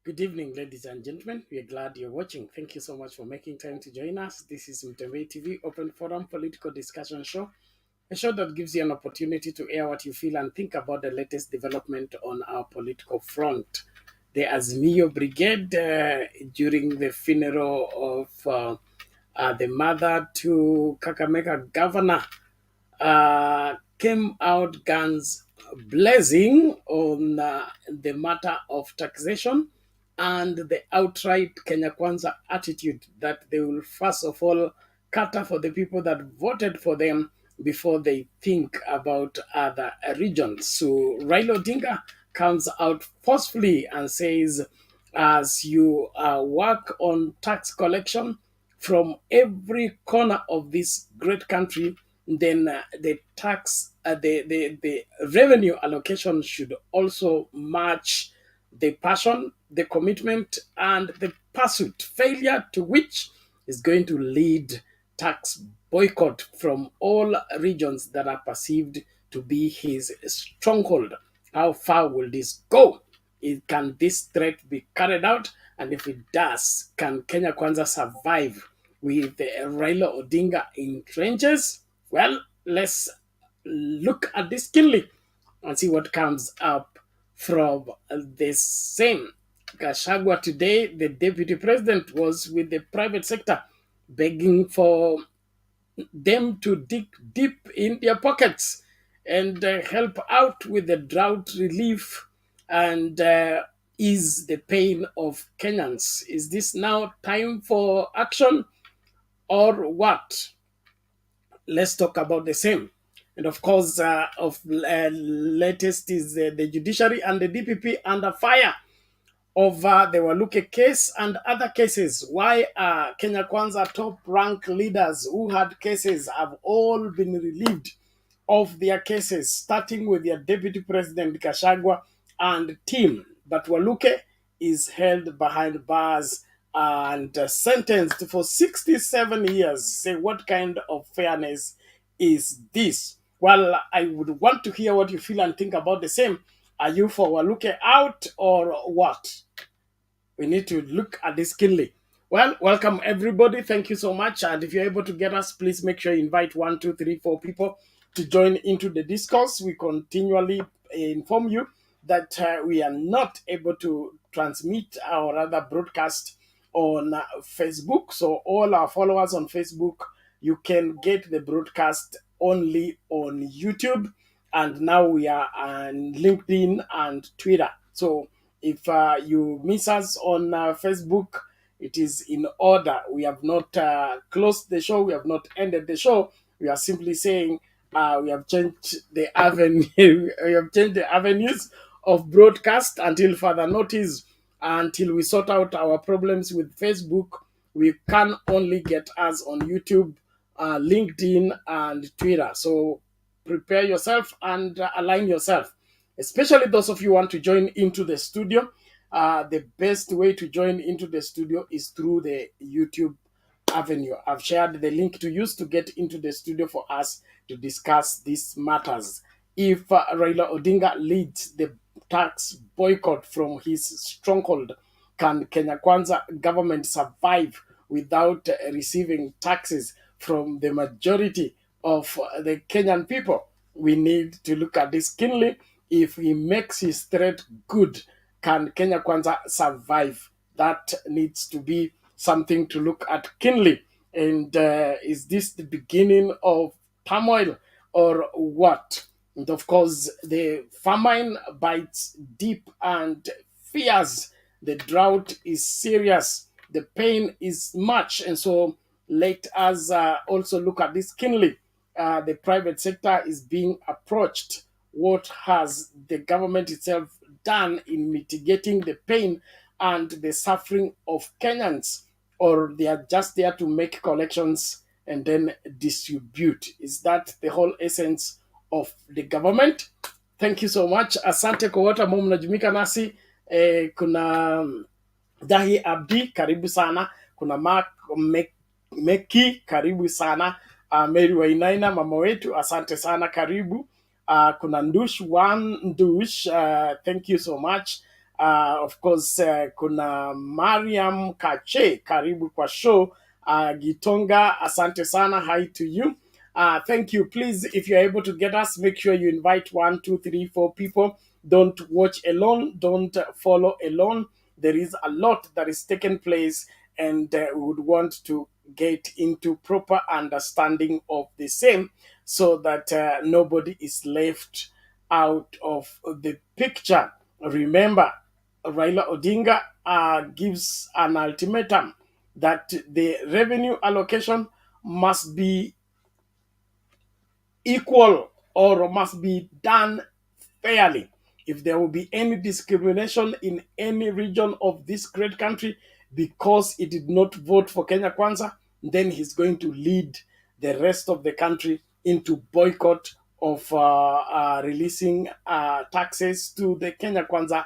Good evening, ladies and gentlemen. We are glad you're watching. Thank you so much for making time to join us. This is Mtembei TV Open Forum Political Discussion Show, a show that gives you an opportunity to air what you feel and think about the latest development on our political front. The Azimio Brigade, during the funeral of the mother to Kakamega Governor, came out guns blazing on the matter of taxation and the outright Kenya Kwanza attitude that they will first of all cater for the people that voted for them before they think about other regions. So Raila Odinga comes out forcefully and says, as you work on tax collection from every corner of this great country, then the tax, the revenue allocation should also match the passion, the commitment, and the pursuit, failure to which is going to lead tax boycott from all regions that are perceived to be his stronghold. How far will this go? Can this threat be carried out? And if it does, can Kenya Kwanza survive with Raila Odinga in trenches? Well, let's look at this keenly and see what comes up from the same. GACHAGUA today, the deputy president, was with the private sector begging for them to dig deep in their pockets and help out with the drought relief and ease the pain of Kenyans. Is this now time for action or what? Let's talk about the same. And of course, latest is the judiciary and the DPP under fire over the WALUKE case and other cases. Why Kenya Kwanza top rank leaders who had cases have all been relieved of their cases, starting with their deputy president GACHAGUA and team. But WALUKE is held behind bars and sentenced for 67 years. Say, what kind of fairness is this? Well, I would want to hear what you feel and think about the same. Are you for WALUKE out or what? We need to look at this keenly. Well, welcome everybody. Thank you so much. And if you're able to get us, please make sure you invite 1, 2, 3, 4 people to join into the discourse. We continually inform you that we are not able to transmit or rather broadcast on Facebook. So all our followers on Facebook, you can get the broadcast only on YouTube. And now we are on LinkedIn and Twitter. So if you miss us on Facebook, it is in order. We have not closed the show. We have not ended the show. We are simply saying we have changed the avenue. We have changed the avenues of broadcast until further notice. Until we sort out our problems with Facebook, we can only get us on YouTube, LinkedIn, and Twitter. So prepare yourself and align yourself, especially those of you who want to join into the studio. The best way to join into the studio is through the YouTube avenue. I've shared the link to use to get into the studio for us to discuss these matters. If Raila Odinga leads the tax boycott from his stronghold, can Kenya Kwanza government survive without receiving taxes from the majority of the Kenyan people? We need to look at this keenly. If he makes his threat good, can Kenya Kwanza survive? That needs to be something to look at keenly. And is this the beginning of turmoil or what? And of course, the famine bites deep and fierce. The drought is serious. The pain is much. And so let us also look at this keenly. The private sector is being approached. What has the government itself done in mitigating the pain and the suffering of Kenyans? Or they are just there to make collections and then distribute? Is that the whole essence of the government? Thank you so much. Asante kwa wote ambao mnajumuika nasi. Kuna Dahi Abdi, karibu sana. Kuna Mark Meki, karibu sana. Mary Wainaina, mama wetu, asante sana, karibu. Kuna Ndush One Ndush, thank you so much. Of course, kuna Mariam Kache, karibu kwa show. Gitonga, asante sana, hi to you. Thank you. Please, if you're able to get us, make sure you invite 1, 2, 3, 4 people. Don't watch alone. Don't follow alone. There is a lot that is taking place, and we would want to get into proper understanding of the same so that nobody is left out of the picture. Remember, Raila Odinga gives an ultimatum that the revenue allocation must be equal or must be done fairly. If there will be any discrimination in any region of this great country because it did not vote for Kenya Kwanza, then he's going to lead the rest of the country into boycott of releasing taxes to the Kenya Kwanza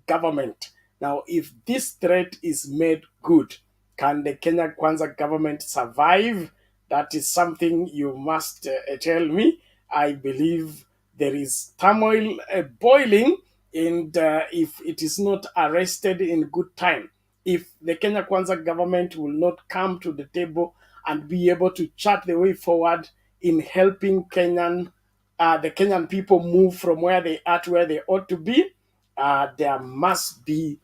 government. Now, if this threat is made good, can the Kenya Kwanza government survive? That is something you must tell me. I believe there is turmoil boiling, and if it is not arrested in good time, if the Kenya Kwanza government will not come to the table and be able to chart the way forward in helping the Kenyan people move from where they are to where they ought to be, there must be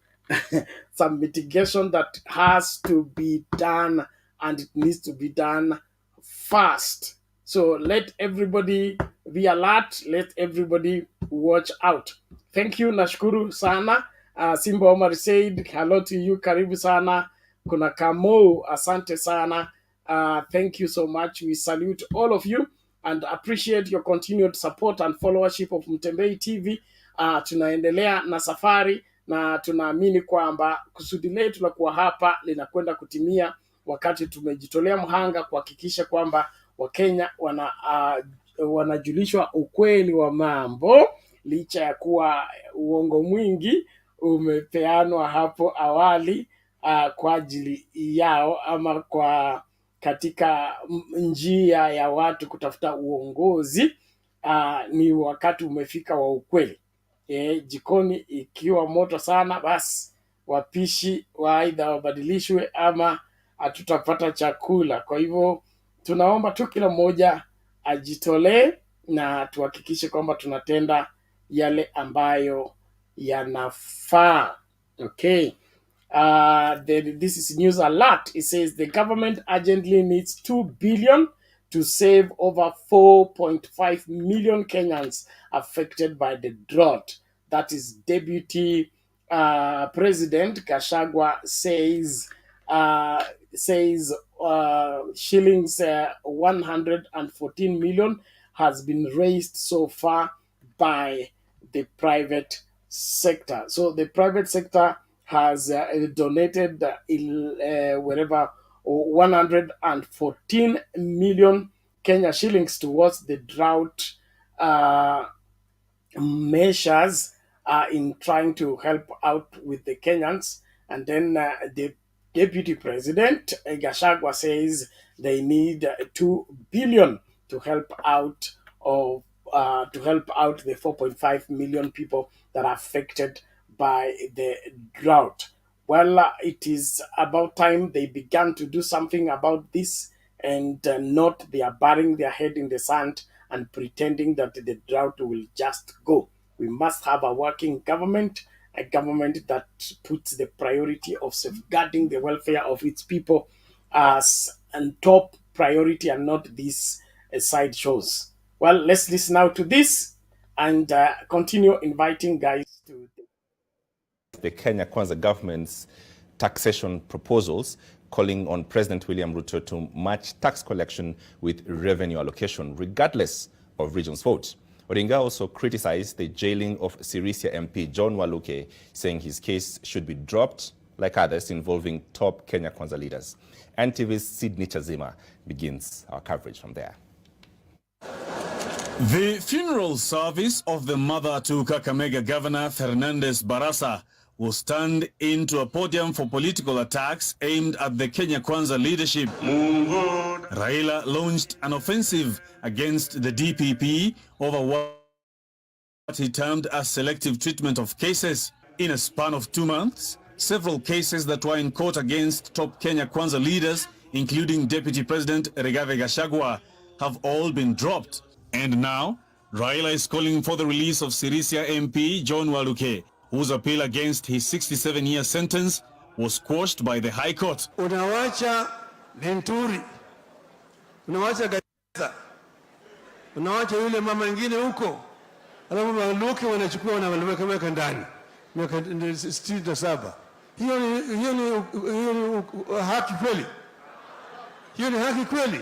some mitigation that has to be done, and it needs to be done fast. So let everybody be alert, let everybody watch out. Thank you, nashukuru sana. Simba Omar said hello to you, karibu sana. Kuna Kamo, asante sana. Thank you so much. We salute all of you and appreciate your continued support and followership of Mtembei TV. Tunaendelea na safari na tunaamini kwamba kusudi letu la kuwa hapa linakwenda kutimia wakati tumejitolea mhanga kuhakikisha kwamba Wakenya wanajulishwa ukweli wa mambo, licha ya kuwa uongo mwingi umepeanwa hapo awali kwa ajili yao ama kwa katika njia ya watu kutafuta uongozi. Ni wakati umefika wa ukweli. Jikoni ikiwa moto sana, basi wapishi aidha wabadilishwe ama hatutapata chakula. Kwa hivyo tunaomba tu kila mmoja ajitolee na tuhakikishe kwamba tunatenda yale ambayo yanafaa. Okay. This is news alert. It says the government urgently needs 2 billion to save over 4.5 million Kenyans affected by the drought. That is Deputy President GACHAGUA says shillings 114 million has been raised so far by the private sector. So the private sector has donated wherever 114 million Kenya shillings towards the drought measures in trying to help out with the Kenyans. And then the Deputy President GACHAGUA says they need 2 billion to help out the 4.5 million people that are affected by the drought. Well, it is about time they began to do something about this and not they are burying their head in the sand and pretending that the drought will just go. We must have a working government, a government that puts the priority of safeguarding the welfare of its people as a top priority and not these side shows. Well, let's listen now to this and continue inviting guys to the Kenya Kwanza government's taxation proposals, calling on President William Ruto to match tax collection with revenue allocation, regardless of region's vote. Odinga also criticized the jailing of Sirisia MP John WALUKE, saying his case should be dropped, like others involving top Kenya Kwanza leaders. NTV's Sydney Chazima begins our coverage from there. The funeral service of the mother to Kakamega Governor Fernandez Barasa was turned into a podium for political attacks aimed at the Kenya Kwanza leadership. Raila launched an offensive against the DPP over what he termed as selective treatment of cases. In a span of 2 months, several cases that were in court against top Kenya Kwanza leaders, including Deputy President Rigathi Gachagua, have all been dropped. And now, Raila is calling for the release of Sirisia MP John WALUKE, whose appeal against his 67-year sentence was quashed by the High Court. Unawacha Lenturi, unawacha Gaza, unawacha yule mama mwingine huko, alafu WALUKE wanachukua wanaweka ndani miaka 67. Hiyo ni haki kweli? Hiyo ni haki kweli?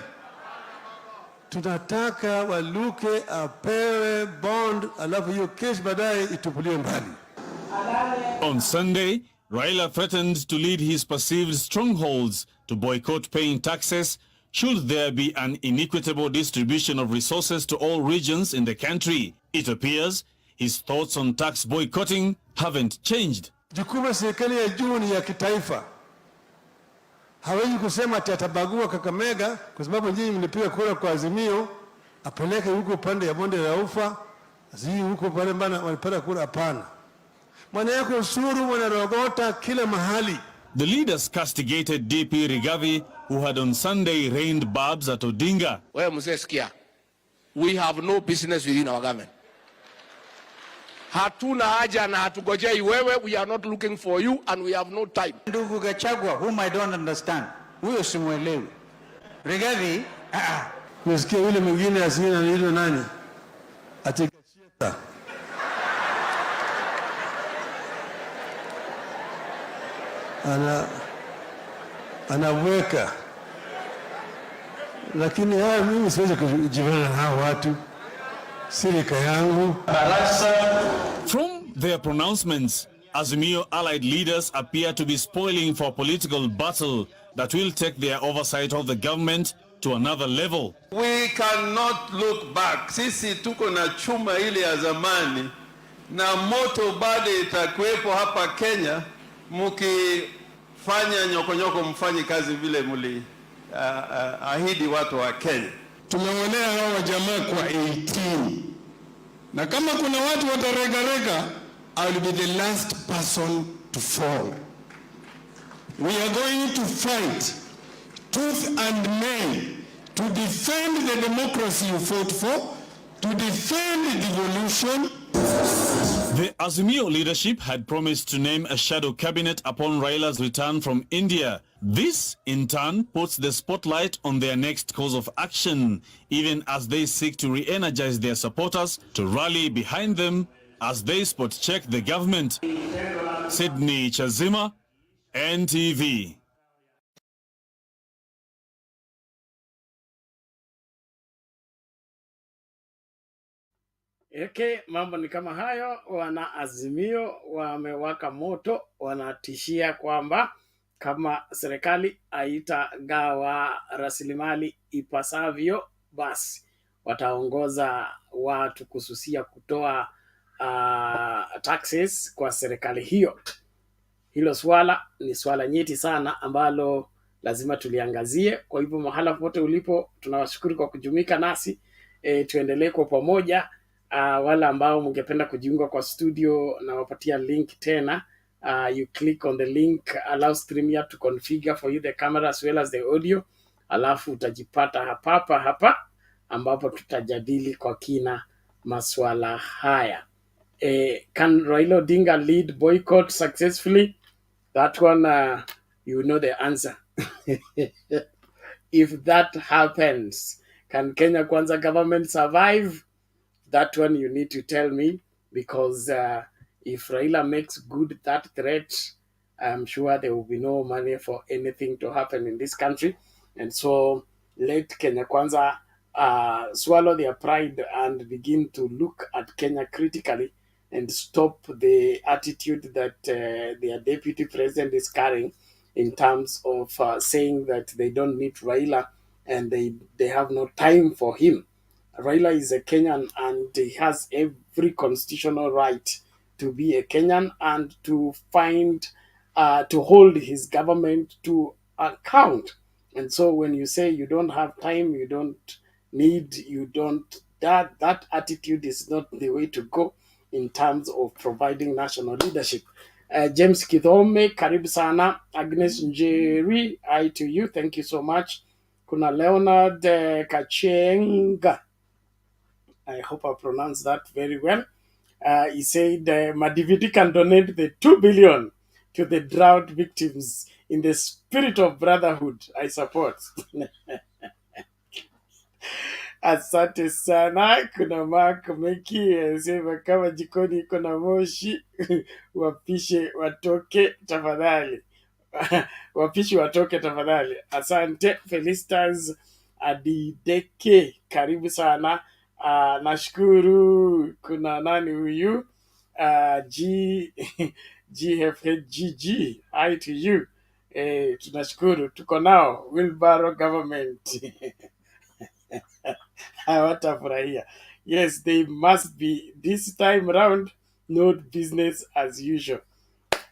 Tunataka WALUKE apewe bond, alafu hiyo kesi baadaye itupuliwe mbali. On Sunday, Raila threatened to lead his perceived strongholds to boycott paying taxes should there be an inequitable distribution of resources to all regions in the country. It appears his thoughts on tax boycotting haven't changed. Jukumu serikali ya juu ni ya kitaifa. Hawezi kusema ati atabagua Kakamega kwa sababu nyinyi mlipiga kura kwa Azimio, apeleke huko pande ya bonde la Ufa, azii huko pale bana walipata kura. Hapana. Maana yako usuru wanarogota kila mahali. The leaders castigated DP Rigathi, who had on Sunday rained barbs at Odinga. Wewe mzee sikia. We have no business within our government. Hatuna haja na hatugojei wewe. We are not looking for you and we have no time. Ndugu Gachagua, whom I don't understand. Huyo simuelewi. Rigathi, Nisikia yule mwingine asina ni yule nani? Atikacheta. Anaweka. Lakini mimi siwezi kujivana na hao watu. Sirika yangu. From their pronouncements, Azimio allied leaders appear to be spoiling for a political battle that will take their oversight of the government to another level. We cannot look back. Sisi tuko na chuma ile ya zamani na moto bado itakuwepo hapa Kenya. Mukifanya nyokonyoko mfanye kazi vile muli ahidi watu wa Kenya. Tumeonea hao jamaa kwa 18. Na kama kuna watu wataregarega, I will be the last person to fall. We are going to fight tooth and nail to defend the democracy you fought for, to defend devolution. The Azimio leadership had promised to name a shadow cabinet upon Raila's return from India. This, in turn, puts the spotlight on their next course of action, even as they seek to re-energize their supporters to rally behind them as they spot-check the government. Sydney Chazima, NTV. Mambo ni kama hayo. Wana Azimio wamewaka moto, wanatishia kwamba kama serikali haitagawa rasilimali ipasavyo, basi wataongoza watu kususia kutoa taxes kwa serikali hiyo. Hilo swala ni swala nyeti sana ambalo lazima tuliangazie. Kwa hivyo mahala popote ulipo, tunawashukuru kwa kujumuika nasi. Tuendelee kwa pamoja. Wala ambao mngependa kujiunga kwa studio, na wapatia link tena. You click on the link, allow StreamYard to configure for you the camera as well as the audio. Alafu utajipata hapa ambapo tutajadili kwa kina maswala haya. Can Raila Odinga lead boycott successfully? That one, you know the answer. If that happens, can Kenya Kwanza government survive? That one you need to tell me, because if Raila makes good that threat, I'm sure there will be no money for anything to happen in this country. And so let Kenya Kwanza swallow their pride and begin to look at Kenya critically and stop the attitude that their deputy president is carrying in terms of saying that they don't need Raila and they have no time for him. Raila is a Kenyan and he has every constitutional right to be a Kenyan and to to hold his government to account. And so when you say you don't have time, that attitude is not the way to go. in terms of providing national leadership. James Kithome, karibu sana. Agnes Njeri, I to you, thank you so much. Kuna Leonard Kachenga, I hope I pronounced that very well. He said, Madividi can donate the 2 billion to the drought victims in the spirit of brotherhood. I support. Asante sana. Kuna Mark Meki anasema kama jikoni iko na moshi wapishe watoke tafadhali. Wapishi watoke tafadhali. Asante. Felicitas Adideke, karibu sana. Nashukuru. Kuna nani huyu? G GFHGG, hi to you. Tunashukuru, tuko nao Wilbaro government. Hawatafurahia. Yes, they must be this time round, not business as usual.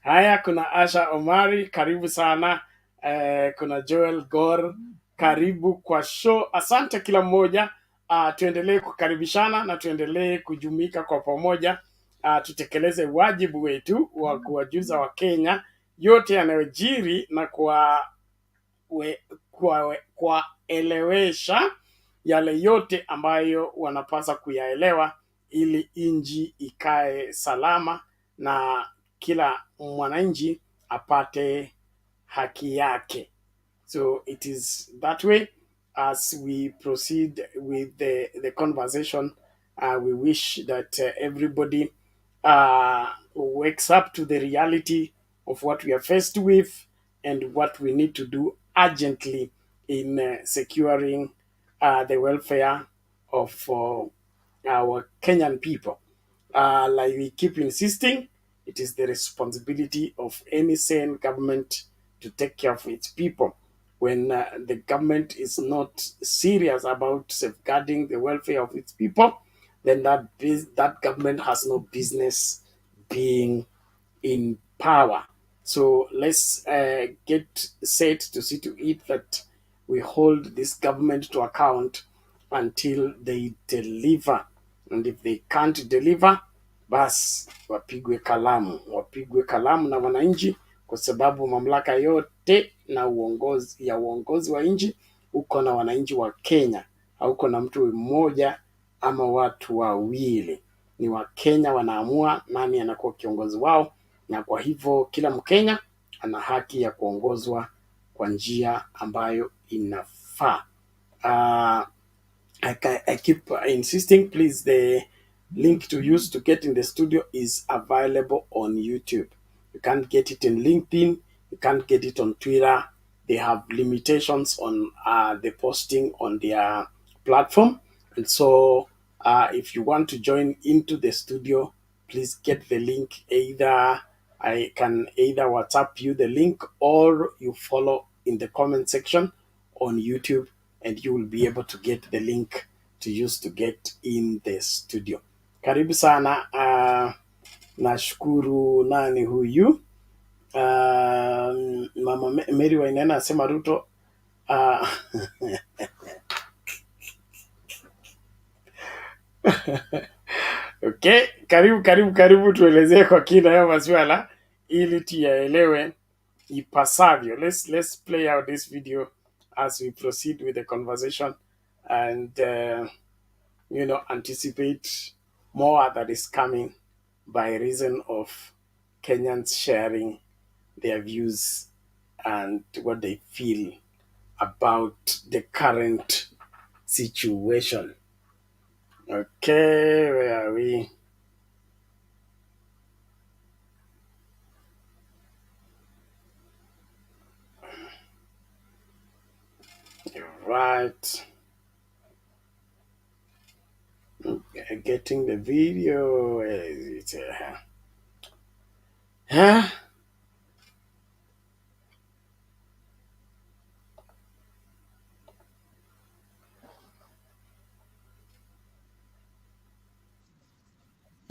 Haya, kuna Asha Omari, karibu sana. Kuna Joel Gor, karibu kwa show. Asante kila mmoja. Tuendelee kukaribishana na tuendelee kujumuika kwa pamoja. Tutekeleze wajibu wetu wa kuwajuza wa Kenya yote yanayojiri na kuwaelewesha yale yote ambayo wanapaswa kuyaelewa ili nchi ikae salama na kila mwananchi apate haki yake. So it is that way as we proceed with the conversation. We wish that everybody wakes up to the reality of what we are faced with and what we need to do urgently in securing the welfare of our Kenyan people. Like we keep insisting, it is the responsibility of any sane government to take care of its people. When the government is not serious about safeguarding the welfare of its people, then that government has no business being in power. So let's get set to see to it that we hold this government to account until they deliver. And if they can't deliver, bas wapigwe kalamu na wananchi, kwa sababu mamlaka yote na uongozi wa nchi uko na wananchi wa Kenya, hauko na mtu mmoja ama watu wawili. Ni Wakenya wanaamua nani anakuwa kiongozi wao, na kwa hivyo kila Mkenya ana haki ya kuongozwa kwa njia ambayo inafaa. I keep insisting, please, the link to use to get in the studio is available on YouTube. You can't get it in LinkedIn. You can't get it on Twitter. They have limitations on the posting on their platform. And so if you want to join into the studio, please get the link. I can either WhatsApp you the link or you follow in the comment section on YouTube, and you will be able to get the link to use to get in the studio. Karibu sana. Nashukuru nani huyu? Mama Mary Wainena asema Ruto okay, karibu tuelezee kwa kina hayo maswala ili tuyaelewe ipasavyo. Let's play out this video as we proceed with the conversation and anticipate more that is coming by reason of Kenyans sharing their views and what they feel about the current situation. Okay, where are we? Right. Getting the video. Is it,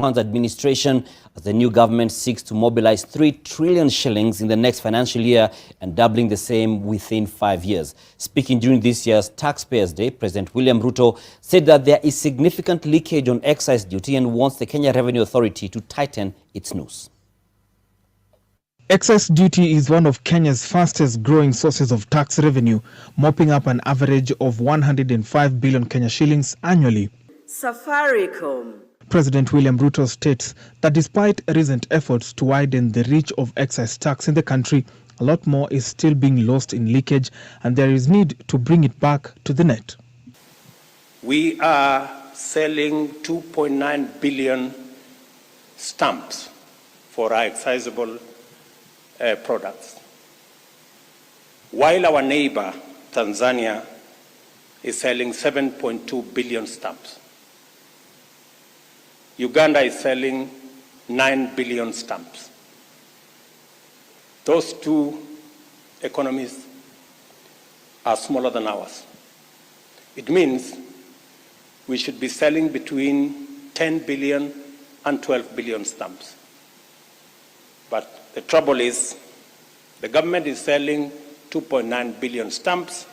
Kwanza administration as the new government seeks to mobilize 3 trillion shillings in the next financial year and doubling the same within 5 years. Speaking during this year's Taxpayers' Day, President William Ruto said that there is significant leakage on excise duty and wants the Kenya Revenue Authority to tighten its noose. Excise duty is one of Kenya's fastest growing sources of tax revenue, mopping up an average of 105 billion Kenya shillings annually. Safaricom. President William Ruto states that despite recent efforts to widen the reach of excise tax in the country, a lot more is still being lost in leakage and there is need to bring it back to the net. We are selling 2.9 billion stamps for our excisable products, while our neighbor Tanzania is selling 7.2 billion stamps. Uganda is selling 9 billion stamps. Those two economies are smaller than ours. It means we should be selling between 10 billion and 12 billion stamps. But the trouble is, the government is selling 2.9 billion stamps.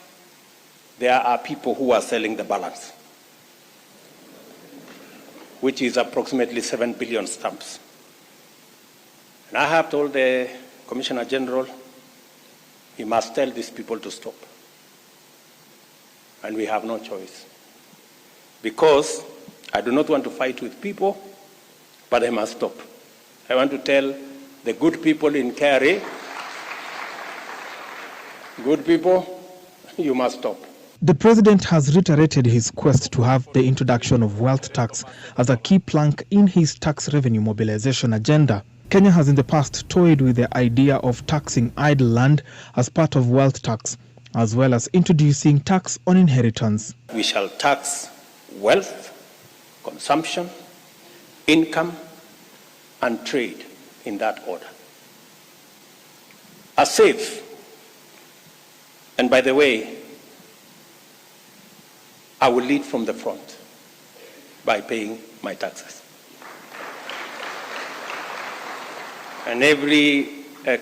There are people who are selling the balance, which is approximately 7 billion stamps. And I have told the Commissioner General, he must tell these people to stop. And we have no choice. Because I do not want to fight with people, but I must stop. I want to tell the good people in KRA, good people, you must stop. The president has reiterated his quest to have the introduction of wealth tax as a key plank in his tax revenue mobilization agenda. Kenya has in the past toyed with the idea of taxing idle land as part of wealth tax, as well as introducing tax on inheritance. We shall tax wealth, consumption, income, and trade in that order. A safe, and by the way, I will lead from the front by paying my taxes. And every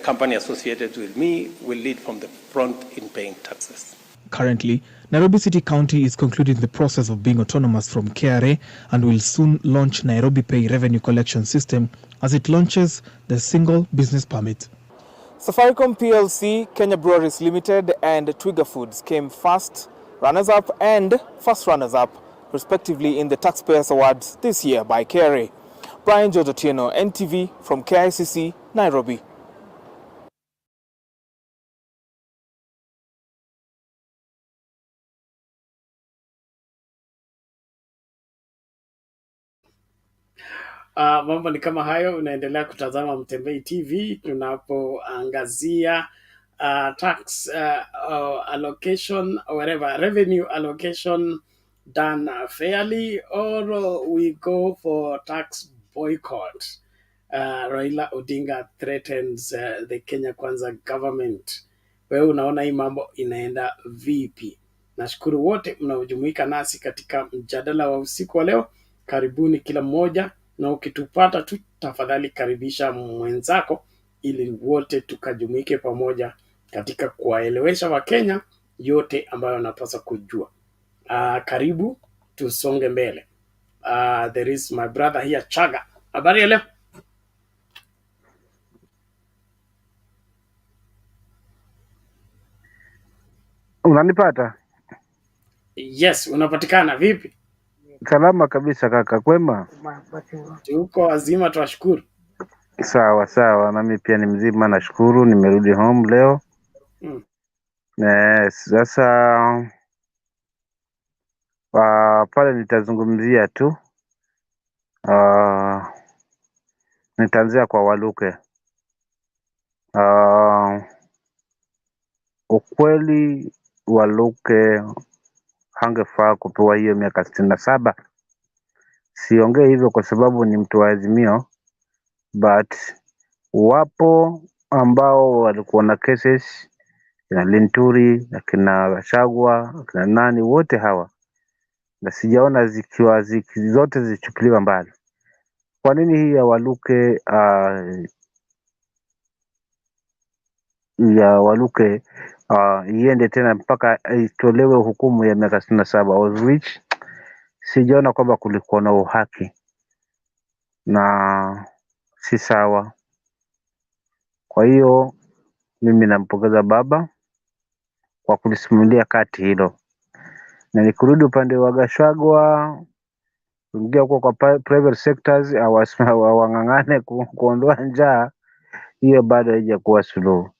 company associated with me will lead from the front in paying taxes. Currently, Nairobi City County is concluding the process of being autonomous from KRA and will soon launch Nairobi Pay revenue collection system as it launches the single business permit. Safaricom PLC, Kenya Breweries Limited and Twiga Foods came first, runners-up and first runners-up, respectively, in the Taxpayers Awards this year by KRA. Brian George Otieno, NTV from KICC, Nairobi. Mambo ni kama hayo. Unaendelea kutazama Mtembei TV tunapoangazia tax allocation, whatever, revenue allocation done fairly, or we go for tax boycott. Raila Odinga threatens the Kenya Kwanza government. Wewe unaona hii mambo inaenda vipi? Nashukuru wote mnaojumuika nasi katika mjadala wa usiku wa leo. Karibuni kila mmoja, na ukitupata tu tafadhali karibisha mwenzako ili wote tukajumuike pamoja katika kuwaelewesha Wakenya yote ambayo wanapaswa kujua. Karibu tusonge mbele. There is my brother here, Chaga. Habari ya leo? Unanipata? Yes, unapatikana vipi? Salama kabisa kaka, kwema? Tuko wazima, tunashukuru. Sawa sawa, nami pia ni mzima nashukuru, nimerudi home leo. Sasa pale nitazungumzia tu. Nitaanzia kwa Waluke. Ukweli Waluke hangefaa kupewa hiyo miaka 67. Siongee hivyo kwa sababu ni mtu wa Azimio, but wapo ambao walikuwa na cases na Linturi, na GACHAGUA, na nani, wote hawa, na sijaona zote zichukuliwa mbali. Kwa nini hii ya Waluke iende tena mpaka itolewe hukumu ya miaka 67, of which sijaona kwamba kulikuwa na uhaki na si sawa. Kwa hiyo mimi nampongeza baba kwa kulisimulia kati hilo, na nikurudi upande wa GACHAGUA, kuingia huko kwa private sectors wang'ang'ane kuondoa njaa, hiyo bado haijakuwa suluhu.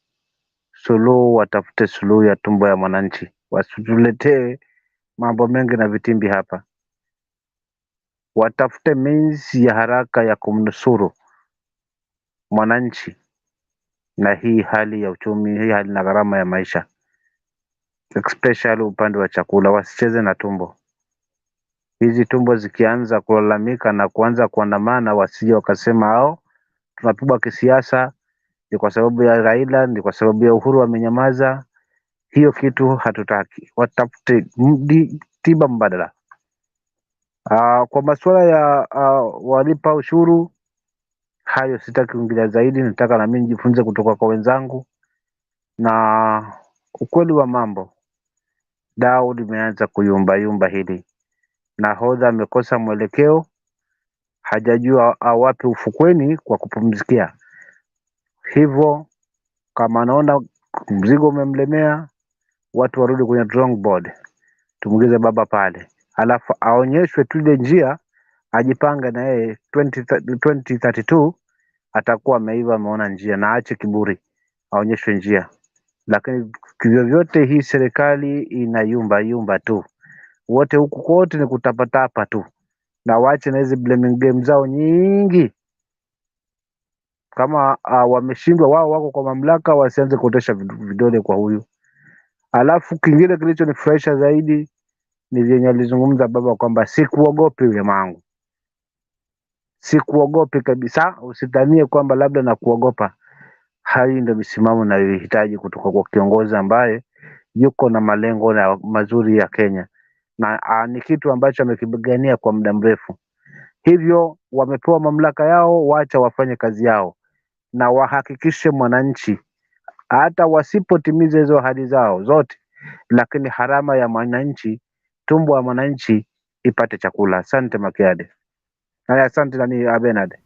Suluhu watafute suluhu ya tumbo ya mwananchi, wasituletee mambo mengi na vitimbi hapa. Watafute means ya haraka ya kumnusuru mwananchi na hii hali ya uchumi, hii hali na gharama ya maisha, especially upande wa chakula. Wasicheze na tumbo. Hizi tumbo zikianza kulalamika na kuanza kuandamana, wasije wakasema hao tunapigwa kisiasa, ni kwa sababu ya Raila, ni kwa sababu ya Uhuru wamenyamaza. Hiyo kitu hatutaki. Watafute tiba mbadala. Kwa masuala ya walipa ushuru, hayo sitaki kuingilia zaidi. Nataka na mimi nijifunze kutoka kwa wenzangu, na ukweli wa mambo, dau limeanza kuyumba yumba hili. Nahodha amekosa mwelekeo, hajajua wapi ufukweni kwa kupumzikia. Hivyo kama anaona mzigo umemlemea, watu warudi kwenye drawing board, tumugize baba pale, alafu aonyeshwe tu ile njia, ajipange na yeye 2032 atakuwa ameiva, ameona njia, na aache kiburi, aonyeshwe njia. Lakini vyovyote hii serikali inayumba yumba tu, wote huku kote ni kutapatapa tu, na waache na hizi blaming game zao nyingi. Kama wameshindwa, wao wako kwa mamlaka, wasianze kuotesha vidole kwa huyu. Alafu kingine kilichonifurahisha zaidi ni vyenye alizungumza baba kwamba sikuogopi yule mangu, sikuogopi kabisa, usidhanie kwamba labda na kuogopa. Hii ndio misimamo nayohitaji kutoka kwa kiongozi ambaye yuko na malengo na mazuri ya Kenya, na ni kitu ambacho amekipigania kwa muda mrefu. Hivyo wamepewa mamlaka yao, wacha wafanye kazi yao na wahakikishe mwananchi, hata wasipotimiza hizo ahadi zao zote, lakini harama ya mwananchi, tumbo ya mwananchi ipate chakula. Asante Makiade. Asante nani Bernard.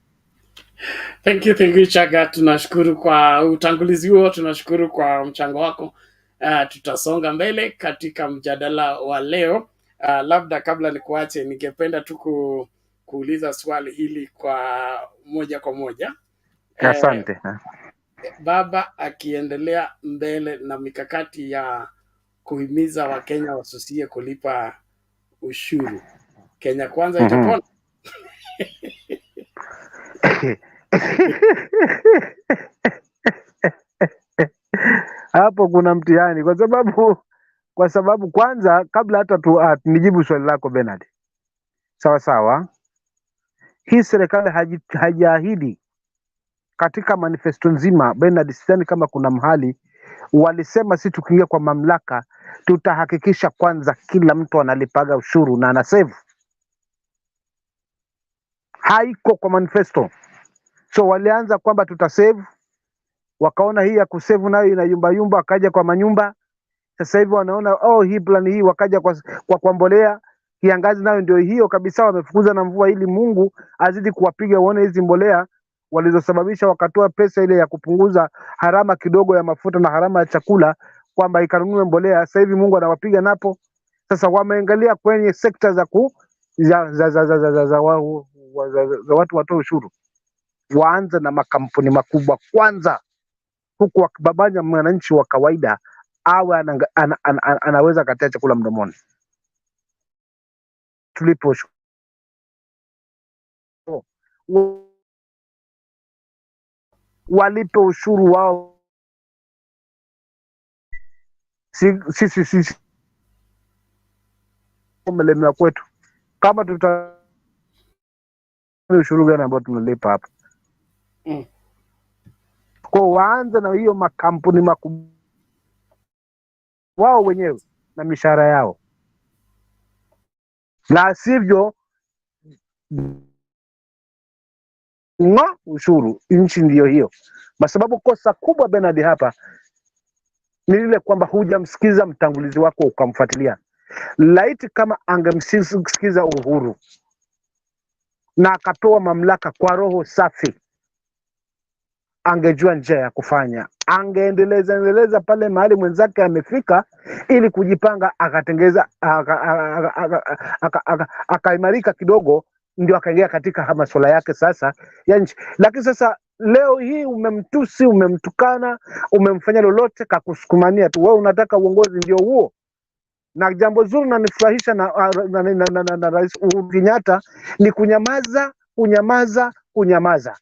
Thank you Chaga, tunashukuru kwa utangulizi huo, tunashukuru kwa mchango wako. Tutasonga mbele katika mjadala wa leo. Labda kabla nikuache, ningependa tu kuuliza swali hili kwa moja. Asante. Baba akiendelea mbele na mikakati ya kuhimiza Wakenya wasusie kulipa ushuru, Kenya Kwanza itapona? Hapo kuna mtihani, kwa sababu kwanza, kabla hata nijibu swali lako Bernard, sawa, hii serikali hajaahidi katika manifesto nzima Bernard, sidhani kama kuna mahali walisema si tukiingia kwa mamlaka tutahakikisha kwanza kila mtu analipaga ushuru na ana save. Haiko kwa manifesto. So walianza kwamba tutasave, wakaona hii ya kusave nayo inayumba, wakaja kwa manyumba. Sasa hivi wanaona hii plan hii, wakaja kwa mbolea. Kiangazi nayo ndio hiyo kabisa, wamefukuza na mvua ili Mungu azidi kuwapiga, uone hizi mbolea walizosababisha, wakatoa pesa ile ya kupunguza harama kidogo ya mafuta na harama ya chakula, kwamba ikanunue mbolea. Sasa hivi Mungu anawapiga napo. Sasa wameangalia kwenye sekta za watu watoe ushuru, waanze na makampuni makubwa kwanza, huku wakibabanya mwananchi wa kawaida awe anaweza katia chakula mdomoni. Tulipo walipe ushuru wao. Sisi umelemewa kwetu, kama tuta ushuru gani ambao tunalipa hapa? Kwa waanze na hiyo makampuni makubwa wao wenyewe na mishahara yao, la sivyo ushuru. Nchi ndiyo hiyo, kwa sababu kosa kubwa Bernard hapa ni lile kwamba hujamsikiza mtangulizi wako ukamfuatilia. Laiti kama angemsikiza Uhuru na akapewa mamlaka kwa roho safi, angejua njia ya kufanya, angeendeleza pale mahali mwenzake amefika, ili kujipanga, akatengeza akaimarika kidogo, ndio akaingia katika masuala yake sasa ya nchi. Lakini sasa leo hii umemtusi, umemtukana, umemfanya lolote, kakusukumania tu. Wewe unataka uongozi ndio huo. Na jambo zuri na nifurahisha na Rais Uhuru Kenyatta ni kunyamaza.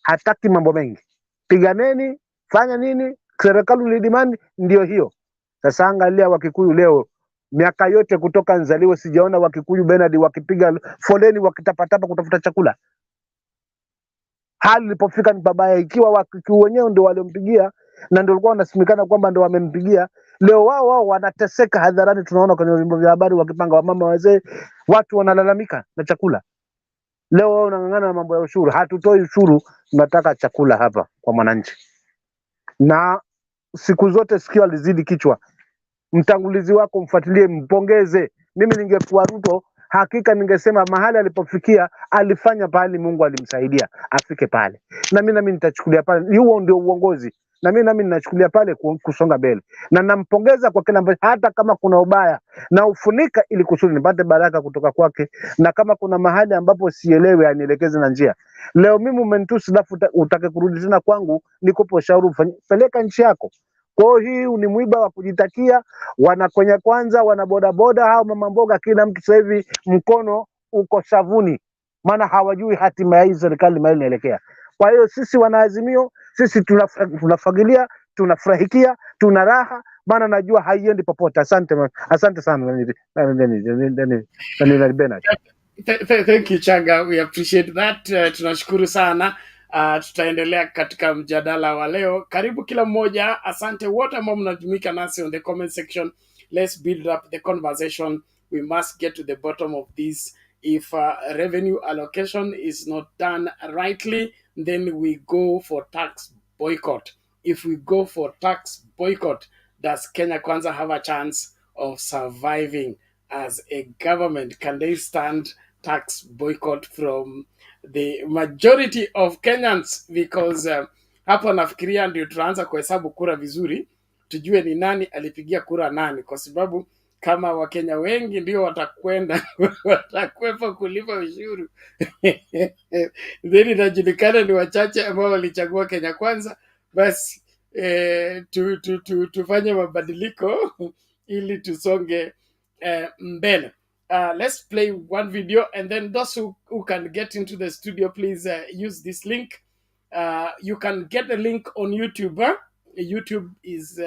Hataki mambo mengi. Piganeni, fanya nini, serikali ulidimani, ndio hiyo. Sasa angalia Wakikuyu leo, miaka yote kutoka nzaliwe sijaona Wakikuyu Bernard wakipiga foleni wakitapatapa kutafuta chakula. Hali ilipofika ni babaya, ikiwa Wakikuyu wenyewe ndio waliompigia na ndio walikuwa wanasimikana kwamba ndio wamempigia, leo wao wanateseka hadharani. Tunaona kwenye vyombo vya habari wakipanga wamama wazee, watu wanalalamika na chakula. Leo wao unang'ang'ana na mambo ya ushuru. Hatutoi ushuru, tunataka chakula hapa kwa mwananchi. Na siku zote sikio alizidi kichwa. Mtangulizi wako mfuatilie, mpongeze. Mimi ningekuwa Ruto, hakika ningesema mahali alipofikia alifanya pale, Mungu alimsaidia afike pale. Na mimi nitachukulia pale, huo ndio uongozi. Na mimi ninachukulia pale kusonga mbele. Na nampongeza kwa kile ambacho, hata kama kuna ubaya na ufunika, ili kusudi nipate baraka kutoka kwake. Na kama kuna mahali ambapo sielewi, anielekeze na njia. Leo mimi umenitusi, alafu utake kurudi tena kwangu, nikupe ushauri, peleka nchi yako. Kwa hiyo ni mwiba wa kujitakia. Wana Kenya Kwanza, wana bodaboda, hao mama mboga, kila mtu sasa hivi mkono uko shavuni, maana hawajui hatima ya hii serikali mahali inaelekea. Kwa hiyo sisi wanaazimio, sisi tunafagilia, tunafurahikia, tuna raha, maana najua haiendi popote. Asante sana Bernard. Thank you Chaga, we appreciate that. Tunashukuru sana. Tutaendelea katika mjadala wa leo. Karibu kila mmoja. Asante wote ambao mnajumuika nasi on the comment section. Let's build up the conversation. We must get to the bottom of this. If revenue allocation is not done rightly, then we go for tax boycott. If we go for tax boycott, does Kenya Kwanza have a chance of surviving as a government? Can they stand tax boycott from the majority of Kenyans? Because hapo nafikiria ndio tunaanza kuhesabu kura vizuri, tujue ni nani alipigia kura nani, kwa sababu kama Wakenya wengi ndio watakwenda watakwepa kulipa ushuru then inajulikana ni wachache ambao walichagua Kenya Kwanza. Basi tufanye mabadiliko ili tusonge mbele. Let's play one video, and then those who can get into the studio, please use this link. You can get the link on YouTube. YouTube is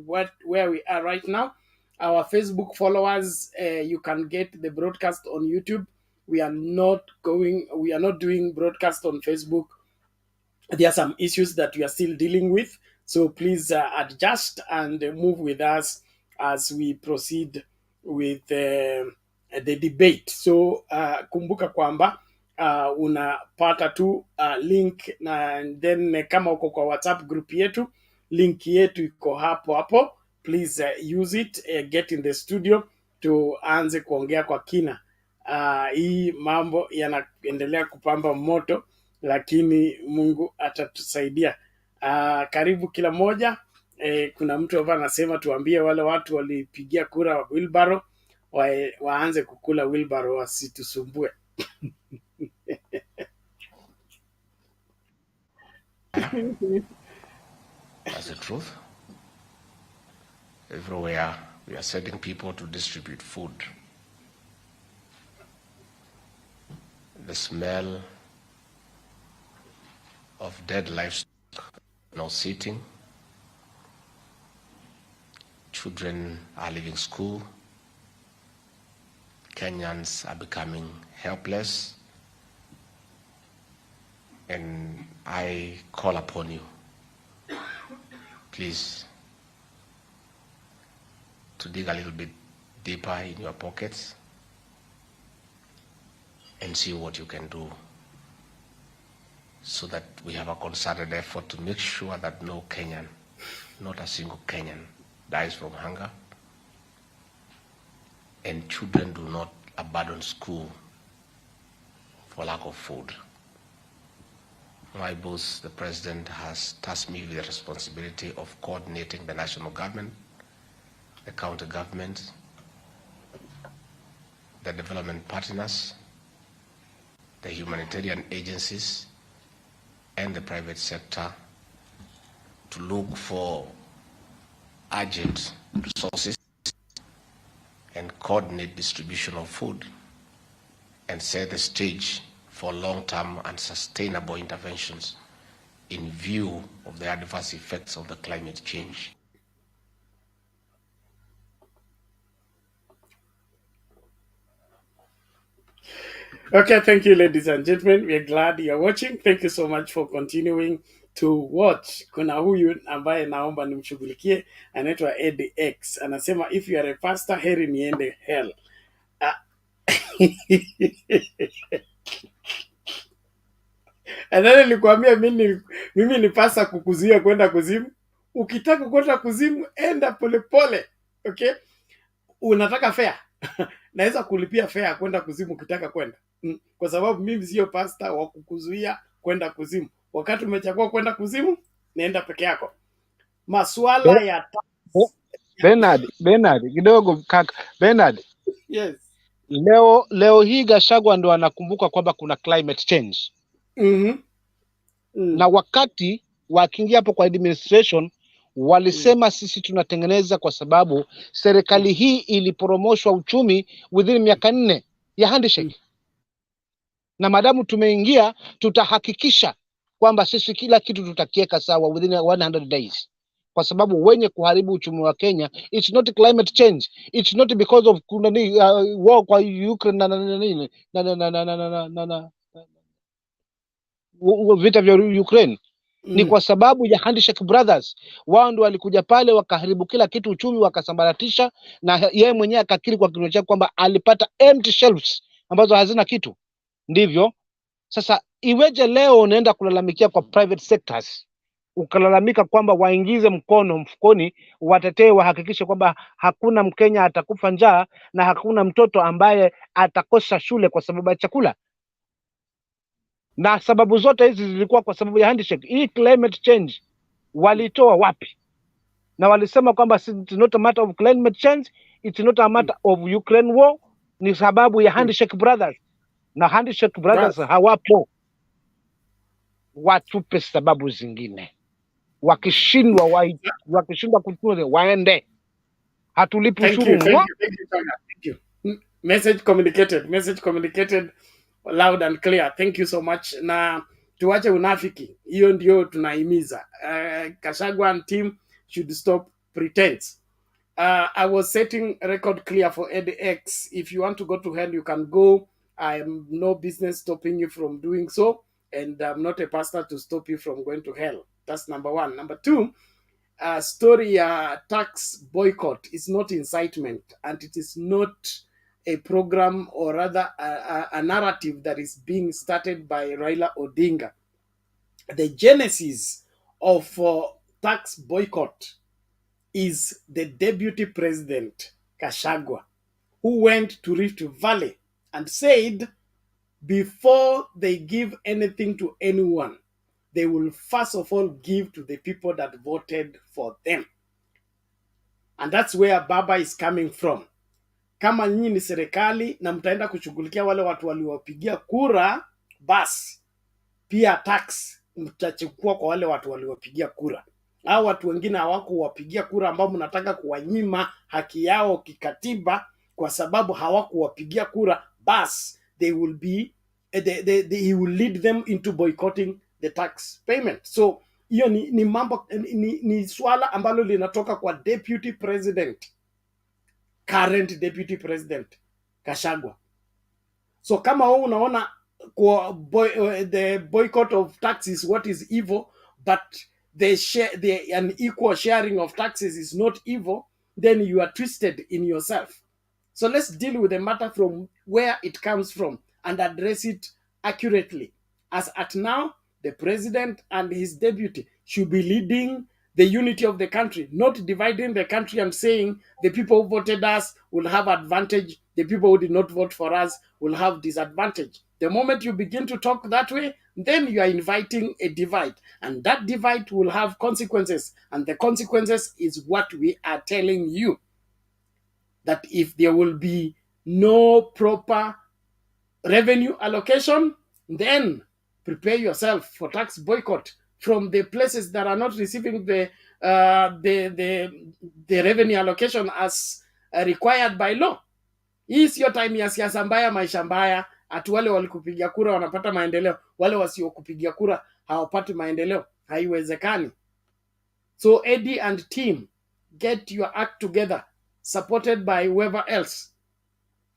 where we are right now. Our Facebook followers, you can get the broadcast on YouTube. We are not doing broadcast on Facebook. There are some issues that we are still dealing with, so please adjust and move with us as we proceed with the debate. So kumbuka kwamba unapata tu link, na then kama uko kwa WhatsApp group yetu, link yetu iko hapo. Please use it, get in the studio, tuanze kuongea kwa kina. Hii mambo yanaendelea kupamba moto, lakini Mungu atatusaidia. Karibu kila moja. Kuna mtu hapa anasema tuambie wale watu walipigia kura wa wheelbarrow waanze kukula wheelbarrow, wasitusumbue. That's the truth. Everywhere we are sending people to distribute food. The smell of dead livestock, no sitting. Children are leaving school. Kenyans are becoming helpless. And I call upon you, please, to dig a little bit deeper in your pockets and see what you can do so that we have a concerted effort to make sure that no Kenyan, not a single Kenyan, dies from hunger, and children do not abandon school for lack of food. My boss, the president, has tasked me with the responsibility of coordinating the national government, the county government, the development partners, the humanitarian agencies, and the private sector to look for urgent resources and coordinate distribution of food and set the stage for long-term and sustainable interventions in view of the adverse effects of the climate change. Okay, thank you, ladies and gentlemen. We're glad you're watching. Thank you so much for continuing to watch. Kuna huyu ambaye naomba nimshughulikie, anaitwa ADX. Anasema if you are a pastor, heri niende hell. Anani nilikwambia mimi ni pasa kukuzuia kwenda kuzimu. Ukitaka kwenda kuzimu, enda polepole. Okay? Unataka fare? Naweza kulipia fare kwenda kuzimu ukitaka kwenda. Kwa sababu mimi sio pastor wa kukuzuia kwenda kuzimu. Wakati umechagua kwenda kuzimu, nenda peke yako. Masuala ya Bernard kidogo kaka. Bernard. Yes. Leo hii Gachagua ndo anakumbuka kwamba kuna climate change. Na wakati wakiingia hapo kwa administration walisema sisi tunatengeneza kwa sababu serikali hii iliporomoshwa uchumi within miaka 4 ya handshake. Na madamu tumeingia tutahakikisha kwamba sisi kila kitu tutakieka sawa within 100 days. Kwa sababu wenye kuharibu uchumi wa Kenya, it's not climate change, it's not because of war kwa Ukraine na vita vya Ukraine. Ni kwa sababu ya handshake brothers. Wao ndio walikuja pale wakaharibu kila kitu, uchumi wakasambaratisha, na yeye mwenyewe akakiri kwa kinywa chake kwamba alipata empty shelves ambazo hazina kitu. Ndivyo sasa iweje leo unaenda kulalamikia kwa private sectors, ukalalamika kwamba waingize mkono mfukoni, watetee, wahakikishe kwamba hakuna Mkenya atakufa njaa na hakuna mtoto ambaye atakosa shule kwa sababu ya chakula. Na sababu zote hizi zilikuwa kwa sababu ya handshake. Hii climate change walitoa wapi? Na walisema kwamba it's not a matter of climate change, it's not a matter of Ukraine war, ni sababu ya handshake brothers. Na handshake brothers hawapo. Watupe sababu zingine. Wakishindwa kutunza waende. Hatulipi ushuru. Thank you. Message communicated loud and clear. Thank you so much. Na tuache unafiki. Hiyo ndio tunahimiza. Gachagua and team should stop pretense. I was setting record clear for ADX. If you want to go to hell, you can go. I am no business stopping you from doing so. And I'm not a pastor to stop you from going to hell. That's number one. Number two, story tax boycott is not incitement, and it is not a program, or rather a narrative that is being started by Raila Odinga. The genesis of tax boycott is the deputy president, GACHAGUA, who went to Rift Valley and said, before they give anything to anyone, they will first of all give to the people that voted for them. And that's where Baba is coming from. Kama nyinyi ni serikali na mtaenda kushughulikia wale watu waliopigia kura, basi pia tax mtachukua kwa wale watu waliopigia kura. Hao watu wengine hawakuwapigia kura ambao mnataka kuwanyima haki yao kikatiba kwa sababu hawakuwapigia kura, basi they will be he will lead them into boycotting the tax payment. So hiyo ni mambo ni swala ambalo linatoka kwa deputy president, current deputy president GACHAGUA. So kama wewe unaona the boycott of taxes what is evil, but an equal sharing of taxes is not evil, then you are twisted in yourself. So let's deal with the matter from where it comes from and address it accurately. As at now, The president and his deputy should be leading the unity of the country, not dividing the country and saying the people who voted us will have advantage, the people who did not vote for us will have disadvantage. The moment you begin to talk that way, then you are inviting a divide, and that divide will have consequences, and the consequences is what we are telling you, that if there will be no proper revenue allocation, then prepare yourself for tax boycott from the places that are not receiving the revenue allocation as required by law. Hii sio time ya siasa mbaya, maisha mbaya, ati wale walikupigia kura wanapata maendeleo, wale wasiokupigia kura hawapati maendeleo. Haiwezekani. So Eddie and team, get your act together, supported by whoever else.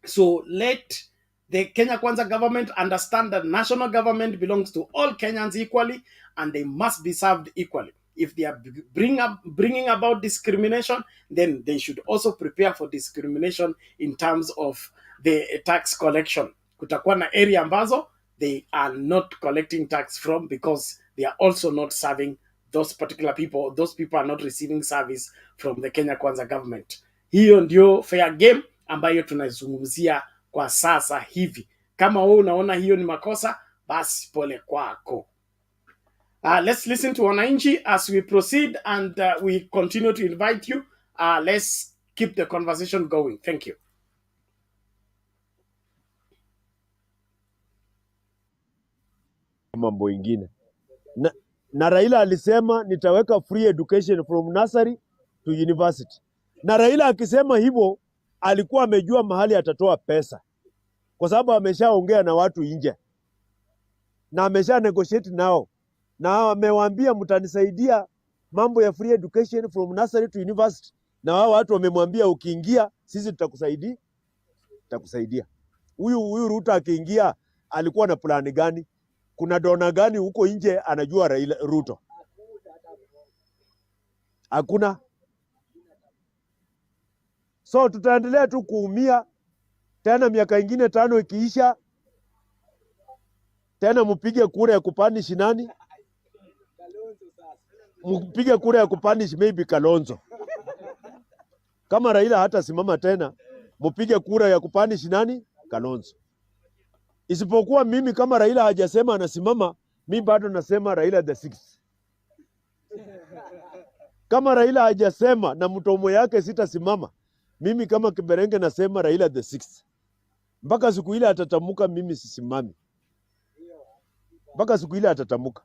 So let the Kenya Kwanza government understand that national government belongs to all Kenyans equally, and they must be served equally. If they are bringing about discrimination, then they should also prepare for discrimination in terms of the tax collection. Kutakuwa na area ambazo they are not collecting tax from because they are also not serving those particular people. Those people are not receiving service from the Kenya Kwanza government. Hiyo ndio fair game ambayo tunazungumzia kwa sasa hivi. Kama wewe unaona hiyo ni makosa, basi pole kwako. Let's listen to wananchi as we proceed, and we continue to invite you. Let's keep the conversation going. Thank you. Mambo ingine. Na Raila alisema nitaweka free education from nursery to university. Na Raila akisema hivyo alikuwa amejua mahali atatoa pesa, kwa sababu ameshaongea na watu nje na amesha negotiate nao, na amewaambia mtanisaidia mambo ya free education from nursery to university, na wao watu wamemwambia ukiingia sisi tutakusaidia. Huyu Ruto akiingia alikuwa na plani gani? Kuna dona gani huko nje anajua Raila Ruto? Hakuna. So tutaendelea tu kuumia tena, miaka ingine 5 ikiisha tena mpige kura ya kupanish nani? Mpige kura ya kupanish maybe Kalonzo. Kama Raila hata simama tena, mpige kura ya kupanish nani? Kalonzo. Isipokuwa mimi, kama Raila hajasema anasimama, mimi bado nasema Raila the 6th. Kama Raila hajasema na mtomo yake sitasimama, mimi kama Kiberenge nasema Raila the 6th. Mpaka siku ile atatamuka mimi sisimami. Mpaka siku ile atatamuka.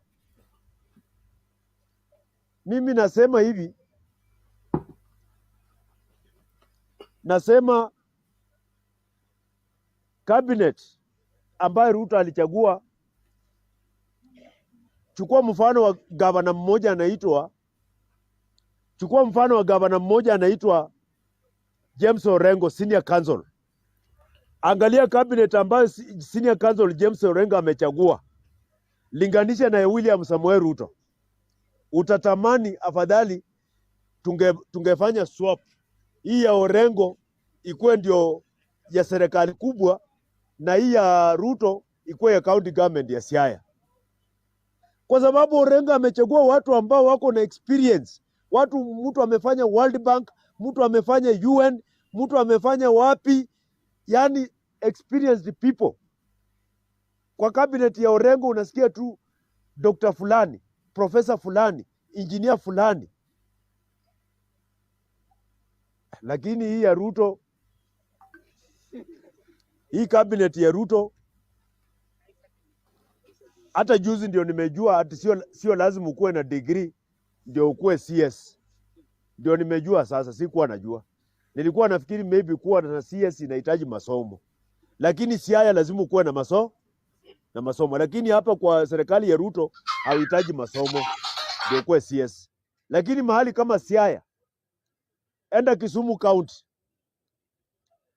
Mimi nasema hivi. Nasema cabinet ambaye Ruto alichagua, chukua mfano wa gavana mmoja anaitwa James Orengo, senior counsel. Angalia cabinet ambayo senior counsel James Orengo amechagua, linganisha na William Samoei Ruto. Utatamani afadhali tungefanya swap. Hii ya Orengo ikuwe ndio ya serikali kubwa, na hii ya Ruto ikuwe ya county government ya Siaya. Kwa sababu Orengo amechagua watu ambao wako na experience. Mtu amefanya World Bank, mtu amefanya UN, mtu amefanya wapi, yani experienced people. Kwa cabinet ya Orengo unasikia tu Dr. fulani, professor fulani, engineer fulani. Lakini hii ya Ruto, hii cabinet ya Ruto, hata juzi ndio nimejua ati sio lazima ukuwe na degree ndio ukuwe CS. Ndio nimejua sasa, sikuwa najua. Nilikuwa nafikiri maybe kuwa na CS inahitaji masomo. Lakini Siaya lazima ukuwe na masomo. Lakini hapa kwa serikali ya Ruto hauhitaji masomo ndio ukuwe CS. Lakini mahali kama Siaya, enda Kisumu County,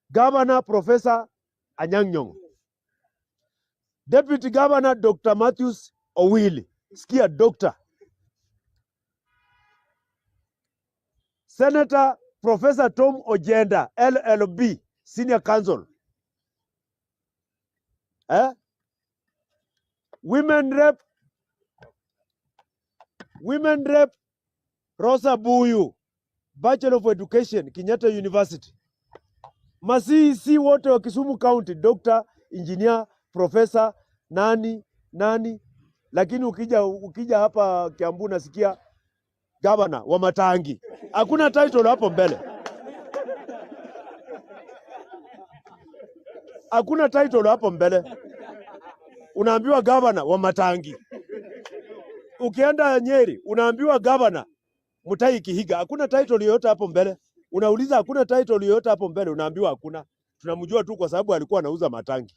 Governor Professor Anyang' Nyong'o, Deputy Governor Dr. Matthews Owili, sikia Dr. Senator Professor Tom Ojenda, LLB, Senior Counsel. Women Rep Women Rep Rosa Buyu, Bachelor of Education, Kenyatta University. Masisi wote wa Kisumu County, Doctor, Engineer, Professor, nani, lakini ukija hapa Kiambu nasikia Governor wa Matangi. Hakuna title hapo mbele. Hakuna title hapo mbele. Unaambiwa Governor wa Matangi. Ukienda Nyeri unaambiwa Governor Mutahi Kihiga. Hakuna title yoyote hapo mbele. Unauliza hakuna title yoyote hapo mbele, unaambiwa hakuna. Tunamjua tu kwa sababu alikuwa anauza matangi.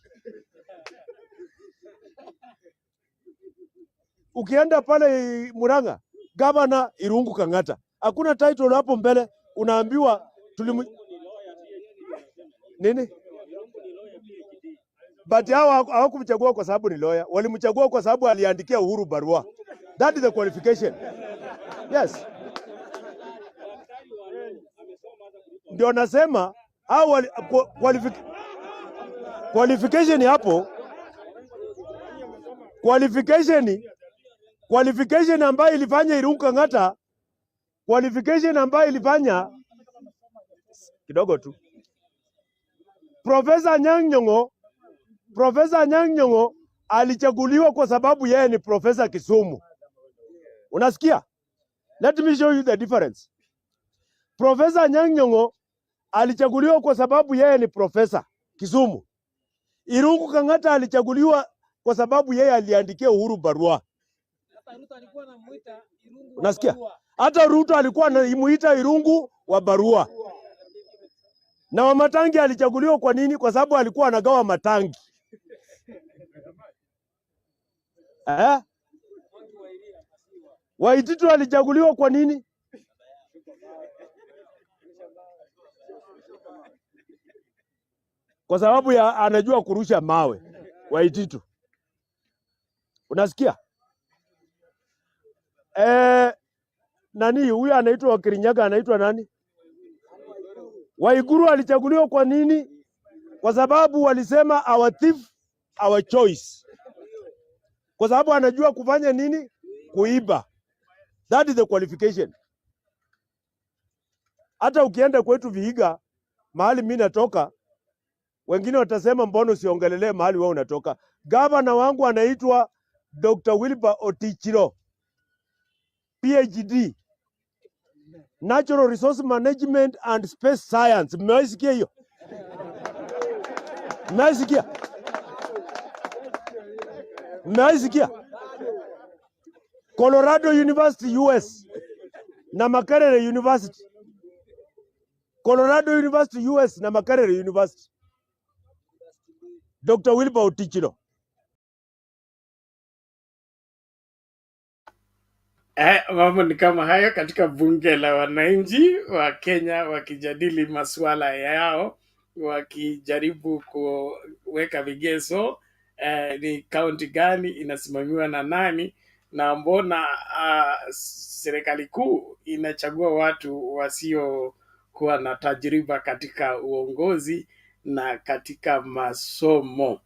Ukienda pale Murang'a, Governor Irungu Kang'ata. Hakuna title hapo mbele, unaambiwa nini? But hao hawakumchagua kwa sababu ni lawyer. Walimchagua kwa sababu aliandikia Uhuru barua. That is the qualification. Yes. Ndio nasema hao qualification hapo, qualification ambayo ilifanya Irungu Kang'ata, qualification ambayo ilifanya kidogo tu. Profesa Anyang' Nyong'o alichaguliwa kwa sababu yeye ni profesa Kisumu. Unasikia? Let me show you the difference. Profesa Anyang' Nyong'o alichaguliwa kwa sababu yeye ni profesa Kisumu. Irungu Kang'ata alichaguliwa kwa sababu yeye aliandikia Uhuru barua. Unasikia? Hata Ruto alikuwa anamuita Irungu wa barua. Na wa Matangi alichaguliwa kwa nini? Kwa sababu alikuwa anagawa matangi. Waititu alichaguliwa kwa nini? Kwa sababu anajua kurusha mawe. Waititu. Unasikia? Nani huyu anaitwa wa Kirinyaga anaitwa nani? Waiguru alichaguliwa kwa nini? Kwa sababu walisema our thief, our choice. Kwa sababu anajua kufanya nini? Kuiba. That is the qualification. Hata ukienda kwetu Vihiga, mahali mimi natoka, wengine watasema mbona usiongelelee mahali wewe unatoka. Gavana wangu anaitwa Dr. Wilbur Otichiro, PhD, Natural Resource Management and Space Science. Mmeisikia hiyo? Mmeisikia? Colorado University US na Makerere University. Colorado University US na Makerere University. Dr. Wilbur Otichiro. Mambo ni kama hayo katika bunge la wananchi wa Kenya wakijadili masuala yao, wakijaribu kuweka vigezo ni kaunti gani inasimamiwa na nani, na mbona serikali kuu inachagua watu wasiokuwa na tajriba katika uongozi na katika masomo.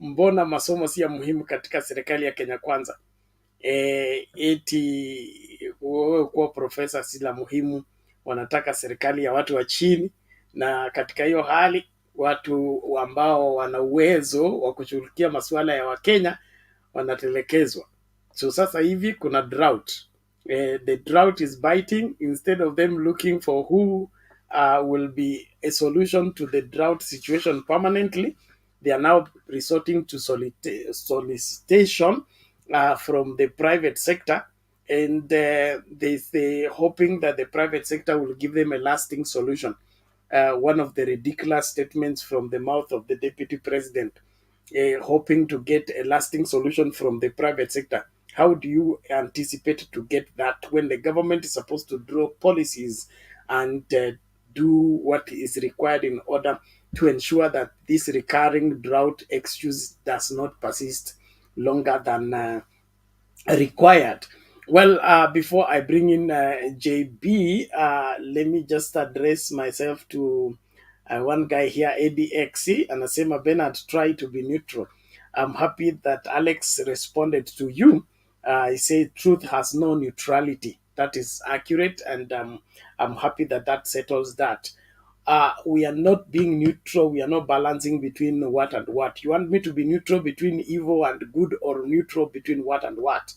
Mbona masomo si ya muhimu katika serikali ya Kenya Kwanza? Eti wewe kuwa profesa si la muhimu, wanataka serikali ya watu wa chini, na katika hiyo hali watu ambao wana uwezo wa kushughulikia masuala ya Wakenya wanatelekezwa. So sasa hivi kuna drought. The drought is biting. Instead of them looking for who will be a solution to the drought situation permanently, they are now resorting to solicitation from the private sector, and they hoping that the private sector will give them a lasting solution. One of the ridiculous statements from the mouth of the deputy president, hoping to get a lasting solution from the private sector. How do you anticipate to get that when the government is supposed to draw policies and do what is required in order to ensure that this recurring drought excuse does not persist longer than required? Well, before I bring in JB, let me just address myself to one guy here, ADXC, anasema Bernard, try to be neutral. I'm happy that Alex responded to you I say truth has no neutrality. That is accurate, and I'm happy that that settles that. We are not being neutral. We are not balancing between what and what. You want me to be neutral between evil and good, or neutral between what and what?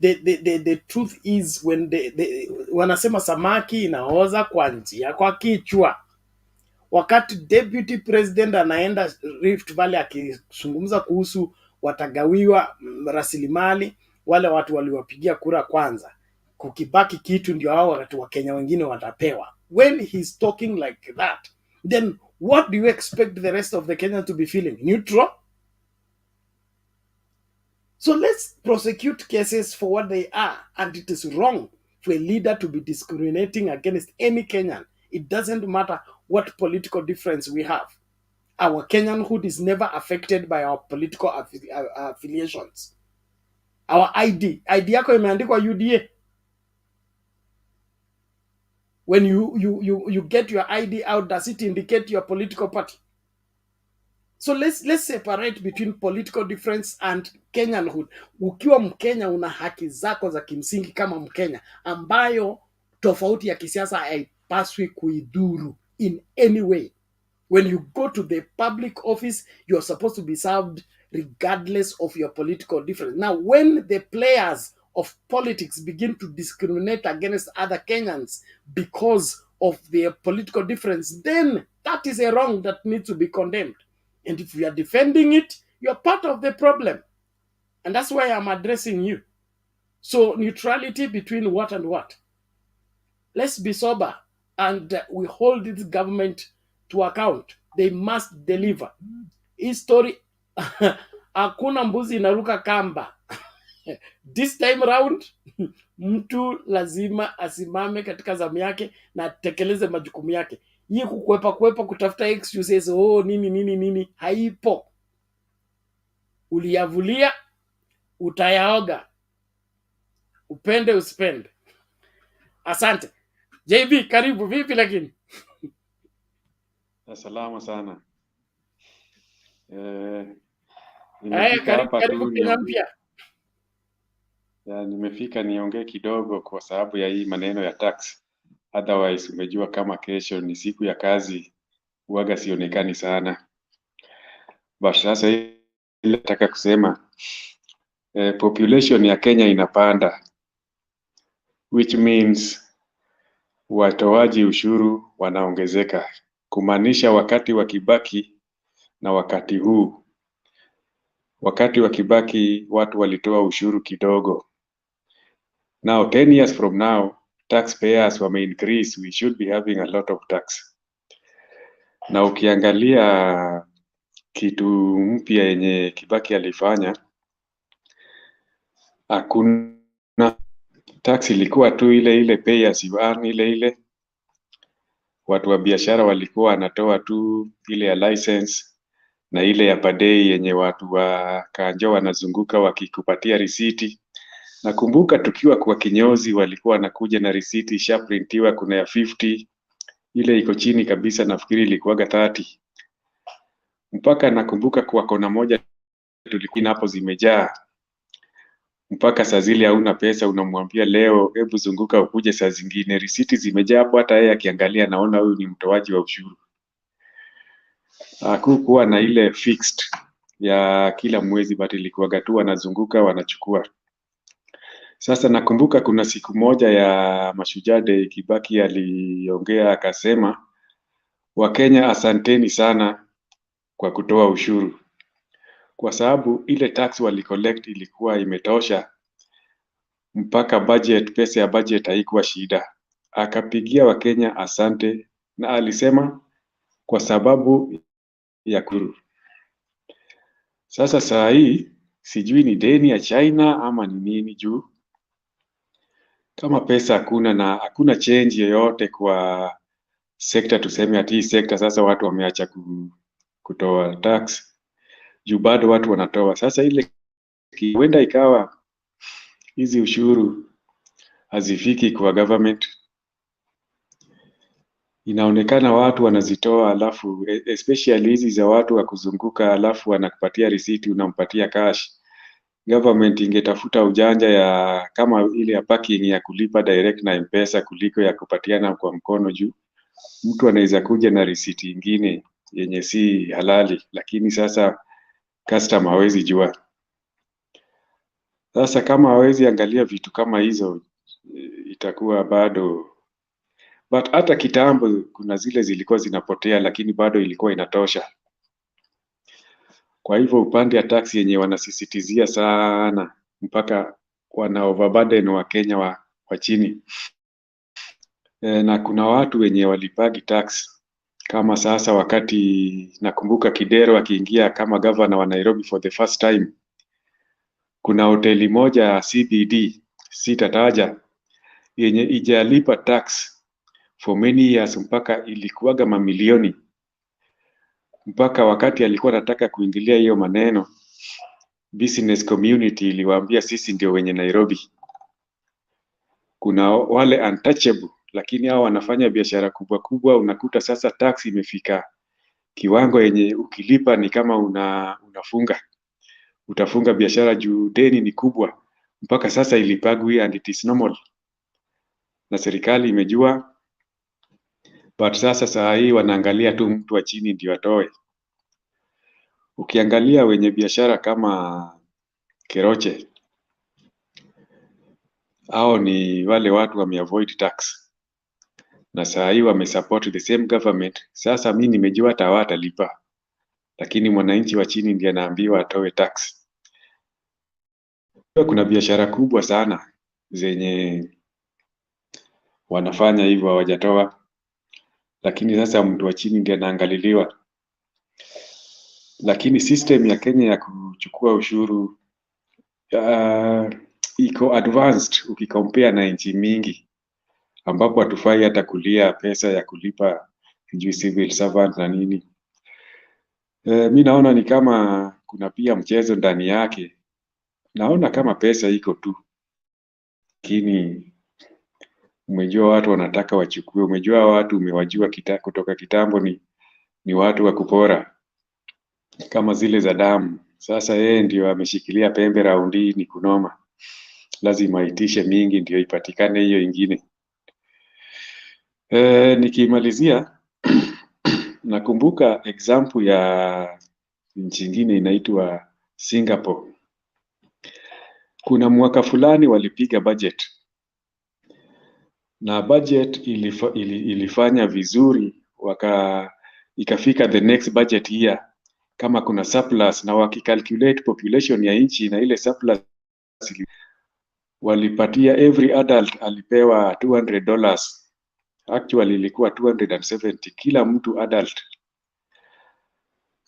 The truth is, when wanasema samaki inaoza kwa njia kwa kichwa. Wakati deputy president anaenda Rift Valley akizungumza kuhusu watagawiwa rasilimali, wale watu waliwapigia kura kwanza, kukibaki kitu ndio hao watu wa Kenya wengine watapewa. When he's talking like that, then what do you expect the rest of the Kenyans to be feeling? Neutral? So let's prosecute cases for what they are, and it is wrong for a leader to be discriminating against any Kenyan. It doesn't matter what political difference we have. Our Kenyanhood is never affected by our political affiliations. Our ID yako imeandikwa UDA. When you get your ID out, does it indicate your political party? So let's separate between political difference and Kenyanhood. Ukiwa Mkenya una haki zako za kimsingi kama Mkenya, ambayo tofauti ya kisiasa haipaswi kuidhuru in any way. When you go to the public office, you're supposed to be served regardless of your political difference. Now, when the players of politics begin to discriminate against other Kenyans because of their political difference, then that is a wrong that needs to be condemned. And if you are defending it, you're part of the problem. And that's why I'm addressing you. So neutrality between what and what? Let's be sober, and we hold this government to account. They must deliver. Hii story, hakuna mbuzi inaruka kamba. This time round, mtu lazima asimame katika zamu yake na atekeleze majukumu yake. Hii kukwepa kutafuta excuses, nini, haipo. Uliyavulia, utayaoga. Upende usipende. Asante. JB, karibu. Vipi lakini? Salama sana. Karibu Kenya mpya. Nimefika niongee kidogo kwa sababu ya hii maneno ya tax. Otherwise umejua kama kesho ni siku ya kazi, huaga sionekani sana. But sasa ile nataka kusema population ya Kenya inapanda, which means watoaji ushuru wanaongezeka, kumaanisha wakati wa Kibaki na wakati huu. Wakati wa Kibaki watu walitoa ushuru kidogo. Now 10 years from now, taxpayers wame increase, we should be having a lot of tax. Na ukiangalia kitu mpya yenye Kibaki alifanya, hakuna tax, ilikuwa tu ile pay as you earn ile. Watu wa biashara walikuwa wanatoa tu ile ya license na ile ya per day yenye watu wa kanjo wanazunguka wakikupatia risiti. Nakumbuka tukiwa kwa kinyozi walikuwa wanakuja na risiti ishaprintiwa, kuna ya 50, ile iko chini kabisa nafikiri ilikuwaga 30. Mpaka nakumbuka kwa kona moja tulikuwa hapo zimejaa. Mpaka saa zile hauna pesa unamwambia leo hebu zunguka ukuje saa zingine, risiti zimejaa hapo, hata yeye akiangalia naona huyu ni mtoaji wa ushuru. Hakukuwa na ile fixed ya kila mwezi, but ilikuwaga tu wanazunguka wanachukua. Sasa nakumbuka kuna siku moja ya Mashujaa Day Kibaki aliongea akasema, Wakenya asanteni sana kwa kutoa ushuru, kwa sababu ile tax wali collect ilikuwa imetosha mpaka budget, pesa ya budget haikuwa shida. Akapigia Wakenya asante, na alisema kwa sababu ya kuru. Sasa saa hii sijui ni deni ya China ama ni nini, juu kama pesa hakuna na hakuna change yoyote kwa sekta, tuseme ati hii sekta sasa watu wameacha kutoa tax, juu bado watu wanatoa. Sasa ile huenda ikawa hizi ushuru hazifiki kwa government, inaonekana watu wanazitoa, alafu especially hizi za watu wa kuzunguka, alafu wanakupatia risiti unampatia cash. government ingetafuta ujanja ya kama ile ya parking ya kulipa direct na M-Pesa kuliko ya kupatiana kwa mkono juu. Mtu anaweza kuja na risiti ingine yenye si halali, lakini sasa customer hawezi jua. Sasa kama hawezi angalia vitu kama hizo, itakuwa bado. But hata kitambo kuna zile zilikuwa zinapotea, lakini bado ilikuwa inatosha. Kwa hivyo upande ya tax yenye wanasisitizia sana mpaka wana overburden wa Kenya wa chini. Na kuna watu wenye walipagi tax kama sasa, wakati nakumbuka Kidero akiingia kama governor wa Nairobi for the first time, kuna hoteli moja CBD sitataja yenye ijalipa tax for many years mpaka ilikuwaga mamilioni, mpaka wakati alikuwa anataka kuingilia hiyo maneno, business community iliwaambia sisi ndio wenye Nairobi. Kuna wale untouchable, lakini hao wanafanya biashara kubwa kubwa, unakuta sasa tax imefika kiwango yenye ukilipa ni kama utafunga biashara juu deni ni kubwa, mpaka sasa ilipagwi and it is normal. Na serikali imejua, but sasa saa hii wanaangalia tu mtu wa chini ndio atoe. Ukiangalia wenye biashara kama Keroche, hao ni wale watu wameavoid tax, na saa hii wamesupport the same government. Sasa mimi nimejua hata hawatalipa, lakini mwananchi wa chini ndiye anaambiwa atoe tax. Kuna biashara kubwa sana zenye wanafanya hivyo hawajatoa, lakini sasa mtu wa chini ndiye anaangaliliwa. Lakini system ya Kenya ya kuchukua ushuru iko advanced ukicompare na nchi mingi, ambapo hatufai hata kulia pesa ya kulipa civil servant na nini. Mi naona ni kama kuna pia mchezo ndani yake. Naona kama pesa iko tu, lakini umejua watu wanataka wachukue. Umejua watu umewajua kutoka kitambo ni watu wa kupora kama zile za damu. Sasa yeye ndio ameshikilia pembe raundi, ni kunoma. Lazima aitishe mingi ndio ipatikane hiyo ingine. Nikimalizia nakumbuka example ya nchi ingine inaitwa Singapore. Kuna mwaka fulani walipiga budget, na budget ilifanya vizuri, ikafika the next budget year kama kuna surplus, na wakicalculate population ya nchi na ile surplus walipatia every adult alipewa $200. Actually ilikuwa 270 kila mtu adult,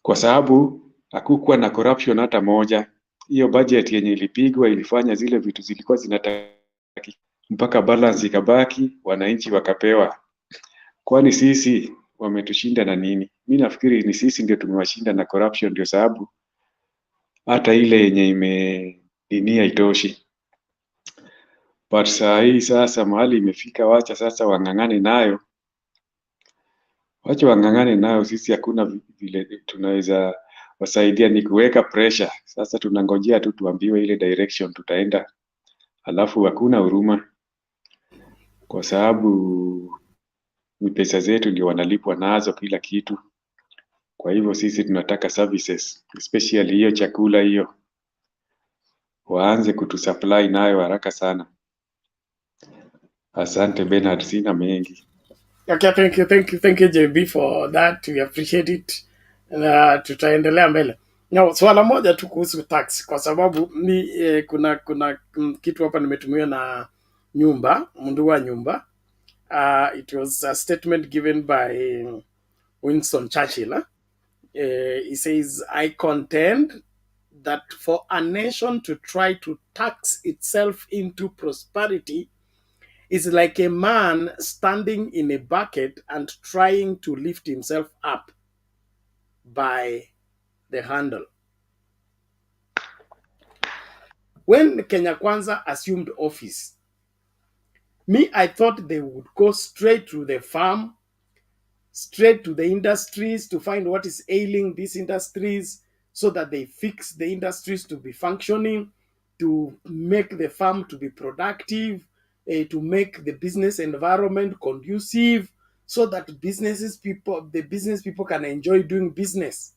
kwa sababu hakukuwa na corruption hata moja. Hiyo budget yenye ilipigwa ilifanya zile vitu zilikuwa zinataki, mpaka balance ikabaki, wananchi wakapewa. Kwani sisi wametushinda na nini? Mimi nafikiri ni sisi ndio tumewashinda na corruption, ndio sababu hata ile yenye imeinia itoshi. But saa hii sasa mahali imefika, wacha sasa wang'ang'ane nayo. Wacha wang'ang'ane nayo, sisi hakuna vile tunaweza wasaidia, ni kuweka pressure. Sasa tunangojea tu tuambiwe ile direction tutaenda, alafu hakuna huruma, kwa sababu ni pesa zetu ndio wanalipwa nazo kila kitu. Kwa hivyo sisi tunataka services, especially hiyo chakula hiyo, waanze kutusupply nayo haraka sana. Asante Bernard, sina mengi. Okay, thank you JB for that, we appreciate it. Tutaendelea mbele. Now, swala moja tu kuhusu tax, kwa sababu kuna kitu hapa nimetumiwa na mundu wa nyumba. It was a statement given by Winston Churchill. He says, I contend that for a nation to try to tax itself into prosperity is like a man standing in a bucket and trying to lift himself up by the handle. When Kenya Kwanza assumed office, I thought they would go straight to the farm, straight to the industries to find what is ailing these industries so that they fix the industries to be functioning, to make the farm to be productive, to make the business environment conducive, so that the business people can enjoy doing business.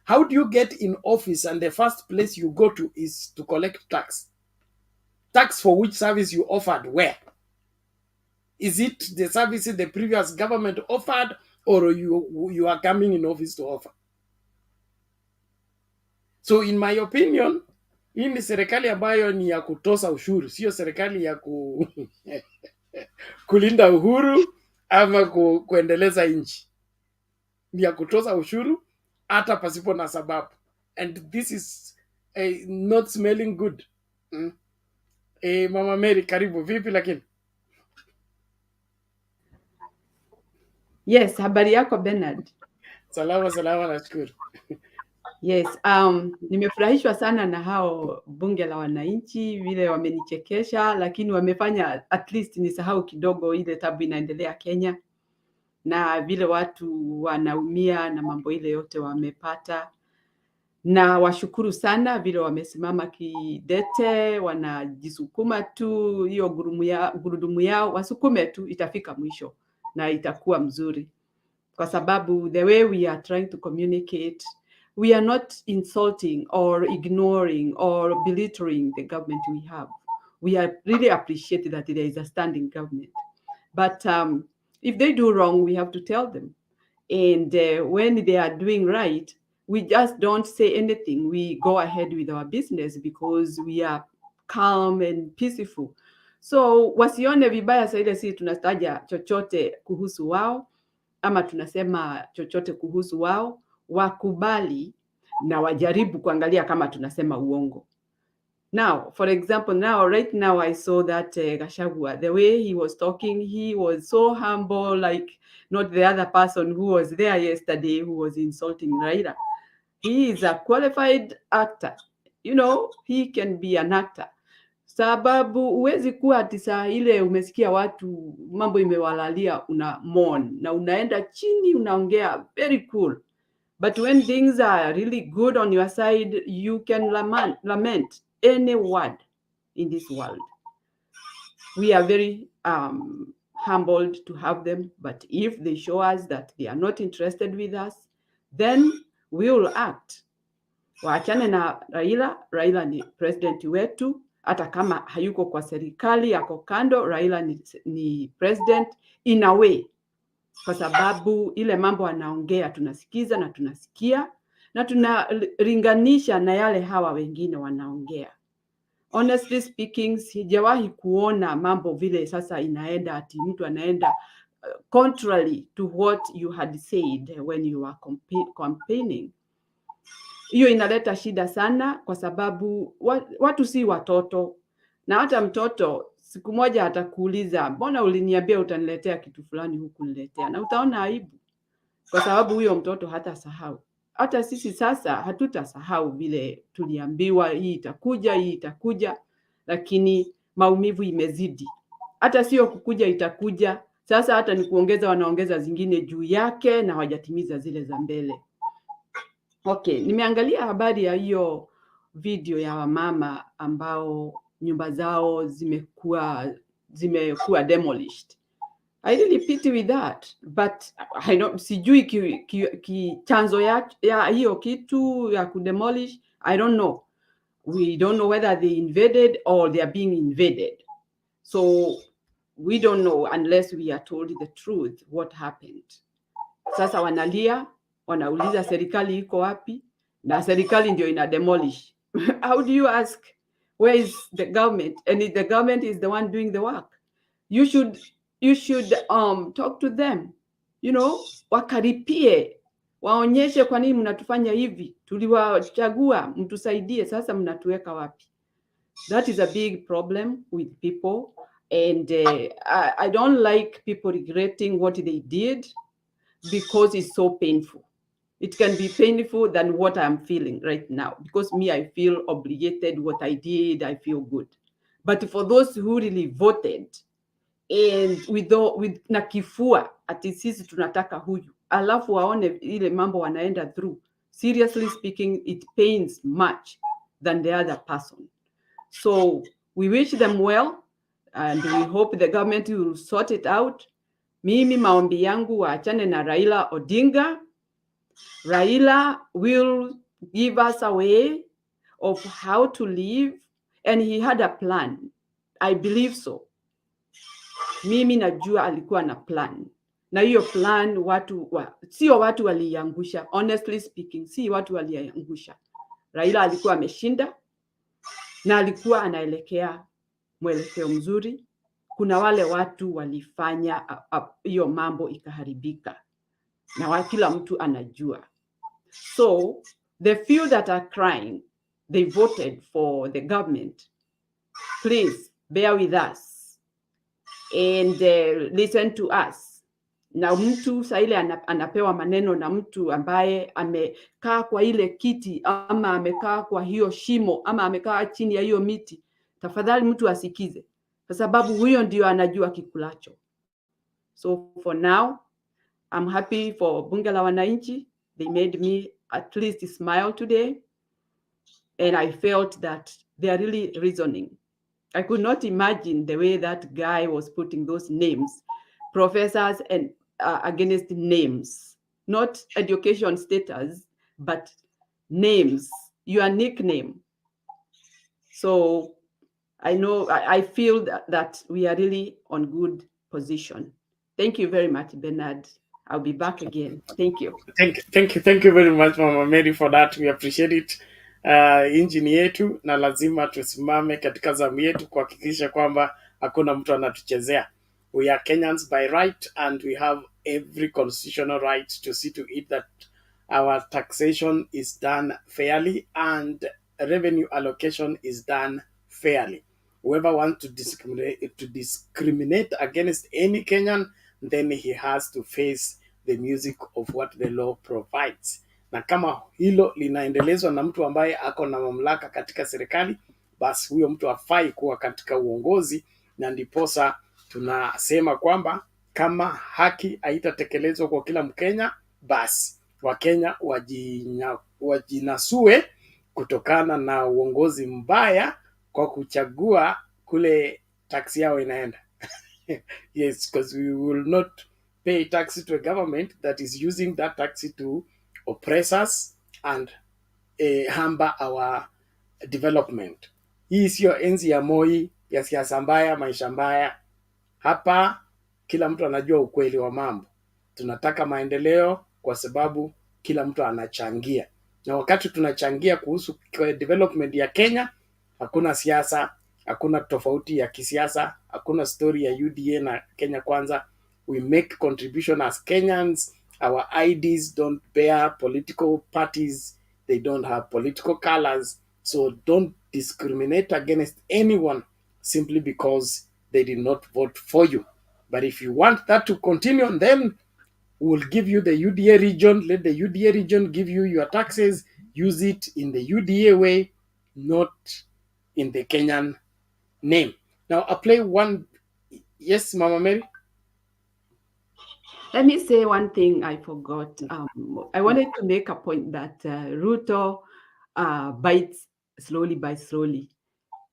How do you get in office and the first place you go to is to collect tax? Tax for which service you offered where? Is it the services the previous government offered, or you are coming in office to offer? So in my opinion, hii ni serikali ambayo ni ya kutosa ushuru, sio serikali ya kulinda uhuru ama kuendeleza nchi. Ni ya kutosa ushuru hata pasipo na sababu. And this is not smelling good. Mama Mary, karibu. Vipi lakini? Yes, habari yako Bernard? Salama, nashukuru. Yes, nimefurahishwa sana na hao bunge la wananchi vile wamenichekesha, lakini wamefanya at least nisahau kidogo ile tabu inaendelea Kenya na vile watu wanaumia na mambo ile yote wamepata. Na washukuru sana vile wamesimama kidete, wanajisukuma tu, hiyo gurudumu yao wasukume tu, itafika mwisho na itakuwa mzuri. Kwa sababu the way we are trying to communicate, we are not insulting or ignoring or belittling the government we have. We are really appreciate that there is a standing government. But if they do wrong, we have to tell them. And when they are doing right, we just don't say anything. We go ahead with our business because we are calm and peaceful. So wasione vibaya saa ile si tunataja chochote kuhusu wao ama tunasema chochote kuhusu wao, wakubali na wajaribu kuangalia kama tunasema uongo. Now, for example, right now I saw that GACHAGUA, the way he was talking, he was so humble, like not the other person who was there yesterday who was insulting Raila. He is a qualified actor. You know, he can be an actor. Sababu uwezi kuwa ati saa ile umesikia watu mambo imewalalia una mourn na unaenda chini unaongea very cool. But when things are really good on your side, you can lament any word in this world. We are very humbled to have them, but if they show us that they are not interested with us, then we will act. Waachane na Raila. Raila ni president wetu. Hata kama hayuko kwa serikali, yako kando, Raila ni president in a way. Kwa sababu ile mambo anaongea tunasikiza na tunasikia na tunaringanisha na yale hawa wengine wanaongea. Honestly speaking, sijawahi kuona mambo vile sasa inaenda ati mtu anaenda contrary to what you had said when you were campaigning. Hiyo inaleta shida sana kwa sababu watu si watoto. Na hata mtoto siku moja atakuuliza, mbona uliniambia utaniletea kitu fulani huku niletea? Na utaona aibu. Kwa sababu huyo mtoto hata sahau. Hata sisi sasa hatutasahau vile tuliambiwa hii itakuja, lakini maumivu imezidi. Hata sio kukuja itakuja, sasa hata ni kuongeza wanaongeza zingine juu yake na hawajatimiza zile za mbele. Okay, nimeangalia habari ya hiyo video ya wamama ambao nyumba zao zimekuwa demolished. I really pity with that, but I don't sijui chanzo ya hiyo kitu ya kudemolish. I don't know. We don't know whether they invaded or they are being invaded. So we don't know unless we are told the truth what happened. Sasa wanalia, wanauliza serikali iko wapi? Na serikali ndio ina demolish. How do you ask where is the government? And if the government is the one doing the work, you should talk to them, you know, wakaripie, waonyeshe kwa nini mnatufanya hivi, tuliwachagua mtusaidie, sasa mnatuweka wapi? That is a big problem with people, and I don't like people regretting what they did because it's so painful. It can be painful than what I'm feeling right now, because me, I feel obligated. What I did, I feel good. But for those who really voted and with na kifua ati sisi tunataka huyu, alafu waone ile mambo wanaenda through, seriously speaking, it pains much than the other person. So we wish them well, and we hope the government will sort it out. Mimi maombi yangu waachane na Raila Odinga. Raila will give us a way of how to live, and he had a plan. I believe so. Mimi najua alikuwa na plan. Na hiyo plan sio watu waliangusha. Honestly speaking, si watu waliangusha. Raila alikuwa ameshinda na alikuwa anaelekea mwelekeo mzuri. Kuna wale watu walifanya hiyo mambo ikaharibika. Na kila mtu anajua. So, the few that are crying, they voted for the government. Please, bear with us and listen to us. Na mtu saa ile anapewa maneno na mtu ambaye amekaa kwa ile kiti ama amekaa kwa hiyo shimo ama amekaa chini ya hiyo miti, tafadhali mtu asikize, kwa sababu huyo ndio anajua kikulacho. So for now, I'm happy for bunge la wananchi. They made me at least smile today, and I felt that they are really reasoning. I could not imagine the way that guy was putting those names, professors and against names, not education status, but names, your nickname. So I feel that we are really on good position. Thank you very much, Bernard. I'll be back again. Thank you. Thank you very much, Mama Mary, for that. We appreciate it. Injini yetu na lazima tusimame katika zamu yetu kuhakikisha kwamba hakuna mtu anatuchezea. We are Kenyans by right, and we have every constitutional right to see to it that our taxation is done fairly and revenue allocation is done fairly. Whoever wants to discriminate against any Kenyan, then he has to face the music of what the law provides. Na kama hilo linaendelezwa na mtu ambaye ako na mamlaka katika serikali, basi huyo mtu hafai kuwa katika uongozi, na ndiposa tunasema kwamba kama haki haitatekelezwa kwa kila Mkenya, basi Wakenya wajinasue kutokana na uongozi mbaya kwa kuchagua kule taksi yao inaenda. Yes, because we will not pay tax to a government that is using that tax to oppress us and hamper our development. Hii sio enzi ya Moi ya siasa mbaya, maisha mbaya. Hapa kila mtu anajua ukweli wa mambo. Tunataka maendeleo kwa sababu kila mtu anachangia. Na wakati tunachangia kuhusu development ya Kenya, hakuna siasa, hakuna tofauti ya kisiasa, hakuna story ya UDA na Kenya Kwanza. We make contribution as Kenyans. Our IDs don't bear political parties. They don't have political colors. So don't discriminate against anyone simply because they did not vote for you. But if you want that to continue, then we'll give you the UDA region. Let the UDA region give you your taxes. Use it in the UDA way, not in the Kenyan name. Now, I'll play one. Yes, Mama Mary? Let me say one thing I forgot. I wanted to make a point that Ruto bites slowly.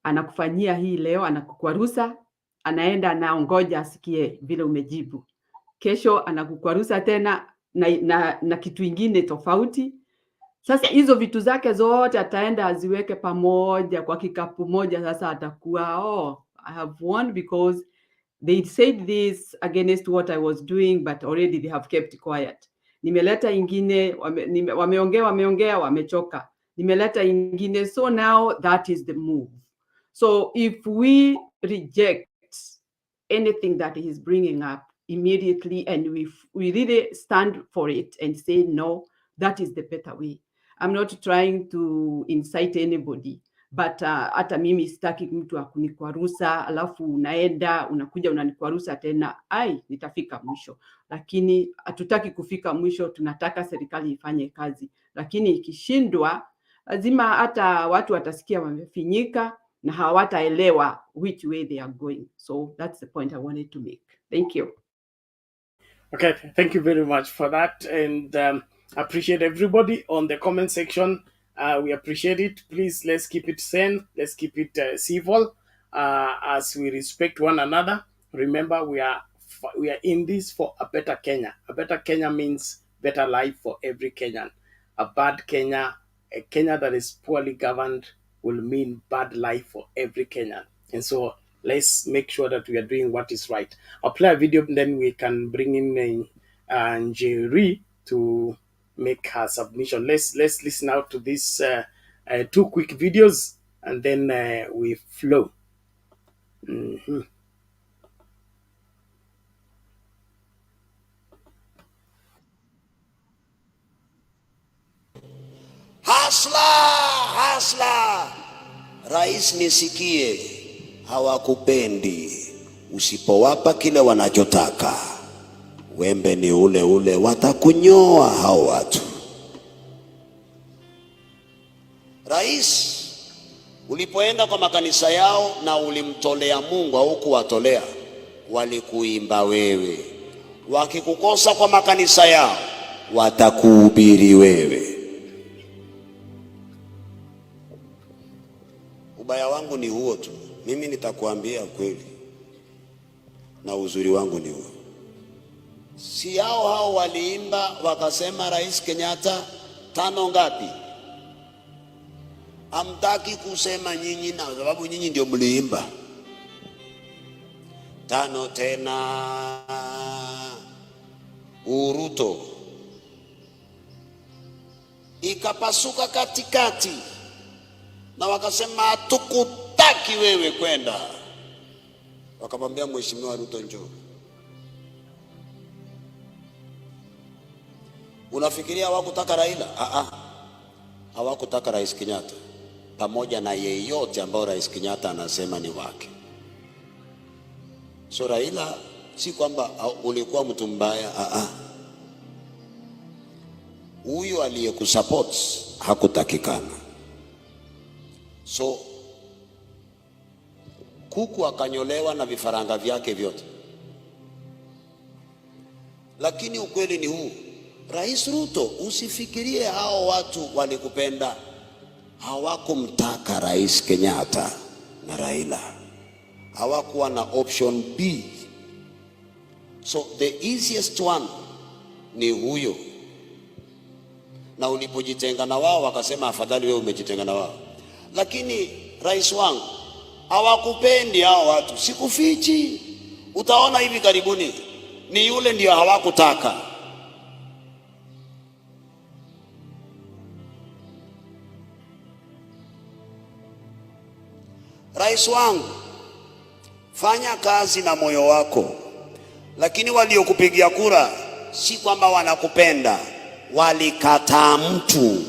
Anakufanyia hii leo, anakukwarusa, anaenda anaongoja asikie vile umejibu. Kesho anakukwarusa tena na kitu ingine tofauti. Sasa hizo vitu zake zote ataenda aziweke pamoja kwa kikapu moja. Sasa atakuwa I have won because they said this against what I was doing, but already they have kept quiet. Nimeleta ingine, wameongea, wamechoka. Nimeleta ingine, so now that is the move. So if we reject anything that he is bringing up immediately and we really stand for it and say, no, that is the better way. I'm not trying to incite anybody, but hata mimi sitaki mtu akunikwarusa, alafu unakuja unanikwarusa tena, nitafika mwisho. Lakini hatutaki kufika mwisho, tunataka serikali ifanye kazi. Lakini ikishindwa, lazima hata watu watasikia wamefinyika na hawataelewa which way they are going. So that's the point I wanted to make. Thank you. Okay, thank you very much for that, and appreciate everybody on the comment section We appreciate it. Please, let's keep it sane. Let's keep it civil as we respect one another. Remember, we are in this for a better Kenya. A better Kenya means better life for every Kenyan. A bad Kenya, a Kenya that is poorly governed, will mean bad life for every Kenyan. And so let's make sure that we are doing what is right. I'll play a video, and then we can bring in Njeri to make her submission. Let's listen out to these two quick videos, and then we flow. Hasla, hasla. Rais, nisikie, hawakupendi. Usipowapa kile wanachotaka, wembe ni ule ule, watakunyoa hao watu. Rais, ulipoenda kwa makanisa yao na ulimtolea Mungu au kuwatolea, walikuimba wewe. Wakikukosa kwa makanisa yao, watakuhubiri wewe. Ubaya wangu ni huo tu. Mimi nitakuambia kweli, na uzuri wangu ni huo. Si hao waliimba wakasema Rais Kenyatta tano ngapi? Amtaki kusema nyinyi, na sababu nyinyi ndio mliimba tano tena. Ruto ikapasuka katikati, na wakasema hatukutaki wewe kwenda. Wakamwambia Mheshimiwa Ruto, njoo. Unafikiria hawakutaka Raila? Hawakutaka Rais Kenyatta, pamoja na yeyote ambao Rais Kenyatta anasema ni wake. So Raila si kwamba ulikuwa mtu mbaya, huyo aliyekusupport hakutakikana. So kuku akanyolewa na vifaranga vyake vyote. Lakini ukweli ni huu, Rais Ruto, usifikirie hao watu walikupenda. Hawakumtaka Rais Kenyatta na Raila, hawakuwa na option B. So the easiest one ni huyo, na ulipojitenga na wao wakasema afadhali wewe umejitenga na wao. Lakini rais wangu, hawakupendi hao watu, sikufichi. Utaona hivi karibuni ni yule ndio hawakutaka. Rais wangu, fanya kazi na moyo wako. Lakini waliokupigia kura si kwamba wanakupenda, walikataa mtu.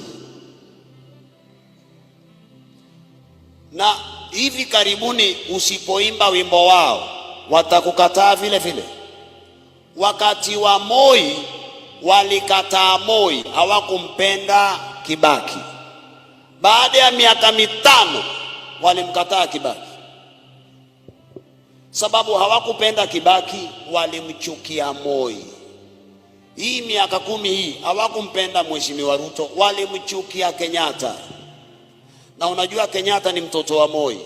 Na hivi karibuni usipoimba wimbo wao, watakukataa vile vile. Wakati wa Moi walikataa Moi, hawakumpenda Kibaki. Baada ya miaka 5 walimkataa Kibaki, sababu hawakupenda Kibaki, walimchukia Moi. Hii miaka 10 hii hawakumpenda Mheshimiwa Ruto, walimchukia Kenyatta. Na unajua Kenyatta ni mtoto wa Moi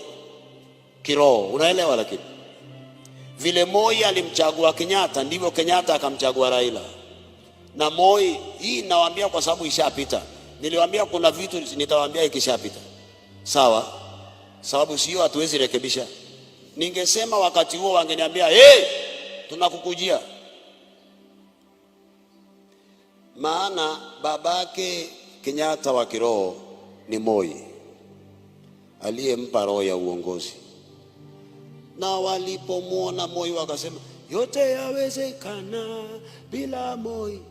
kiroho, unaelewa? Lakini vile Moi alimchagua Kenyatta, ndivyo Kenyatta akamchagua Raila. Na Moi, hii nawaambia kwa sababu ishapita. Niliwaambia kuna vitu nitawaambia ikishapita, sawa? Sababu sio hatuwezi rekebisha. Ningesema wakati huo wangeniambia tunakukujia. Maana babake Kenyatta wa kiroho ni Moi, aliyempa roho ya uongozi. Na walipomwona Moi wakasema yote yawezekana bila Moi.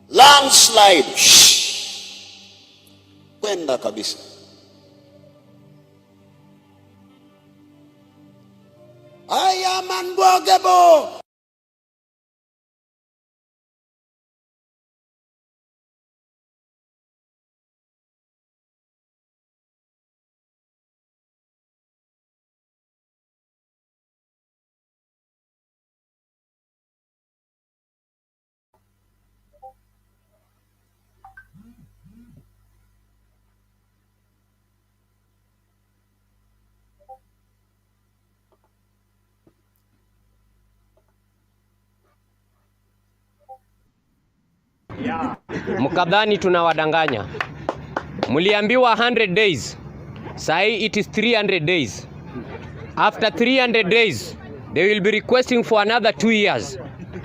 Landslide, kwenda kabisa. I am unblockable. Mkadhani tunawadanganya. Mliambiwa 100 days. Sahi it is 300 days. After 300 days, they will be requesting for another 2 years.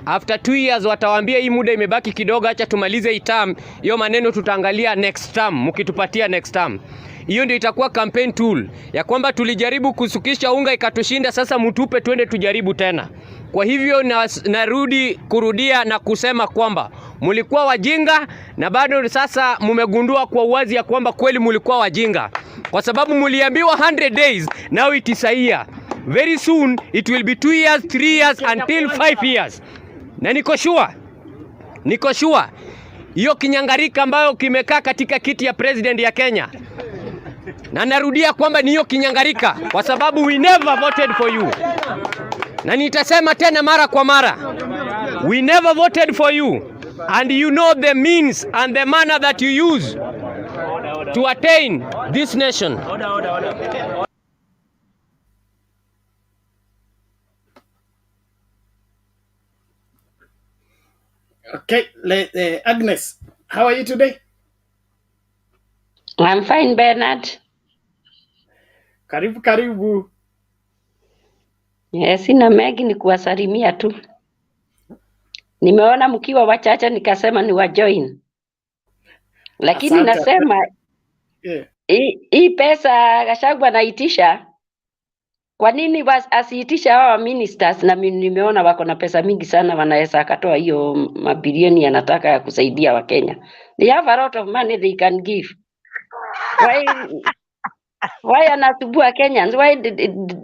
After 2 years watawaambia hii muda imebaki kidogo, acha tumalize hii term. Hiyo maneno tutaangalia next term, mkitupatia next term. Hiyo ndio itakuwa campaign tool ya kwamba tulijaribu kusukisha unga ikatushinda, sasa mtupe twende tujaribu tena. Kwa hivyo narudi kurudia na kusema kwamba mulikuwa wajinga na bado sasa mumegundua kwa uwazi ya kwamba kweli mulikuwa wajinga. Kwa sababu muliambiwa 100 days, now it is a year. Very soon it will be 2 years, 3 years until 5 years. Na niko sure hiyo kinyangarika ambayo kimekaa katika kiti ya president ya Kenya. Na narudia kwamba ni hiyo kinyangarika kwa sababu we never voted for you. Na nitasema tena mara kwa mara. We never voted for you. And you know the means and the manner that you use to attain this nation. Okay, Agnes, how are you today? I'm fine, Bernard. Karibu. Yes, sina mengi ni kuwasalimia tu. Nimeona mkiwa wachache nikasema ni wajoin. Lakini Asante. nasema hii pesa Gachagua anaitisha, kwa nini asiitisha hawa ministers? Na nimeona wako na pesa mingi sana, wanaweza akatoa hiyo mabilioni anataka ya kusaidia Wakenya. They have a lot of money they can give. Why anatubua Kenyans? Why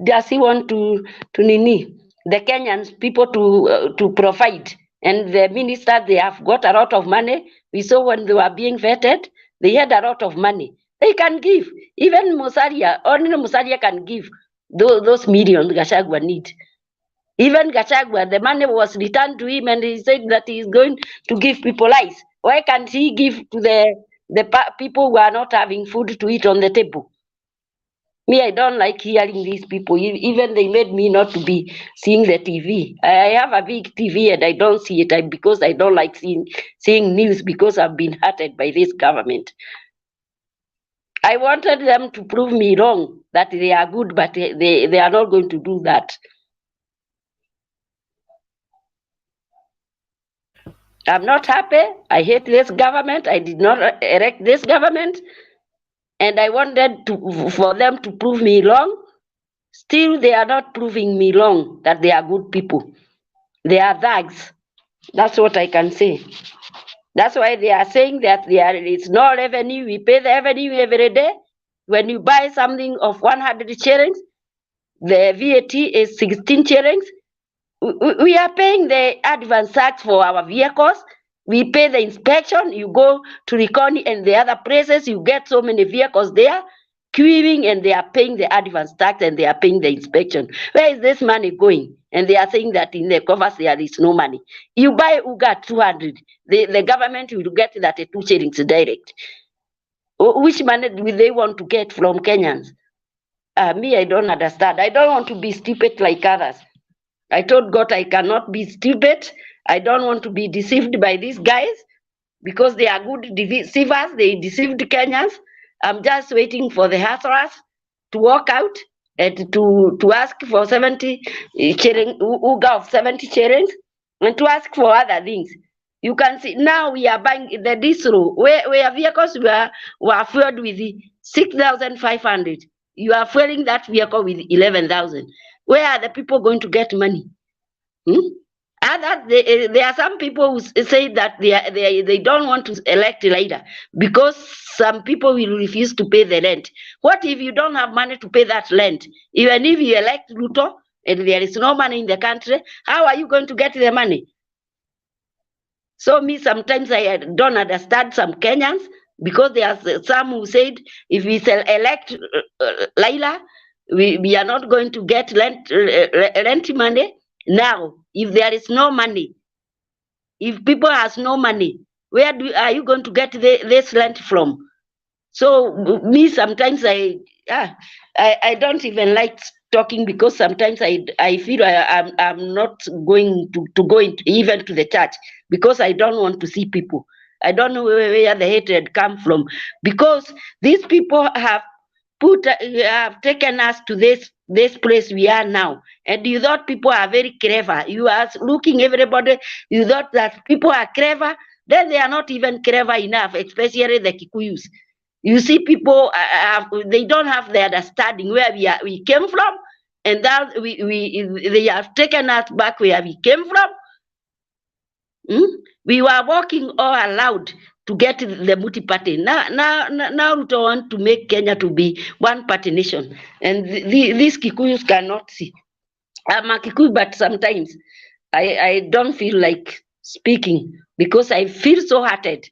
does he want to nini the Kenyans people to provide? And the minister, they have got a lot of money. We saw when they were being vetted, they had a lot of money. They can give. Even Musalia, only Musalia can give those millions Gachagua need. Even Gachagua, the money was returned to him and he said that he is going to give people lice. Why can't he give to the people who are not having food to eat on the table? Me, I don't like hearing these people. Even they made me not to be seeing the TV. I have a big TV and I don't see it because I don't like seeing news because I've been hurted by this government. I wanted them to prove me wrong, that they are good, but they are not going to do that. I'm not happy. I hate this government. I did not elect this government. And I wanted for them to prove me wrong. Still, they are not proving me wrong, that they are good people. They are thugs. That's what I can say. That's why they are saying that it's no revenue. We pay the revenue every day. When you buy something of 100 shillings, the VAT is 16 shillings. We are paying the advance tax for our vehicles. We pay the inspection. You go to Likoni and the other places, you get so many vehicles there, queuing, and they are paying the advance tax and they are paying the inspection. Where is this money going? And they are saying that in the covers there is no money. You buy Uga 200, the government will get that 2 shillings direct. Which money will they want to get from Kenyans? Me, I don't understand. I don't want to be stupid like others. I told God I cannot be stupid. I don't want to be deceived by these guys because they are good deceivers. They deceived Kenyans. I'm just waiting for the hustlers to walk out and to ask for 70 shillings, Uga of 70 shillings, and to ask for other things. You can see now we are buying the diesel where vehicles were fueled with 6,500. You are fueling that vehicle with 11,000. Where are the people going to get money? There are some people who say that they don't want to elect Raila because some people will refuse to pay the rent. What if you don't have money to pay that rent? Even if you elect Ruto and there is no money in the country, how are you going to get the money? So me, sometimes I don't understand some Kenyans because there are some who said if we elect Raila, we are not going to get rent money. Now, if there is no money, if people has no money, where are you going to get this rent from? So me, sometimes I don't even like talking because sometimes I feel I'm not going to go even to the church because I don't want to see people. I don't know where the hatred come from, because these people have have taken us to this place we are now. And you thought people are very clever. You are looking everybody, you thought that people are clever, then they are not even clever enough, especially the Kikuyus. You see, people they don't have the understanding where we came from, and that they have taken us back where we came from. We were walking all allowed to get the multi-party. Now Ruto want to make Kenya to be one party nation, and these Kikuyus cannot see. I'm a Kikuyu, but sometimes I don't feel like speaking because I feel so hurted,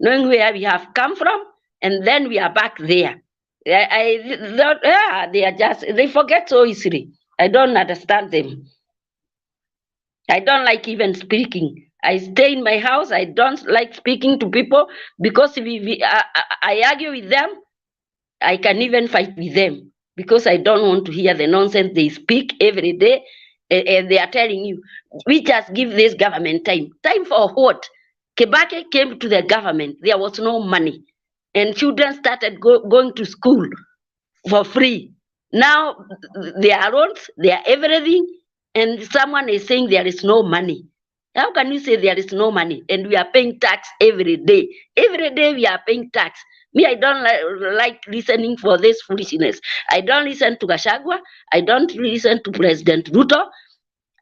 knowing where we have come from, and then we are back there. They are just, they forget so easily. I don't understand them. I don't like even speaking. I stay in my house. I don't like speaking to people because I argue with them. I can even fight with them because I don't want to hear the nonsense they speak every day. And they are telling you, we just give this government time. Time for what? Kibaki came to the government. There was no money. And children started going to school for free. Now they are roads, they are everything. And someone is saying there is no money. How can you say there is no money? And we are paying tax every day. Every day we are paying tax. Me, I don't like listening for this foolishness. I don't listen to GACHAGUA. I don't listen to President Ruto.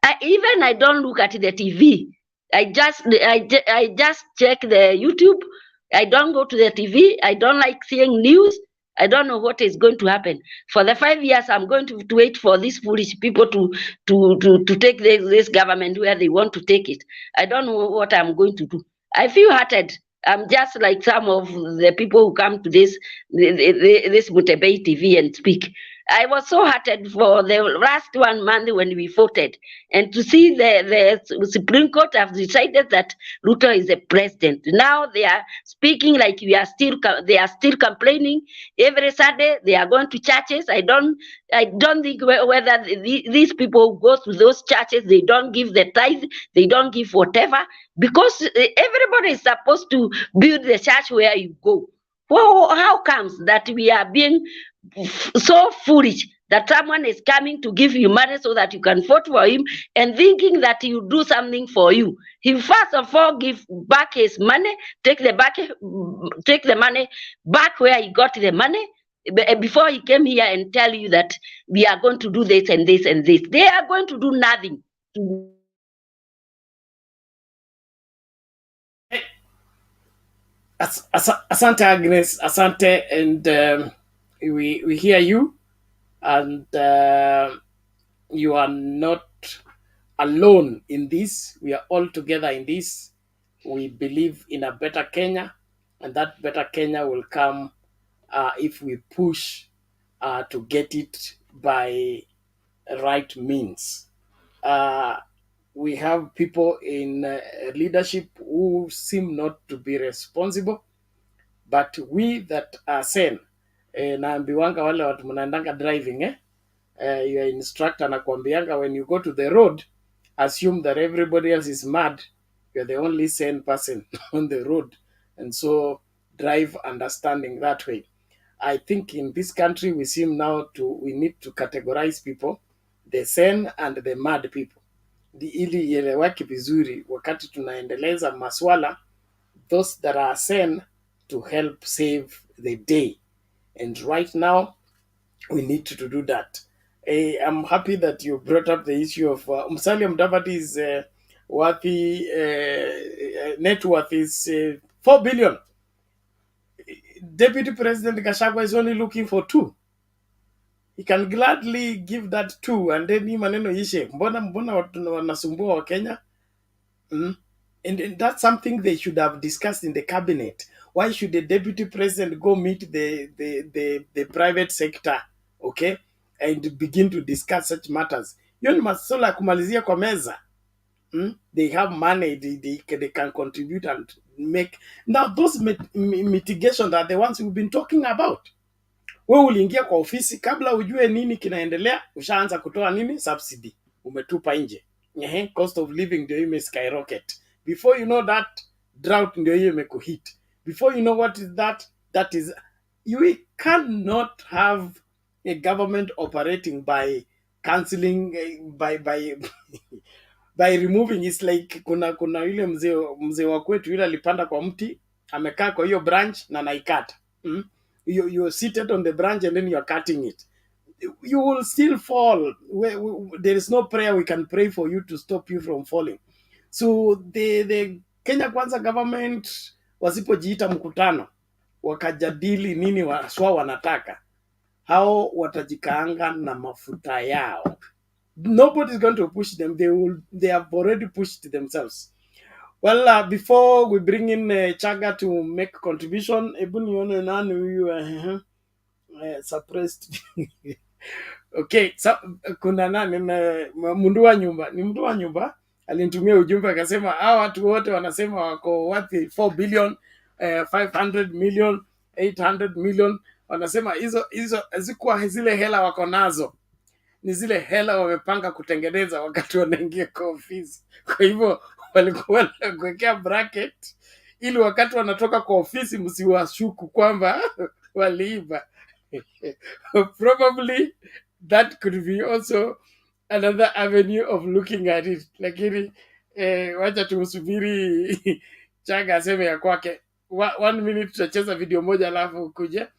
I don't look at the TV. I just check the YouTube. I don't go to the TV. I don't like seeing news. I don't know what is going to happen. For the 5 years, I'm going to wait for these foolish people to take this government where they want to take it. I don't know what I'm going to do. I feel hurted. I'm just like some of the people who come to this Mutebei TV and speak. I was so hurted for the last 1 month when we voted, and to see the Supreme Court have decided that Ruto is the president. Now they are speaking like they are still complaining. Every Sunday they are going to churches. I don't think whether these people who go to those churches, they don't give the tithe, they don't give whatever, because everybody is supposed to build the church where you go. Well, how comes that we are being so foolish that someone is coming to give you money so that you can vote for him and thinking that he will do something for you? He first of all give back his money, take the money back where he got the money before he came here and tell you that we are going to do this and this and this. They are going to do nothing. Asante Agnes, asante, and we hear you, and you are not alone in this. We are all together in this. We believe in a better Kenya, and that better Kenya will come if we push to get it by right means. We have people in leadership who seem not to be responsible, but we that are sane, naambiwanga wale watu mnaendanga driving, your instructor anakuambianga when you go to the road, assume that everybody else is mad. You're the only sane person on the road, and so drive understanding that way. I think in this country we seem now we need to categorize people, the sane and the mad people, ili ieleweke vizuri wakati tunaendeleza maswala, those that are sane to help save the day. And right now we need to do that. I'm happy that you brought up the issue of Musalia Mudavadi's net worth is 4 billion. Deputy President GACHAGUA is only looking for 2. He can gladly give that 2 and then hii maneno ishe. Mbona watu wanasumbua wa Kenya? And that's something they should have discussed in the cabinet. Why should the deputy president go meet the private sector, okay, and begin to discuss such matters? Hiyo ni masuala ya kumalizia kwa meza. They have money, they can contribute and make. Now those mitigations are the ones we've been talking about. Wewe uliingia kwa ofisi, kabla ujue nini kinaendelea, ushaanza kutoa nini? Subsidy. Umetupa nje. Cost of living ndio ime skyrocket. Before you know that, drought ndio hiyo imekuhit. Before you know what is that, that is, you cannot have a government operating by cancelling, by by removing. It's like kuna yule mzee wa kwetu yule alipanda kwa mti, amekaa kwa hiyo branch na naikata. You seated on the branch and then you are cutting it. You will still fall. There is no prayer we can pray for you to stop you from falling. So the Kenya Kwanza government wasipojiita mkutano wakajadili nini waswa wanataka, hao watajikaanga na mafuta yao. Nobody is going to push them. They have already pushed themselves. Well, before we bring in Chaga to make contribution, ebuni nani huyu suppressed. Okay, so kuna nani mndu wa nyumba alinitumia ujumbe akasema hao watu wote wanasema wako worth 4 billion 500 million 800 million, wanasema hizo zikuwa zile hela wako nazo, ni zile hela wamepanga kutengeneza wakati wanaingia kwa ofisi. Kwa hivyo walikuwa wanakuwekea bracket ili wakati wanatoka kwa ofisi msiwashuku kwamba waliiba. Probably that could be also another avenue of looking at it. Lakini wacha tumsubiri Chaga aseme ya kwake. 1 minute tutacheza video moja alafu kuja.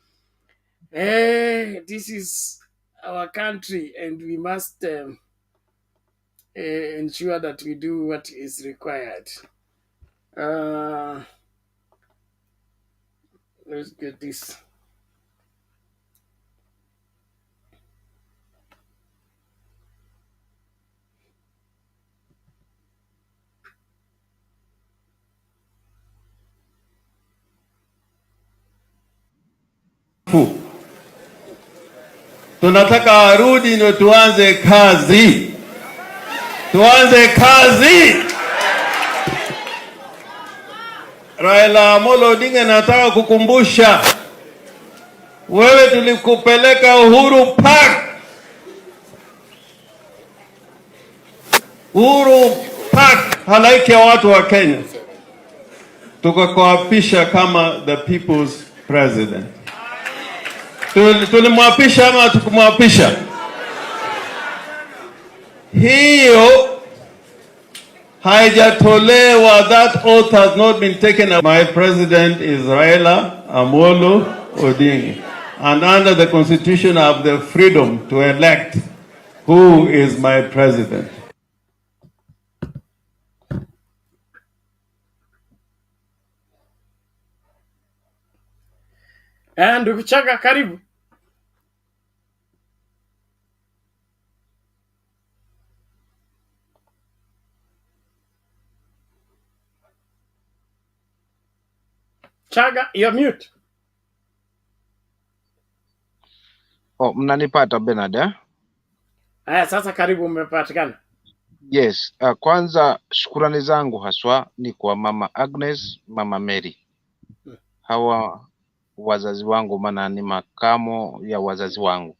This is our country and we must ensure that we do what is required. Let's get this. Tunataka arudi ndio tuanze kazi. Tuanze kazi. Raila Odinga, nataka kukumbusha wewe, tulikupeleka Uhuru Park. Uhuru Park, halaiki ya watu wa Kenya, tukakuapisha kama the people's president. Tulimwapisha ama tukumwapisha? Hiyo haijatolewa. That oath has not been taken. My president is Raila Odinga, and under the constitution I have the freedom to elect who is my president. And Chaga, karibu. Chaga, you're mute. Oh, mnanipata Bernard? Aya, sasa karibu, umepatikana. Yes, kwanza shukrani zangu haswa ni kwa Mama Agnes, Mama Mary. Hawa wazazi wangu, maana ni makamo ya wazazi wangu.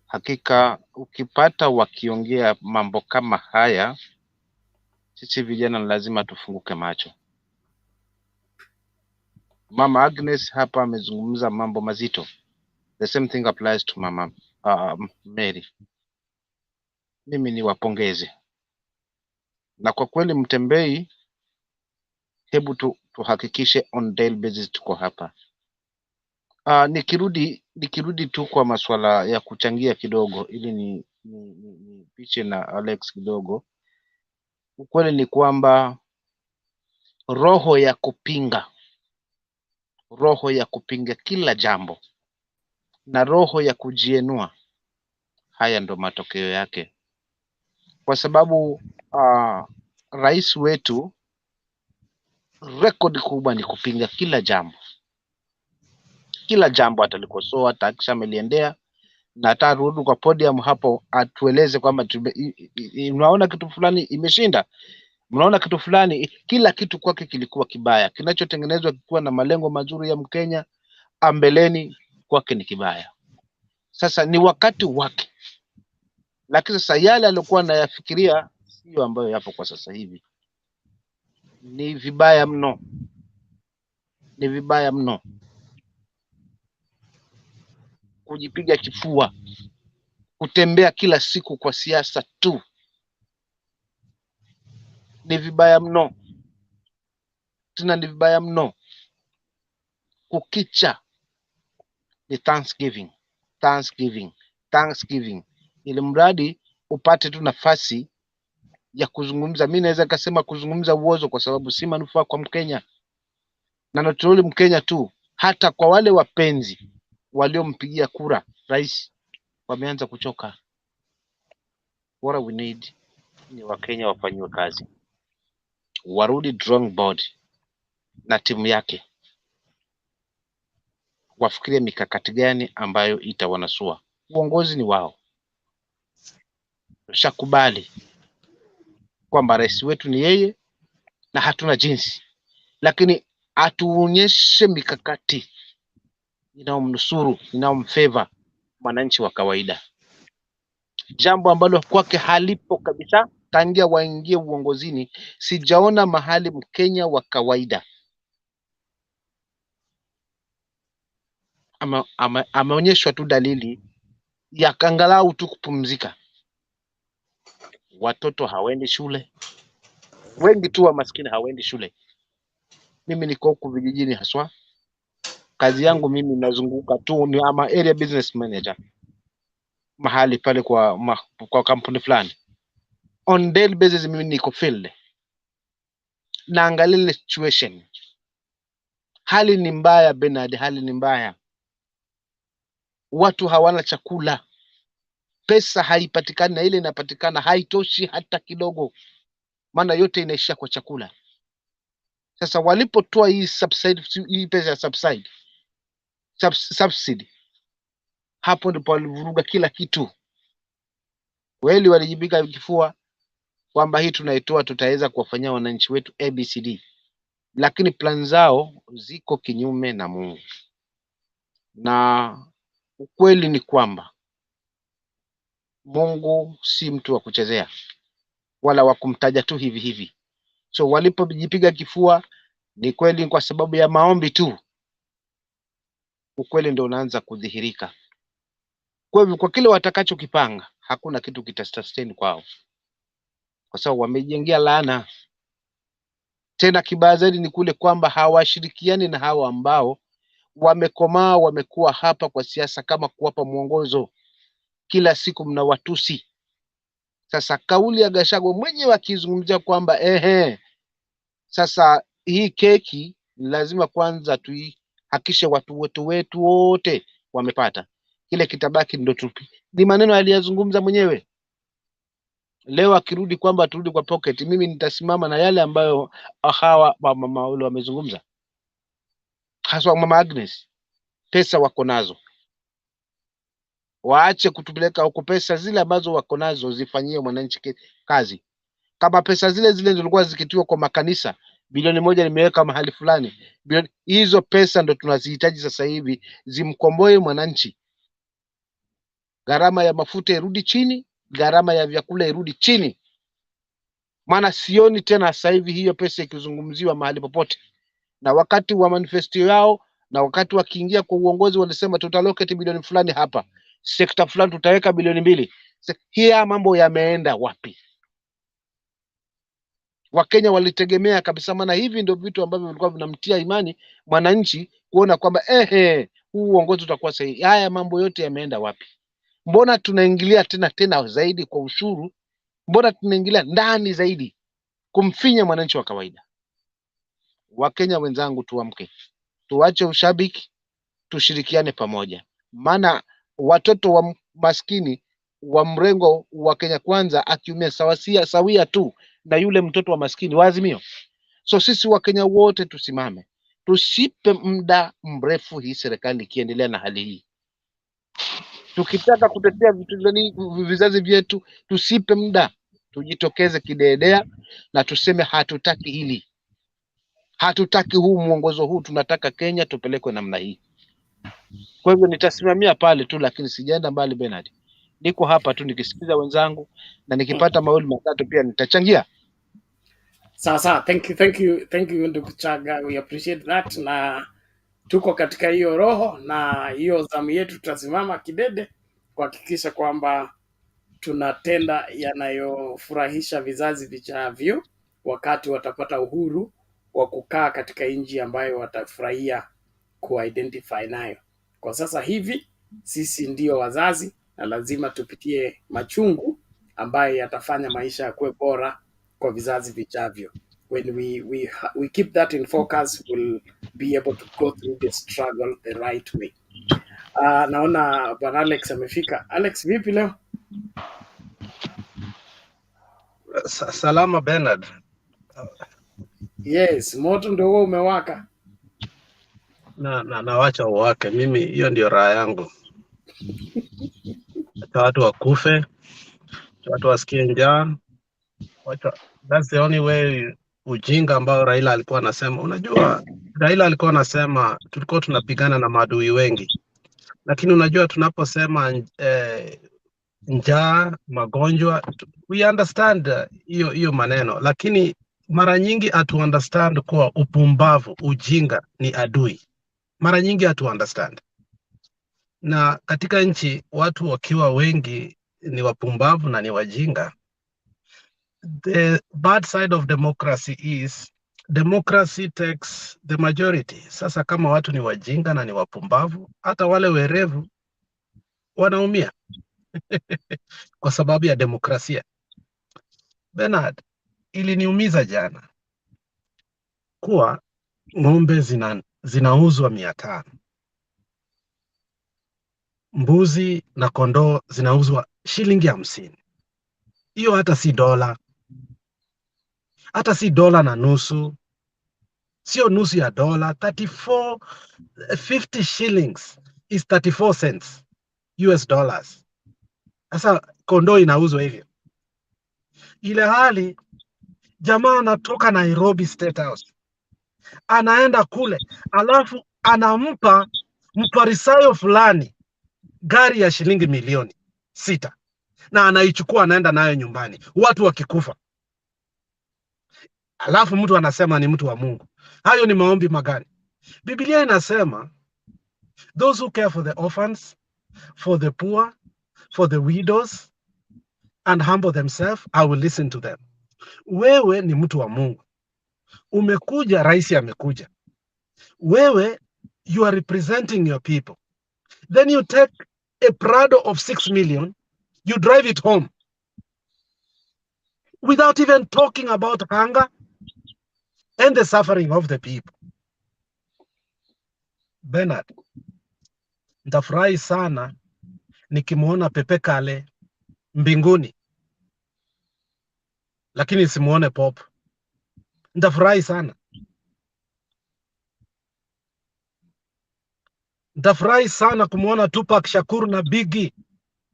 Hakika ukipata wakiongea mambo kama haya, sisi vijana lazima tufunguke macho. Mama Agnes hapa amezungumza mambo mazito. The same thing applies to Mama Mary. Mimi ni wapongeze. Na kwa kweli Mtembei, hebu tuhakikishe on daily basis tuko hapa. Nikirudi tu kwa masuala ya kuchangia kidogo ili ni piche na Alex kidogo. Ukweli ni kwamba roho ya kupinga kila jambo na roho ya kujienua, haya ndo matokeo yake. Kwa sababu rais wetu record kubwa ni kupinga kila jambo. Kila jambo atalikosoa, atakishameliendea, na atarudi kwa podium hapo atueleze kwamba unaona kitu fulani imeshinda, mnaona kitu fulani, kila kitu kwake kilikuwa kibaya. Kinachotengenezwa kikiwa na malengo mazuri ya Mkenya ambeleni, kwake ni kibaya. Sasa ni wakati wake. Lakini sasa yale aliyokuwa anayafikiria sio ambayo yapo kwa sasa hivi. Ni vibaya mno, ni vibaya mno kujipiga kifua, kutembea kila siku kwa siasa tu. Ni vibaya mno, tena ni vibaya mno. Kukicha ni Thanksgiving, Thanksgiving, Thanksgiving, ili mradi upate tu nafasi ya kuzungumza. Mimi naweza kusema kuzungumza uozo, kwa sababu si manufaa kwa Mkenya, na not only Mkenya tu, hata kwa wale wapenzi waliompigia kura rais wameanza kuchoka. What we need ni Wakenya wafanyiwe kazi, warudi drawing board na timu yake, wafikirie mikakati gani ambayo itawanasua. Uongozi ni wao. Shakubali kwamba rais wetu ni yeye na hatuna jinsi, lakini atuonyeshe mikakati inayomnusuru, inayomfavor mwananchi wa kawaida, jambo ambalo kwake halipo kabisa. Tangia waingie uongozini sijaona mahali Mkenya wa kawaida ameonyeshwa tu dalili ya kangalau tu kupumzika. Watoto hawaendi shule, wengi tu wa maskini hawaendi shule. Mimi niko huku vijijini haswa, kazi yangu mimi nazunguka tu, ni ama area business manager mahali pale kwa kampuni fulani. On daily basis mimi niko field, naangalia situation. Hali ni mbaya Bernard, hali ni mbaya. Watu hawana chakula, pesa haipatikani, na ile inapatikana haitoshi hata kidogo, maana yote inaishia kwa chakula. Sasa walipotoa hii subsidy, hii pesa ya subsidy, hapo ndipo walivuruga kila kitu. Kweli walijibika kifua kwamba hii tunaitoa tutaweza kuwafanyia wananchi wetu ABCD, lakini plan zao ziko kinyume na Mungu. Na ukweli ni kwamba Mungu si mtu wa kuchezea wala wa kumtaja tu hivi hivi. So walipojipiga kifua, ni kweli kwa sababu ya maombi tu, ukweli ndio unaanza kudhihirika. Kwa hivyo kwa kile watakachokipanga hakuna kitu kitasustain kwao, kwa sababu wamejengea laana. Tena kibaya zaidi ni kule kwamba hawashirikiani na hawa ambao wamekomaa, wamekuwa hapa kwa siasa kama kuwapa mwongozo. Kila siku mnawatusi. Sasa kauli ya Gachagua mwenyewe akizungumzia kwamba sasa hii keki lazima kwanza tuihakishe watu wetu wote wamepata, kile kitabaki ndo tupi. Ni maneno aliyazungumza mwenyewe. Leo akirudi kwamba turudi kwa pocket, mimi nitasimama na yale ambayo hawa mama wale wamezungumza, haswa mama Agnes. Pesa wako nazo, waache kutupeleka huko. Pesa zile ambazo wako nazo zifanyie mwananchi kazi. Kama pesa zile zilikuwa zikitiwa kwa makanisa, bilioni 1 nimeweka mahali fulani, hizo pesa ndo tunazihitaji sasa hivi, zimkomboe mwananchi. Gharama ya mafuta irudi chini, gharama ya vyakula irudi chini. Maana sioni tena sasa hivi hiyo pesa ikizungumziwa mahali popote. Na wakati wa manifesto yao na wakati wakiingia kwa uongozi walisema tutaloketi bilioni fulani hapa, sekta fulani tutaweka bilioni 2. Hii mambo yameenda wapi? Wakenya walitegemea kabisa, maana hivi ndio vitu ambavyo vilikuwa vinamtia imani mwananchi, kuona kwamba huu uongozi utakuwa sahihi. Haya mambo yote yameenda wapi? Mbona tunaingilia tena zaidi kwa ushuru? Mbona tunaingilia ndani zaidi kumfinya mwananchi wa kawaida? Wakenya wenzangu, tuamke, tuache ushabiki, tushirikiane pamoja. Maana watoto wa maskini wa mrengo wa Kenya Kwanza akiumia sawia tu na yule mtoto wa maskini wa Azimio. So sisi Wakenya wote tusimame, tusipe muda mrefu hii serikali ikiendelea na hali hii. Tukitaka kutetea vizazi vyetu, tusipe muda, tujitokeze kidedea na tuseme hatutaki hili, hatutaki huu mwongozo huu, tunataka Kenya tupelekwe namna hii. Kwa hivyo nitasimamia pale tu, lakini sijaenda mbali Bernard. Niko hapa tu nikisikiza wenzangu, na nikipata maoni matatu pia nitachangia. Sawa, thank you ndugu Chaga, we appreciate that, na tuko katika hiyo roho na hiyo zamu yetu, tutasimama kidede kuhakikisha kwamba tunatenda yanayofurahisha vizazi vijavyo wakati watapata uhuru wa kukaa katika nchi ambayo watafurahia kuidentify nayo. Kwa sasa hivi sisi ndio wazazi na lazima tupitie machungu ambayo yatafanya maisha yakuwe bora kwa vizazi vijavyo. When we keep that in focus, we'll be able to go through the struggle the right way. Naona bwana Alex amefika. Alex, vipi leo? Salama Bernard. Yes, moto ndio huo umewaka. Na wacha uwake. Mimi hiyo ndio raha yangu. Watu wakufe, watu wasikie njaa. That's the only way. Ujinga ambao Raila alikuwa anasema. Unajua Raila alikuwa anasema tulikuwa tunapigana na maadui wengi. Lakini unajua tunaposema njaa, magonjwa, we understand hiyo maneno, lakini mara nyingi atu understand kuwa upumbavu, ujinga ni adui. Mara nyingi atu understand. Na katika nchi watu wakiwa wengi ni wapumbavu na ni wajinga. The bad side of democracy is democracy takes the majority. Sasa kama watu ni wajinga na ni wapumbavu, hata wale werevu wanaumia kwa sababu ya demokrasia. Bernard, iliniumiza jana kuwa ng'ombe zinauzwa 500. Mbuzi na kondoo zinauzwa shilingi 50. Hiyo hata si dola. Hata si dola na nusu. Sio nusu ya dola. 50 shillings is 34 cents US dollars. Sasa kondoo inauzwa hivyo. Ile hali jamaa anatoka Nairobi State House, anaenda kule, alafu anampa mparisayo fulani gari ya shilingi milioni 6 na anaichukua anaenda nayo nyumbani, watu wakikufa. Alafu mtu anasema ni mtu wa Mungu. Hayo ni maombi magani? Biblia inasema those who care for the orphans, for the poor, for the widows and humble themselves, I will listen to them. Wewe ni mtu wa Mungu. Umekuja, rais amekuja. Wewe, you are representing your people. Then you take a Prado of 6 million, you drive it home without even talking about hunger and the suffering of the people. Bernard, nitafurahi sana nikimuona Pepe Kale mbinguni, lakini simuone Pop. Nitafurahi sana. Nitafurahi sana kumuona Tupac Shakur na Biggie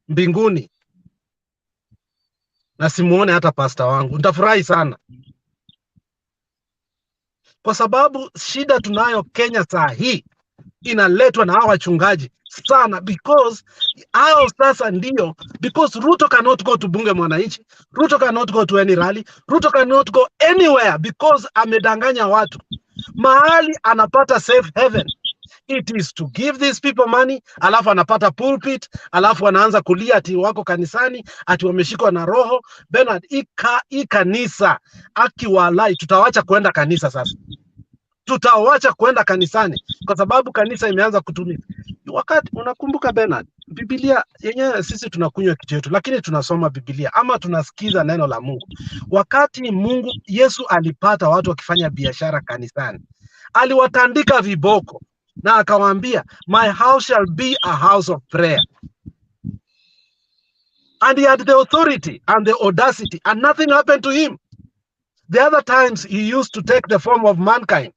mbinguni, na simuone hata pasta wangu. Nitafurahi sana. Kwa sababu shida tunayo Kenya saa hii inaletwa na hawa wachungaji sana, because hao sasa ndio, because Ruto cannot go to bunge mwananchi, Ruto cannot go to any rally, Ruto cannot go anywhere because amedanganya watu. Mahali anapata safe haven, it is to give these people money, alafu anapata pulpit, alafu anaanza kulia ati wako kanisani, ati wameshikwa na roho. Bernard, hii kanisa akiwalai, tutawacha kwenda kanisa sasa. Tutawacha kwenda kanisani kwa sababu kanisa imeanza kutumika. Wakati unakumbuka Bernard, Biblia yenyewe sisi tunakunywa kitu yetu, lakini tunasoma Biblia ama tunasikiza neno la Mungu. Wakati Yesu alipata watu wakifanya biashara kanisani, aliwatandika viboko na akawaambia, my house shall be a house of prayer. And he had the authority and the audacity, and nothing happened to him. The other times he used to take the form of mankind.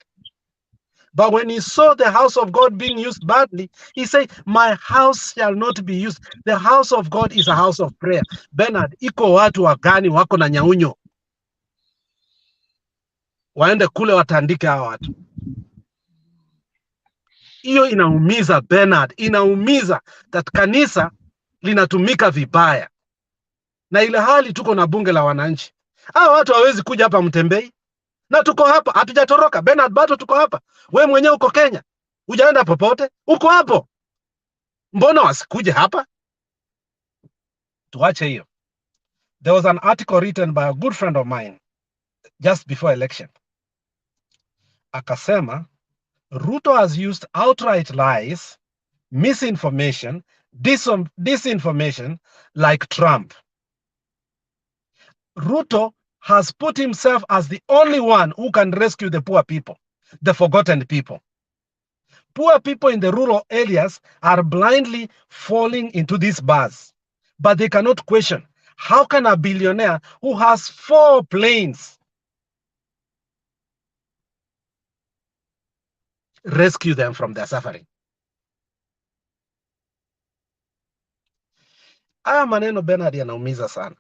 But when he saw the house of God being used badly, he said, my house shall not be used. The house of God is a house of prayer. Bernard, iko watu wagani wako na nyaunyo, waende kule watandike hawa watu. Hiyo inaumiza Bernard, inaumiza that kanisa linatumika vibaya. Na ile hali tuko na bunge la wananchi. Hawa watu hawezi kuja hapa Mtembei. Na tuko hapa, hatujatoroka. Bernard, bado tuko hapa. We mwenyewe uko Kenya, hujaenda popote, uko hapo. Mbona wasikuje hapa? Tuache hiyo. There was an article written by a good friend of mine just before election. Akasema, Ruto has used outright lies, misinformation, disinformation like Trump. Ruto has put himself as the only one who can rescue the poor people, the forgotten people. Poor people in the rural areas are blindly falling into these bars, but they cannot question, how can a billionaire who has 4 planes rescue them from their suffering? Haya maneno Bernard yanaumiza sana,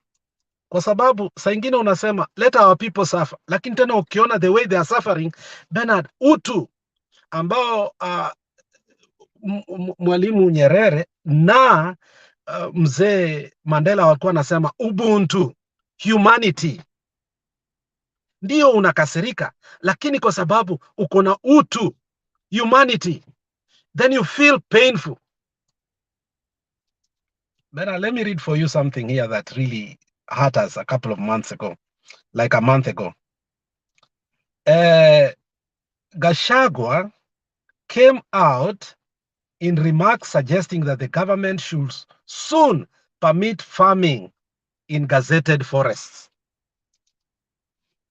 kwa sababu saa ingine unasema let our people suffer, lakini tena ukiona the way they are suffering, Bernard, utu ambao Mwalimu Nyerere na mzee Mandela walikuwa nasema ubuntu, humanity, ndio unakasirika, lakini kwa sababu uko na utu, humanity, then you feel painful. But let me read for you something here that really hurt us a couple of months ago, like a month ago. GACHAGUA came out in remarks suggesting that the government should soon permit farming in gazetted forests.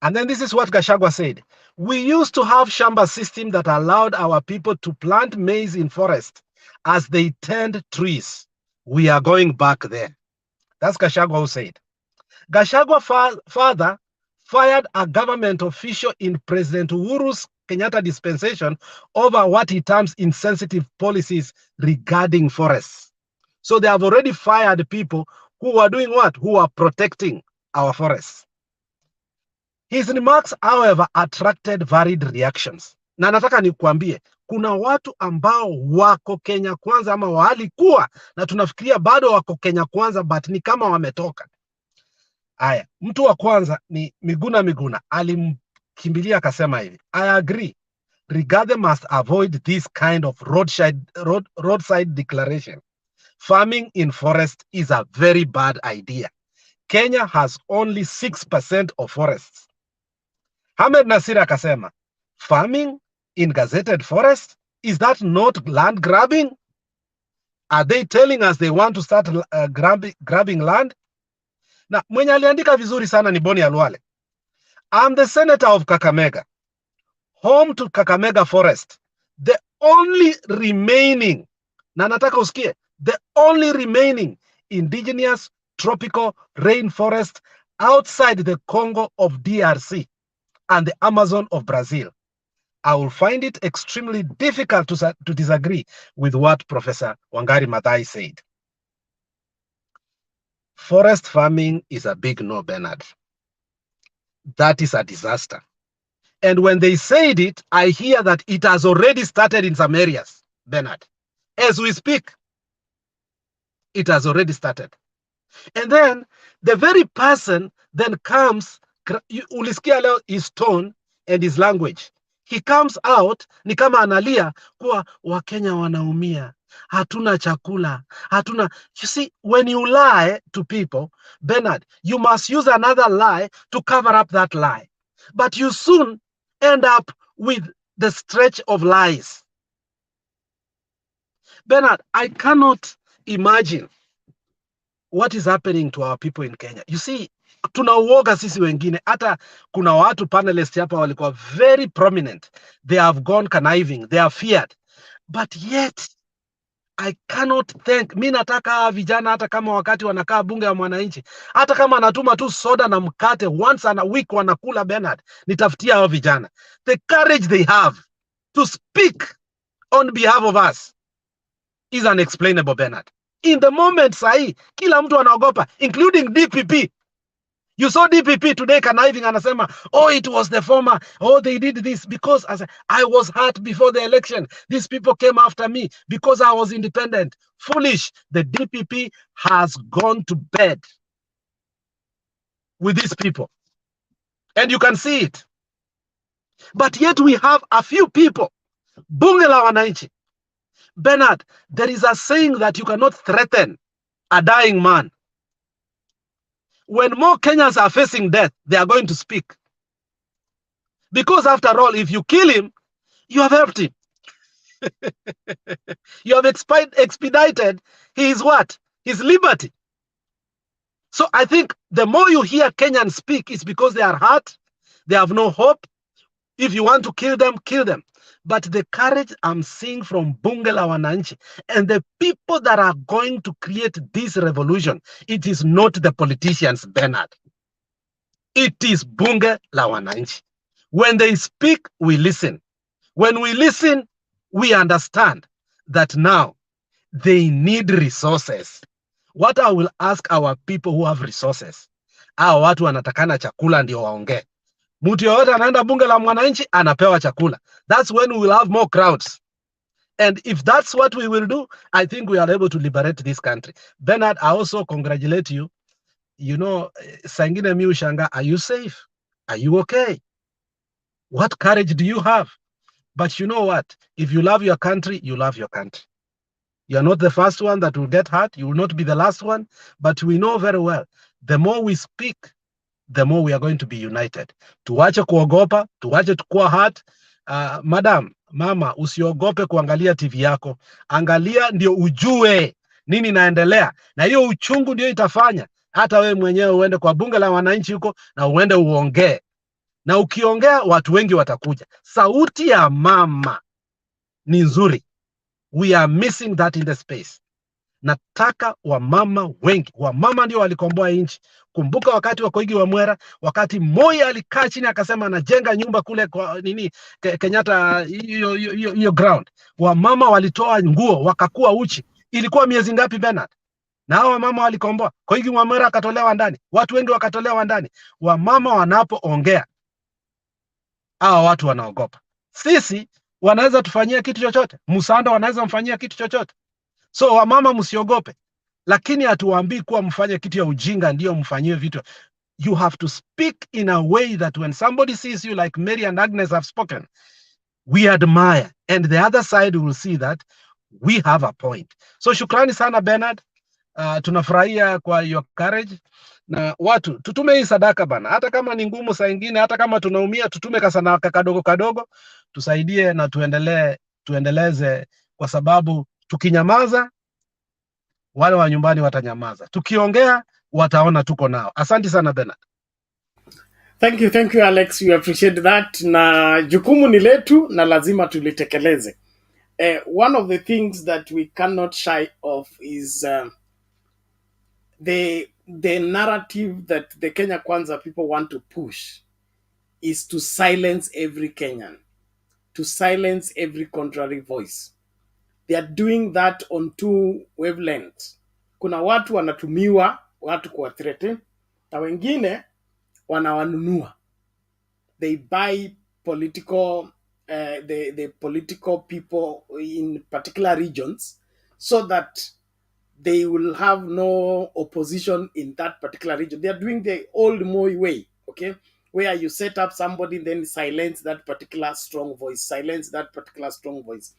And then this is what GACHAGUA said. We used to have shamba system that allowed our people to plant maize in forest as they tend trees. We are going back there. That's GACHAGUA who said. GACHAGUA further fired a government official in President Uhuru's Kenyatta dispensation over what he terms insensitive policies regarding forests. So they have already fired people who are doing what? Who are protecting our forests. His remarks, however, attracted varied reactions. Na nataka nikuambie, kuna watu ambao wako Kenya Kwanza ama walikuwa, na tunafikiria bado wako Kenya Kwanza, but ni kama wametoka. Aya, mtu wa kwanza ni Miguna. Alimkimbilia akasema hivi, I agree, Rigathi must avoid this kind of roadside declaration. Farming in forest is a very bad idea. Kenya has only 6% of forests. Hamed Nasir akasema, farming in gazetted forest, is that not land grabbing? Are they telling us they want to start grabbing land? Na mwenye aliandika vizuri sana ni Boni Alwale. I'm the senator of Kakamega, home to Kakamega Forest, the only remaining, na nataka usikie, the only remaining indigenous tropical rainforest outside the Congo of DRC and the Amazon of Brazil. I will find it extremely difficult to disagree with what Professor Wangari Maathai said. Forest farming is a big no, Bernard. That is a disaster. And when they said it, I hear that it has already started in some areas, Bernard. As we speak, it has already started. And then the very person then comes, ulisikia leo his tone and his language. He comes out, ni kama analia kuwa Wakenya wanaumia. Hatuna chakula, hatuna. You see, when you lie to people, Bernard, you must use another lie to cover up that lie. But you soon end up with the stretch of lies. Bernard, I cannot imagine what is happening to our people in Kenya. You see, tunauoga sisi wengine. Hata kuna watu panelists hapa walikuwa very prominent. They have gone conniving. They are feared. But yet, I cannot think. Mi nataka vijana hata kama wakati wanakaa bunge ya mwananchi, hata kama anatuma tu soda na mkate once a week wanakula, Bernard, nitafutia hao vijana. The courage they have to speak on behalf of us is unexplainable, Bernard. In the moment sahi, kila mtu anaogopa, including DPP. You saw DPP today conniving anasema, oh, it was the former, oh, they did this because I was hurt before the election. These people came after me because I was independent. Foolish. The DPP has gone to bed with these people. And you can see it. But yet we have a few people, bunge la wananchi. Bernard, there is a saying that you cannot threaten a dying man. When more Kenyans are facing death, they are going to speak. Because after all, if you kill him, you have helped him. You have expedited his what? His liberty. So I think the more you hear Kenyans speak, it's because they are hurt, they have no hope. If you want to kill them, kill them. But the courage I'm seeing from Bunge la Wananchi and the people that are going to create this revolution, it is not the politicians, Bernard. It is Bunge la Wananchi. When they speak, we listen. When we listen, we understand that now they need resources. What I will ask our people who have resources, hao watu wanatakana chakula ndio waongee. Mtu yoyote anaenda bunge la mwananchi anapewa chakula. That's when we will have more crowds. And if that's what we will do, I think we are able to liberate this country. Bernard, I also congratulate you. You know, sangine mi ushanga, are you safe? Are you okay? What courage do you have? But you know what? If you love your country, you love your country. You're not the first one that will get hurt. You will not be the last one. But we know very well, the more we speak, the more we are going to be united. Tuwache kuogopa, tuwache tukua hurt. Madam, mama, usiogope kuangalia TV yako. Angalia ndio ujue nini naendelea. Na hiyo uchungu ndio itafanya hata wewe mwenyewe uende kwa bunge la wananchi huko na uende uongee. Na ukiongea watu wengi watakuja. Sauti ya mama ni nzuri. We are missing that in the space. Nataka wamama wengi. Wamama ndio walikomboa nchi. Kumbuka wakati wa Koigi wa Mwera, wakati Moi alikaa chini akasema anajenga nyumba kule kwa nini Kenyatta hiyo ground. Wamama walitoa nguo wakakuwa uchi. Ilikuwa miezi ngapi Bernard? Na hao wamama walikomboa. Koigi wa Mwera akatolewa ndani. Watu wengi wakatolewa ndani. Wamama wanapoongea, hao watu wanaogopa. Sisi wanaweza tufanyia kitu chochote. Musanda wanaweza mfanyia kitu chochote. So wamama msiogope. Lakini hatuwaambii kuwa mfanye kitu ya ujinga ndio mfanyie vitu. You have to speak in a way that when somebody sees you like Mary and Agnes have spoken, we admire. And the other side will see that we have a point. So shukrani sana Bernard. Tunafurahia kwa your courage. Na watu, tutume hii sadaka bana. Hata kama ni ngumu saa ingine, hata kama tunaumia, tutume kasanaka kadogo kadogo. Tusaidie na tuendeleze kwa sababu tukinyamaza, wale wa nyumbani watanyamaza. Tukiongea, wataona tuko nao. Asante sana Bernard. Thank you Alex, we appreciate that. Na jukumu ni letu na lazima tulitekeleze. One of the things that we cannot shy of is the narrative that the Kenya Kwanza people want to push is to silence every Kenyan, to silence every contrary voice. They are doing that on two wavelengths. Kuna watu wanatumiwa watu kwa threaten, na wengine wanawanunua. They buy political the political people in particular regions so that they will have no opposition in that particular region. They are doing the old Moi way, okay? Where you set up somebody, then silence that particular strong voice, silence that particular strong voice.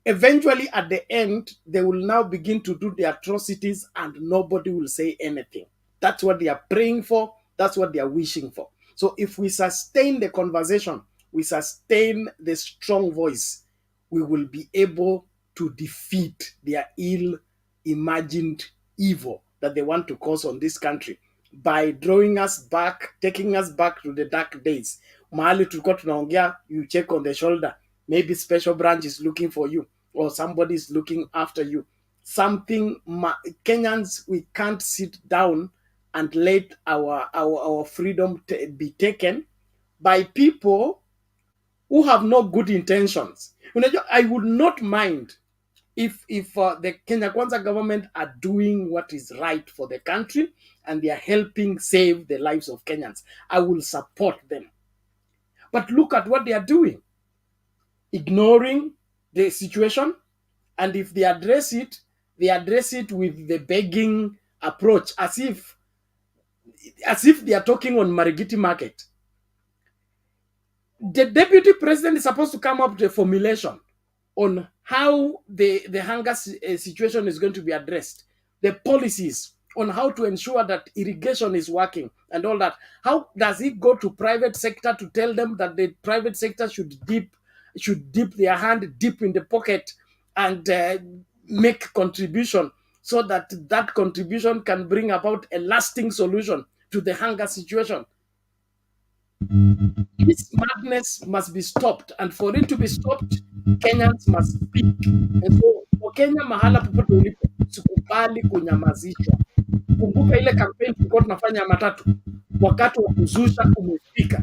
Eventually, at the end, they will now begin to do the atrocities and nobody will say anything. That's what they are praying for. That's what they are wishing for. So if we sustain the conversation, we sustain the strong voice, we will be able to defeat their ill-imagined evil that they want to cause on this country by drawing us back, taking us back to the dark days. Mahali tulikuwa tunaongea, you check on the shoulder, maybe special branch is looking for you or somebody is looking after you. Kenyans, we can't sit down and let our freedom be taken by people who have no good intentions. I would not mind if the Kenya Kwanza government are doing what is right for the country and they are helping save the lives of Kenyans. I will support them. But look at what they are doing. Ignoring the situation, and if they address it with the begging approach, as if they are talking on Marigiti Market. The deputy president is supposed to come up with a formulation on how the hunger situation is going to be addressed, the policies on how to ensure that irrigation is working and all that. How does it go to private sector to tell them that the private sector should dip their hand deep in the pocket and make contribution, so that that contribution can bring about a lasting solution to the hunger situation? This madness must be stopped, and for it to be stopped, Kenyans must speak. And so, for Kenya, mahala popote ulipo, usikubali kunyamazishwa. Kumbuka ile campaign tulikuwa tunafanya matatu, wakati wa kuzusha umefika.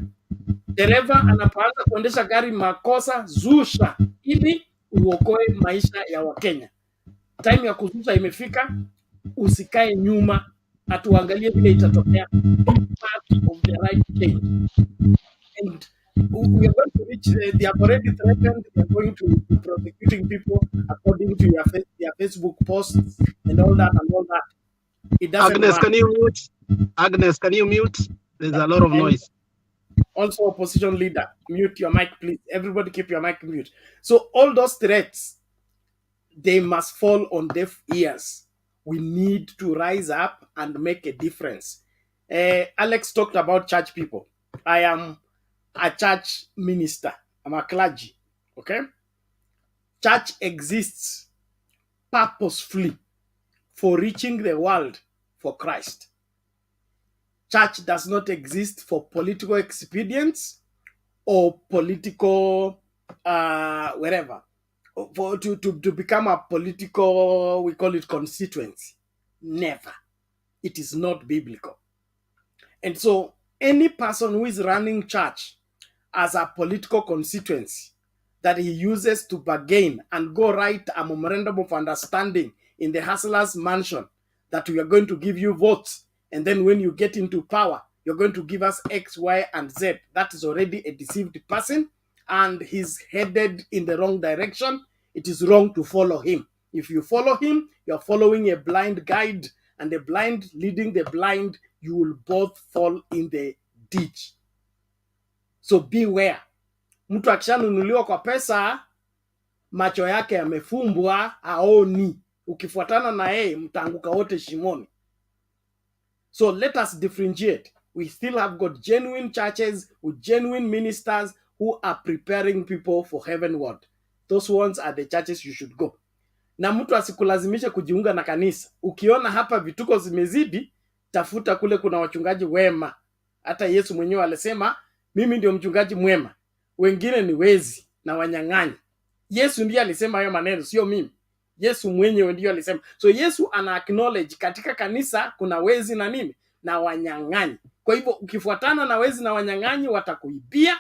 Dereva anapoanza kuendesha gari makosa, zusha ili uokoe maisha ya Wakenya. Time ya kuzusha imefika, usikae nyuma, atuangalie vile itatokea. Be part of the right change. And we are going to reach, they have already threatened, they are going to be prosecuting people according to their Facebook posts and all that and all that. It doesn't Agnes, work. can you mute? Agnes, can you mute? There's a lot of noise. Also, opposition leader, mute your mic, please. Everybody keep your mic mute. So all those threats, they must fall on deaf ears. We need to rise up and make a difference. Alex talked about church people. I am a church minister. I'm a clergy. Okay? Church exists purposefully for reaching the world for Christ. Church does not exist for political expedience or political whatever. To become a political, we call it constituency. Never. It is not biblical. And so any person who is running church as a political constituency that he uses to bargain and go write a memorandum of understanding in the hustler's mansion that we are going to give you votes, and then when you get into power, you're going to give us X, Y, and Z. That is already a deceived person, and he's headed in the wrong direction. It is wrong to follow him. If you follow him, you're following a blind guide, and the blind leading the blind, you will both fall in the ditch. So beware. Mtu akishanunuliwa kwa pesa, macho yake yamefumbwa, haoni. Ukifuatana na yeye, mtaanguka wote shimoni. So let us differentiate. We still have got genuine churches with genuine ministers who are preparing people for heavenward. Those ones are the churches you should go. Na mtu asikulazimishe kujiunga na kanisa. Ukiona hapa vituko zimezidi, tafuta kule kuna wachungaji wema. Hata Yesu mwenyewe alisema, mimi ndio mchungaji mwema. Wengine ni wezi na wanyang'anyi. Yesu ndiye alisema hayo maneno, sio mimi. Yesu mwenyewe ndiye alisema. So Yesu ana acknowledge katika kanisa kuna wezi na nini? Na wanyang'anyi. Kwa hivyo ukifuatana na wezi na wanyang'anyi, watakuibia,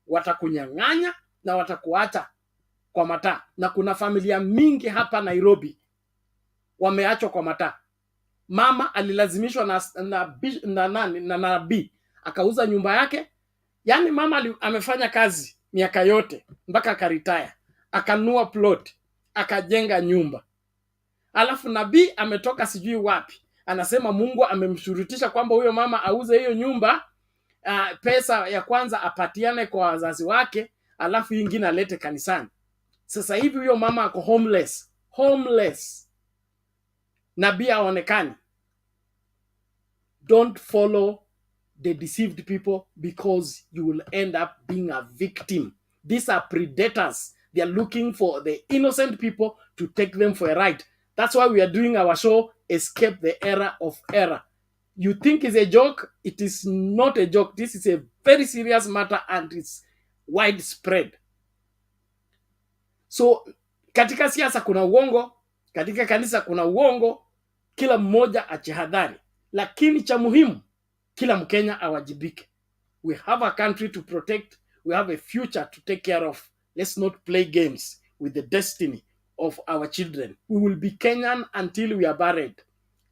watakunyang'anya na watakuacha kwa mataa. Na kuna familia mingi hapa Nairobi wameachwa kwa mataa. Mama alilazimishwa na nabii akauza nyumba yake. Yaani mama amefanya kazi miaka yote mpaka akaritaya, akanunua plot, akajenga nyumba. Alafu nabii ametoka sijui wapi, anasema Mungu amemshurutisha kwamba huyo mama auze hiyo nyumba, pesa ya kwanza apatiane kwa wazazi wake, alafu nyingine alete kanisani. Sasa hivi huyo mama ako homeless. Nabii haonekani. Don't follow the deceived people, because you will end up being a victim. These are predators. They are looking for the innocent people to take them for a ride. That's why we are doing our show, Escape the Era of Error. You think it's a joke? It is not a joke. This is a very serious matter and it's widespread. So, katika siasa kuna uongo, katika kanisa kuna uongo, kila mmoja achihadhari. Lakini cha muhimu, kila Mkenya awajibike. We have a country to protect. We have a future to take care of. Let's not play games with the destiny of our children. We will be Kenyan until we are buried.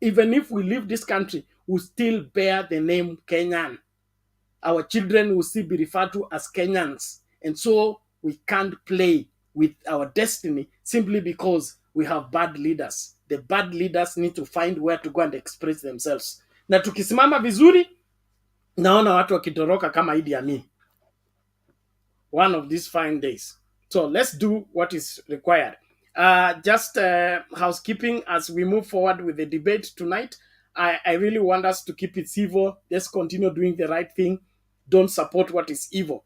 Even if we leave this country, we still bear the name Kenyan. Our children will still be referred to as Kenyans. And so we can't play with our destiny simply because we have bad leaders. The bad leaders need to find where to go and express themselves. Na tukisimama vizuri, naona watu wakitoroka kama Idi Amin. one of these fine days. So let's do what is required. Just housekeeping as we move forward with the debate tonight. I really want us to keep it civil. Let's continue doing the right thing. Don't support what is evil.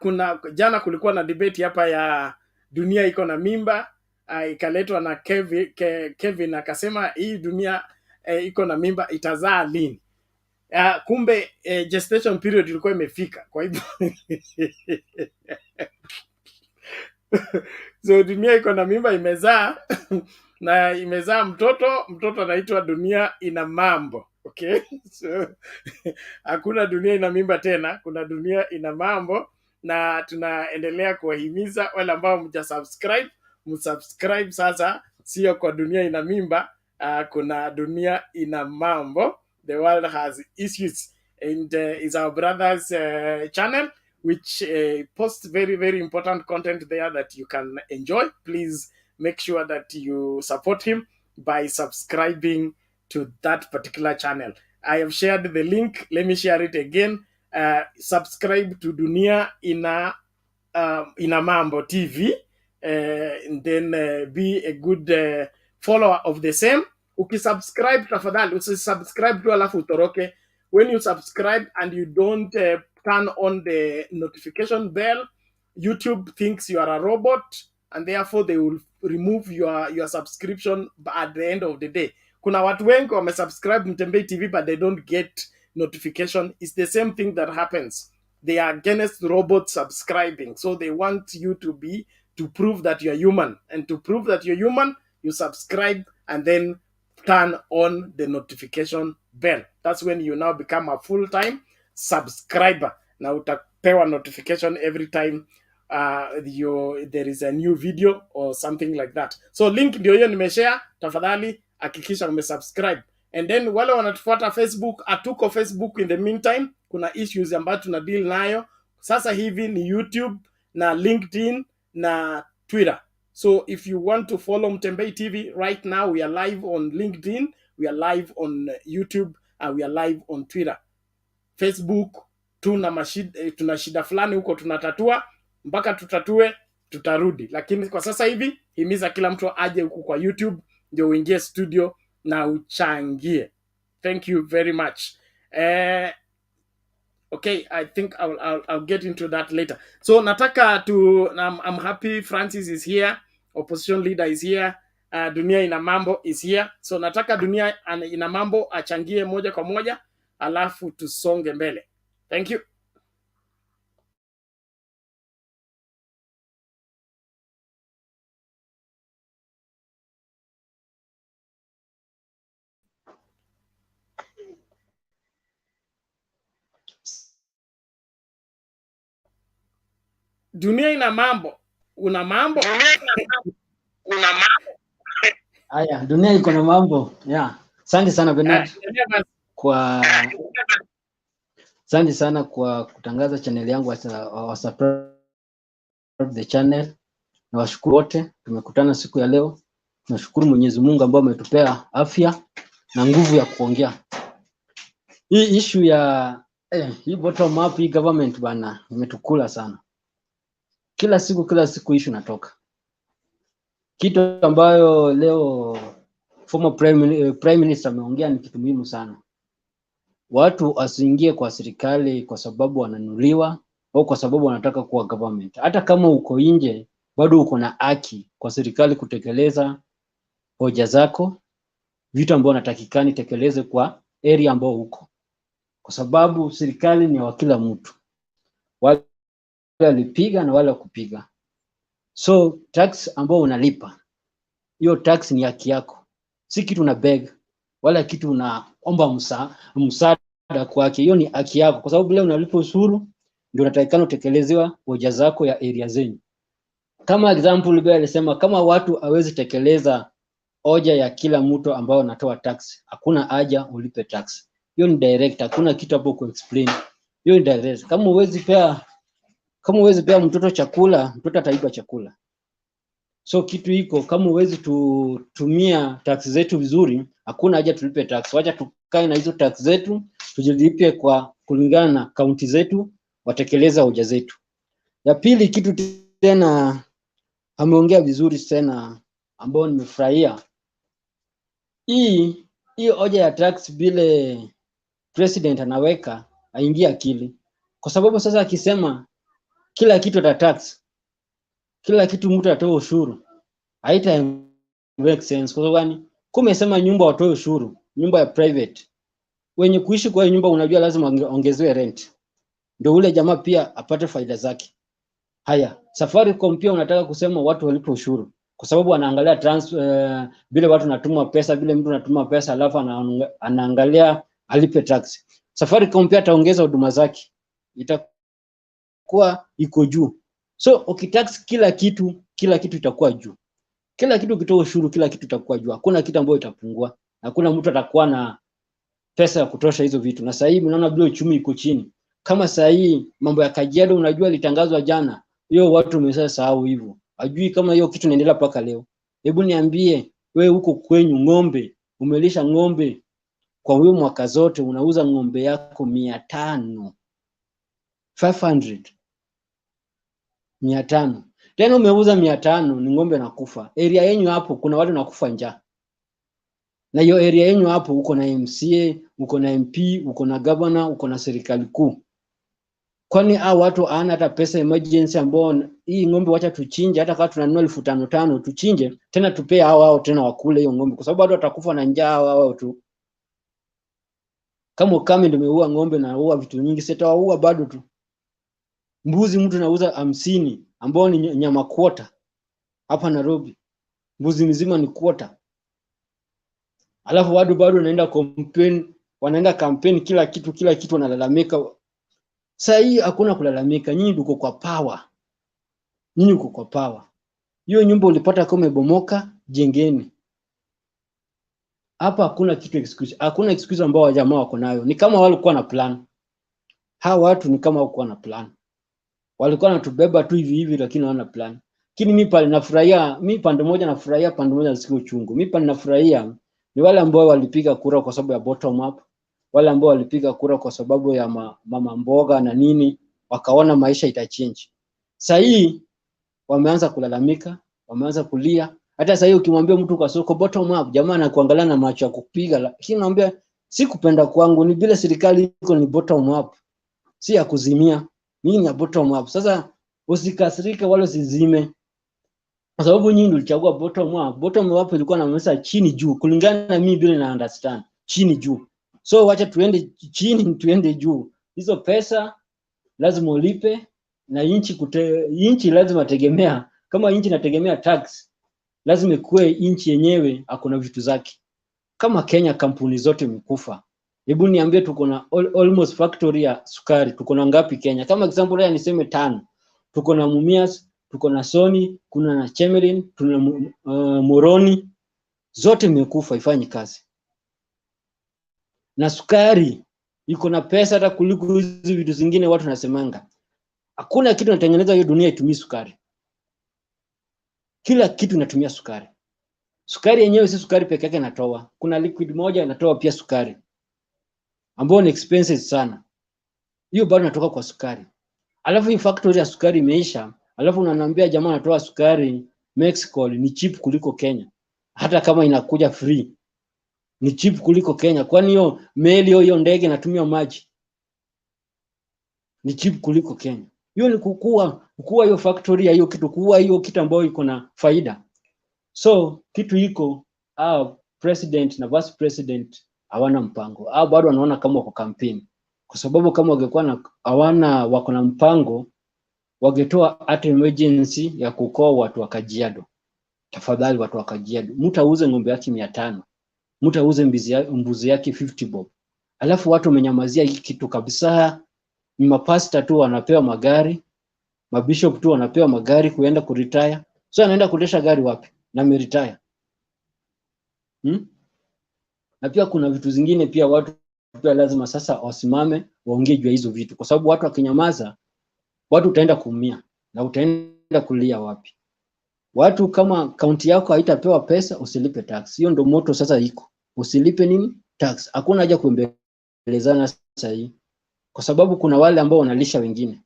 Kuna jana kulikuwa na debate hapa ya dunia iko na mimba, ikaletwa na Kevin akasema hii dunia iko na mimba itazaa lini? Kumbe gestation period ilikuwa imefika. Kwa hivyo so dunia iko na mimba imezaa na imezaa mtoto anaitwa dunia ina mambo. Okay? So hakuna dunia ina mimba tena, kuna dunia ina mambo, na tunaendelea kuwahimiza wale ambao mjasubscribe, msubscribe sasa, sio kwa dunia ina mimba, kuna dunia ina mambo. The world has issues, and is our brother's channel, which posts very, very important content there that you can enjoy. Please make sure that you support him by subscribing to that particular channel. I have shared the link. Let me share it again. Subscribe to Dunia Ina Mambo TV, and then be a good follower of the same. Ukisubscribe tafadhali, usisubscribe tu alafu utoroke. When you subscribe and you don't turn on the notification bell, YouTube thinks you are a robot, and therefore they will remove your subscription at the end of the day. Kuna watu wengi wamesubscribe Mtembei TV but they don't get notification. It's the same thing that happens. They are against robots subscribing, so they want you to prove that you're human, and to prove that you're human, you subscribe and then turn on the notification bell. That's when you now become a full-time subscriber. Na utapewa notification every time there is a new video or something like that. So link ndio hiyo nimeshare, tafadhali hakikisha umesubscribe. And then wale wanatufuata Facebook, atuko Facebook in the meantime, kuna issues ambayo tuna deal nayo. Sasa hivi ni YouTube na LinkedIn na Twitter. So if you want to follow Mtembei TV right now, we are live on LinkedIn, we are live on YouTube, and we are live on Twitter. Facebook tuna shida fulani huko tunatatua, mpaka tutatue tutarudi. Lakini kwa sasa hivi himiza kila mtu aje huku kwa YouTube ndio uingie studio na uchangie. Thank you very much. Okay, I think I'll get into that later. So nataka I'm happy Francis is here, opposition leader is here, Dunia Ina Mambo is here. So nataka Dunia Ina Mambo achangie moja kwa moja, alafu tusonge mbele. Thank you. Dunia ina mambo. Una mambo? Una mambo. Haya, dunia iko na mambo. Yeah. Asante sana Bernard. Asante sana kwa kutangaza channel yangu wa subscribe the channel. Na washukuru wote tumekutana siku ya leo. Tunashukuru Mwenyezi Mungu ambaye ametupea afya na nguvu ya kuongea. Hii issue ya hii bottom up hii government bana imetukula sana. Kila siku issue natoka. Kitu ambayo leo former prime minister ameongea ni kitu muhimu sana. Watu wasiingie kwa serikali kwa sababu wananuliwa au kwa sababu wanataka kuwa government. Hata kama uko nje bado uko na haki kwa serikali kutekeleza hoja zako, vitu ambavyo unatakikani tekeleze kwa area ambao uko. Kwa sababu serikali ni wa kila mtu. Wale walipiga na wale kupiga. So tax ambao unalipa, hiyo tax ni haki yako. Si kitu una beg wala kitu unaomba msaada kwake. Hiyo ni haki yako kwa sababu leo unalipa ushuru ndio unatakikana utekelezewa hoja zako ya area zenyu. Kama example Bea alisema kama watu hawezi tekeleza hoja ya kila mtu ambao anatoa tax, hakuna haja ulipe tax. Hiyo ni direct, hakuna kitu hapo ku explain. Hiyo ni direct. Kama huwezi pea mtoto chakula, mtoto ataiba chakula. So kitu hiko kama huwezi tutumia tax zetu vizuri, hakuna haja tulipe tax. Wacha tukae na hizo tax zetu, tujilipe kwa kulingana na kaunti zetu, watekeleza hoja zetu. Ya pili, kitu tena ameongea vizuri tena ambao nimefurahia. Hii hoja ya tax vile president anaweka aingia akili. Kwa sababu sasa akisema kila kitu ata tax, kila kitu mtu atoe ushuru, haita make sense. Kwa sababu kumesema nyumba watoe ushuru, nyumba ya private. Wenye kuishi kwa nyumba unajua lazima ongezewe rent. Ndio ule jamaa pia apate faida zake. Haya, Safaricom pia unataka kusema watu walipe ushuru. Kwa sababu anaangalia vile watu natuma pesa, vile mtu natuma pesa alafu anaangalia alipe tax. Safaricom pia ataongeza huduma zake. Itakuwa iko juu. So ukitax kila kitu itakuwa juu. Kila kitu ukitoa ushuru kila kitu itakuwa juu. Hakuna kitu ambacho itapungua. Hakuna mtu atakuwa na pesa ya kutosha hizo vitu. Na sasa hivi unaona vile uchumi iko chini. Kama sasa hii mambo ya Kajiado unajua litangazwa jana. Hiyo watu wamesahau hivyo. Hajui kama hiyo kitu inaendelea paka leo. Hebu niambie wewe huko kwenyu ng'ombe, umelisha ng'ombe kwa huyo mwaka zote unauza ng'ombe yako 500. 500. Tena umeuza 500 ni ng'ombe nakufa. Area yenu hapo kuna watu nakufa njaa. Na hiyo area yenu hapo uko na MCA, uko na MP, uko na governor, uko na serikali kuu. Kwani hao watu hawana hata pesa emergency ambao hii ng'ombe wacha tuchinje hata kama tunanunua 5,500 tuchinje tena tupee hao tena wakule hiyo ng'ombe kwa sababu watu watakufa na njaa hao tu. Kama ukame ndio umeua ng'ombe na uua vitu nyingi sitawaua bado tu. Mbuzi mtu anauza 50 ambao ni nyama kwota hapa Nairobi. Mbuzi mzima ni kwota. Alafu watu bado wanaenda campaign kila kitu wanalalamika. Sasa hii hakuna kulalamika, nyinyi uko kwa power. Nyinyi uko kwa power. Hiyo nyumba ulipata kama imebomoka, jengeni. Hapa hakuna kitu excuse. Hakuna excuse ambao wajamaa wako nayo. Ni kama walikuwa na plan. Hao watu ni kama walikuwa na plan. Walikuwa wanatubeba tu hivi lakini hawana plan. Lakini mimi pale nafurahia, mimi pande moja nafurahia, pande moja nasikia uchungu. Mimi pale nafurahia ni wale ambao walipiga kura kwa sababu ya bottom up. Wale ambao walipiga kura kwa sababu ya mama mboga na nini, wakaona maisha itachange. Sasa hii wameanza kulalamika, wameanza kulia. Hata sasa hii ukimwambia mtu kwa soko bottom up, jamaa anakuangalia na macho ya kupiga. Lakini naambia si kupenda kwangu, ni bila serikali iko ni bottom up. Si ya kuzimia, mimi ni ya bottom up. Sasa usikasirike wala usizime. Kwa sababu nyinyi mlichagua bottom up. Bottom up ilikuwa na mesa chini juu. Kulingana na mimi bila na understand, chini juu. So wacha tuende chini tuende juu. Hizo pesa lazima ulipe na inchi lazima tegemea. Kama inchi inategemea tax, lazima kuwe inchi yenyewe hakuna vitu zake. Kama Kenya kampuni zote mkufa. Hebu niambie tuko na almost factory ya sukari. Tuko na ngapi Kenya? Kama example ya niseme 5. Tuko na Mumias, tuko na Sony, kuna na Chemelin, tuna Moroni. Zote mekufa ifanyi kazi. Na sukari iko na pesa hata kuliko hizo vitu zingine watu nasemanga. Hakuna kitu natengeneza hiyo dunia itumie sukari. Kila kitu inatumia sukari. Sukari yenyewe si sukari peke yake inatoa. Kuna liquid moja inatoa pia sukari. Ambayo ni expensive sana. Hiyo bado inatoka kwa sukari. Alafu hii factory ya sukari imeisha, alafu unaniambia jamaa anatoa sukari Mexico ni cheap kuliko Kenya. Hata kama inakuja free. Ni cheap kuliko Kenya. Kwani hiyo meli hiyo ndege inatumia maji. Ni cheap kuliko Kenya. Hiyo ni kukua hiyo factory ya hiyo kitu, kukua hiyo kitu ambayo iko na faida. So kitu iko president na vice president hawana mpango. Bado wanaona kama wako campaign. Kwa sababu kama wangekuwa wako na mpango, wangetoa hata emergency ya kukoa watu wa Kajiado. Tafadhali watu wa Kajiado, mtu auze ng'ombe yake 500. Mtu auze mbuzi yake 50 bob. Alafu watu wamenyamazia hiki kitu kabisa. Ni mapasta tu wanapewa magari, mabishop tu wanapewa magari kuenda kuretire. So anaenda kudesha gari wapi? Na meretire. Na pia kuna vitu zingine pia watu pia lazima sasa wasimame waongee juu ya hizo vitu, kwa sababu watu wakinyamaza watu utaenda kuumia na utaenda kulia wapi? Watu kama kaunti yako haitapewa pesa, usilipe tax. Hiyo ndio moto sasa iko. Usilipe nini? Tax. Hakuna haja kuembelezana sasa hii. Kwa sababu kuna wale ambao wanalisha wengine.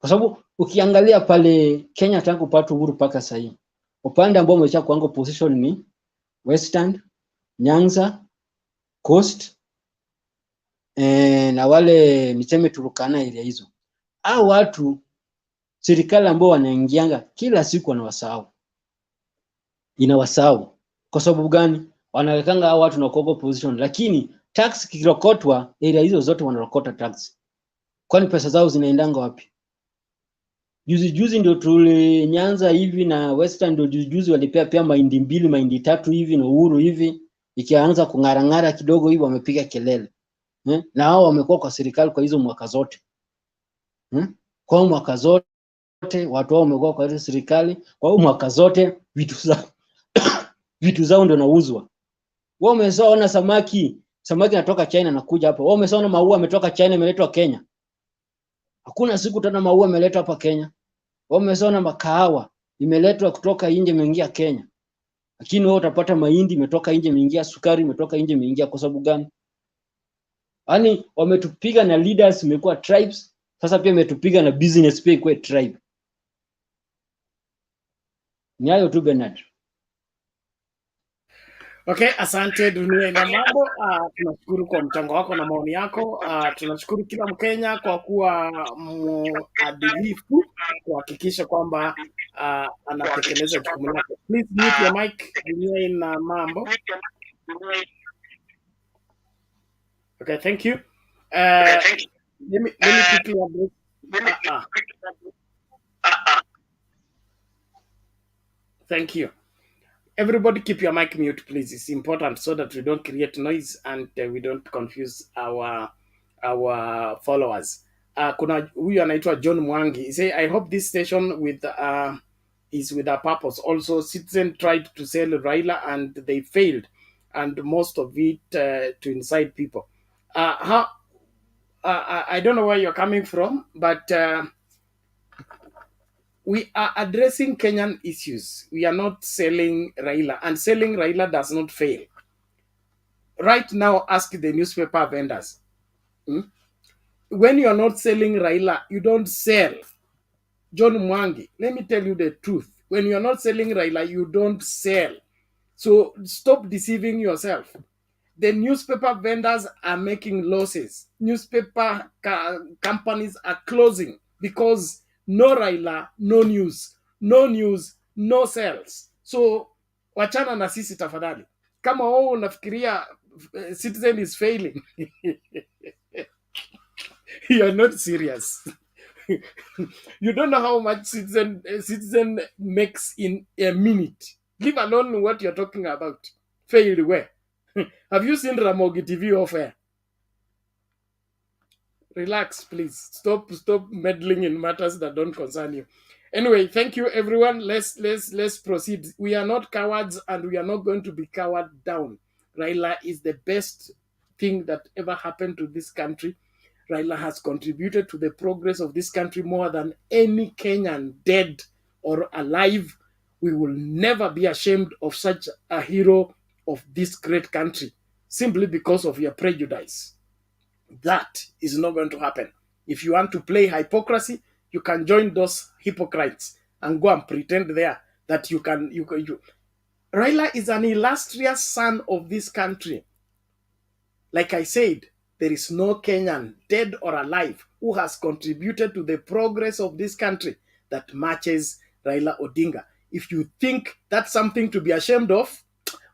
kwa sababu ukiangalia pale Kenya tangu kupata uhuru mpaka sasa hivi, upande ambao umesha kuango position ni Western, Nyanza, Coast na wale niseme Turukana area hizo. Hao watu serikali ambao wanaingianga kila siku wanawasahau. Inawasahau. Kwa sababu gani? Wanawekanga hao watu na kuogo position, lakini tax kirokotwa area hizo zote wanarokota tax. Kwani pesa zao zinaendanga wapi? Juzi ndio tuli Nyanza hivi na Western ndio juzi walipea pia mahindi 2 mahindi 3 hivi na uhuru hivi, ikianza kung'arang'ara kidogo hivi wamepiga kelele. Na hao wamekuwa kwa serikali kwa hizo mwaka zote. Kwa mwaka zote watu wao wamekuwa kwa hizo serikali, kwa mwaka zote vitu zao ndio nauzwa. Wao umeona samaki natoka China nakuja hapa. Wao umeona maua ametoka China imeletwa Kenya. Hakuna siku tena maua imeletwa hapa Kenya. Wao umeona makahawa imeletwa kutoka nje imeingia Kenya. Lakini wao utapata mahindi imetoka nje imeingia, sukari imetoka nje imeingia. Kwa sababu gani? Yaani wametupiga na leaders imekuwa tribes, sasa pia wametupiga na business pia ikuwe tribe. Ni hayo tu Bernard. Okay, asante Dunia Ina Mambo. Tunashukuru kwa mchango wako na maoni yako. Tunashukuru kila Mkenya kwa kuwa muadilifu kuhakikisha kwamba anatekeleza jukumu lake. Please mute your mic, Dunia Ina Mambo. Okay, thank you. Let me quickly address. Thank you. Everybody keep your mic mute, please. It's important so that we don't create noise and we don't confuse our followers. Kuna huyu anaitwa John Mwangi. He say, I hope this station is with a purpose. Also, Citizen tried to sell Raila and they failed, and most of it to inside people. I don't know where you're coming from, but we are addressing Kenyan issues. We are not selling Raila, and selling Raila does not fail. Right now, ask the newspaper vendors. When you are not selling Raila, you don't sell. John Mwangi, let me tell you the truth. When you are not selling Raila, you don't sell. So stop deceiving yourself. The newspaper vendors are making losses. Newspaper companies are closing because no Raila, no news. No news, no sales. So wachana na sisi tafadhali. Kama wao unafikiria Citizen is failing, you are not serious. You don't know how much Citizen makes in a minute. Leave alone what you're talking about. Failed where? Have you seen Ramogi TV off air? Relax, please. Stop meddling in matters that don't concern you. Anyway, thank you, everyone. Let's proceed. We are not cowards, and we are not going to be cowered down. Raila is the best thing that ever happened to this country. Raila has contributed to the progress of this country more than any Kenyan, dead or alive. We will never be ashamed of such a hero of this great country, simply because of your prejudice. That is not going to happen. If you want to play hypocrisy, you can join those hypocrites and go and pretend there that you can. Raila is an illustrious son of this country. Like I said, there is no Kenyan, dead or alive, who has contributed to the progress of this country that matches Raila Odinga. If you think that's something to be ashamed of,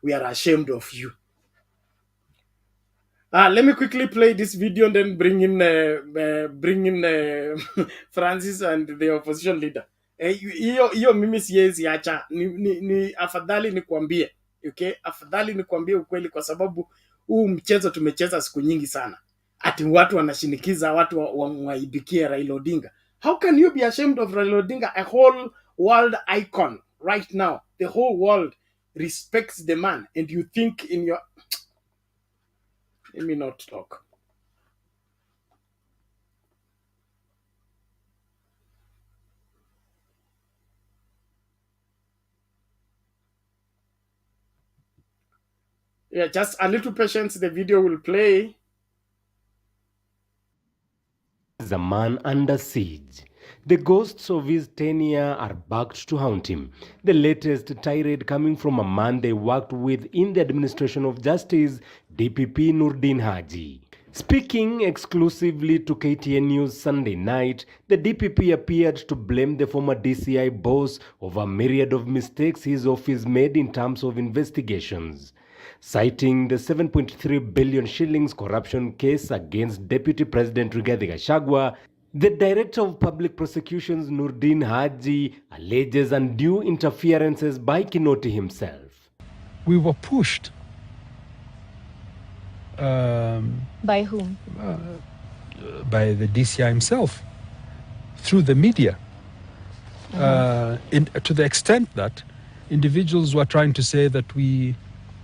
we are ashamed of you. Let me quickly play this video and then bring in Francis and the opposition leader. Hiyo mimi siwezi acha. Ni afadhali nikwambie. Okay? Afadhali nikwambie ukweli kwa sababu huu mchezo tumecheza siku nyingi sana. Ati watu wanashinikiza watu waibikie Raila Odinga. How can you be ashamed of Raila Odinga, a whole world icon right now? The whole world respects the man, and you think in your... Let me not talk. Yeah, just a little patience, the video will play. Is a man under siege. The ghosts of his tenure are back to haunt him. The latest tirade coming from a man they worked with in the administration of justice, DPP Noordin Haji. Speaking exclusively to KTN News Sunday night, the DPP appeared to blame the former DCI boss of a myriad of mistakes his office made in terms of investigations. Citing the 7.3 billion shillings corruption case against Deputy President Rigathi Gachagua, the Director of Public Prosecutions Noordin Haji alleges undue interferences by Kinoti himself. We were pushed. By whom? By the DCI himself, through the media, to the extent that individuals were trying to say that we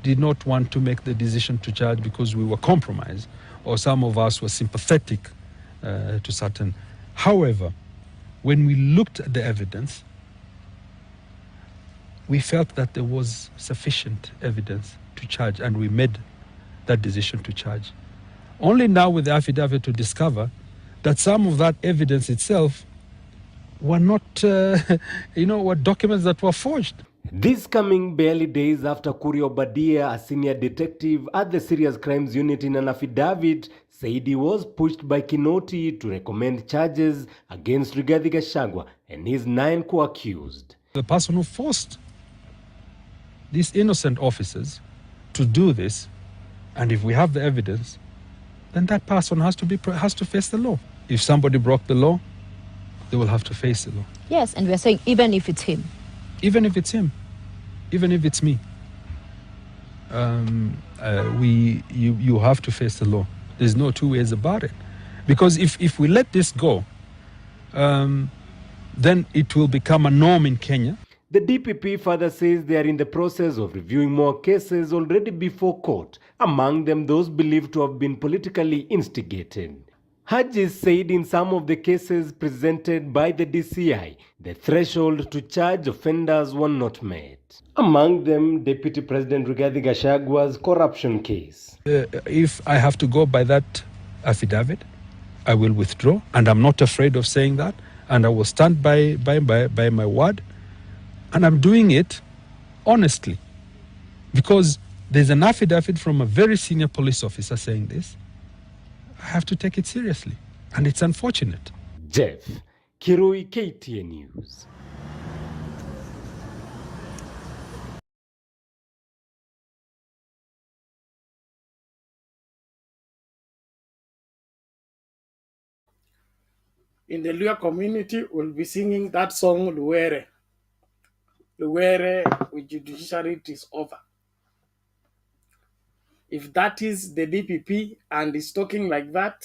did not want to make the decision to charge because we were compromised, or some of us were sympathetic to certain. However, when we looked at the evidence, we felt that there was sufficient evidence to charge, and we made that decision to charge. Only now with the affidavit to discover that some of that evidence itself were not, were documents that were forged. This coming barely days after Kuri Obadia, a senior detective at the Serious Crimes Unit, in an affidavit said he was pushed by Kinoti to recommend charges against Rigathi Gachagua and his 9 co-accused. The person who forced these innocent officers to do this, and if we have the evidence, then that person has to face the law. If somebody broke the law, they will have to face the law. Yes, and we're saying even if it's him. Even if it's him, even if it's me, you have to face the law. There's no two ways about it. Because if we let this go, then it will become a norm in Kenya. The DPP further says they are in the process of reviewing more cases already before court, among them those believed to have been politically instigated. Haji said in some of the cases presented by the DCI, the threshold to charge offenders were not met. Among them, Deputy President Rigathi Gachagua's corruption case. If I have to go by that affidavit, I will withdraw, and I'm not afraid of saying that, and I will stand by my word, and I'm doing it honestly, because there's an affidavit from a very senior police officer saying this. I have to take it seriously, and it's unfortunate. Jeff Kirui, KTN News. In the Luo community, we'll be singing that song, Luere. Luere, with judiciary, it is over. If that is the DPP and is talking like that,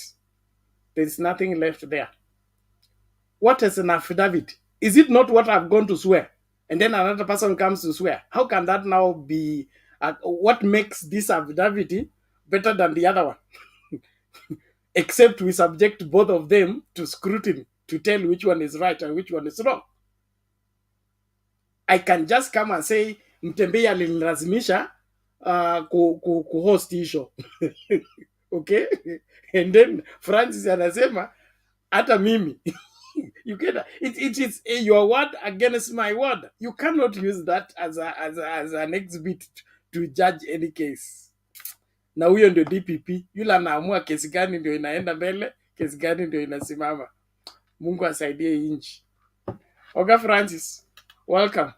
there's nothing left there. What is an affidavit? Is it not what I've gone to swear? And then another person comes to swear. How can that now be? What makes this affidavit better than the other one? Except we subject both of them to scrutiny to tell which one is right and which one is wrong. I can just come and say, Mtembei alinilazimisha kuhost hii show. Okay? And then Francis anasema, hata mimi. You get it is your word against my word. You cannot use that as an exhibit to judge any case. Na huyo ndio DPP, yule anaamua kesi gani ndio inaenda mbele, kesi gani ndio inasimama. Mungu asaidie nchi. Oga Francis, welcome.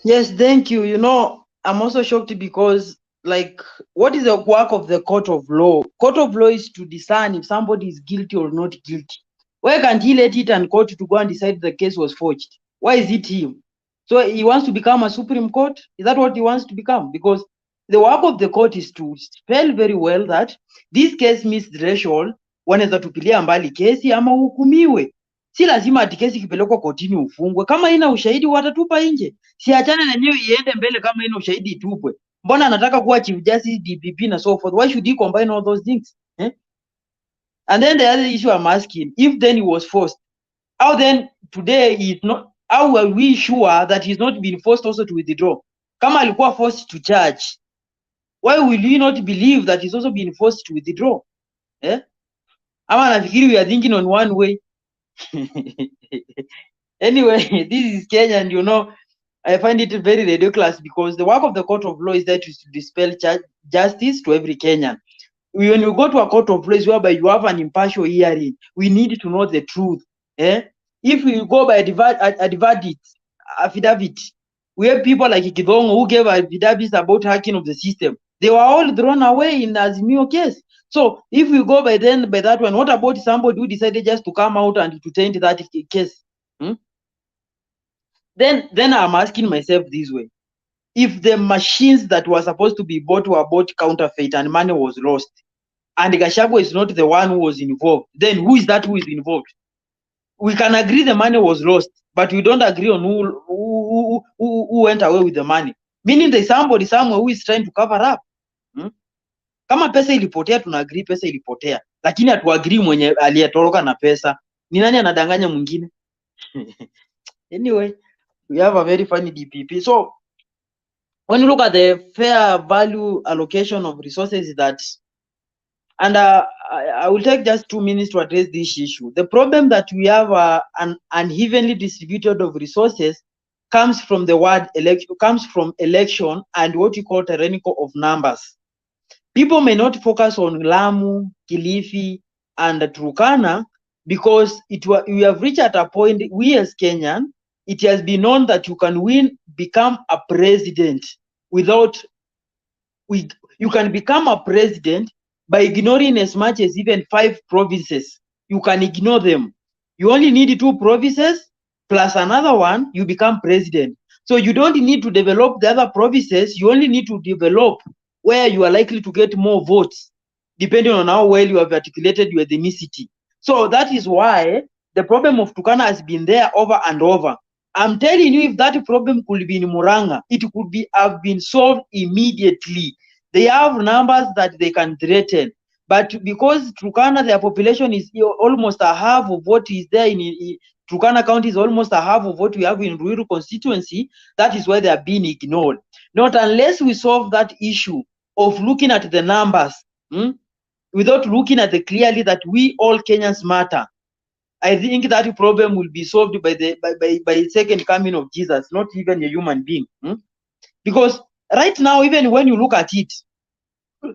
Yes, thank you. You know, I'm also shocked because, like, what is the work of the court of law? Court of law is to discern if somebody is guilty or not guilty. Why can't he let it and court to go and decide the case was forged? Why is it him? So he wants to become a Supreme Court? Is that what he wants to become? Because the work of the court is to spell very well that this case meets the threshold, wanaweza tupilia mbali kesi ama hukumiwe. Si lazima ati kesi kipelekwa kotini ufungwe. Kama ina ushahidi watatupa nje. Si achane na nyewe iende mbele kama ina ushahidi itupwe. Mbona anataka kuwa Chief Justice, DPP na so forth? Why should he combine all those things? And then the other issue I'm asking, if then he was forced, how then today he is not, how are we sure that he's not been forced also to withdraw? Kama alikuwa forced to charge, why will we not believe that he's also been forced to withdraw? Ama nafikiri we are thinking on one way. Anyway, this is Kenya, and I find it very ridiculous because the work of the court of law is there to dispel justice to every Kenyan. When you go to a court of law whereby you have an impartial hearing, we need to know the truth. If we go by a verdict, affidavit, we have people like Kidongo who gave affidavits about hacking of the system. They were all thrown away in Azimio case. So if we go by that one, what about somebody who decided just to come out and to taint that case? Then I'm asking myself this way: if the machines that were supposed to be bought were bought counterfeit and money was lost, and GACHAGUA is not the one who was involved, then who is involved? We can agree the money was lost, but we don't agree on who went away with the money. Meaning there's somebody somewhere who is trying to cover up. Kama pesa ilipotea, tuna agree pesa ilipotea, lakini hatu agree mwenye aliyetoroka na pesa ni nani anadanganya mwingine. Anyway, we have a very funny DPP. So when you look at the fair value allocation of resources, and I will take just 2 minutes to address this issue. The problem that we have an unevenly distributed of resources comes from the word election, comes from election and what you call tyrannical of numbers. People may not focus on Lamu, Kilifi, and Turkana because we have reached at a point, we as Kenyan, it has been known that you can become a president without, you can become a president by ignoring as much as even 5 provinces. You can ignore them. You only need 2 provinces plus another one, you become president. So you don't need to develop the other provinces, you only need to develop where you are likely to get more votes, depending on how well you have articulated your ethnicity. So that is why the problem of Turkana has been there over and over. I'm telling you, if that problem could be in Muranga, it could have been solved immediately. They have numbers that they can threaten. But because Turkana, their population is almost a half of what is there in Turkana County, is almost a half of what we have in Ruiru constituency, that is why they are being ignored. Not unless we solve that issue of looking at the numbers, without looking at the clearly that we all Kenyans matter. I think that problem will be solved by the second coming of Jesus, not even a human being. Because right now, even when you look at it,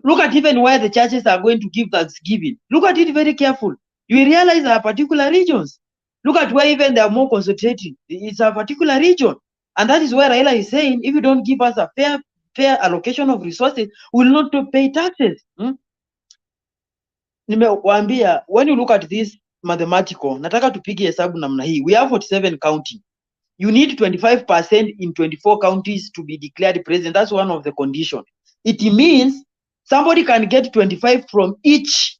look at even where the churches are going to give thanksgiving. Look at it very careful. You realize there are particular regions. Look at where even they are more concentrated. It's a particular region. And that is where Raila is saying, if you don't give us a fair allocation of resources, we will not pay taxes. Nimewambia, when you look at this mathematical, nataka tupige hesabu namna hii. We have 47 counties. You need 25% in 24 counties to be declared president. That's one of the conditions. It means somebody can get 25 from each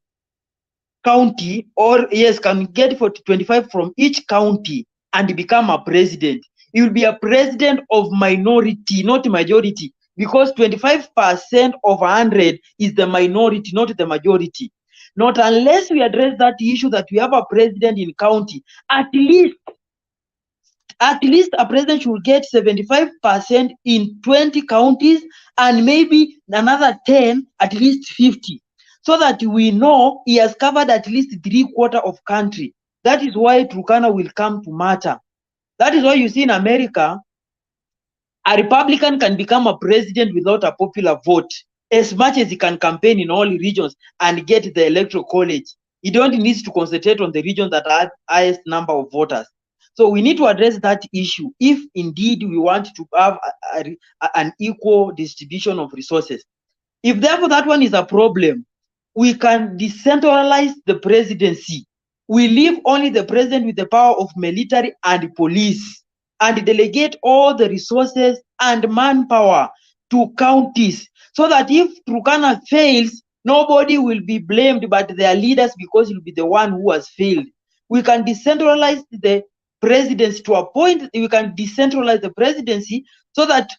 county, or yes, can get 25 from each county and become a president. He will be a president of minority, not majority, because 25% of 100 is the minority, not the majority. Not unless we address that issue that we have a president in county, at least a president should get 75% in 20 counties and maybe another 10, at least 50, so that we know he has covered at least 3/4 of country. That is why Turkana will come to matter. That is why you see in America, a Republican can become a president without a popular vote, as much as he can campaign in all regions and get the electoral college. He don't need to concentrate on the regions that have highest number of voters. So we need to address that issue if indeed we want to have an equal distribution of resources. If therefore that one is a problem, we can decentralize the presidency. We leave only the president with the power of military and police, and delegate all the resources and manpower to counties, so that if Turkana fails, nobody will be blamed but their leaders, because it will be the one who has failed. We can decentralize the presidency to a point. We can decentralize the presidency so that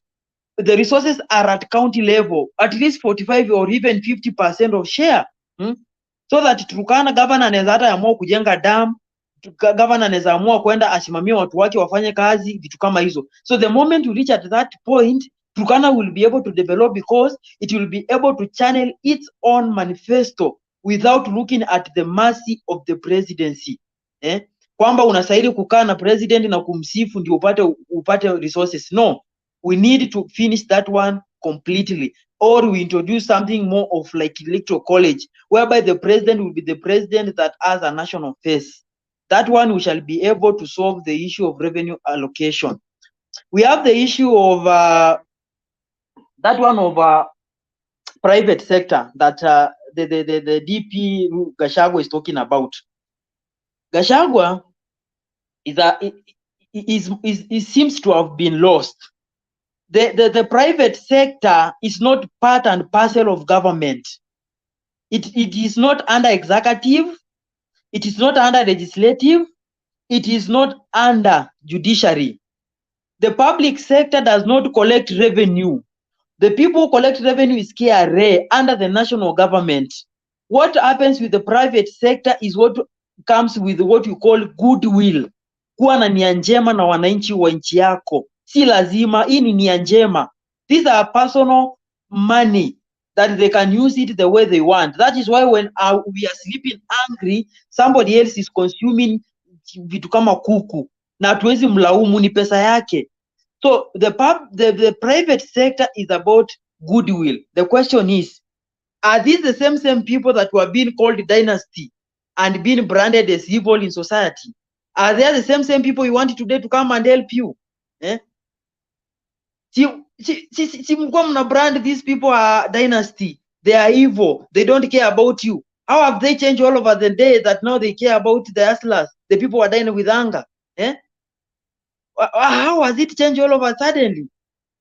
the resources are at county level, at least 45 or even 50% of share, so that Turkana governor anaweza hata amua kujenga dam, governor anaweza amua kwenda asimamie watu wake wafanye kazi, vitu kama hizo. So the moment we reach at that point, Turkana will be able to develop, because it will be able to channel its own manifesto without looking at the mercy of the presidency. kwamba unastahili kukaa na president na kumsifu ndio upate resources. No, we need to finish that one completely, or we introduce something more of like electoral college, whereby the president will be the president that has a national face. That one we shall be able to solve the issue of revenue allocation. We have the issue of private sector that the DP GACHAGUA is talking about. GACHAGUA is seems to have been lost. The private sector is not part and parcel of government. It is not under executive, it is not under legislative, it is not under judiciary. The public sector does not collect revenue. The people who collect revenue is KRA under the national government. What happens with the private sector is what comes with what you call goodwill. Kuwa na nia njema na wananchi wa nchi yako. Si lazima, hii ni nia njema. These are personal money that they can use it the way they want. That is why when we are sleeping angry, somebody else is consuming vitu kama kuku. Na hatuwezi mlaumu, ni pesa yake. So the private sector is about goodwill. The question is, are these the same people that were being called dynasty and being branded as evil in society? Are they the same people you want today to come and help you? Si mko mna brand these people are dynasty, they are evil, they don't care about you. How have they changed all over the day that now they care about the hustlers, the people who are dying with hunger? How has it changed all of a sudden?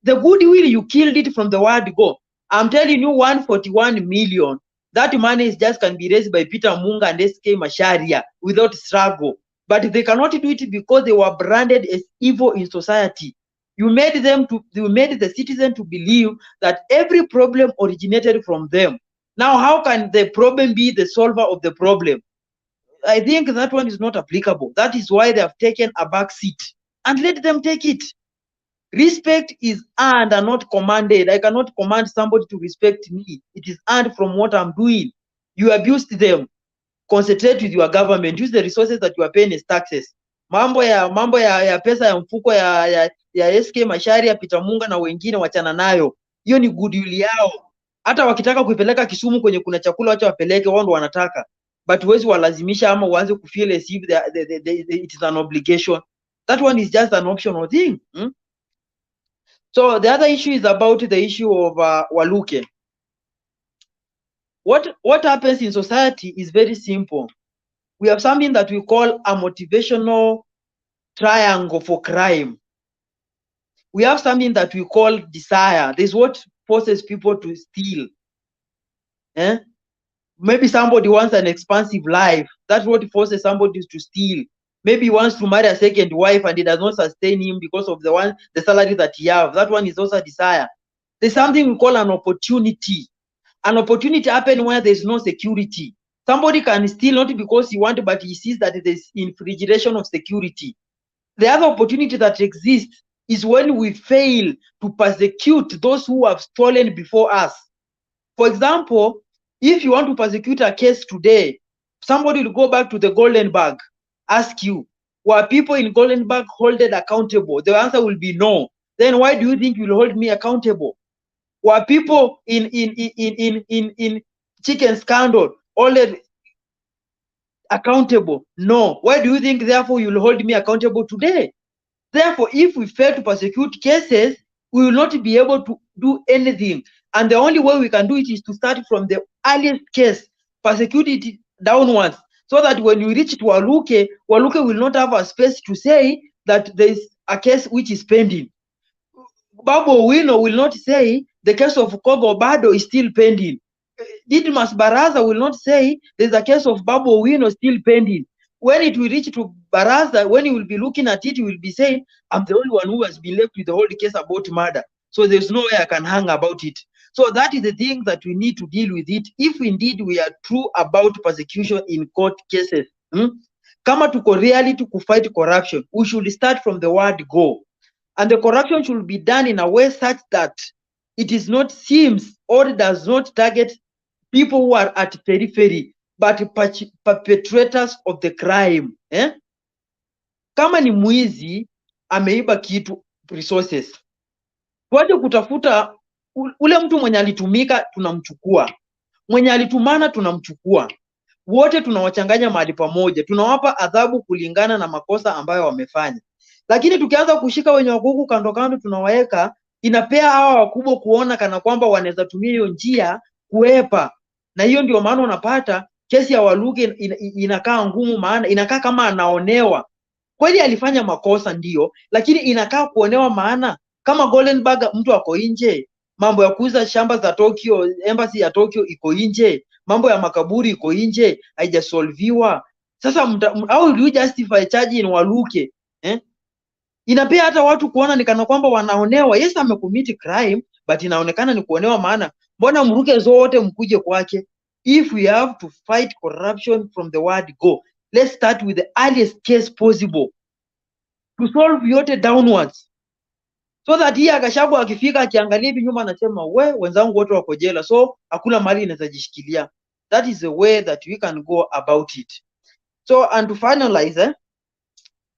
The goodwill, you killed it from the word go. I'm telling you, 141 million, that money is just can be raised by Peter Munga and SK Masharia without struggle. But they cannot do it because they were branded as evil in society. You made the citizen to believe that every problem originated from them. Now, how can the problem be the solver of the problem? I think that one is not applicable. That is why they have taken a back seat. And let them take it. Respect is earned and not commanded. I cannot command somebody to respect me. It is earned from what I'm doing. You abused them. Concentrate with your government. Use the resources that you are paying as taxes. Mambo ya pesa ya mfuko ya SK Masharia, Peter Munga na wengine wachana nayo. Hiyo ni goodwill yao. Hata wakitaka kuipeleka Kisumu kwenye kuna chakula wacha wapeleke, wao ndo wanataka. But huwezi walazimisha ama uanze kufeel as if it is an obligation. That one is just an optional thing. So the other issue is about the issue of WALUKE. What happens in society is very simple. We have something that we call a motivational triangle for crime. We have something that we call desire. This is what forces people to steal. Maybe somebody wants an expansive life. That's what forces somebody to steal. Maybe he wants to marry a second wife and it does not sustain him because of the salary that he has. That one is also desire. There's something we call an opportunity. An opportunity happens where there's no security. Somebody can steal not because he wants, but he sees that there's infiltration of security. The other opportunity that exists is when we fail to persecute those who have stolen before us. For example, if you want to persecute a case today, somebody will go back to the Golden Bag, ask you, were people in Golden Bag held accountable? The answer will be no. Then why do you think you will hold me accountable? Were people in chicken scandal held accountable? No. Why do you think therefore you will hold me accountable today? Therefore, if we fail to prosecute cases, we will not be able to do anything. And the only way we can do it is to start from the earliest case, prosecute it downwards, so that when you reach to WALUKE will not have a space to say that there is a case which is pending. Babu Owino will not say the case of Kogo Bado is still pending. Didmas Baraza will not say there's a case of Babu Owino still pending. When it will reach to Baraza, when he will be looking at it, he will be saying, I'm the only one who has been left with the whole case about murder. So there's no way I can hang about it. So that is the thing that we need to deal with it. If indeed we are true about persecution in court cases, kama tuko really to fight corruption, we should start from the word go. And the corruption should be done in a way such that it is not seems or does not target people who are at periphery, but perpetrators of the crime. kama ni mwizi ameiba kitu resources, tuache kutafuta ule mtu mwenye alitumika tunamchukua, mwenye alitumana tunamchukua, wote tunawachanganya mahali pamoja, tunawapa adhabu kulingana na makosa ambayo wamefanya. Lakini tukianza kushika wenye wako huku kando kando tunawaweka, inapea hawa wakubwa kuona kana kwamba wanaweza tumia hiyo njia kuepa, na hiyo ndio maana unapata kesi ya Waluke inakaa ngumu, maana inakaa kama anaonewa. Kweli alifanya makosa ndio, lakini inakaa kuonewa, maana kama Goldenberg mtu ako nje, mambo ya kuuza shamba za Tokyo, embassy ya Tokyo iko nje, mambo ya makaburi iko nje, haijasolviwa. Sasa how do you justify charging Waluke? Inapea hata watu kuona ni kana kwamba wanaonewa. Yes, amecommit crime, but inaonekana ni kuonewa, maana mbona mruke zote mkuje kwake? If we have to fight corruption from the word go, let's start with the earliest case possible to solve yote downwards, so that hii Gachagua akifika akiangalia hivi nyuma anasema wenzangu wote wako jela, so hakuna mali inaweza jishikilia. That is the way that we can go about it. So, and to finalize,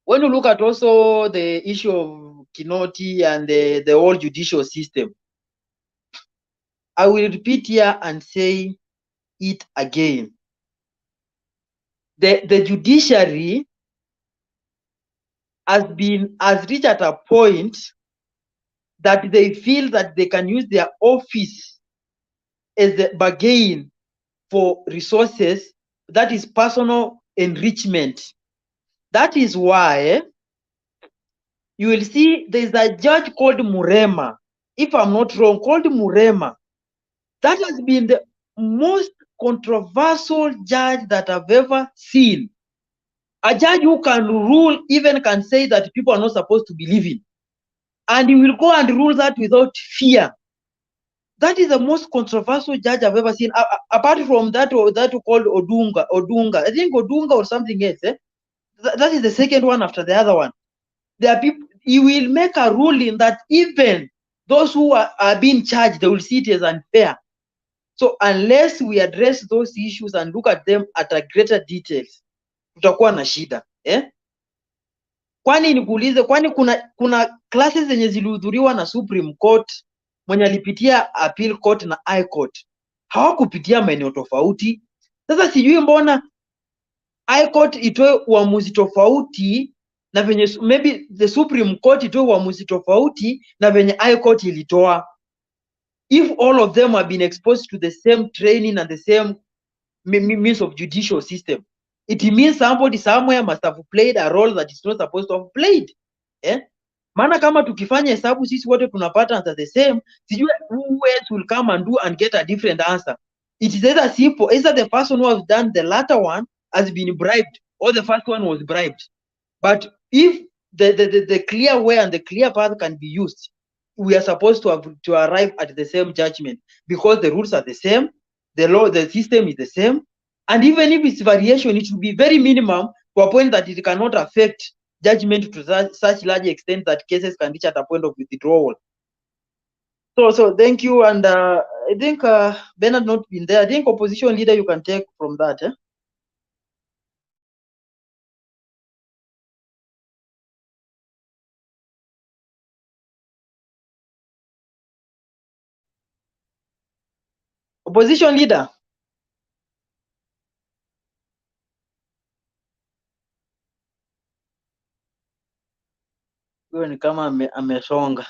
when you look at also the issue of Kinoti and the whole judicial system, I will repeat here and say it again. The judiciary has reached at a point that they feel that they can use their office as a bargain for resources, that is personal enrichment. That is why you will see there's a judge called Murema, if I'm not wrong, called Murema. That has been the most controversial judge that I've ever seen. A judge who can rule, even can say that people are not supposed to believe in. And he will go and rule that without fear. That is the most controversial judge I've ever seen. Apart from that called Odunga. I think Odunga or something else. That is the second one after the other one. There are people, he will make a ruling that even those who are being charged, they will see it as unfair. So unless we address those issues and look at them at a greater details, tutakuwa na shida. Kwani nikuulize, kwani kuna classes zenye zilihudhuriwa na Supreme Court, mwenye alipitia Appeal Court na High Court, hawakupitia maeneo tofauti. Sasa sijui mbona High Court itoe uamuzi tofauti na venye maybe the Supreme Court itoe uamuzi tofauti na venye High Court ilitoa. If all of them have been exposed to the same training and the same means of judicial system, it means somebody somewhere must have played a role that is not supposed to have played. Maana kama tukifanya hesabu sisi wote tunapata answer the same, sijui who else will come and do and get a different answer. It is either simple, either the person who has done the latter one has been bribed or the first one was bribed. But if the clear way and the clear path can be used, we are supposed to arrive at the same judgment, because the rules are the same, the law, the system is the same, and even if it's variation, it should be very minimum to a point that it cannot affect judgment to such large extent that cases can reach at a point of withdrawal. So thank you, and I think Bernard not been there. I think opposition leader, you can take from that. Opposition leader. Huyo ni kama amesonga.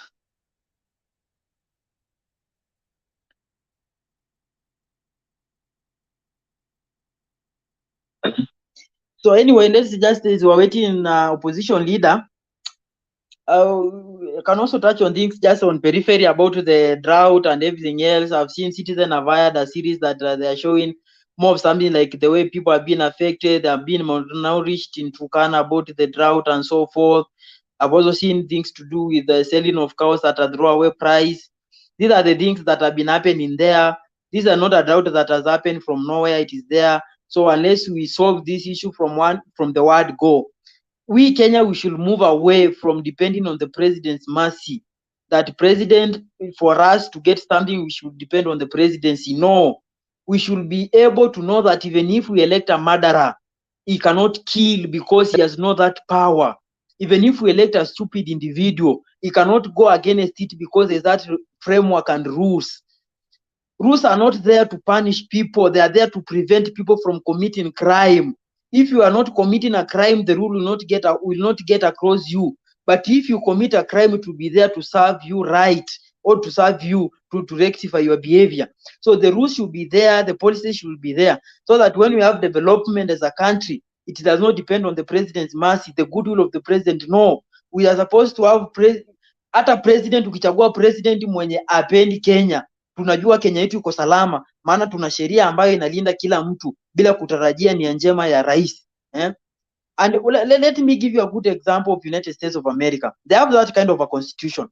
So anyway, let's just, as we're waiting opposition leader, can also touch on things just on periphery about the drought and everything else. I've seen Citizen have hired a series that they are showing more of something like the way people have been affected, they have been malnourished in Turkana about the drought and so forth. I've also seen things to do with the selling of cows at a throwaway price. These are the things that have been happening there. These are not a drought that has happened from nowhere, it is there. So unless we solve this issue from the word go, we Kenya, we should move away from depending on the president's mercy. That president, for us to get something, we should depend on the presidency. No, we should be able to know that even if we elect a murderer, he cannot kill because he has not that power. Even if we elect a stupid individual, he cannot go against it because there's that framework and rules. Rules are not there to punish people. They are there to prevent people from committing crime. If you are not committing a crime, the rule will not get across you. But if you commit a crime, it will be there to serve you right, or to serve you to rectify your behavior. So the rules should be there, the policies should be there, so that when we have development as a country, it does not depend on the president's mercy, the goodwill of the president. No, we are supposed to have hata president, ukichagua president mwenye apendi Kenya, tunajua Kenya yetu iko salama, maana tuna sheria ambayo inalinda kila mtu bila kutarajia nia njema ya rais. And let me give you a good example of United States of America. They have that kind of a constitution.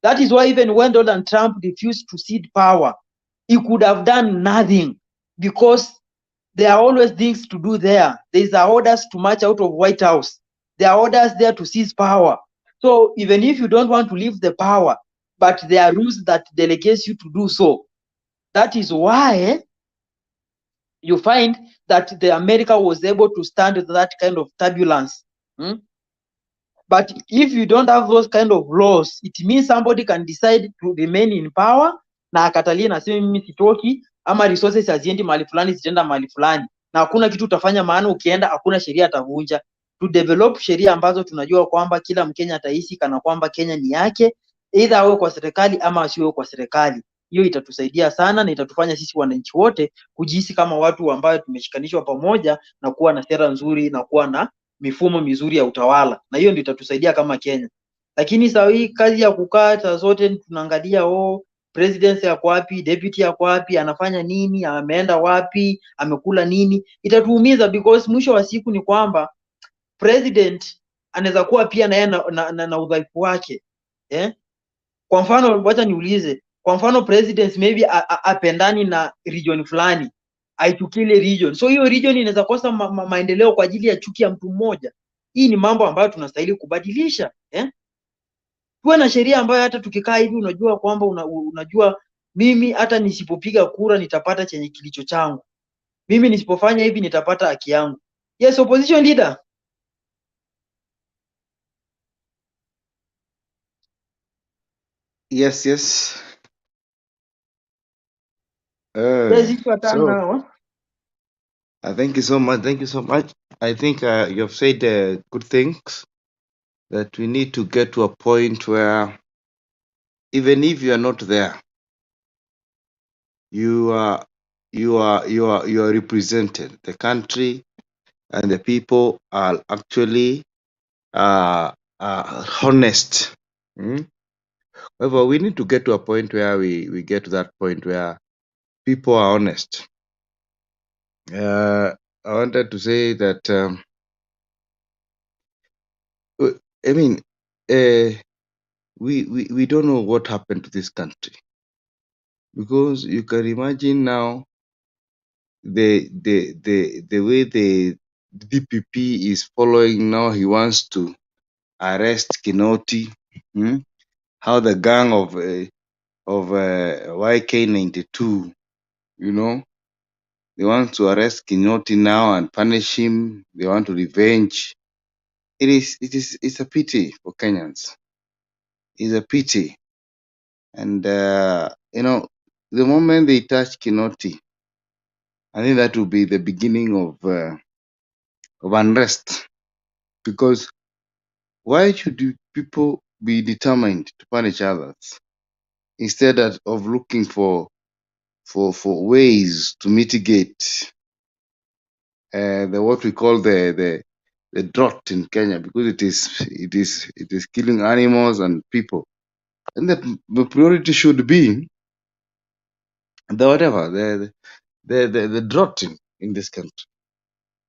That is why even when Donald Trump refused to cede power, he could have done nothing, because there are always things to do there. There are orders to march out of White House. There are orders there to seize power. So even if you don't want to leave the power, but there are rules that delegate you to do so. That is why you find that the America was able to stand that kind of turbulence. But if you don't have those kind of laws, it means somebody can decide to remain in power na akatalie na sema mimi sitoki, ama resources haziendi mahali fulani zitaenda mahali fulani, na hakuna kitu utafanya, maana ukienda hakuna sheria atavunja. To develop sheria ambazo tunajua kwamba kila Mkenya ataishi kana kwamba Kenya ni yake, either awe kwa serikali ama asiwe kwa serikali. Hiyo itatusaidia sana na itatufanya sisi wananchi wote kujihisi kama watu ambao tumeshikanishwa pamoja na kuwa na sera nzuri na kuwa na mifumo mizuri ya utawala, na hiyo ndio itatusaidia kama Kenya. Lakini saa hii kazi ya kukaa saa zote tunaangalia president yako wapi, deputy yako wapi, anafanya nini, ameenda wapi, amekula nini, itatuumiza, because mwisho wa siku ni kwamba president anaweza kuwa pia na yeye na udhaifu wake. Kwa mfano, wacha niulize, kwa mfano president maybe apendani na region fulani, aitukile region, so hiyo region inaweza kosa maendeleo kwa ajili ya chuki ya mtu mmoja. Hii ni mambo ambayo tunastahili kubadilisha. Tuwe na sheria ambayo hata tukikaa hivi unajua kwamba unajua mimi hata nisipopiga kura nitapata chenye kilicho changu, mimi nisipofanya hivi nitapata haki yangu. Yes, opposition leader. Yes. Yes, it's your turn now. Thank you so much. Thank you so much. I think you have said good things, that we need to get to a point where even if you are not there, you are represented. The country and the people are actually honest. However, we need to get to a point where we get to that point where people are honest. I wanted to say that I mean, we don't know what happened to this country, because you can imagine now the way the DPP is following now. He wants to arrest Kinoti. How the gang of YK92, they want to arrest Kinoti now and punish him. They want to revenge. It's a pity for Kenyans. It's a pity. And the moment they touch Kinoti, I think that will be the beginning of unrest. Because why should people be determined to punish others instead of looking for ways to mitigate what we call the drought in Kenya, because it is killing animals and people, and the priority should be the drought in this country.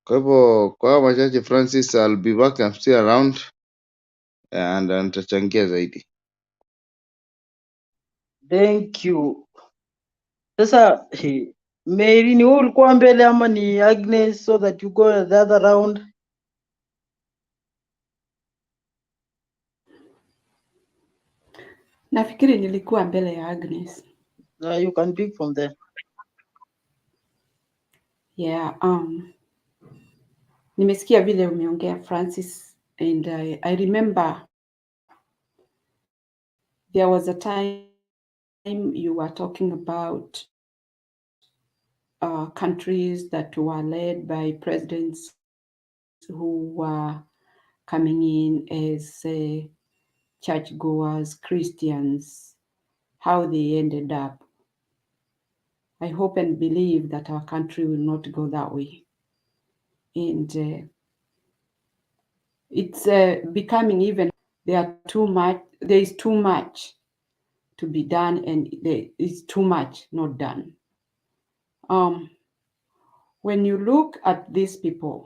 Kwa hivyo kwa machache, Francis, I'll be back. I'm still around and nitachangia zaidi. Thank you. Sasa Mary, ni wewe ulikuwa mbele ama ni Agnes, so that you go the other round? Nafikiri nilikuwa mbele ya Agnes. You can pick from there. Yeah, nimesikia vile umeongea Francis, And I remember there was a time you were talking about countries that were led by presidents who were coming in as churchgoers, Christians, how they ended up. I hope and believe that our country will not go that way. And it's becoming even, there is too much to be done, and there is too much not done. When you look at these people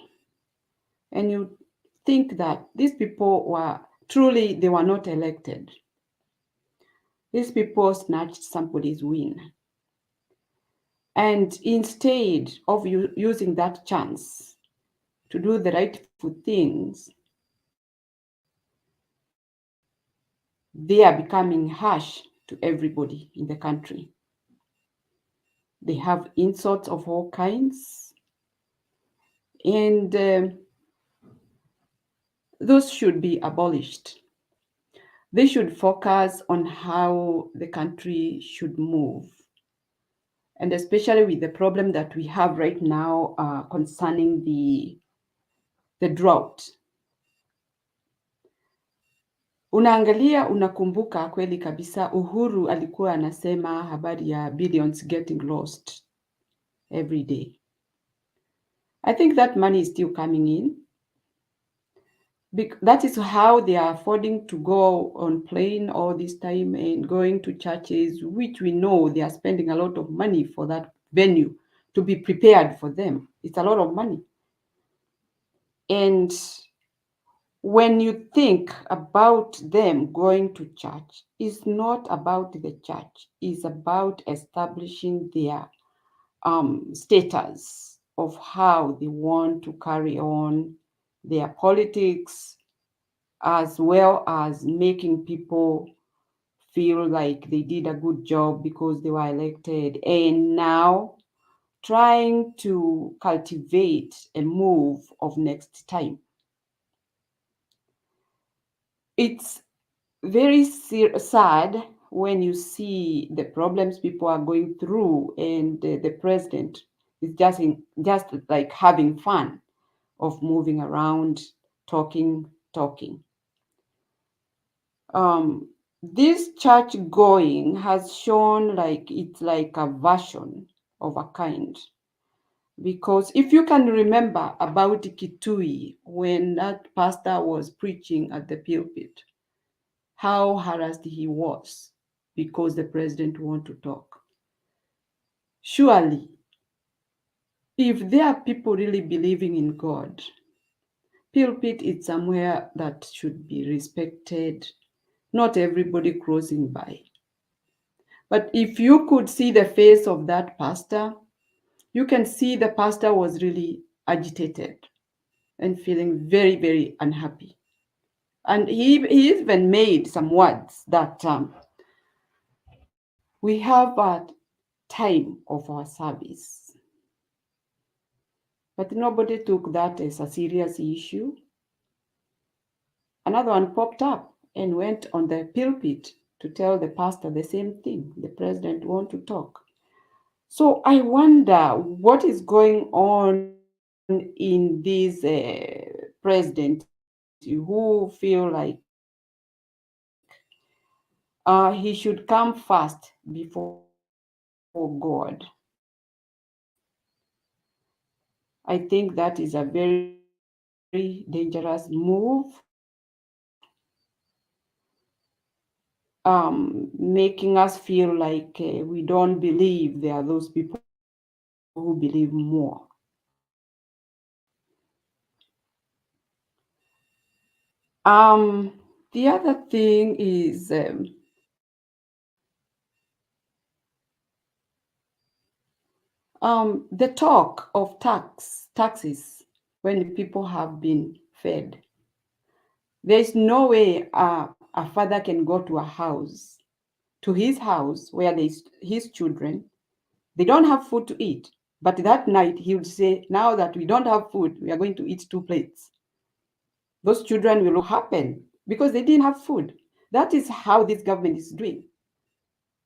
and you think that these people were truly, they were not elected. These people snatched somebody's win. And instead of using that chance to do the rightful things, they are becoming harsh to everybody in the country. They have insults of all kinds. And those should be abolished. They should focus on how the country should move. And especially with the problem that we have right now concerning the drought. Unaangalia, unakumbuka kweli kabisa, Uhuru alikuwa anasema habari ya billions getting lost every day. I think that money is still coming in. That is how they are affording to go on plane all this time and going to churches, which we know they are spending a lot of money for that venue to be prepared for them. It's a lot of money. And when you think about them going to church, it's not about the church. It's about establishing their status of how they want to carry on their politics, as well as making people feel like they did a good job because they were elected, and now trying to cultivate a move of next time. It's very sad when you see the problems people are going through, and the president is just like having fun of moving around, talking. This church going has shown like it's like a version of a kind. Because if you can remember about Kitui, when that pastor was preaching at the pulpit, how harassed he was because the president wanted to talk. Surely, if there are people really believing in God, pulpit is somewhere that should be respected, not everybody crossing by. But if you could see the face of that pastor, you can see the pastor was really agitated and feeling very, very unhappy. And he even made some words that we have a time of our service. But nobody took that as a serious issue. Another one popped up and went on the pulpit to tell the pastor the same thing. The president wants to talk. So I wonder what is going on in these presidents who feel like he should come first before God. I think that is a very, very dangerous move, making us feel like we don't believe there are those people who believe more. The other thing is the talk of taxes when people have been fed. There is no way a father can go to his house where there's his children. They don't have food to eat. But that night he would say, now that we don't have food, we are going to eat 2 plates. those children will happen because they didn't have food. That is how this government is doing.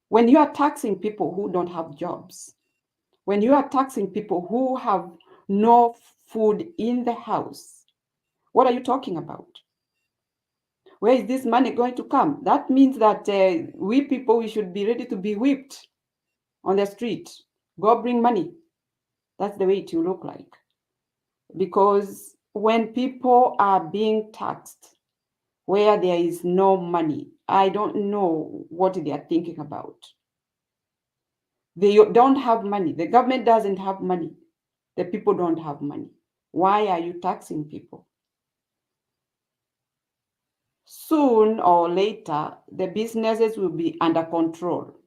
When you are taxing people who don't have jobs, when you are taxing people who have no food in the house, what are you talking about? Where is this money going to come? That means that we people, we should be ready to be whipped on the street. Go bring money. That's the way it will look like. Because when people are being taxed where there is no money, I don't know what they are thinking about. They don't have money. The government doesn't have money. The people don't have money. Why are you taxing people? Soon or later, the businesses will be under control.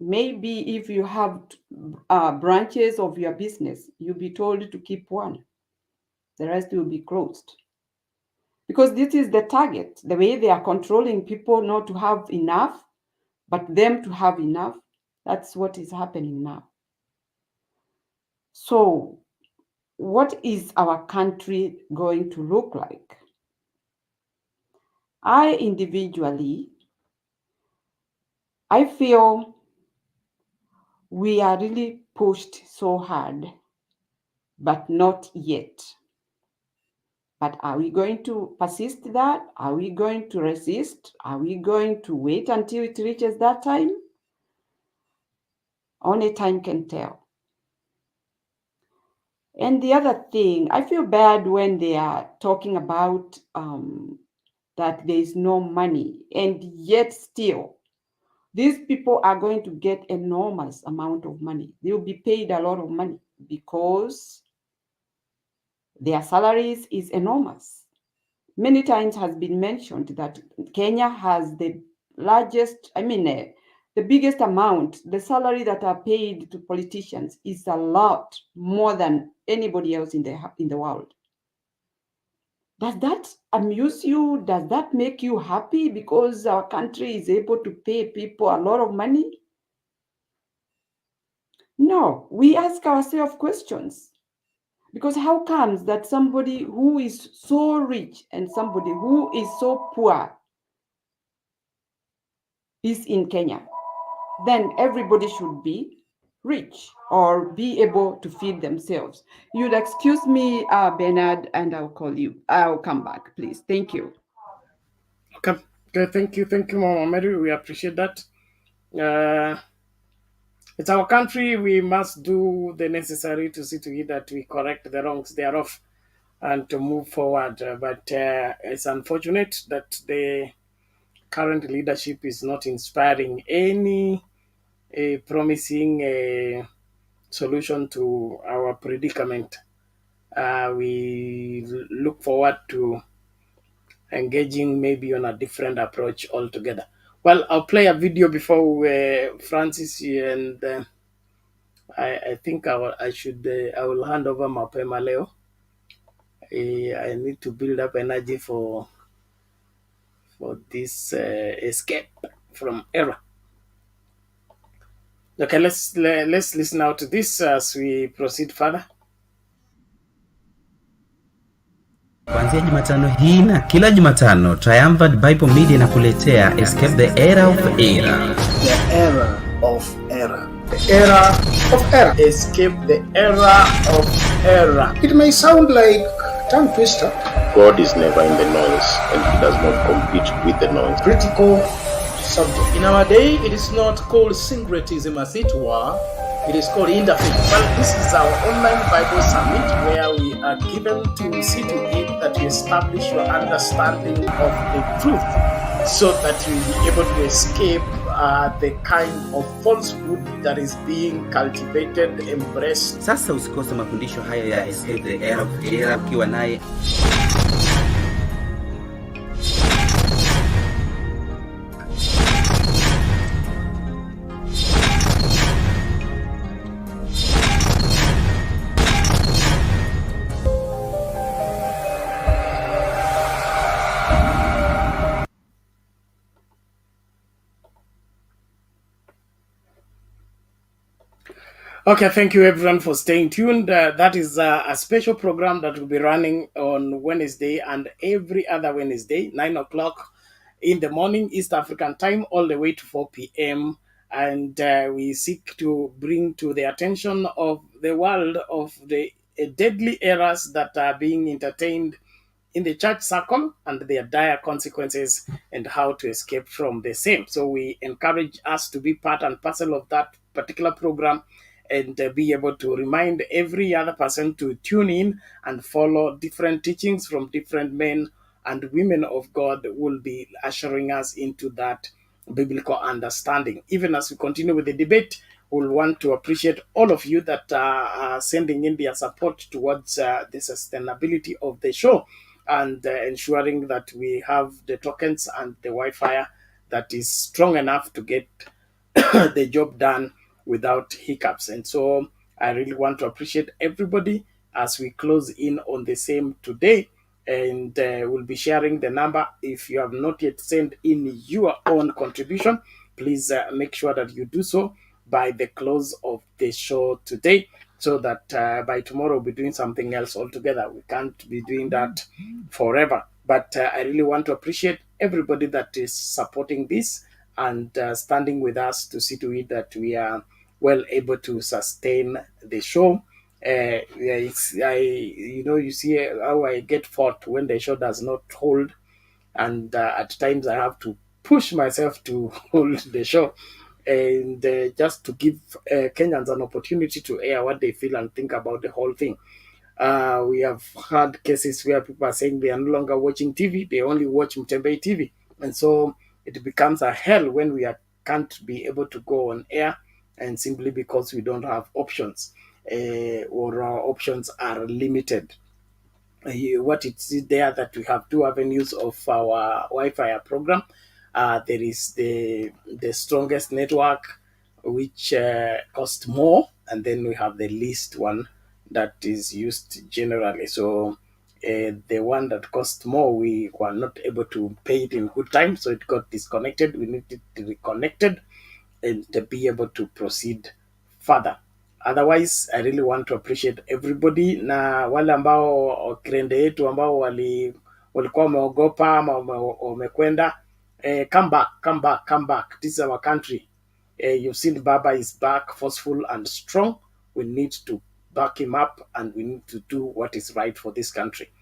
Maybe if you have branches of your business, you'll be told to keep one. The rest will be closed. Because this is the target, the way they are controlling people not to have enough, but them to have enough. That's what is happening now. So what is our country going to look like? I individually, I feel we are really pushed so hard, but not yet. But are we going to persist that? Are we going to resist? Are we going to wait until it reaches that time? Only time can tell. And the other thing, I feel bad when they are talking about that there is no money, and yet still, these people are going to get enormous amount of money. They will be paid a lot of money because their salaries is enormous. Many times has been mentioned that Kenya has the largest, the biggest amount, the salary that are paid to politicians is a lot more than anybody else in the world. Does that amuse you? Does that make you happy because our country is able to pay people a lot of money? No, we ask ourselves questions. Because how comes that somebody who is so rich and somebody who is so poor is in Kenya? Then everybody should be rich or be able to feed themselves. You'd excuse me, Bernard, and I'll call you. I'll come back, please. Thank you. Okay, thank you, Mama Mary. We appreciate that. It's our country. We must do the necessary to see to it that we correct the wrongs thereof and to move forward. But it's unfortunate that the current leadership is not inspiring any promising solution to our predicament. We look forward to engaging maybe on a different approach altogether. Well, I'll play a video before Francis, and I think I will hand over mapema leo. I need to build up energy for this escape from error. Okay, let's listen out to this as we proceed further. Kuanzia Jumatano hii na kila Jumatano, Triumphant Bible Media inakuletea Escape the Era of Error. The era of error. The era of error. Escape the era of error. It may sound like tongue twister. God is never in the noise, and he does not compete with the noise. Critical subject. In our day, it is not called syncretism as it were, it is called interfaith. Well, this is our online Bible summit where we are given to see to it that you establish your understanding of the truth so that you will be able to escape the kind of falsehood that is being cultivated, embraced. Sasa usikose mafundisho haya ya Escape the Era of Error ukiwa naye Okay, thank you everyone for staying tuned. That is a special program that will be running on Wednesday and every other Wednesday, 9 o'clock in the morning, East African time, all the way to 4 p.m. And we seek to bring to the attention of the world of the deadly errors that are being entertained in the church circle and their dire consequences and how to escape from the same. So we encourage us to be part and parcel of that particular program and be able to remind every other person to tune in and follow different teachings from different men and women of God will be ushering us into that biblical understanding. Even as we continue with the debate, we'll want to appreciate all of you that are sending in their support towards the sustainability of the show and ensuring that we have the tokens and the Wi-Fi that is strong enough to get the job done without hiccups. And so I really want to appreciate everybody as we close in on the same today. And we'll be sharing the number. If you have not yet sent in your own contribution, please make sure that you do so by the close of the show today, so that by tomorrow we'll be doing something else altogether. We can't be doing that forever. But I really want to appreciate everybody that is supporting this and standing with us to see to it that we are well able to sustain the show. You see how I get fought when the show does not hold, and at times I have to push myself to hold the show, and just to give Kenyans an opportunity to air what they feel and think about the whole thing. We have had cases where people are saying they are no longer watching TV; they only watch Mtembei TV, and so it becomes a hell when can't be able to go on air, and simply because we don't have options, or our options are limited. What it is there that we have two avenues of our Wi-Fi program. There is the strongest network, which cost more, and then we have the least one that is used generally. So the one that cost more, we were not able to pay it in good time, so it got disconnected. We needed to reconnected and to be able to proceed further. Otherwise, I really want to appreciate everybody, na wale ambao krende yetu ambao walikuwa wameogopa ama wamekwenda, come back, come back, come back. This is our country. You've seen Baba is back, forceful and strong. We need to back him up and we need to do what is right for this country.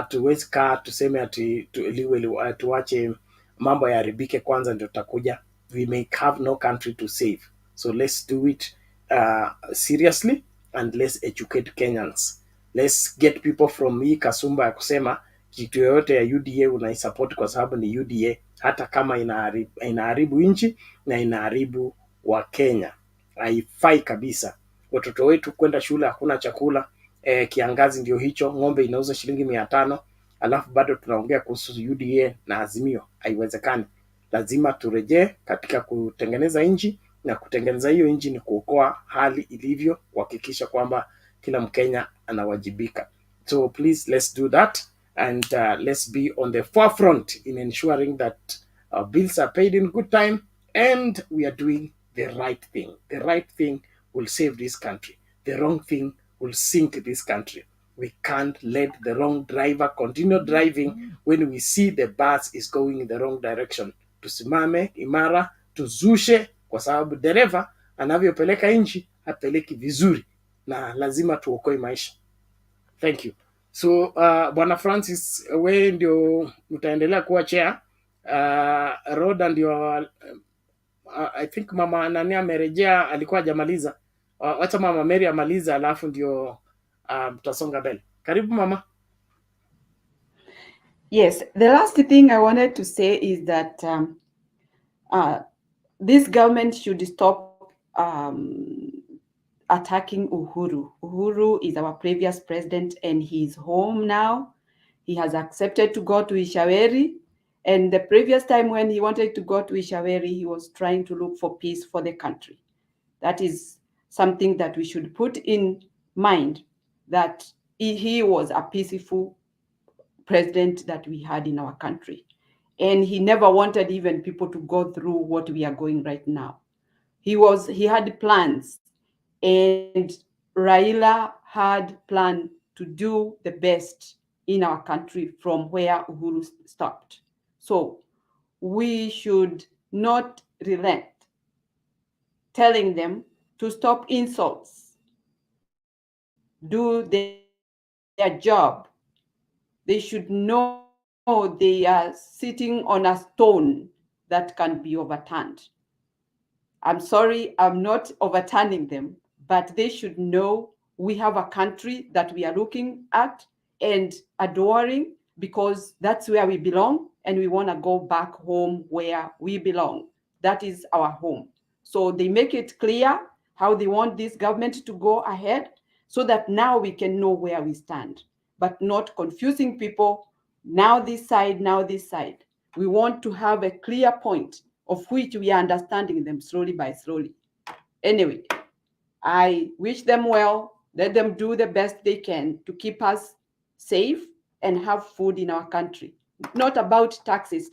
Tuwezi kaa tuseme ati tuache mambo yaharibike kwanza ndio tutakuja. We may have no country to save, so let's do it seriously and let's educate Kenyans. Let's get people from hii kasumba ya kusema kitu yoyote ya UDA unaisupport kwa sababu ni UDA, hata kama inaharibu nchi na inaharibu wa Kenya. Haifai kabisa. Watoto wetu kwenda shule hakuna chakula, kiangazi ndio hicho, ng'ombe inauza shilingi 500, alafu bado tunaongea kuhusu UDA na Azimio. Haiwezekani. Lazima turejee katika kutengeneza nchi, na kutengeneza hiyo nchi ni kuokoa hali ilivyo, kuhakikisha kwamba kila Mkenya anawajibika. So please, let's do that, and let's be on the forefront in ensuring that our bills are paid in good time and we are doing the right thing. The right thing will save this country. The wrong thing will sink this country. We can't let the wrong driver continue driving when we see the bus is going in the wrong direction. Tusimame imara, tuzushe, kwa sababu dereva anavyopeleka nchi hapeleki vizuri, na lazima tuokoe maisha. Thank you. So Bwana Francis, we ndio utaendelea kuwa chair. Roda ndio I think mama nani amerejea, alikuwa hajamaliza. Wacha mama Mary amaliza, alafu ndio tutasonga mbele. Karibu mama. Yes, the last thing I wanted to say is that this government should stop attacking Uhuru. Uhuru is our previous president and he's home now. He has accepted to go to Ishaweri. And the previous time when he wanted to go to Ishaweri, he was trying to look for peace for the country. That is something that we should put in mind, that he was a peaceful president that we had in our country. And he never wanted even people to go through what we are going right now. He had plans. And Raila had planned to do the best in our country from where Uhuru stopped. So we should not relent telling them to stop insults, do their job. They should know they are sitting on a stone that can be overturned. I'm sorry, I'm not overturning them, but they should know we have a country that we are looking at and adoring, because that's where we belong, and we want to go back home where we belong. That is our home. So they make it clear how they want this government to go ahead, so that now we can know where we stand, but not confusing people, now this side, now this side. We want to have a clear point of which we are understanding them slowly by slowly. Anyway, I wish them well. Let them do the best they can to keep us safe and have food in our country. Not about taxes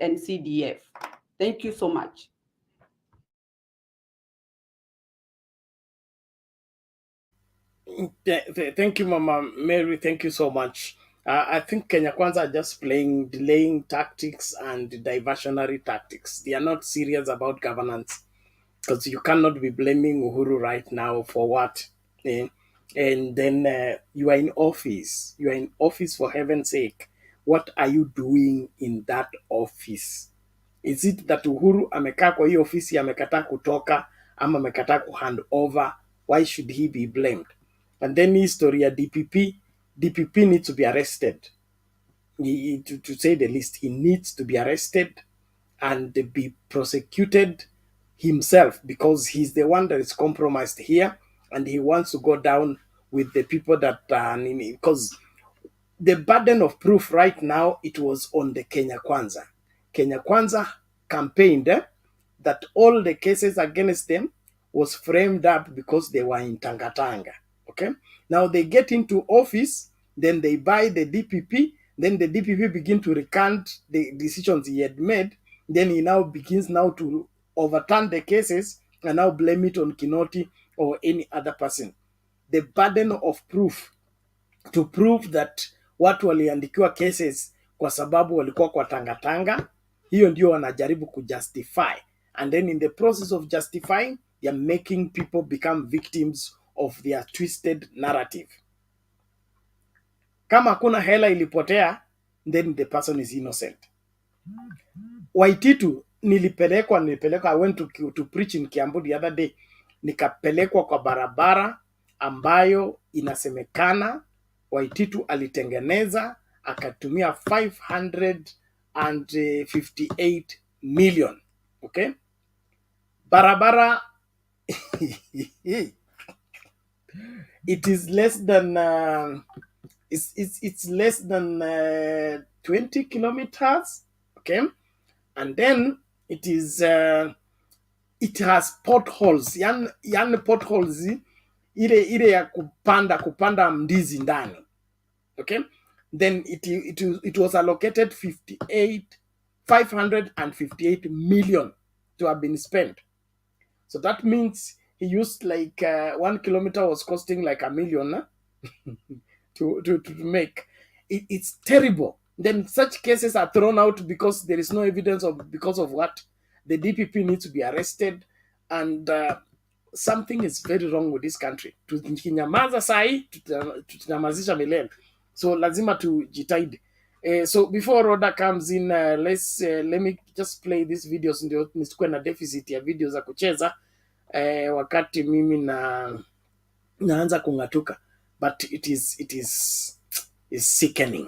and CDF. Thank you so much. Thank you, Mama Mary. Thank you so much. I think Kenya Kwanza are just playing delaying tactics and diversionary tactics. They are not serious about governance, because you cannot be blaming Uhuru right now for what. And then you are in office. You are in office, for heaven's sake. What are you doing in that office? Is it that Uhuru amekaa kwa hii ofisi amekataa kutoka ama amekataa kuhand over? Why should he be blamed? And then history ya DPP needs to be arrested. To say the least, he needs to be arrested and be prosecuted himself, because he's the one that is compromised here, and he wants to go down with the people that because the burden of proof right now, it was on the Kenya Kwanza. Kenya Kwanza campaigned that all the cases against them was framed up because they were in Tangatanga. Okay, now they get into office, then they buy the DPP, then the DPP begin to recant the decisions he had made, then he now begins now to overturn the cases and now blame it on Kinoti or any other person. The burden of proof to prove that watu waliandikiwa cases kwa sababu walikuwa kwa tangatanga, hiyo ndio wanajaribu kujustify, and then in the process of justifying, they are making people become victims of their twisted narrative. Kama kuna hela ilipotea, then the person is innocent. Waititu nilipelekwa, I went to preach in Kiambu the other day, nikapelekwa kwa barabara ambayo inasemekana Waititu alitengeneza akatumia 558 million. Okay? Barabara it is less than it's less than 20 kilometers. Okay? And then it is it has potholes. Yan potholes ile ya kupanda mdizi ndani. Okay, then it was allocated 558 million to have been spent. So that means he used like 1 kilometer was costing like $1 million to make. It's terrible. Then such cases are thrown out because there is no evidence of, because of what? The DPP needs to be arrested, and something is very wrong with this country. Tukinyamaza sai, tutanyamazisha milele. So lazima tujitahidi. So before Roda comes in, let me just play these videos, ndio nisikuwe na deficit ya video za kucheza wakati mimi naanza kungatuka, but it is sickening.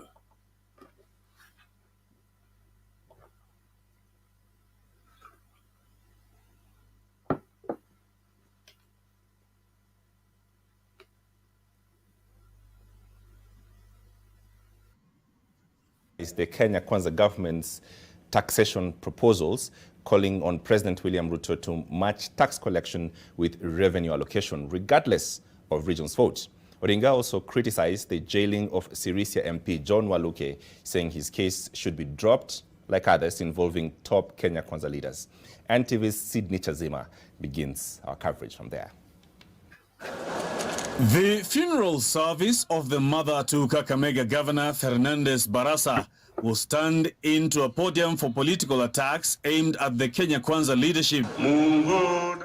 Is the Kenya Kwanza government's taxation proposals, calling on President William Ruto to match tax collection with revenue allocation, regardless of regions' votes. Odinga also criticized the jailing of Sirisia MP John Waluke, saying his case should be dropped, like others involving top Kenya Kwanza leaders. NTV's Sydney Chazima begins our coverage from there. The funeral service of the mother to Kakamega Governor Fernandes Barasa was turned into a podium for political attacks aimed at the Kenya Kwanza leadership.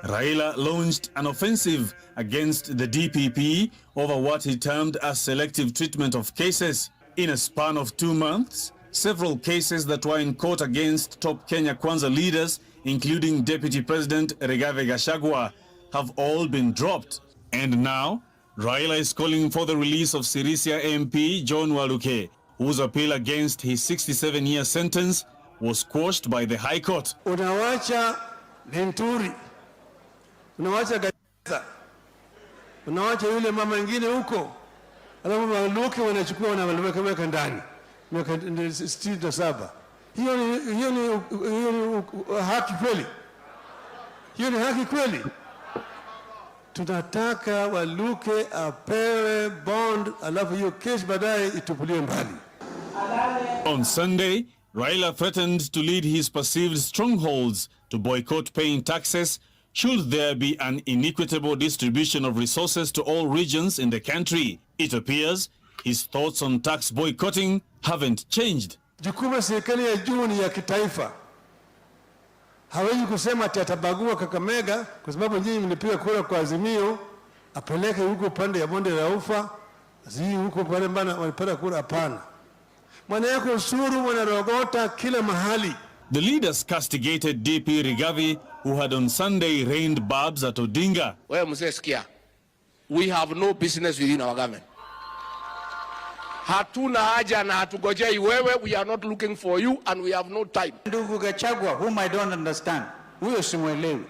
Raila launched an offensive against the DPP over what he termed as selective treatment of cases. In a span of 2 months, several cases that were in court against top Kenya Kwanza leaders, including Deputy President Rigathi Gachagua, have all been dropped. And now, Raila is calling for the release of Sirisia MP John Waluke, whose appeal against his 67-year sentence was quashed by the High Court. Unawacha Linturi, unawacha Gaza, unawacha yule mama mwingine huko, alafu Waluke wanachukua wanaweka ndani miaka 67. Hiyo ni haki kweli? Hiyo ni haki kweli? Tunataka Waluke apewe bond, alafu hiyo kesi baadaye itupuliwe mbali. On Sunday, Raila threatened to lead his perceived strongholds to boycott paying taxes should there be an inequitable distribution of resources to all regions in the country. It appears his thoughts on tax boycotting haven't changed. Jukumu serikali ya juu ni ya kitaifa. Hawezi kusema ati atabagua Kakamega kwa sababu nyinyi mlipiga kura kwa Azimio, apeleke huko upande ya bonde la Ufa, zii huko pale mbana walipata kura. Hapana. Mwana yako usuru wanarogota kila mahali. The leaders castigated DP Rigathi, who had on Sunday rained barbs at Odinga. Wewe mzee sikia. We have no business within our government. Hatuna haja na hatugojei wewe. We are not looking for you and we have no time. Ndugu Gachagua, whom I don't understand. Huyo simuelewi.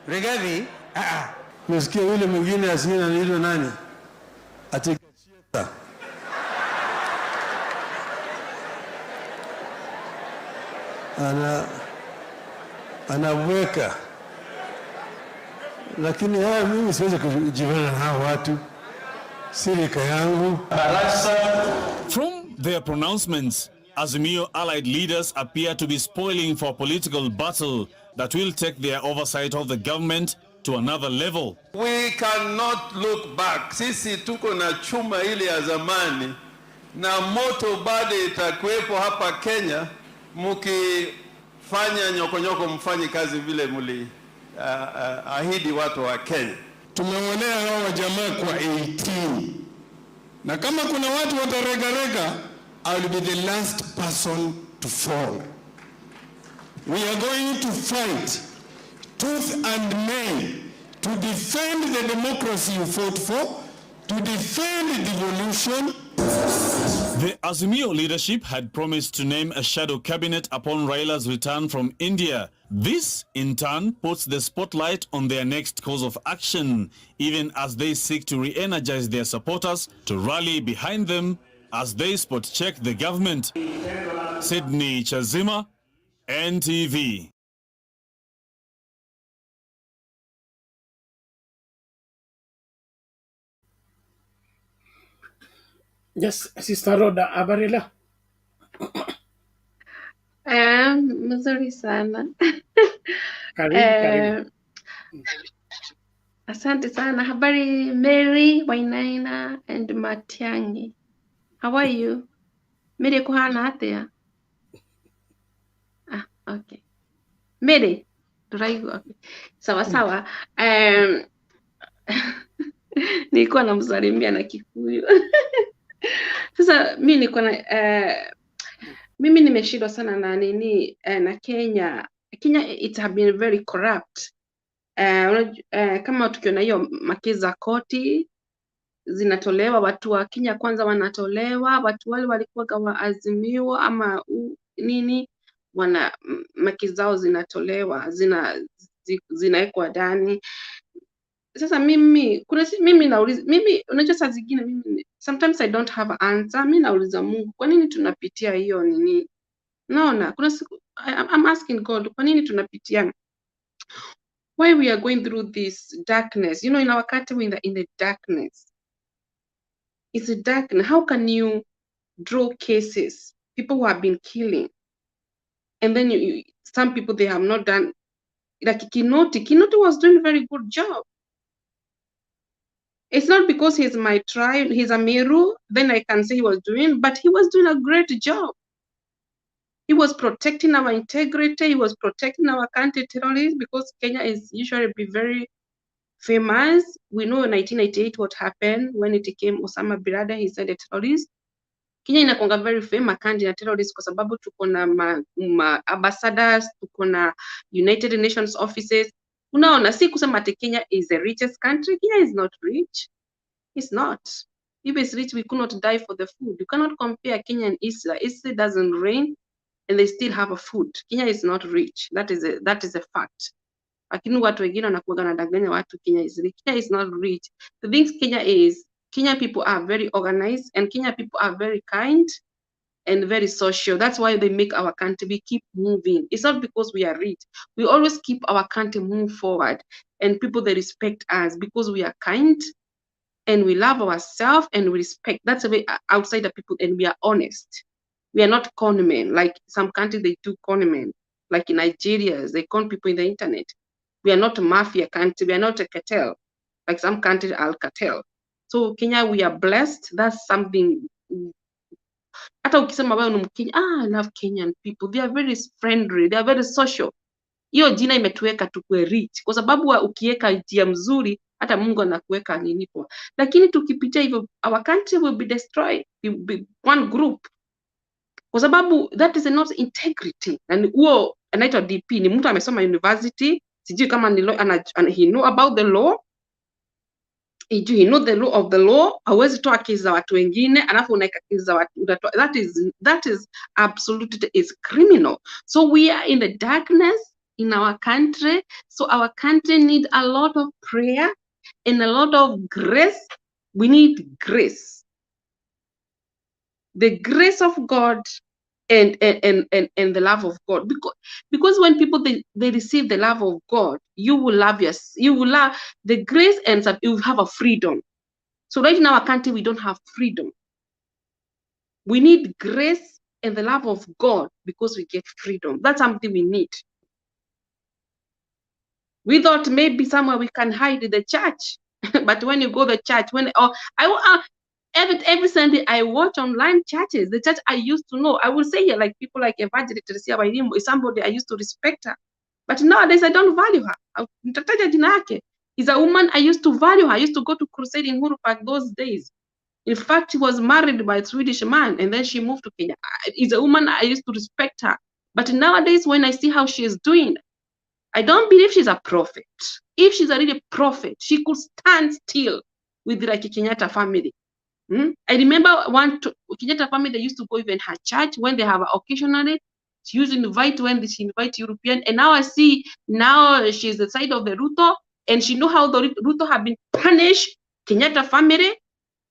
Rigathi, Nasikia yule mwingine asina anaitwa nani? Atikacheta. Anaweka. Lakini haya mimi siwezi kujivana na hao watu. Sirika yangu. From their pronouncements, Azimio allied leaders appear to be spoiling for a political battle that will take their oversight of the government to another level. We cannot look back. Sisi tuko na chuma ile ya zamani na moto bado itakuwepo hapa Kenya. Mukifanya nyokonyoko mfanye kazi vile muli ahidi watu wa Kenya. Tumeonea hao jamaa kwa 18. Na kama kuna watu wataregarega, I will be the last person to fall. We are going to fight tooth and nail to defend the democracy you fought for, to defend devolution. The Azimio leadership had promised to name a shadow cabinet upon Raila's return from India. This, in turn, puts the spotlight on their next course of action, even as they seek to re-energize their supporters to rally behind them as they spot-check the government. Sydney Chazima, NTV. Yes, Sister Rhoda, Abarila. Mzuri sana. Karibu. Asante sana. Habari Mary, Wainaina and Matiangi. How are you? Mary kuhana atia? Okay. Mary, turaigu. Okay. Sawa sawa. Nilikuwa namsalimia na Kikuyu. Sasa mimi niko na mimi nimeshindwa sana na nini na Kenya. Kenya it have been very corrupt. Kama tukiona hiyo makezi za koti zinatolewa, watu wa Kenya kwanza wanatolewa, watu wale walikuwa kama Azimio ama nini wana makezi zao zinatolewa, zinawekwa ndani. Sasa mimi nauliza, mimi unajua saa zingine mimi sometimes I don't have an answer. Mimi nauliza Mungu, kwa nini tunapitia hiyo nini? Naona kuna siku I'm asking God, kwa nini tunapitia, why we are going through this darkness, you know, in our country we're in the darkness. It's a darkness. How can you draw cases, people who have been killing, and then some people they have not done, like Kinoti was doing a very good job. It's not because he's my tribe, he's a Meru, then I can say he was doing, but he was doing a great job. He was protecting our integrity, he was protecting our counter-terrorists, because Kenya is usually be very famous. We know in 1998 what happened when it came Osama bin Laden, he said a terrorist. Kenya inakonga very famous country na terrorists kwa sababu tuko na ambassadors, tuko na United Nations offices. Unaona, si kusema ati Kenya is the richest country. Kenya is not rich. It's not. If it's rich, we could not die for the food. You cannot compare Kenya and Israel. Israel doesn't rain and they still have a food. Kenya is not rich. That is a fact. Lakini watu wengine wanakuwa wanadanganya watu Kenya is rich. Kenya is not rich. The thing Kenya is, Kenya people are very organized and Kenya people are very kind and very social. That's why they make our country, we keep moving. It's not because we are rich. We always keep our country move forward and people, they respect us because we are kind and we love ourselves and we respect. That's the way outside the people, and we are honest. We are not con men. Like some countries, they do con men. Like in Nigeria, they con people in the internet. We are not a mafia country. We are not a cartel. Like some countries are cartel. So Kenya, we are blessed. That's something. Hata ukisema wewe ni Mkenya, I love Kenyan people. They are very friendly. They are very social. Hiyo jina imetuweka tukue rich. Kwa sababu ukiweka njia mzuri, hata Mungu anakuweka nini kwa. Lakini tukipitia hivyo, our country will be destroyed. Will be one group. Kwa sababu that is not integrity. And huo anaitwa DP ni mtu amesoma university, sijui kama ni law, he know about the law. He know the law of the law. Hawezi toa kesi za watu wengine, alafu unaika kesi za watu. That is absolutely is criminal. So we are in the darkness in our country. So our country needs a lot of prayer and a lot of grace. We need grace. The grace of God and the love of God, because when people they receive the love of God, you will love the grace, and you have a freedom. So right in our country we don't have freedom. We need grace and the love of God because we get freedom. That's something we need. We thought maybe somewhere we can hide in the church, but when you go to the church, every Sunday I watch online churches. The church I used to know, I will say here, like people like Evangelist Teresia Wairimu is somebody I used to respect her, but nowadays I don't value her. Is a woman I used to value her. I used to go to crusade in Huru Park those days. In fact, she was married by a Swedish man and then she moved to Kenya. Is a woman I used to respect her, but nowadays when I see how she is doing, I don't believe she's a prophet. If she's a really prophet, she could stand still with the Kenyatta family. I remember Kenyatta family, they used to go even her church when they have occasionally. She used to invite when she invite European, and now I see now she's the side of the Ruto, and she know how the Ruto have been punished Kenyatta family.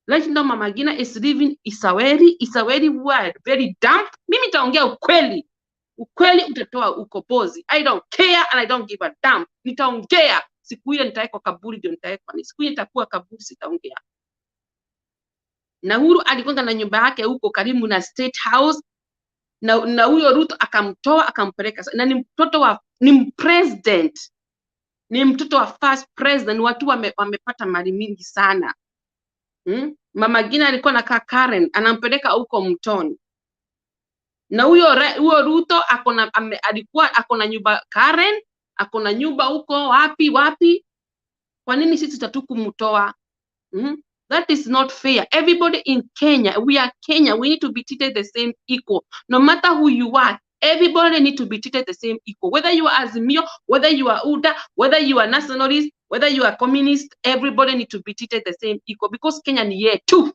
Right now Mama Gina is living Isaweri word, very damp. Mimi taongea ukweli. Ukweli utatoa ukopozi. I don't care and I don't give a damn. Nitaongea. Siku ile nitawekwa kaburi ndio nitawekwa. Siku ile nitakuwa kaburi sitaongea. Na Uhuru alikuwa na nyumba yake huko karibu na State House, na huyo Ruto akamtoa akampeleka, na ni mtoto ni president, ni mtoto wa first president. Watu wamepata mali mingi sana. Mama Gina alikuwa na Karen anampeleka huko Mtoni, na huyo Ruto alikuwa akona nyumba Karen, akona nyumba huko wapi. Kwa nini sisi tutakumtoa? That is not fair. Everybody in Kenya, we are Kenya. We need to be treated the same equal. No matter who you are, everybody need to be treated the same equal. Whether you are Azimio, whether you are UDA, whether you are nationalist, whether you are communist, everybody need to be treated the same equal. Because Kenya ni yetu.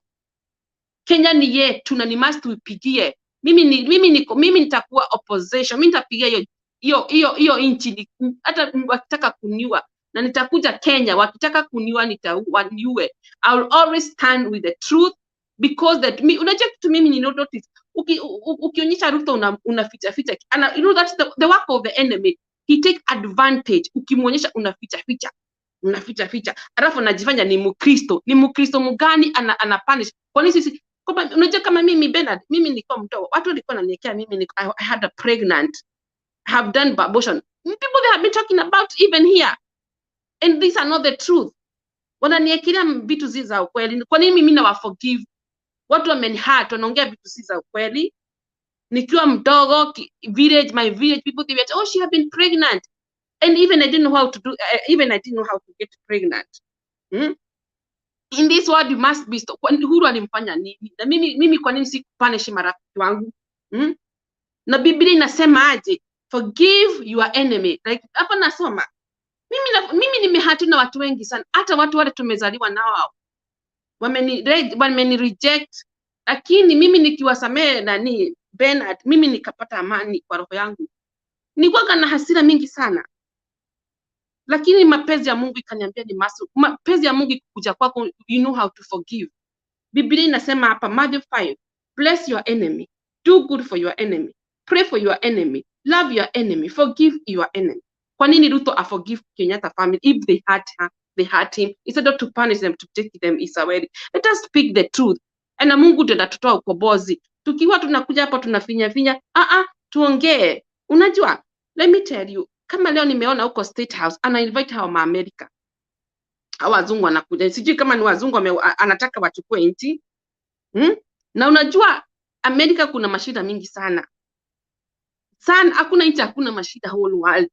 Kenya ni yetu na ni must tuipigie. Mimi nitakuwa opposition. Mimi nitapigia hiyo inchi hata wakitaka kuniua. Na nitakuja Kenya, wakitaka kuniua niue. I will always stand with the truth, because that unajua kitu mimi ni notice. Ukionyesha Ruto unaficha. You know that's the work of the enemy. He take advantage. Ukimuonyesha unaficha. Alafu anajifanya ni Mkristo. Ni Mkristo mgani anapunish? Kwa nini sisi unajua kama mimi Bernard, mimi nilikuwa mtoto. Watu walikuwa wananiwekea mimi I had a pregnant. Have done abortion. People they have been talking about even here. And these are not the truth. Wananiekelea vitu zi za ukweli. Kwa nini mimi na forgive? Watu wamenihurt, wanaongea vitu si za ukweli. Nikiwa mdogo, village, my village people, they were, oh, she had been pregnant. And even I didn't know how to do, even I didn't know how to get pregnant. In this world, you must be, Uhuru alimfanya nini? Na mimi kwa nini sikupunish marafiki wangu? Na Biblia inasema aje? Forgive your enemy. Like, hapa nasoma. Mimi nimehatu na watu wengi sana. Hata watu wale tumezaliwa nao. Wameni reject. Lakini mimi nikiwasamehe nani Bernard, mimi nikapata amani kwa roho yangu. Nilikuwa na hasira mingi sana. Lakini mapenzi ya Mungu ikaniambia ni mapenzi ya Mungu kuja kwako, you know how to forgive. Biblia inasema hapa Matthew 5, bless your enemy, do good for your enemy, pray for your enemy, love your enemy, forgive your enemy. Kwa nini Ruto forgive Kenyatta family if they hurt him, instead of to punish them, to take them Israeli? Let us speak the truth. Na Mungu ndiye atatoa ukombozi. Tukiwa tunakuja hapa tunafinya, tuongee. Unajua, let me tell you, kama leo nimeona huko State House, ana invite hao ma America. Hao wazungu wanakuja. Sijui kama ni wazungu anataka wachukue nchi. Na unajua, America kuna mashida mingi sana. Hakuna nchi hakuna mashida whole world.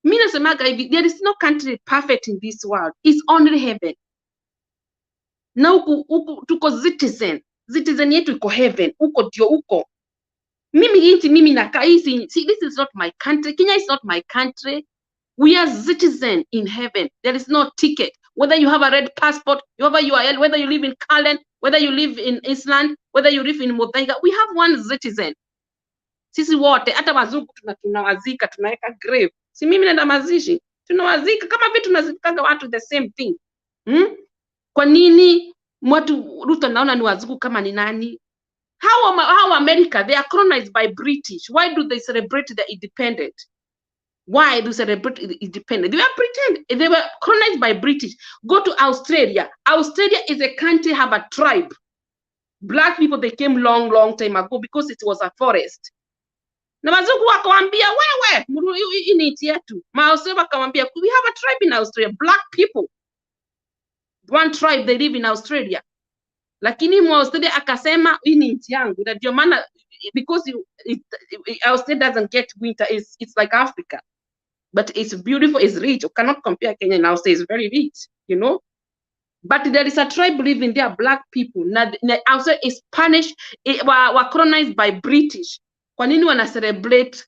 Mimi nasemaga hivi, there is no country perfect in this world. It's only heaven. Na huku tuko citizen yetu iko heaven. Huko ndio huko. Mimi nakaa hizi, see, this is not my country. Kenya is not my country. We are citizen in heaven. There is no ticket. Whether you have a red passport, whether you live in Kalen, whether you live in Island, whether you live in Muthaiga, we have one citizen. Sisi wote, hata wazungu tunawazika, tunaweka grave. Si mimi nenda mazishi, tunawazika kama vitu tunazikaga watu the same thing. Kwa nini watu Ruto naona ni wazungu kama ni nani? How America, they are colonized by British. Why do they celebrate the independent? Why do they celebrate independent? They were colonized by British. Go to Australia. Australia is a country, have a tribe. Black people, they came long time ago because it was a forest. Na wazungu wakawambia, wewe, hii ni nchi yetu. Maaustralia wakawambia, we have a tribe in Australia, black people. One tribe, they live in Australia. Lakini Australia akasema, hii ni nchi yangu. Na ndio maana, because Australia doesn't get winter, it's like Africa. But it's beautiful, it's rich. You cannot compare Kenya and Australia, it's very rich, you know. But there is a tribe living there, black people. Now, Australia is Spanish, were colonized by British. Kwa nini wana celebrate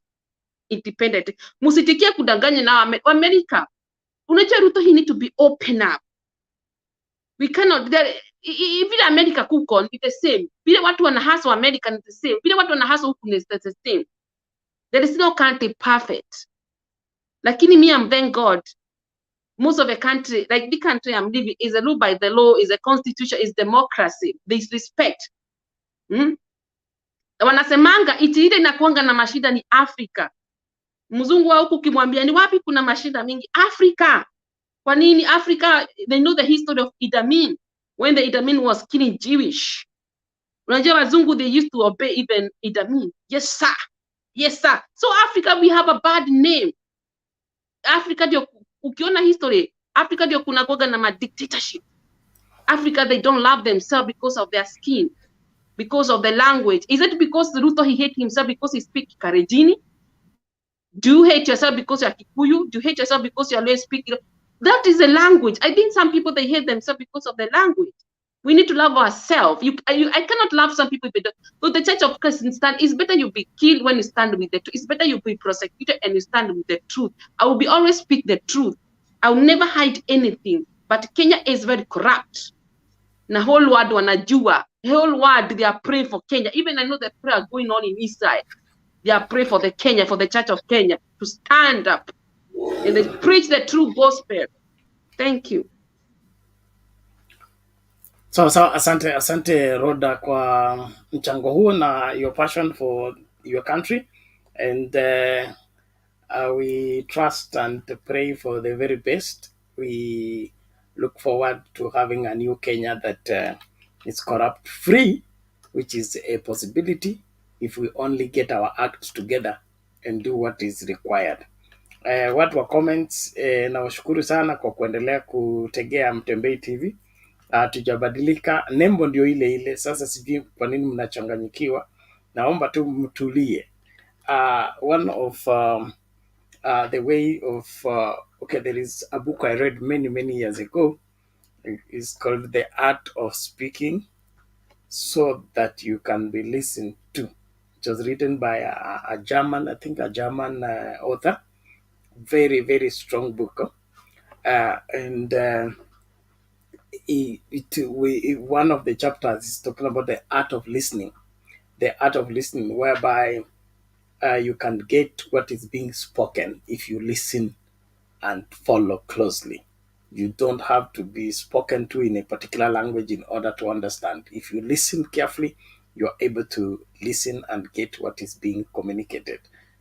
independent? Musitikia kudanganya na America. Unajua Ruto, he need to be open up. We cannot, vile America kuko ni the same. Vile watu wanahasa wa America ni the same. Vile watu wanahasa huku ni the same. There is no country perfect. Lakini me, I'm thank God. Most of the country, like the country I'm living, is a rule by the law, is a constitution, is democracy. There is respect. Wanasemanga iti ile inakuanga na mashida ni Afrika. Mzungu wa huku kimwambia ni wapi kuna mashida mingi? Afrika. Kwa nini Africa? They know the history of Idi Amin, when the Idi Amin was killing Jewish. Unajua wazungu, they used to obey even Idi Amin. Yes sir. Yes sir. So Africa, we have a bad name. Africa ndio ukiona history, Africa ndio kuna kuanga na dictatorship. Africa, they don't love themselves because of their skin, because of the language. Is it because Ruto, he hate himself because he speaks Karejini? Do you hate yourself because you are Kikuyu? Do you hate yourself because you always speak? That is a language. I think some people, they hate themselves because of the language. We need to love ourselves. I cannot love some people. But the Church of Christ stand, it's better you be killed when you stand with the truth. It's better you be prosecuted and you stand with the truth. I will always speak the truth. I will never hide anything. But Kenya is very corrupt. Na whole world wanajua. Whole world, they are praying for Kenya. Even I know the prayer going on in Israel. They are praying for the Kenya, for the Church of Kenya to stand up and they preach the true gospel. Thank you. So asante Rhoda kwa mchango huo na your passion for your country, and we trust and pray for the very best. We look forward to having a new Kenya that is corrupt free, which is a possibility if we only get our acts together and do what is required. Watu wa comments, nawashukuru sana kwa kuendelea kutegea Mtembei TV. Tujabadilika, nembo ndio ile ile. Sasa sijui kwa nini mnachanganyikiwa. Naomba tu mtulie. One of the way of okay, there is a book I read many years ago. It's called The Art of Speaking So That You Can Be Listened To. It was written by a German, I think a German author. Very strong book. And one of the chapters is talking about the art of listening. The art of listening, whereby you can get what is being spoken if you listen and follow closely. You don't have to be spoken to in a particular language in order to understand. If you listen carefully, you're able to listen and get what is being communicated.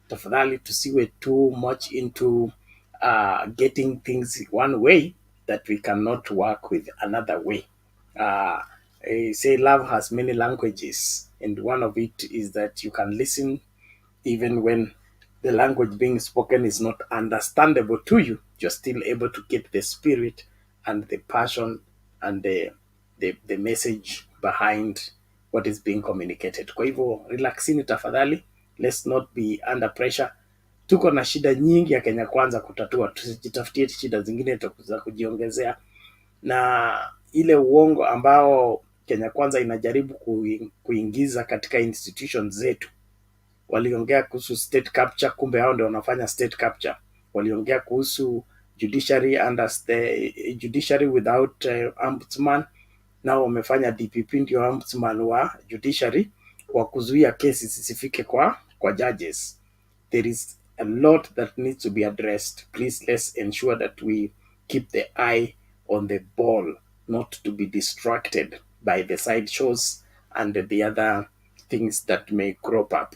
Tafadhali tusiwe too much into getting things one way that we cannot work with another way. Say love has many languages, and one of it is that you can listen even when the language being spoken is not understandable to you. You're still able to get the spirit and the passion and the message behind what is being communicated. Kwa hivyo relaxini tafadhali, let's not be under pressure. Tuko na shida nyingi ya Kenya Kwanza kutatua, tusijitafutie shida zingine za kujiongezea. Na ile uongo ambao Kenya Kwanza inajaribu kuingiza katika institutions zetu. Waliongea kuhusu state capture, kumbe hao ndio wanafanya state capture. Waliongea kuhusu judiciary under the judiciary without ombudsman. Nao wamefanya DPP ndio ombudsman wa judiciary, kwa kuzuia kesi zisifike kwa judges. There is a lot that needs to be addressed. Please, let's ensure that we keep the eye on the ball, not to be distracted by the side shows and the other things that may crop up.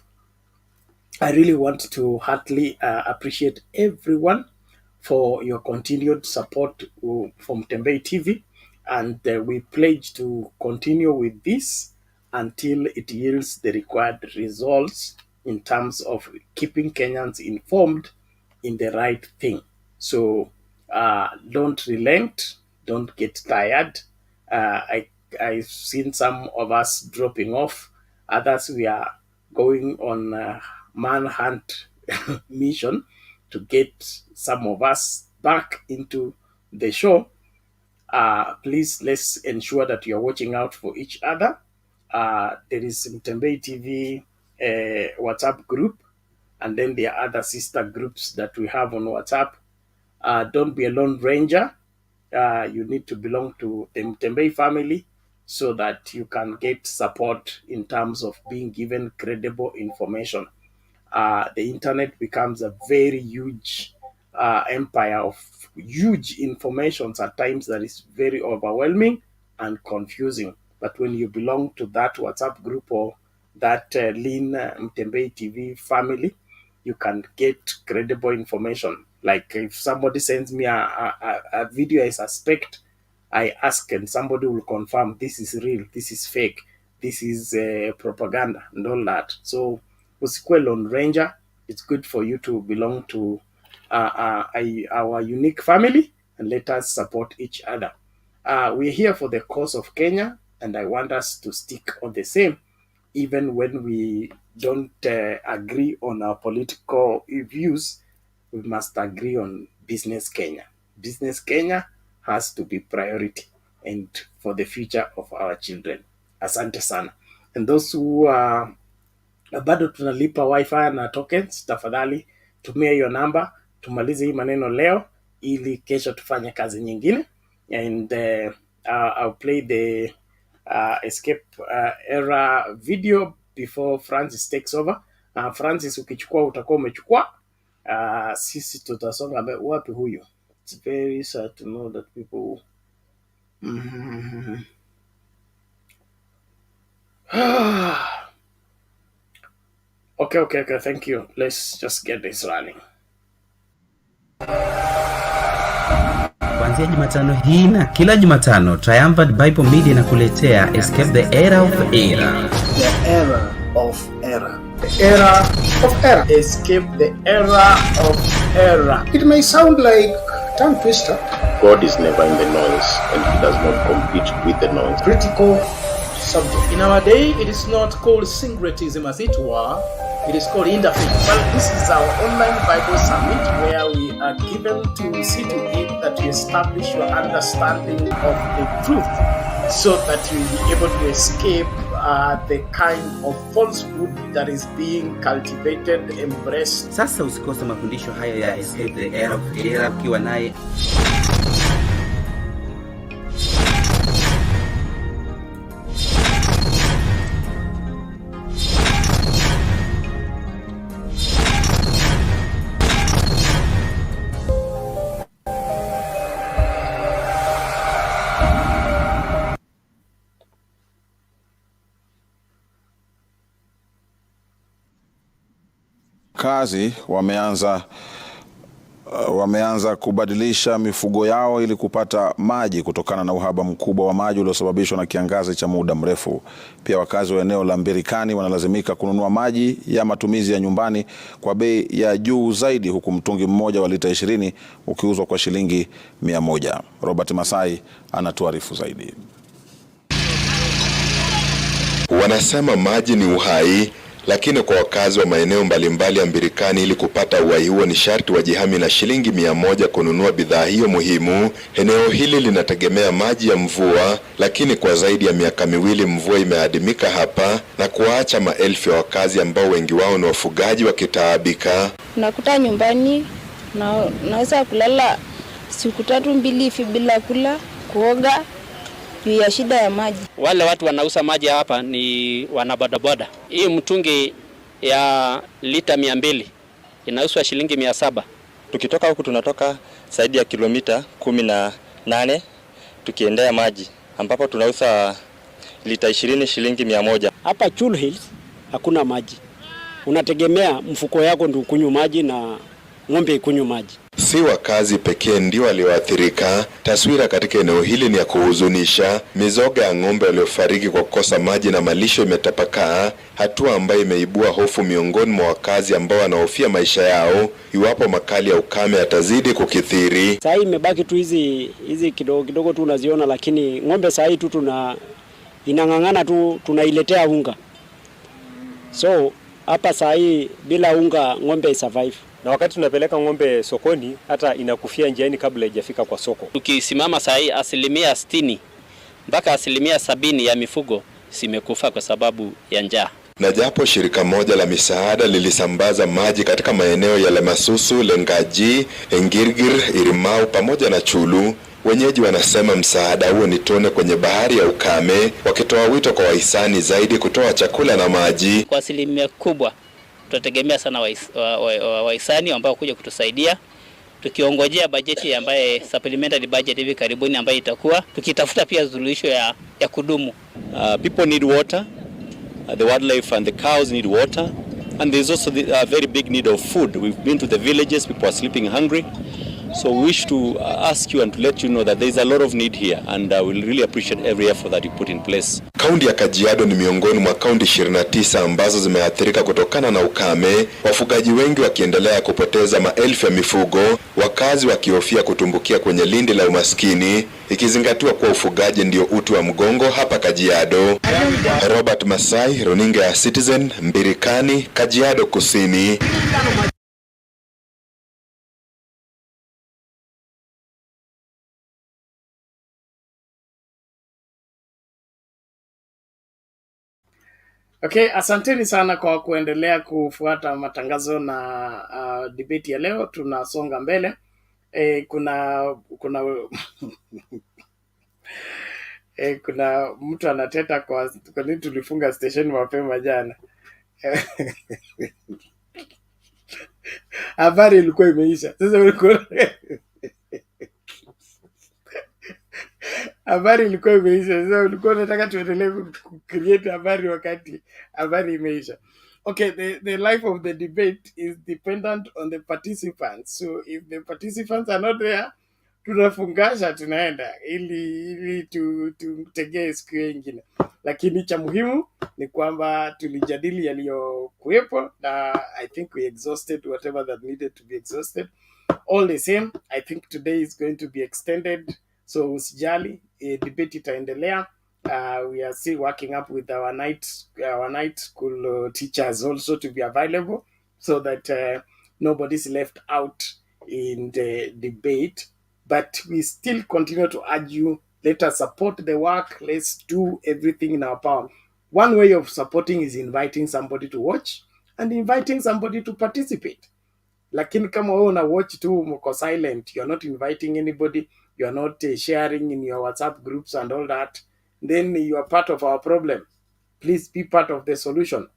I really want to heartily appreciate everyone for your continued support from Mtembei TV, and we pledge to continue with this until it yields the required results in terms of keeping Kenyans informed in the right thing. So don't relent, don't get tired. I've seen some of us dropping off, others we are going on manhunt mission to get some of us back into the show. Please, let's ensure that you're watching out for each other. There is Mtembei TV WhatsApp group, and then there are other sister groups that we have on WhatsApp. Don't be a lone ranger. You need to belong to the Mtembei family so that you can get support in terms of being given credible information. The internet becomes a very huge empire of huge information at times that is very overwhelming and confusing. But when you belong to that WhatsApp group or that lean Mtembei TV family, you can get credible information. Like if somebody sends me a video I suspect, I ask and somebody will confirm this is real, this is fake, this is propaganda and all that. So usikwe lone ranger. It's good for you to belong to our unique family, and let us support each other. We're here for the cause of Kenya, and I want us to stick on the same, even when we don't agree on our political views. We must agree on business Kenya. Business Kenya has to be priority, and for the future of our children. Asante sana. And those who are bado tunalipa wifi na tokens, tafadhali tumia hiyo namba, tumalize hii maneno leo ili kesho tufanye kazi nyingine. And I'll play the escape era video before Francis takes over. Francis, ukichukua utakuwa umechukua. Sisi tutasonga wapi huyu. It's very sad to know that people Okay, thank you. Let's just get this running. Kuanzia Jumatano hii na kila Jumatano, Triumphant Bible Media inakuletea Escape the Era of Error. The Era of Error. The Era of Error. Escape the Era of era. It may sound like tongue twister. God is never in the noise, and he does not compete with the noise. Critical subject. In our day, it is not called syncretism as it were, it is called interfaith. Well, this is our online Bible summit where we are given to see to it that you establish your understanding of the truth so that you will be able to escape the kind of falsehood that is being cultivated, embraced. Sasa usikose mafundisho haya ya Escape the Era of Era ukiwa naye kazi wameanza kubadilisha mifugo yao ili kupata maji kutokana na uhaba mkubwa wa maji uliosababishwa na kiangazi cha muda mrefu. Pia wakazi wa eneo la Mbirikani wanalazimika kununua maji ya matumizi ya nyumbani kwa bei ya juu zaidi, huku mtungi mmoja wa lita 20 ukiuzwa kwa shilingi 100. Robert Masai anatuarifu zaidi. Wanasema maji ni uhai, lakini kwa wakazi wa maeneo mbalimbali ya Mbirikani ili kupata uhai huo ni sharti wajihami na shilingi 100 kununua bidhaa hiyo muhimu. Eneo hili linategemea maji ya mvua, lakini kwa zaidi ya miaka miwili mvua imeadimika hapa na kuacha maelfu ya wakazi ambao wengi wao ni wafugaji wakitaabika. Unakuta nyumbani naweza kulala siku 3-2 hivi bila kula, kuoga juu ya shida ya maji. Wale watu wanauza maji hapa ni wanabodaboda. Hii mtungi ya lita 200 inauzwa shilingi 700. Tukitoka huku tunatoka zaidi ya kilomita 18 tukiendea maji, ambapo tunauza lita 20 shilingi 100. Hapa Chul Hills hakuna maji. Unategemea mfuko yako ndio kunywa maji na ng'ombe ikunywa maji. Si wakazi pekee ndio walioathirika. Taswira katika eneo hili ni ya kuhuzunisha. Mizoga ya ng'ombe waliofariki kwa kukosa maji na malisho imetapakaa, hatua ambayo imeibua hofu miongoni mwa wakazi ambao wanahofia maisha yao iwapo makali ya ukame yatazidi kukithiri. Sasa imebaki tu hizi kidogo tu unaziona, lakini ng'ombe sasa tu inang'ang'ana tu, tunailetea unga. So hapa sasa bila unga ng'ombe survive. Na wakati tunapeleka ng'ombe sokoni hata inakufia njiani kabla haijafika kwa soko. Tukisimama saa hii 60% mpaka 70% ya mifugo simekufa kwa sababu ya njaa. Na japo shirika moja la misaada lilisambaza maji katika maeneo ya Lemasusu, Lengaji, Engirgir, Irimau pamoja na Chulu, wenyeji wanasema msaada huo ni tone kwenye bahari ya ukame, wakitoa wito kwa wahisani zaidi kutoa chakula na maji. Kwa asilimia kubwa tutategemea sana wahisani ambao kuja kutusaidia, tukiongojea bajeti ambaye supplementary budget hivi karibuni ambayo itakuwa, tukitafuta pia suluhisho ya kudumu. People need water, the wildlife and the cows need water, and there's also a very big need of food. We've been to the villages, people are sleeping hungry. So we wish to ask you and to let you know that there is a lot of need here, and we'll really appreciate every effort that you put in place. Kaunti ya Kajiado ni miongoni mwa kaunti 29 ambazo zimeathirika kutokana na ukame, wafugaji wengi wakiendelea kupoteza maelfu ya mifugo, wakazi wakihofia kutumbukia kwenye lindi la umaskini, ikizingatiwa kuwa ufugaji ndio uti wa mgongo hapa Kajiado. Robert Masai, runinga ya Citizen, Mbirikani, Kajiado Kusini. Okay, asanteni sana kwa kuendelea kufuata matangazo na debate ya leo. Tunasonga mbele. Kuna kuna mtu anateta kwa nini tulifunga station mapema jana. Habari ilikuwa imeisha. Sasa ulikuwa habari ilikuwa imeisha. Sasa ulikuwa unataka tuendelee create habari wakati habari imeisha. Okay, the life of the debate is dependent on the participants. So if the participants are not there, tunafungasha tunaenda ili tutegee siku nyingine, lakini cha muhimu ni kwamba tulijadili yaliyokuwepo na I think we exhausted whatever that needed to be exhausted. All the same, I think today is going to be extended, so usijali, debate itaendelea. We are still working up with our night school teachers also to be available so that nobody's left out in the debate. But we still continue to urge you, let us support the work. Let's do everything in our power. One way of supporting is inviting somebody to watch and inviting somebody to participate. Lakini kama wewe una watch tu mko silent, you're not inviting anybody, you're not sharing in your WhatsApp groups and all that, then you are part of our problem. Please be part of the solution.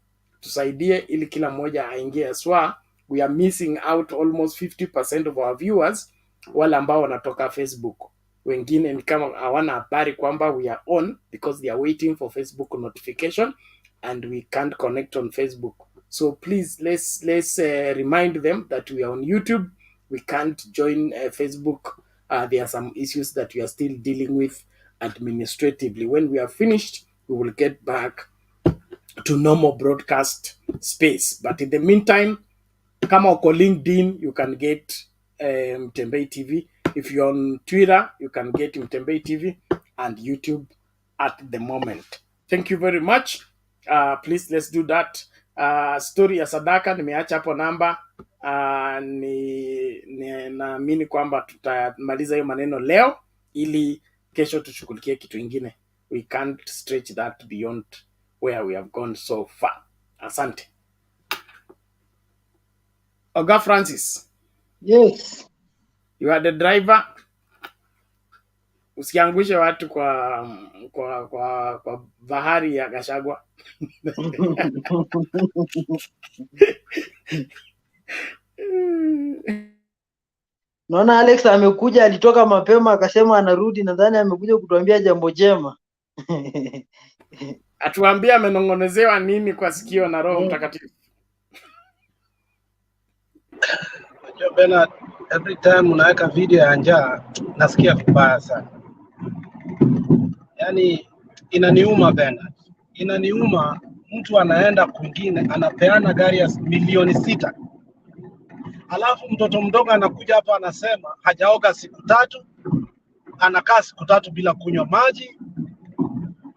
Tusaidie ili kila mmoja aingie aswa. We are missing out almost 50% of our viewers wale ambao wanatoka Facebook. Wengine ni kama hawana habari kwamba we are on because they are waiting for Facebook notification and we can't connect on Facebook. So please let's remind them that we are on YouTube. We can't join Facebook. There are some issues that we are still dealing with administratively. When we are finished, we will get back to normal broadcast space. But in the meantime, kama uko LinkedIn, you can get Mtembei TV. If you're on Twitter, you can get Mtembei TV and YouTube at the moment. Thank you very much. Please, let's do that. Story ya sadaka nimeacha hapo namba. Naamini kwamba tutamaliza hiyo maneno leo ili kesho tushughulikie kitu ingine. We can't stretch that beyond where we have gone so far. Asante. Oga Francis. Yes. You are the driver. Usiangushe watu kwa bahari ya Gachagua. Naona Alex amekuja, alitoka mapema akasema anarudi, nadhani amekuja kutuambia jambo jema. Atuambia amenongonezewa nini kwa sikio na Roho Mtakatifu. Bernard, every time unaweka video ya njaa nasikia vibaya sana. Yaani inaniuma Bernard. Inaniuma mtu anaenda kwingine anapeana gari ya milioni 6. Alafu mtoto mdogo anakuja hapa anasema hajaoga siku 3, anakaa siku 3 bila kunywa maji,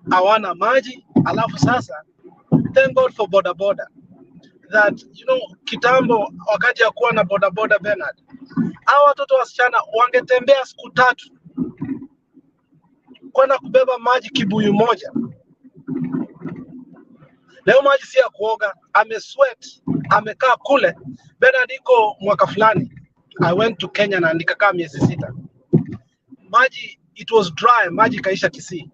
hawana maji. Alafu sasa, thank God for boda boda. That kitambo wakati ya kuwa na boda boda Bernard, hao watoto wasichana wangetembea siku 3 kwenda kubeba maji kibuyu moja. Leo maji si ya kuoga, amesweat, amekaa kule. Bernard, iko mwaka fulani I went to Kenya na nikakaa miezi 6. Maji, it was dry, maji kaisha Kisii.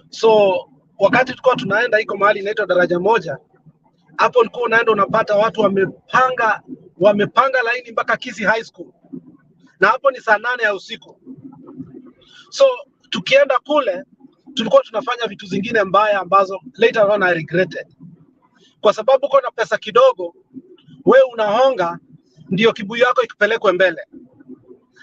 So wakati tulikuwa tunaenda, iko mahali inaitwa daraja moja, hapo ulikuwa unaenda unapata watu wamepanga laini mpaka Kisii High School, na hapo ni saa 8 ya usiku. So tukienda kule tulikuwa tunafanya vitu zingine mbaya ambazo later on I regretted, kwa sababu uko na pesa kidogo, we unahonga ndio kibuyu yako ikipelekwe mbele.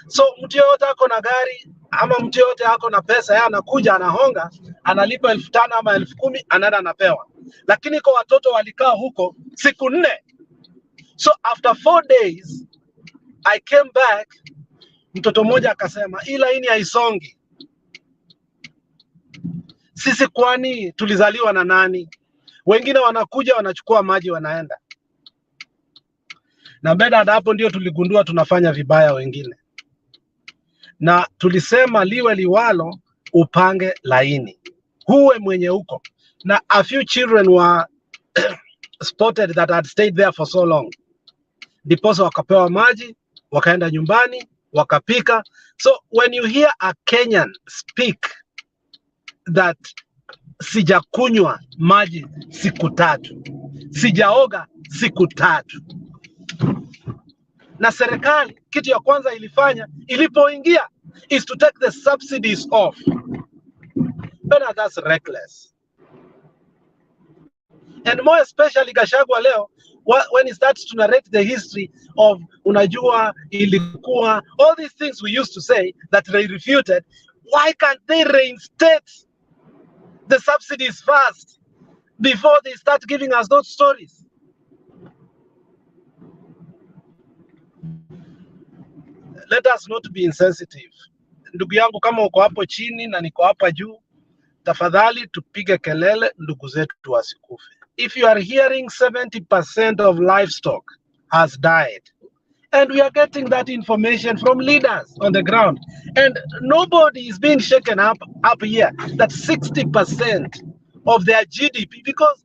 So mtu yote ako na gari ama mtu yote ako na pesa, yeye anakuja anahonga, analipa 5,000 ama 10,000, anaenda anapewa. Lakini kwa watoto walikaa huko siku 4. So after 4 days I came back, mtoto mmoja akasema ila hii haisongi. Sisi kwani tulizaliwa na nani? Wengine wanakuja wanachukua maji wanaenda. Na baada hapo ndio tuligundua tunafanya vibaya wengine. Na tulisema liwe liwalo upange laini. Huwe mwenye uko. Na a few children were spotted that had stayed there for so long. Diposa wakapewa maji, wakaenda nyumbani, wakapika. So when you hear a Kenyan speak that sijakunywa maji siku 3, sijaoga siku 3, na serikali kitu ya kwanza ilifanya ilipoingia is to take the subsidies off. But that's reckless. And more especially Gachagua leo when he starts to narrate the history of unajua ilikuwa, all these things we used to say that they refuted, why can't they reinstate the subsidies first before they start giving us those stories? Let us not be insensitive. Ndugu yangu, kama uko hapo chini na niko hapa juu, tafadhali tupige kelele ndugu zetu wasikufe. If you are hearing 70% of livestock has died, and we are getting that information from leaders on the ground, and nobody is being shaken up here that 60% of their GDP, because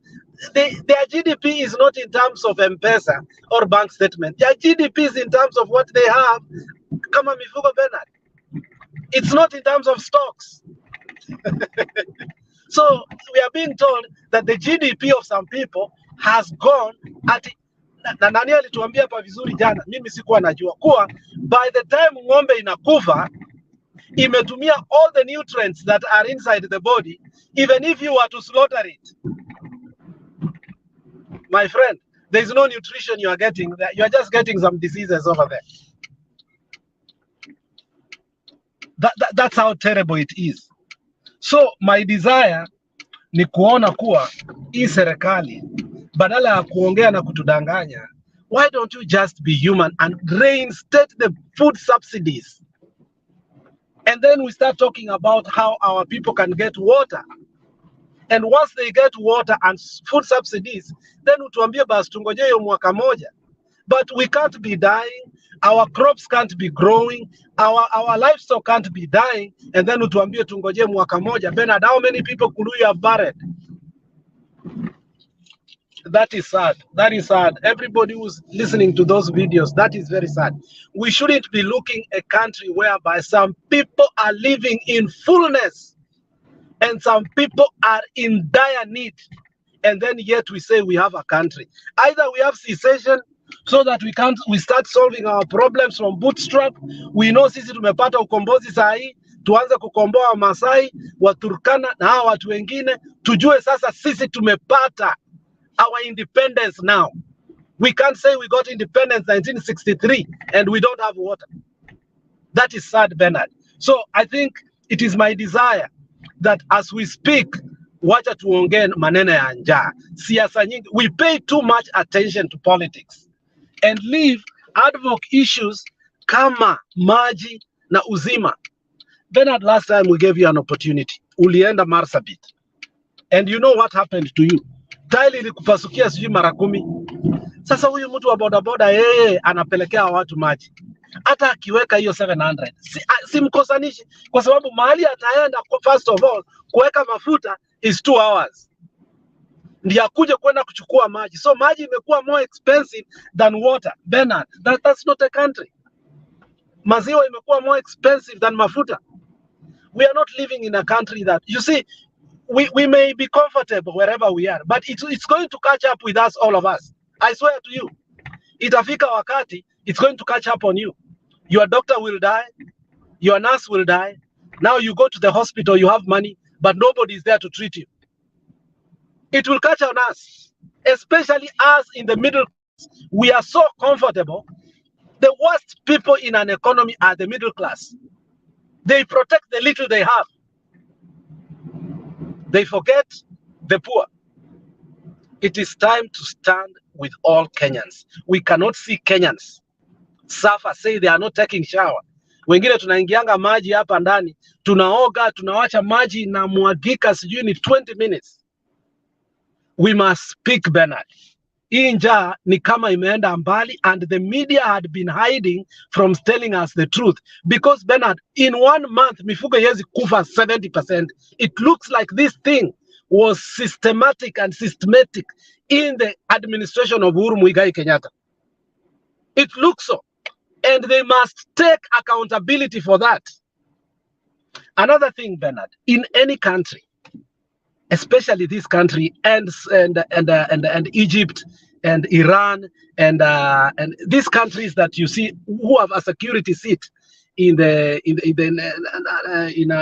their GDP is not in terms of M-Pesa or bank statement. Their GDP is in terms of what they have, kama mifugo Bernard. It's not in terms of stocks. So we are being told that the GDP of some people has gone at, na nani alituambia hapa vizuri jana, mimi sikuwa najua kuwa by the time ng'ombe inakufa imetumia all the nutrients that are inside the body, even if you were to slaughter it. My friend, there is no nutrition you are getting. You are just getting some diseases over there. That's how terrible it is. So my desire ni kuona kuwa hii serikali badala ya kuongea na kutudanganya, why don't you just be human and reinstate the food subsidies? And then we start talking about how our people can get water. And once they get water and food subsidies, then utuambie basi tungoje hiyo mwaka moja. But we can't be dying, our crops can't be growing, our livestock can't be dying, and then utuambie tungoje mwaka moja. Bernard, how many people could we have buried? That is sad. That is sad. Everybody who's listening to those videos, that is very sad. We shouldn't be looking at a country whereby some people are living in fullness and some people are in dire need, and then yet we say we have a country. Either we have cessation so that we start solving our problems from bootstrap. We know sisi tumepata ukombozi sahi, tuanze kukomboa Masai, Waturkana na hawa watu wengine, tujue sasa sisi tumepata our independence now. We can't say we got independence 1963 and we don't have water. That is sad, Bernard. So I think it is my desire that as we speak, wacha tuongee maneno ya njaa. Siasa nyingi, we pay too much attention to politics and leave ad hoc issues kama maji na uzima. Bernard, last time we gave you an opportunity, ulienda Marsabit, and you know what happened to you. Tile ilikupasukia sijui mara 10. Sasa huyu mtu wa bodaboda yeye anapelekea watu maji. Hata akiweka hiyo 700 simkosanishi, kwa sababu mahali ataenda first of all kuweka mafuta is 2 hours. Ndiye akuje kwenda kuchukua maji. So maji imekuwa more expensive than water. Bernard, that's not a country. Maziwa imekuwa more expensive than mafuta. We are not living in a country that, you see, we may be comfortable wherever we are, but it's going to catch up with us, all of us. I swear to you. Itafika wakati, it's going to catch up on you. Your doctor will die, your nurse will die. Now you go to the hospital, you have money, but nobody is there to treat you. It will catch on us, especially us in the middle class. We are so comfortable. The worst people in an economy are the middle class. They protect the little they have. They forget the poor. It is time to stand with all Kenyans. We cannot see Kenyans suffer, say they are not taking shower. Wengine tunaingianga maji hapa ndani, tunaoga, tunawacha maji na mwagika sijui ni 20 minutes. We must speak, Bernard. Hii njaa ni kama imeenda mbali, and the media had been hiding from telling us the truth. Because Bernard, in 1 month, mifugo yezi kufa 70%. It looks like this thing was systematic and systematic in the administration of Uhuru Muigai Kenyatta. It looks so. And they must take accountability for that. Another thing, Bernard, in any country, especially this country and Egypt and Iran and these countries that you see who have a security seat in the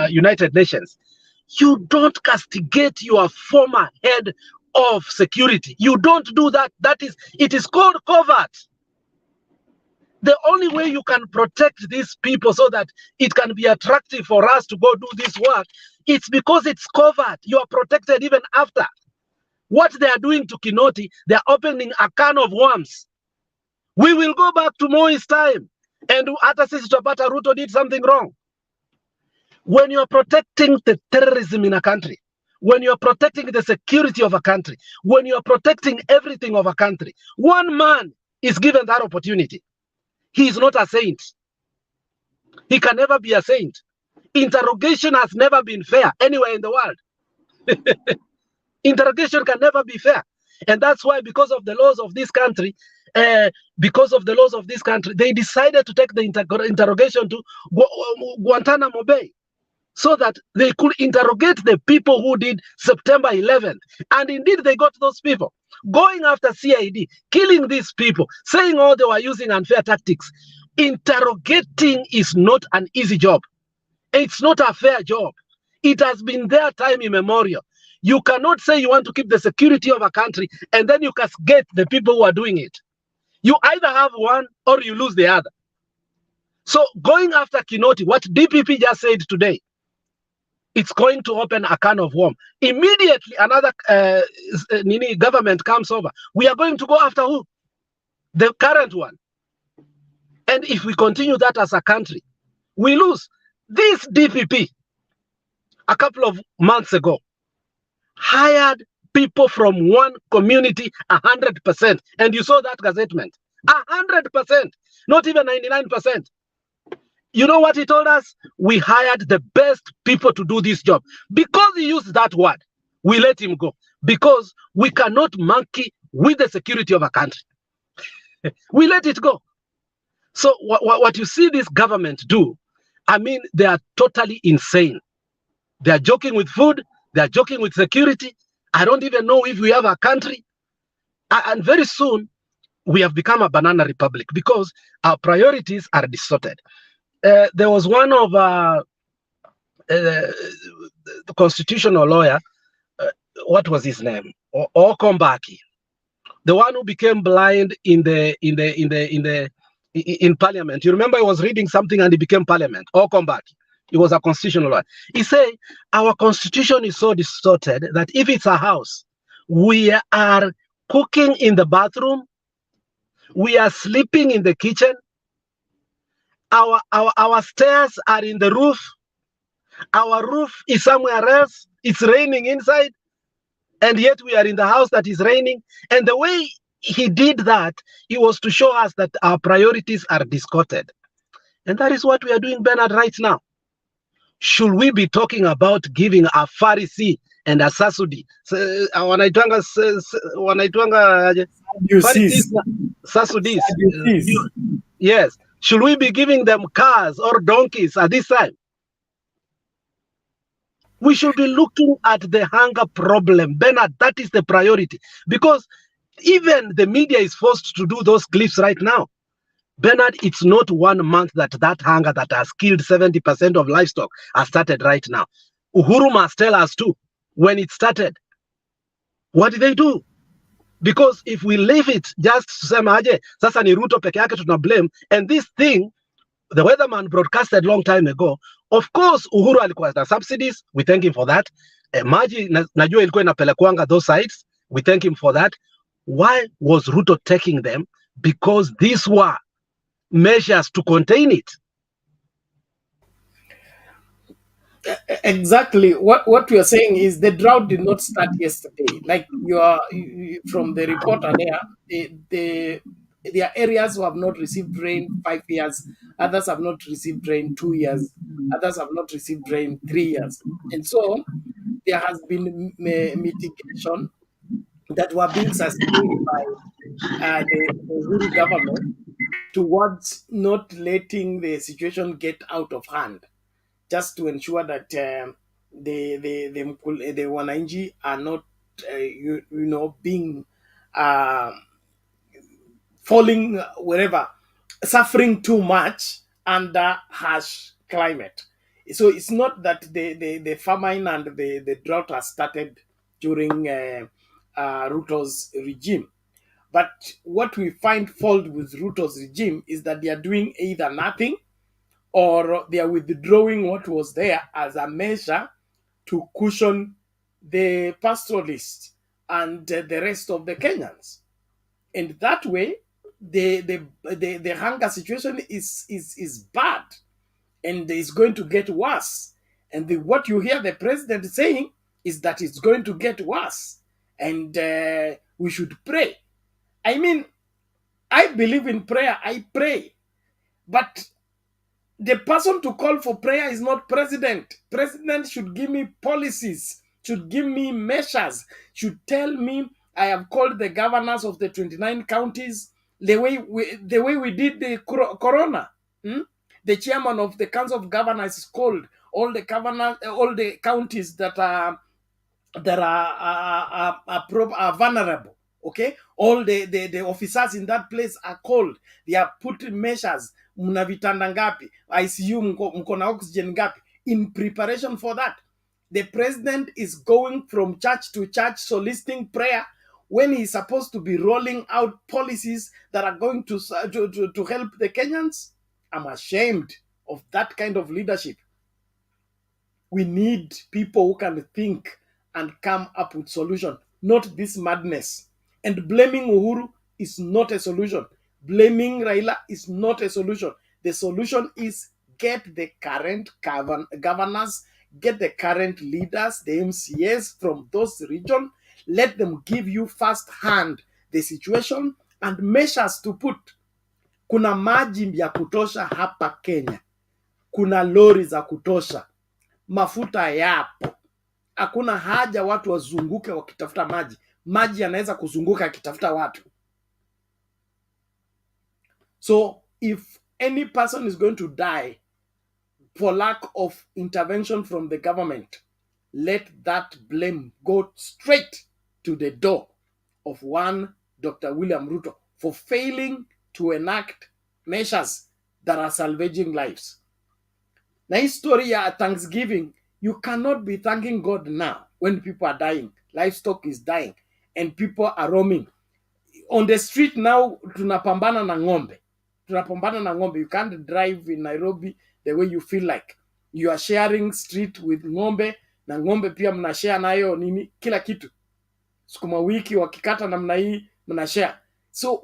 United Nations, you don't castigate your former head of security. You don't do that. It is called covert. The only way you can protect these people so that it can be attractive for us to go do this work, it's because it's covert. You are protected even after. What they are doing to Kinoti, they are opening a can of worms. We will go back to Moi's time. And hata sisi tutapata Ruto did something wrong. When you are protecting the terrorism in a country, when you are protecting the security of a country, when you are protecting everything of a country, one man is given that opportunity. He is not a saint. He can never be a saint. Interrogation has never been fair anywhere in the world. Interrogation can never be fair. And that's why, because of the laws of this country, they decided to take the interrogation to Guantanamo Bay, so that they could interrogate the people who did September 11th. And indeed, they got those people. Going after CID, killing these people, saying they were using unfair tactics. Interrogating is not an easy job. It's not a fair job. It has been there time immemorial. You cannot say you want to keep the security of a country and then you cascade the people who are doing it. You either have one or you lose the other. So going after Kinoti, what DPP just said today, it's going to open a can of worms. Immediately, another government comes over. We are going to go after who? The current one. And if we continue that as a country, we lose. This DPP, a couple of months ago, hired people from one community 100%. And you saw that gazettement. 100%, not even 99%. You know what he told us? We hired the best people to do this job. Because he used that word, we let him go. Because we cannot monkey with the security of a country. We let it go. So what you see this government do, I mean, they are totally insane. They are joking with food. They are joking with security. I don't even know if we have a country. And very soon, we have become a banana republic because our priorities are distorted. There was one of the constitutional lawyer, what was his name? Okombaki, the one who became blind in parliament. You remember he was reading something and he became parliament. Okombaki. He was a constitutional lawyer. He said, our constitution is so distorted that if it's a house, we are cooking in the bathroom, we are sleeping in the kitchen, our stairs are in the roof, our roof is somewhere else, it's raining inside, and yet we are in the house that is raining. And the way he did that, it was to show us that our priorities are distorted. And that is what we are doing, Bernard, right now. Should we be talking about giving a Pharisee and a Sasudi? Wanaitwanga Sasudis. Yes. Should we be giving them cars or donkeys at this time? We should be looking at the hunger problem. Bernard, that is the priority. Because even the media is forced to do those clips right now. Bernard, it's not 1 month that hunger that has killed 70% of livestock has started right now. Uhuru must tell us too, when it started. What did they do? Because if we leave it just kusema aje, sasa ni Ruto peke yake tuna blame, and this thing, the weatherman broadcasted long time ago, of course Uhuru alikuwa na subsidies, we thank him for that. Maji najua ilikuwa inapelekwanga those sites, we thank him for that. Why was Ruto taking them? Because these were measures to contain it. Exactly. What we are saying is the drought did not start yesterday. Like from the reporter there, there are areas who have not received rain 5 years, others have not received rain 2 years, others have not received rain 3 years. And so there has been mitigation that were being sustained by the Uhuru government towards not letting the situation get out of hand, just to ensure that the wananchi are not, being falling wherever, suffering too much under harsh climate. So it's not that the famine and the drought has started during Ruto's regime. But what we find fault with Ruto's regime is that they are doing either nothing or they are withdrawing what was there as a measure to cushion the pastoralists and the rest of the Kenyans. And that way, the hunger situation is bad and it's going to get worse. And what you hear the president saying is that it's going to get worse. And we should pray. I mean, I believe in prayer. I pray. But the person to call for prayer is not president. President should give me policies, should give me measures, should tell me I have called the governors of the 29 counties the way we did the corona. The chairman of the council of governors is called all the governors, all the counties that are vulnerable. Okay, all the officers in that place are called. They are put measures. Muna vitanda ngapi, ICU mko na oxygen ngapi, in preparation for that. The president is going from church to church soliciting prayer when he's supposed to be rolling out policies that are going to help the Kenyans. I'm ashamed of that kind of leadership. We need people who can think and come up with solution, not this madness. And blaming Uhuru is not a solution. Blaming Raila is not a solution. The solution is get the current governors, get the current leaders, the MCAs from those regions, let them give you first-hand the situation and measures to put. Kuna maji ya kutosha hapa Kenya. Kuna lori za kutosha. Mafuta yapo. Hakuna haja watu wazunguke wakitafuta maji. Maji yanaweza kuzunguka akitafuta watu. So if any person is going to die for lack of intervention from the government, let that blame go straight to the door of one Dr. William Ruto for failing to enact measures that are salvaging lives. Na hii story ya Thanksgiving, you cannot be thanking God now when people are dying. Livestock is dying and people are roaming. On the street now, tunapambana na ng'ombe. Tunapambana na ng'ombe. You can't drive in Nairobi the way you feel like. You are sharing street with ng'ombe, na ng'ombe pia mnashare nayo nini, kila kitu. Sukuma wiki wakikata namna hii mnashare. So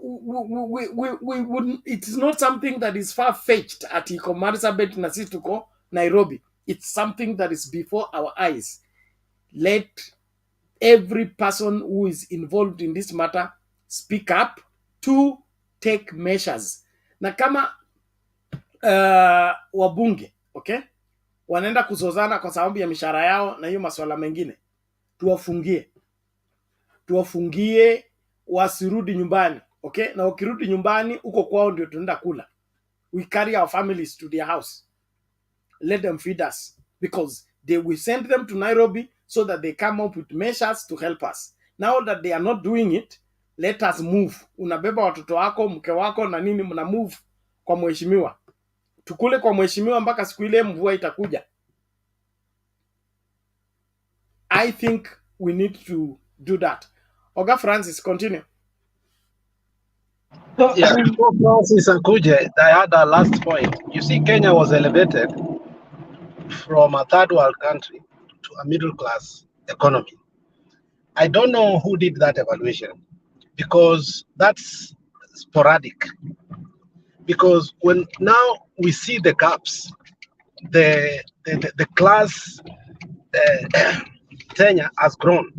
it's not something that is far-fetched at iko Marsabit na sisi tuko Nairobi. It's something that is before our eyes. Let every person who is involved in this matter speak up to take measures. Na kama wabunge, okay, wanaenda kuzozana kwa sababu ya mishahara yao na hiyo masuala mengine, tuwafungie wasirudi nyumbani, okay? Na wakirudi nyumbani uko kwao ndio tunaenda kula. We carry our families to their house. Let them feed us because we send them to Nairobi so that they come up with measures to help us. Now that they are not doing it, let us move. Unabeba watoto wako, mke wako na nini, mna move kwa mheshimiwa. Tukule kwa mheshimiwa mpaka siku ile mvua itakuja. I think we need to do that. Oga Francis, continue. Yeah, before Francis Akuje, I had a last point. You see, Kenya was elevated from a third world country to a middle class economy. I don't know who did that evaluation because that's sporadic. Because when now we see the gaps, the class tenure has grown,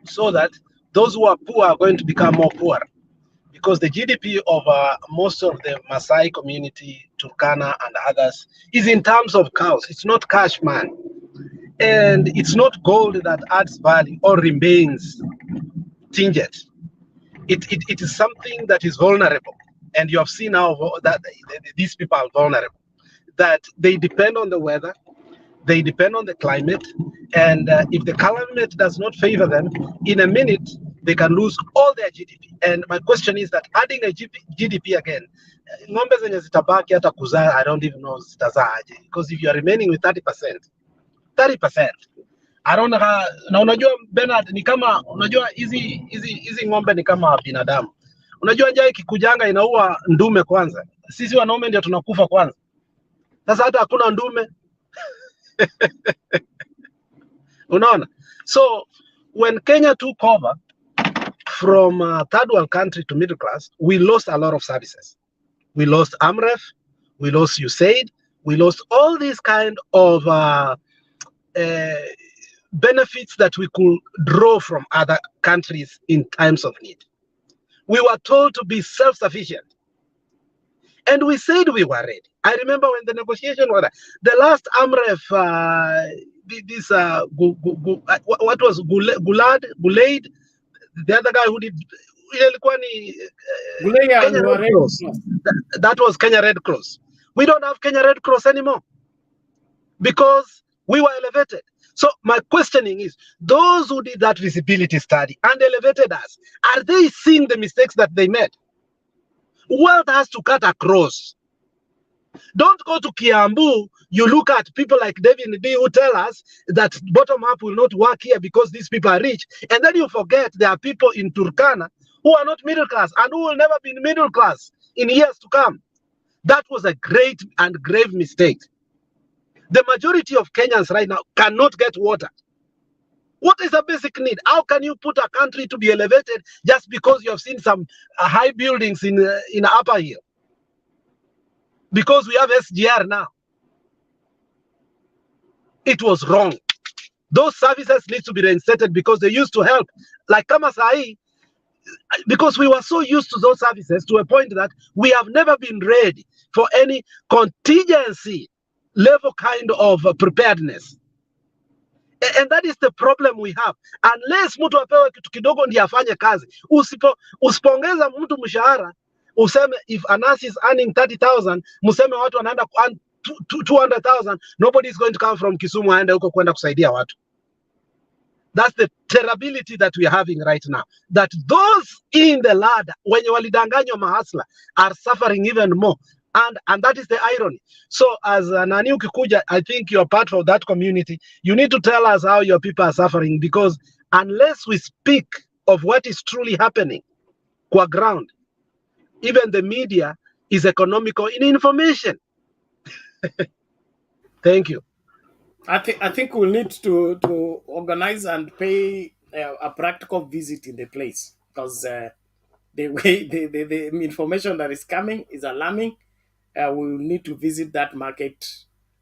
so that those who are poor are going to become more poor. Because the GDP of most of the Maasai community, Turkana and others, is in terms of cows. It's not cash, man. And it's not gold that adds value or remains tinged. It is something that is vulnerable. And you have seen now that these people are vulnerable, that they depend on the weather, they depend on the climate, and if the climate does not favor them, in a minute, they can lose all their GDP. And my question is that adding a GDP again, ng'ombe zenye zitabaki hata kuzaa, I don't even know zitazaa aje, because if you are remaining with 30%, I don't know na unajua Bernard ni kama unajua hizi ng'ombe ni kama binadamu. Unajua njaa ikikujanga inaua ndume kwanza. Sisi wanaume ndio tunakufa kwanza. Sasa hata hakuna ndume. Unaona? So when Kenya took over from third world country to middle class, we lost a lot of services. We lost AMREF, we lost USAID, we lost all these kind of benefits that we could draw from other countries in times of need. We were told to be self-sufficient. And we said we were ready. I remember when the negotiation was the last AMREF, what was Gulade, the other guy who did, Kenya Red Cross. That was Kenya Red Cross. We don't have Kenya Red Cross anymore because we were elevated. So my questioning is, those who did that visibility study and elevated us, are they seeing the mistakes that they made? Wealth has to cut across. Don't go to Kiambu, you look at people like David B who tell us that bottom up will not work here because these people are rich. And then you forget there are people in Turkana who are not middle class and who will never be middle class in years to come. That was a great and grave mistake. The majority of Kenyans right now cannot get water. What is a basic need? How can you put a country to be elevated just because you have seen some high buildings in Upper Hill? Because we have SGR now. It was wrong. Those services need to be reinstated because they used to help. Like Kamasai, because we were so used to those services to a point that we have never been ready for any contingency level kind of preparedness. And that is the problem we have. Unless mtu apewe kitu kidogo ndiye afanye kazi. Usipongeza mtu mshahara, useme if a nurse is earning 30,000, museme watu wanaenda 200,000, nobody is going to come from Kisumu aende huko kwenda kusaidia watu. That's the terribility that we are having right now. That those in the ladder, when you walidanganywa mahasla, are suffering even more. And that is the irony. So as Nani ukikuja, I think you're part of that community. You need to tell us how your people are suffering, because unless we speak of what is truly happening qua ground, even the media is economical in information. Thank you. I think we'll need to organize and pay a practical visit in the place, because the way the information that is coming is alarming. We will need to visit that market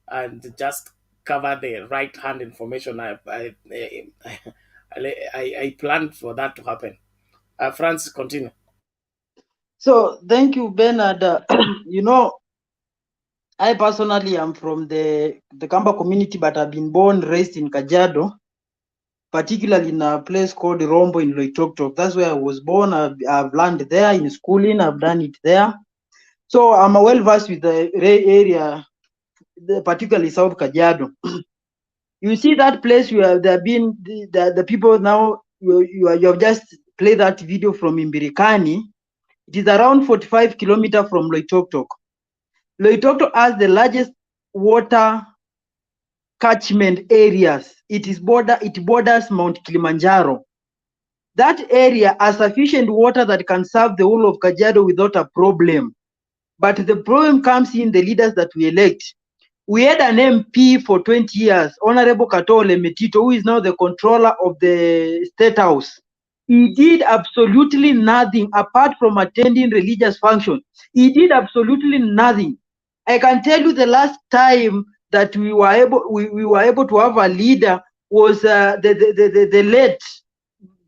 and just cover the right-hand information. I planned for that to happen. Francis, continue. So thank you, Bernard. You know, I personally am from the Kamba community, but I've been born, raised in Kajiado, particularly in a place called Rombo in Loitoktok. That's where I was born. I've learned there in schooling. I've done it there. So I'm well versed with the area, particularly South Kajiado. You see that place where there have been the people now, you have just played that video from Imbirikani. It is around 45 kilometers from Loitoktok. Loitoktok has the largest water catchment areas. It borders Mount Kilimanjaro. That area has sufficient water that can serve the whole of Kajiado without a problem. But the problem comes in the leaders that we elect. We had an MP for 20 years, Honorable Katole Metito, who is now the controller of the State House. He did absolutely nothing apart from attending religious functions. He did absolutely nothing. I can tell you the last time that we were able to have a leader was the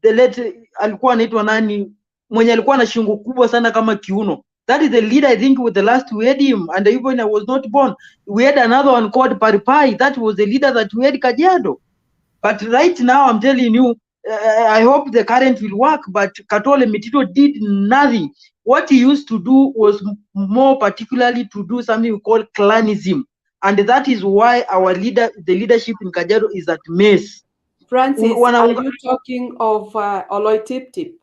late alikuwa anaitwa nani, mwenye alikuwa na shingo kubwa sana kama kiuno. That is the leader, I think, with the last we had him, and even I was not born. We had another one called Paripai. That was the leader that we had Kajiado. But right now, I'm telling you, I hope the current will work, but Katole Metito did nothing. What he used to do was more particularly to do something we call clanism. And that is why our the leadership in Kajiado is at mess. Francis, are you talking of Oloitiptip?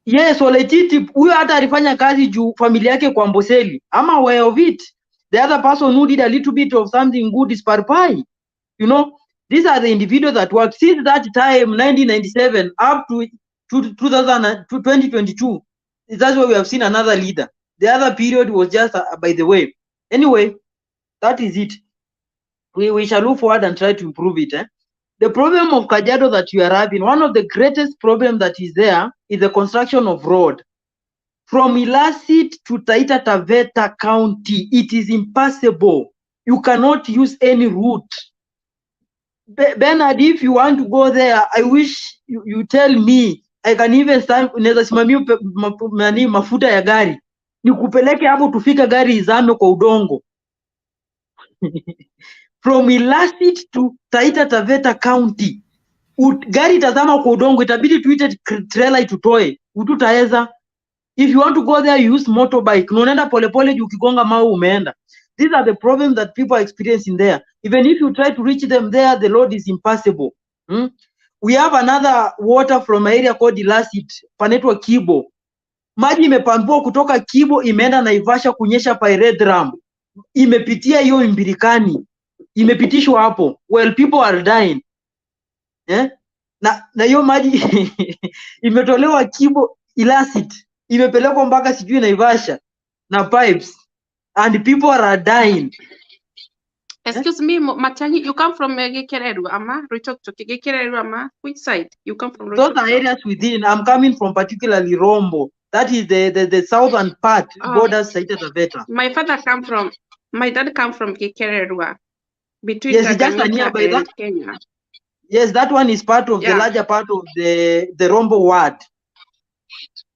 Yes, Oloitiptip, huyo hata alifanya kazi juu familia yake kwa Amboseli. I'm aware of it. The other person who did a little bit of something good is Paripai. You know, These are the individuals that worked since that time, 1997, up to 2022. That's why we have seen another leader. The other period was just by the way. Anyway, that is it. We shall look forward and try to improve it. The problem of Kajiado that you are having, one of the greatest problems that is there is the construction of road. From Ilasit to Taita Taveta County, it is impassable. You cannot use any route. Bernard, if you want to go there, I wish you tell me. I can even start mafuta ya gari. Nikupeleke hapo tufika gari izame kwa udongo. From Ilasit to Taita Taveta County, gari itazama kwa udongo, itabidi tuite trailer itutoe. Ututaweza. If you want to go there, you use motorbike. Unaenda polepole juu ukigonga mawe umeenda. These are the problems that people are experiencing there. Even if you try to reach them there, the road is impassable. We have another water from an area called Ilasit, panaitwa Kibo. Maji imepambua kutoka Kibo imeenda Naivasha kunyesha pa Red Ram. Imepitia hiyo Mbirikani. Imepitishwa hapo. Well, people are dying. Na hiyo maji imetolewa Kibo Ilasit. Imepelekwa mpaka sijui Naivasha na pipes. And people are dying. Excuse me, Matiang'i, you come from Gikereru, ama? Ruto to Gikereru, ama? Which side? You come from Ruto? Those are areas within. I'm coming from particularly Rombo. That is the southern part, borders Taita Taveta. My dad come from Gikereru, between yes, just nearby and Kenya. Yes, that one is part of the larger part of the Rombo ward.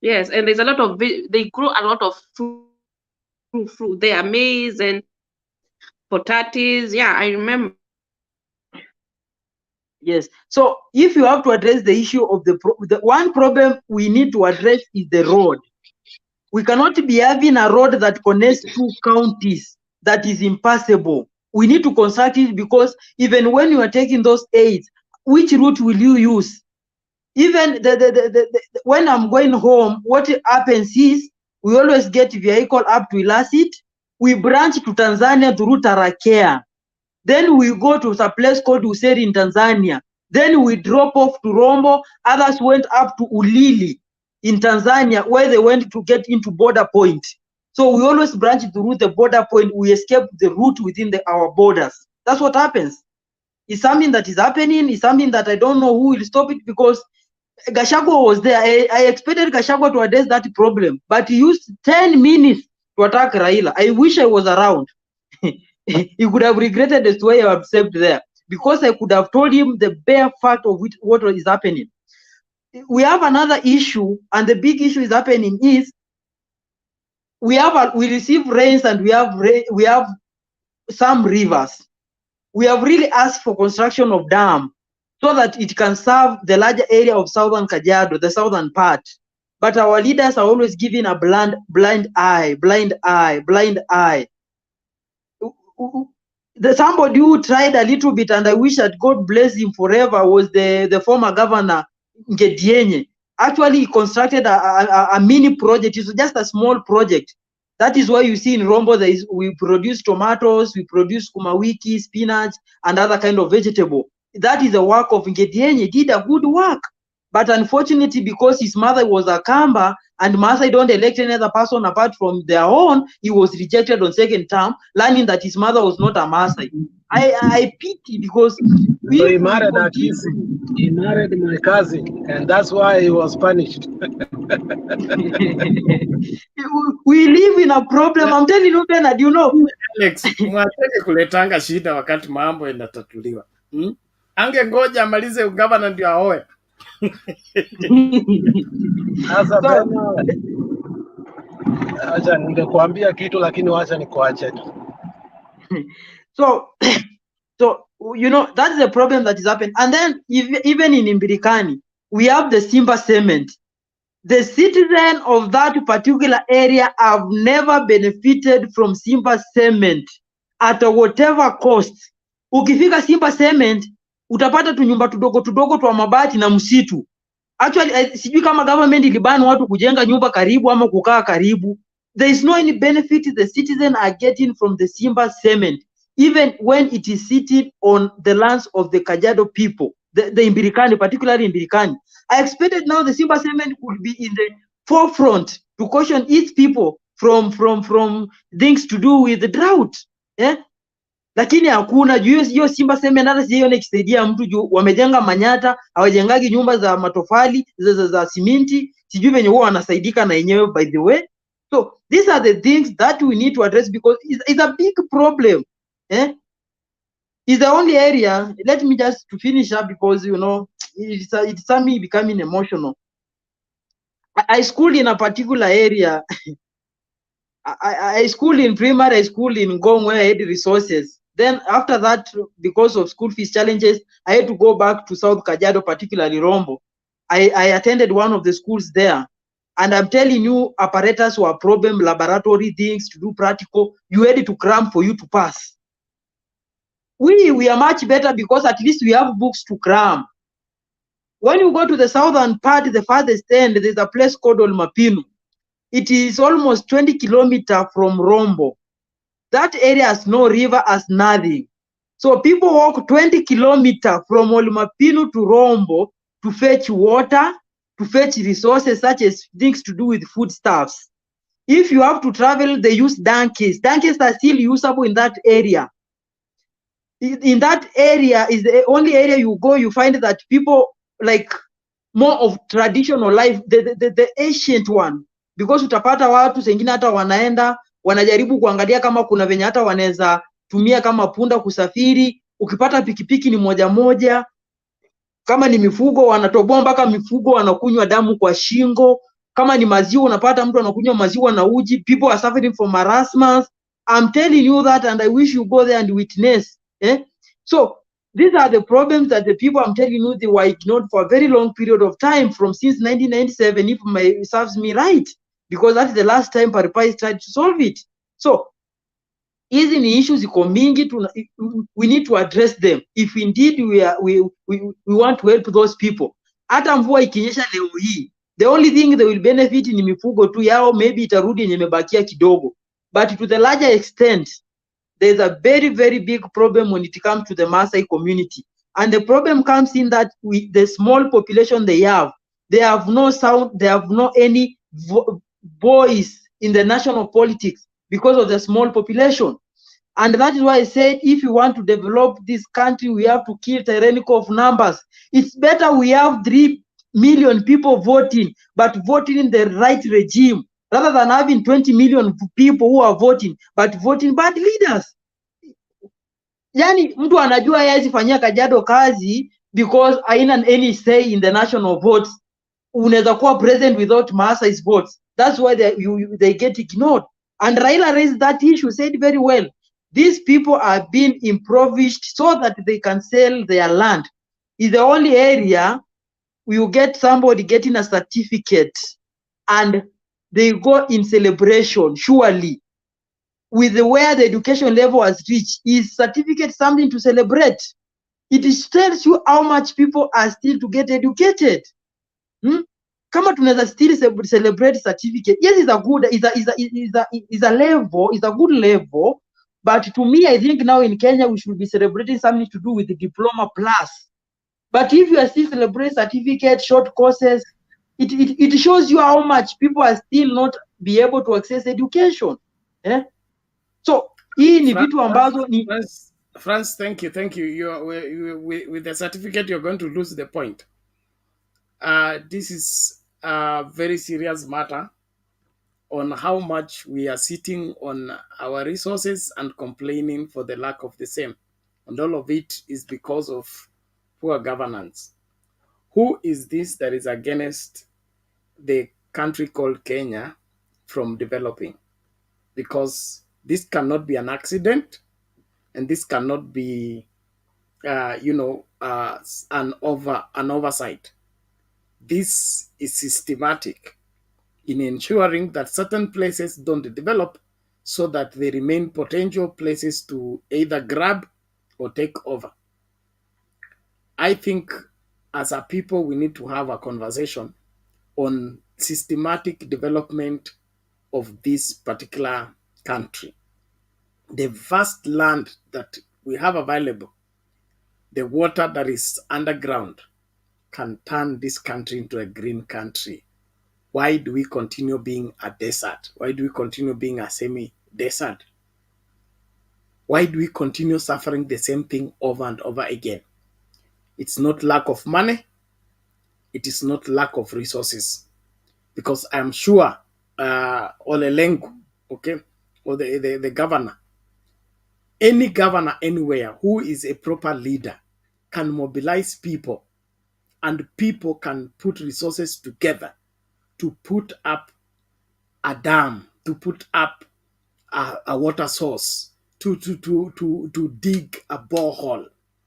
Yes, and there's a lot of, they grow a lot of fruit. They are maize and potatoes. Yeah, I remember. Yes. So if you have to address the issue of the one problem we need to address is the road. We cannot be having a road that connects two counties that is impassable. We need to construct it, because even when you are taking those aids, which route will you use? Even when I'm going home, what happens is we always get vehicle up to Ilasit. We branch to Tanzania through Tarakea. Then we go to a place called Useri in Tanzania. Then we drop off to Rombo. Others went up to Ulili in Tanzania, where they went to get into border point. So we always branch through the border point. We escape the route within our borders. That's what happens. It's something that is happening. It's something that I don't know who will stop it, because GACHAGUA was there. I expected GACHAGUA to address that problem, but he used 10 minutes to attack Raila. I wish I was around. He could have regretted the way I have saved there, because I could have told him the bare fact of what is happening. We have another issue, and the big issue is happening is we receive rains, and we have some rivers. We have really asked for construction of dam so that it can serve the larger area of southern Kajiado, the southern part. But our leaders are always giving a blind eye. Somebody who tried a little bit, and I wish that God bless him forever, was the former governor Ngedienye. Actually, he constructed a mini project. It's just a small project. That is why you see in Rombo, we produce tomatoes, we produce kumawiki, spinach, and other kind of vegetable. That is the work of Ngedienye. He did a good work. But unfortunately, because his mother was a Kamba, and Maasai don't elect any other person apart from their own, he was rejected on second term, learning that his mother was not a Maasai. I pity, because so he married he married my cousin, and that's why he was punished. We live in a problem. I'm telling you, Bernard, you know. Alex, mwateke kuletanga shida wakati mambo inatatuliwa. Ange ngoja amalize ugavana ndio aoe. Sasa acha ningekuambia kitu, lakini wacha nikuache tu. So you know, that's the problem that is happening. And then even in Mbirikani, we have the Simba cement. The citizen of that particular area have never benefited from Simba cement at whatever cost. Ukifika Simba cement, utapata tunyumba tudogo twa mabati na msitu. Actually, sijui kama government ilibani watu kujenga nyumba karibu ama kukaa karibu. There is no any benefit the citizens are getting from the Simba cement. even when it is sitting on the lands of the Kajiado people, the Imbirikani, particularly Imbirikani. I expected now the Simba Semen would be in the forefront to caution its people from things to do with the drought. Eh? Lakini hakuna juu hiyo Simba Semen hata sijaona ikisaidia mtu juu wamejenga manyata, hawajengagi nyumba za matofali za siminti, sijui venye huwa wanasaidika na yenyewe by the way. So these are the things that we need to address because it's a big problem. Eh? It's the only area. Let me just to finish up because you know it's me becoming emotional. I schooled in a particular area. I schooled in primary school in Ngong where I had resources. Then after that, because of school fees challenges, I had to go back to South Kajiado, particularly Rombo. I attended one of the schools there. And I'm telling you, apparatus were problem, laboratory things to do practical. You had to cram for you to pass. We are much better because at least we have books to cram. When you go to the southern part, the farthest end, there's a place called Olmapinu. It is almost 20 kilometers from Rombo. That area has no river, has nothing. So people walk 20 kilometers from Olmapinu to Rombo to fetch water, to fetch resources such as things to do with foodstuffs. If you have to travel, they use donkeys. Donkeys are still usable in that area. In that area is the only area you go, you find that people like more of traditional life, the ancient one, because utapata watu sengine hata wanaenda wanajaribu kuangalia kama kuna venye hata wanaweza tumia kama punda kusafiri. Ukipata pikipiki ni moja moja, kama ni mifugo wanatoboa mpaka mifugo wanakunywa damu kwa shingo. Kama ni maziwa unapata mtu anakunywa maziwa na uji. People are suffering from marasmus. I'm telling you that and I wish you go there and witness. Eh? So these are the problems that the people, I'm telling you, they were ignored for a very long period of time from since 1997, if my serves me right, because that's the last time Paripai tried to solve it. So hizi ni issues ziko mingi, we need to address them if indeed we want to help those people. Hata mvua ikinyesha leo hii, the only thing they will benefit ni mifugo tu yao, maybe itarudi yenye imebakia kidogo, but to the larger extent there's a very, very big problem when it comes to the Maasai community. And the problem comes in that the small population they have no sound, they have no any voice in the national politics because of the small population. And that is why I said, if you want to develop this country, we have to kill tyrannical of numbers. It's better we have 3 million people voting, but voting in the right regime, rather than having 20 million people who are voting, but voting bad leaders. Yani mtu anajua yeye fanyia Kajiado kazi because haina any say in the national votes. Unaweza kuwa president without Maasai's votes. That's why they get ignored. And Raila raised that issue, said very well. These people are being impoverished so that they can sell their land. Is the only area you get somebody getting a certificate and they go in celebration, surely. With where the education level has reached, is certificate something to celebrate? It tells you how much people are still to get educated. Kama tunaweza still celebrate certificate, yes, it's a good, is a level, is a good level, but to me, I think now in Kenya we should be celebrating something to do with the diploma plus. But if you are still celebrating certificate, short courses, it shows you how much people are still not be able to access education. Eh? So hii ni vitu ambazo ni France, thank you. With the certificate, you're going to lose the point. This is a very serious matter on how much we are sitting on our resources and complaining for the lack of the same. And all of it is because of poor governance. Who is this that is against the country called Kenya from developing? Because this cannot be an accident, and this cannot be, an oversight. This is systematic in ensuring that certain places don't develop so that they remain potential places to either grab or take over. I think as a people, we need to have a conversation on systematic development of this particular country. the vast land that we have available, the water that is underground, can turn this country into a green country. Why do we continue being a desert? Why do we continue being a semi-desert? Why do we continue suffering the same thing over and over again? It's not lack of money. It is not lack of resources. Because I'm sure Olelengu, okay, or the governor, any governor anywhere who is a proper leader can mobilize people, and people can put resources together to put up a dam, to put up a water source, to dig a borehole.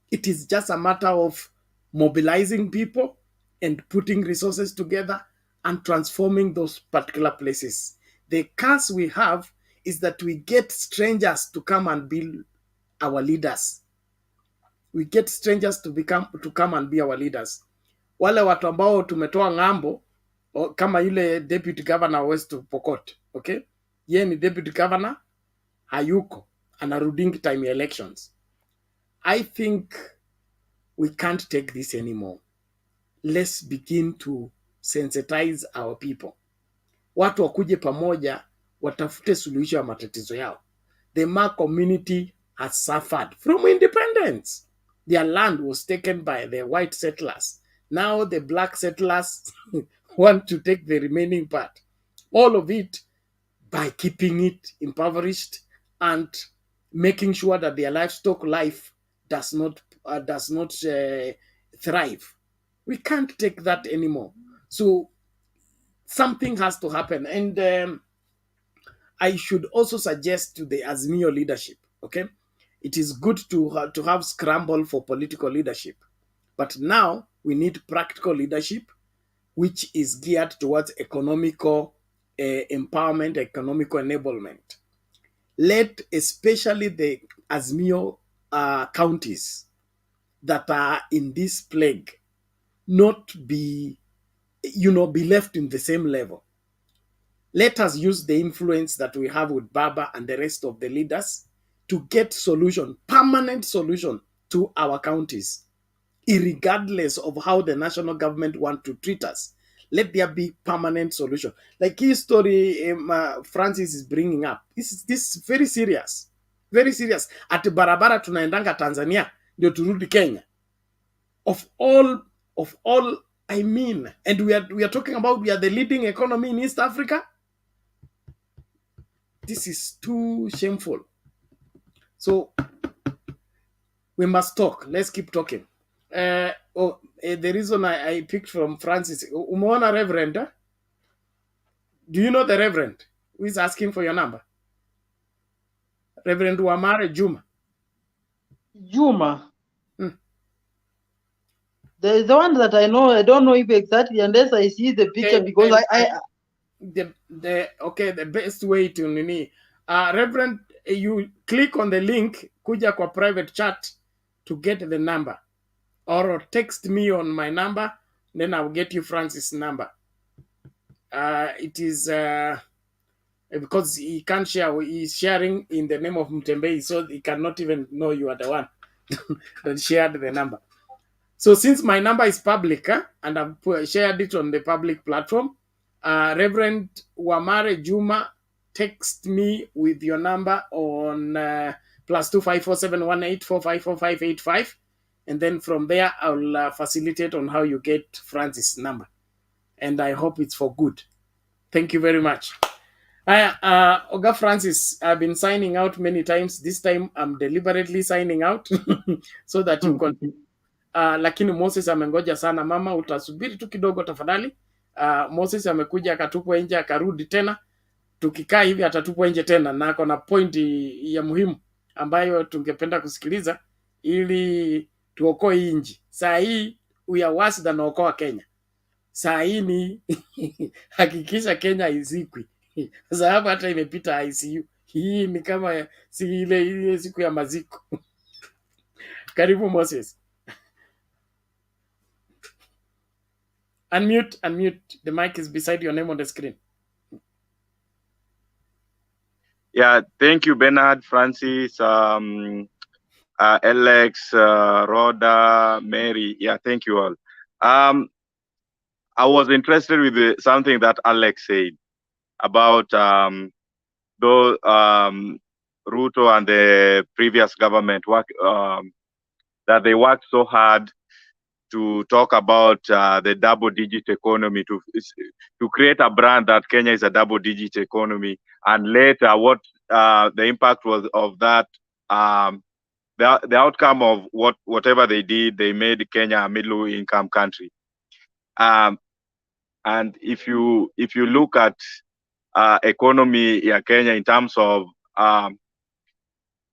It is just a matter of mobilizing people and putting resources together and transforming those particular places. The curse we have is that we get strangers to come and be our leaders. We get strangers to come and be our leaders. Wale watu ambao tumetoa ng'ambo, kama yule deputy governor wa West Pokot, okay? Yeye ni deputy governor, hayuko, anarudingi time elections. I think we can't take this anymore. Let's begin to sensitize our people. Watu wakuje pamoja, watafute suluhisho ya matatizo yao. The Maa community has suffered from independence. Their land was taken by the white settlers. Now the black settlers want to take the remaining part. All of it by keeping it impoverished and making sure that their livestock life does not thrive. We can't take that anymore. So something has to happen. And I should also suggest to the Azimio leadership, okay? It is good to have scramble for political leadership. But now we need practical leadership, which is geared towards economical empowerment, economical enablement. Let especially the Azimio counties that are in this plague not be left in the same level. Let us use the influence that we have with Baba and the rest of the leaders to get permanent solution to our counties, irregardless of how the national government want to treat us. Let there be permanent solution. Like his story Francis is bringing up, this is very serious, very serious. At barabara tunaendanga Tanzania ndio turudi Kenya. Of all, I mean, and we are talking about we are the leading economy in East Africa. This is too shameful. So we must talk. Let's keep talking. The reason I picked from Francis, umeona Reverend? Huh? Do you know the Reverend who is asking for your number? Reverend Wamare Juma. Juma. The one that I know, I don't know if exactly, unless I see the picture, because the best way to nini. Reverend, you click on the link, kuja kwa private chat to get the number, or text me on my number, then I'll get you Francis' number. It is because he can't share, he's sharing in the name of Mtembei, so he cannot even know you are the one that shared the number. So since my number is public, and I've shared it on the public platform, Reverend Wamare Juma, text me with your number on +2547184545585, and then from there I'll facilitate on how you get Francis' number, and I hope it's for good. Thank you very much. Oga Francis, I've been signing out many times. This time I'm deliberately signing out so that you continue. Lakini Moses amengoja sana. Mama, utasubiri tu kidogo tafadhali. Moses amekuja akatupwa nje akarudi tena. Tukikaa hivi atatupwa nje tena, na ako na point ya muhimu ambayo tungependa kusikiliza ili tuokoe hii nchi. Saa hii we are worse than Okoa Kenya. Saa hii ni hakikisha Kenya izikwi. Sababu hata imepita ICU. Hii ni kama si ile siku ya maziko. Karibu Moses. Unmute. The mic is beside your name on the screen. Yeah, thank you, Bernard, Francis, Alex, Rhoda, Mary. Yeah, thank you all. I was interested with something that Alex said about though Ruto and the previous government that they worked so hard to talk about the double-digit economy, to create a brand that Kenya is a double-digit economy, and later what the impact was of that. The outcome of whatever they did, they made Kenya a middle-income country. And if you look at economy in Kenya in terms of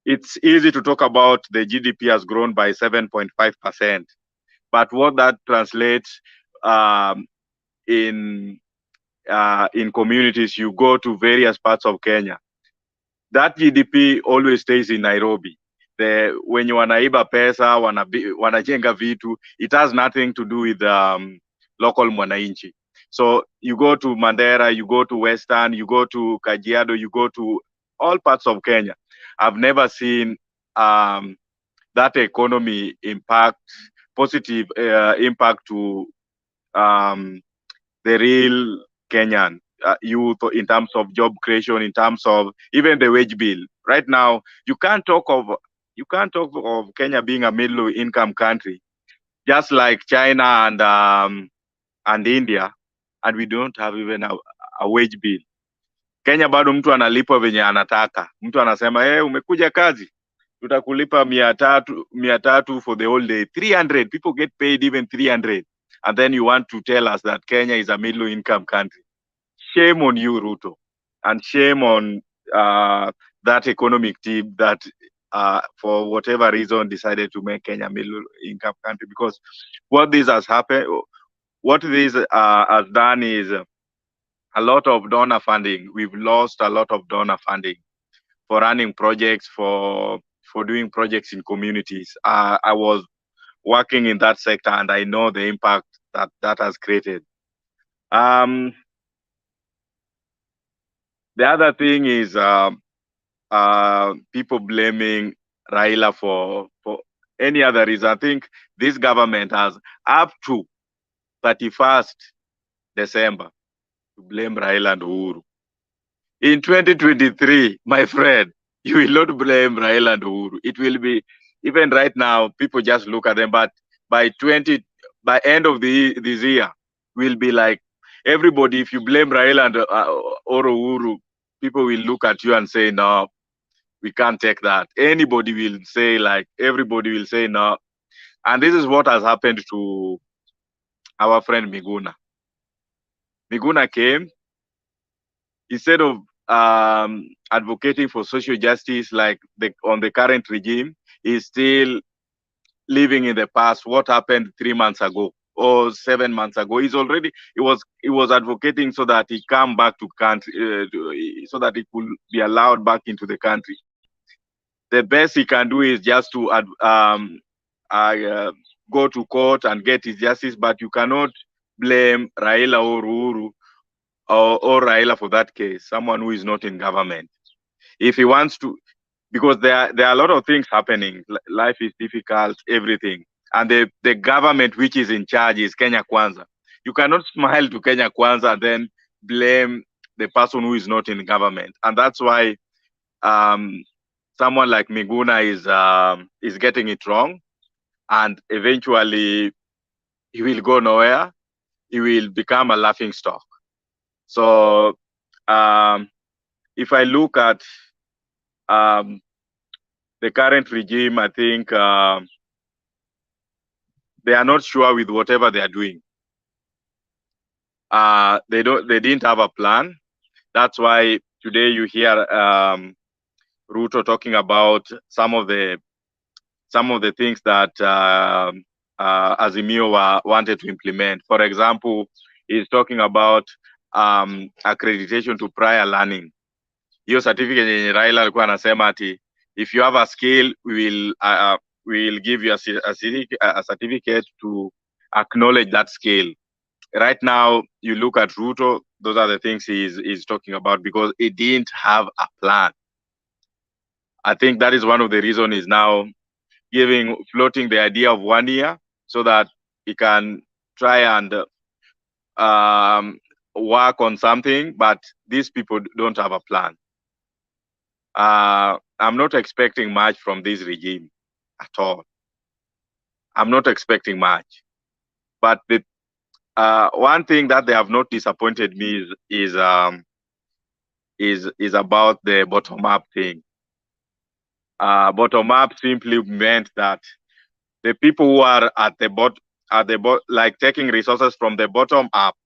it's easy to talk about the GDP has grown by 7.5%, but what that translates in communities, you go to various parts of Kenya, that GDP always stays in Nairobi. When you wanaiba pesa, wanajenga vitu, it has nothing to do with local mwananchi. So you go to Mandera, you go to Western, you go to Kajiado, you go to all parts of Kenya. I've never seen that economy positive impact to the real Kenyan youth in terms of job creation, in terms of even the wage bill. Right now, you can't talk of Kenya being a middle income country, just like China and India, and we don't have even a wage bill. Kenya bado mtu analipwa venye anataka. Mtu anasema umekuja kazi, tutakulipa 300 for the whole day. 300, people get paid even 300. And then you want to tell us that Kenya is a middle income country. Shame on you, Ruto. And shame on that economic team that for whatever reason decided to make Kenya a middle income country. Because what this has done is a lot of donor funding. We've lost a lot of donor funding for running projects, for doing projects in communities. I was working in that sector, and I know the impact that has created. The other thing is people blaming Raila for any other reason. I think this government has up to 31st December to blame Raila and Uhuru. In 2023, my friend, you will not blame Raila and Uhuru. It will be, even right now, people just look at them, but by end of this year, will be like everybody. If you blame Raila and or Uhuru, people will look at you and say, no, we can't take that. Anybody will say, like, everybody will say no. And this is what has happened to our friend Miguna. Miguna came, instead of advocating for social justice like on the current regime, is still living in the past. What happened 3 months ago or 7 months ago? He was advocating so that he come back to country, so that he could be allowed back into the country. The best he can do is just to go to court and get his justice, but you cannot blame Raila or Uhuru or Raila for that case, someone who is not in government. If he wants to, because there are a lot of things happening. Life is difficult, everything. And the government which is in charge is Kenya Kwanza. You cannot smile to Kenya Kwanza and then blame the person who is not in government. And that's why someone like Miguna is getting it wrong. And eventually he will go nowhere. He will become a laughing stock. So if I look at the current regime, I think they are not sure with whatever they are doing. They didn't have a plan. That's why today you hear Ruto talking about some of the things that Azimio wanted to implement. For example, he's talking about accreditation to prior learning. Hiyo certificate yenye Raila alikuwa anasema ati if you have a skill, we will give you a certificate to acknowledge that skill. Right now, you look at Ruto, those are the things he's talking about, because he didn't have a plan. I think that is one of the reasons is now floating the idea of 1 year so that he can try and work on something, but these people don't have a plan. I'm not expecting much from this regime at all. I'm not expecting much. But the one thing that they have not disappointed me is about the bottom-up thing. Bottom-up simply meant that the people who are at the bottom, like taking resources from the bottom up,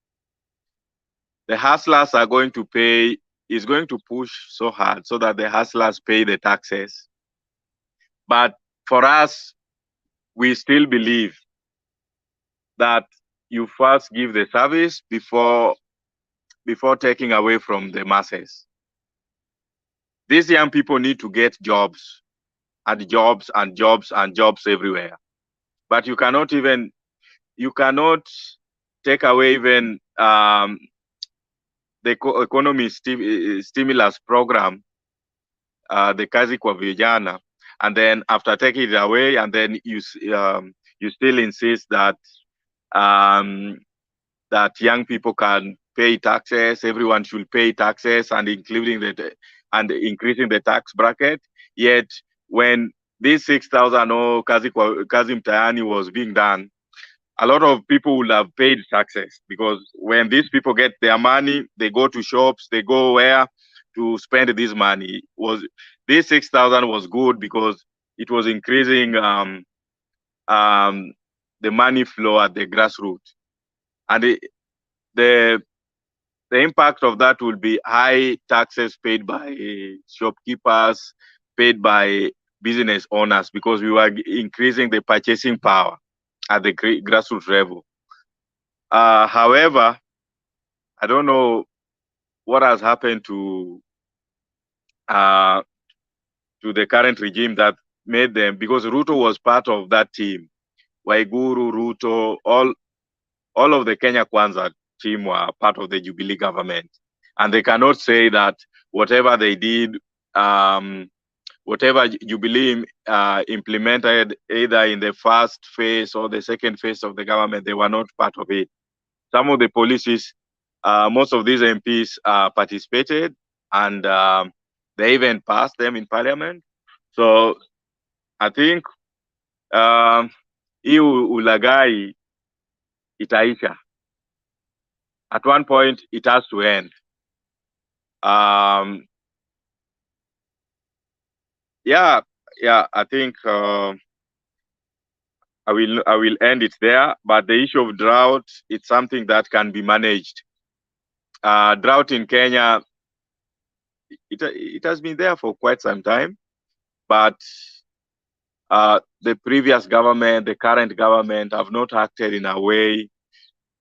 the hustlers are going to pay, is going to push so hard so that the hustlers pay the taxes. But for us, we still believe that you first give the service before taking away from the masses. These young people need to get jobs and jobs and jobs and jobs everywhere. But you cannot take away even the economy stimulus program, the kazi kwa vijana, and then after taking it away, and then you still insist that that young people can pay taxes, everyone should pay taxes, and including increasing the tax bracket. Yet when this 6,000 or kazi mtaani was being done, a lot of people will have paid taxes, because when these people get their money, they go to shops, they go where to spend this money. This 6,000 was good because it was increasing the money flow at the grassroots, and the impact of that will be high taxes paid by shopkeepers, paid by business owners, because we were increasing the purchasing power at the grassroots level. However, I don't know what has happened to the current regime that made them, because Ruto was part of that team. Waiguru, Ruto, all of the Kenya Kwanza team were part of the Jubilee government, and they cannot say that whatever they did, whatever Jubilee implemented either in the first phase or the second phase of the government, they were not part of it. Some of the policies, most of these MPs participated, and they even passed them in parliament. So I think hii ulagai itaisha. At one point, it has to end. Yeah, I think I will end it there. But the issue of drought, it's something that can be managed. Drought in Kenya, it has been there for quite some time, but the previous government, the current government, have not acted in a way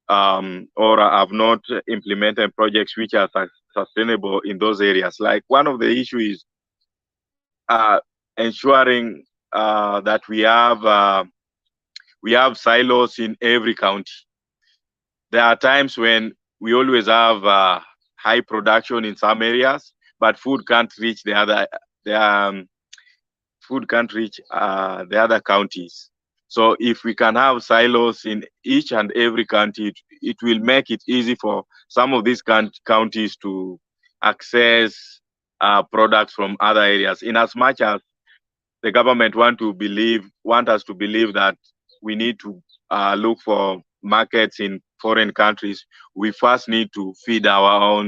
or have not implemented projects which are sustainable in those areas. Like, one of the issues is ensuring that we have silos in every county. There are times when we always have high production in some areas, but food can't reach the other counties. So if we can have silos in each and every county, it will make it easy for some of these counties to access products from other areas. In as much as the government want us to believe that we need to look for markets in foreign countries, we first need to feed our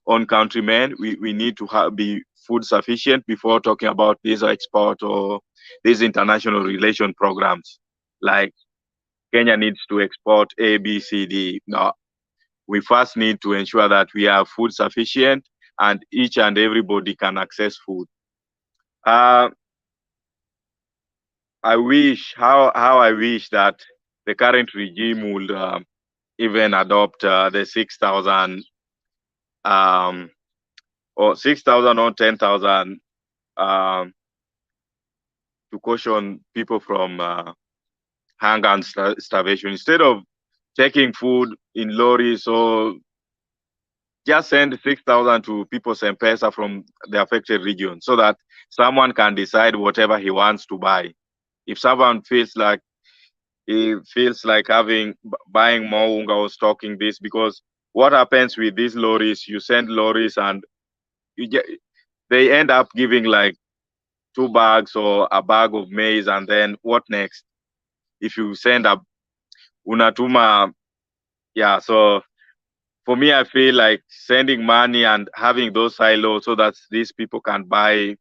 own countrymen. We need to be food sufficient before talking about this export or these international relation programs. Like, Kenya needs to export A, B, C, D. No, we first need to ensure that we are food sufficient and each and everybody can access food. I wish that the current regime would even adopt the 6,000 or 6,000 or 10,000 to caution people from hunger and starvation, instead of taking food in lorries or just send 6,000 to people's M-Pesa from the affected region so that someone can decide whatever he wants to buy. If someone feels like buying more unga or stocking this, because what happens with these lorries, you send lorries and they end up giving like 2 bags or a bag of maize, and then what next? If you send a unatuma, yeah. So for me, I feel like sending money and having those silos so that these people can buy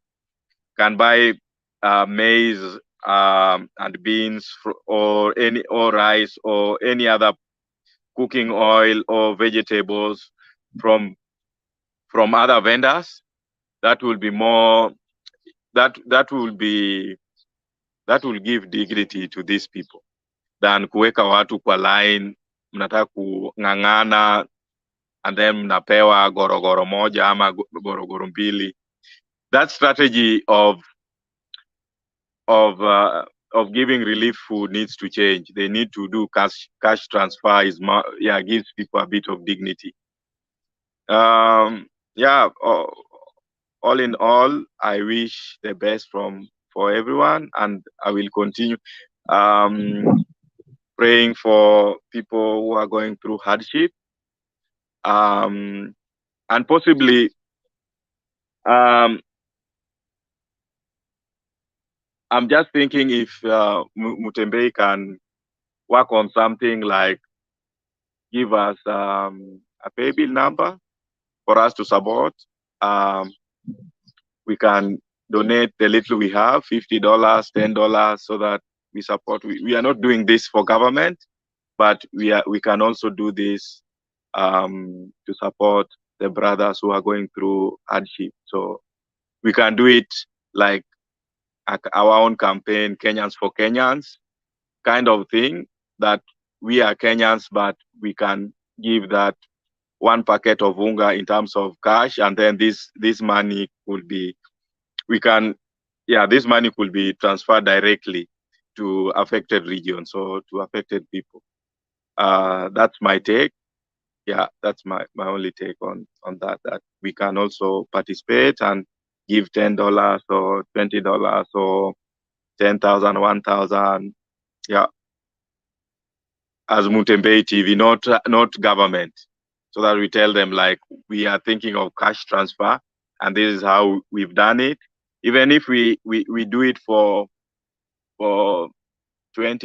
maize and beans or rice or any other cooking oil or vegetables from other vendors. That will be more. That will give dignity to these people than kuweka watu kwa line, mnataka kung'ang'ana and then mnapewa gorogoro moja ama gorogoro mbili. That strategy of giving relief food needs to change. They need to do cash transfer. Gives people a bit of dignity. All in all, I wish the best for everyone, and I will continue praying for people who are going through hardship. And possibly I'm just thinking if Mutembei can work on something like give us a pay bill number for us to support. We can donate the little we have, $50, $10, so that we support. We are not doing this for government, but we can also do this to support the brothers who are going through hardship. So we can do it like our own campaign, Kenyans for Kenyans, kind of thing, that we are Kenyans, but we can give that 1 packet of unga in terms of cash, and then this money could be, this money could be transferred directly to affected regions or to affected people. That's my take. Yeah, that's my only take on that we can also participate and give $10 or $20 or 10,000, 1,000. Yeah, as Mutembei TV, not government, so that we tell them like we are thinking of cash transfer and this is how we've done it. Even if we do it for 20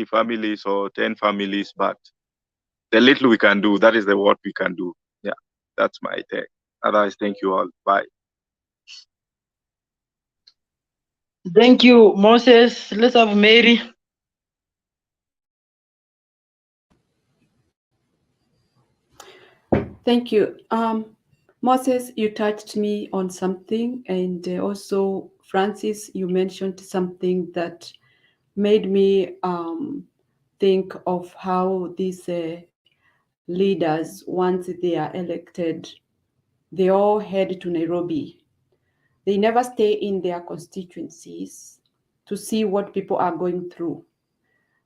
families or 10 families, but the little we can do, that is what we can do. Yeah, that's my take. Otherwise, thank you all. Bye. Thank you, Moses. Let's have Mary. Thank you. Moses, you touched me on something, and also Francis, you mentioned something that made me think of how these leaders, once they are elected, they all head to Nairobi. They never stay in their constituencies to see what people are going through.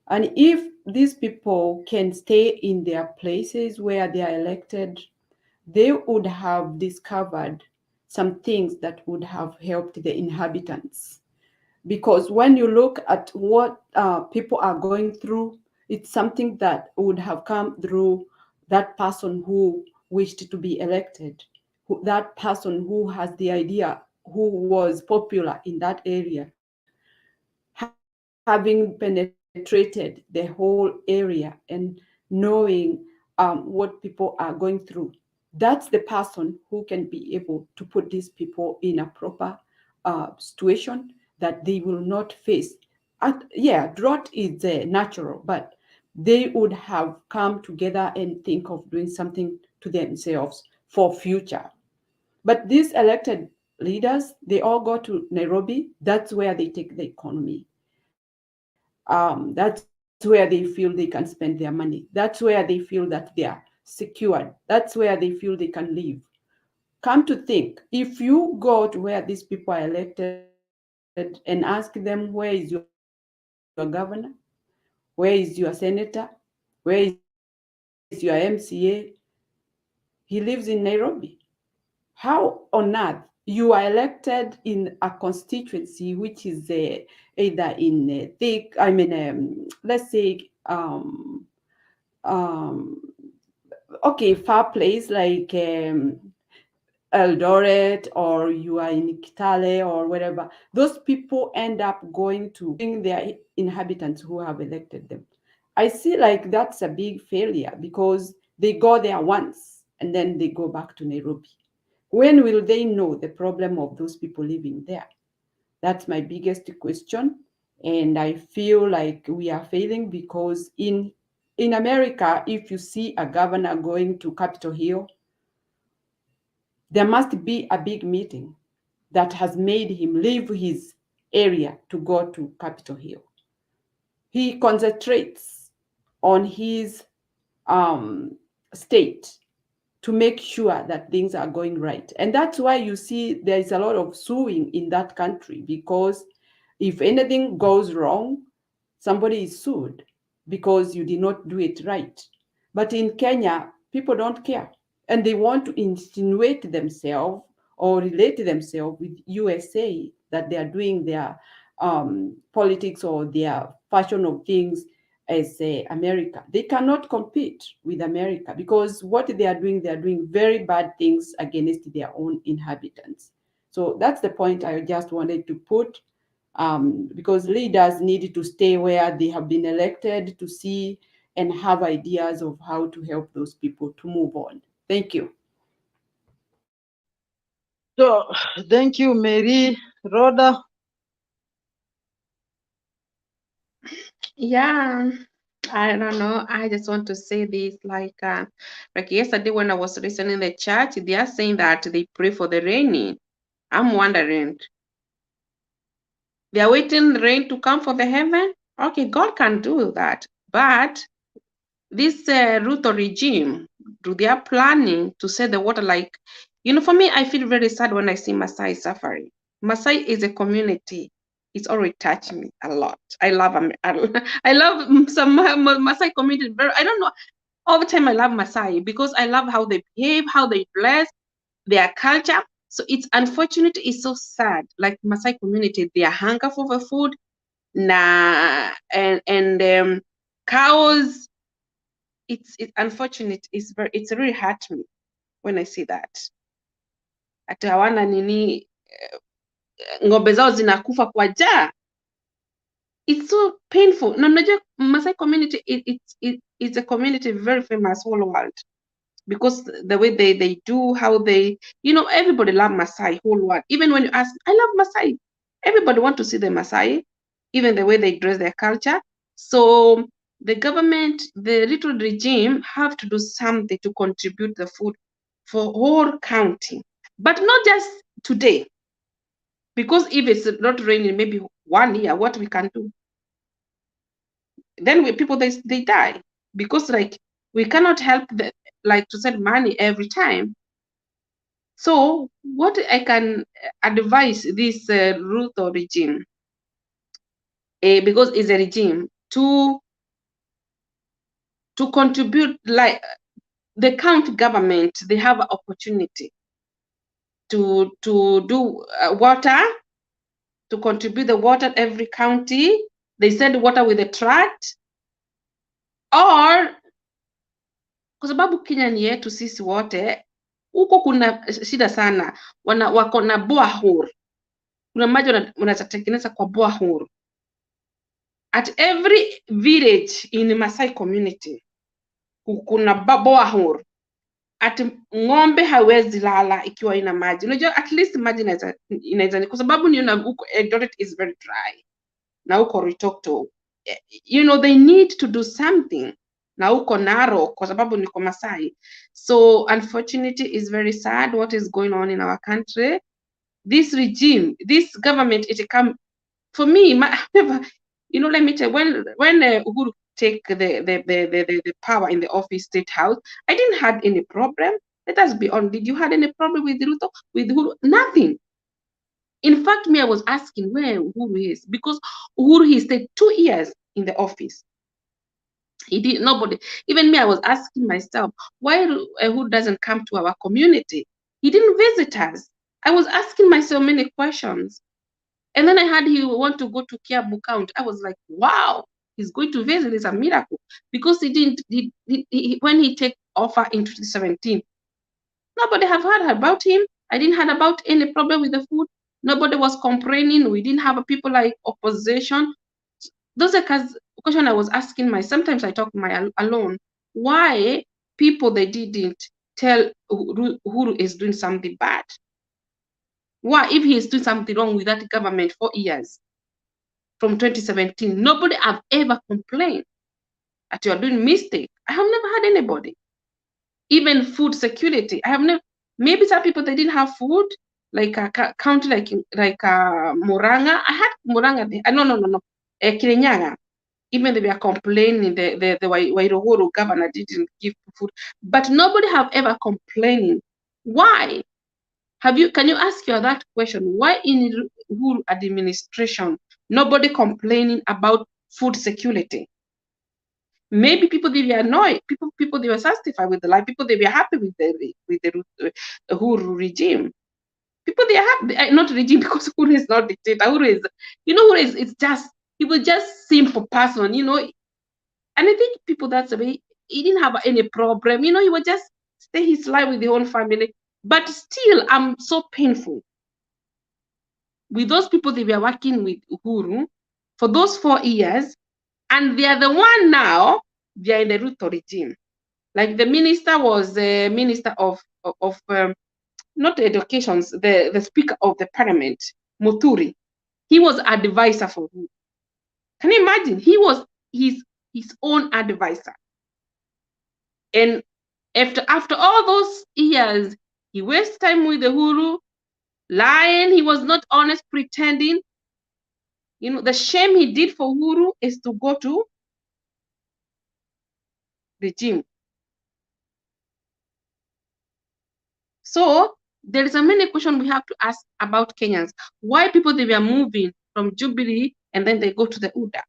And if these people can stay in their places where they are elected, they would have discovered some things that would have helped the inhabitants. Because when you look at what people are going through, it's something that would have come through that person who wished to be elected, that person who has the idea, who was popular in that area, having penetrated the whole area and knowing what people are going through. That's the person who can be able to put these people in a proper situation that they will not face. Drought is natural, but they would have come together and think of doing something to themselves for future. But these elected leaders, they all go to Nairobi. That's where they take the economy. That's where they feel they can spend their money. That's where they feel that they are secured. That's where they feel they can live. Come to think, if you go to where these people are elected and ask them, where is your governor? Where is your senator? Where is your MCA? He lives in Nairobi. How on earth you are elected in a constituency which is either in thick, I mean, let's say, okay, far place like Eldoret, or you are in Kitale or wherever, those people end up going to bring their inhabitants who have elected them. I see like that's a big failure because they go there once and then they go back to Nairobi. When will they know the problem of those people living there? That's my biggest question. And I feel like we are failing because in America, if you see a governor going to Capitol Hill, there must be a big meeting that has made him leave his area to go to Capitol Hill. He concentrates on his state to make sure that things are going right. And that's why you see there is a lot of suing in that country, because if anything goes wrong, somebody is sued because you did not do it right. But in Kenya, people don't care. And they want to insinuate themselves or relate themselves with USA, that they are doing their politics or their fashion of things as America. They cannot compete with America because what they are doing very bad things against their own inhabitants. So that's the point I just wanted to put, because leaders need to stay where they have been elected to see and have ideas of how to help those people to move on. Thank you. So, thank you, Mary. Rhoda? Yeah, I don't know. I just want to say this, like yesterday when I was listening in the church, they are saying that they pray for the rain. I'm wondering, they are waiting rain to come for the heaven? Okay, God can do that, but this Ruto regime, they are planning to set the water like, for me, I feel very sad when I see Maasai suffering. Maasai is a community. It's already touched me a lot. I love some Maasai community. I don't know. All the time I love Maasai because I love how they behave, how they dress, their culture. So it's unfortunate. It's so sad. Like Maasai community, their hunger for the food, and cows. It's unfortunate. It's really hurt me when I see that. Ati hawana nini, ng'ombe zao zinakufa kwa njaa. It's so painful. Na unajua Maasai community, it's a community very famous all world because the way they do, how they, everybody love Maasai whole world. Even when you ask, I love Maasai. Everybody want to see the Maasai, even the way they dress, their culture. So the government, the little regime have to do something to contribute the food for whole county, but not just today. Because if it's not raining, maybe 1 year, what we can do? Then people they die because like we cannot help to send money every time. So what I can advise this Ruto regime, because it's a regime, to contribute, like the county government, they have an opportunity to do water, to contribute the water every county. They send water with a tract, or kwa sababu Kenya ni yetu sisi wote, huko kuna shida sana, wako na borehole. Kuna maji wanatengeneza kwa borehole. At every village in Maasai community kuna borehole. At ng'ombe hawezi lala ikiwa ina maji. Unajua at least maji inaweza, kwa sababu huko Eldoret is very dry. Na huko Ritokto, they need to do something. Na huko Narok, kwa sababu niko Maasai. So unfortunately, is very sad what is going on in our country. This regime, this government, it come for me. Let me tell you, when Uhuru take the power in the office, State House, I didn't have any problem. Let us be honest. Did you have any problem with Ruto? With Uhuru? Nothing. In fact, I was asking where Uhuru is, because Uhuru, he stayed 2 years in the office. He did nobody. Even me, I was asking myself, why Uhuru doesn't come to our community? He didn't visit us. I was asking myself many questions. And then I heard he want to go to Kiabu County. I was like, wow, he's going to visit. It's a miracle. Because when he take offer in 2017, nobody have heard about him. I didn't heard about any problem with the food. Nobody was complaining. We didn't have people like opposition. Those are question I was asking myself. Sometimes I talk alone. Why people they didn't tell Uhuru is doing something bad? Why, if he is doing something wrong with that government for years, from 2017, nobody have ever complained that you are doing mistake. I have never had anybody. Even food security, I have never. Maybe some people they didn't have food, like a county like Muranga. I had Muranga. No. Kirinyaga. Even they were complaining, the Wairohoro governor didn't give food, but nobody have ever complaining. Why? Can you ask you that question? Why in Uhuru administration nobody complaining about food security? Maybe people they were annoyed, people they were satisfied with the life, people they were happy with the Uhuru regime. People they are happy, not regime, because Uhuru is not dictator. Uhuru is, Uhuru is, it's just, he was just simple person, and I think people that's the way, he didn't have any problem, he would just stay his life with the whole family. But still, I'm so painful with those people they were working with Uhuru for those 4 years, and they are the one now, they are in the Ruto regime. Like the minister was the minister of not education, the speaker of the parliament, Muturi. He was advisor for Uhuru. Can you imagine? He was his own advisor. And after all those years, he wasted time with the Uhuru, lying, he was not honest, pretending. The shame he did for Uhuru is to go to regime. So there is a many questions we have to ask about Kenyans. Why people they were moving from Jubilee and then they go to the UDA?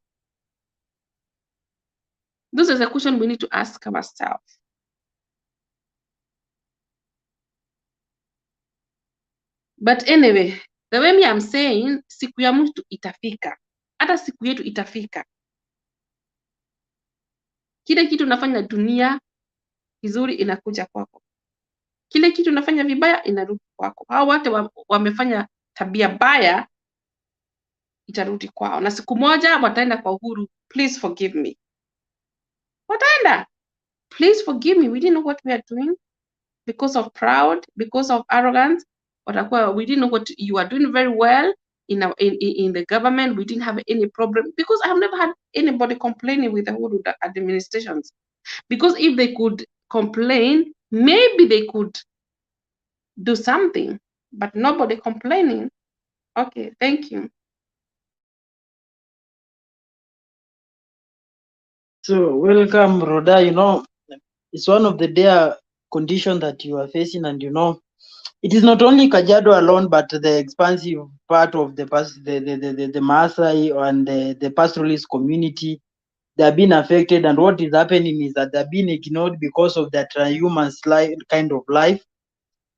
This is a question we need to ask ourselves. But anyway, the way me I'm saying, siku ya mtu itafika. Hata siku yetu itafika. Kile kitu unafanya dunia kizuri inakuja kwako. Kile kitu unafanya vibaya inarudi kwako. Hao watu wamefanya tabia baya itarudi kwao. Na siku moja wataenda kwa Uhuru, please forgive me. Wataenda, please forgive me. We didn't know what we are doing because of proud, because of arrogance. We didn't know what you are doing very well in the government. We didn't have any problem because I have never had anybody complaining with the Uhuru administrations. Because if they could complain, maybe they could do something, but nobody complaining. Okay, thank you. So welcome, Rhoda. It's one of the dire conditions that you are facing, and it is not only Kajiado alone, but the expansive part of the Maasai and the pastoralist community. They have been affected, and what is happening is that they're being ignored because of their transhuman kind of life.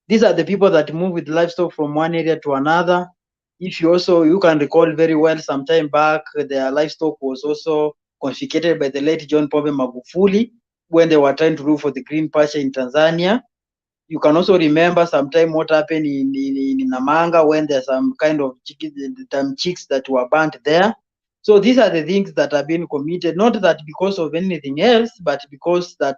These are the people that move with livestock from one area to another. If you can recall very well, some time back, their livestock was also confiscated by the late John Pombe Magufuli when they were trying to look for the green pasture in Tanzania. You can also remember sometime what happened in Namanga when there's some kind of chicks that were burnt there. So these are the things that have been committed, not that because of anything else, but because that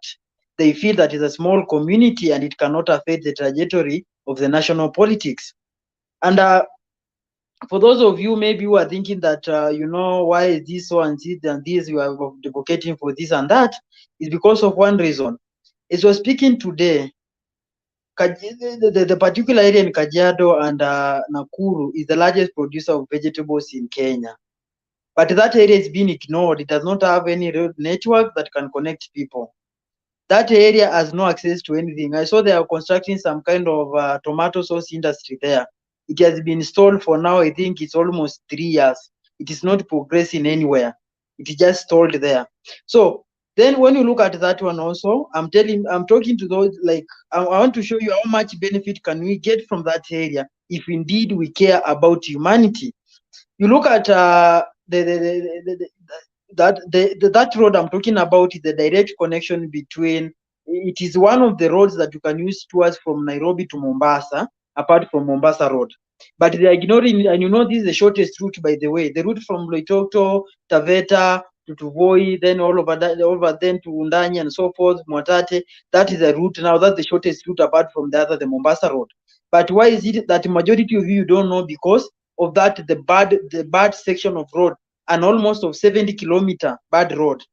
they feel that it's a small community and it cannot affect the trajectory of the national politics. And for those of you maybe who are thinking that, why is this so and this, you are advocating for this and that, is because of one reason. As we're speaking today, the particular area in Kajiado and Nakuru is the largest producer of vegetables in Kenya. But that area is being ignored. It does not have any road network that can connect people. That area has no access to anything. I saw they are constructing some kind of tomato sauce industry there. It has been stalled for now, I think it's almost 3 years. It is not progressing anywhere. It is just stalled there. So Then when you look at that one also, I'm talking to those, like, I want to show you how much benefit can we get from that area if indeed we care about humanity. You look at that road I'm talking about is the direct connection between, it is one of the roads that you can use towards from Nairobi to Mombasa, apart from Mombasa Road. But they are ignoring, and you know this is the shortest route, by the way. The route from Loitoktok, Taveta, to Voi, then all over then to Undani and so forth, Mwatate, that is the route now. That's the shortest route apart from the Mombasa Road. But why is it that majority of you don't know? Because of that, the bad section of road, and almost of 70-kilometer bad road.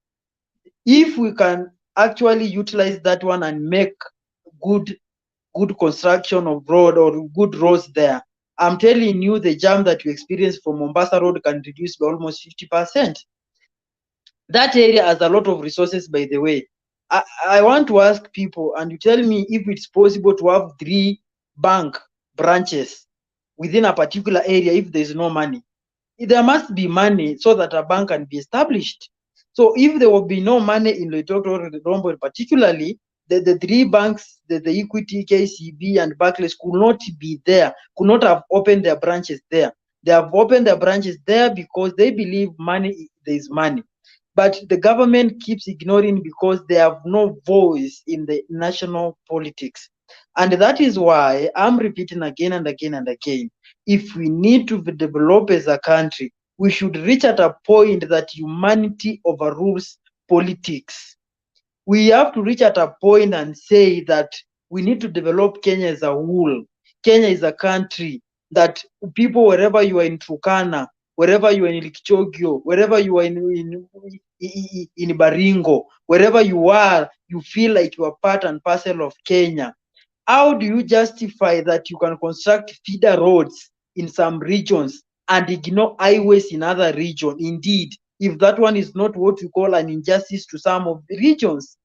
If we can actually utilize that one and make good construction of road or good roads there, I'm telling you, the jam that you experience from Mombasa Road can reduce by almost 50%. That area has a lot of resources, by the way. I want to ask people, and you tell me if it's possible to have 3 bank branches within a particular area if there's no money. There must be money so that a bank can be established. So if there will be no money in Loitoktok, particularly, the 3 banks, the Equity, KCB, and Barclays could not be there, could not have opened their branches there. They have opened their branches there because they believe there is money. But the government keeps ignoring because they have no voice in the national politics. And that is why I'm repeating again and again and again. If we need to develop as a country, we should reach at a point that humanity overrules politics. We have to reach at a point and say that we need to develop Kenya as a whole. Kenya is a country that people, wherever you are in Turkana, wherever you are in Likchogio, wherever you are in Baringo, wherever you are, you feel like you are part and parcel of Kenya. How do you justify that you can construct feeder roads in some regions and ignore highways in other regions? Indeed, if that one is not what you call an injustice to some of the regions.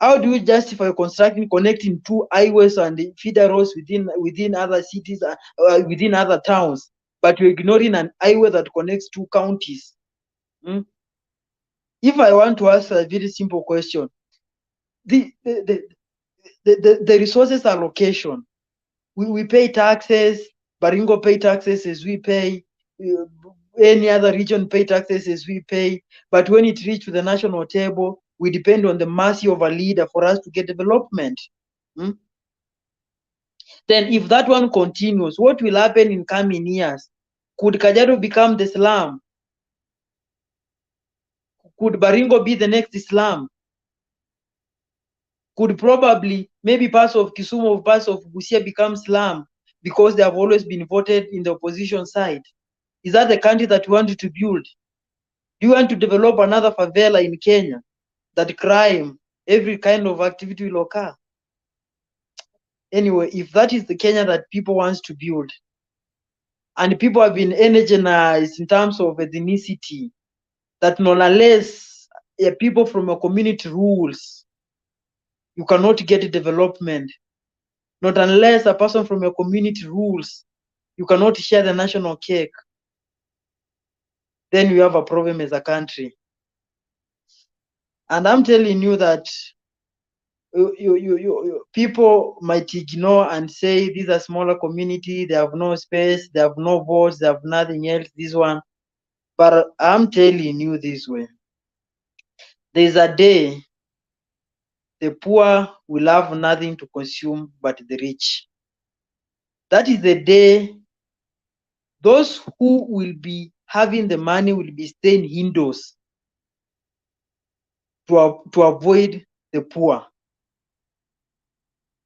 How do you justify connecting 2 highways and feeder roads within other cities, within other towns, but you're ignoring an highway that connects 2 counties? If I want to ask a very simple question, the resources allocation, we pay taxes, Baringo pay taxes as we pay, any other region pay taxes as we pay, but when it reaches to the national table, we depend on the mercy of a leader for us to get development. Then if that one continues, what will happen in coming years? Could Kajiado become the slum? Could Baringo be the next slum? Could probably, maybe parts of Kisumu or parts of Busia become slum because they have always been voted in the opposition side? Is that the country that we want to build? Do you want to develop another favela in Kenya that crime, every kind of activity will occur? Anyway, if that is the Kenya that people want to build, and people have been energized in terms of ethnicity, that not unless people from a community rules, you cannot get development. Not unless a person from your community rules, you cannot share the national cake. Then we have a problem as a country. And I'm telling you that people might ignore and say these are smaller community, they have no space, they have no votes, they have nothing else, this one. But I'm telling you this way. There's a day the poor will have nothing to consume but the rich. That is the day those who will be having the money will be staying indoors to avoid the poor.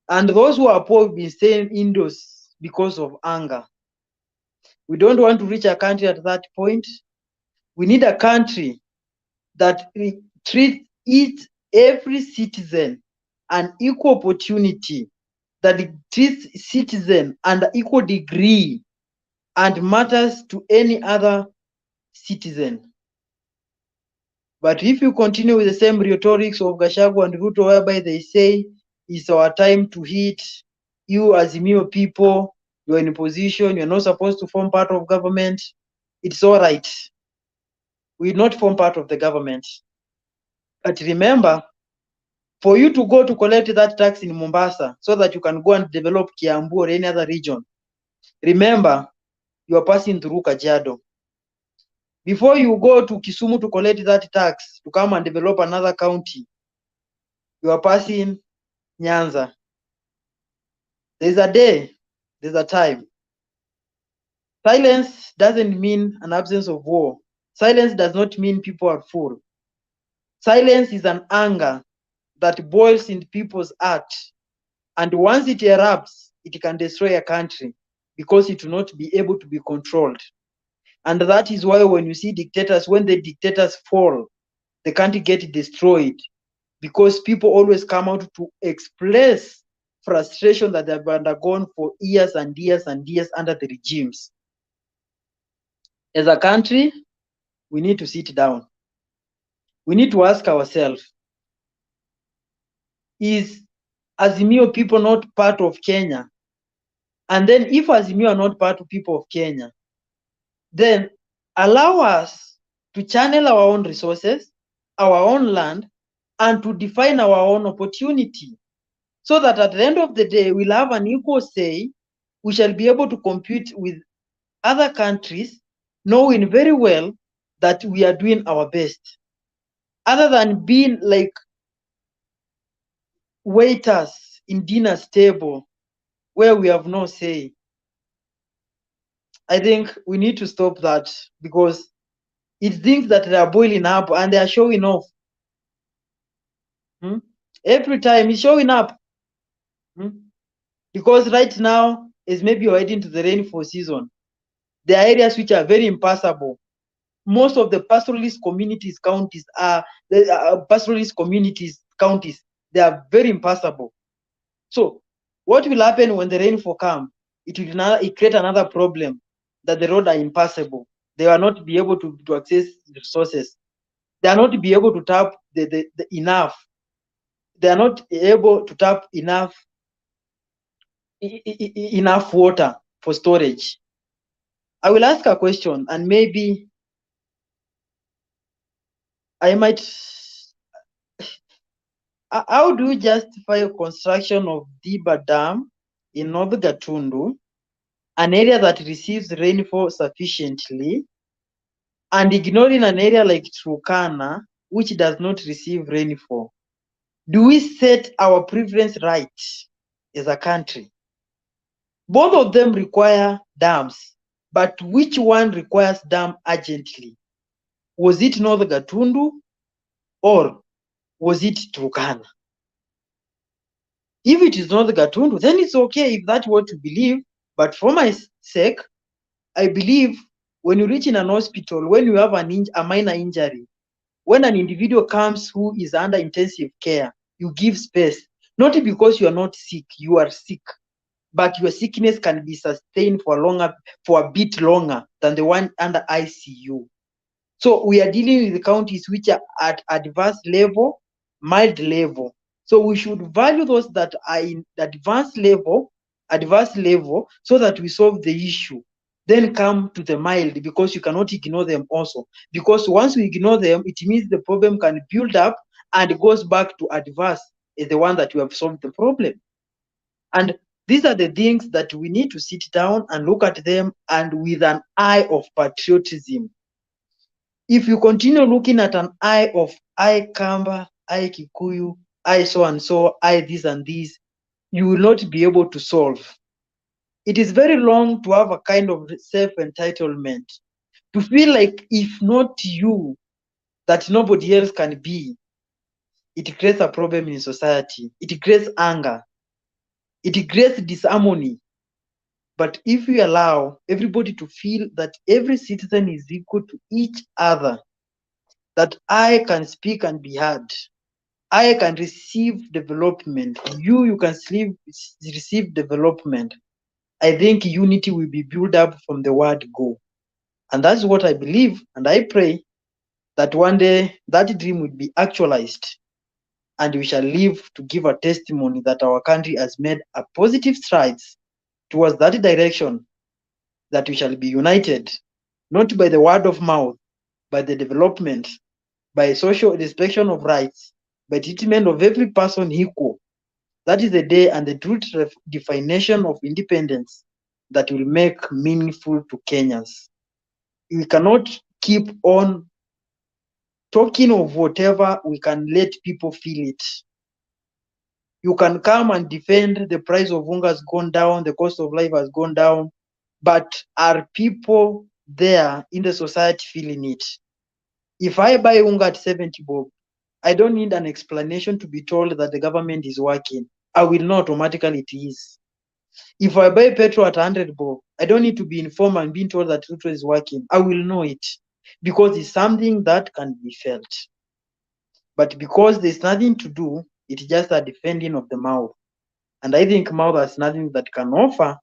And those who are poor will be staying indoors because of anger. We don't want to reach a country at that point. We need a country that treats every citizen an equal opportunity, that treats citizen under equal degree and matters to any other citizen. But if you continue with the same rhetorics of GACHAGUA and Ruto, whereby they say it's our time to hit, you Azimio people, you're in a position, you're not supposed to form part of government, it's all right. We not form part of the government. But remember, for you to go to collect that tax in Mombasa so that you can go and develop Kiambu or any other region, remember, you are passing through Kajiado. Before you go to Kisumu to collect that tax to come and develop another county, you are passing Nyanza. There's a day, there's a time. Silence doesn't mean an absence of war. Silence does not mean people are full. Silence is an anger that boils in people's heart. And once it erupts, it can destroy a country because it will not be able to be controlled. And that is why when you see dictators, when the dictators fall, the country gets destroyed because people always come out to express frustration that they've undergone for years and years and years under the regimes. As a country, we need to sit down. We need to ask ourselves, is Azimio people not part of Kenya? And then if Azimio are not part of people of Kenya, then allow us to channel our own resources, our own land, and to define our own opportunity. So that at the end of the day, we'll have an equal say. We shall be able to compete with other countries, knowing very well that we are doing our best. Other than being like waiters in dinner's table where we have no say. I think we need to stop that because it's things that they are boiling up and they are showing off. Every time it's showing up. Because right now, is maybe you're heading to the rainfall season. There are areas which are very impassable. Most of the pastoralist communities counties are they are very impassable. So what will happen when the rainfall comes? It will create another problem that the roads are impassable. They will not be able to access resources. They are not be able to tap the enough. They are not able to tap enough water for storage. I will ask a question and maybe I might. How do you justify construction of Diba Dam in North Gatundu, an area that receives rainfall sufficiently, and ignoring an area like Turkana, which does not receive rainfall? Do we set our preference right as a country? Both of them require dams, but which one requires dam urgently? Was it North Gatundu or was it Turkana? If it is North Gatundu, then it's okay if that's what you believe. But for my sake, I believe when you reach in an hospital, when you have a minor injury, when an individual comes who is under intensive care, you give space. Not because you are not sick, you are sick, but your sickness can be sustained for a bit longer than the one under ICU. So we are dealing with the counties which are at advanced level, mild level. So we should value those that are in advanced level, so that we solve the issue. Then come to the mild, because you cannot ignore them also. Because once we ignore them, it means the problem can build up and it goes back to adverse is the one that we have solved the problem. And these are the things that we need to sit down and look at them and with an eye of patriotism. If you continue looking at an eye of I Kamba, I Kikuyu, I so and so, I this and this, you will not be able to solve. It is very long to have a kind of self-entitlement, to feel like if not you, that nobody else can be. It creates a problem in society. It creates anger. It creates disharmony. But if we allow everybody to feel that every citizen is equal to each other, that I can speak and be heard, I can receive development, you can receive development, I think unity will be built up from the word go. And that's what I believe, and I pray that one day that dream will be actualized and we shall live to give a testimony that our country has made a positive strides towards that direction, that we shall be united, not by the word of mouth, by the development, by social respect of rights, by treatment of every person equal. That is the day and the true definition of independence that will make meaningful to Kenyans. We cannot keep on talking of whatever we can let people feel it. You can come and defend the price of hunger has gone down, the cost of life has gone down, but are people there in the society feeling it? If I buy hunger at 70 bob, I don't need an explanation to be told that the government is working. I will know automatically it is. If I buy petrol at 100 bob, I don't need to be informed and being told that Ruto is working. I will know it because it's something that can be felt. But because there's nothing to do, it's just a defending of the mouth. And I think mouth has nothing that can offer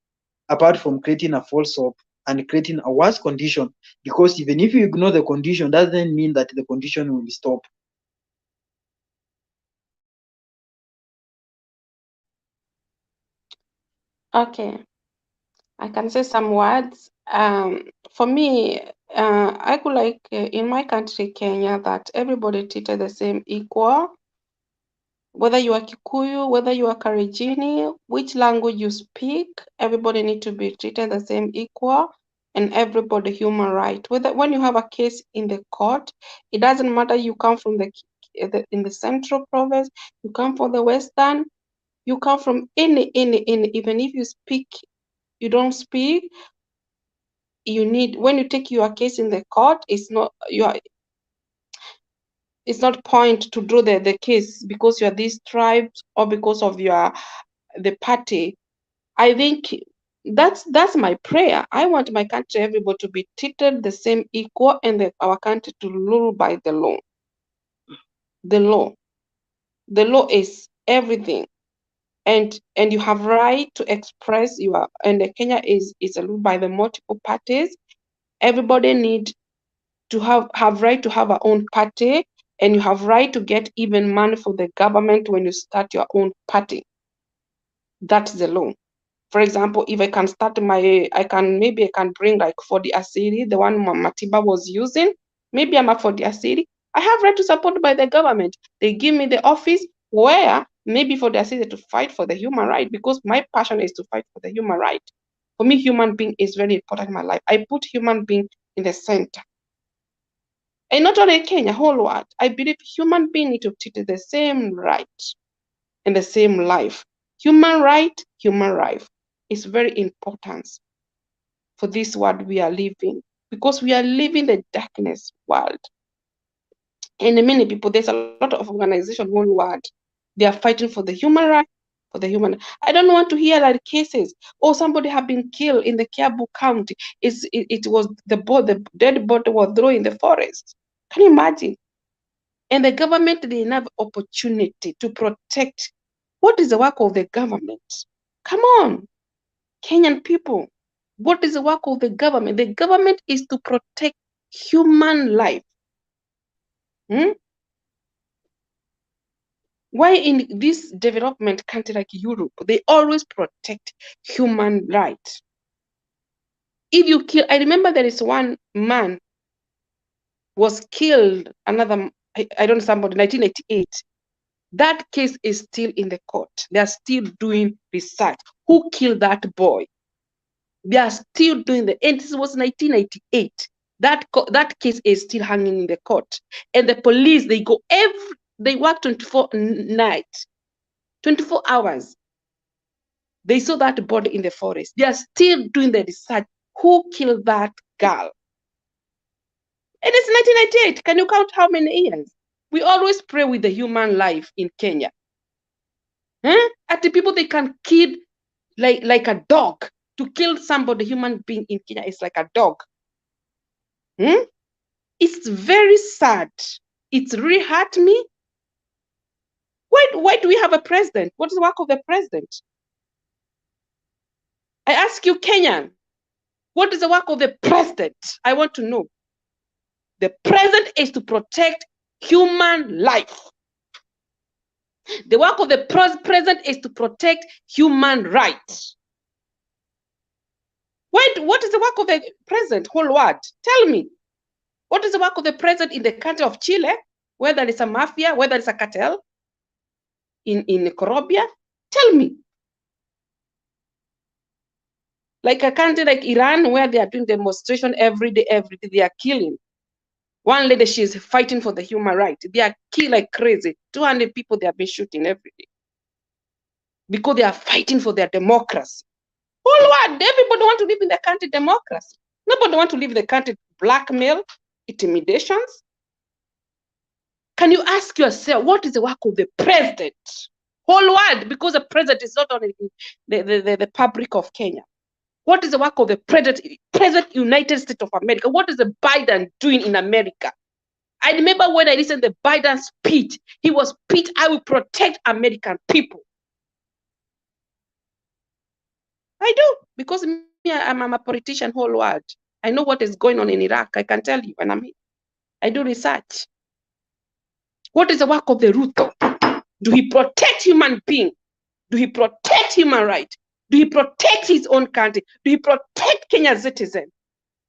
apart from creating a false hope and creating a worse condition. Because even if you ignore the condition, doesn't mean that the condition will stop. Okay, I can say some words. For me, I could like in my country, Kenya, that everybody treated the same equal. Whether you are Kikuyu, whether you are Karenjini, which language you speak, everybody need to be treated the same equal, and everybody human right. When you have a case in the court, it doesn't matter you come from in the central province, you come from the western, you come from any, even if you speak, you don't speak, you need, when you take your case in the court, it's not point to draw the case because you are this tribe or because of the party. I think that's my prayer. I want my country, everybody to be treated the same equal, and our country to rule by the law. The law is everything, and you have right to express and Kenya is ruled by the multiple parties. Everybody need to have right to have our own party, and you have right to get even money for the government when you start your own party. That's the law. For example, if I can start maybe I can bring like for the Asiri, the one Matiba was using, maybe I'm up for the Asiri. I have right to support by the government. They give me the office where maybe for the Asiri to fight for the human right, because my passion is to fight for the human right. For me, human being is very important in my life. I put human being in the center. And not only Kenya, whole world. I believe human being need to treat the same right and the same life. Human right is very important for this world we are living, because we are living the darkness world. And many people, there's a lot of organizations worldwide. They are fighting for the human right, for the human. I don't want to hear like cases, somebody have been killed in the Kiabu County. It was the dead body was thrown in the forest. Can you imagine? And the government, they have opportunity to protect. What is the work of the government? Come on, Kenyan people. What is the work of the government? The government is to protect human life. Why in this development country like Europe, they always protect human rights? If you kill, I remember there is one man was killed, another, I don't know, somebody, 1988. That case is still in the court. They are still doing research. Who killed that boy? They are still doing and this was 1998. That case is still hanging in the court. And the police, they work 24 nights, 24 hours. They saw that body in the forest. They are still doing the research. Who killed that girl? And it's 1998. Can you count how many years? We always pray with the human life in Kenya. At the people, they can kill like a dog. To kill somebody, human being in Kenya is like a dog. It's very sad. It's really hurt me. Why do we have a president? What is the work of the president? I ask you, Kenyan, what is the work of the president? I want to know. The president is to protect human life. The work of the president is to protect human rights. What is the work of the president, whole world? Tell me. What is the work of the president in the country of Chile? where there is a mafia, where there is a cartel in Korobia? Tell me. Like a country like Iran, where they are doing demonstration every day, they are killing. One lady, she is fighting for the human right. They are killing like crazy. 200 people they have been shooting every day. Because they are fighting for their democracy. Whole world, everybody want to live in the country democracy. Nobody want to live in the country blackmail, intimidations. Can you ask yourself, what is the work of the president? Whole world, because the president is not only the fabric of Kenya. What is the work of the President United States of America? What is the Biden doing in America? I remember when I listened to the Biden speech, he was speech, I will protect American people. I do, because me, I'm a politician whole world. I know what is going on in Iraq. I can tell you, and I do research. What is the work of the Ruto? Do he protect human being? Do he protect human rights? Do he protect his own country? Do he protect Kenya's citizen?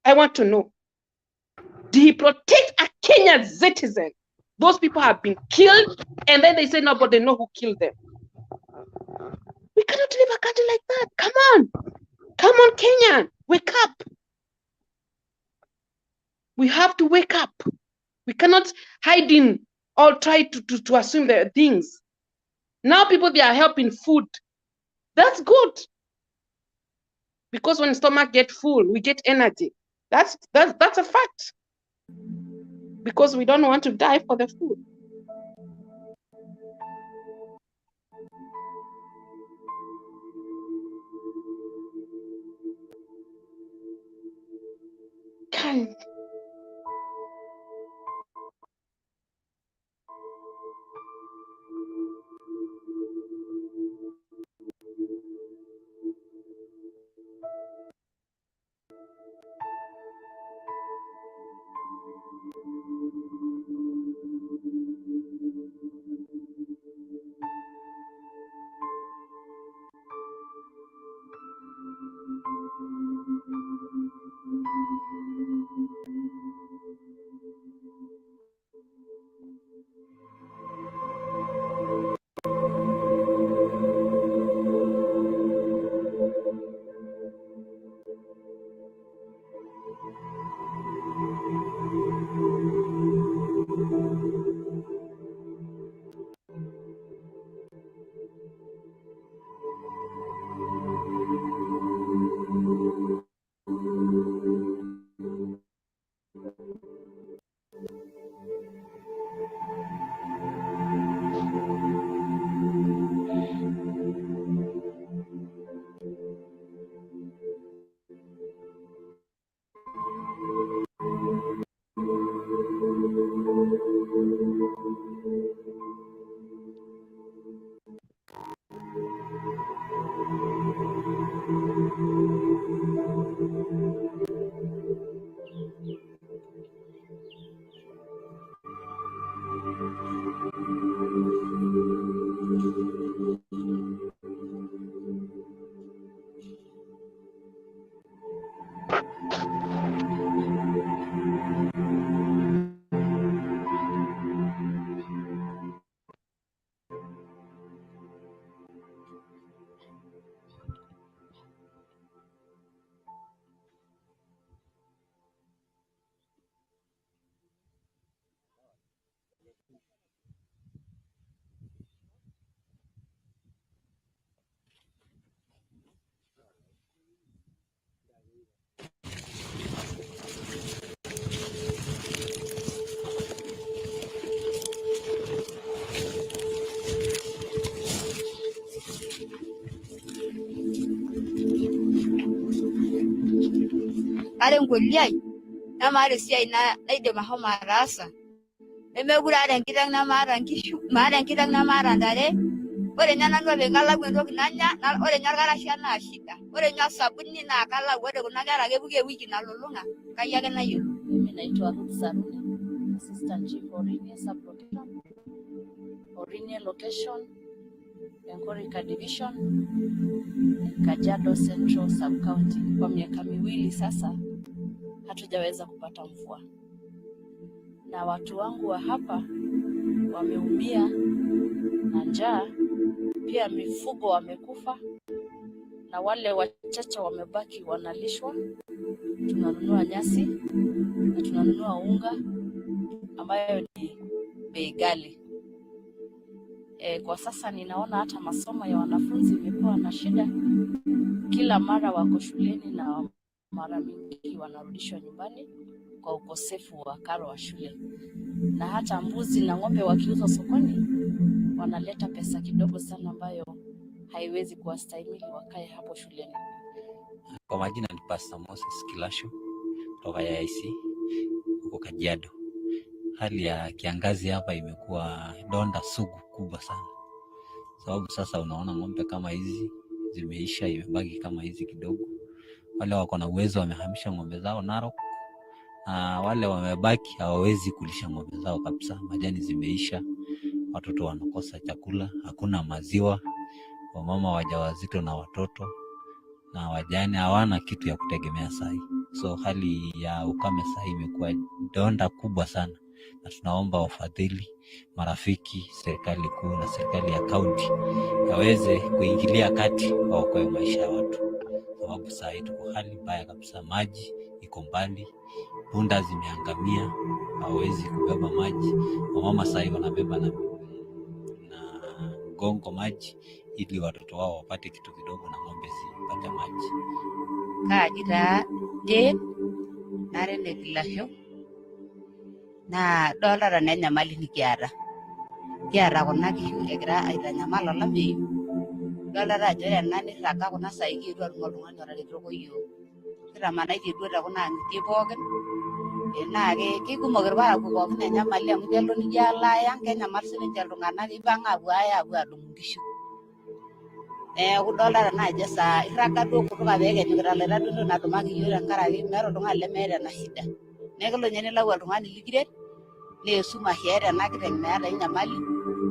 I want to know. Do he protect a Kenyan citizen? Those people have been killed, and then they say nobody know who killed them. We cannot live a country like that. Come on. Come on, Kenyan. Wake up. We have to wake up. We cannot hide in or try to assume the things. Now people, they are helping food. That's good. Because when stomach get full, we get energy. That's a fact. Because we don't want to die for the food. Kind. Are ngoliai na mare sia na ide mahoma rasa emegura nkitang na mara nkishu mara nkitang na mara ndare ore nyana ndo bengala gwendo kinanya na ore nyargara shana shida ore nya sabuni na kala ore kunagara gebuge wiki na lolunga kayage na yo. Naitwa Ruth Saruni, Assistant Chief Orinia Sub-Location, Orinia Location, Enkorika Division, Kajiado Central Sub-County. Kwa miaka miwili sasa hatujaweza kupata mvua. Na watu wangu wa hapa wameumia na njaa, pia mifugo wamekufa, na wale wachache wamebaki wanalishwa. Tunanunua nyasi na tunanunua unga ambayo ni bei ghali. Kwa sasa ninaona hata masomo ya wanafunzi imekuwa na shida. Kila mara wako shuleni na mara mingi wanarudishwa nyumbani kwa ukosefu wa karo wa shule, na hata mbuzi na ng'ombe wakiuzwa sokoni wanaleta pesa kidogo sana ambayo haiwezi kuwastahimili wakae hapo shuleni. Kwa majina ni Pastor Moses Kilasho kutoka IC huko Kajiado. Hali ya kiangazi hapa imekuwa donda sugu kubwa sana, sababu sasa unaona ng'ombe kama hizi zimeisha, imebaki kama hizi kidogo. Wale wako na uwezo wamehamisha ng'ombe zao Narok, na wale wamebaki hawawezi kulisha ng'ombe zao kabisa. Majani zimeisha, watoto wanakosa chakula, hakuna maziwa, wamama wajawazito na watoto na wajane hawana kitu ya kutegemea sahi. So hali ya ukame sahi imekuwa donda kubwa sana, na tunaomba wafadhili, marafiki, serikali kuu na serikali ya kaunti yaweze kuingilia kati waokoe maisha ya watu, sababu sahi tuko hali mbaya kabisa. Maji iko mbali, punda zimeangamia, hawezi kubeba maji. Wamama sahi wanabeba na gongo maji ili watoto wao wapate kitu kidogo na ng'ombe zipate maji. Kajira je narene Kilasho na dolara na nyamali ni kiara kuna kishu egira aitanyamala olameyu. Dolara ajo ore ena nirraga kuna saai kiitu atum oltung'ani otaretoko yiok. Kitamanaitie duo tekuna ang'itie pookin, naa kekumok irparakuo pookin enyamali amu kelo nijo alaya kenyamal sininche iltung'anak, ipang' aapuo aya aapuo adumu nkishu. Neeku dollara naa ajo saa irraga duo kutuka peekenyokita ilaitaduo nadumaki yiok tenkaraki meeta oltung'ani lemeeta ena shida. Neeku kelo nye nilau oltung'ani likiret neesumash eeta ena kiteng' meeta enyamali,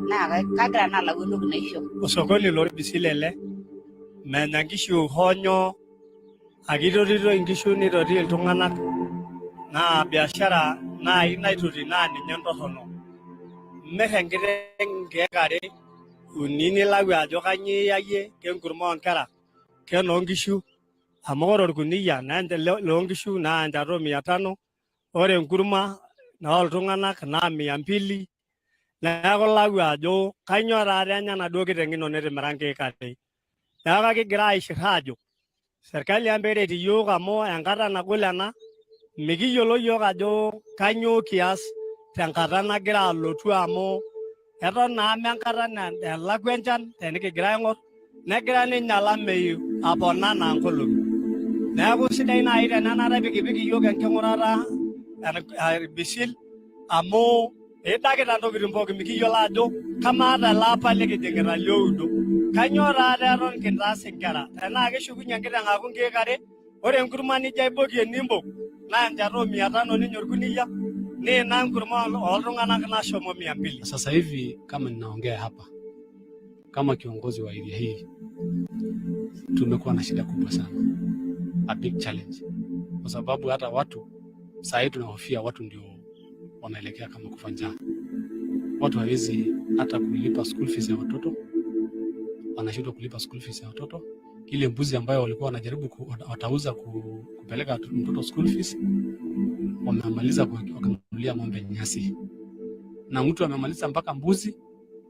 naa kagira naa alau entoki naisho. Osokoni lorbisi lele menya nkishu honyo, akitotitoi nkishu nitoti iltung'anak, naa biashara nai naitoti naa ninye ntorrono. Mirr enkiteng' nkeek are uni nilau ajo kanyioo iyayie, kenkurma oonkera, kenoonkishu, amu ore orkuniyia loonkishu naa enchata 500, ore enkurma nooltung'anak naa 200. Neeku lau ajo kanyioo taata enya enaduo kiteng' ino nitimira nkeek are. Neeku kigira aishirr ajo serikali ang' peeret iyiok amu enkata nagol ena, mikiyiolo yiok ajo kanyioo kias tenkata nagira alotu amu eton naa menkata elakwa enchan tenikigira aing'orr, negira ninye olameyu aponaa naa nkolong'i. Neeku sidai nai tenenare pikipiki yiok enking'urata irbisil amu idakita ntokitin pookin mikiyiolo ajo kamaa tele apa likijing'ita lioudo kanyioo taata eton kintaas inkera. Tenaa keshukunye enkiteng' aaku nkeek are, ore enkurma nijo aibokie nimbok naa enchata 500 ninye orkuniyia, niina enkurma oltung'anak nashomo 200. Sasa hivi kama ninaongea hapa kama kiongozi wa area hii, tumekuwa na shida kubwa sana, a big challenge, kwa sababu hata watu saa hii tunahofia watu ndio wanaelekea kama kufa njaa. Watu hawezi hata kulipa school fees ya watoto, wanashindwa kulipa school fees ya watoto. Ile mbuzi ambayo walikuwa wanajaribu watauza kupeleka mtoto school fees, wamemaliza wakanunulia ng'ombe nyasi, na mtu amemaliza mpaka mbuzi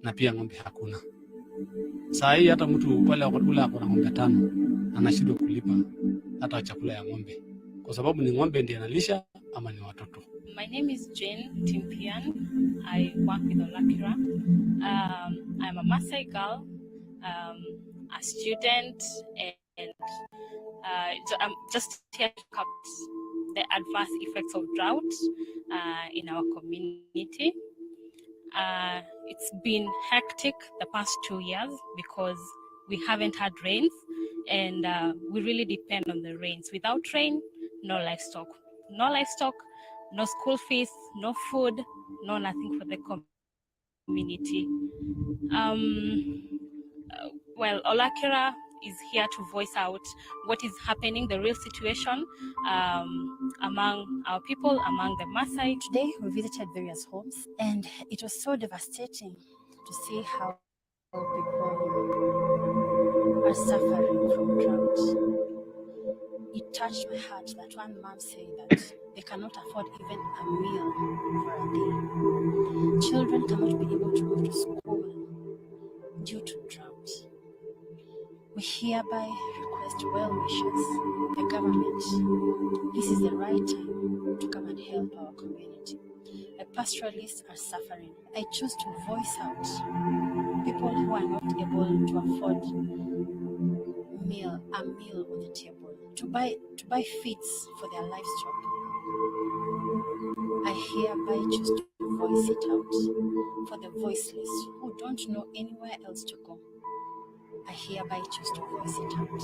na pia ng'ombe hakuna. Saa hii hata mtu wale ule ako na ng'ombe 5 anashindwa kulipa hata chakula ya ng'ombe, kwa sababu ni ng'ombe ndiye analisha ama ni watoto. My name is Jane Timpian. I work with Allocation. I'm a Maasai girl, a student, and I'm just here to cover the adverse effects of drought in our community. It's been hectic the past 2 years because we haven't had rains, and we really depend on the rains. Without rain, no livestock. No livestock, no school fees, no food, no nothing for the community. Well, Olakira is here to voice out what is happening, the real situation among our people, among the Maasai. Today we visited various homes, and it was so devastating to see how people are suffering from drought. It touched my heart that one mom said that they cannot afford even a meal for a day. Children cannot be able to go to school due to drought. We hereby request well wishes, the government. This is the right time to come and help our community. The pastoralists are suffering. I choose to voice out people who are not able to afford a meal on the table, to buy feeds for their livestock. I hereby choose to voice it out for the voiceless who don't know anywhere else to go. I hereby choose to voice it out.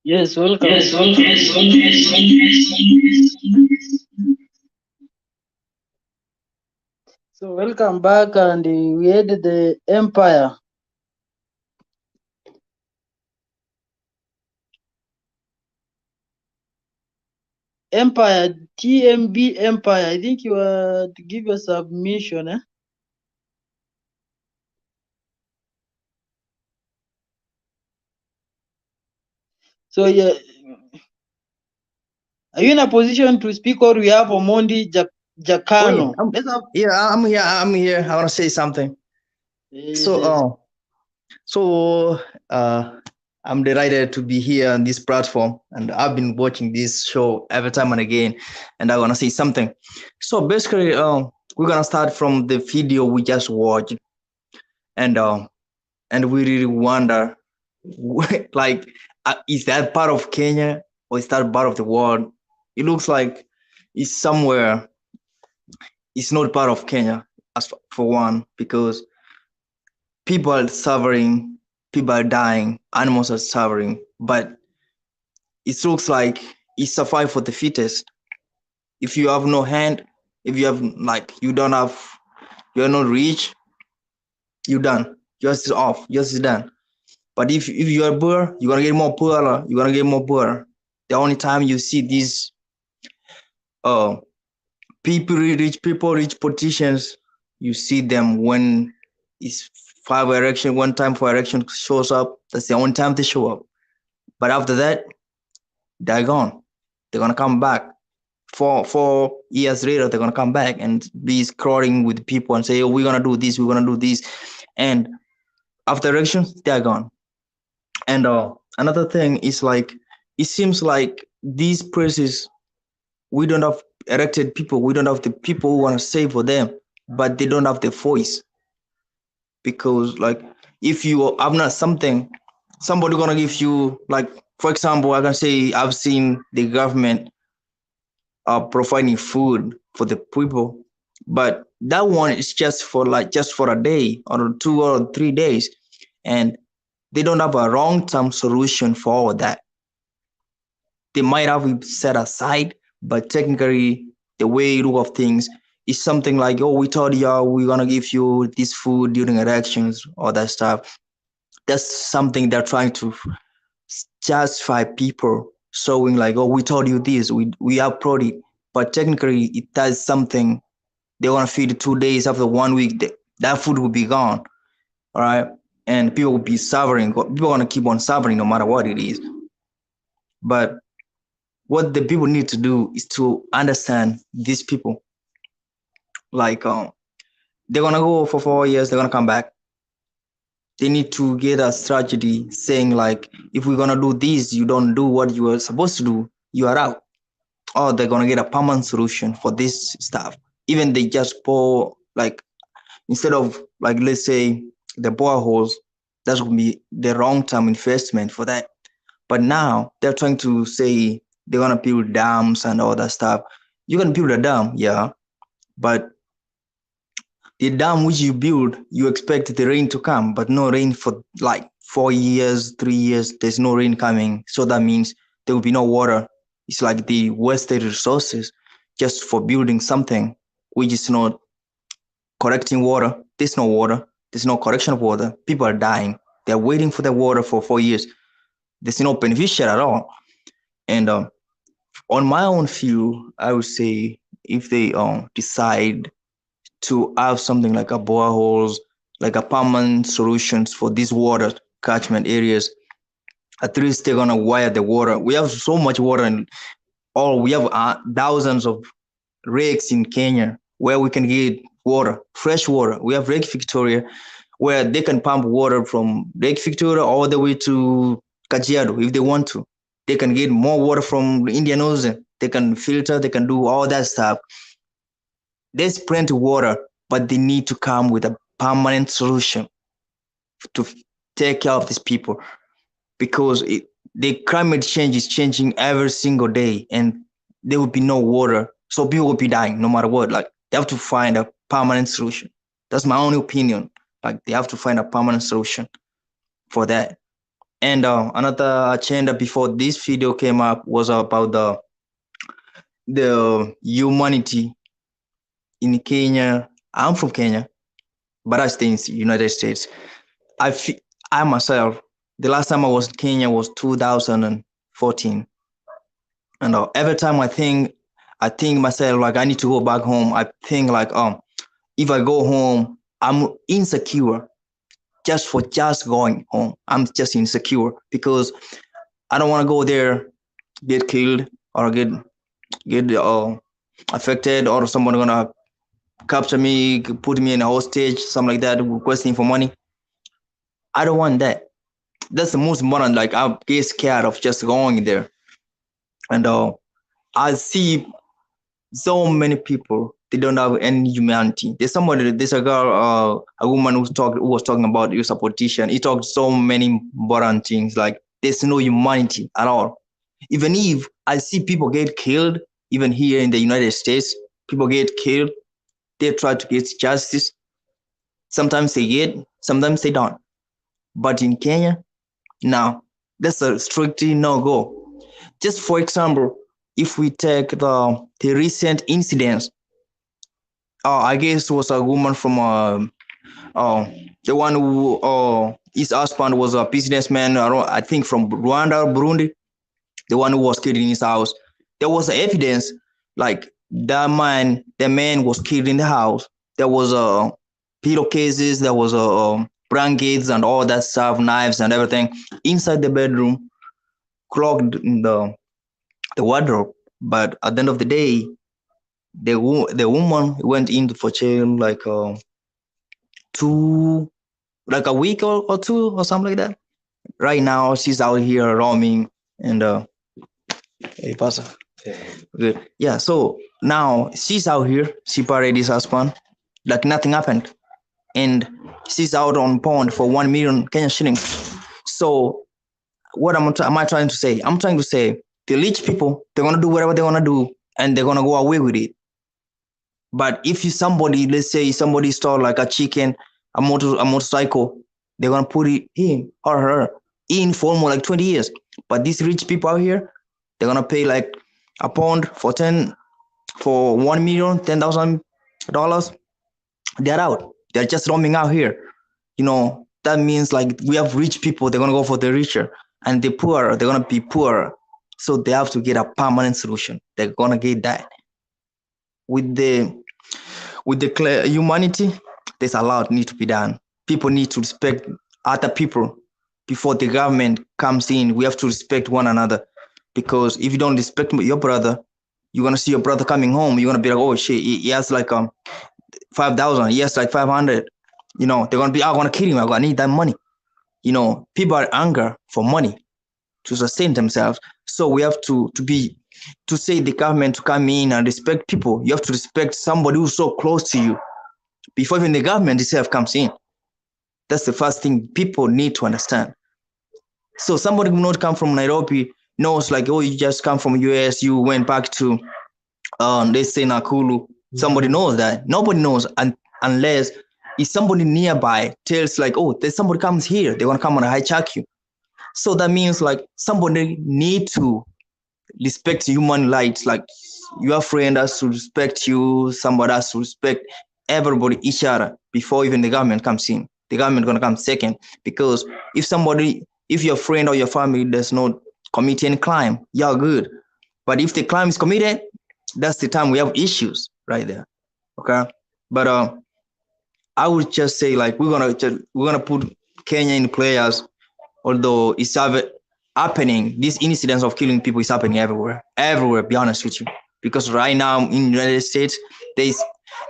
Yes, welcome. Yes, So welcome back, and we had the Empire. Empire, TMB Empire. I think you are to give your submission, eh? So yeah, are you in a position to speak, or we have Omondi Jakano? I'm here. I want to say something. Yes, So, I'm delighted to be here on this platform, and I've been watching this show every time and again, and I want to say something. So basically, we're gonna start from the video we just watched, and we really wonder, like, is that part of Kenya or is that part of the world? It looks like it's somewhere. It's not part of Kenya, as for one, because people are suffering, people are dying, animals are suffering, but it looks like it's survival for the fittest. If you have no hand, if you have you're not rich, you're done. Just off, just done. But if you're poor, you're gonna get more poorer, you're gonna get more poorer. The only time you see these rich people, rich politicians, you see them when it's one time for election shows up. That's the only time they show up. But after that, they're gone. They're gonna come back. 4 years later, they're gonna come back and be scrolling with people and say, "Oh, we're gonna do this, we're gonna do this," and after elections, they're gone. And another thing is it seems like these places, we don't have elected people, we don't have the people who want to say for them, but they don't have the voice. Because if you have not something, somebody gonna give you, for example, I can say I've seen the government providing food for the people, but that one is just for a day or 2 or 3 days, and they don't have a long-term solution for all that. They might have it set aside, but technically the way you look of things is something like, "Oh, we told you we're gonna give you this food during elections," all that stuff. That's something they're trying to justify people, showing like, "Oh, we told you this, we have product," but technically it does something. They want to feed 2 days, after 1 week, that food will be gone. All right, and people will be suffering. People want to keep on suffering no matter what it is. But what the people need to do is to understand these people. they're gonna go for 4 years, they're gonna come back. They need to get a strategy saying like, if we're gonna do this, you don't do what you are supposed to do, you are out. Or they're gonna get a permanent solution for this stuff. Even they just pour, like, instead of, like, let's say the boreholes, that's gonna be the long-term investment for that. But now they're trying to say they're gonna build dams and all that stuff. You can build a dam, yeah, but the dam which you build, you expect the rain to come, but no rain for like 4 years, 3 years, there's no rain coming. So that means there will be no water. It's like the wasted resources just for building something which is not correcting water. There's no water. There's no correction of water. People are dying. They're waiting for the water for 4 years. There's no beneficial at all. And on my own view, I would say if they decide to have something like a boreholes, like a permanent solutions for these water catchment areas, at least they're gonna wire the water. We have so much water, and we have thousands of lakes in Kenya where we can get water, fresh water. We have Lake Victoria, where they can pump water from Lake Victoria all the way to Kajiado if they want to. They can get more water from the Indian Ocean. They can filter, they can do all that stuff. There's plenty of water, but they need to come with a permanent solution to take care of these people, because the climate change is changing every single day, and there will be no water, so people will be dying no matter what. Like, they have to find a permanent solution. That's my only opinion. Like, they have to find a permanent solution for that. And another agenda before this video came up was about the humanity in Kenya. I'm from Kenya, but I stay in the United States. I myself, the last time I was in Kenya was 2014. And every time I think myself, like, I need to go back home, I think like, if I go home, I'm insecure just going home. I'm just insecure because I don't want to go there, get killed or get affected, or someone gonna capture me, put me in a hostage, something like that, requesting for money. I don't want that. That's the most important. Like, I get scared of just going there. And I see so many people, they don't have any humanity. There's a girl, a woman who was talking about you're a politician. He talked so many important things, like there's no humanity at all. Even if I see people get killed, even here in the United States, people get killed, they try to get justice. Sometimes they get, sometimes they don't. But in Kenya, now that's a strictly no-go. Just for example, if we take the recent incidents, I guess it was a woman from the one who his husband was a businessman, I think from Rwanda or Burundi, the one who was killed in his house. There was evidence, like the man was killed in the house. There was pillowcases, there was blankets and all that stuff, knives and everything inside the bedroom, clogged in the wardrobe. But at the end of the day, the woman went into for jail like a week or two or something like that. Right now, she's out here roaming and hey, pasa. Good. Yeah, so now she's out here, she buried his husband, like nothing happened. And she's out on bond for 1 million Kenyan shillings. So what am I trying to say? I'm trying to say the rich people, they're gonna do whatever they wanna do and they're gonna go away with it. But if let's say somebody stole like a chicken, a motorcycle, they're gonna put him or her in for more like 20 years. But these rich people out here, they're gonna pay like a pound for 1 million, $10,000. They're out. They're just roaming out here. You know, that means like we have rich people, they're gonna go for the richer, and the poor, they're gonna be poorer. So they have to get a permanent solution. They're gonna get that. With the humanity, there's a lot need to be done. People need to respect other people before the government comes in. We have to respect one another, because if you don't respect your brother, you're gonna see your brother coming home. You're gonna be like, oh shit, he has like 5,000. Yes, like 500. You know, they're gonna be, I'm gonna kill him. I need that money. You know, people are anger for money to sustain themselves. So we have to say the government to come in and respect people. You have to respect somebody who's so close to you before even the government itself comes in. That's the first thing people need to understand. So somebody will not come from Nairobi knows like, oh, you just come from US, you went back to they say Nakuru. Somebody knows that. Nobody knows unless if somebody nearby tells like, oh, there's somebody comes here, they want to come and hijack you. So that means like somebody need to respect human rights. Like your friend has to respect you, somebody has to respect everybody, each other, before even the government comes in. The government gonna come second, because if your friend or your family does not commit any crime, you're good. But if the crime is committed, that's the time we have issues right there. Okay, but I would just say like we're gonna put Kenya in players, although it's happening. This incidents of killing people is happening everywhere. Be honest with you, because right now in the United States, there's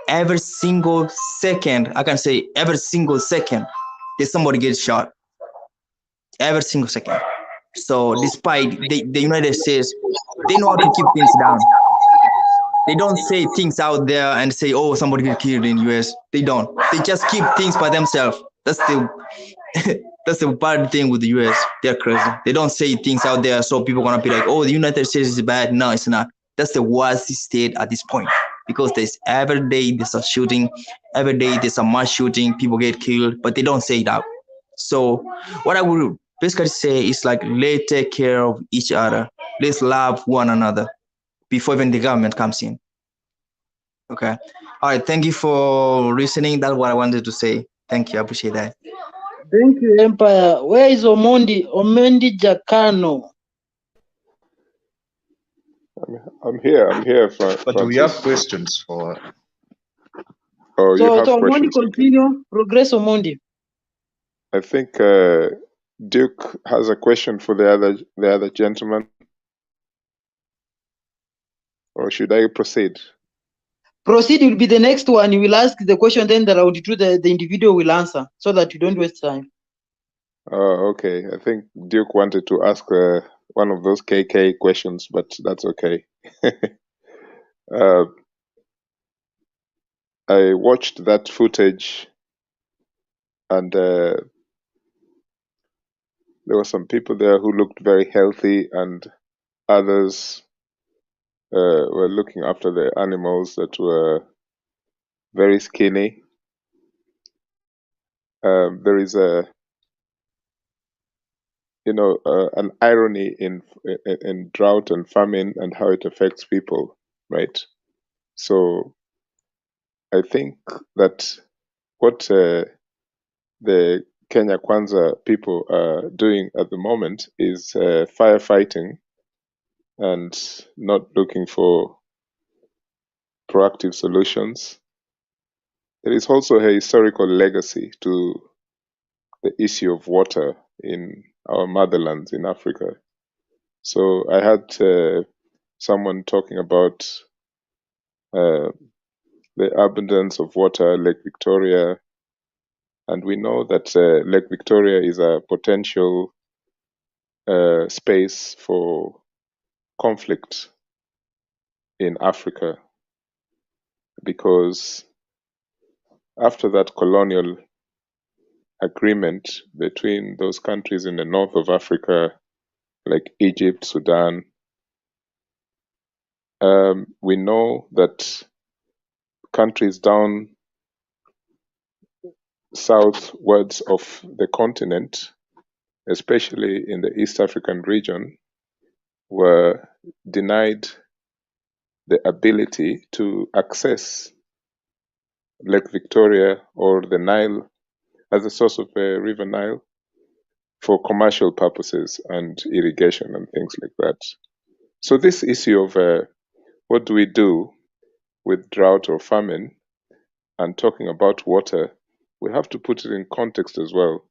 every single second. I can say every single second, there's somebody gets shot. Every single second. So despite the United States, they know how to keep things down. They don't say things out there and say, oh, somebody get killed in US. They don't. They just keep things by themselves. That's the that's the bad thing with the US. They're crazy. They don't say things out there so people are gonna be like, oh, the United States is bad. No, it's not. That's the worst state at this point, because there's every day there's a shooting, every day there's a mass shooting, people get killed, but they don't say it out. So what I would basically say is like, let's take care of each other. Let's love one another before even the government comes in. Okay. All right. Thank you for listening. That's what I wanted to say. Thank you. I appreciate that. Thank you, Empire. Where is Omondi Jakano? I'm here. But we have questions for. Oh, you have So Omondi, questions? continue. Progress, Omondi. I think Duke has a question for the other gentleman. Or should I proceed? Proceed will be the next one. You will ask the question, then the round two, the individual will answer, so that you don't waste time. Oh, okay. I think Duke wanted to ask one of those KK questions, but that's okay. I watched that footage, and there were some people there who looked very healthy, and others were looking after the animals that were very skinny. There is an irony in drought and famine and how it affects people, right? So I think that what the Kenya Kwanza people are doing at the moment is firefighting and not looking for proactive solutions. There is also a historical legacy to the issue of water in our motherlands in Africa. So I had someone talking about the abundance of water, Lake Victoria, and we know that Lake Victoria is a potential space for conflict in Africa, because after that colonial agreement between those countries in the north of Africa, like Egypt, Sudan, we know that countries down southwards of the continent, especially in the East African region, were denied the ability to access Lake Victoria or the Nile as a source of River Nile for commercial purposes and irrigation and things like that. So this issue of what do we do with drought or famine, and talking about water, we have to put it in context as well.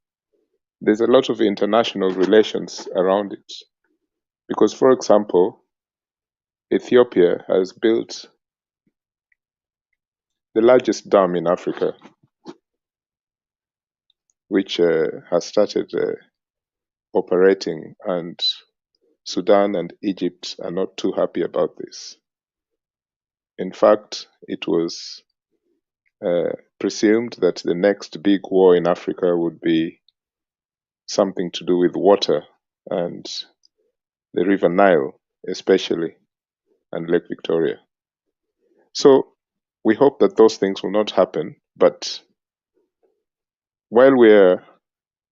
There's a lot of international relations around it. Because, for example, Ethiopia has built the largest dam in Africa, which has started operating, and Sudan and Egypt are not too happy about this. In fact, it was presumed that the next big war in Africa would be something to do with water and the River Nile, especially, and Lake Victoria. So we hope that those things will not happen. But while we're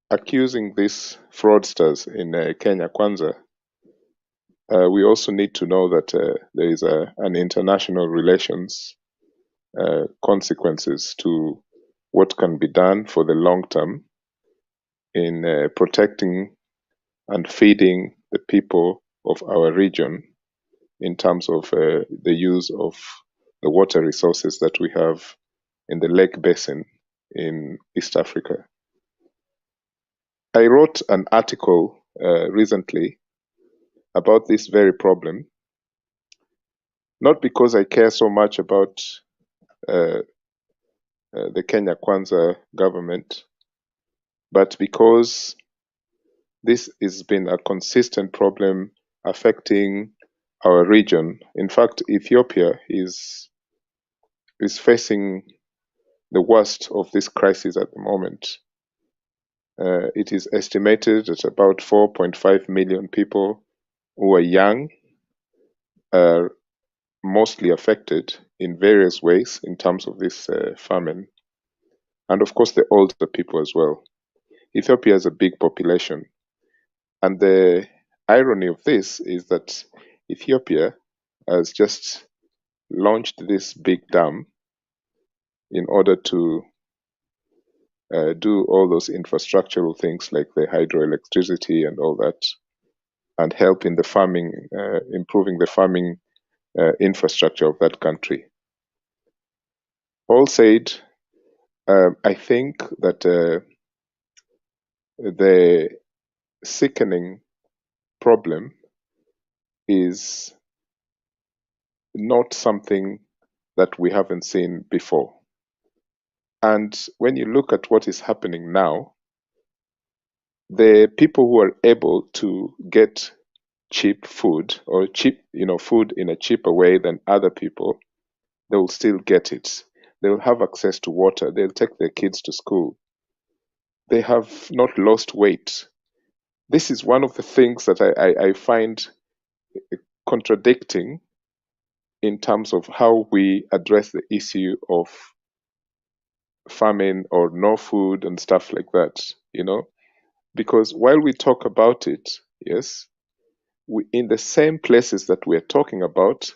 accusing these fraudsters in Kenya Kwanza, we also need to know that there is an international relations consequences to what can be done for the long term in protecting and feeding the people of our region in terms of the use of the water resources that we have in the lake basin in East Africa. I wrote an article recently about this very problem, not because I care so much about the Kenya Kwanza government, but because this has been a consistent problem affecting our region. In fact, Ethiopia is facing the worst of this crisis at the moment. It is estimated that about 4.5 million people who are young are mostly affected in various ways in terms of this famine. And of course, the older people as well. Ethiopia has a big population. And the irony of this is that Ethiopia has just launched this big dam in order to do all those infrastructural things like the hydroelectricity and all that, and help in the farming, improving the farming infrastructure of that country. All said, I think that the sickening problem is not something that we haven't seen before. And when you look at what is happening now, the people who are able to get cheap food or cheap, food in a cheaper way than other people, they will still get it. They will have access to water. They'll take their kids to school. They have not lost weight. This is one of the things that I find contradicting in terms of how we address the issue of famine or no food and stuff like that, because while we talk about it, yes, in the same places that we're talking about,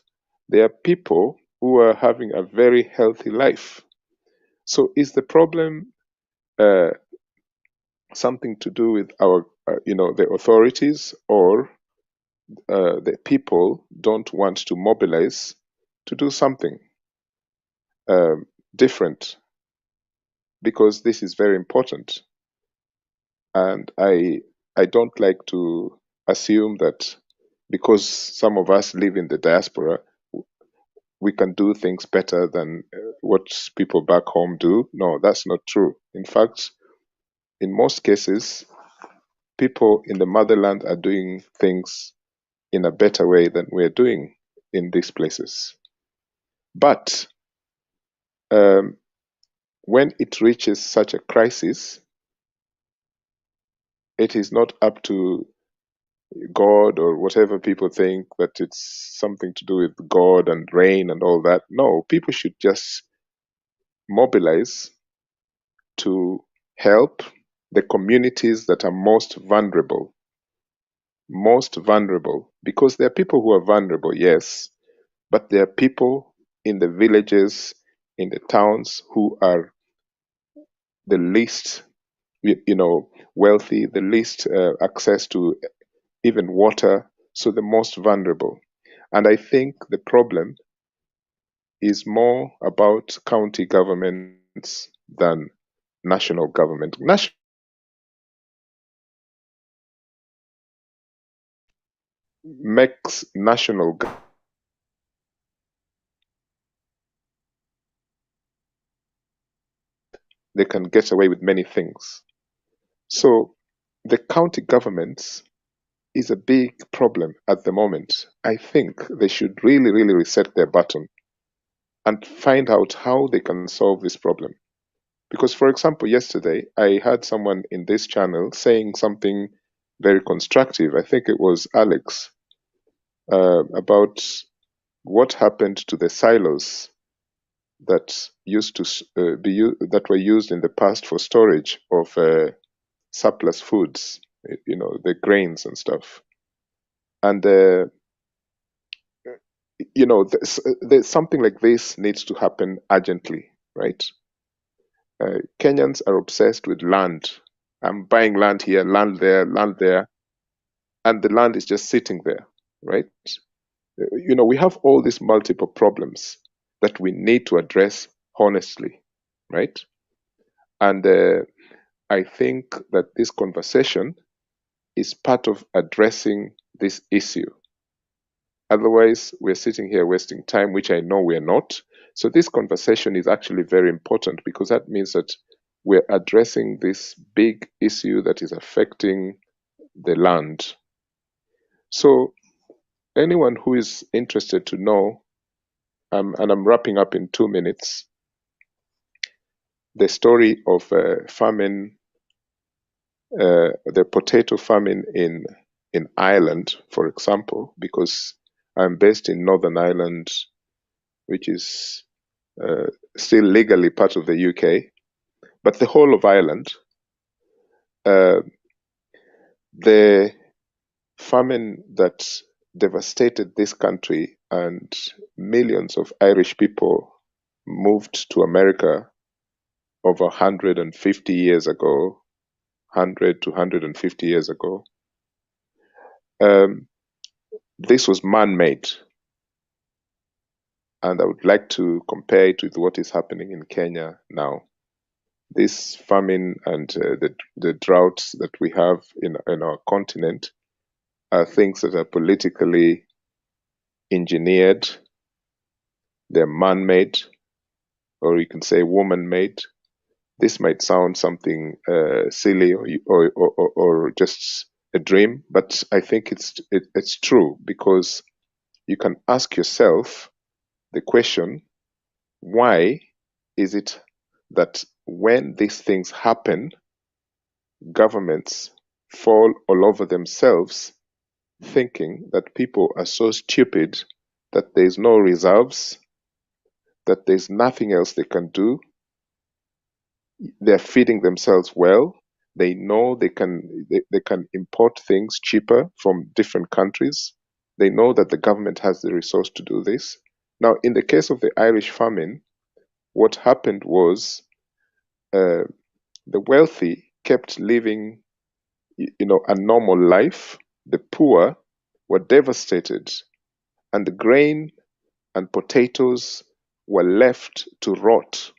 there are people who are having a very healthy life. So is the problem something to do with our, the authorities, or the people don't want to mobilize to do something different? Because this is very important. And I don't like to assume that because some of us live in the diaspora, we can do things better than what people back home do. No, that's not true. In fact, in most cases, people in the motherland are doing things in a better way than we're doing in these places. But when it reaches such a crisis, it is not up to God or whatever people think that it's something to do with God and rain and all that. No, people should just mobilize to help the communities that are most vulnerable, because there are people who are vulnerable, yes, but there are people in the villages, in the towns, who are the least, wealthy, the least access to even water, so the most vulnerable. And I think the problem is more about county governments than national government. Makes national they can get away with many things. So the county governments is a big problem at the moment. I think they should really, really reset their button and find out how they can solve this problem. Because, for example, yesterday I heard someone in this channel saying something very constructive. I think it was Alex, about what happened to the silos that used to that were used in the past for storage of surplus foods, the grains and stuff. And there's something like this needs to happen urgently, right? Kenyans are obsessed with land. I'm buying land here, land there, and the land is just sitting there, right? We have all these multiple problems that we need to address honestly, right? And I think that this conversation is part of addressing this issue. Otherwise, we're sitting here wasting time, which I know we're not. So this conversation is actually very important, because that means that we're addressing this big issue that is affecting the land. So anyone who is interested to know, and I'm wrapping up in 2 minutes, the story of famine, the potato famine in Ireland, for example, because I'm based in Northern Ireland, which is still legally part of the UK, but the whole of Ireland, the famine that devastated this country, and millions of Irish people moved to America over 150 years ago, 100 to 150 years ago. This was man-made. And I would like to compare it with what is happening in Kenya now. This famine and the droughts that we have in our continent are things that are politically engineered. They're man-made, or you can say woman-made. This might sound something silly or just a dream, but I think it's true, because you can ask yourself the question, why is it that when these things happen, governments fall all over themselves, thinking that people are so stupid that there's no reserves, that there's nothing else they can do? They're feeding themselves well. They know they can import things cheaper from different countries. They know that the government has the resource to do this. Now, in the case of the Irish famine, what happened was the wealthy kept living, a normal life. The poor were devastated, and the grain and potatoes were left to rot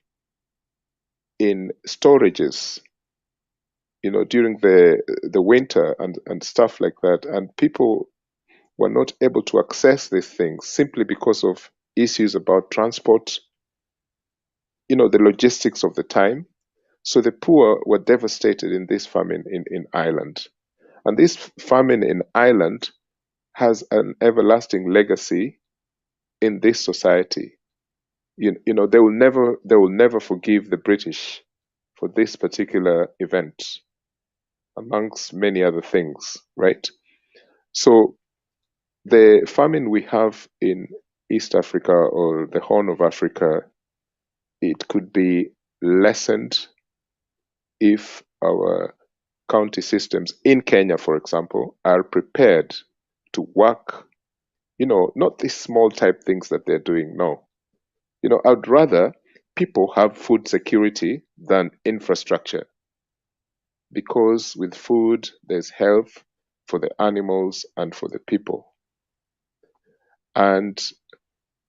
in storages, during the winter and stuff like that. And people were not able to access these things simply because of issues about transport, the logistics of the time. So the poor were devastated in this famine in Ireland. And this famine in Ireland has an everlasting legacy in this society. They will never forgive the British for this particular event, amongst many other things, right? So the famine we have in East Africa or the Horn of Africa, it could be lessened if our county systems in Kenya, for example, are prepared to work, not these small type things that they're doing. No. I'd rather people have food security than infrastructure, because with food, there's health for the animals and for the people. And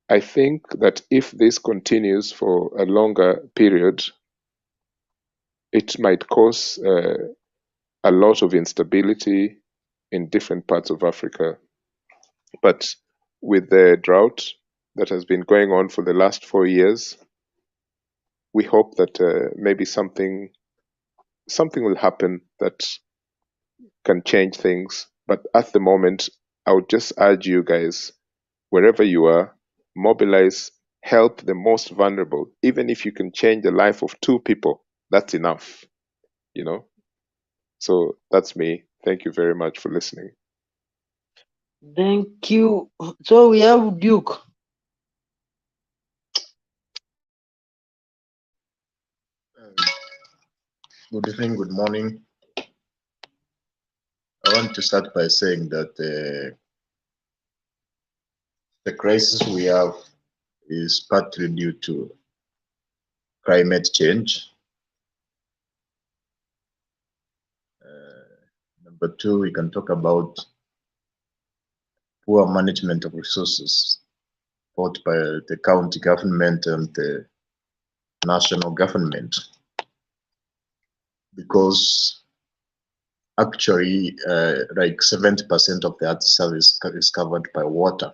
I think that if this continues for a longer period, it might cause a lot of instability in different parts of Africa. But with the drought that has been going on for the last 4 years, we hope that maybe something will happen that can change things. But at the moment, I would just urge you guys, wherever you are, mobilize, help the most vulnerable. Even if you can change the life of 2 people, that's enough, you know? So that's me. Thank you very much for listening. Thank you. So we have Duke. Good evening, good morning. I want to start by saying that the crisis we have is partly due to climate change. Number 2, we can talk about poor management of resources, both by the county government and the national government, because actually like 70% of the earth surface is covered by water.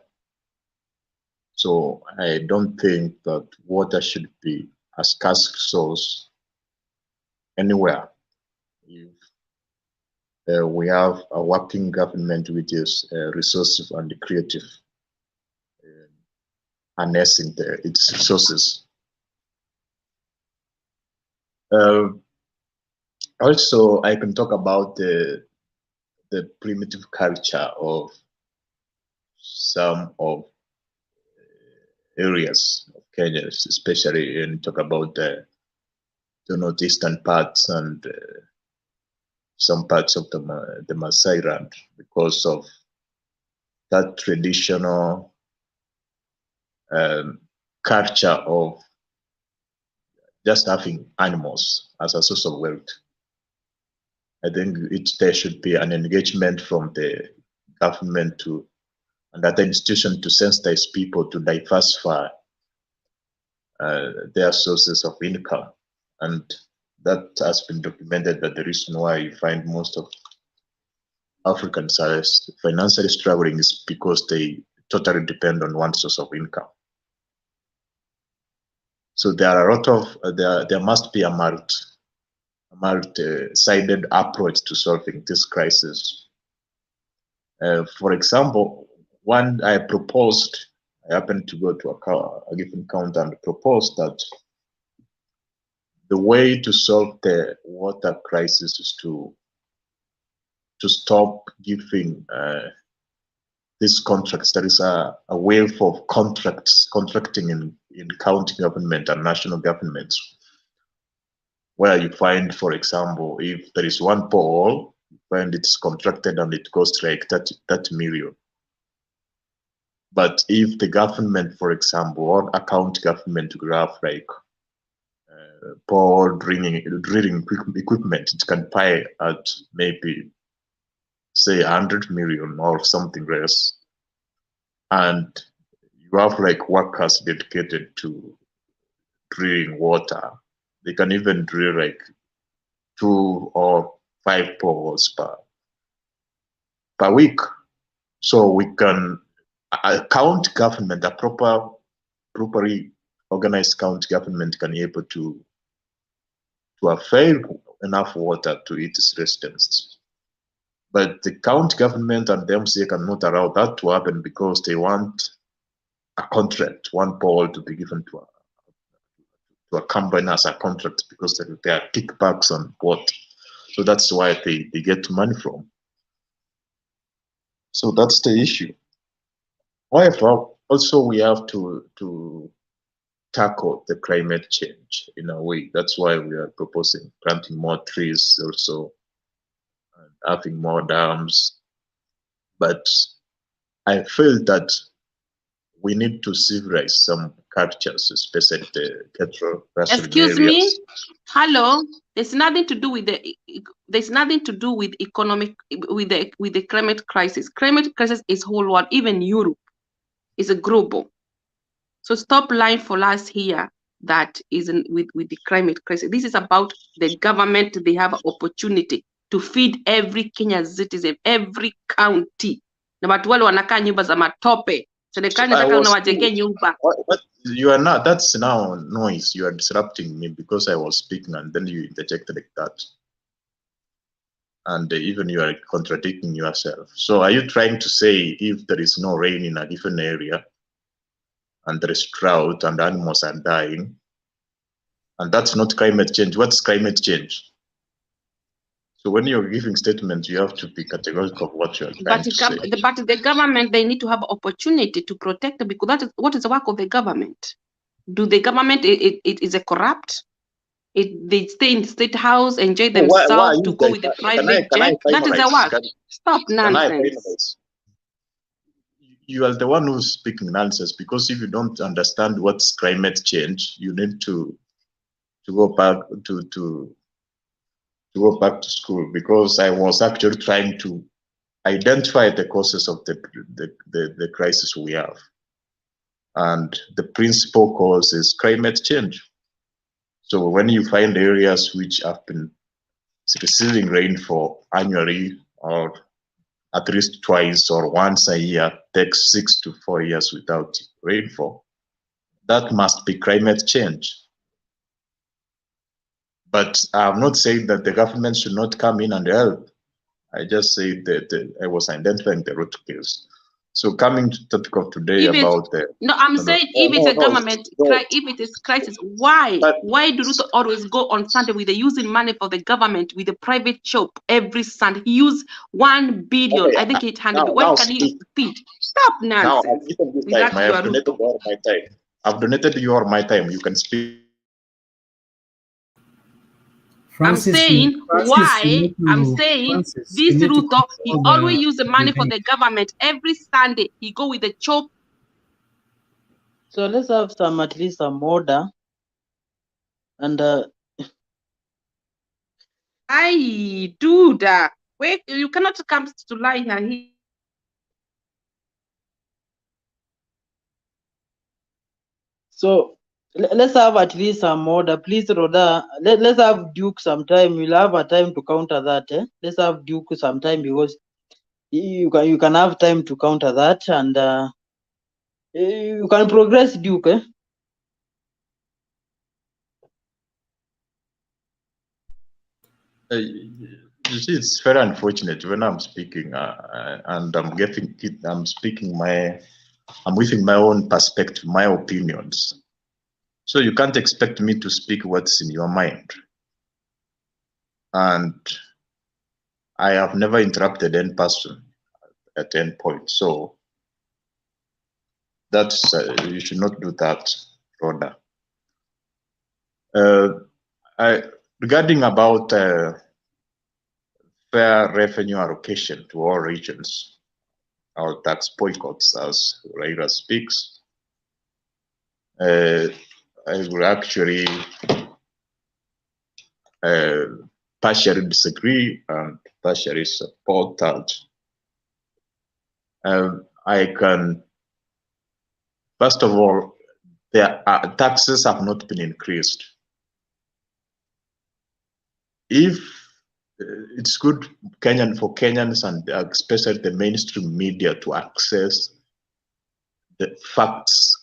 So I don't think that water should be a scarce resource anywhere. If we have a working government which is resourceful and creative, harnessing its resources. Also, I can talk about the primitive culture of some of areas of Kenya, especially when talk about the northeastern parts and some parts of the Maasai land, because of that traditional culture of just having animals as a source of wealth. I think there should be an engagement from the government and other institutions to sensitize people to diversify their sources of income. And that has been documented that the reason why you find most of Africans are financially struggling is because they totally depend on one source of income. So there are a lot of, there must be a multi-sided approach to solving this crisis. For example, one I proposed, I happened to go to a given county and proposed that the way to solve the water crisis is to stop giving these contracts. There is a wave of contracting in county government and national governments, where you find, for example, if there is one pole, you find it's contracted and it costs like 30 million. But if the government, for example, or a county government would have like pole drilling equipment, it can buy at maybe say 100 million or something less, and you have like workers dedicated to drilling water. They can even drill like 2 or 5 poles per week. So we can a county government, a properly organized county government, can be able to avail enough water to its residents. But the county government and the MCA cannot allow that to happen because they want a contract, one pole to be given to a company as a contract, because there are kickbacks on what. So that's why they get money from. So that's the issue. However, also we have to tackle the climate change in a way. That's why we are proposing planting more trees, also having more dams. But I feel that we need to civilize some cultures, especially the cattle rationing Excuse areas. me. Hello. There's nothing to do with economic with the climate crisis. Climate crisis is whole world. Even Europe is a global. So stop lying for us here. That isn't with the climate crisis. This is about the government. They have an opportunity to feed every Kenyan citizen, every county. Na watu wale wanakaa nyumba za matope Serikali I nataka was unawajengea nyumba. what you are not, that's now noise. You are disrupting me because I was speaking and then you interjected like that. And even you are contradicting yourself. So are you trying to say if there is no rain in a different area and there is drought and animals are dying, and that's not climate change? What's climate change? So when you're giving statements, you have to be categorical of what you're trying to say. But the government, they need to have opportunity to protect them, because that is what is the work of the government. Do the government, it is a corrupt? They stay in the state house, enjoy themselves to go with the private jet? That is the work. Stop nonsense. You are the one who's speaking nonsense, because if you don't understand what's climate change, you need to go back to go back to school, because I was actually trying to identify the causes of the crisis we have. And the principal cause is climate change. So when you find areas which have been receiving rainfall annually, or at least twice or once a year, takes 6 to 4 years without rainfall, that must be climate change. But I'm not saying that the government should not come in and help. I just say that I was identifying the root cause. So coming to the topic of today about the... No, I'm saying if it's a government, if it is crisis, why do Ruto always go on Sunday with the using money for the government with the private shop every Sunday? He used 1 billion, okay, I think 800. Where can he feed? Stop nonsense. I've donated all my time. I've donated you all my time. You can speak. Francis, I'm saying this Ruto, he always use the money for the government every Sunday. He go with the chop. So let's have at least some order. And I do that. Wait, you cannot come to lie here. So let's have at least some order, please, Rhoda. Let's have Duke some time. We'll have a time to counter that. Let's have Duke some time, because you can have time to counter that, and you can progress, Duke. You see, it's very unfortunate when I'm speaking and I'm speaking I'm within my own perspective, my opinions. So you can't expect me to speak what's in your mind. And I have never interrupted any person at any point. So that's you should not do that, Rhoda. Regarding about fair revenue allocation to all regions, our tax boycotts, as Raila speaks, I will actually partially disagree and partially support that. I can, first of all, taxes have not been increased. If it's good for Kenyans and especially the mainstream media to access the facts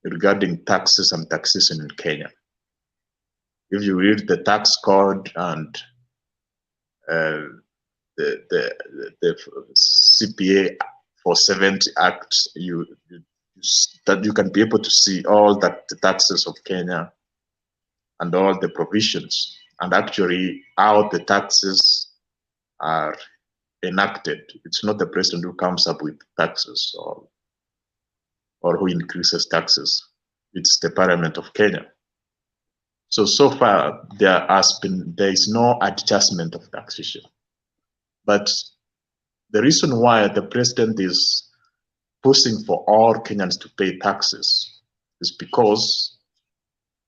regarding taxes and taxation in Kenya. If you read the tax code and the CPA 470 Act, that you can be able to see all that the taxes of Kenya and all the provisions, and actually how the taxes are enacted. It's not the president who comes up with taxes or who increases taxes. It's the Parliament of Kenya. So far there is no adjustment of taxation. But the reason why the president is pushing for all Kenyans to pay taxes is because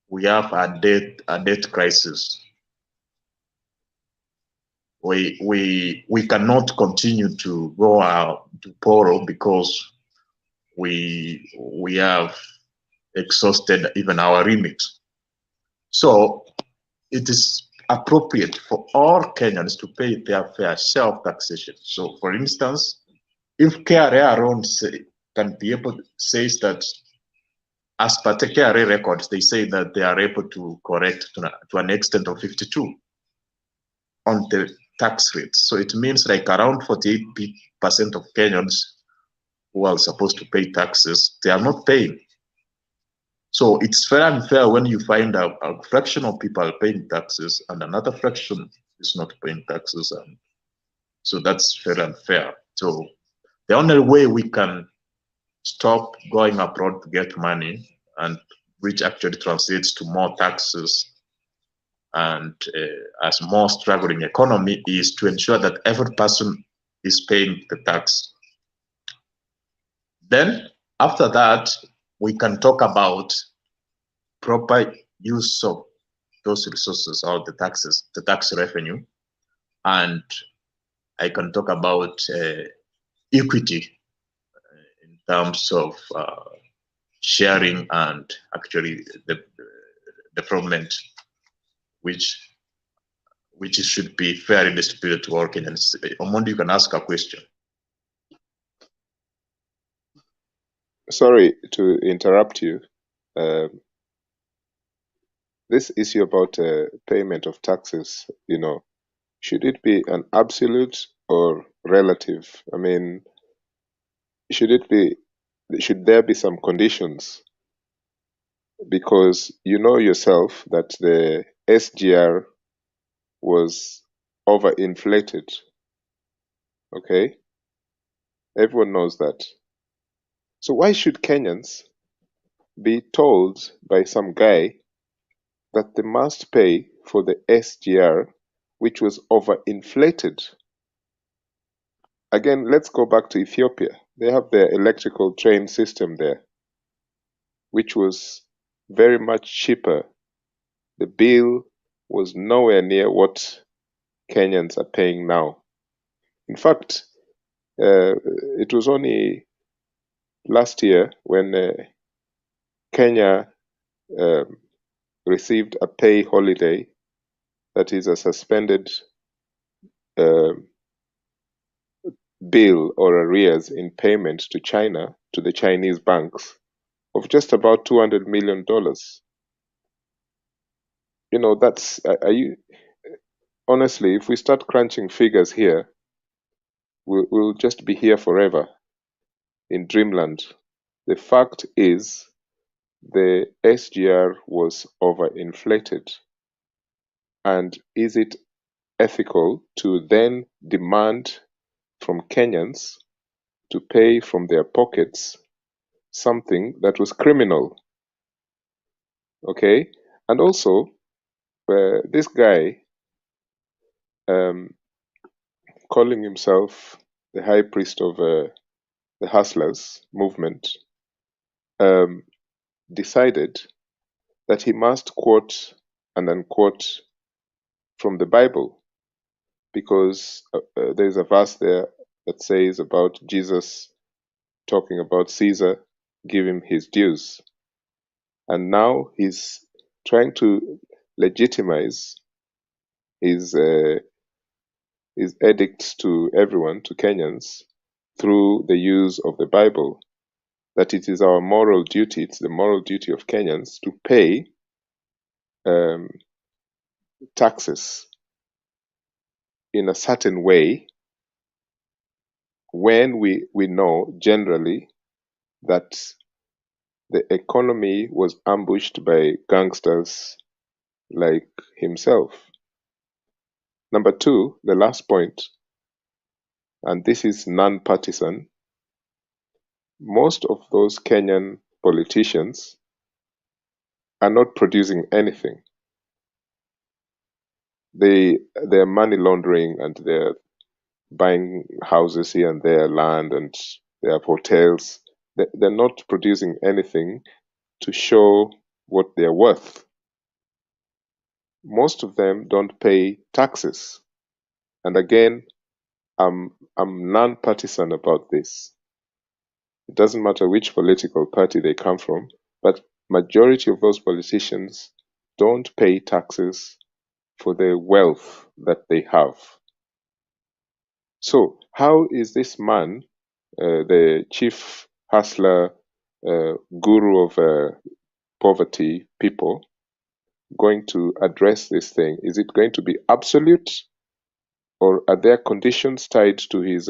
we have a debt crisis. We cannot continue to go out to borrow because we have exhausted even our limit. So it is appropriate for all Kenyans to pay their fair share of taxation. So for instance, if KRA alone can be able to say that, as per the KRA records, they say that they are able to correct to an extent of 52 on the tax rates. So it means like around 48% of Kenyans who are supposed to pay taxes, they are not paying. So it's very unfair when you find a fraction of people paying taxes and another fraction is not paying taxes. And so that's very unfair. So the only way we can stop going abroad to get money, and which actually translates to more taxes and as more struggling economy, is to ensure that every person is paying the tax. Then after that, we can talk about proper use of those resources or the taxes, the tax revenue. And I can talk about equity in terms of sharing and actually the development, which should be fairly distributed to all Kenyans. Omondi, you can ask a question. Sorry to interrupt you. This issue about payment of taxes, should it be an absolute or relative? I mean, should there be some conditions? Because you know yourself that the SGR was overinflated. Okay? Everyone knows that. So why should Kenyans be told by some guy that they must pay for the SGR, which was overinflated? Again, let's go back to Ethiopia. They have their electrical train system there, which was very much cheaper. The bill was nowhere near what Kenyans are paying now. In fact, it was only last year when Kenya received a pay holiday, that is a suspended bill or arrears in payment to China, to the Chinese banks, of just about $200 million. That's, honestly, if we start crunching figures here, we'll just be here forever in dreamland. The fact is, the SGR was overinflated. And is it ethical to then demand from Kenyans to pay from their pockets something that was criminal? Okay? And also, this guy calling himself the high priest of the Hustlers movement decided that he must quote and unquote from the Bible, because there's a verse there that says about Jesus talking about Caesar, give him his dues. And now he's trying to legitimize his edicts to everyone, to Kenyans, through the use of the Bible, that it is our moral duty, it's the moral duty of Kenyans to pay taxes in a certain way when we know generally that the economy was ambushed by gangsters like himself. Number two, the last point, and this is non-partisan, most of those Kenyan politicians are not producing anything. They're money laundering, and they're buying houses here and there, land, and they have hotels. They're not producing anything to show what they're worth. Most of them don't pay taxes. And again, I'm non-partisan about this. It doesn't matter which political party they come from, but majority of those politicians don't pay taxes for the wealth that they have. So how is this man, the chief hustler, guru of poverty people going to address this thing? Is it going to be absolute, or are there conditions tied to his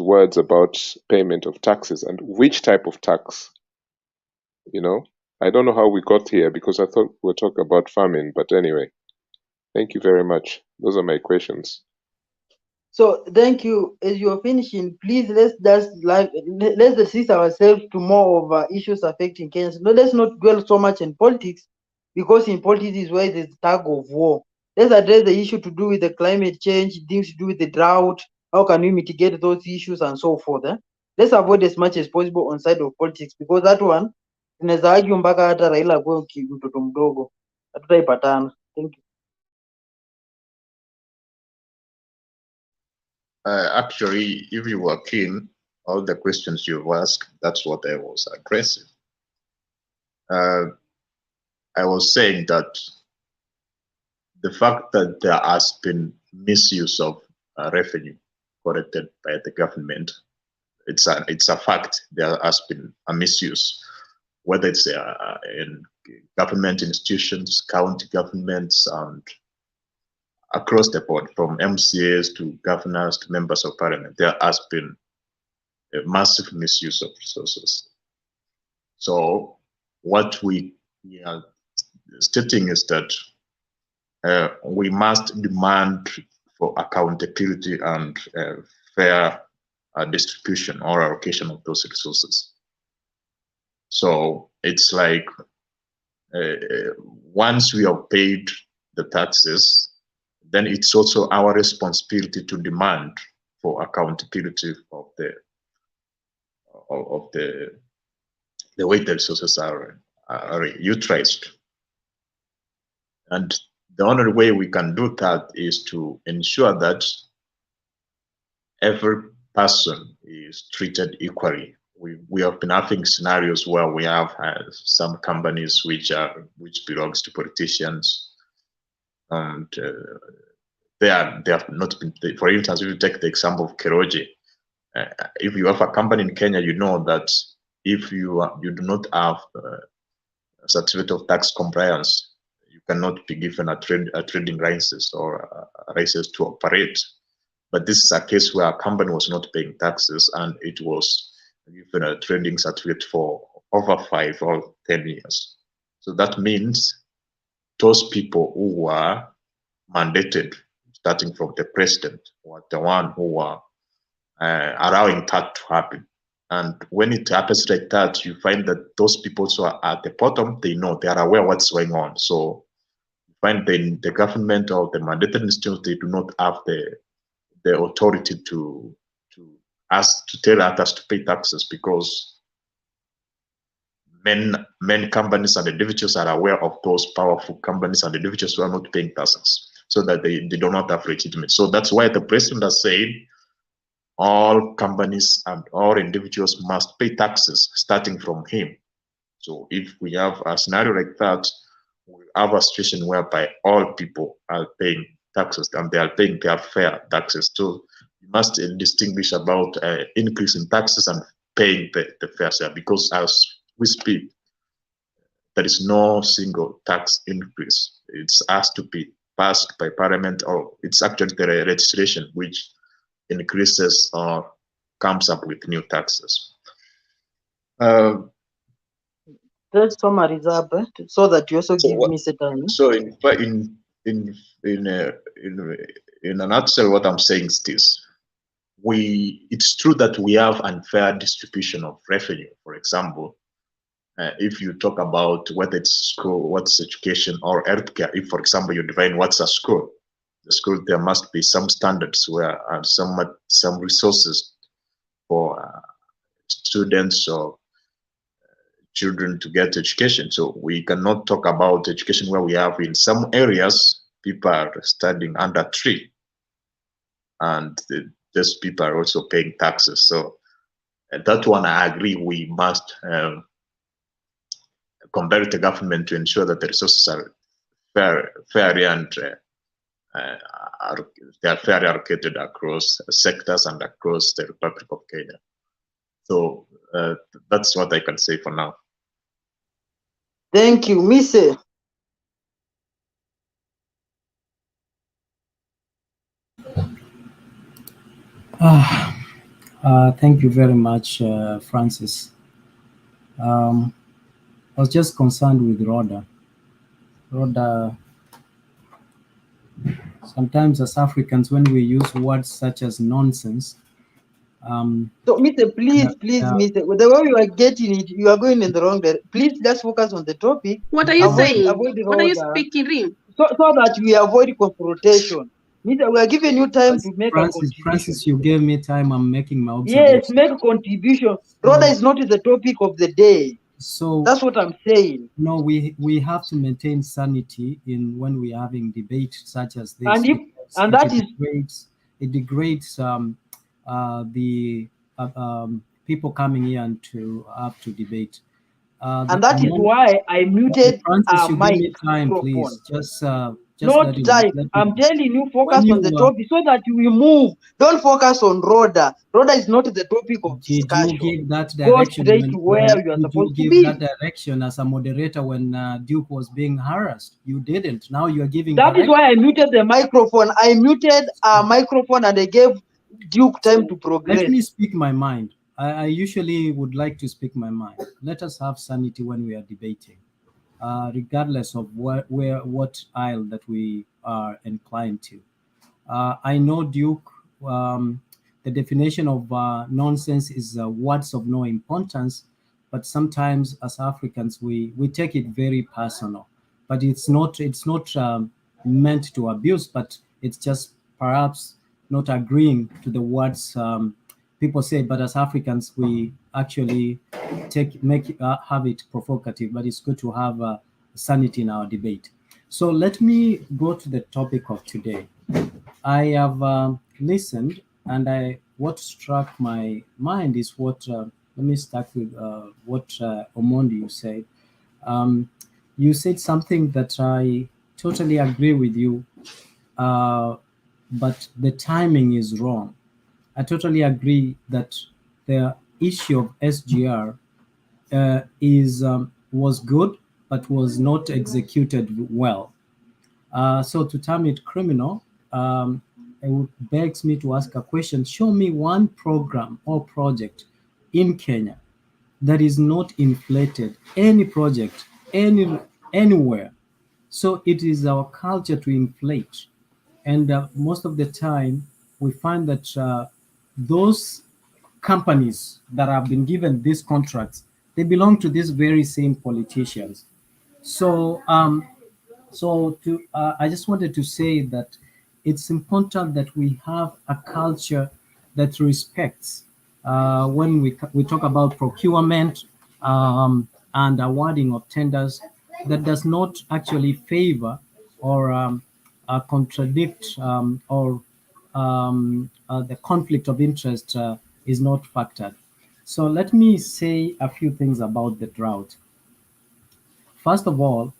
words about payment of taxes, and which type of tax? You know, I don't know how we got here because I thought we were talking about famine, but anyway, thank you very much. Those are my questions. So thank you. As you're finishing, please let's assist ourselves to more of issues affecting Kenyans. No, let's not dwell so much in politics, because in politics is where there's tug of war. Let's address the issue to do with the climate change, things to do with the drought. How can we mitigate those issues and so forth? Let's avoid as much as possible on side of politics, because that one tunaweza argue mpaka hata Raila akuwe mtoto mdogo, hatutaipatana. Thank you. Actually, if you were keen, all the questions you've asked, that's what I was addressing. I was saying that the fact that there has been misuse of revenue collected by the government, it's a fact. There has been a misuse, whether it's in government institutions, county governments, and across the board, from MCAs to governors to members of parliament. There has been a massive misuse of resources. So what we are stating is that we must demand for accountability and fair distribution or allocation of those resources. So it's like once we have paid the taxes, then it's also our responsibility to demand for accountability of the way the resources are utilized. And the only way we can do that is to ensure that every person is treated equally. We have been having scenarios where we have some companies which belongs to politicians, and they have not been. For instance, if you take the example of Keroje, if you have a company in Kenya, you know that if you do not have a certificate of tax compliance, you cannot be given a trading license or a license to operate. But this is a case where a company was not paying taxes and it was given a trading certificate for over 5 or 10 years. So that means those people who were mandated, starting from the president, were the one who were allowing that to happen. And when it happens like that, you find that those people who are at the bottom, they know, they are aware what's going on. So you find the government or the mandated institutions, they do not have the authority to tell others to pay taxes, because many companies and individuals are aware of those powerful companies and individuals who are not paying taxes, so that they do not have legitimate. So that's why the president has said all companies and all individuals must pay taxes, starting from him. So if we have a scenario like that, we have a situation whereby all people are paying taxes and they are paying their fair taxes. So you must distinguish about increase in taxes and paying the fair share, because as we speak, there is no single tax increase. It has to be passed by parliament, or it's actually the legislation which increases or comes up with new taxes. Let's summarize up so that you also give me time. So in a nutshell, what I'm saying is this: it's true that we have unfair distribution of revenue. For example, if you talk about whether it's school, what's education, or healthcare, if, for example, you define what's a school, the school, there must be some standards where some resources for students or children to get education. So we cannot talk about education where we have, in some areas, people are studying under a tree, and these people are also paying taxes. So that one, I agree, we must compare the government to ensure that the resources are fairly and they are fairly allocated across sectors and across the Republic of Kenya. So that's what I can say for now. Thank you, Mise. Thank you very much, Francis. I was just concerned with Rhoda. Rhoda, sometimes as Africans, when we use words such as nonsense, So, Mise, please, Mise, the way you are getting it, you are going in the wrong direction. Please, let's focus on the topic. What are you saying? Avoid the What are you Rhoda, speaking, Rim? so that we avoid confrontation. Mise, we are giving you time to make a contribution. Francis, you gave me time. I'm making my Yes, observation. make a contribution. Rhoda is not the topic of the day. So that's what I'm saying. No, we have to maintain sanity in when we are having debate such as this. And that is it degrades the people coming here and to have to debate. And that is why I muted Francis, you my give me time, microphone. please. Not time. I'm telling you, focus on the topic so that we move. Don't focus on Rhoda. Rhoda is not the topic of discussion. Did you give that Go direction straight to where you are supposed to be. Did you give that direction as a moderator when Duke was being harassed? You didn't. Now you are giving That is why I muted the microphone. I muted a microphone and I gave Duke time to progress. Let me speak my mind. I usually would like to speak my mind. Let us have sanity when we are debating, regardless of what aisle that we are inclined to. I know, Duke, the definition of nonsense is words of no importance, but sometimes as Africans we take it very personal. But it's not meant to abuse, but it's just perhaps not agreeing to the words people say. But as Africans, we actually have it provocative. But it's good to have sanity in our debate. So let me go to the topic of today. I have listened, and what struck my mind is what. Let me start with what Omondi you said. You said something that I totally agree with you, but the timing is wrong. I totally agree that the issue of SGR was good, but was not executed well. So to term it criminal, it begs me to ask a question. Show me one program or project in Kenya that is not inflated. Any project, anywhere. So it is our culture to inflate. And most of the time, we find that those companies that have been given these contracts, they belong to these very same politicians. So I just wanted to say that it's important that we have a culture that respects when we talk about procurement and awarding of tenders, that does not actually favor or contradict or the conflict of interest is not factored. So let me say a few things about the drought. First of all,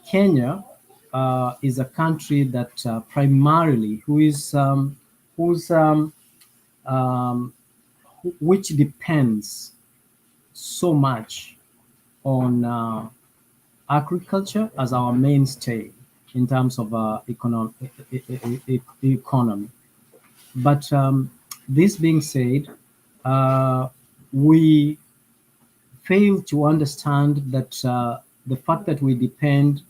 Kenya is a country that primarily which depends so much on agriculture as our mainstay in terms of economy. But this being said, we fail to understand that the fact that we depend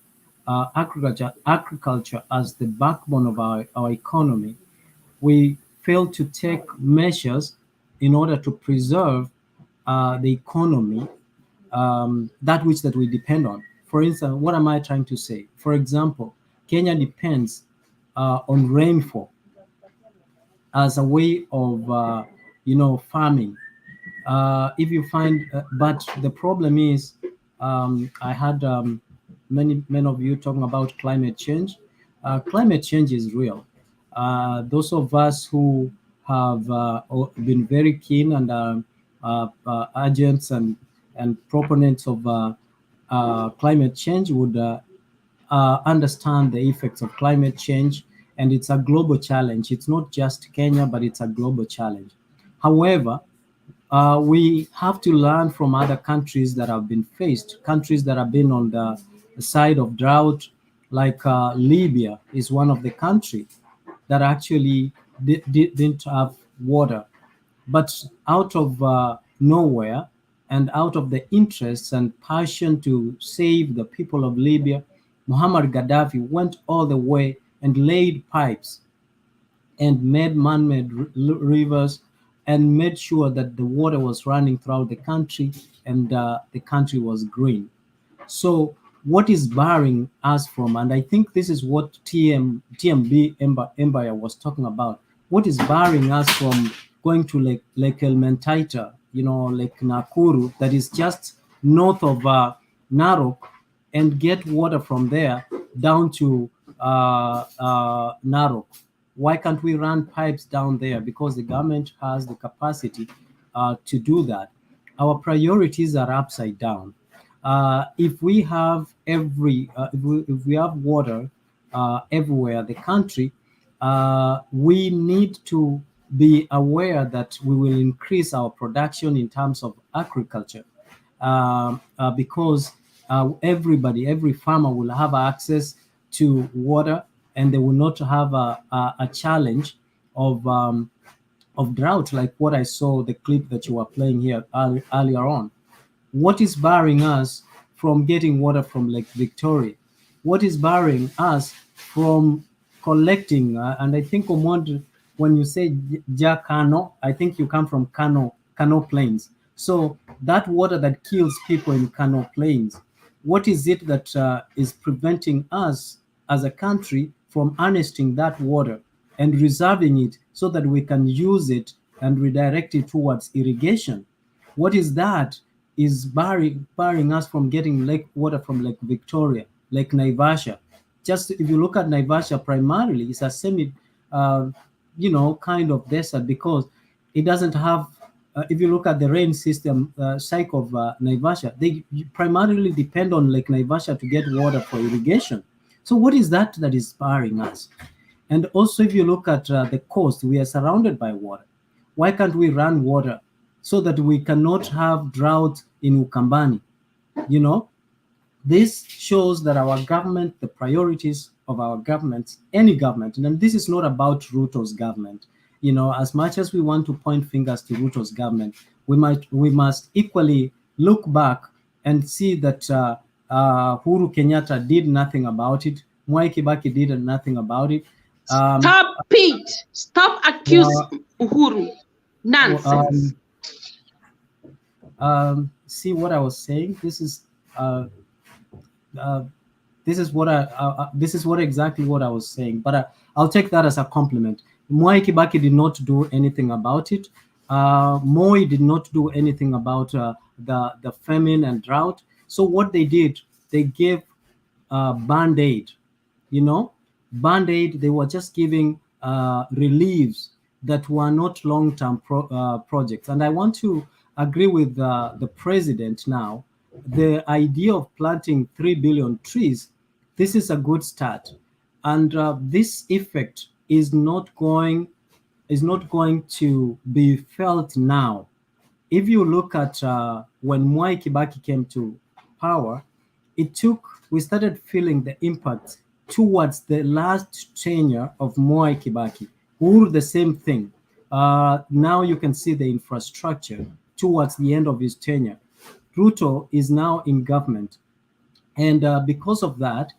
agriculture as the backbone of our economy, we fail to take measures in order to preserve the economy, that which that we depend on. For instance, what am I trying to say? For example, Kenya depends on rainfall as a way of farming. If you find, but the problem is, I had many of you talking about climate change. Climate change is real. Those of us who have been very keen and agents and proponents of climate change would understand the effects of climate change, and it's a global challenge. It's not just Kenya, but it's a global challenge. However, we have to learn from other countries that have been faced, countries that have been on the side of drought, like Libya is one of the countries that actually didn't have water. But out of nowhere and out of the interests and passion to save the people of Libya, Muammar Gaddafi went all the way and laid pipes and made man-made rivers and made sure that the water was running throughout the country and the country was green. So what is barring us from, and I think this is what TMB Empire was talking about, what is barring us from going to Lake Elementaita, Lake Nakuru, that is just north of Narok, and get water from there down to Narok? Why can't we run pipes down there? Because the government has the capacity to do that. Our priorities are upside down. If we have if we have water everywhere the country, we need to be aware that we will increase our production in terms of agriculture, because every farmer will have access to water, and they will not have a challenge of drought, like what I saw the clip that you were playing here earlier on. What is barring us from getting water from Lake Victoria? What is barring us from collecting? And I think, Omond, when you say Kano, I think you come from Kano Plains. So that water that kills people in Kano Plains, what is it that is preventing us as a country from harnessing that water and reserving it so that we can use it and redirect it towards irrigation? What is that is barring us from getting water from Lake Victoria, Lake Naivasha? Just if you look at Naivasha, primarily it's a semi, kind of desert, because it doesn't have. If you look at the rain system cycle of Naivasha, they primarily depend on Lake Naivasha to get water for irrigation. So what is that is barring us? And also, if you look at the coast, we are surrounded by water. Why can't we run water so that we cannot have drought in Ukambani? This shows that our government, the priorities of our government, any government, and this is not about Ruto's government. As much as we want to point fingers to Ruto's government, we must equally look back and see that Uhuru Kenyatta did nothing about it. Mwai Kibaki did nothing about it. Stop it! Stop accusing Uhuru. Nonsense. See what I was saying? This is what exactly what I was saying. But I'll take that as a compliment. Mwai Kibaki did not do anything about it. Moi did not do anything about the famine and drought. So what they did, they gave Band-Aid. Band-Aid, they were just giving reliefs that were not long-term projects. And I want to agree with the president now. The idea of planting 3 billion trees, this is a good start. And this effect is not going to be felt now. If you look at when Mwai Kibaki came to power, we started feeling the impact towards the last tenure of Mwai Kibaki. Uhuru, the same thing. Now you can see the infrastructure towards the end of his tenure. Ruto is now in government. And because of that,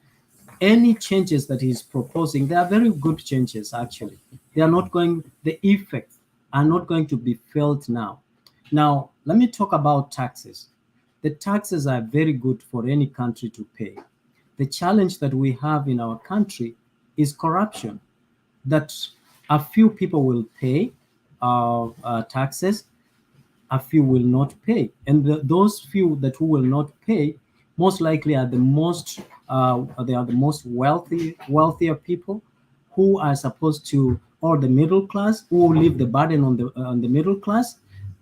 any changes that he's proposing, they are very good changes, actually. The effects are not going to be felt now. Now, let me talk about taxes. The taxes are very good for any country to pay. The challenge that we have in our country is corruption, that a few people will pay taxes, a few will not pay. And those few that who will not pay most likely are the most wealthier people who are supposed to, or the middle class, who will leave the burden on the middle class,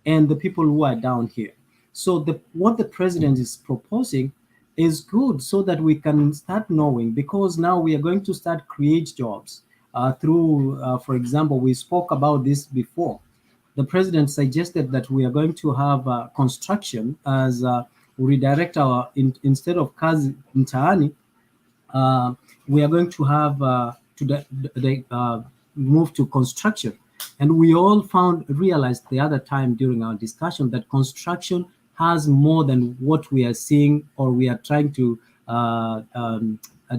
and the people who are down here. So what the president is proposing is good, so that we can start knowing, because now we are going to start create jobs through, for example, we spoke about this before. the president suggested that we are going to have construction as redirect our, instead of kazi mtaani, we are going to have move to construction. And we all realized the other time during our discussion that construction has more than what we are seeing or we are trying to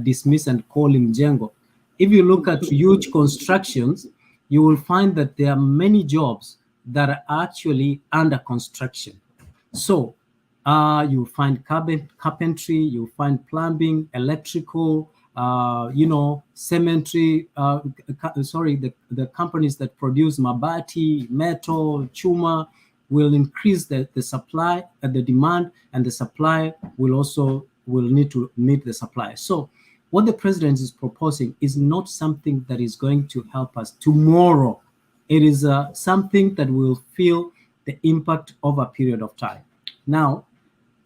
dismiss and call mjengo. If you look at huge constructions, you will find that there are many jobs that are actually under construction. So you'll find carpentry, you'll find plumbing, electrical, cemetery, the companies that produce mabati, metal, chuma, will increase the supply, the demand, and the supply will need to meet the supply. So what the president is proposing is not something that is going to help us tomorrow. It is something that will feel the impact of a period of time. Now,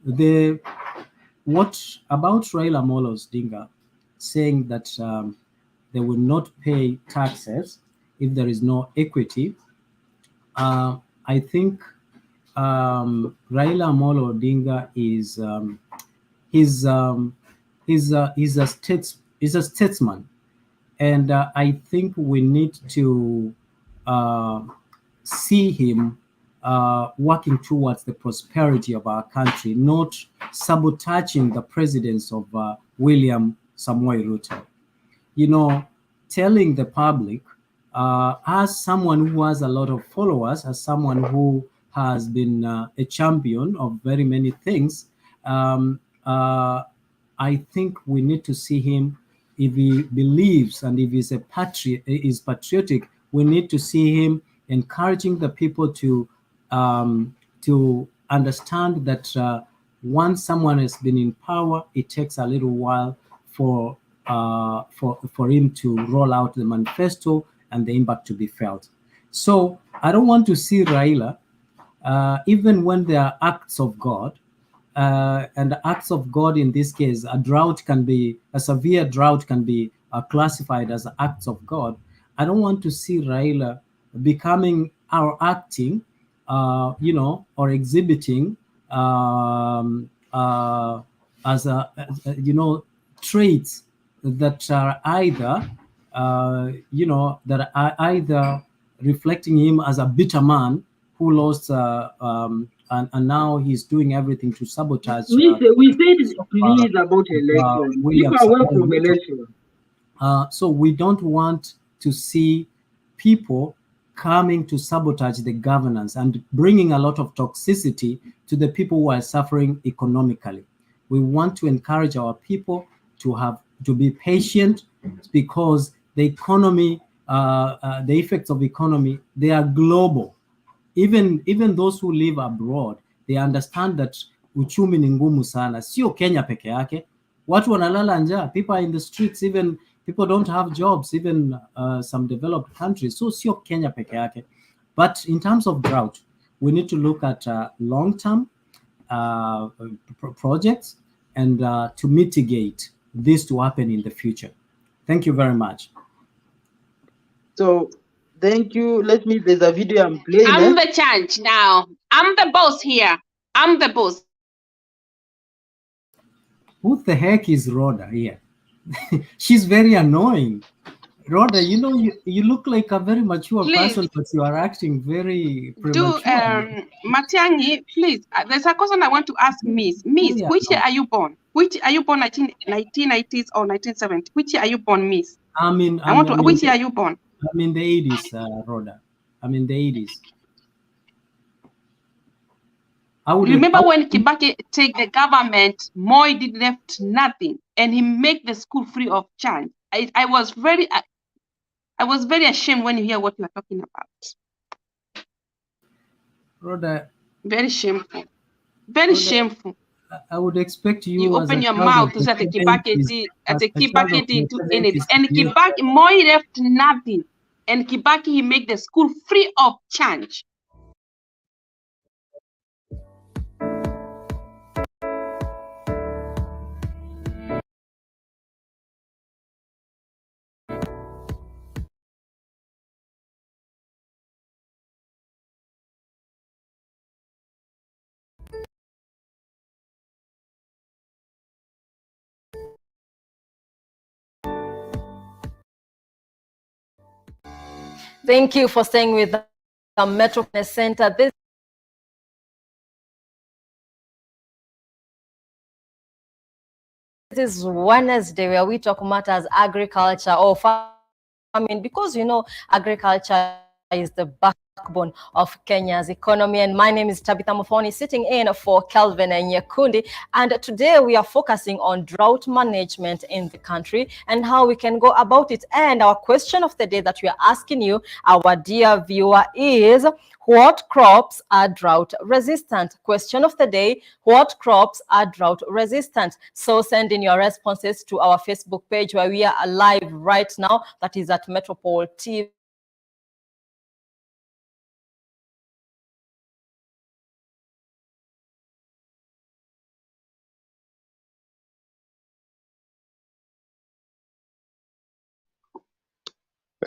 what about Raila Odinga saying that they will not pay taxes if there is no equity? I think Raila Odinga is a statesman, and I think we need to see him working towards the prosperity of our country, not sabotaging the presidency of William Samoei Ruto. Telling the public, as someone who has a lot of followers, as someone who has been a champion of very many things, I think we need to see him, if he believes and if he's is patriotic, we need to see him encouraging the people to understand that once someone has been in power, it takes a little while for him to roll out the manifesto and the impact to be felt. So I don't want to see Raila, even when there are acts of God, and the acts of God in this case, a severe drought can be classified as acts of God. I don't want to see Raila becoming or acting, or exhibiting as traits that are either reflecting him as a bitter man who lost and now he's doing everything to sabotage. We said please about election. People are away from election. So we don't want to see people coming to sabotage the governance and bringing a lot of toxicity to the people who are suffering economically. We want to encourage our people to be patient, because the economy, the effects of economy, they are global. Even those who live abroad, they understand that uchumi ni ngumu sana, sio Kenya peke yake. Watu wanalala njaa, people are in the streets, even people don't have jobs, even some developed countries. So sio Kenya peke yake. But in terms of drought, we need to look at long-term projects and to mitigate this to happen in the future. Thank you very much. So thank you. There's a video I'm playing. I'm the judge now. I'm the boss here. I'm the boss. Who the heck is Rhoda here? She's very annoying. Rhoda, you look like a very mature person, but you are acting very premature. Matiangi, please. There's a question I want to ask Miss. Miss, which year are you born? Which are you born? 1990s or 1970s? Which year are you born, Miss? Which year are you born? I'm in the 80s, Rhoda. I'm in the 80s. Remember when Kibaki take the government, Moi did left nothing, and he make the school free of charge. I was very ashamed when you hear what you are talking about. Rhoda, very shameful. Very Rhoda, shameful. I would expect you open your mouth to say the Kibaki into anything, and Kibaki Moi left nothing, and Kibaki he make the school free of charge. Thank you for staying with the Metro Center. This is Wednesday where we talk matters agriculture or farming, because you know agriculture is the backbone of Kenya's economy. And my name is Tabitha Mufoni, sitting in for Kelvin and Nyekundi. And today we are focusing on drought management in the country and how we can go about it. And our question of the day that we are asking you, our dear viewer, is what crops are drought resistant? Question of the day, what crops are drought resistant? So send in your responses to our Facebook page where we are live right now. That is at Metropole TV.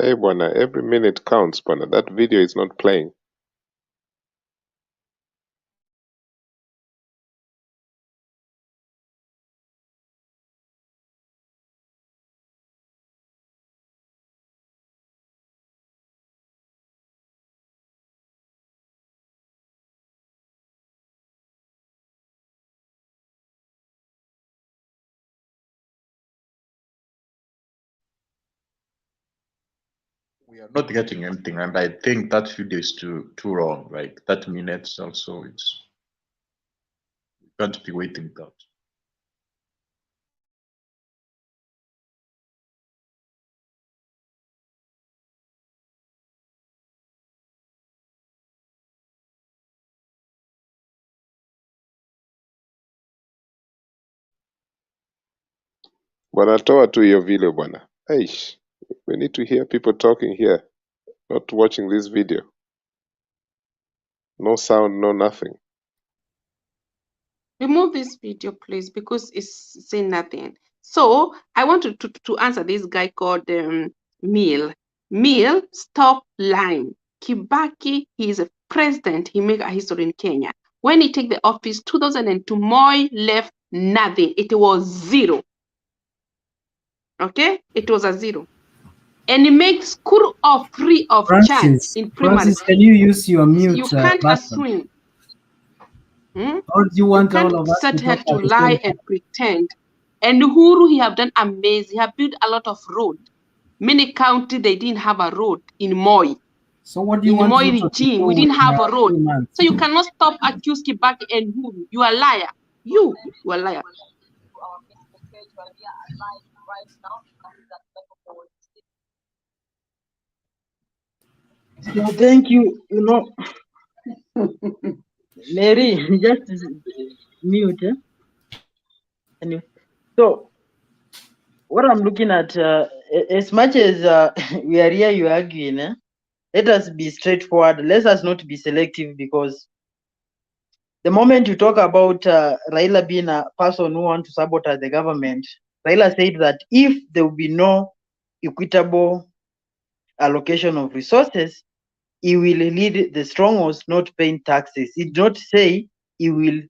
Hey, Bwana, every minute counts, Bwana. That video is not playing. We are not getting anything, and I think that video is too long. Like 30 minutes also, it's we can't be waiting that. Bwana, toa tu hiyo video, Bwana. Aish, we need to hear people talking here, not watching this video. No sound, no nothing. Remove this video, please, because it's saying nothing. So I want to answer this guy called Mill. Mill, stop lying. Kibaki, he is a president. He made a history in Kenya. When he took the office, 2002, Moi left nothing. It was zero. Okay? It was a zero. And he makes school free of charge in primary. Francis, can you use your mute You can't button? assume. Or do you want You all can't of us sit to here talk to at the lie same and time? pretend. And Uhuru, he have done amazing. He have built a lot of road. Many county, they didn't have a road in Moi. So what do you In want Moi Ruto to regime, do we didn't in have a road. 3 months? So you cannot stop accuse Kibaki and Uhuru. You are a liar. You are a liar. So thank you. You know, Mary, just mute. Anyway, so what I'm looking at, as much as we are here, you arguing, let us be straightforward. Let us not be selective, because the moment you talk about Raila being a person who wants to sabotage the government, Raila said that if there will be no equitable allocation of resources, he will lead the strongholds not paying taxes. He did not say he will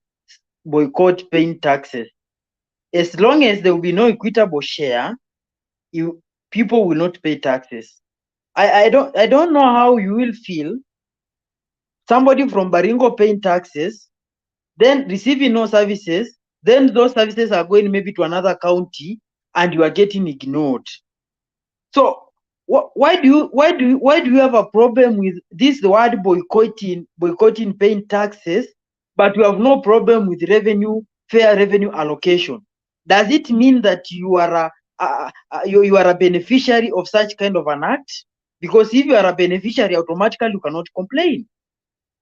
boycott paying taxes. As long as there will be no equitable share, people will not pay taxes. I don't know how you will feel. Somebody from Baringo paying taxes, then receiving no services, then those services are going maybe to another county, and you are getting ignored. So why do you have a problem with this word boycotting paying taxes, but you have no problem with fair revenue allocation? Does it mean that you are a beneficiary of such kind of an act? Because if you are a beneficiary, automatically you cannot complain.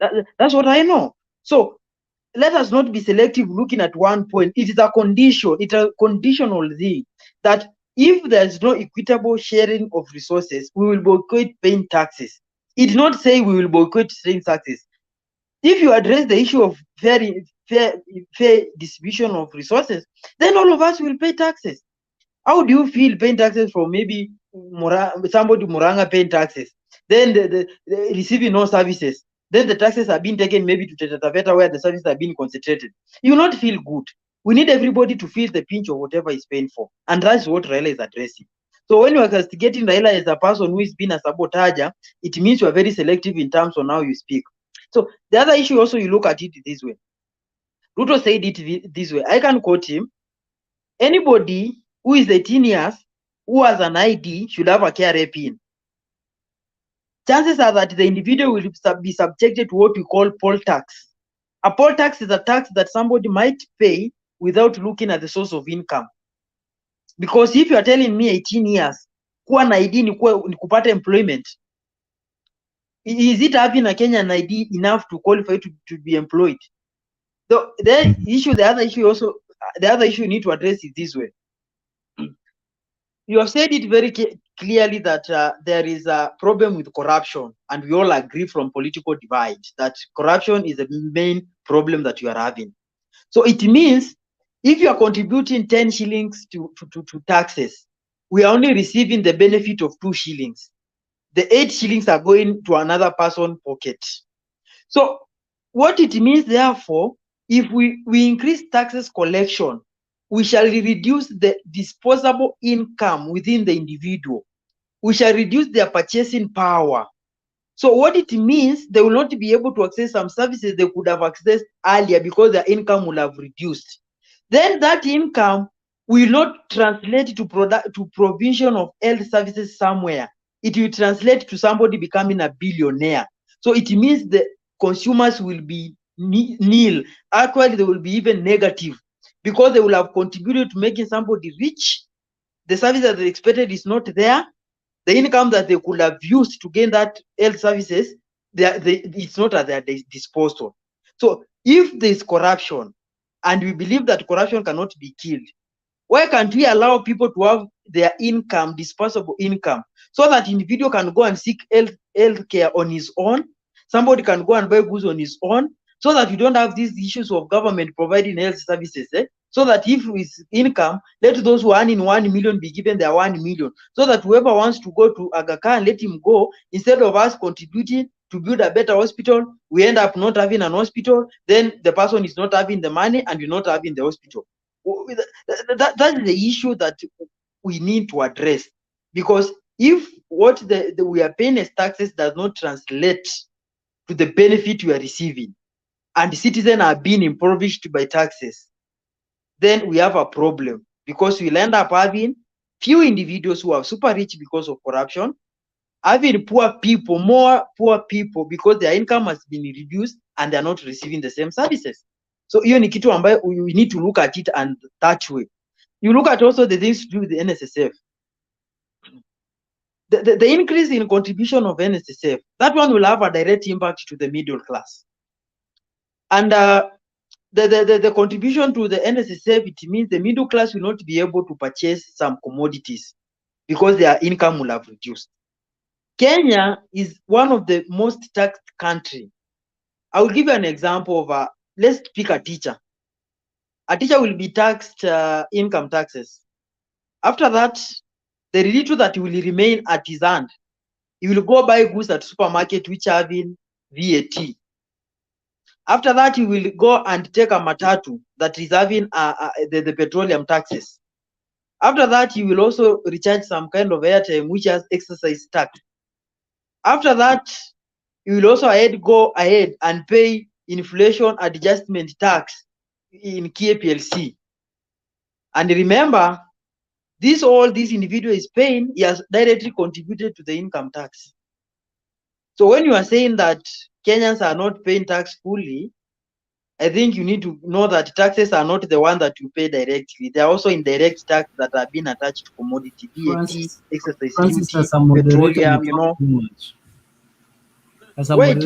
That's what I know. So let us not be selective looking at one point. It is a condition. It's a conditional thing that if there's no equitable sharing of resources, we will boycott paying taxes. It did not say we will boycott paying taxes. If you address the issue of fair distribution of resources, then all of us will pay taxes. How do you feel paying taxes from maybe somebody Muranga paying taxes, then the receiving no services, then the taxes are being taken maybe to Taveta where the services are being concentrated? You will not feel good. We need everybody to feel the pinch of whatever is paying for, and that's what Raila is addressing. So when you are castigating Raila as a person who is being a sabotager, it means you are very selective in terms of how you speak. So the other issue also, you look at it this way. Ruto said it this way. I can quote him. Anybody who is 18 years, who has an ID, should have a KRA pin. Chances are that the individual will be subjected to what we call poll tax. A poll tax is a tax that somebody might pay without looking at the source of income. Because if you are telling me 18 years, kuwa na ID ni kupata employment, is it having a Kenyan ID enough to qualify to be employed? So the other issue you need to address is this way. You have said it very clearly that there is a problem with corruption, and we all agree from political divide that corruption is the main problem that you are having. So it means if you are contributing 10 shillings to taxes, we are only receiving the benefit of 2 shillings. The 8 shillings are going to another person's pocket. So what it means, therefore, if we increase taxes collection, we shall reduce the disposable income within the individual. We shall reduce their purchasing power. So what it means, they will not be able to access some services they could have accessed earlier because their income will have reduced. Then that income will not translate to provision of health services somewhere. It will translate to somebody becoming a billionaire. So it means the consumers will be nil. Actually, they will be even negative because they will have contributed to making somebody rich. The service that they expected is not there. The income that they could have used to gain that health services, it's not at their disposal. So if there is corruption, and we believe that corruption cannot be killed, why can't we allow people to have their income, disposable income, so that individual can go and seek health care on his own, somebody can go and buy goods on his own, so that you don't have these issues of government providing health services, so that if his income, let those who earn in 1 million be given their 1 million, so that whoever wants to go to GACHAGUA, let him go, instead of us contributing to build a better hospital, we end up not having an hospital, then the person is not having the money and you're not having the hospital. That is the issue that we need to address, because if what we are paying as taxes does not translate to the benefit we are receiving, and the citizens are being impoverished by taxes, then we have a problem, because we'll end up having few individuals who are super rich because of corruption, having more poor people because their income has been reduced and they're not receiving the same services. So hiyo ni kitu ambayo we need to look at it and that way. You look at also the things to do with the NSSF. The increase in contribution of NSSF, that one will have a direct impact to the middle class. And the contribution to the NSSF, it means the middle class will not be able to purchase some commodities because their income will have reduced. Kenya is one of the most taxed country. I will give you an example of let's pick a teacher. A teacher will be taxed income taxes. After that, the little that will remain at his hand, he will go buy goods at supermarket which are having VAT. After that, he will go and take a matatu that is having the petroleum taxes. After that, he will also recharge some kind of airtime which has excise tax. After that, he will also go ahead and pay inflation adjustment tax in KPLC. And remember, all these individual is paying, he has directly contributed to the income tax. So when you are saying that Kenyans are not paying tax fully, I think you need to know that taxes are not the one that you pay directly. There are also indirect tax that are being attached to commodity, VAT, excise duty, petroleum, you know. Wait.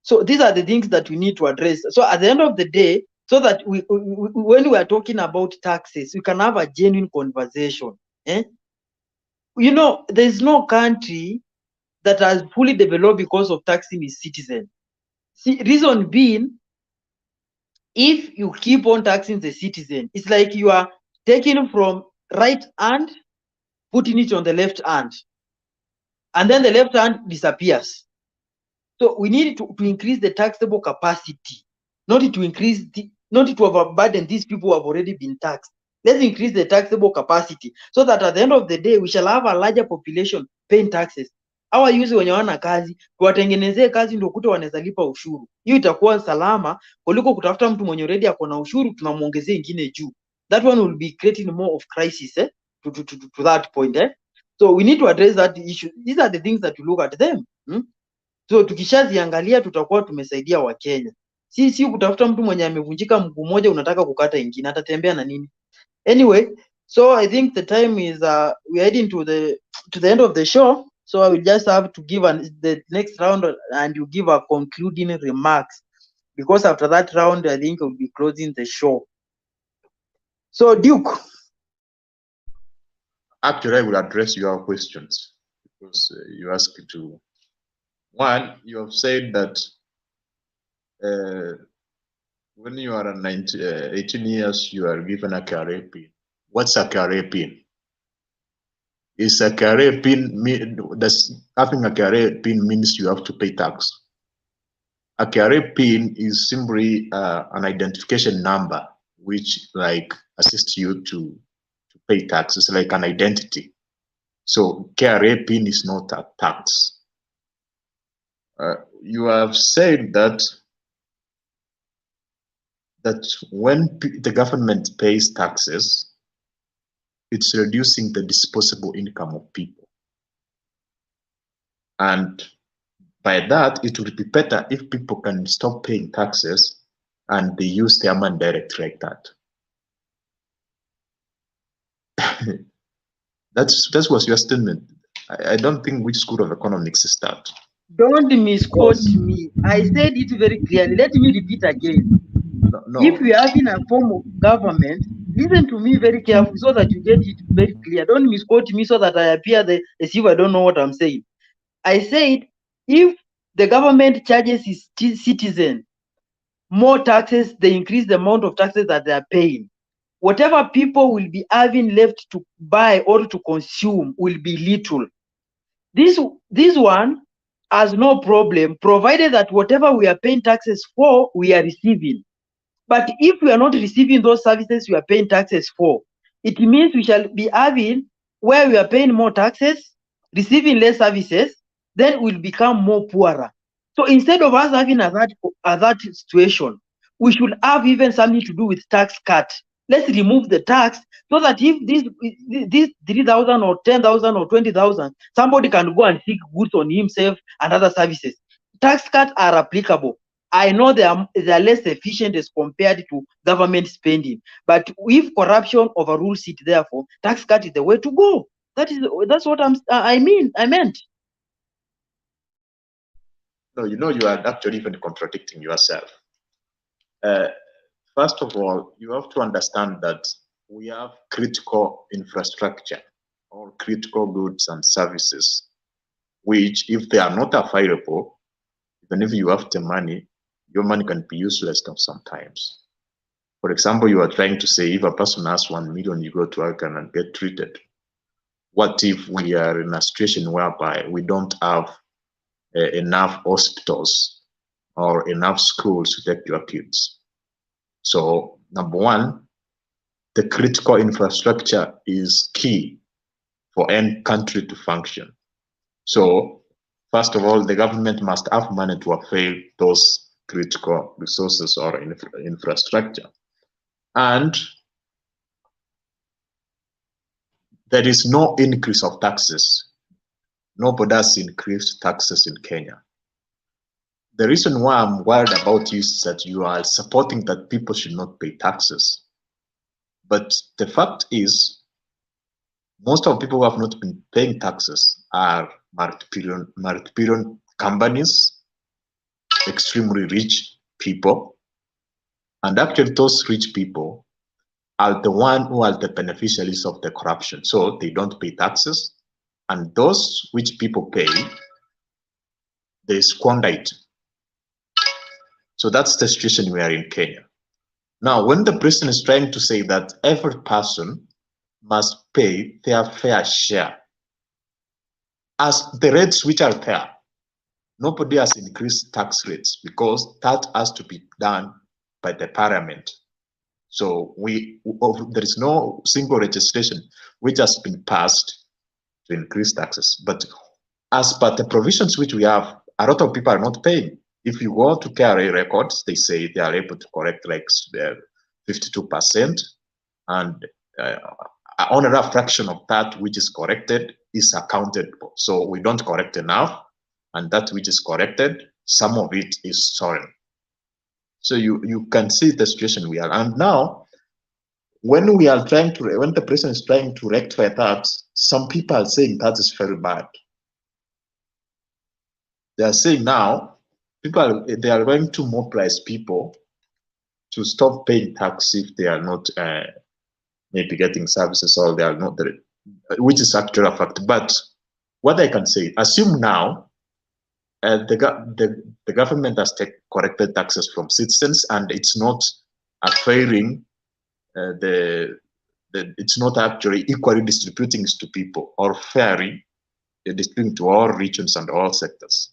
So these are the things that we need to address. So at the end of the day, so that when we are talking about taxes, we can have a genuine conversation. You know, there's no country that has fully developed because of taxing its citizens. Reason being, if you keep on taxing the citizen, it's like you are taking from right hand, putting it on the left hand, and then the left hand disappears. So we need to increase the taxable capacity, not to overburden these people who have already been taxed. Let's increase the taxable capacity so that at the end of the day we shall have a larger population paying taxes. Hawa yuzi wenye wana kazi tuwatengenezee kazi ndio kuta wanaweza lipa ushuru. Hiyo itakuwa salama kuliko kutafuta mtu mwenye already ako na ushuru tunamuongezea ingine juu. That one will be creating more of crisis to that point. So we need to address that issue. These are the things that we look at them. So tukishaziangalia tutakuwa tumesaidia Wakenya. Si kutafuta mtu mwenye amevunjika mguu mmoja unataka kukata ingine, atatembea na nini? Anyway, so I think the time is we're heading to the end of the show. So I will just have to give the next round and you give a concluding remarks, because after that round I think we'll be closing the show. So Duke. Actually, I will address your questions because you asked to. One, you have said that when you are 18 years, you are given a career pin. What's a career pin? Is a career pin, having a career pin means you have to pay tax. A career pin is simply an identification number which like assists you to pay taxes, like an identity. So career pin is not a tax. You have said that when the government pays taxes, it's reducing the disposable income of people. And by that, it would be better if people can stop paying taxes and they use their money direct like that. That was your statement. I don't think which school of economics is that. Don't misquote me. I said it very clearly. Let me repeat again. No. If we are having a form of government, listen to me very carefully so that you get it very clear. Don't misquote me so that I appear as if I don't know what I'm saying. I said if the government charges its citizens more taxes, they increase the amount of taxes that they are paying. Whatever people will be having left to buy or to consume will be little. This one has no problem, provided that whatever we are paying taxes for, we are receiving. But if we are not receiving those services we are paying taxes for, it means we shall be having where we are paying more taxes, receiving less services, then we'll become more poorer. So instead of us having that situation, we should have even something to do with tax cut. Let's remove the tax so that if this 3,000 or 10,000 or 20,000, somebody can go and seek goods on himself and other services. Tax cuts are applicable. I know they are less efficient as compared to government spending, but if corruption overrules it, therefore, tax cut is the way to go. That's what I meant. No, you are actually even contradicting yourself. First of all, you have to understand that we have critical infrastructure or critical goods and services, which if they are not available, even if you have the money, your money can be useless sometimes. For example, you are trying to say if a person has 1 million, you go to work and get treated. What if we are in a situation whereby we don't have enough hospitals or enough schools to take your kids? So number one, the critical infrastructure is key for any country to function. So first of all, the government must have money to avail those critical resources or infrastructure. And there is no increase of taxes. Nobody has increased taxes in Kenya. The reason why I'm worried about you is that you are supporting that people should not pay taxes. But the fact is, most of the people who have not been paying taxes are multi-billion companies, extremely rich people. And actually those rich people are the ones who are the beneficiaries of the corruption. So they don't pay taxes. And those which people pay, they squander it. So that's the situation we are in Kenya. Now, when the president is trying to say that every person must pay their fair share, as the rates which are there, Nobody has increased tax rates because that has to be done by the parliament. So there is no single legislation which has been passed to increase taxes. But as per the provisions which we have, a lot of people are not paying. If you go to KRA records, they say they are able to correct like 52%, and only a fraction of that which is corrected is accounted for. So we don't correct enough, and that which is corrected, some of it is stolen. So you can see the situation we are. And now, when the president is trying to rectify that, some people are saying that is very bad. They are saying now, they are going to mobilize people to stop paying tax if they are not maybe getting services, or they are not there, which is actually a fact. But what I can say, assume now the government has corrected taxes from citizens, and it's not affairing it's not actually equally distributing to people or fairly distributing to all regions and all sectors.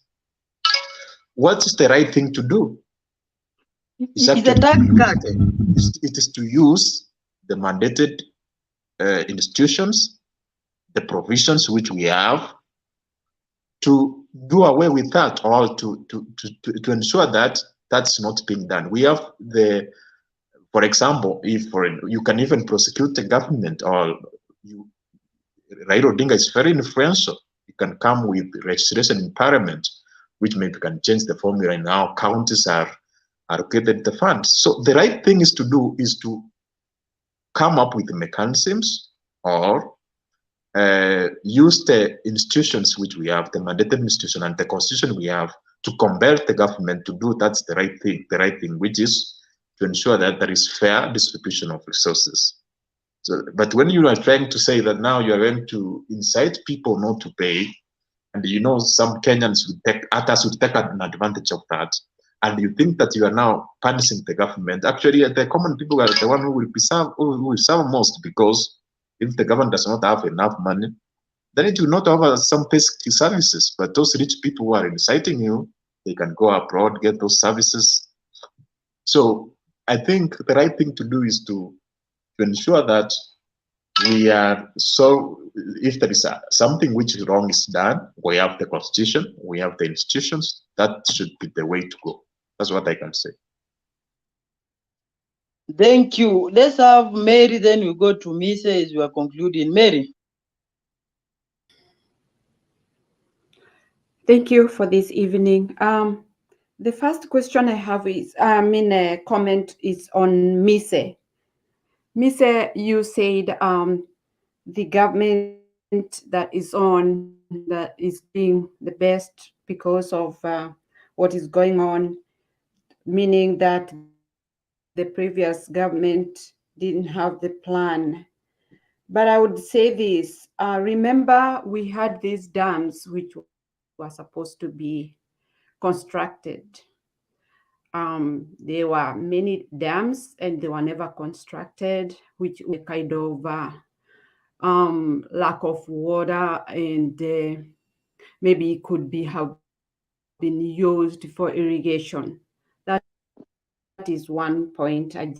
What is the right thing to do? It's a tax cut. It is to use the mandated institutions, the provisions which we have, to do away with that, or to ensure that that's not being done. We have for example, you can even prosecute the government, or Raila Odinga is very influential. You can come with registration in parliament, which maybe can change the formula, and now counties are allocated the funds. So the right thing is to do is to come up with the mechanisms, or use the institutions which we have, the mandated institution and the constitution we have, to compel the government to do that's the right thing, which is to ensure that there is fair distribution of resources. So, but when you are trying to say that now you are going to incite people not to pay, and some Kenyans others would take an advantage of that, and you think that you are now punishing the government, actually the common people are the one who will suffer most, because if the government does not have enough money, then it will not offer some basic services. But those rich people who are inciting you, they can go abroad, get those services. So I think the right thing to do is to ensure that we are, so if there is something which is wrong is done, we have the constitution, we have the institutions, that should be the way to go. That's what I can say. Thank you. Let's have Mary, then we go to Mise as we are concluding. Mary. Thank you for this evening. The first question I have is, a comment is on Mise. Mise, you said the government that is doing the best because of what is going on, meaning that the previous government didn't have the plan. But I would say this, remember we had these dams which were supposed to be constructed. There were many dams and they were never constructed, which were kind of lack of water, and maybe it could have been used for irrigation. That is one point I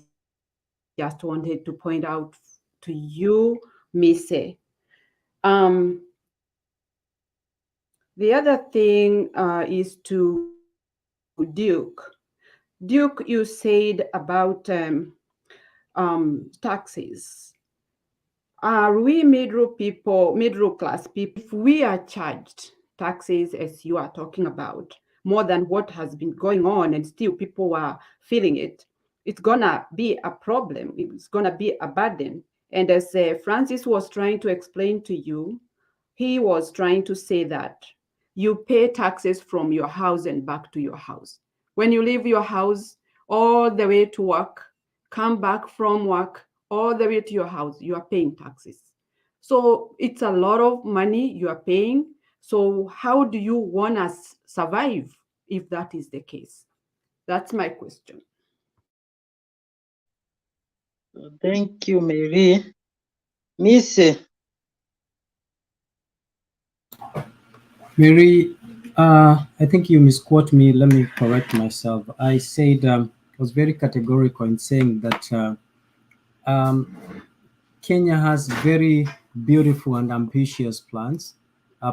just wanted to point out to you, Mise. The other thing is to Duke. Duke, you said about taxes. Are we middle class people, if we are charged taxes as you are talking about, more than what has been going on, and still people are feeling it, it's gonna be a problem. It's gonna be a burden. And as Francis was trying to explain to you, he was trying to say that you pay taxes from your house and back to your house. When you leave your house all the way to work, come back from work, all the way to your house, you are paying taxes. So it's a lot of money you are paying. So how do you want to survive if that is the case? That's my question. Thank you, Mary. Mise. Mary, I think you misquote me. Let me correct myself. I said was very categorical in saying that um, Kenya has very beautiful and ambitious plans,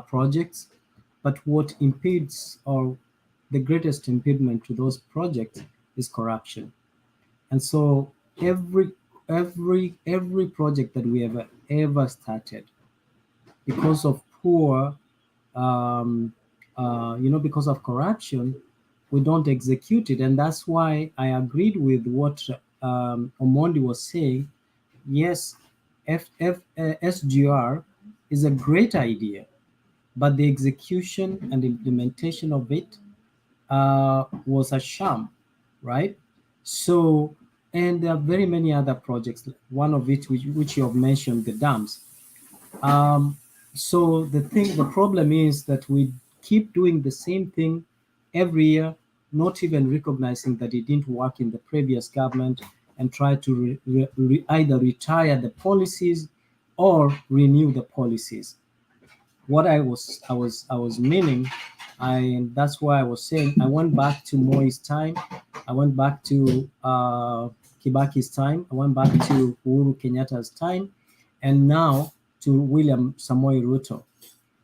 projects, but what impedes or the greatest impediment to those projects is corruption. And so every project that we have ever started, because of poor, because of corruption, we don't execute it. And that's why I agreed with what Omondi was saying. Yes, SGR is a great idea, but the execution and implementation of it was a sham, right? So, and there are very many other projects, one of which you have mentioned, the dams. So the problem is that we keep doing the same thing every year, not even recognizing that it didn't work in the previous government, and try to either retire the policies or renew the policies. What I was meaning, and that's why I was saying I went back to Moi's time, I went back to Kibaki's time, I went back to Uhuru Kenyatta's time, and now to William Samoei Ruto.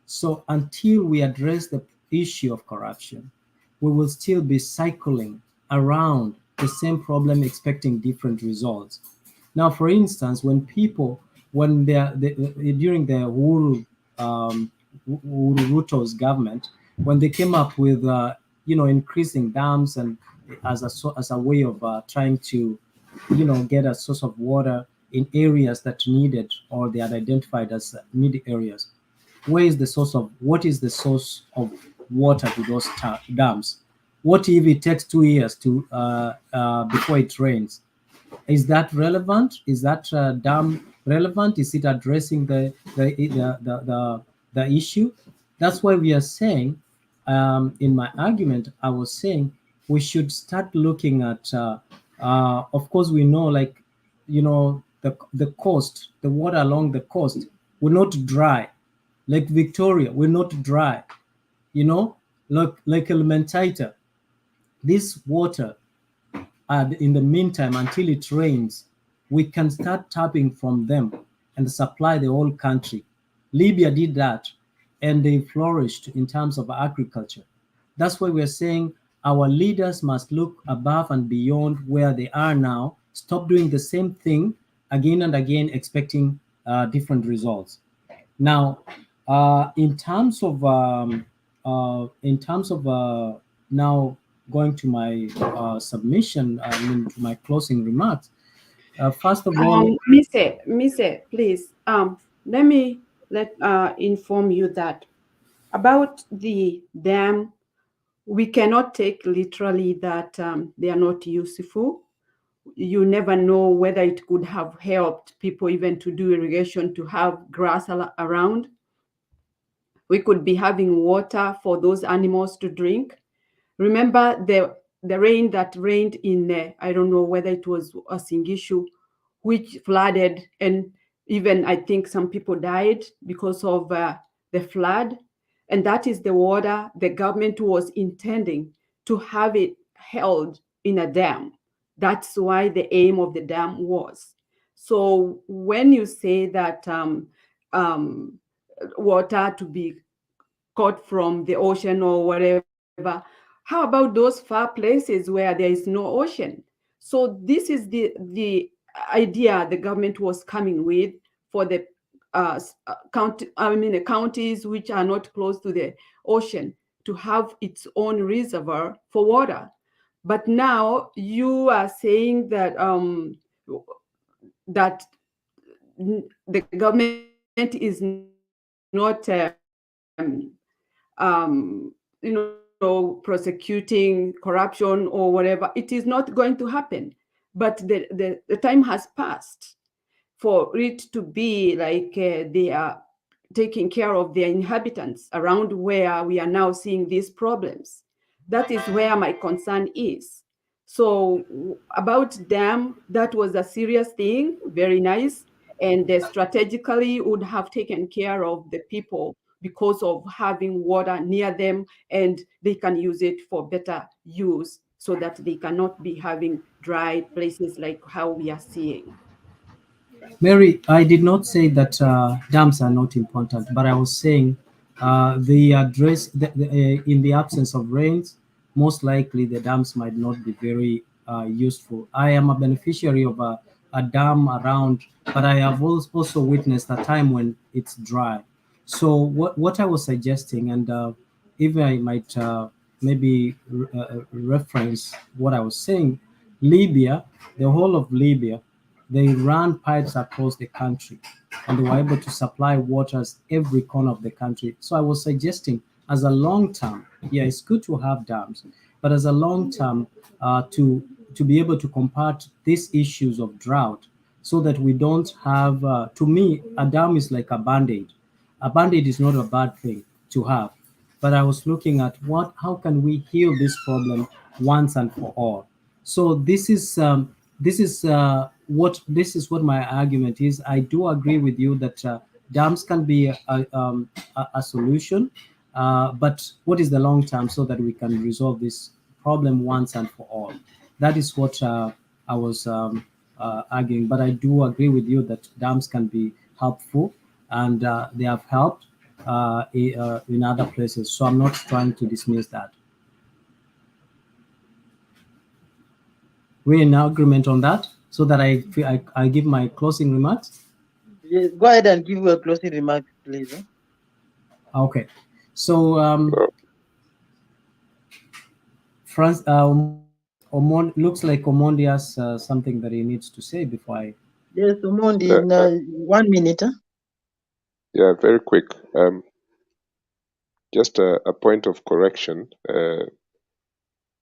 So until we address the issue of corruption, we will still be cycling around the same problem, expecting different results. Now, for instance, when during the Uhuru Ruto's government, when they came up with increasing dams and as a way of trying to get a source of water in areas that needed or they had identified as needy areas. What is the source of water to those dams? What if it takes 2 years to before it rains? Is that relevant? Is that dam relevant? Is it addressing the issue? That's why we are saying, in my argument, I was saying we should start looking at. Of course, we know, the coast, the water along the coast will not dry. Lake Victoria will not dry. Like Elementaita, this water, in the meantime, until it rains, we can start tapping from them and supply the whole country. Libya did that, and they flourished in terms of agriculture. That's why we're saying our leaders must look above and beyond where they are now, stop doing the same thing again and again, expecting different results. Now, in terms of now going to my submission, to my closing remarks. First of all, Mise, please, let me inform you that about the dam, we cannot take literally that they are not useful. You never know whether it could have helped people even to do irrigation, to have grass around. We could be having water for those animals to drink. Remember the rain that rained in, I don't know whether it was a Singishu, which flooded, and even I think some people died because of the flood. And that is the water the government was intending to have it held in a dam. That's why the aim of the dam was. So when you say that water to be caught from the ocean or whatever, how about those far places where there is no ocean? So this is the idea the government was coming with for the the counties which are not close to the ocean, to have its own reservoir for water. But now you are saying that that the government is not prosecuting corruption or whatever. It is not going to happen. But the time has passed for it to be like they are taking care of their inhabitants around where we are now seeing these problems. That is where my concern is. So about dam, that was a serious thing, very nice, and strategically would have taken care of the people because of having water near them, and they can use it for better use so that they cannot be having dry places like how we are seeing. Mary, I did not say that dams are not important, but I was saying in the absence of rains, most likely the dams might not be very useful. I am a beneficiary of a dam around, but I have also witnessed a time when it's dry. So what I was suggesting, and if I might maybe reference what I was saying, Libya, the whole of Libya, they ran pipes across the country and they were able to supply waters every corner of the country. So I was suggesting as a long term, yeah, it's good to have dams, but as a long term, to be able to combat these issues of drought so that we don't have, to me, a dam is like a band-aid. A band-aid is not a bad thing to have, but I was looking at how can we heal this problem once and for all. So this is what my argument is. I do agree with you that dams can be a solution, but what is the long term so that we can resolve this problem once and for all? That is what I was arguing. But I do agree with you that dams can be helpful, and they have helped in other places. So I'm not trying to dismiss that. We're in agreement on that, so that I give my closing remarks. Yes, go ahead and give your closing remarks, please. Okay, so France, looks like Omondi has something that he needs to say before I. Yes, Omondi, 1 minute. Yeah, very quick. Just a point of correction.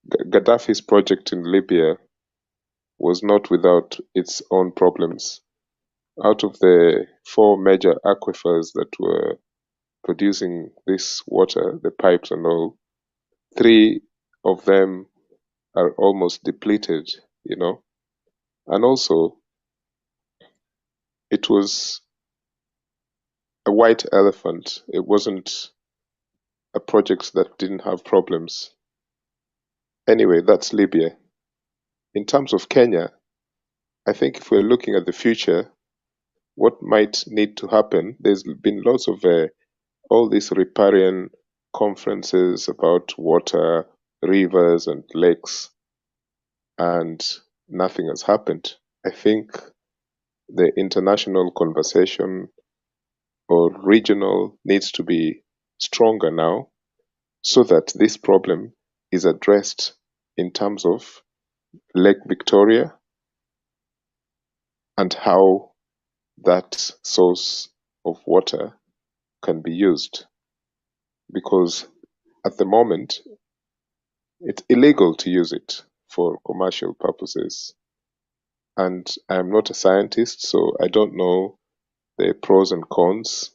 Gaddafi's project in Libya was not without its own problems. Out of the 4 major aquifers that were producing this water, the pipes and all, 3 of them are almost depleted, and also it was a white elephant. It wasn't a project that didn't have problems. Anyway, that's Libya. In terms of Kenya, I think if we're looking at the future, what might need to happen, there's been lots of all these riparian conferences about water, rivers and lakes, and nothing has happened. I think the international conversation or regional needs to be stronger now so that this problem is addressed in terms of Lake Victoria and how that source of water can be used. Because at the moment, it's illegal to use it for commercial purposes. And I'm not a scientist, so I don't know the pros and cons.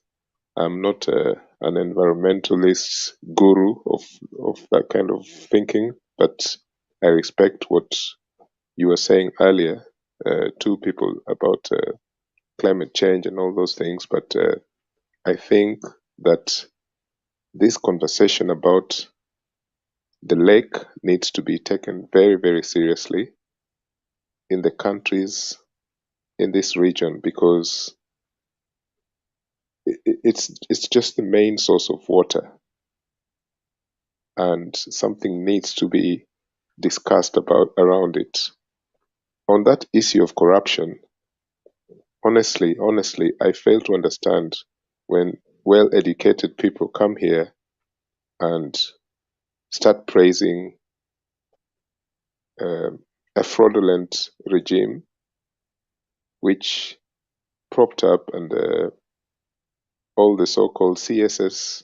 I'm not an environmentalist guru of that kind of thinking, but I respect what you were saying earlier, 2 people about climate change and all those things. But I think that this conversation about the lake needs to be taken very, very seriously in the countries in this region, because it's just the main source of water, and something needs to be discussed about around it. On that issue of corruption, honestly, I fail to understand when well-educated people come here and start praising a fraudulent regime which propped up, and all the so-called CSS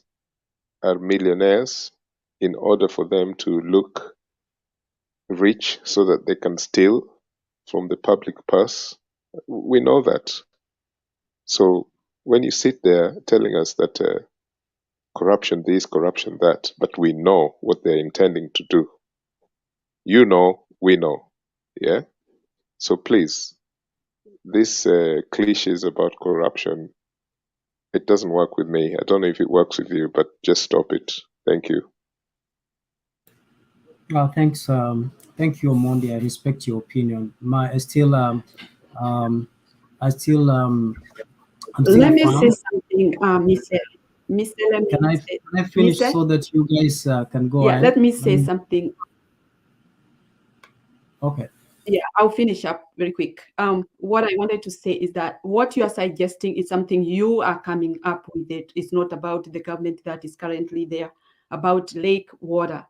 are millionaires in order for them to look rich so that they can steal from the public purse. We know that. So when you sit there telling us that corruption this, corruption that, but we know what they're intending to do. You know, we know. Yeah? So please, these cliches about corruption, It doesn't work with me. I don't know if it works with you, but just stop it. Thank you. Thanks. Thank you, Mondi. I respect your opinion. I'm still Let me firm. say something, Miss. Can I finish so that you guys can go ahead? Let me say something. Okay. Yeah, I'll finish up very quick. What I wanted to say is that what you are suggesting is something you are coming up with. It's not about the government that is currently there, about lake water.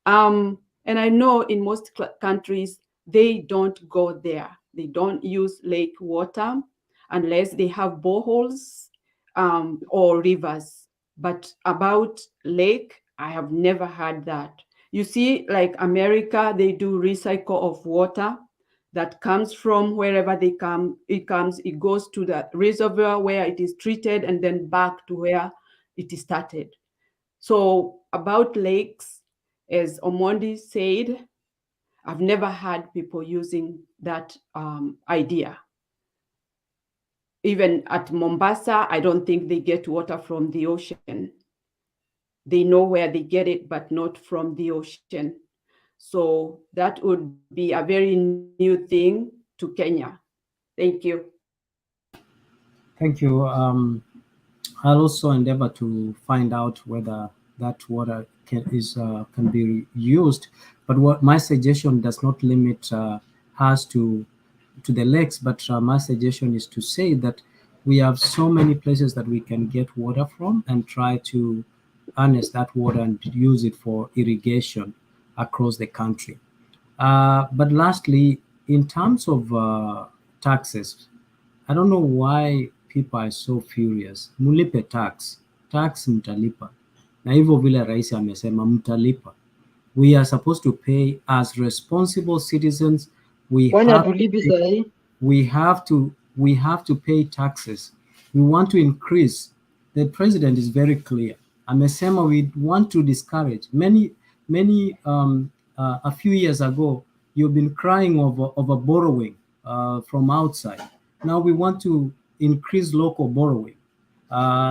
And I know in most countries, they don't go there. They don't use lake water unless they have boreholes or rivers. But about lake, I have never heard that. You see, like America, they do recycle of water that comes from wherever they come. It goes to the reservoir where it is treated and then back to where it started. So about lakes, as Omondi said, I've never had people using that idea. Even at Mombasa, I don't think they get water from the ocean. They know where they get it, but not from the ocean. So that would be a very new thing to Kenya. Thank you. Thank you. I'll also endeavor to find out whether that water can be used. But what my suggestion does not limit us to the lakes, but my suggestion is to say that we have so many places that we can get water from and try to harness that water and use it for irrigation across the country. But lastly, in terms of taxes, I don't know why people are so furious. Mulipe tax mtalipa, na hivyo vile rais amesema mtalipa. We are supposed to pay as responsible citizens. We have to pay taxes. We want to increase. The president is very clear. Amesema we want to discourage. A few years ago, you've been crying over borrowing from outside. Now we want to increase local borrowing.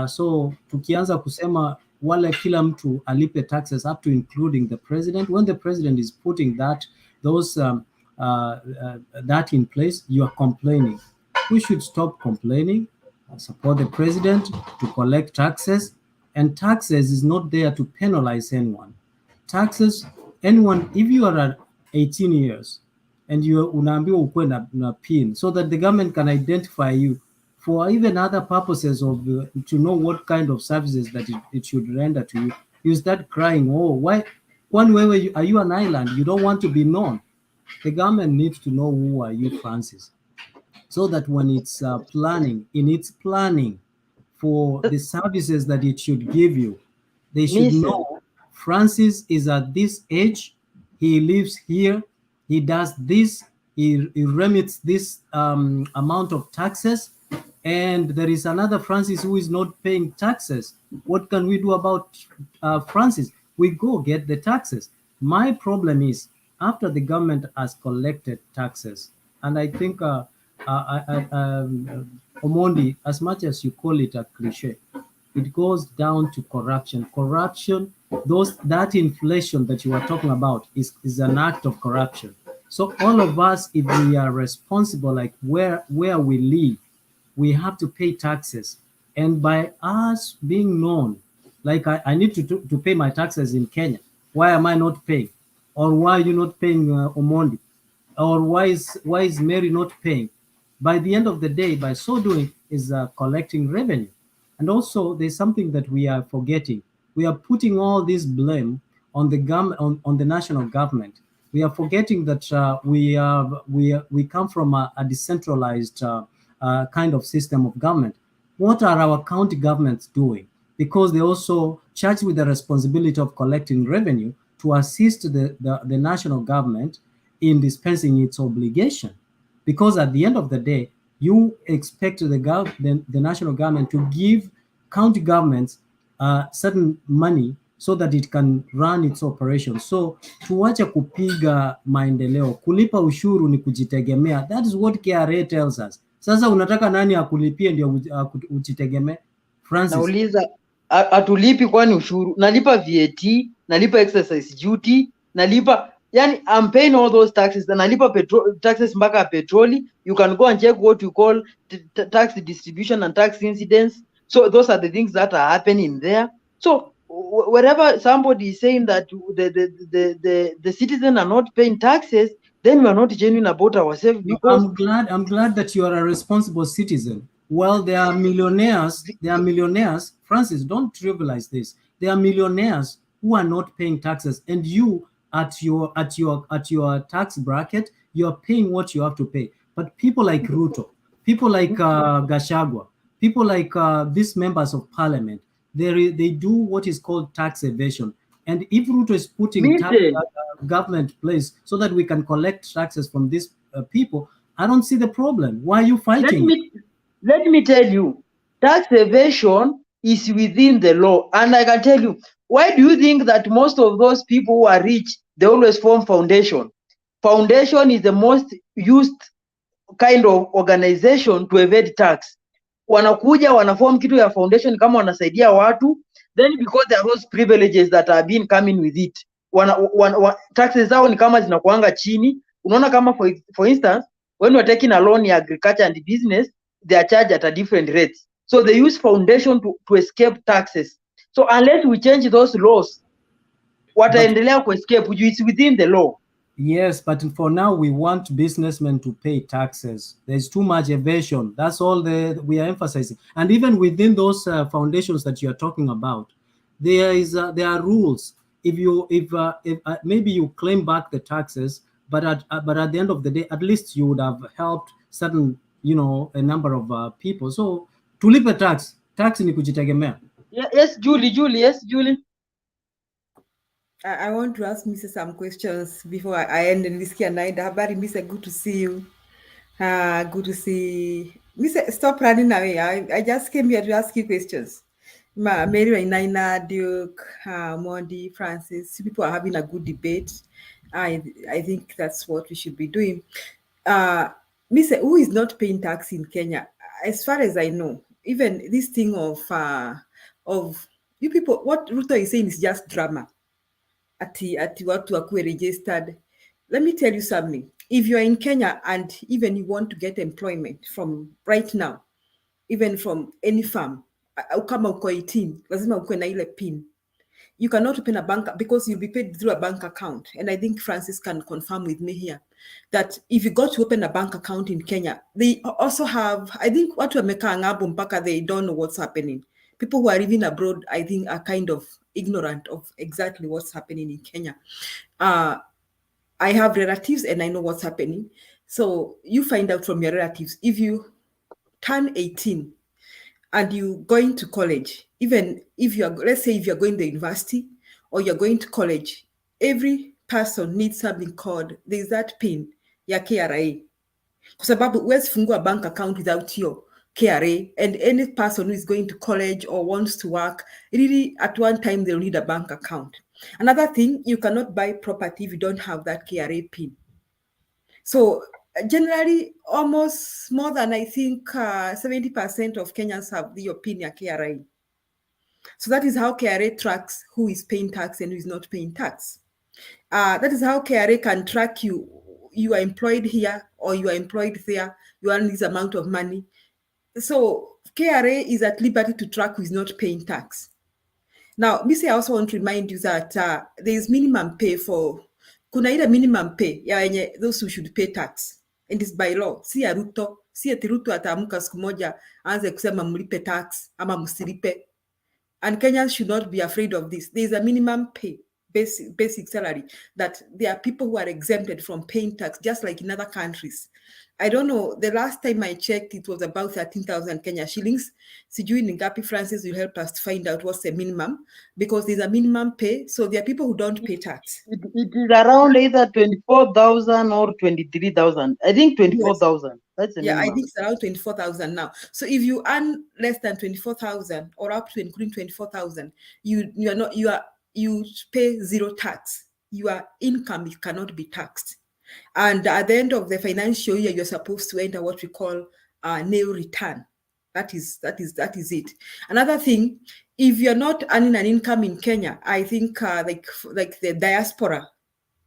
So tukianza kusema wale kila mtu alipe taxes up to including the president, when the president is putting that in place, you are complaining. We should stop complaining, support the president to collect taxes, and taxes is not there to penalize anyone. Taxes, anyone, if you are at 18 years and you unaambiwa ukwe na PIN so that the government can identify you for even other purposes of to know what kind of services that it should render to you, you start crying, oh, why? One way, are you an island? You don't want to be known. The government needs to know who are you, Francis, so that when it's planning for the services that it should give you, they should know Francis is at this age, he lives here, he does this, he remits this amount of taxes, and there is another Francis who is not paying taxes. What can we do about Francis? We go get the taxes. My problem is after the government has collected taxes, and I think Omondi, as much as you call it a cliche, it goes down to corruption. Corruption, that inflation that you are talking about is an act of corruption. So all of us, if we are responsible, like where we live, we have to pay taxes. And by us being known, like I need to pay my taxes in Kenya. Why am I not paying? Or why are you not paying, Omondi? Or why is Mary not paying? By the end of the day, by so doing, is collecting revenue. And also, there's something that we are forgetting. We are putting all this blame on the on the national government. We are forgetting that we come from a decentralized kind of system of government. What are our county governments doing? Because they also charged with the responsibility of collecting revenue to assist the national government in dispensing its obligation. Because at the end of the day, you expect the national government to give county governments certain money so that it can run its operations. So tuache kupiga maendeleo, kulipa ushuru ni kujitegemea. That is what KRA tells us. Sasa unataka nani akulipie ndio ujitegemee? Francis. Nauliza hatulipi kwani ushuru? Nalipa VAT, nalipa excise duty, nalipa, yani I'm paying all those taxes, na nalipa taxes mpaka ya petroli. You can go and check what you call tax distribution and tax incidents. So those are the things that are happening there. So wherever somebody is saying that the citizens are not paying taxes, then we are not genuine about ourselves. No, Because I'm glad that you are a responsible citizen. Well, there are millionaires. Francis, don't trivialize this. There are millionaires who are not paying taxes, and you at your tax bracket, you are paying what you have to pay. But people like Ruto, people like GACHAGUA, people like these members of parliament, they do what is called tax evasion. And if Ruto is putting government place so that we can collect taxes from these people, I don't see the problem. Why are you fighting? Let me tell you, tax evasion is within the law. And I can tell you, why do you think that most of those people who are rich, they always form foundation? Foundation is the most used kind of organization to evade tax. Wanakuja wanaform kitu ya foundation kama wanasaidia watu, then because there are those privileges that have been coming with it, taxes zao ni kama zinakuanga chini. Unaona kama for instance, when you're taking a loan in agriculture and business, they are charged at a different rates. So they use foundation to escape taxes. So unless we change those laws, wataendelea ku escape, it's within the law. Yes, but for now we want businessmen to pay taxes. There's too much evasion. That's all we are emphasizing. And even within those foundations that you are talking about, there are rules. If maybe you claim back the taxes, but at the end of the day, at least you would have helped certain, a number of people. So tulipe tax ni kujitegemea. Yes, Julie. I want to ask Mrs. some questions before I end in this night. Habari, Mr. Good to see you. Good to see. Mr. Stop running away. I just came here to ask you questions. Mary Wainaina, Duke, Mondi, Francis, people are having a good debate. I think that's what we should be doing. Mr. Who is not paying tax in Kenya? As far as I know, even this thing of you people, what Ruto is saying is just drama. Ati watu wakuwe registered. Let me tell you something. If you are in Kenya and even you want to get employment from right now, even from any farm, kama uko 18, lazima uko na ile PIN. You cannot open a bank because you'll be paid through a bank account. And I think Francis can confirm with me here that if you got to open a bank account in Kenya, they also have, I think watu wamekaa ng'ambo mpaka they don't know what's happening. People who are living abroad, I think, are kind of ignorant of exactly what's happening in Kenya. I have relatives and I know what's happening. So you find out from your relatives, if you turn 18 and you're going to college, even if you are, let's say if you're going to university or you're going to college, every person needs something called, there's that PIN, ya KRA. Kwa sababu huwezi fungua bank account without your KRA, and any person who is going to college or wants to work, really at one time they'll need a bank account. Another thing, you cannot buy property if you don't have that KRA PIN. So generally, almost more than I think 70% of Kenyans have your PIN ya KRA. So that is how KRA tracks who is paying tax and who is not paying tax. That is how KRA can track you. You are employed here or you are employed there. You earn this amount of money. So KRA is at liberty to track who is not paying tax. Now, Missy, I also want to remind you that there is minimum pay for, kuna ile minimum pay ya wenye those who should pay tax. And it's by law. Si ya Ruto, si ati Ruto ataamuka siku moja aanze kusema mlipe tax ama msilipe. And Kenyans should not be afraid of this. There is a minimum pay, basic salary, that there are people who are exempted from paying tax, just like in other countries. I don't know, the last time I checked, it was about 13,000 Kenya shillings. Sijui ni ngapi, Francis will help us to find out what's the minimum, because there's a minimum pay, so there are people who don't pay tax. It is around either 24,000 or 23,000. I think 24,000. Yes. That's the minimum. I think it's around 24,000 now. So if you earn less than 24,000 or up to including 24,000, you pay zero tax. Your income cannot be taxed. And at the end of the financial year, you're supposed to enter what we call a nil return. That is it. Another thing, if you're not earning an income in Kenya, I think like the diaspora,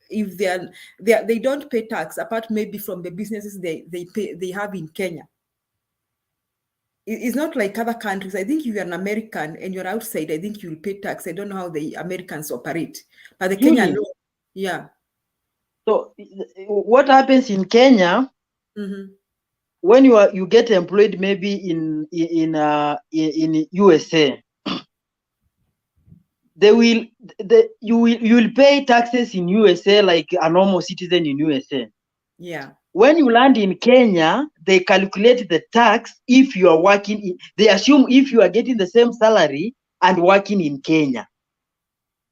if they don't pay tax apart maybe from the businesses they have in Kenya. It's not like other countries. I think if you're an American and you're outside, I think you'll pay tax. I don't know how the Americans operate, but the Kenyan law, yeah. So what happens in Kenya? Mm-hmm. When you get employed maybe in USA, you will pay taxes in USA like a normal citizen in USA. Yeah. When you land in Kenya, they calculate the tax if you are working they assume if you are getting the same salary and working in Kenya.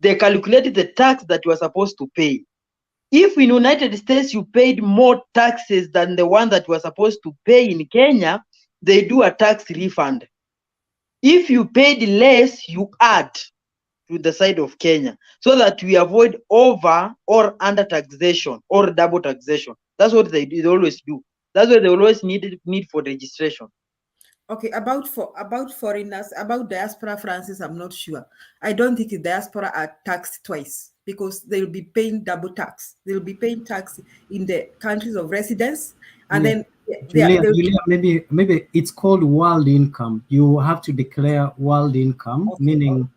They calculate the tax that you are supposed to pay. If in United States you paid more taxes than the one that you are supposed to pay in Kenya, they do a tax refund. If you paid less, you add to the side of Kenya so that we avoid over or under taxation or double taxation. That's what they always do. That's why they always need for registration. Okay, about foreigners, about diaspora, Francis, I'm not sure. I don't think the diaspora are taxed twice because they'll be paying double tax. They'll be paying tax in the countries of residence, and then Julia, maybe it's called world income. You have to declare world income, meaning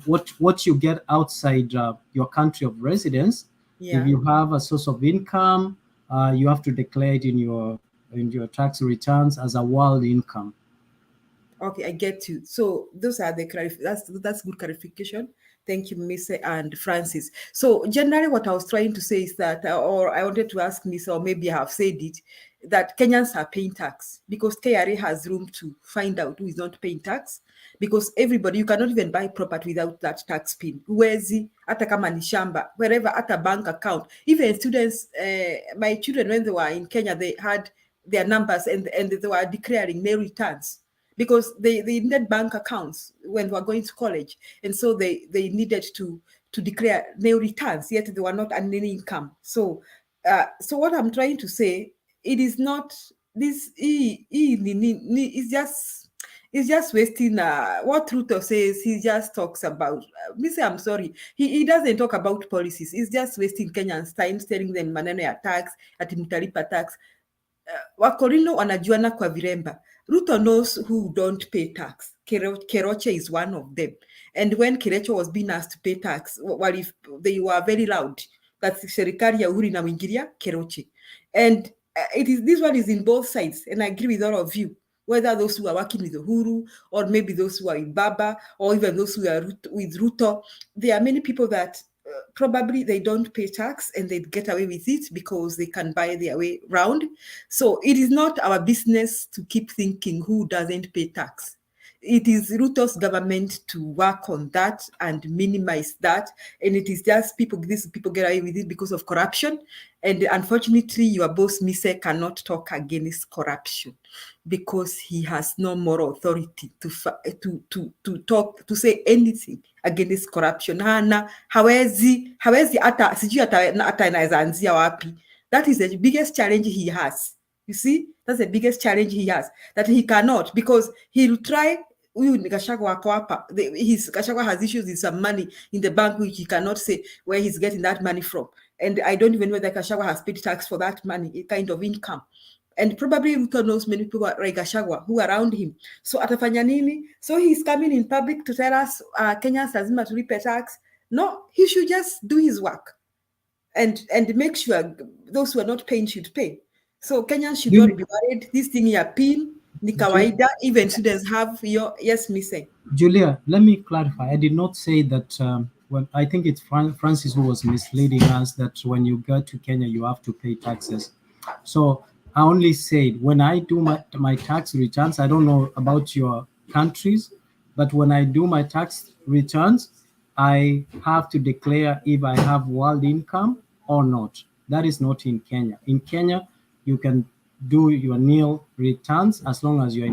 what you get outside your country of residence. Yeah. If you have a source of income, you have to declare it in your tax returns as a world income. Okay, I get you. So those are the that's good clarification. Thank you, Mise and Francis. So generally what I was trying to say is that, or I wanted to ask Mise, or maybe I have said it, that Kenyans are paying tax because KRA has room to find out who is not paying tax, because everybody, you cannot even buy property without that tax pin. Wezi, hata kama ni shamba, wherever, at a bank account. Even students, my children, when they were in Kenya, they had their numbers and they were declaring their returns, because they needed bank accounts when they were going to college. And so they needed to declare their returns, yet they were not earning any income. So what I'm trying to say, it is not this, it's just wasting what Ruto says. He just talks about, I'm sorry, he doesn't talk about policies. He's just wasting Kenyans' time telling them maneno ya tax, ati mtalipa tax. Wakorino wanajuana kwa viremba. Ruto knows who don't pay tax. Keroche is one of them. And when Keroche was being asked to pay tax, well, if they were very loud, that serikali ya Uhuru inamwingilia Keroche. And this one is in both sides, and I agree with all of you, whether those who are working with Uhuru, or maybe those who are in Baba, or even those who are with Ruto. There are many people that probably they don't pay tax and they get away with it because they can buy their way round. So it is not our business to keep thinking who doesn't pay tax. It is Ruto's government to work on that and minimize that. And it is just these people get away with it because of corruption. And unfortunately, your boss, Mise, cannot talk against corruption because he has no moral authority to talk, to say anything against corruption. Hawezi hata sijui hata anaweza anzia wapi. That is the biggest challenge he has. You see, that's the biggest challenge he has, that he cannot, because he'll try. Gachagua has issues with some money in the bank which he cannot say where he's getting that money from. And I don't even know whether Gachagua has paid tax for that money, a kind of income. And probably Ruto knows many people like Gachagua who are around him. So atafanya nini? So he's coming in public to tell us Kenyans lazima tulipe tax. No, he should just do his work and make sure those who are not paying should pay. So Kenyans should not be worried. This thing here, PIN, ni kawaida, even students have your, yes, Mise. Julia, let me clarify. I did not say that, well, I think it's Francis who was misleading us, that when you go to Kenya, you have to pay taxes. So I only said when I do my tax returns, I don't know about your countries, but when I do my tax returns, I have to declare if I have world income or not. That is not in Kenya. In Kenya, you can do your nil returns as long as you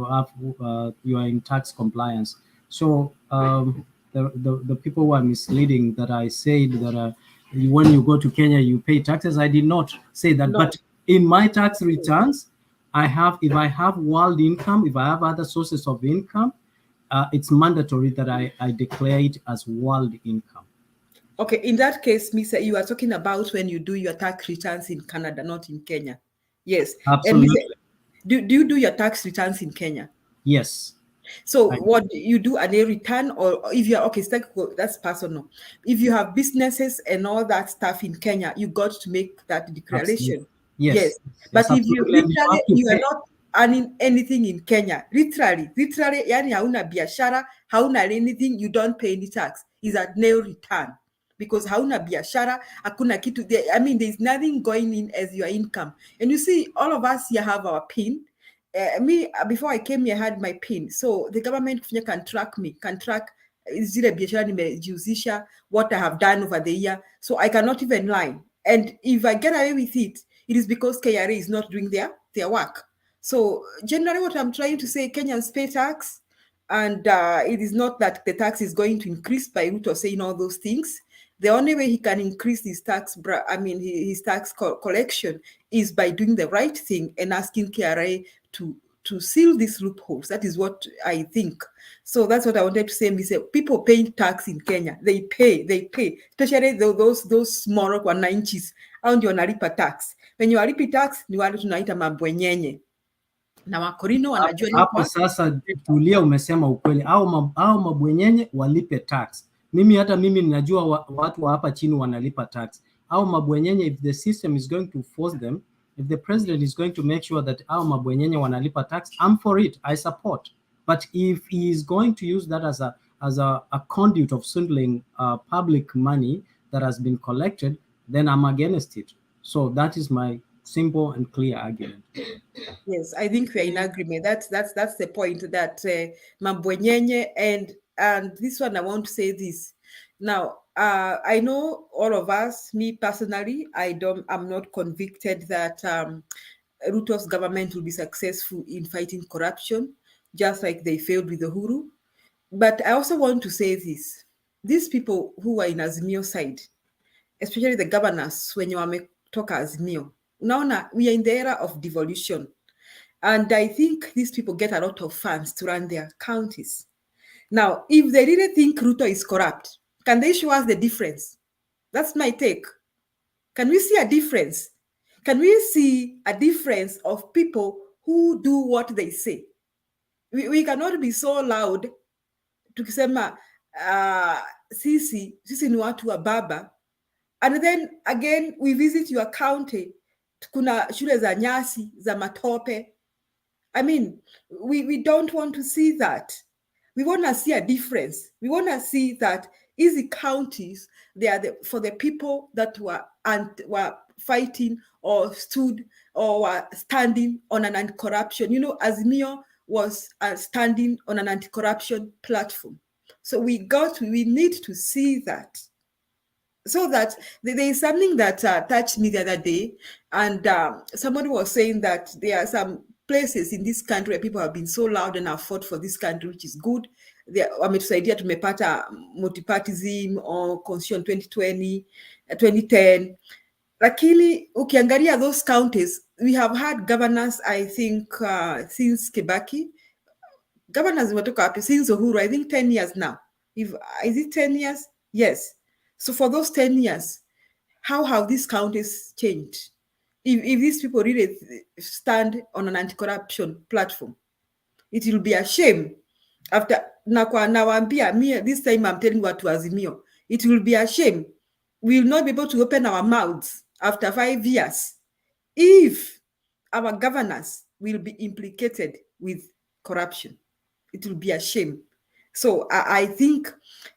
are in tax compliance. So the people who are misleading that I said that when you go to Kenya you pay taxes, I did not say that. No. But in my tax returns, if I have world income, if I have other sources of income, it's mandatory that I declare it as world income. Okay, in that case, Mr. You are talking about when you do your tax returns in Canada, not in Kenya. Yes. Absolutely. And do you do your tax returns in Kenya? Yes. So what you do an a return, or if you're okay, that's personal. If you have businesses and all that stuff in Kenya, you got to make that declaration. Yes. But if you literally you are pay. not earning anything in Kenya, literally, yani hauna biashara, hauna anything, you don't pay any tax. Is a nil return. Because hauna biashara, hakuna kitu there. I mean, there's nothing going in as your income. And you see, all of us here have our PIN. Before I came here, I had my PIN. So the government can track me, can track zile biashara nimejihusisha, what I have done over the year. So I cannot even lie. And if I get away with it, it is because KRA is not doing their work. So generally what I'm trying to say, Kenyans pay tax, and it is not that the tax is going to increase by Ruto saying all those things. The only way he can increase his tax, his tax collection is by doing the right thing and asking KRA to seal these loopholes. That is what I think. So that's what I wanted to say. People paying tax in Kenya, they pay, especially those small wananchis, au ndio wanalipa tax. When you walipi tax, ni wale tunaita mabwenyenye. Na wakorino wanajua ni hapo sasa. Tulia, umesema ukweli, au mabwenyenye walipe tax. Hata mimi ninajua watu wa hapa chini wanalipa tax. Au mabwenyenye, if the system is going to force them, if the president is going to make sure that au mabwenyenye wanalipa tax, I'm for it, I support. But if he is going to use that as a conduit of swindling public money that has been collected, then I'm against it. So that is my simple and clear argument. Yes, I think we are in agreement. That's the point, that mabwenyenye, and this one I want to say this. Now, I know all of us, me personally, I'm not convicted that Ruto's government will be successful in fighting corruption, just like they failed with the Uhuru. But I also want to say this. These people who are in Azimio side, especially the governors, when you talk Azimio, now we are in the era of devolution. And I think these people get a lot of funds to run their counties. Now, if they really think Ruto is corrupt, can they show us the difference? That's my take. Can we see a difference? Can we see a difference of people who do what they say? We cannot be so loud tukisema sisi ni watu wa baba, and then again we visit your county, kuna shule za nyasi za matope. I mean, we don't want to see that. We want to see a difference. We want to see that easy counties, they are for the people that were fighting or stood or were standing on an anti-corruption. Azimio was standing on an anti-corruption platform. So we need to see that. So that there is something that touched me the other day, and somebody was saying that there are some places in this country where people have been so loud and have fought for this country, which is good. Wametusaidia, tumepata multipartyism or constitution 2020, 2010. Lakini ukiangalia those counties, we have had governors, I think, since Kibaki. Governors wametoka wapi? Since Uhuru, I think 10 years now. Is it 10 years? Yes. So for those 10 years, how have these counties changed? If these people really stand on an anti-corruption platform, it will be a shame. After nawambia, me this time I'm telling what to Azimio, it will be a shame. We will not be able to open our mouths after 5 years if our governors will be implicated with corruption. It will be a shame. So I think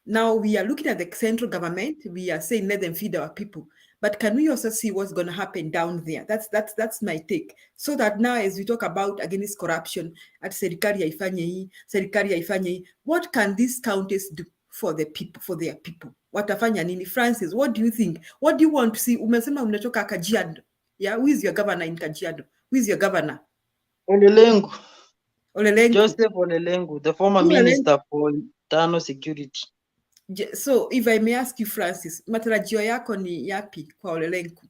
now we are looking at the central government. We are saying let them feed our people, but can we also see what's going to happen down there? That's my take. So that now, as we talk about against corruption, at serikali haifanye hii, what can these counties do for the people, for their people? Watafanya nini? Francis, what do you think? What do you want to see? Umesema unatoka Kajiado. Yeah, who is your governor in Kajiado? Who is your governor? Olelengu. Olelengu. Joseph Olelengu, the former minister for internal security. So if I may ask you, Francis, matarajio yako ni yapi kwa Olelengu?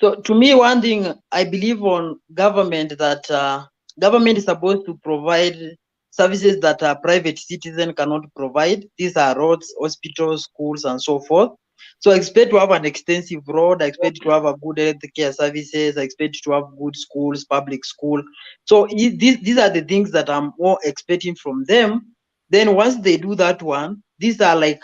So to me, one thing I believe on government that government is supposed to provide services that a private citizen cannot provide. These are roads, hospitals, schools, and so forth. So I expect to have an extensive road. I expect to have a good health care services. I expect to have good schools, public school. So these are the things that I'm more expecting from them. Then once they do that one, these are like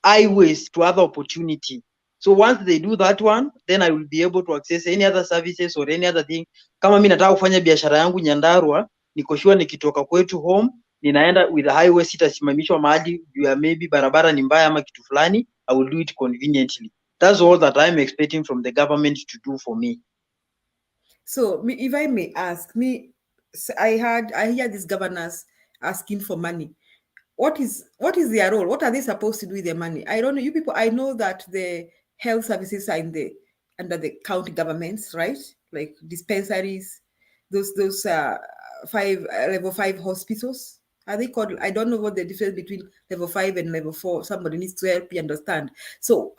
highways to other opportunity. So once they do that one, then I will be able to access any other services or any other thing. Kama mimi nataka kufanya biashara yangu Nyandarua, niko sure nikitoka kwetu home, ninaenda with the highway, sitasimamishwa mahali juu ya maybe barabara ni mbaya ama kitu fulani. I will do it conveniently. That's all that I'm expecting from the government to do for me. So if I may ask, I hear these governors asking for money. What is their role? What are they supposed to do with their money? I don't know. You people, I know that the health services are under the county governments, right? Like dispensaries, those level 5 hospitals. Are they called? I don't know what the difference between level 5 and level 4. Somebody needs to help me understand. So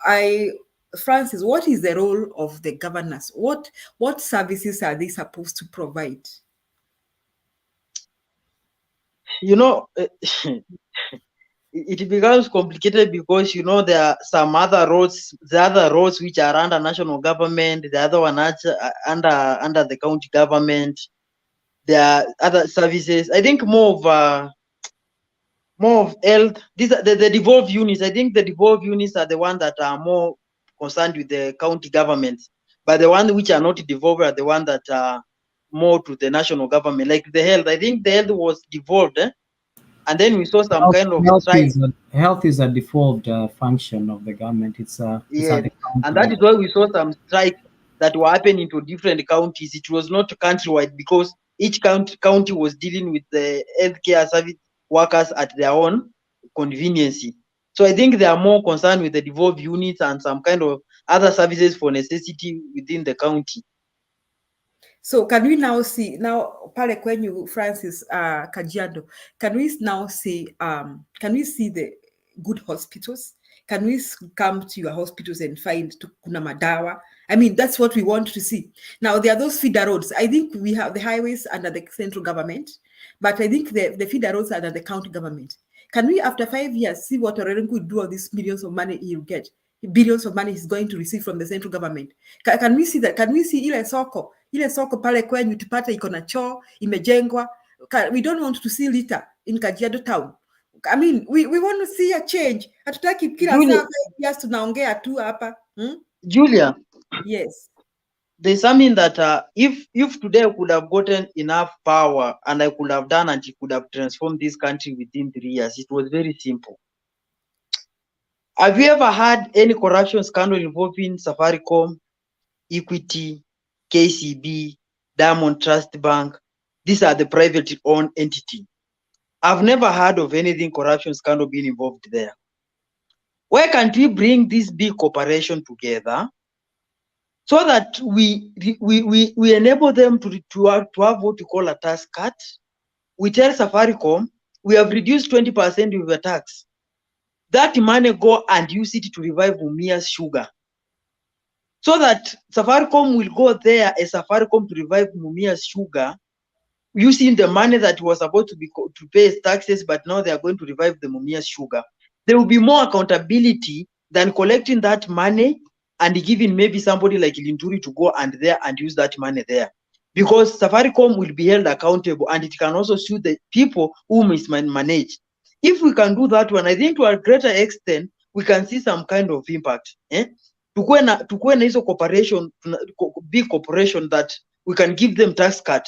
Francis, what is the role of the governors? What services are they supposed to provide? You know, it becomes complicated because, you know, there are some other roads, the other roads which are under national government, the other one under the county government. There are other services. I think more of health. These are the devolved units. I think the devolved units are the ones that are more concerned with the county governments, but the ones which are not devolved are the ones that are more to the national government. Like the health, I think the health was devolved, and then we saw some kind of strike. Health is a devolved function of the government. It's at the county and that is why we saw some strikes that were happening to different counties. It was not countrywide because each county was dealing with the healthcare service workers at their own convenience. So I think they are more concerned with the devolved units and some kind of other services for necessity within the county. So can we now see pale kwenyu Francis Kajiado, can we now see can we see the good hospitals? Can we come to your hospitals and find kuna madawa? I mean, that's what we want to see. Now there are those feeder roads. I think we have the highways under the central government, but I think the feeder roads are under the county government. Can we, after 5 years, see what Orengo could do of these millions of money he'll get? Billions of money he's going to receive from the central government. Can we see that? Can we see ile soko pale kwenyu tupate iko na choo imejengwa? We don't want to see litter in Kajiado town. I mean, we want to see a change. Hatutaki kila saa 5 years tunaongea tu hapa. Julia. Yes. There's something that if today I could have gotten enough power and I could have done and it could have transformed this country within 3 years, it was very simple. Have you ever had any corruption scandal involving Safaricom, Equity, KCB, Diamond Trust Bank? These are the privately owned entity. I've never heard of anything corruption scandal being involved there. Why can't we bring this big corporation together so that we enable them to have what we call a tax cut? We tell Safaricom, we have reduced 20% of your tax. That money go and use it to revive Mumia's sugar. So that Safaricom will go there as Safaricom to revive Mumia's sugar, using the money that was supposed to pay as taxes, but now they are going to revive the Mumia's sugar. There will be more accountability than collecting that money and giving maybe somebody like Linturi to go and there and use that money there. Because Safaricom will be held accountable and it can also sue the people who mismanage. If we can do that one, I think to a greater extent, we can see some kind of impact. Tukue na hizo corporation, big corporation that we can give them tax cut.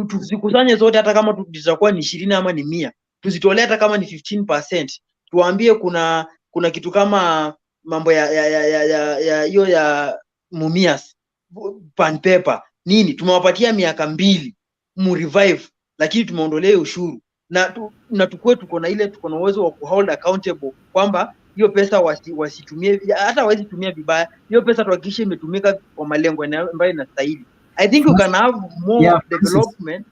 Tuzikusanye zote hata kama tutakuwa ni 20 ama ni 100. Tuzitolee hata kama ni 15%. Tuambie kuna kitu kama mambo ya hiyo ya Mumias pan paper nini tumewapatia miaka 2 mu revive, lakini tumeondolea ushuru na tukue tuko na uwezo wa kuhold accountable kwamba hiyo pesa wasitumie, hata wasitumia vibaya. Hiyo pesa tuhakikishe imetumika kwa malengo ambayo inastahili. I think you can have more development.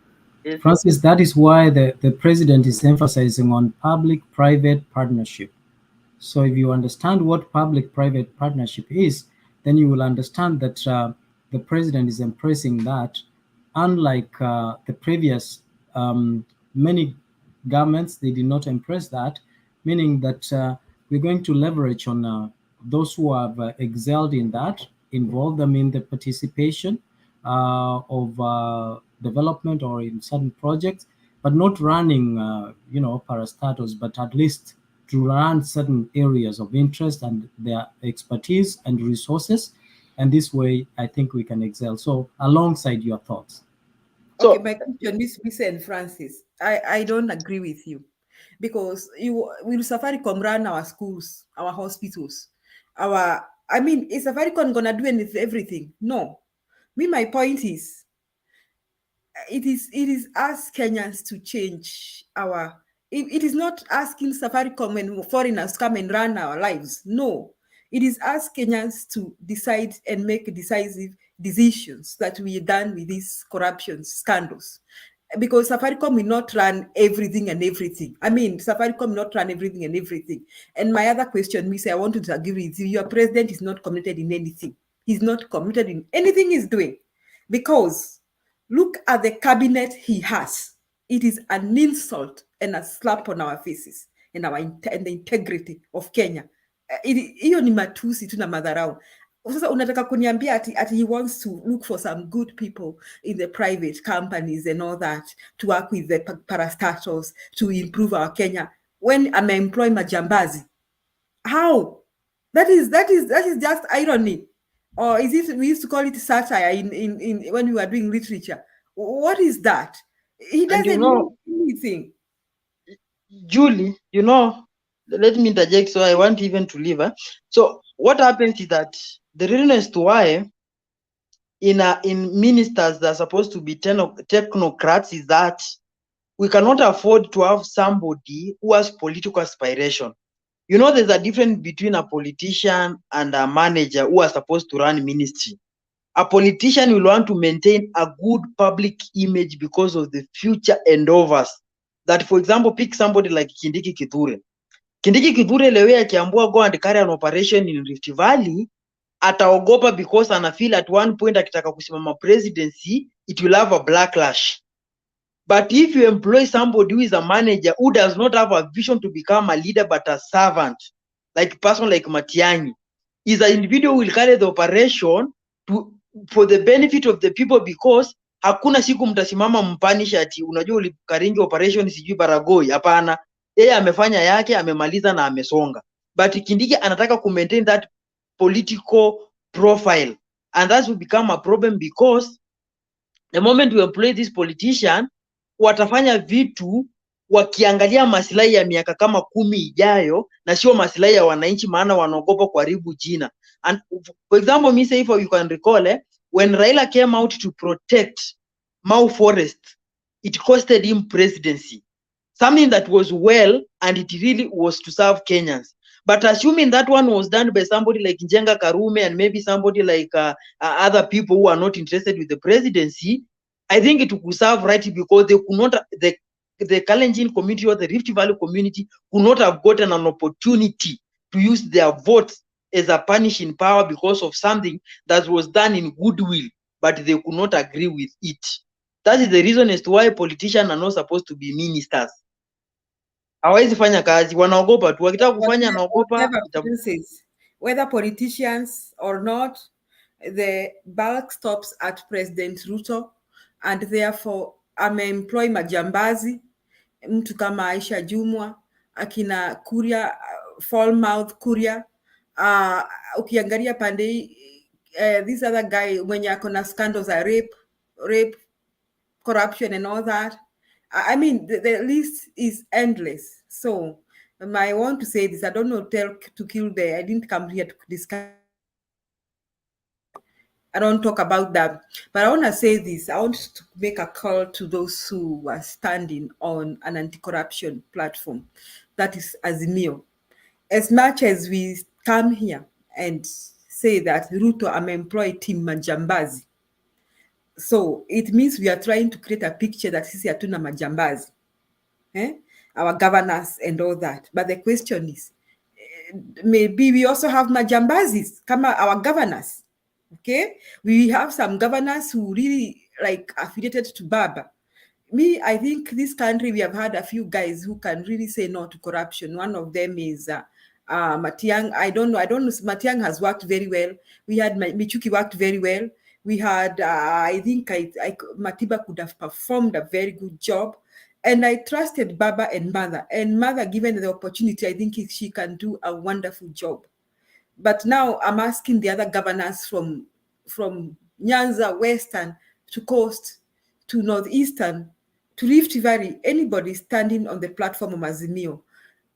Francis, that is why the president is emphasizing on public-private partnership. So if you understand what public-private partnership is, then you will understand that the president is embracing that, unlike the previous many governments. They did not embrace that, meaning that we're going to leverage on those who have excelled in that, involve them in the participation of development or in certain projects, but not running, parastatus, but at least to run certain areas of interest and their expertise and resources. And this way, I think we can excel. So alongside your thoughts. Okay, my question is Miss and Francis. I don't agree with you, because will Safaricom run our schools, our hospitals, is Safaricom gonna do everything? No. My point is, it is us Kenyans to change it is not asking Safaricom and foreigners come and run our lives. No, it is us Kenyans to decide and make decisive decisions that we are done with these corruption scandals. Because Safaricom will not run everything and everything. Safaricom will not run everything and everything. And my other question, Miss, I want to agree with you. Your president is not committed in anything. He's not committed in anything he's doing. Because look at the cabinet he has. It is an insult and a slap on our faces and the integrity of Kenya. Hiyo ni matusi tu na madharau. Sasa unataka kuniambia ati he wants to look for some good people in the private companies and all that to work with the parastatals to improve our Kenya when I'm employing majambazi. How? That is just irony. Or is it, we used to call it satire in when we were doing literature. What is that? He doesn't know anything. Julie, let me interject, so I want even to leave. So what happens is that the reason as to why in ministers that are supposed to be technocrats is that we cannot afford to have somebody who has political aspiration. There's a difference between a politician and a manager who are supposed to run ministry. A politician will want to maintain a good public image because of the future endeavors. That, for example, pick somebody like Kindiki Kithure. Kindiki Kithure lewe akiambua go and carry an operation in Rift Valley, ataogopa because anafeel at one point akitaka kusimama presidency, it will have a backlash. But if you employ somebody who is a manager who does not have a vision to become a leader but a servant, like a person like Matiang'i, is an individual who will carry the operation for the benefit of the people, because hakuna siku mtasimama mpanish ati unajua ulikaringi operation sijui Baragoi. Hapana, yeye amefanya yake, amemaliza na amesonga. But Kindiki anataka ku maintain that political profile, and that will become a problem, because the moment we employ this politician, watafanya vitu wakiangalia maslahi ya miaka kama 10 ijayo na sio maslahi ya wananchi, maana wanaogopa kuharibu jina. And for example, me say, if you can recall, when Raila came out to protect Mau Forest, it costed him presidency, something that was well, and it really was to serve Kenyans. But assuming that one was done by somebody like Njenga Karume and maybe somebody like other people who are not interested with the presidency, I think it would serve right, because they could not, the Kalenjin community or the Rift Valley community could not have gotten an opportunity to use their votes as a punishing power because of something that was done in goodwill, but they could not agree with it. That is the reason as to why politicians are not supposed to be ministers. Hawezi fanya kazi, wanaogopa tu, wakitaka kufanya naogopa. Whether politicians or not, the bulk stops at President Ruto, and therefore ameemploy majambazi, mtu kama Aisha Jumwa, akina Kuria, foul mouth Kuria, ukiangalia pande this other guy mwenye akona scandals are rape, corruption and all that. The list is endless. So I want to say this, I don't know, I didn't come here to discuss. I don't talk about that, but I want to say this. I want to make a call to those who are standing on an anti-corruption platform, that is Azimio. As much as we come here and say that Ruto employed team majambazi, so it means we are trying to create a picture that sisi hatuna majambazi, our governors and all that. But the question is, maybe we also have majambazis, kama our governors. Okay, we have some governors who really like affiliated to Baba. Me, I think this country, we have had a few guys who can really say no to corruption. One of them is Matiang. I don't know. Matiang has worked very well. We had Michuki worked very well. We had, I think Matiba could have performed a very good job. And I trusted Baba and Mother. And Mother, given the opportunity, I think she can do a wonderful job. But now I'm asking the other governors from Nyanza, Western, to Coast, to Northeastern, to Rift Valley, anybody standing on the platform of Azimio,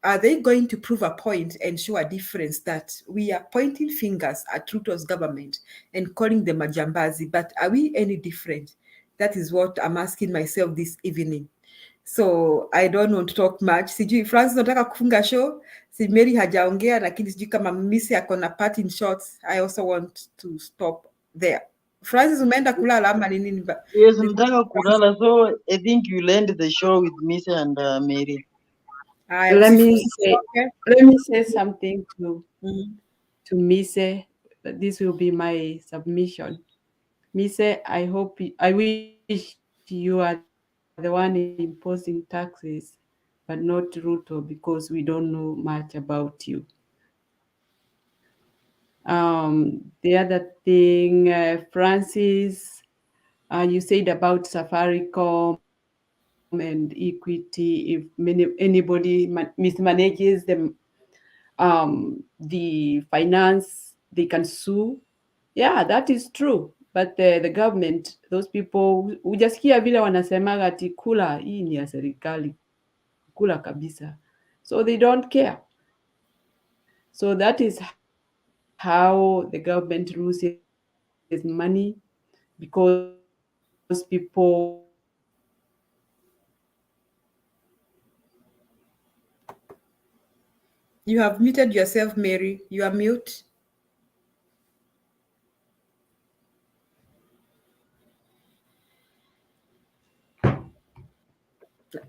are they going to prove a point and show a difference that we are pointing fingers at Ruto's government and calling them a jambazi, but are we any different? That is what I'm asking myself this evening. So I don't want to talk much. Sijui Francis nataka kufunga show. Si Mary hajaongea, lakini sijui kama Misi ako na parting shots. I also want to stop there. Francis, umeenda kulala ama ni nini? Yes, nataka kulala, so I think you'll end the show with Miss and Mary. Let me say something to Mise. This will be my submission. Mise, I wish you are the one imposing taxes, but not Ruto, because we don't know much about you. The other thing, Francis, you said about Safaricom and Equity. If anybody mismanages them, the finance, they can sue. Yeah, that is true. But the government, those people, hujasikia vile wanasemaga ati kula hii ni ya serikali, kula kabisa. So they don't care. So that is how the government loses money, because people. You have muted yourself, Mary. You are mute.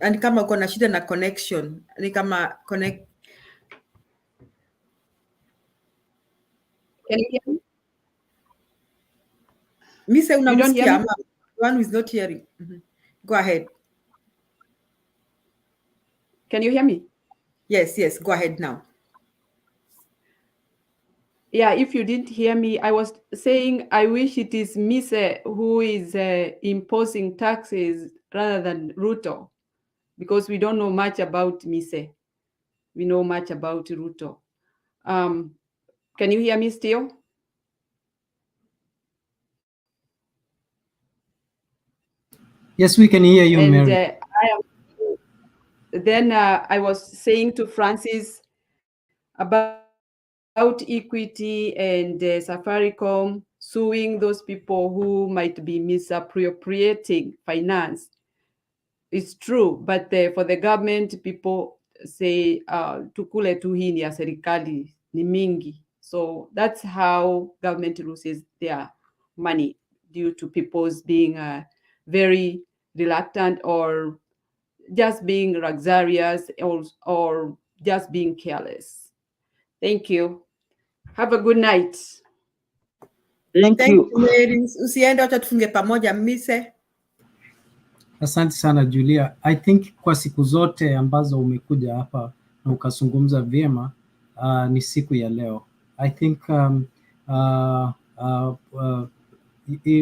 And kama uko na shida na connection, ni kama connect. Can you hear me? Mise unamsikia ama one who is not hearing? Go ahead. Can you hear me? Yes, go ahead now. Yeah, if you didn't hear me, I was saying I wish it is Mise who is imposing taxes rather than Ruto, because we don't know much about Mise. We know much about Ruto. Can you hear me still? Yes, we can hear you, Mary. I was saying to Francis about Equity and Safaricom suing those people who might be misappropriating finance. It's true, but for the government, people say tukule tu hii ni ya serikali ni mingi. So that's how government loses their money, due to people's being very reluctant or just being luxurious or just being careless. Thank you. Have a good night. Thank you, Mary. Usiende, wacha tufunge pamoja Mise. Asante sana Julia. I think kwa siku zote ambazo umekuja hapa na ukazungumza vyema, ni siku ya leo. I think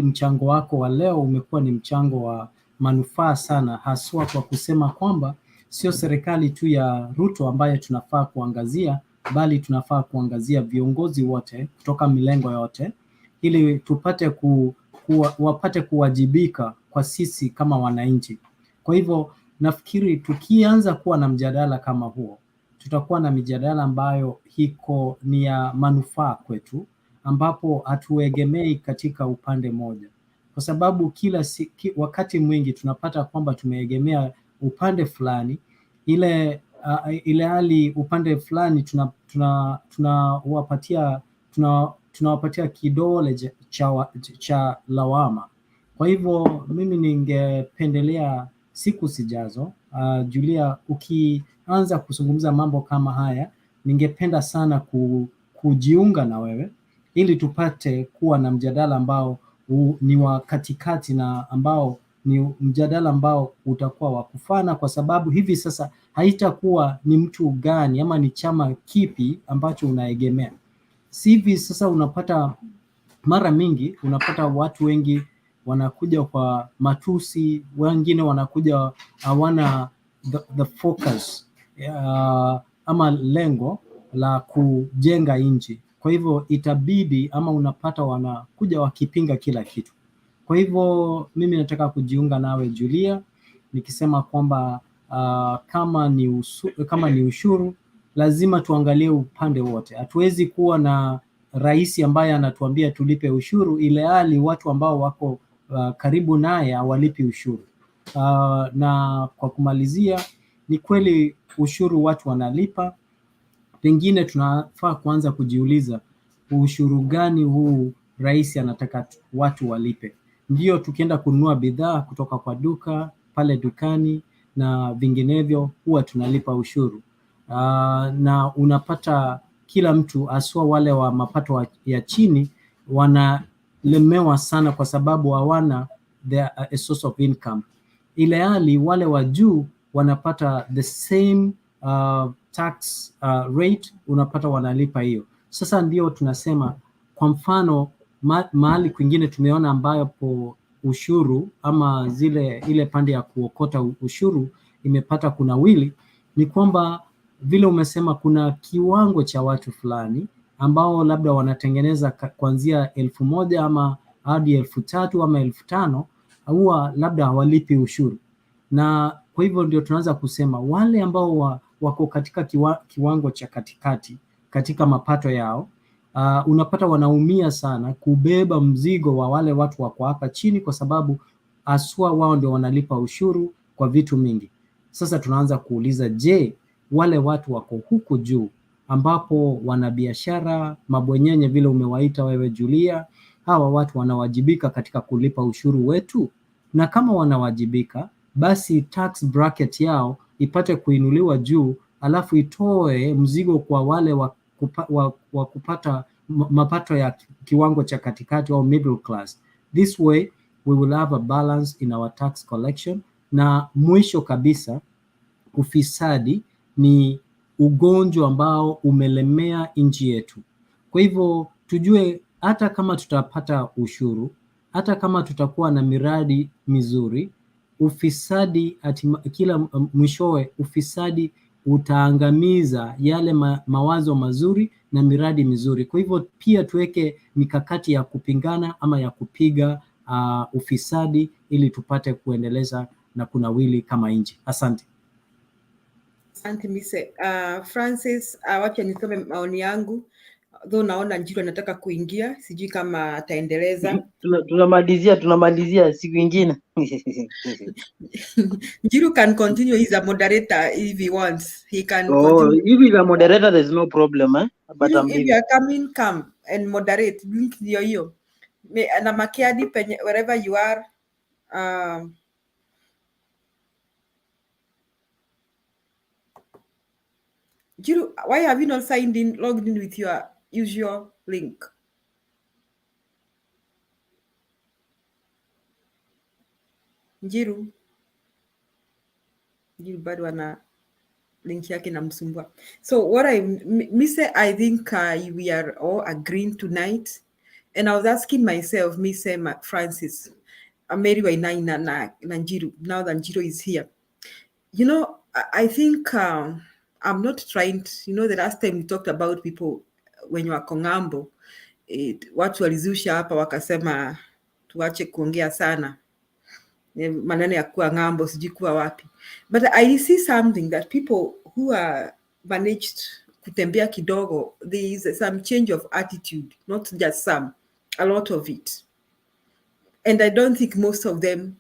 mchango wako wa leo umekuwa ni mchango wa manufaa sana, haswa kwa kusema kwamba sio serikali tu ya Ruto ambayo tunafaa kuangazia, bali tunafaa kuangazia viongozi wote kutoka milengo yote, ili tupate wapate kuwajibika kwa sisi kama wananchi. Kwa hivyo nafikiri tukianza kuwa na mjadala kama huo, tutakuwa na mijadala ambayo ni ya manufaa kwetu, ambapo hatuegemei katika upande moja, kwa sababu wakati mwingi tunapata kwamba tumeegemea upande fulani, ile hali upande fulani tunawapatia kidole cha lawama. Kwa hivyo mimi ningependelea siku zijazo, Julia, ukianza kuzungumza mambo kama haya, ningependa sana kujiunga na wewe ili tupate kuwa na mjadala ambao ni wa katikati na ambao ni mjadala ambao utakuwa wa kufana, kwa sababu hivi sasa haitakuwa ni mtu gani ama ni chama kipi ambacho unaegemea. Si hivi sasa unapata mara mingi unapata watu wengi wanakuja kwa matusi, wengine wanakuja hawana the focus ama lengo la kujenga nchi. Kwa hivyo itabidi ama unapata wanakuja wakipinga kila kitu. Kwa hivyo mimi nataka kujiunga nawe Julia, nikisema kwamba kama ni ushuru lazima tuangalie upande wote. Hatuwezi kuwa na rais ambaye anatuambia tulipe ushuru ile hali watu ambao wako karibu naye hawalipi ushuru. Na kwa kumalizia, ni kweli ushuru watu wanalipa, pengine tunafaa kuanza kujiuliza ushuru gani huu rais anataka watu walipe. Ndio tukienda kununua bidhaa kutoka kwa duka pale dukani na vinginevyo huwa tunalipa ushuru. Na unapata kila mtu haswa wale wa mapato ya chini wanalemewa sana kwa sababu hawana a source of income. Ile hali wale wa juu wanapata the same tax rate, unapata wanalipa hiyo. Sasa ndio tunasema kwa mfano mahali kwingine tumeona ambapo ushuru ama ile pande ya kuokota ushuru imepata kunawili, ni kwamba vile umesema kuna kiwango cha watu fulani ambao labda wanatengeneza kuanzia 1,000 ama hadi 3,000 ama 5,000 huwa labda hawalipi ushuru. Na kwa hivyo ndio tunaanza kusema wale ambao wako katika kiwango cha katikati katika mapato yao, unapata wanaumia sana kubeba mzigo wa wale watu wako hapa chini, kwa sababu aswa wao ndio wanalipa ushuru kwa vitu mingi. Sasa tunaanza kuuliza, je, wale watu wako huku juu ambapo wanabiashara, mabwenyenye vile umewaita wewe Julia, hawa watu wanawajibika katika kulipa ushuru wetu? Na kama wanawajibika, basi tax bracket yao ipate kuinuliwa juu, alafu itoe mzigo kwa wale wa kupata mapato ya kiwango cha katikati au middle class. This way we will have a balance in our tax collection. Na mwisho kabisa, ufisadi ni ugonjwa ambao umelemea nchi yetu. Kwa hivyo tujue hata kama tutapata ushuru, hata kama tutakuwa na miradi mizuri, ufisadi kila mwishowe ufisadi utaangamiza yale mawazo mazuri na miradi mizuri. Kwa hivyo pia tuweke mikakati ya kupingana ama ya kupiga ufisadi ili tupate kuendeleza na kunawili kama nchi. Asante. Asante Mise. Francis, wacha nisome maoni yangu. Though naona Njiru anataka kuingia, sijui kama ataendeleza. Tunamalizia siku nyingine. Njiru can continue, he's a moderator if he wants. He can continue. If he's a moderator, there's no problem, but if you are coming, come and moderate. Link hiyo. Na Makiadi, wherever you are. Njiru, why have you not logged in with your usual link? Njiru bado ana link yake na msumbua. So what I think we are all agreeing tonight, and I was asking myself, Francis, Mary Wainaina na Njiru, now that Njiru is here. You know, I think I'm not trying to, the last time we talked about people when you are kongambo, watu walizusha hapa wakasema tuache kuongea sana, maneno ya kuwa ngambo sijui kuwa wapi. But I see something that people who are managed kutembea kidogo, there is some change of attitude, not just some, a lot of it. And I don't think most of them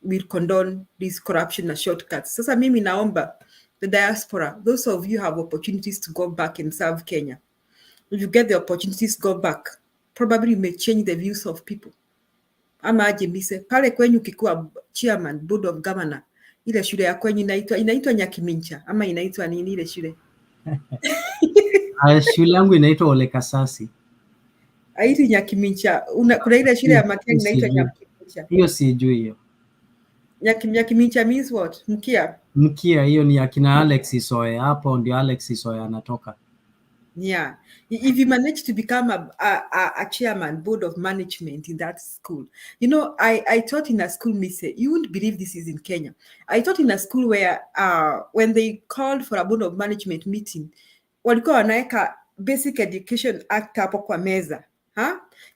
will condone this corruption and shortcuts. Sasa mimi naomba the diaspora, those of you have opportunities to go back and serve Kenya. If you get the opportunities, go back. Probably you may change the views of people. Ama aje Mise, pale kwenyu kikuwa chairman, board of governor, ile shule ya kwenyu inaitwa Nyakimincha, ama inaitwa nini ile shule? Shule yangu inaitwa Ole Kasasi. Aiti Nyakimincha. Kuna ile shule ya Matiang'i inaitwa Nyakimincha. Hiyo sijui hiyo. Nyakimincha means what? Mkia. Mkia hiyo ni akina Alex Isoe. Hapo ndio Alex Isoe anatoka. Yeah, if you manage to become a chairman, board of management in that school, you know, I taught in a school, you wouldn't believe this is in Kenya. I taught in a school where when they called for a board of management meeting, walikuwa wanaweka Basic Education Act hapo kwa meza.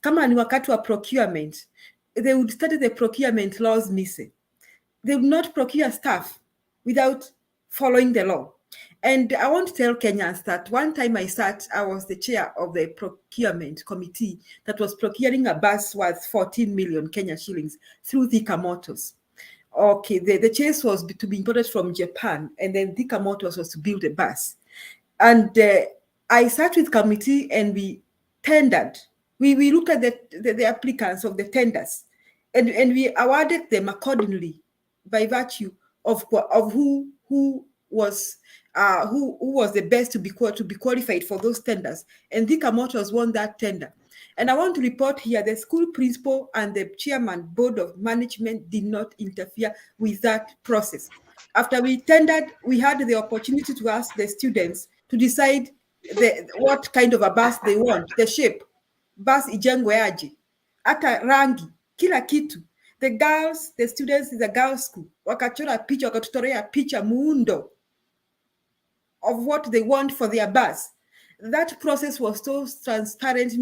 Kama ni wakati wa procurement, they would study the procurement laws, they would not procure staff without following the law. And I want to tell Kenyans that one time I was the chair of the procurement committee that was procuring a bus worth 14 million Kenya shillings through Thika Motors. Okay, the chase was to be imported from Japan, and then Thika Motors was to build a bus. And I sat with committee and we tendered. We looked at the applicants of the tenders, and we awarded them accordingly by virtue of who was the best to be qualified for those tenders, and Thika Motors won that tender. And I want to report here, the school principal and the chairman board of management did not interfere with that process. After we tendered, we had the opportunity to ask the students to decide what kind of a bus they want, the shape, bus ijengwe aje, ata rangi, kila kitu. The girls, the students in the girls' school, wakachora picha, wakatutorea picha muundo of what they want for their bus. That process was so transparent,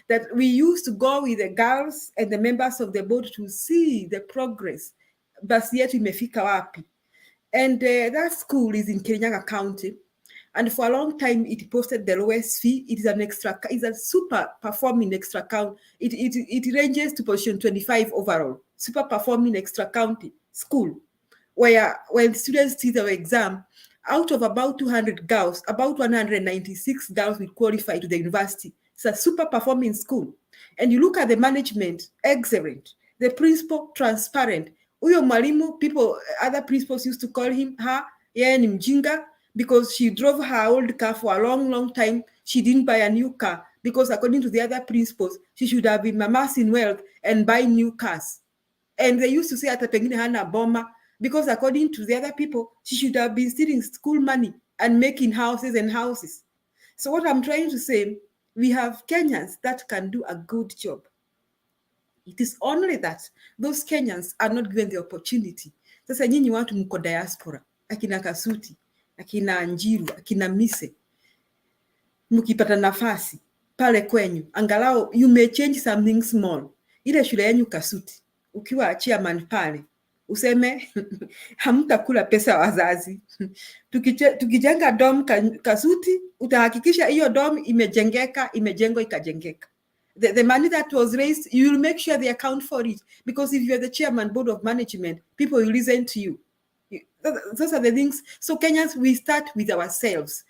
that we used to go with the girls and the members of the board to see the progress. Basi yetu imefika wapi. And that school is in Kirinyaga County. And for a long time, it posted the lowest fee. It is it's a super performing extra county. It ranges to position 25 overall. Super performing extra county school, where when students see their exam, out of about 200 girls, about 196 girls will qualify to the university. It's a super performing school. And you look at the management, excellent. The principal, transparent. Uyo mwalimu, other principals used to call him, yeye ni mjinga, because she drove her old car for a long, long time. She didn't buy a new car because according to the other principals, she should have been amassing wealth and buying new cars. And they used to say ata pengine hana boma, because according to the other people, she should have been stealing school money and making houses and houses. So what I'm trying to say, we have Kenyans that can do a good job. It is only that those Kenyans are not given the opportunity. Sasa nyinyi watu mko diaspora, akina Kasuti, akina Njiru, akina Mise, mkipata nafasi pale kwenyu, angalau you may change something small. Ile shule yenu Kasuti, ukiwa chairman pale, useme hamtakula pesa wazazi. Tukijenga dom Kasuti, utahakikisha hiyo dom imejengwa ikajengeka. The money that was raised, you will make sure they account for it. Because if you're the chairman, board of management, people will listen to you. Those are the things. So Kenyans, we start with ourselves.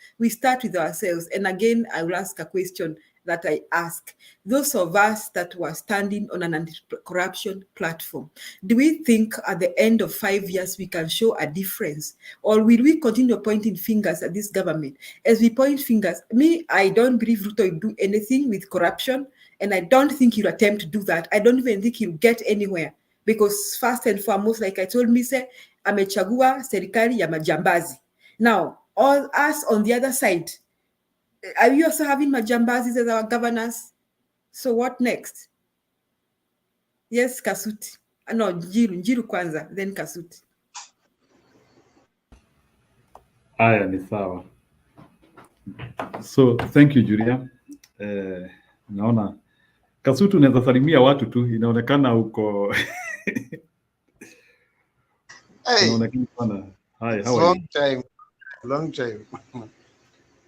And again, I will ask a question that I ask. Those of us that were standing on an anti-corruption platform, do we think at the end of 5 years we can show a difference? Or will we continue pointing fingers at this government? As we point fingers, I don't believe Ruto will do anything with corruption. And I don't think he'll attempt to do that. I don't even think he'll get anywhere. Because first and foremost, like I told amechagua serikali ya majambazi. Now, all us on the other side, are we also having majambazis as our governors? So what next? Yes, Kasuti. No, Njiru kwanza, then Kasuti. Haya ni sawa. So, thank you, Julia. Naona Kasutu unaweza salimia watu tu, inaonekana uko Hey, inaonekana. Hi, how are you? Long time.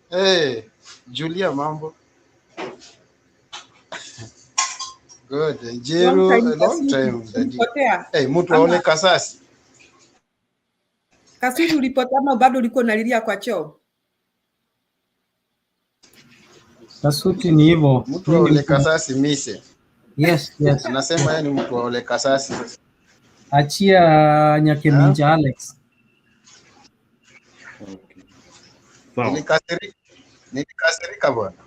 Hey, Julia, mambo. Good. Njiru, long time. Hey, mtu aone Kasasi. Kasuti ulipotea ama bado uliko nalilia kwa choo? Kasuti ni hivyo. Mtu wa Ole Kasasi Mise. Yes. Anasema yeye ni mtu wa Ole Kasasi. Achia Nyakiminja Alex. Okay. Sawa. Nilikasirika bwana.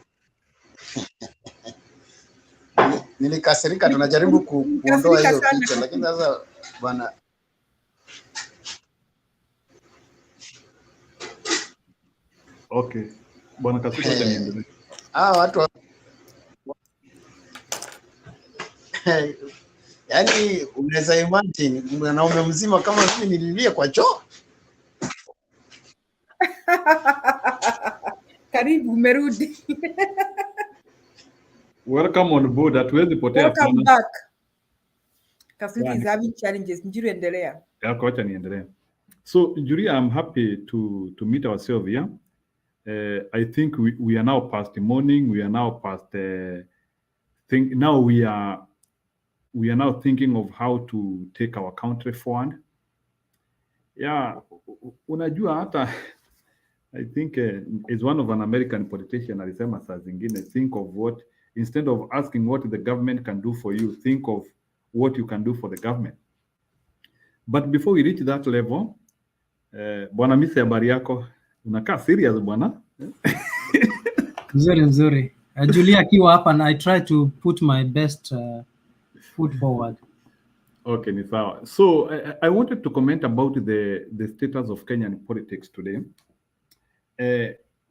Nilikasirika, tunajaribu kuondoa hiyo picha, lakini sasa bwana. Okay. Bwana Kasutu acha niendelee. Watu yaani unaweza imagine mwanaume mzima kama mimi nililie kwa choo. Karibu, umerudi. Welcome on board. Hatuwezi potea Welcome sana. back. Kasutu is having challenges. Njuri endelea. Yako acha niendelee. So, Njuri, I'm happy to meet ourselves here. I think we are now past the morning. We are now past now we are now thinking of how to take our country forward. Yeah, unajua hata I think is one of an American politician alisema saa zingine, think of what, instead of asking what the government can do for you, think of what you can do for the government. But before we reach that level, Bwana Mise, habari yako? Unakaa serious bwana? Mzuri. Julia akiwa hapa na I try to put my best foot forward. Okay, ni sawa. So I wanted to comment about the status of Kenyan politics today.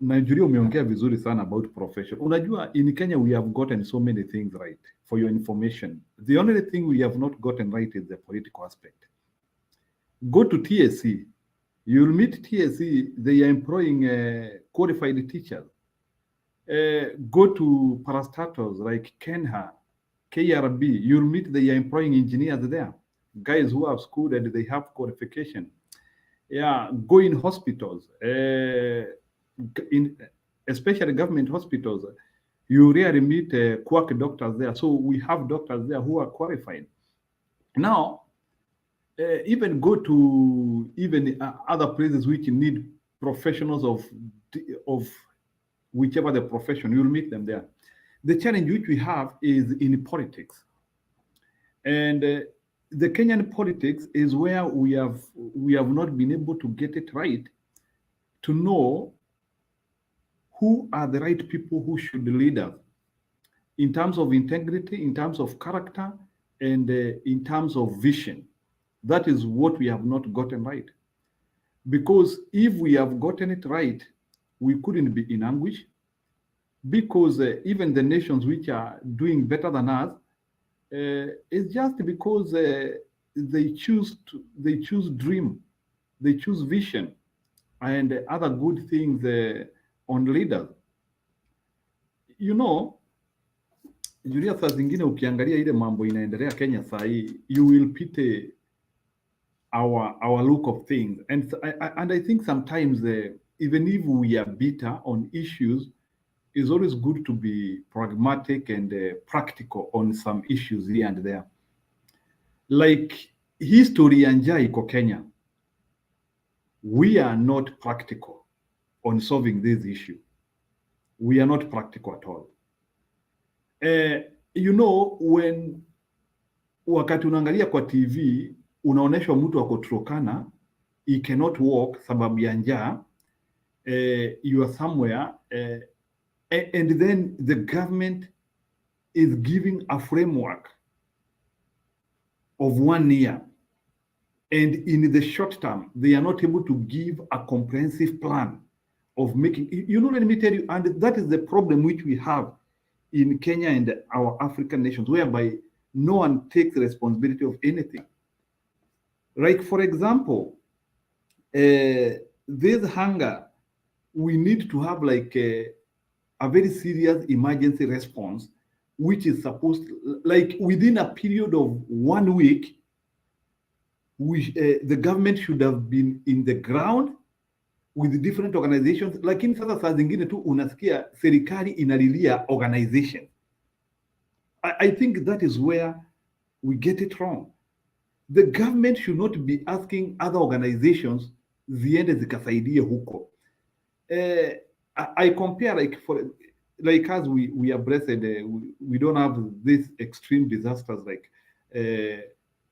Nigeria umeongea vizuri sana about profession. Unajua in Kenya we have gotten so many things right. For your information, the only thing we have not gotten right is the political aspect. Go to TSC. You'll meet TSC, they are employing qualified teachers. Go to parastatals like Kenha, KRB, you'll meet they are employing engineers there, guys who have schooled and they have qualification. Yeah, go in hospitals, especially government hospitals, you rarely meet quack doctors there. So we have doctors there who are qualified. Now, even go to other places which need professionals of whichever the profession, you'll meet them there. The challenge which we have is in politics. And the Kenyan politics is where we have not been able to get it right, to know who are the right people who should lead us in terms of integrity, in terms of character, and in terms of vision. That is what we have not gotten right. Because if we have gotten it right, we couldn't be in anguish, because even the nations which are doing better than us, it's just because they choose dream, they choose vision, and other good things on leaders. You know, Julia, saa zingine ukiangalia ile mambo inaendelea Kenya saa hii, you will pity our look of things. And I think sometimes even if we are bitter on issues, it's always good to be pragmatic and practical on some issues here and there. Like history ya njaa iko Kenya. We are not practical on solving this issue. We are not practical at all. You know, when wakati unaangalia kwa TV, unaoneshwa mtu ako Turkana, he cannot walk sababu ya njaa, you are somewhere, and then the government is giving a framework of 1 year. And in the short term, they are not able to give a comprehensive plan of making, you know, let me tell you, and that is the problem which we have in Kenya and our African nations, whereby no one takes responsibility of anything. Like, for example, this hunger, we need to have like a very serious emergency response, which is supposed to, like within a period of 1 week, the government should have been in the ground with different organizations. Lakini sasa saa zingine tu unasikia serikali inalilia organization. I think that is where we get it wrong. The government should not be asking other organizations ziende zikasaidie huko. I compare like as we are blessed, we don't have these extreme disasters like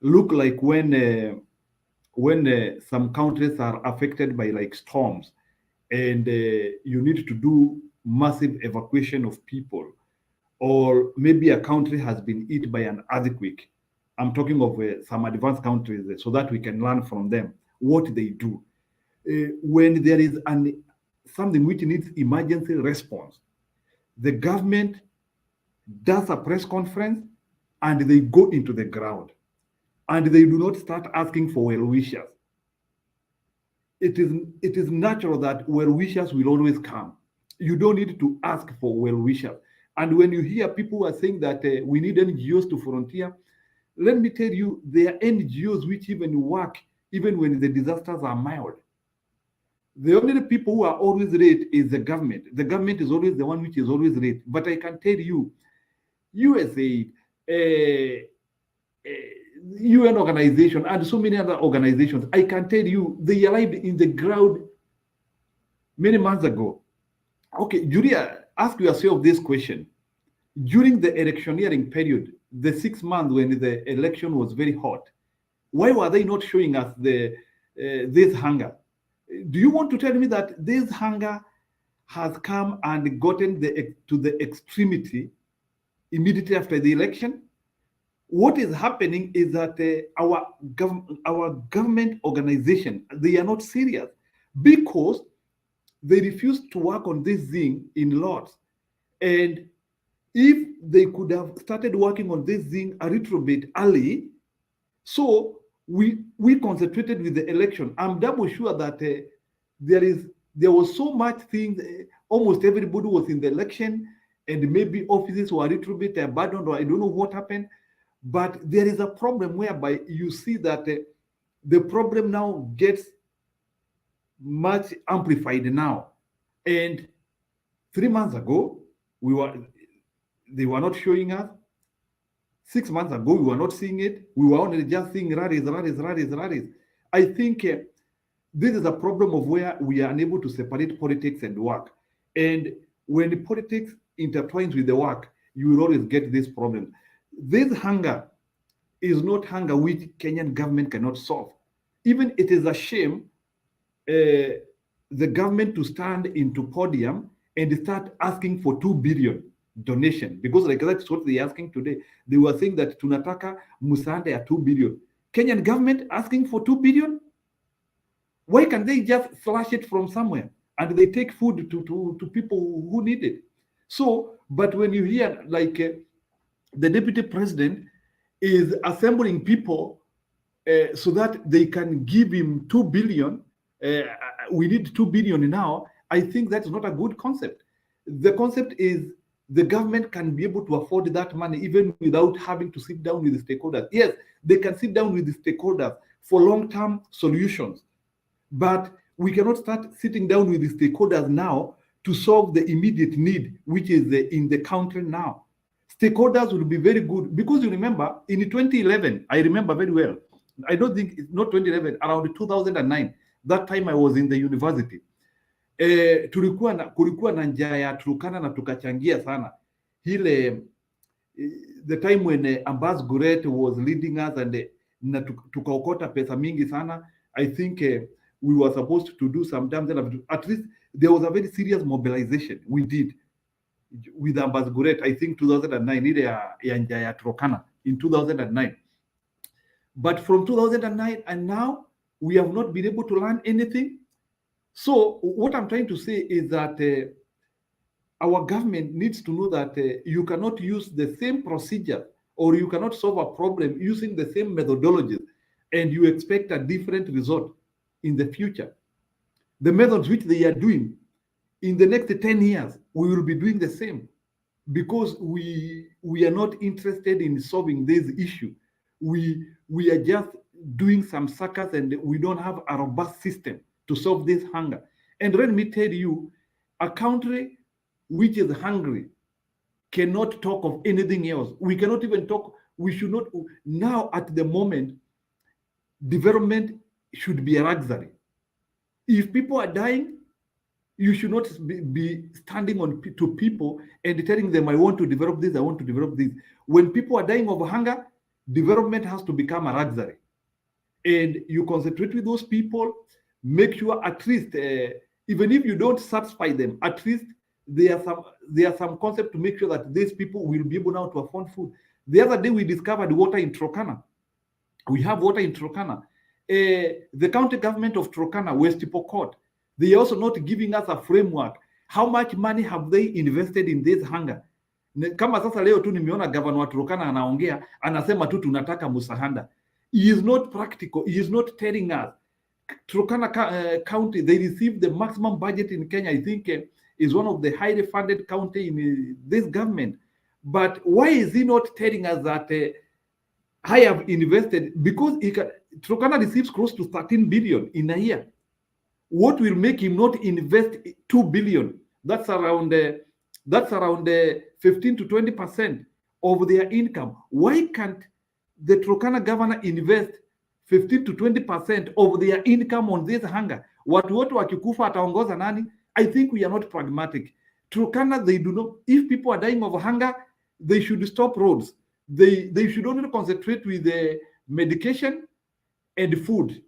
look like when some countries are affected by like storms, and you need to do massive evacuation of people, or maybe a country has been hit by an earthquake. I'm talking of some advanced countries so that we can learn from them what they do. When there is something which needs emergency response, the government does a press conference and they go into the ground and they do not start asking for well-wishers. It is natural that well-wishers will always come. You don't need to ask for well-wishers. And when you hear people who are saying that we need NGOs to frontier, let me tell you, there are NGOs which even work even when the disasters are mild. The only people who are always late is the government. The government is always the one which is always late. But I can tell you, USA, UN organization, and so many other organizations, I can tell you, they arrived in the ground many months ago. Okay, Julia, ask yourself this question. During the electioneering period, the 6 months when the election was very hot, why were they not showing us this hunger? Do you want to tell me that this hunger has come and gotten to the extremity immediately after the election? What is happening is that our government organization, they are not serious because they refuse to work on this thing in lots. And if they could have started working on this thing a little bit early, so we concentrated with the election. I'm double sure that there was so much things, almost everybody was in the election, and maybe offices were a little bit abandoned, or I don't know what happened. But there is a problem whereby you see that the problem now gets much amplified now. And 3 months ago, they were not showing us. 6 months ago, we were not seeing it. We were only just seeing rallies. I think this is a problem of where we are unable to separate politics and work. And when politics intertwines with the work, you will always get this problem. This hunger is not hunger which Kenyan government cannot solve. Even it is a shame the government to stand into podium and start asking for 2 billion donation, because like that's what they're asking today. They were saying that tunataka musande ya 2 billion. Kenyan government asking for 2 billion? Why can't they just slash it from somewhere and they take food to people who need it? So, but when you hear like the deputy president is assembling people so that they can give him 2 billion, we need 2 billion now, I think that's not a good concept. The concept is the government can be able to afford that money even without having to sit down with the stakeholders. Yes, they can sit down with the stakeholders for long-term solutions, but we cannot start sitting down with the stakeholders now to solve the immediate need, which is in the country now. Stakeholders will be very good, because you remember in 2011, I remember very well, I don't think it's not 2011, around 2009, that time I was in the university. Kulikuwa na njaa ya Turkana na tukachangia sana. The time when Ambas Guret was leading us and tukaokota pesa mingi sana, I think we were supposed to do some damn, at least there was a very serious mobilization we did with Ambas Guret, I think 2009, ile ya njaa ya Turkana in 2009. But from 2009 and now, we have not been able to learn anything. So what I'm trying to say is that our government needs to know that you cannot use the same procedure, or you cannot solve a problem using the same methodologies and you expect a different result in the future. The methods which they are doing, in the next 10 years, we will be doing the same, because we are not interested in solving this issue. We are just doing some suckers, and we don't have a robust system to solve this hunger. And let me tell you, a country which is hungry cannot talk of anything else. We cannot even talk, we should not, now at the moment, development should be a luxury. If people are dying, you should not be standing on to people and telling them, I want to develop this, I want to develop this. When people are dying of hunger, development has to become a luxury. And you concentrate with those people, make sure at least, even if you don't satisfy them, at least there are some concept to make sure that these people will be able now to afford food. The other day we discovered water in Turkana. We have water in Turkana. The county government of Turkana, West Pokot, they are also not giving us a framework. How much money have they invested in this hunger? Kama sasa leo tu nimeona governor wa Turkana anaongea, anasema tu tunataka musahanda. He is not practical. He is not telling us. Turkana county, they receive the maximum budget in Kenya. I think is one of the highly funded county in this government. But why is he not telling us that I have invested? Because Turkana receives close to 13 billion in a year. What will make him not invest 2 billion? That's around 15 to 20% of their income. Why can't the Turkana governor invest 15 to 20% of their income on this hunger? Watu wote wakikufa ataongoza nani? I think we are not pragmatic. Turkana, they do not, if people are dying of hunger, they should stop roads. They should only concentrate with the medication and food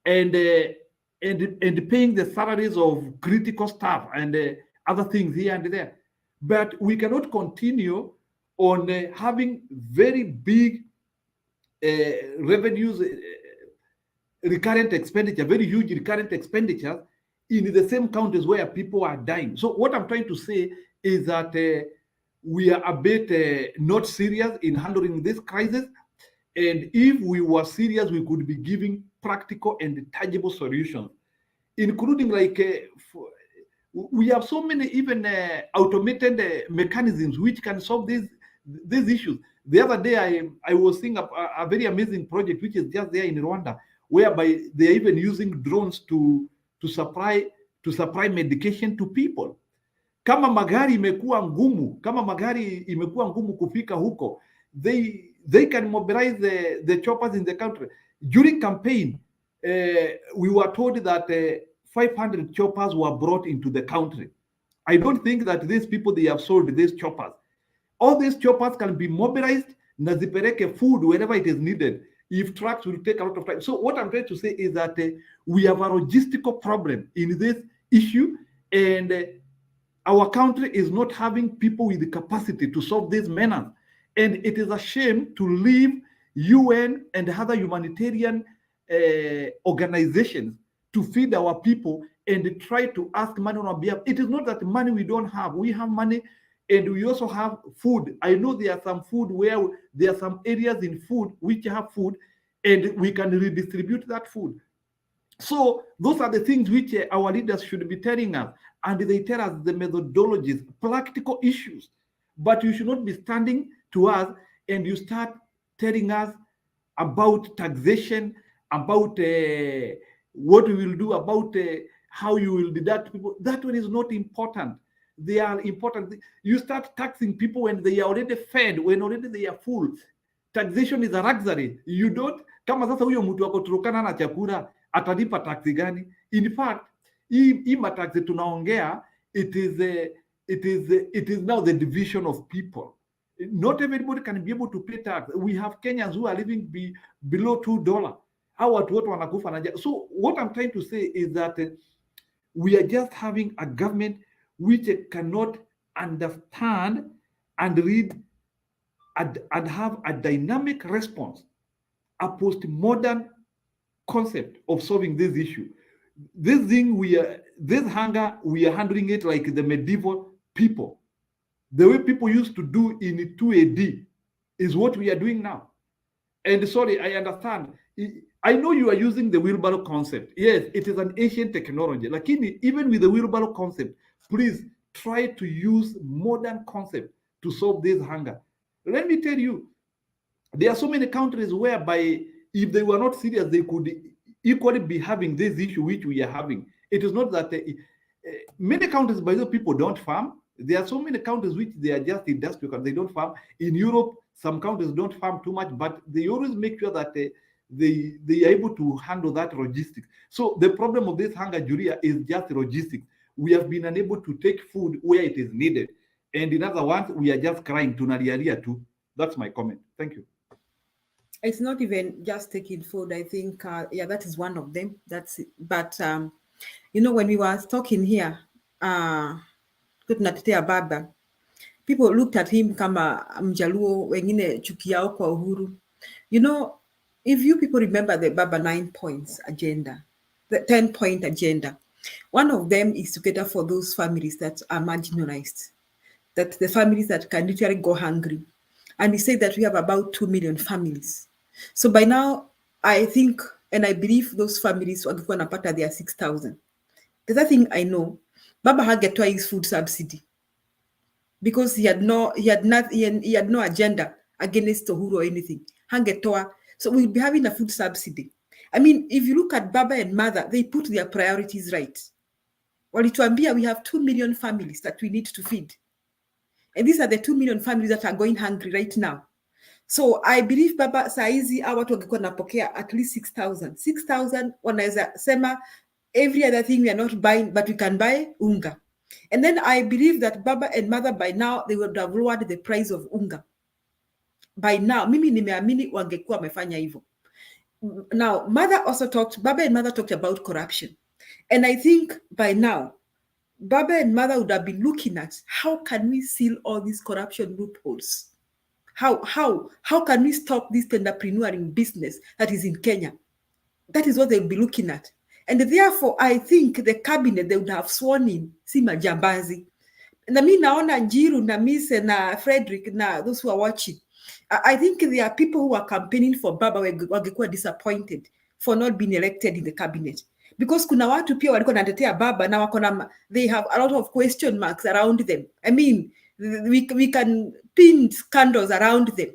and paying the salaries of critical staff and other things here and there. But we cannot continue on having very big revenues, recurrent expenditure, very huge recurrent expenditures in the same counties where people are dying. So what I'm trying to say is that we are a bit not serious in handling this crisis. And if we were serious, we could be giving practical and tangible solutions, including like we have so many even automated mechanisms which can solve these issues. The other day, I was seeing a very amazing project which is just there in Rwanda, whereby they're even using drones to supply medication to people. Kama magari imekuwa ngumu kufika huko, they can mobilize the choppers in the country. During campaign, we were told that 500 choppers were brought into the country. I don't think that these people, they have sold these choppers. All these choppers can be mobilized, na zipeleke food wherever it is needed. If trucks will take a lot of time. So what I'm trying to say is that we have a logistical problem in this issue, and our country is not having people with the capacity to solve these menace. And it is a shame to leave UN and other humanitarian organizations to feed our people and try to ask money on our behalf. It is not that money we don't have. We have money, and we also have food. I know there are some food where there are some areas in food which have food, and we can redistribute that food. So those are the things which our leaders should be telling us, and they tell us the methodologies, practical issues. But you should not be standing to us and you start telling us about taxation, about what we will do, about how you will deduct people. That one is not important. They are important. You start taxing people when they are already fed, when already they are full. Taxation is a luxury. You don't, kama sasa huyo mtu wako Turkana na chakula atalipa taxi gani? In fact, hii mataxi tunaongea, it is now the division of people. Not everybody can be able to pay tax. We have Kenyans who are living below $2. How watu wote wanakufa na njaa. So what I'm trying to say is that we are just having a government which cannot understand and read and have a dynamic response, a postmodern concept of solving this issue. This thing this hunger, we are handling it like the medieval people. The way people used to do in 2 AD is what we are doing now. And sorry, I understand. I know you are using the wheelbarrow concept. Yes, it is an ancient technology. Like even with the wheelbarrow concept, please try to use modern concept to solve this hunger. Let me tell you, there are so many countries whereby if they were not serious, they could equally be having this issue which we are having. It is not that many countries, by the way, people don't farm. There are so many countries which they are just industrial because they don't farm. In Europe, some countries don't farm too much, but they always make sure that they are able to handle that logistics. So the problem of this hunger, Julia, is just logistics. We have been unable to take food where it is needed. And in other words, we are just crying to Nariaria too. That's my comment. Thank you. It's not even just taking food. I think, yeah, that is one of them. That's it. But, you know, when we were talking here, tunatetea baba, people looked at him kama Mjaluo, wengine chuki yao kwa Uhuru. You know, if you people remember the Baba 9 points agenda, the 10-point agenda, one of them is to cater for those families that are marginalized, that the families that can literally go hungry. And he said that we have about 2 million families. So by now, I think, and I believe those families wangekuwa napata their 6,000. The other thing I know, Baba hangetoa his food subsidy because he had no agenda against Uhuru or anything. Hangetoa. So we'll be having a food subsidy. I mean, if you look at Baba and Mother, they put their priorities right. Walituambia we have 2 million families that we need to feed. And these are the 2 million families that are going hungry right now. So I believe Baba saizi hawa watu wangekuwa napokea at least 6,000. 6,000 wanaweza sema every other thing we are not buying, but we can buy unga. And then I believe that Baba and Mother by now, they would have lowered the price of unga. By now, mimi nimeamini wangekuwa wamefanya hivyo. Now, Baba and Mother talked about corruption. And I think by now, Baba and Mother would have been looking at how can we seal all these corruption loopholes? How can we stop this entrepreneuring business that is in Kenya? That is what they'll be looking at. And therefore, I think the cabinet, they would have sworn in si majambazi. Na mi naona Njiru na Mise na Frederick na those who are watching. I think there are people who are campaigning for Baba wangekuwa disappointed for not being elected in the cabinet. Because kuna watu pia walikuwa natetea Baba na they have a lot of question marks around them. I mean, we can pin scandals around them.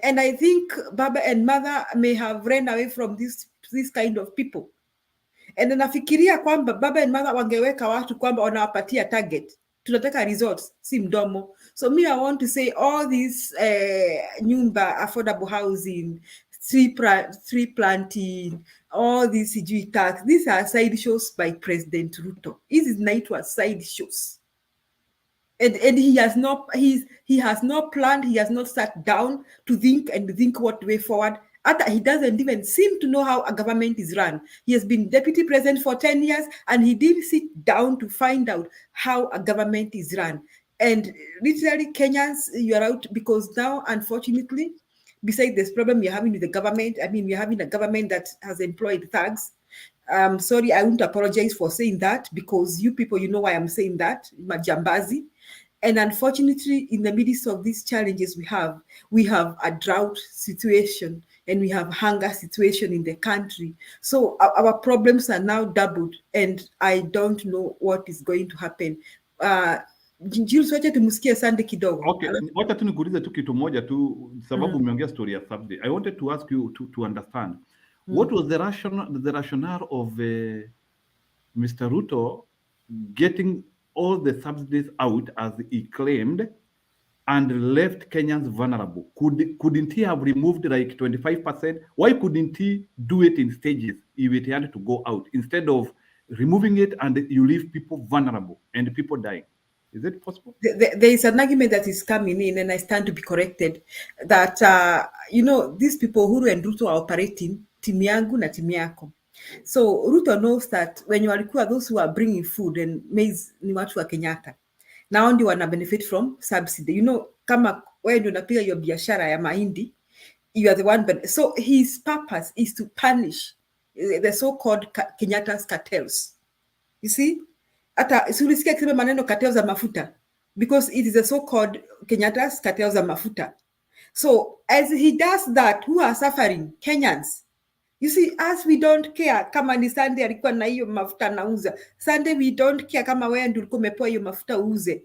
And I think Baba and Mother may have ran away from this kind of people. And nafikiria kwamba Baba and Mother wangeweka watu kwamba wanawapatia target. Tunataka results, si mdomo. So me, I want to say all these nyumba, affordable housing, tree planting, all these CG tax, these are side shows by President Ruto. These zinaitwa side shows. And he has not planned, he has not sat down to think what way forward. He doesn't even seem to know how a government is run. He has been deputy president for 10 years and he didn't sit down to find out how a government is run. And literally Kenyans, you are out because now, unfortunately, besides this problem you're having with the government, I mean, we're having a government that has employed thugs. Sorry, I won't apologize for saying that because you people, you know why I'm saying that, majambazi. And unfortunately, in the midst of these challenges we have a drought situation and we have hunger situation in the country. So our problems are now doubled and I don't know what is going to happen. Jules, wacha tumsikie Sande kidogo. Okay, wacha tu nikuulize tu kitu moja tu sababu umeongea story ya Thursday. I wanted to ask you to understand what was the rationale of Mr. Ruto getting all the subsidies out as he claimed and left Kenyans vulnerable? Couldn't he have removed like 25%? Why couldn't he do it in stages if it had to go out instead of removing it and you leave people vulnerable and people dying? Is it possible? There is an argument that is coming in, and I stand to be corrected, that, these people, Uhuru and Ruto, are operating timu yangu na timu yako. So Ruto knows that when you are those who are bringing food and maize ni watu wa Kenyatta. Now ndio wana benefit from subsidy. Kama wewe ndio unapiga hiyo biashara ya mahindi, you are the one. So his purpose is to punish the so-called Kenyatta's cartels. You see? Hata siulisikia kisema maneno cartels za mafuta because it is the so-called Kenyatta's cartels za mafuta. So as he does that, who are suffering? Kenyans. You see, us, we don't care kama ni Sunday alikuwa na hiyo mafuta nauza. Sunday, we don't care kama wewe ndio ulikuwa umepewa hiyo mafuta uuze.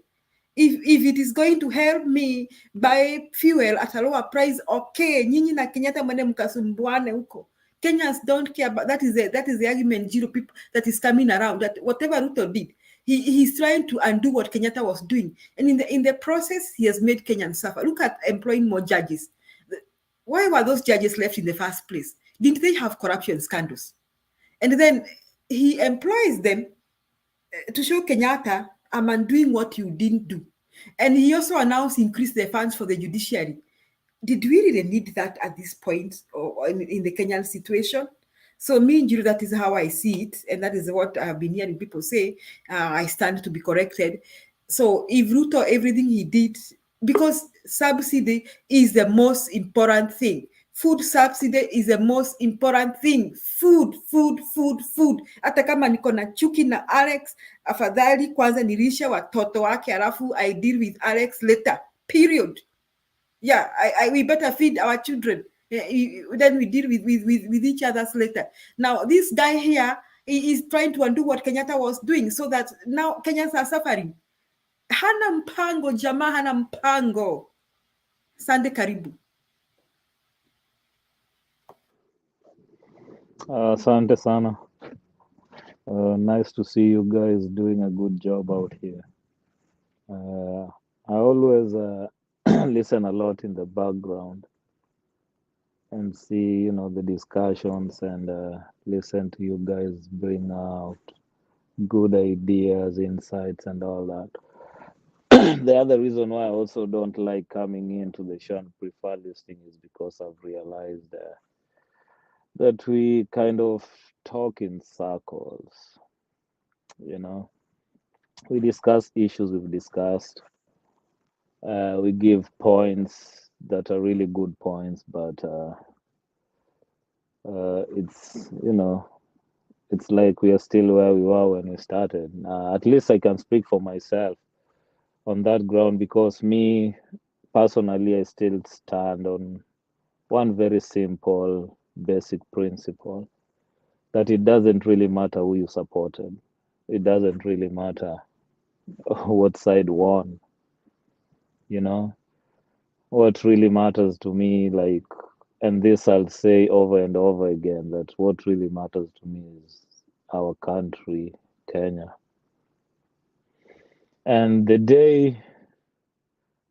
If it is going to help me buy fuel at a lower price, okay, nyinyi na Kenyatta mwende mkasumbuane huko. Kenyans don't care, but that is the argument people that is coming around, that whatever Ruto did, he's trying to undo what Kenyatta was doing. And in the process, he has made Kenyans suffer. Look at employing more judges. Why were those judges left in the first place? Didn't they have corruption scandals? And then he employs them to show Kenyatta, I'm doing what you didn't do. And he also announced increase the funds for the judiciary. Did we really need that at this point or in the Kenyan situation? So me, that is how I see it. And that is what I've been hearing people say. I stand to be corrected. So if Ruto, everything he did, because subsidy is the most important thing. Food subsidy is the most important thing. Food. Hata kama niko na chuki na Alex, afadhali kwanza nilishe watoto wake, alafu I deal with Alex later. Period. Yeah, we better feed our children. Then we deal with each other's later. Now, this guy here, he is trying to undo what Kenyatta was doing, so that now Kenyans are suffering. Hana mpango, jamaa hana mpango. Sande karibu. Asante sana. Nice to see you guys doing a good job out here. I always listen a lot in the background and see, you know, the discussions and listen to you guys bring out good ideas, insights, and all that. The other reason why I also don't like coming into the show and prefer listening is because I've realized that we kind of talk in circles, you know. We discuss issues we've discussed. We give points that are really good points, but it's, you know, it's like we are still where we were when we started. At least I can speak for myself on that ground, because me personally, I still stand on one very simple, basic principle, that it doesn't really matter who you supported. It doesn't really matter what side won, you know. What really matters to me, like, and this I'll say over and over again, that what really matters to me is our country, Kenya. And the day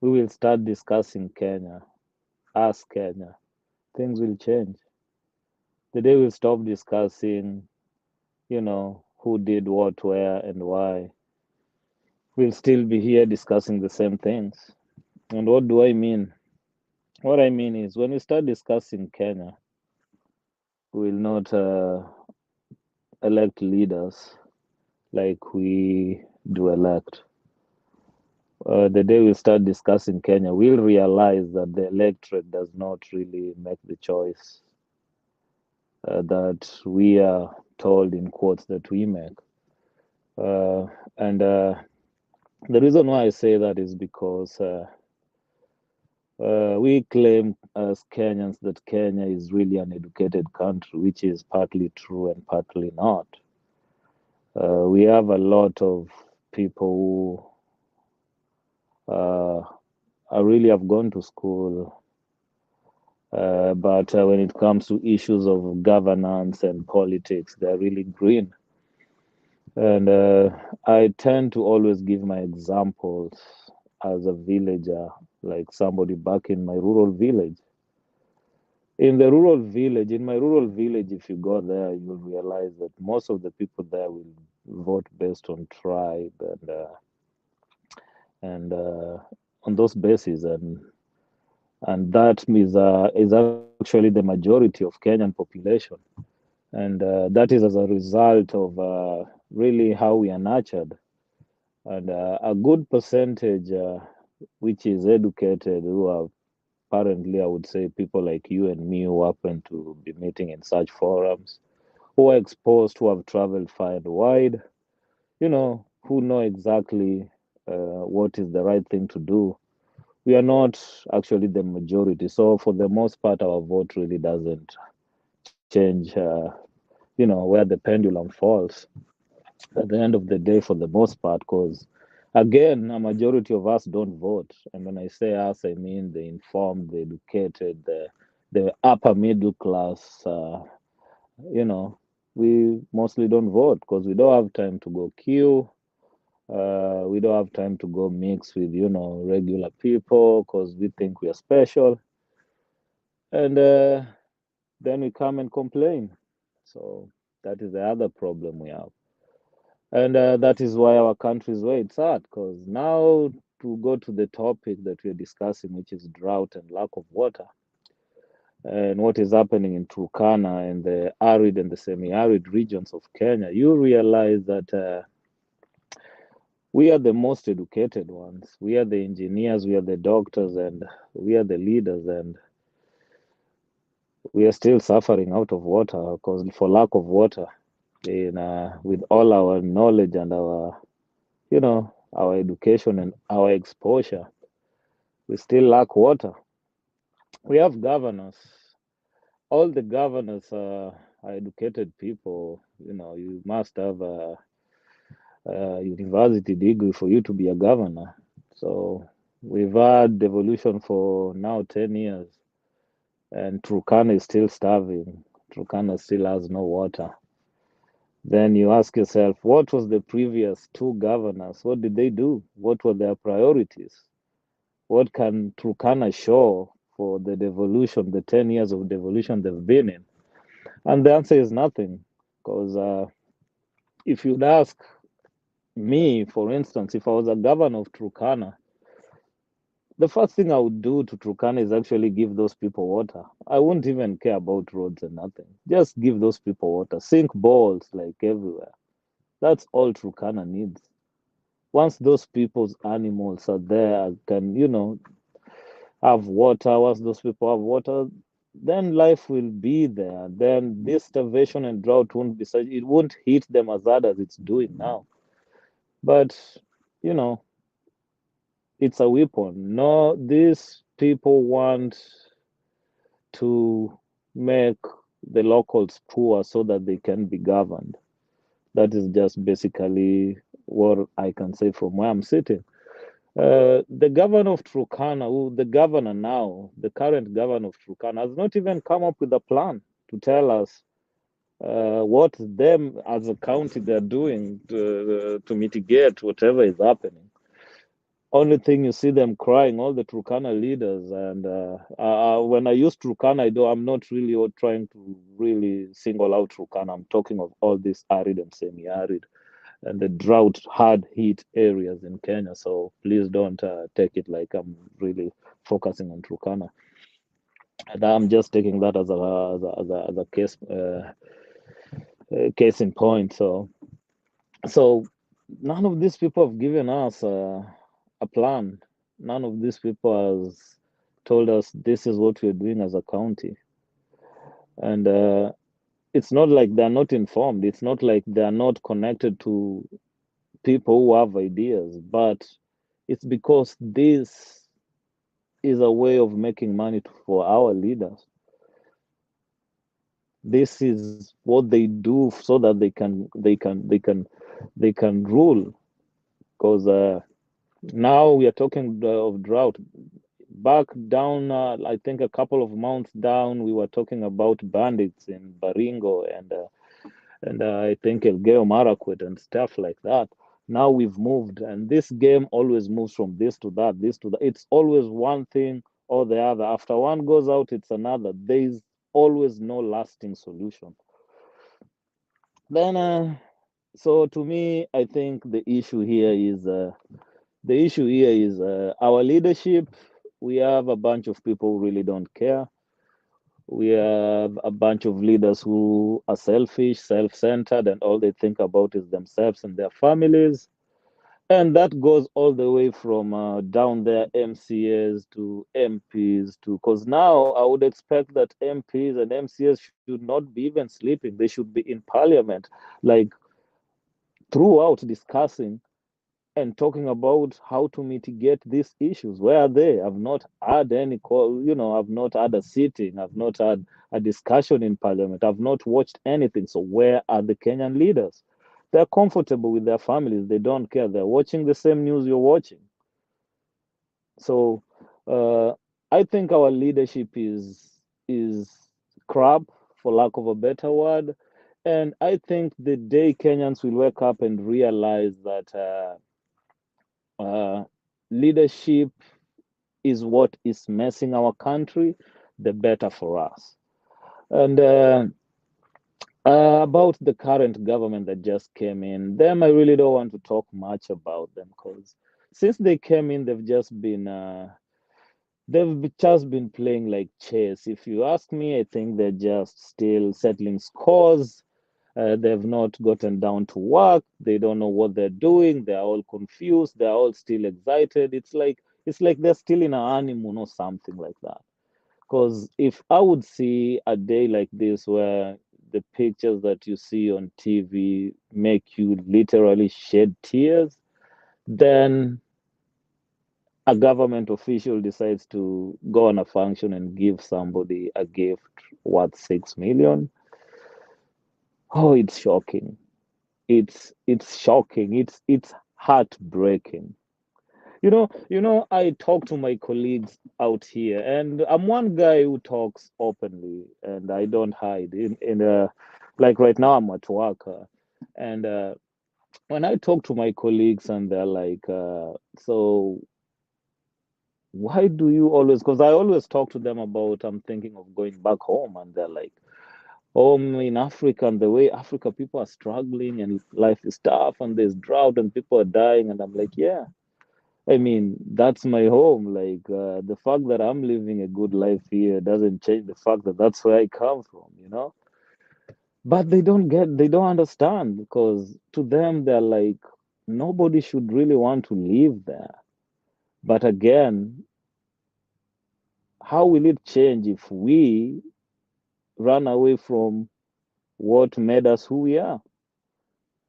we will start discussing Kenya, us Kenya, things will change. The day we'll stop discussing, you know, who did what, where, and why, we'll still be here discussing the same things. And what do I mean? What I mean is, when we start discussing Kenya, we will not elect leaders like we do elect. The day we start discussing Kenya, we'll realize that the electorate does not really make the choice that we are told, in quotes, that we make. And the reason why I say that is because we claim as Kenyans that Kenya is really an educated country, which is partly true and partly not. We have a lot of people who really have gone to school, but when it comes to issues of governance and politics, they're really green. And I tend to always give my examples as a villager, like somebody back in my rural village. In my rural village, if you go there, you'll realize that most of the people there will vote based on tribe and on those bases, and that is actually the majority of Kenyan population, and that is as a result of really how we are nurtured, and a good percentage which is educated, who are apparently, I would say, people like you and me, who happen to be meeting in such forums, who are exposed, who have traveled far and wide, you know, who know exactly what is the right thing to do. We are not actually the majority. So for the most part, our vote really doesn't change, you know, where the pendulum falls at the end of the day, for the most part, because again, a majority of us don't vote. And when I say us, I mean the informed, the educated, the upper middle class. You know, we mostly don't vote because we don't have time to go queue. We don't have time to go mix with, you know, regular people because we think we are special. And then we come and complain. So that is the other problem we have. And that is why our country is where it's at. Because now, to go to the topic that we're discussing, which is drought and lack of water, and what is happening in Turkana and the arid and the semi-arid regions of Kenya, you realize that we are the most educated ones. We are the engineers, we are the doctors, and we are the leaders, and we are still suffering out of water because for lack of water. With all our knowledge and our, our education and our exposure, we still lack water. We have governors. All the governors are educated people. You must have a university degree for you to be a governor. So we've had devolution for now 10 years, and Turkana is still starving. Turkana still has no water. Then you ask yourself, what was the previous two governors? What did they do? What were their priorities? What can Turkana show for the devolution, the 10 years of devolution they've been in? And the answer is nothing. Because if you'd ask me, for instance, if I was a governor of Turkana, the first thing I would do to Turkana is actually give those people water. I wouldn't even care about roads and nothing. Just give those people water. Sink balls like everywhere. That's all Turkana needs. Once those people's animals are there, can, have water, once those people have water, then life will be there. Then this starvation and drought won't be such, it won't hit them as hard as it's doing now. But, it's a weapon. No, these people want to make the locals poor so that they can be governed. That is just basically what I can say from where I'm sitting. The governor of Turkana, the governor now, the current governor of Turkana, has not even come up with a plan to tell us what them as a county they're doing to mitigate whatever is happening. Only thing you see them crying, all the Turkana leaders, and when I use Turkana, I'm not really trying to really single out Turkana. I'm talking of all these arid and semi-arid and the drought hard hit areas in Kenya. So please don't take it like I'm really focusing on Turkana. And I'm just taking that as a case in point. So none of these people have given us a plan. None of these people has told us this is what we're doing as a county. And it's not like they're not informed. It's not like they're not connected to people who have ideas, but it's because this is a way of making money for our leaders. This is what they do so that they can rule. Because now we are talking of drought. Back down, I think a couple of months down, we were talking about bandits in Baringo and I think Elgeyo Marakwet and stuff like that. Now we've moved, and this game always moves from this to that, this to that. It's always one thing or the other. After one goes out, it's another. There's always no lasting solution. Then, so to me, I think the issue here is our leadership. We have a bunch of people who really don't care. We have a bunch of leaders who are selfish, self-centered, and all they think about is themselves and their families. And that goes all the way from down there, MCAs to MPs to, because now I would expect that MPs and MCAs should not be even sleeping. They should be in parliament, like throughout discussing and talking about how to mitigate these issues. Where are they? I've not had any call, I've not had a sitting, I've not had a discussion in parliament, I've not watched anything. So where are the Kenyan leaders? They're comfortable with their families, they don't care. They're watching the same news you're watching. So I think our leadership is crap, for lack of a better word. And I think the day Kenyans will wake up and realize that leadership is what is messing our country, the better for us. And about the current government that just came in, them I really don't want to talk much about them, because since they came in, they've just been playing like chess. If you ask me, I think they're just still settling scores. They've not gotten down to work. They don't know what they're doing. They're all confused. They're all still excited. It's like they're still in a honeymoon or something like that. Because if I would see a day like this where the pictures that you see on TV make you literally shed tears, then a government official decides to go on a function and give somebody a gift worth 6 million. Oh, it's shocking. It's shocking. It's heartbreaking. I talk to my colleagues out here, and I'm one guy who talks openly, and I don't hide. Like right now, I'm at work, and when I talk to my colleagues, and they're like, "So why do you always?" Because I always talk to them about I'm thinking of going back home, and they're like, home in Africa and the way Africa people are struggling and life is tough and there's drought and people are dying, and I'm like, yeah. I mean, that's my home. Like, the fact that I'm living a good life here doesn't change the fact that that's where I come from. But they don't understand, because to them, they're like, nobody should really want to live there. But again, how will it change if we run away from what made us who we are?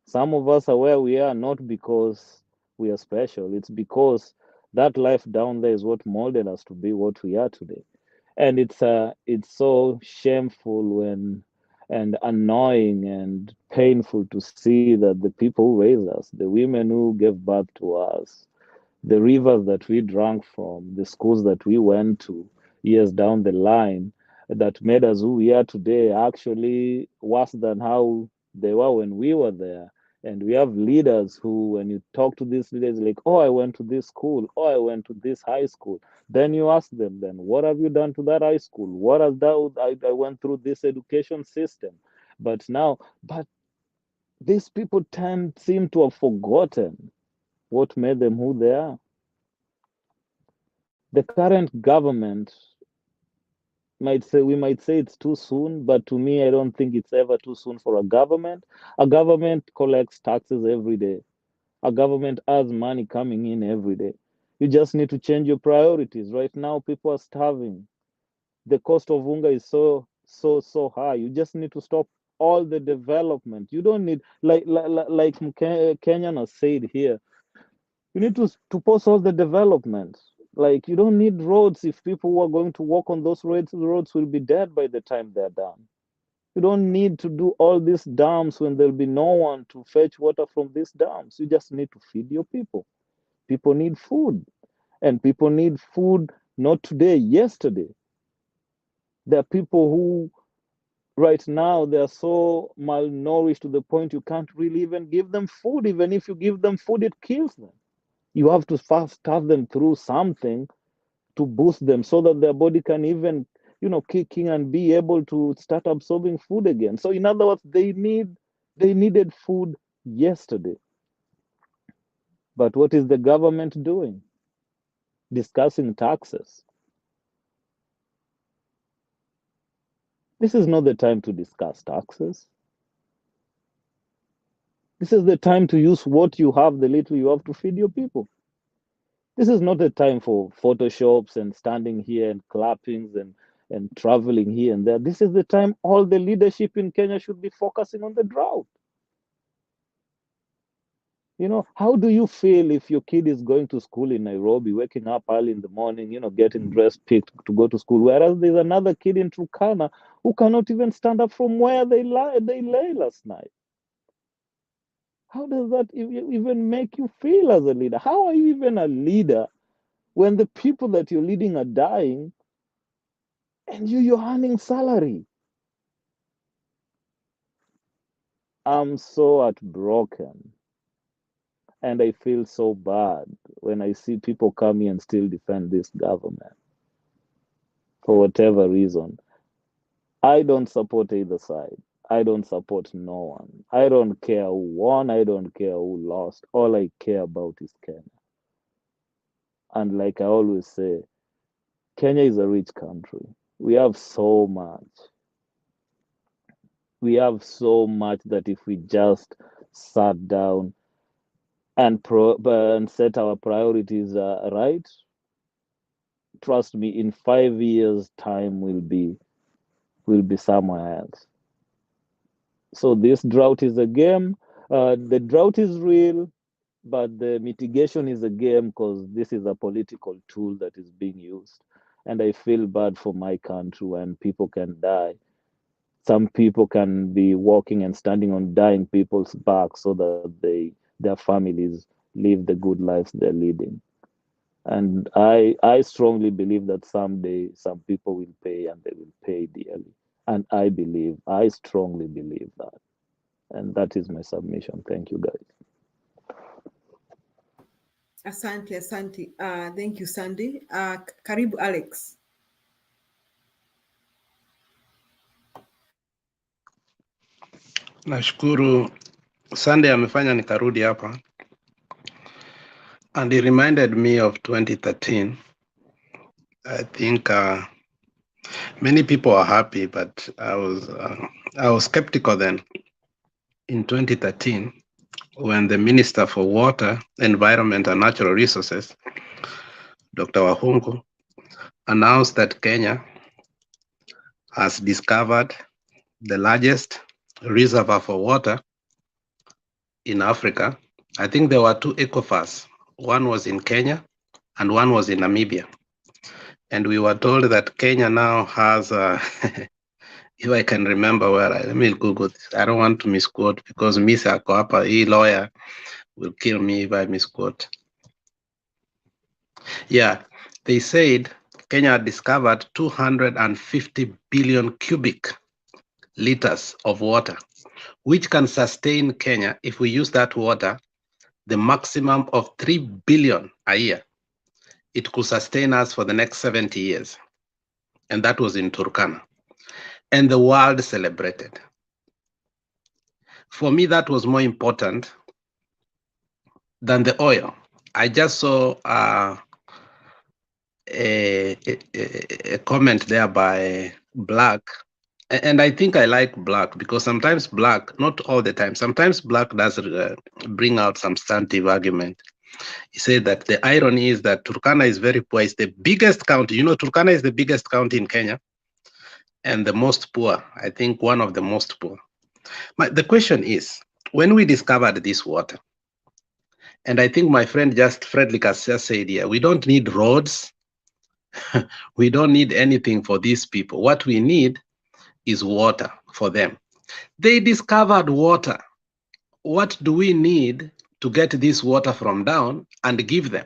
Some of us are where we are not because we are special. It's because that life down there is what molded us to be what we are today. And it's so shameful and annoying and painful to see that the people who raised us, the women who gave birth to us, the rivers that we drank from, the schools that we went to years down the line, that made us who we are today, are actually worse than how they were when we were there. And we have leaders who, when you talk to these leaders, like, oh, I went to this school, oh, I went to this high school. Then you ask them, then what have you done to that high school? What has that? I went through this education system. But these people seem to have forgotten what made them who they are. The current government we might say it's too soon, but to me, I don't think it's ever too soon for a government. A government collects taxes every day. A government has money coming in every day. You just need to change your priorities. Right now, people are starving. The cost of hunger is so high. You just need to stop all the development. You don't need, like Kenyan has said here, you need to pause all the development. Like, you don't need roads. If people who are going to walk on those roads, the roads will be dead by the time they're done. You don't need to do all these dams when there'll be no one to fetch water from these dams. You just need to feed your people. People need food, and people need food not today, yesterday. There are people who right now they're so malnourished to the point you can't really even give them food. Even if you give them food, it kills them. You have to first have them through something to boost them so that their body can even, kick in and be able to start absorbing food again. So in other words, they needed food yesterday. But what is the government doing? Discussing taxes. This is not the time to discuss taxes. This is the time to use what you have, the little you have, to feed your people. This is not a time for photoshops and standing here and clappings and traveling here and there. This is the time all the leadership in Kenya should be focusing on the drought. How do you feel if your kid is going to school in Nairobi, waking up early in the morning, getting dressed, picked to go to school, whereas there's another kid in Turkana who cannot even stand up from where they lay last night? How does that even make you feel as a leader? How are you even a leader when the people that you're leading are dying and you're earning salary? I'm so heartbroken, and I feel so bad when I see people come here and still defend this government for whatever reason. I don't support either side. I don't support no one. I don't care who won. I don't care who lost. All I care about is Kenya. And like I always say, Kenya is a rich country. We have so much. We have so much that if we just sat down and set our priorities right, trust me, in 5 years' time will be somewhere else. So this drought is a game. The drought is real, but the mitigation is a game because this is a political tool that is being used. And I feel bad for my country when people can die. Some people can be walking and standing on dying people's backs so that their families live the good lives they're leading. And I strongly believe that someday some people will pay and they will pay dearly. And I strongly believe that. And that is my submission. Thank you, guys. Asante. Thank you, Sandy. Karibu Alex. Nashukuru Sunday amefanya nikarudi hapa, and he reminded me of 2013. I think many people are happy, but I was skeptical then. In 2013, when the Minister for Water, Environment and Natural Resources, Dr. Wahungu, announced that Kenya has discovered the largest reservoir for water in Africa. I think there were 2 aquifers. One was in Kenya and one was in Namibia. And we were told that Kenya now has, if I can remember where, let me Google this. I don't want to misquote because Misa Koapa, he lawyer, will kill me if I misquote. Yeah, they said Kenya had discovered 250 billion cubic liters of water, which can sustain Kenya, if we use that water, the maximum of 3 billion a year. It could sustain us for the next 70 years. And that was in Turkana. And the world celebrated. For me, that was more important than the oil. I just saw a comment there by Black. And I think I like Black because sometimes Black, not all the time, sometimes Black does bring out some substantive argument. He said that the irony is that Turkana is very poor. It's the biggest county. You know, Turkana is the biggest county in Kenya and the most poor. I think one of the most poor. But the question is, when we discovered this water, and I think my friend Frederick has just said here, we don't need roads. We don't need anything for these people. What we need is water for them. They discovered water. What do we need to get this water from down and give them?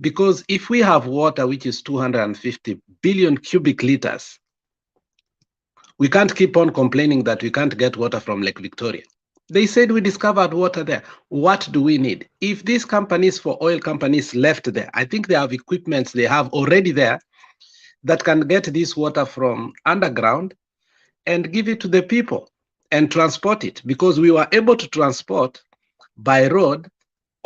Because if we have water, which is 250 billion cubic liters, we can't keep on complaining that we can't get water from Lake Victoria. They said we discovered water there. What do we need? If these companies, for oil companies, left there, I think they have equipment they have already there that can get this water from underground and give it to the people and transport it, because we were able to transport by road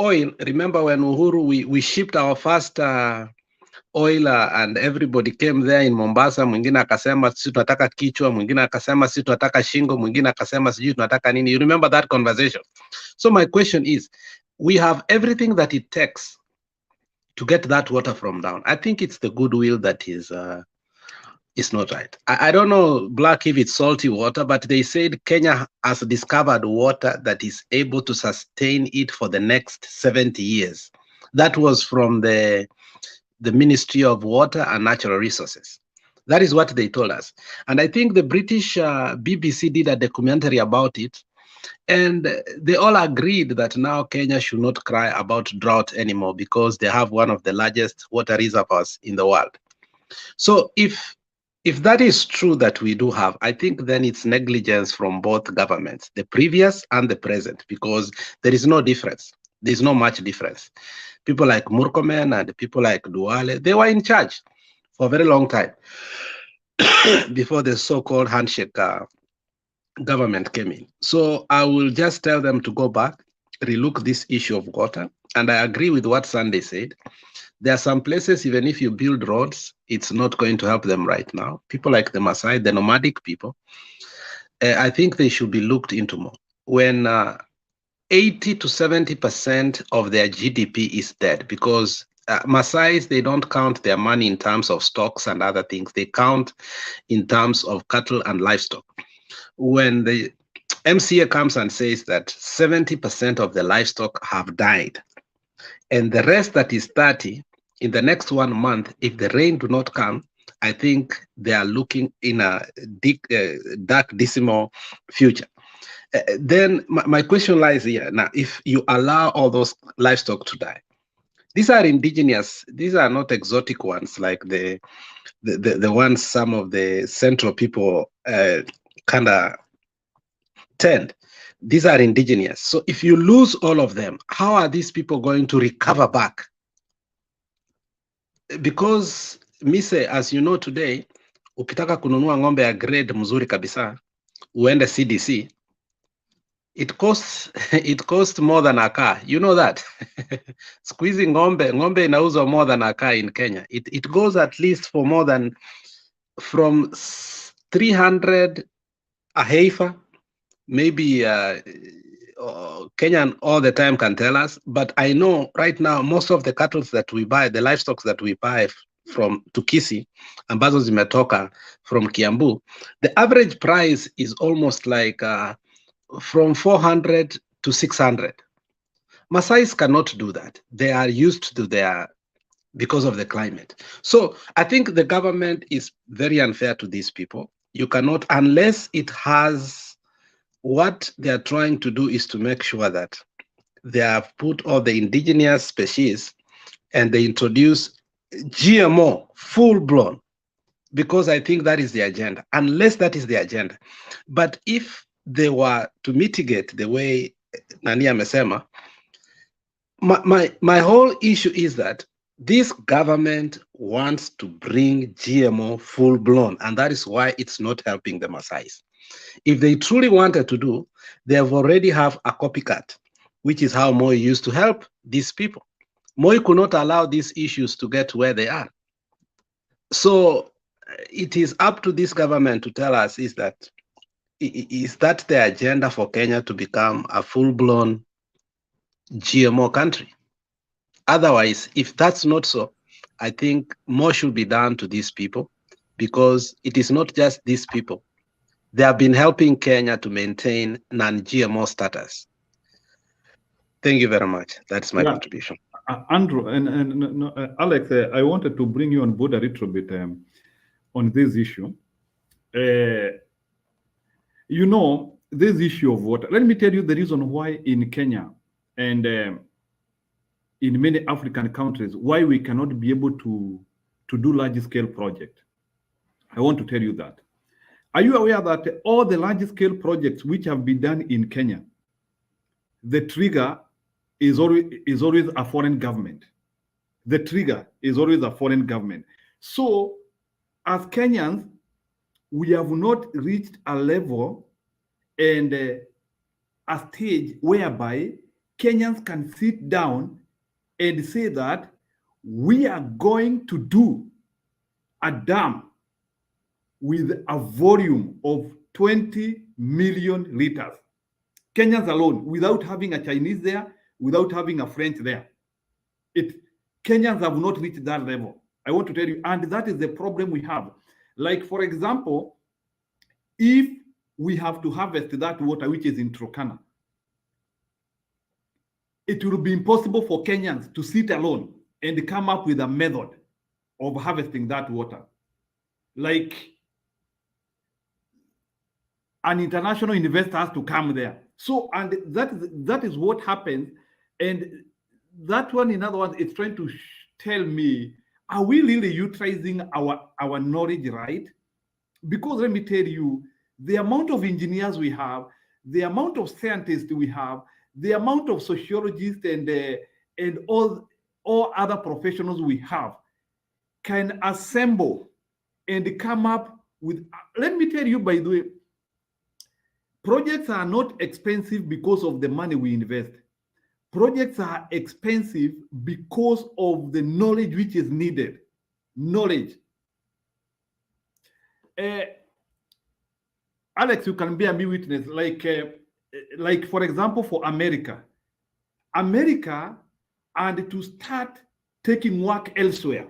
oil. Remember when Uhuru, we shipped our first oil and everybody came there in Mombasa. Mwingine akasema sisi tunataka kichwa, mwingine akasema sisi tunataka shingo, mwingine akasema sisi tunataka nini. You remember that conversation? So my question is, we have everything that it takes to get that water from down. I think it's the goodwill that is not right. I don't know, Black, if it's salty water, but they said Kenya has discovered water that is able to sustain it for the next 70 years. That was from the Ministry of Water and Natural Resources. That is what they told us. And I think the British BBC did a documentary about it, and they all agreed that now Kenya should not cry about drought anymore because they have one of the largest water reservoirs in the world. So if that is true that we do have, I think then it's negligence from both governments, the previous and the present, because there is no difference. There's not much difference. People like Murkomen and people like Duale, they were in charge for a very long time before the so-called handshake government came in. So I will just tell them to go back, relook this issue of water. And I agree with what Sunday said. There are some places, even if you build roads, it's not going to help them right now. People like the Maasai, the nomadic people, I think they should be looked into more. When 80 to 70% of their GDP is dead, because Maasais, they don't count their money in terms of stocks and other things. They count in terms of cattle and livestock. When the MCA comes and says that 70% of the livestock have died, and the rest that is 30, in the next 1 month, if the rain do not come, I think they are looking in a dark decimal future. Then my question lies here. Now, if you allow all those livestock to die, these are indigenous, these are not exotic ones like the ones some of the central people kind of tend. These are indigenous. So if you lose all of them, how are these people going to recover back? Because Mise, as you know today, ukitaka kununua ng'ombe ya grade mzuri kabisa, uende CDC, it costs more than a car. You know that. Squeezing ng'ombe inauzwa more than a car in Kenya. It goes at least for more than from 300 a heifer. Maybe Kenyan all the time can tell us, but I know right now most of the cattle that we buy, the livestock that we buy from Tukisi, ambazo zimetoka from Kiambu, the average price is almost like from 400 to 600. Maasais cannot do that. They are used to their, because of the climate. So I think the government is very unfair to these people. You cannot, unless it has, what they are trying to do is to make sure that they have put all the indigenous species and they introduce GMO full blown, because I think that is the agenda, unless that is the agenda. But if they were to mitigate the way Nani amesema, my whole issue is that this government wants to bring GMO full blown, and that is why it's not helping the Maasais. If they truly wanted to do, they have already have a copycat, which is how Moi used to help these people. Moi could not allow these issues to get where they are. So it is up to this government to tell us, is that the agenda for Kenya to become a full-blown GMO country? Otherwise, if that's not so, I think more should be done to these people, because it is not just these people. They have been helping Kenya to maintain non-GMO status. Thank you very much. That's my contribution. Andrew and Alex, I wanted to bring you on board a little bit on this issue. You know, this issue of water. Let me tell you the reason why in Kenya and in many African countries, why we cannot be able to do large-scale projects. I want to tell you that. Are you aware that all the large-scale projects which have been done in Kenya, the trigger is always a foreign government. The trigger is always a foreign government. So, as Kenyans, we have not reached a level and a stage whereby Kenyans can sit down and say that we are going to do a dam with a volume of 20 million liters. Kenyans alone, without having a Chinese there, without having a French there. Kenyans have not reached that level. I want to tell you, and that is the problem we have. Like, for example, if we have to harvest that water which is in Turkana, it will be impossible for Kenyans to sit alone and come up with a method of harvesting that water. Like, an international investor has to come there. So, and that is what happens. And that one, in other words, it's trying to tell me, are we really utilizing our knowledge right? Because let me tell you, the amount of engineers we have, the amount of scientists we have, the amount of sociologists and all other professionals we have can assemble and come up with, let me tell you, by the way, projects are not expensive because of the money we invest. Projects are expensive because of the knowledge which is needed. Knowledge. Alex, you can bear me witness. Like for example, for America and to start taking work elsewhere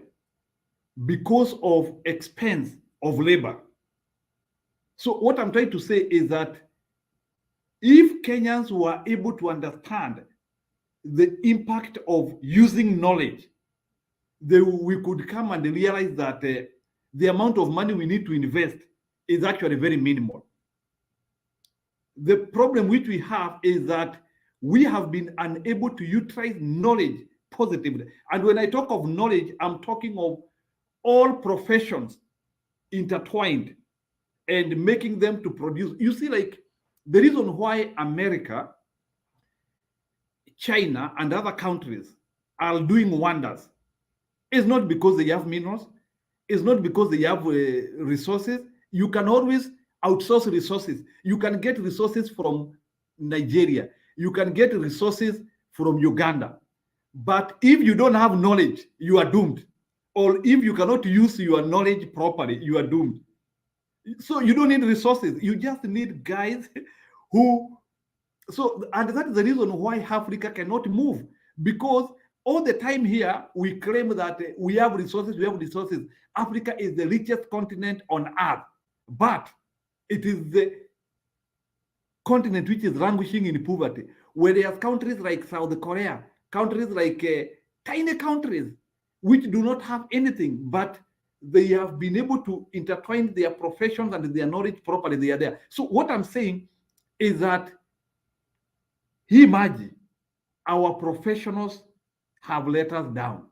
because of expense of labor. So what I'm trying to say is that if Kenyans were able to understand the impact of using knowledge, we could come and realize that the amount of money we need to invest is actually very minimal. The problem which we have is that we have been unable to utilize knowledge positively. And when I talk of knowledge, I'm talking of all professions intertwined and making them to produce. You see, like the reason why America, China, and other countries are doing wonders is not because they have minerals, it's not because they have resources. You can always outsource resources. You can get resources from Nigeria. You can get resources from Uganda. But if you don't have knowledge, you are doomed. Or if you cannot use your knowledge properly, you are doomed. So you don't need resources. You just need guys who... and that is the reason why Africa cannot move. Because all the time here, we claim that we have resources, Africa is the richest continent on earth. But it is the continent which is languishing in poverty. Whereas countries like South Korea, countries like tiny countries, which do not have anything, but they have been able to intertwine their professions and their knowledge properly, they are there. So what I'm saying is that, imagine, our professionals have let us down.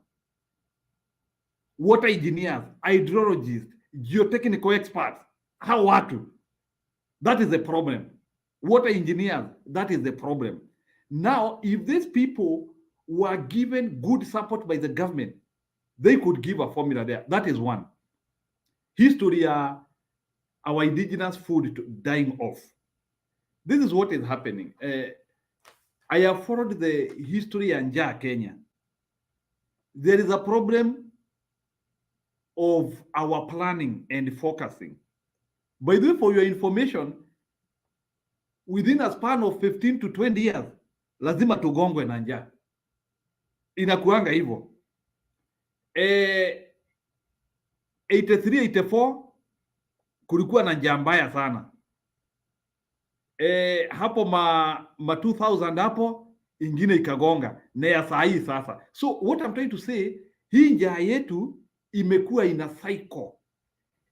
Water engineers, hydrologists, geotechnical experts, how are to? That is the problem. Water engineers, that is the problem. Now, if these people were given good support by the government, they could give a formula there. That is one. History, our indigenous food dying off. This is what is happening. I have followed the history and Kenya. There is a problem of our planning and focusing. By the way, for your information, within a span of 15 to 20 years, lazima tugongwe na njaa. Inakuanga hivyo. 83, 84 kulikuwa na njaa mbaya sana. Hapo ma 2000 hapo ingine ikagonga na ya saa hii sasa. So what I'm trying to say, hii njaa yetu imekuwa ina cycle.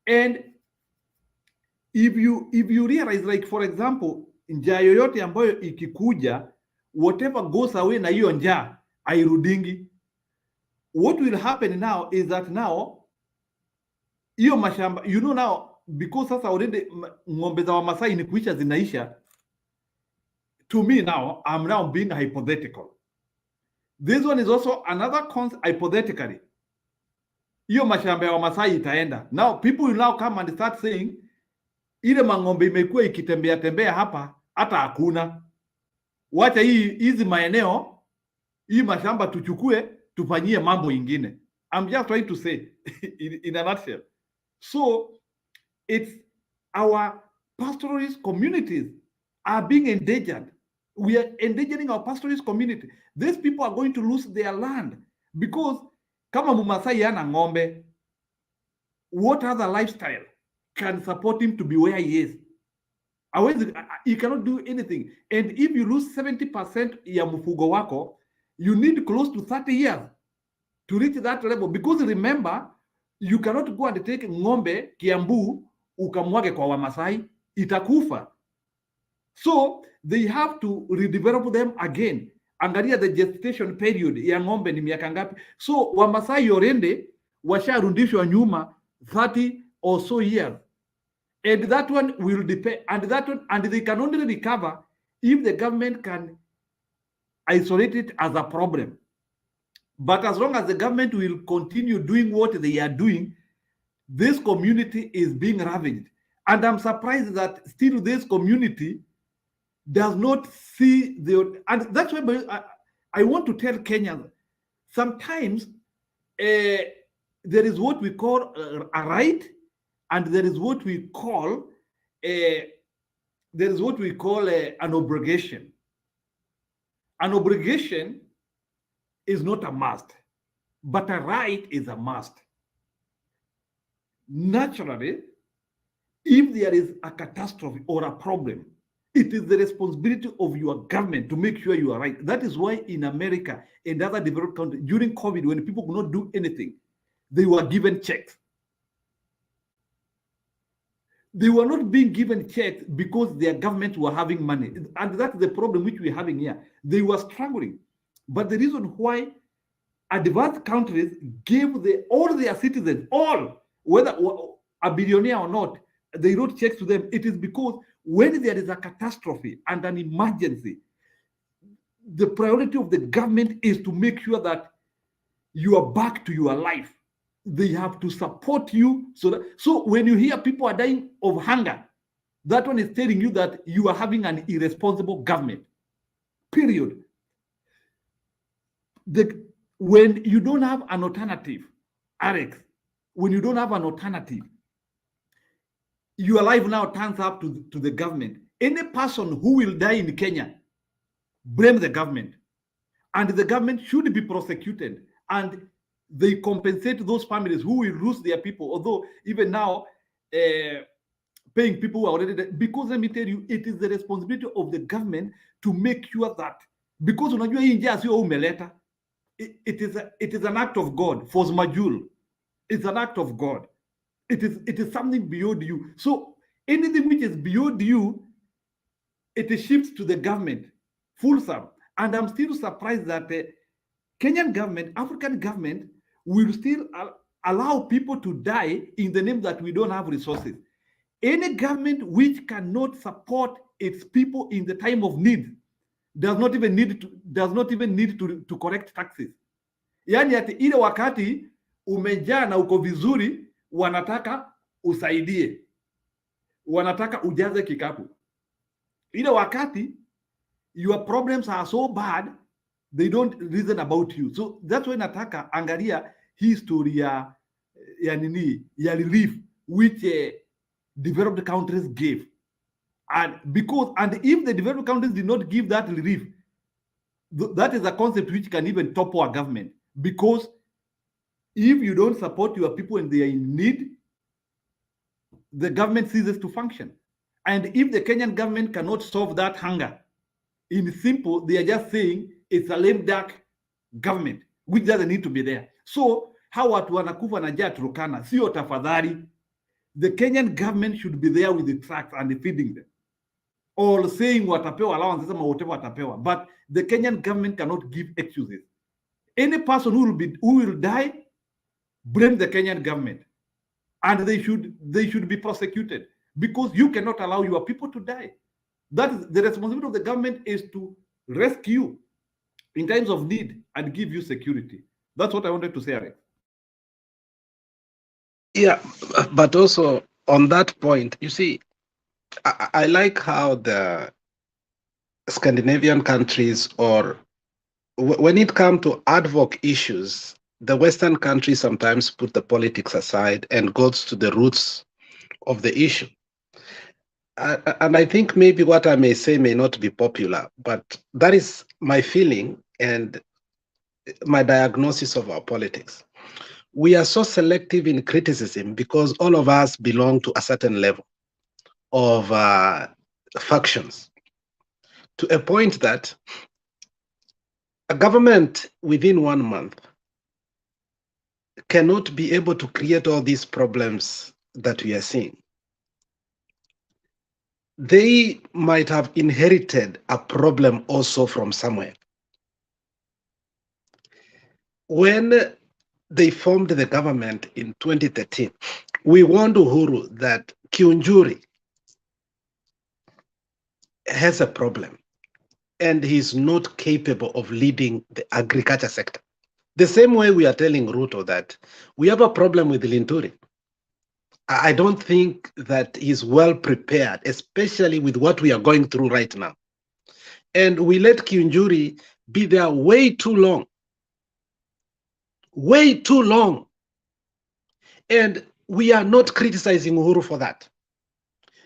And if you realize, like for example, njaa yoyote ambayo ikikuja, whatever goes away na hiyo njaa hairudingi. What will happen now is that now hiyo mashamba, you know, now because sasa already ng'ombe za Wamasai ni kuisha zinaisha. To me now, I'm now being hypothetical. This one is also another concept, hypothetically. Hiyo mashamba ya Wamasai itaenda. Now people will now come and start saying, ile mang'ombe imekuwa ikitembea tembea hapa, hata hakuna. Wacha hizi maeneo, hii mashamba tuchukue, tufanyie mambo ingine. I'm just trying to say in a nutshell. So it's our pastoralist communities are being endangered. We are endangering our pastoralist community. These people are going to lose their land because kama Mumasai hana ng'ombe, what other lifestyle can support him to be where he is? He cannot do anything. And if you lose 70% ya mfugo wako, you need close to 30 years to reach that level. Because remember, you cannot go and take ng'ombe Kiambu ukamwage kwa Wamasai, itakufa. So they have to redevelop them again. Angalia the gestation period ya ng'ombe ni miaka ngapi. So Wamasai already washarudishwa nyuma 30 or so years. And that one will depend, and they can only recover if the government can isolate it as a problem. But as long as the government will continue doing what they are doing, this community is being ravaged. And I'm surprised that still this community does not see and that's why I want to tell Kenyans, sometimes there is what we call a right, and there is what we call there is what we call an obligation. An obligation is not a must, but a right is a must. Naturally, if there is a catastrophe or a problem, it is the responsibility of your government to make sure you are right. That is why in America and other developed countries, during COVID, when people could not do anything, they were given checks. They were not being given checks because their governments were having money. And that's the problem which we're having here. They were struggling. But the reason why advanced countries gave all their citizens, all, whether a billionaire or not, they wrote checks to them. It is because when there is a catastrophe and an emergency, the priority of the government is to make sure that you are back to your life. They have to support you. So when you hear people are dying of hunger, that one is telling you that you are having an irresponsible government. Period. When you don't have an alternative, Alex, when you don't have an alternative, your life now turns up to the government. Any person who will die in Kenya, blame the government. And the government should be prosecuted. And they compensate those families who will lose their people. Although even now, paying people who are already dead. Because let me tell you, it is the responsibility of the government to make sure that, because unajua hii njia sio umeleta, it is an act of God. Force majeure. It's an act of God. It is something beyond you. So anything which is beyond you, it shifts to the government, full stop. And I'm still surprised that the Kenyan government, African government, will still allow people to die in the name that we don't have resources. Any government which cannot support its people in the time of need does not even need to collect taxes. Yani ati ile wakati umejaa na uko vizuri, wanataka usaidie, wanataka ujaze kikapu. Ile wakati your problems are so bad, they don't reason about you. So that's why nataka angalia history ya relief which developed countries gave. And if the developed countries did not give that relief, that is a concept which can even topple our government. Because if you don't support your people and they are in need, the government ceases to function. And if the Kenyan government cannot solve that hunger, in simple, they are just saying it's a lame duck government, which doesn't need to be there. So, how watu wanakufa na njaa Turkana, sio tafadhali. The Kenyan government should be there with the tracts and feeding them. Or saying watapewa allowances or whatever watapewa. But the Kenyan government cannot give excuses. Any person who will die, blame the Kenyan government. And they should be prosecuted. Because you cannot allow your people to die. That is the responsibility of the government, is to rescue in times of need and give you security. That's what I wanted to say, Alex. Yeah, but also on that point, you see, I like how the Scandinavian countries, or when it comes to ad hoc issues, the Western countries sometimes put the politics aside and goes to the roots of the issue. And I think maybe what I may say may not be popular, but that is my feeling and my diagnosis of our politics. We are so selective in criticism because all of us belong to a certain level of factions, to a point that a government within 1 month cannot be able to create all these problems that we are seeing. They might have inherited a problem also from somewhere. When they formed the government in 2013, we warned Uhuru that Kiunjuri has a problem and he's not capable of leading the agriculture sector. The same way we are telling Ruto that we have a problem with Linturi. I don't think that he's well prepared, especially with what we are going through right now. And we let Kiunjuri be there way too long. Way too long. And we are not criticizing Uhuru for that.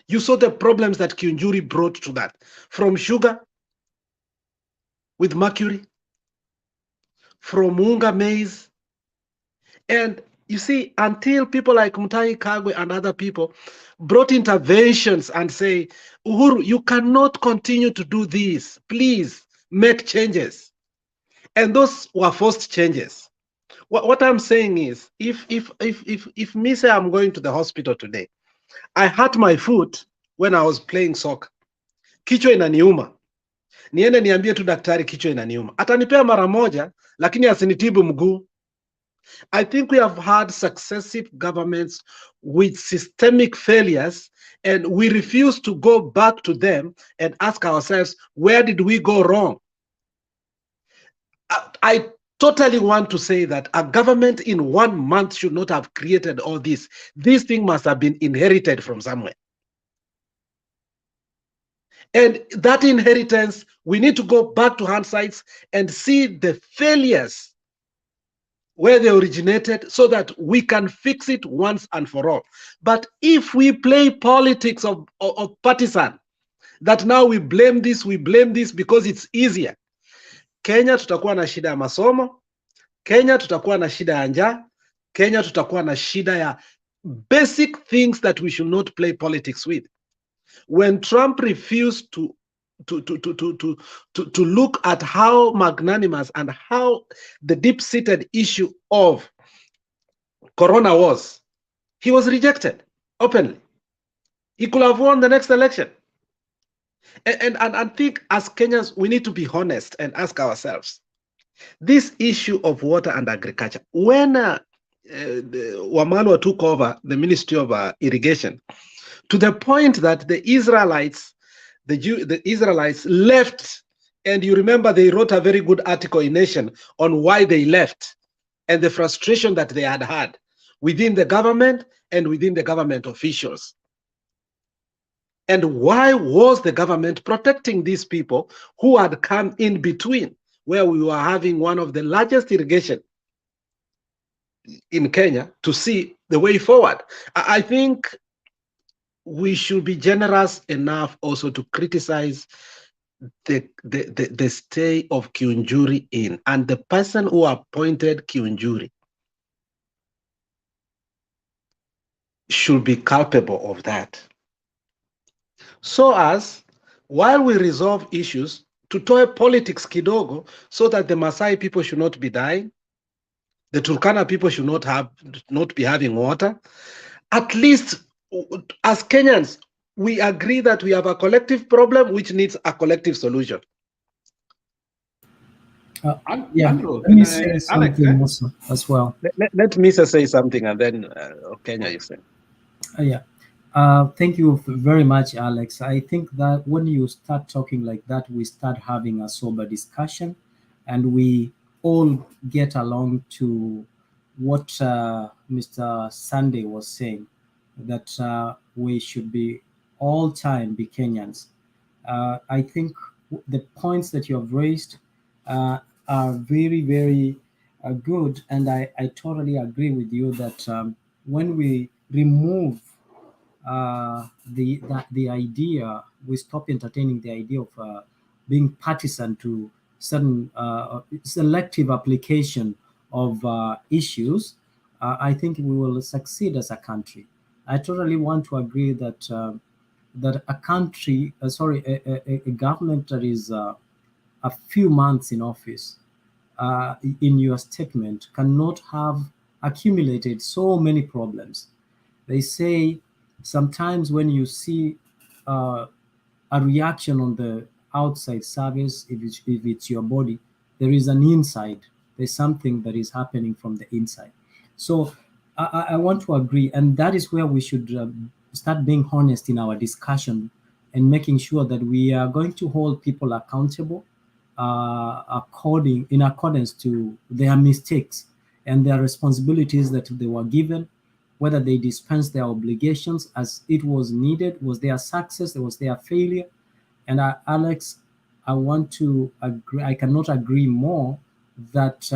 You saw the problems that Kiunjuri brought to that, from sugar with mercury, from unga maize. And you see, until people like Mutahi Kagwe and other people brought interventions and say, Uhuru, you cannot continue to do this. Please make changes. And those were forced changes. What I'm saying is, if me say I'm going to the hospital today, I hurt my foot when I was playing soccer. Kichwa inaniuma. Niende niambie tu daktari kichwa inaniuma. Atanipea mara moja, lakini asinitibu mguu. I think we have had successive governments with systemic failures, and we refuse to go back to them and ask ourselves, where did we go wrong? I totally want to say that a government in 1 month should not have created all this. This thing must have been inherited from somewhere. And that inheritance, we need to go back to hindsight and see the failures where they originated so that we can fix it once and for all. But if we play politics of partisan, that now we blame this because it's easier, Kenya tutakuwa na shida ya masomo, Kenya tutakuwa na shida ya njaa, Kenya tutakuwa na shida ya basic things that we should not play politics with. When Trump refused to look at how magnanimous and how the deep-seated issue of Corona was, he was rejected openly. He could have won the next election. And I think as Kenyans, we need to be honest and ask ourselves, this issue of water and agriculture, when Wamalwa took over the Ministry of Irrigation, to the point that the Israelites left, and you remember they wrote a very good article in Nation on why they left and the frustration that they had within the government and within the government officials. And why was the government protecting these people who had come in between, where we were having one of the largest irrigation in Kenya, to see the way forward? I think we should be generous enough also to criticize the stay of Kiunjuri in, and the person who appointed Kiunjuri should be culpable of that. So as, while we resolve issues, to toy politics kidogo, so that the Maasai people should not be dying, the Turkana people should not be having water. At least as Kenyans, we agree that we have a collective problem which needs a collective solution. Yeah, let me say something also as well. Let Misa say something, and then Kenya, you say. Yeah. Thank you very much, Alex. I think that when you start talking like that, we start having a sober discussion, and we all get along to what Mr. Sunday was saying, that we should be all time be Kenyans. I think the points that you have raised are very, very good, and I totally agree with you that when we remove the idea, we stop entertaining the idea of being partisan to certain selective application of issues, I think we will succeed as a country. I totally want to agree that that a country, a government that is a few months in office, in your statement, cannot have accumulated so many problems. They say sometimes when you see a reaction on the outside surface, if it's your body, there is an inside. There's something that is happening from the inside. So I want to agree, and that is where we should start being honest in our discussion and making sure that we are going to hold people accountable in accordance to their mistakes and their responsibilities that they were given, whether they dispensed their obligations as it was needed, was their success, was their failure. And Alex, I want to agree, I cannot agree more that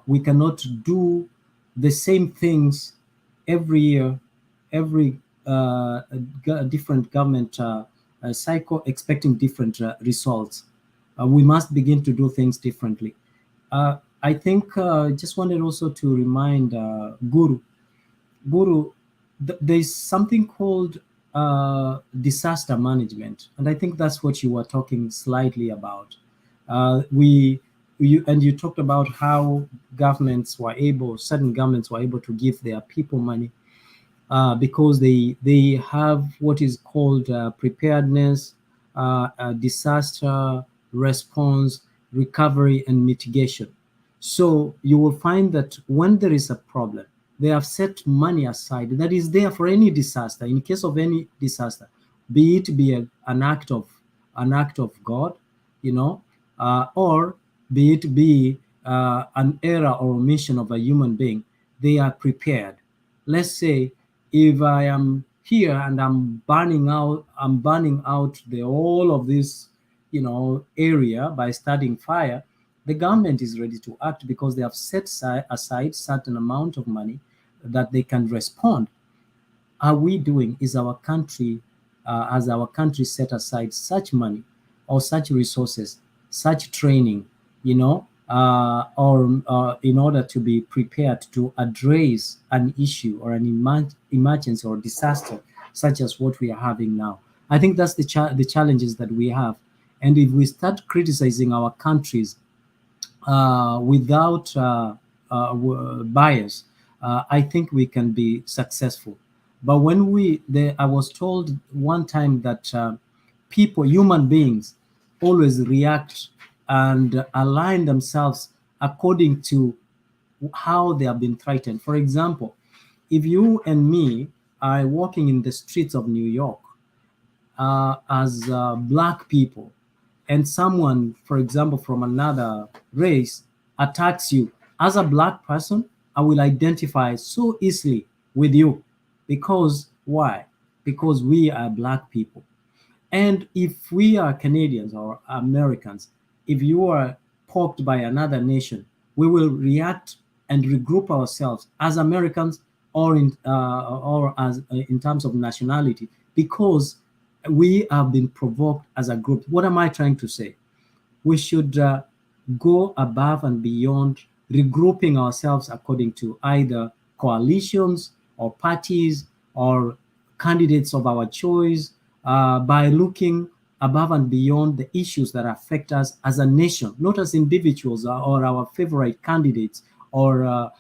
we cannot do the same things every year, every different government cycle, expecting different results. We must begin to do things differently. I think just wanted also to remind Guru, there's something called disaster management, and I think that's what you were talking slightly about. You talked about how certain governments were able to give their people money because they have what is called preparedness, disaster response, recovery, and mitigation. So you will find that when there is a problem, they have set money aside that is there for any disaster. In case of any disaster, be it an act of God, or be it an error or omission of a human being, they are prepared. Let's say if I am here and I'm burning out the whole of this area by starting fire, the government is ready to act because they have set aside certain amount of money that they can respond. Are we doing? Has our country set aside such money or such resources, such training, or in order to be prepared to address an issue or an emergency or disaster such as what we are having now? I think that's the challenges that we have. And if we start criticizing our countries without bias, I think we can be successful. But when I was told one time that human beings, always react and align themselves according to how they have been threatened. For example, if you and me are walking in the streets of New York as Black people, and someone, for example, from another race attacks you, as a Black person, I will identify so easily with you. Because why? Because we are Black people. And if we are Canadians or Americans, if you are poked by another nation, we will react and regroup ourselves as Americans or in terms of nationality, because we have been provoked as a group. What am I trying to say? We should go above and beyond regrouping ourselves according to either coalitions or parties or candidates of our choice, by looking above and beyond the issues that affect us as a nation, not as individuals or our favorite candidates or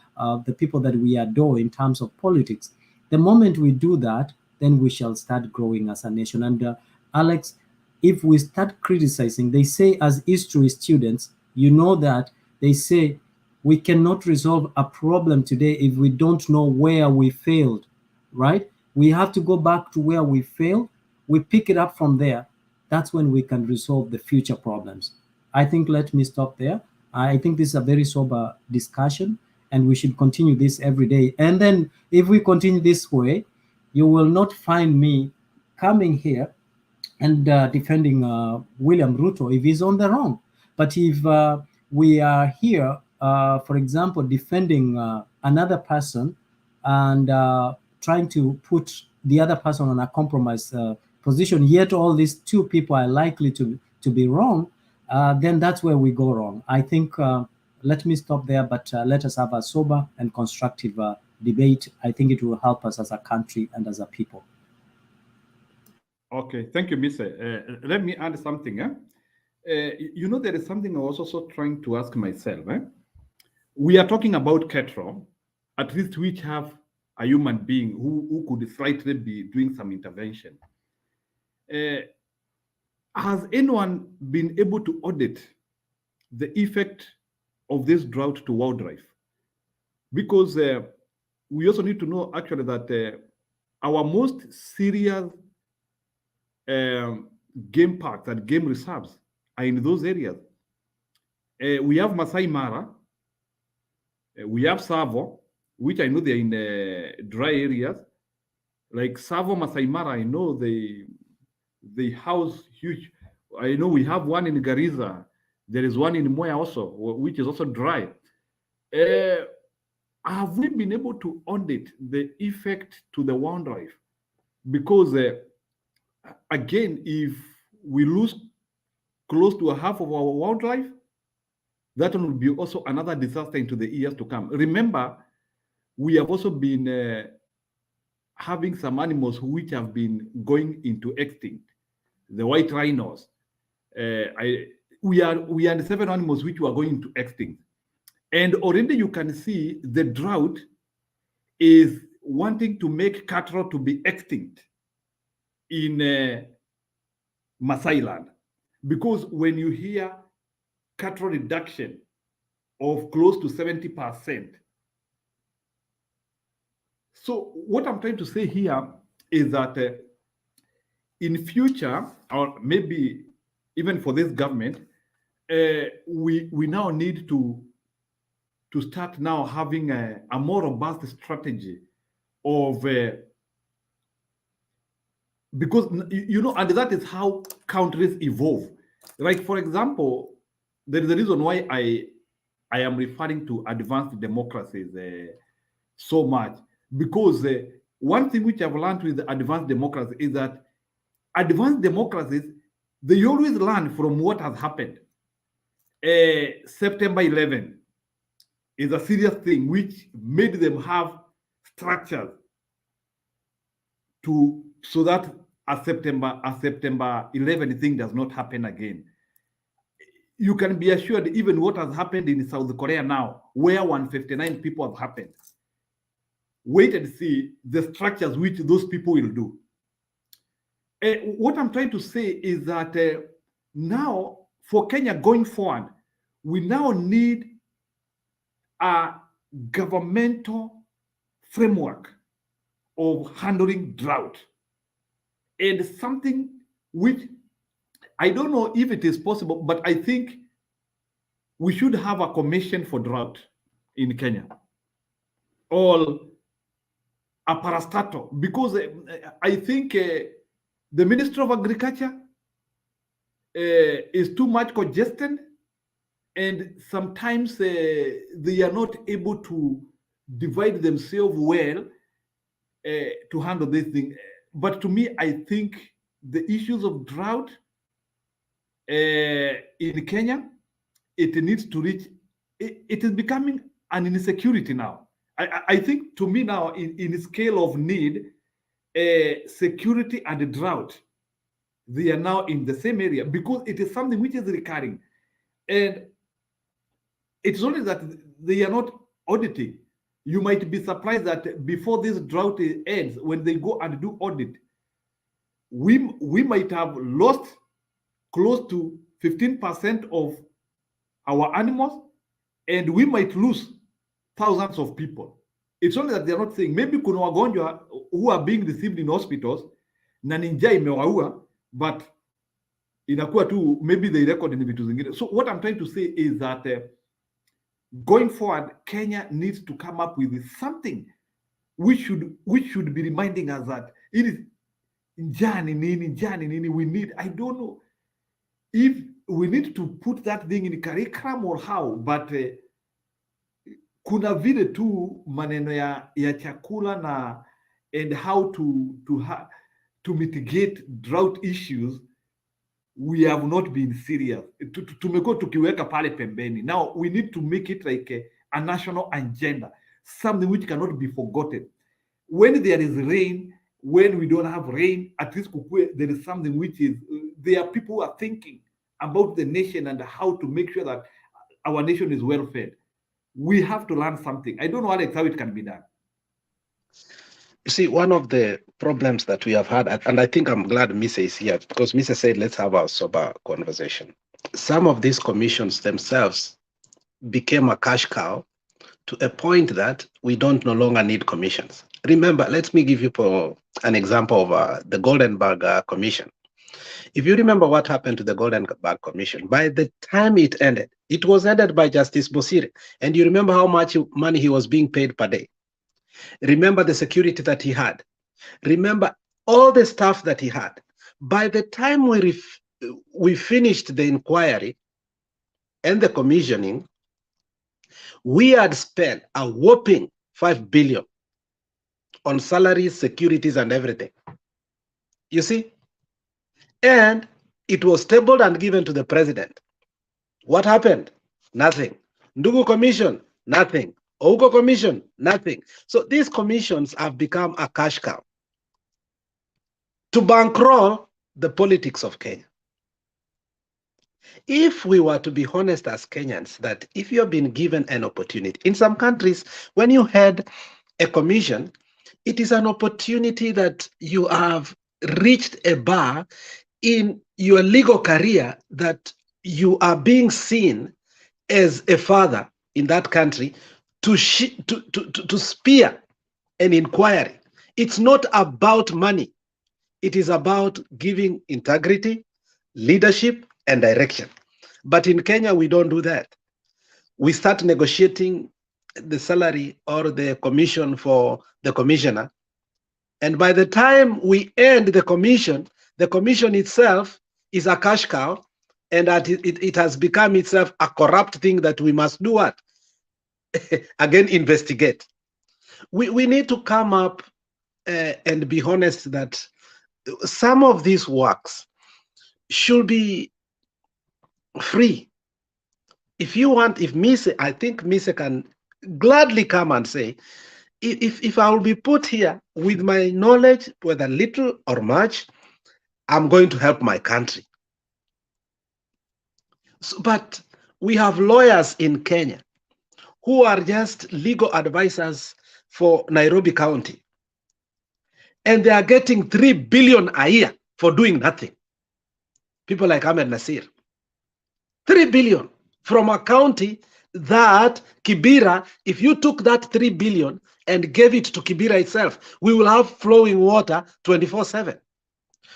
the people that we adore in terms of politics. The moment we do that, then we shall start growing as a nation. And Alex, if we start criticizing, they say as history students, that they say we cannot resolve a problem today if we don't know where we failed, right? We have to go back to where we failed. We pick it up from there. That's when we can resolve the future problems. I think let me stop there. I think this is a very sober discussion, and we should continue this every day. And then if we continue this way, you will not find me coming here and defending William Ruto if he's on the wrong. But if we are here, for example, defending another person and trying to put the other person on a compromised position, yet all these two people are likely to be wrong, then that's where we go wrong. I think let me stop there, but let us have a sober and constructive debate. I think it will help us as a country and as a people. Okay, thank you, Mr. Let me add something. There is something I was also trying to ask myself. We are talking about cattle, at least which have a human being who could slightly be doing some intervention. Has anyone been able to audit the effect of this drought to wildlife? Because we also need to know actually that our most serious game parks and game reserves are in those areas. We have Masai Mara, we have Savo, which I know they're in dry areas. Like Savo, Masai Mara, I know they house huge. I know we have one in Garissa. There is one in Moya also, which is also dry. Have we been able to audit the effect to the wildlife because again, if we lose close to a half of our wildlife, that will be also another disaster into the years to come. Remember, we have also been having some animals which have been going into extinct. The white rhinos. We are the 7 animals which were going to extinct. And already you can see the drought is wanting to make cattle to be extinct in Masai land. Because when you hear cattle reduction of close to 70%, so what I'm trying to say here is that in future, or maybe even for this government, we now need to start now having a more robust strategy of because and that is how countries evolve. Like, for example, there is a reason why I am referring to advanced democracies so much, because one thing which I've learned with advanced democracy is that advanced democracies, they always learn from what has happened. September 11 is a serious thing which made them have structures so that a September 11 thing does not happen again. You can be assured even what has happened in South Korea now, where 159 people have happened. Wait and see the structures which those people will do. What I'm trying to say is that now for Kenya going forward, we now need a governmental framework of handling drought, and something which I don't know if it is possible, but I think we should have a commission for drought in Kenya, or a parastatal, because I think the Minister of Agriculture is too much congested, and sometimes they are not able to divide themselves well to handle this thing. But to me, I think the issues of drought in Kenya, it needs to reach, it is becoming an insecurity now. I think to me now, in scale of need, security and drought, they are now in the same area, because it is something which is recurring. And it's only that they are not auditing. You might be surprised that before this drought ends, when they go and do audit, we might have lost close to 15% of our animals, and we might lose thousands of people. It's only that they're not saying, maybe kuna wagonjwa who are being received in hospitals na ninja imewaua, but inakuwa tu maybe they record in vitu zingine. So what I'm trying to say is that going forward, Kenya needs to come up with something which should be reminding us that it is njani nini we need. I don't know if we need to put that thing in curriculum or how, but kuna vile tu maneno ya chakula na and how to mitigate drought issues, we have not been serious. Tumekuwa tukiweka pale pembeni. Now we need to make it like a national agenda, something which cannot be forgotten. When there is rain, when we don't have rain, at least there is something which is, there are people who are thinking about the nation and how to make sure that our nation is well fed. We have to learn something. I don't know, Alex, how it can be done. You see, one of the problems that we have had, and I think I'm glad Misa is here, because Misa said, let's have a sober conversation. Some of these commissions themselves became a cash cow to a point that we don't no longer need commissions. Remember, let me give you an example of the Goldenberg Commission. If you remember what happened to the Goldenberg Commission, by the time it ended, it was headed by Justice Bosire. And you remember how much money he was being paid per day. Remember the security that he had. Remember all the stuff that he had. By the time we finished the inquiry and the commissioning, we had spent a whopping 5 billion on salaries, securities, and everything. You see? And it was tabled and given to the president. What happened? Nothing. Ndugu Commission, nothing. Ouko Commission, nothing. So these commissions have become a cash cow to bankroll the politics of Kenya. If we were to be honest as Kenyans, that if you have been given an opportunity, in some countries, when you head a commission, it is an opportunity that you have reached a bar in your legal career that you are being seen as a father in that country to spear an inquiry. It's not about money. It is about giving integrity, leadership, and direction. But in Kenya, we don't do that. We start negotiating the salary or the commission for the commissioner. And by the time we end the commission itself is a cash cow, and that it has become itself a corrupt thing that we must do what? Again, investigate. We need to come up and be honest that some of these works should be free. If you want, if Mise, I think Mise can gladly come and say, if I will be put here with my knowledge, whether little or much, I'm going to help my country. So, but we have lawyers in Kenya who are just legal advisors for Nairobi County. And they are getting 3 billion a year for doing nothing. People like Ahmed Nasir. 3 billion from a county that Kibera, if you took that 3 billion and gave it to Kibera itself, we will have flowing water 24/7.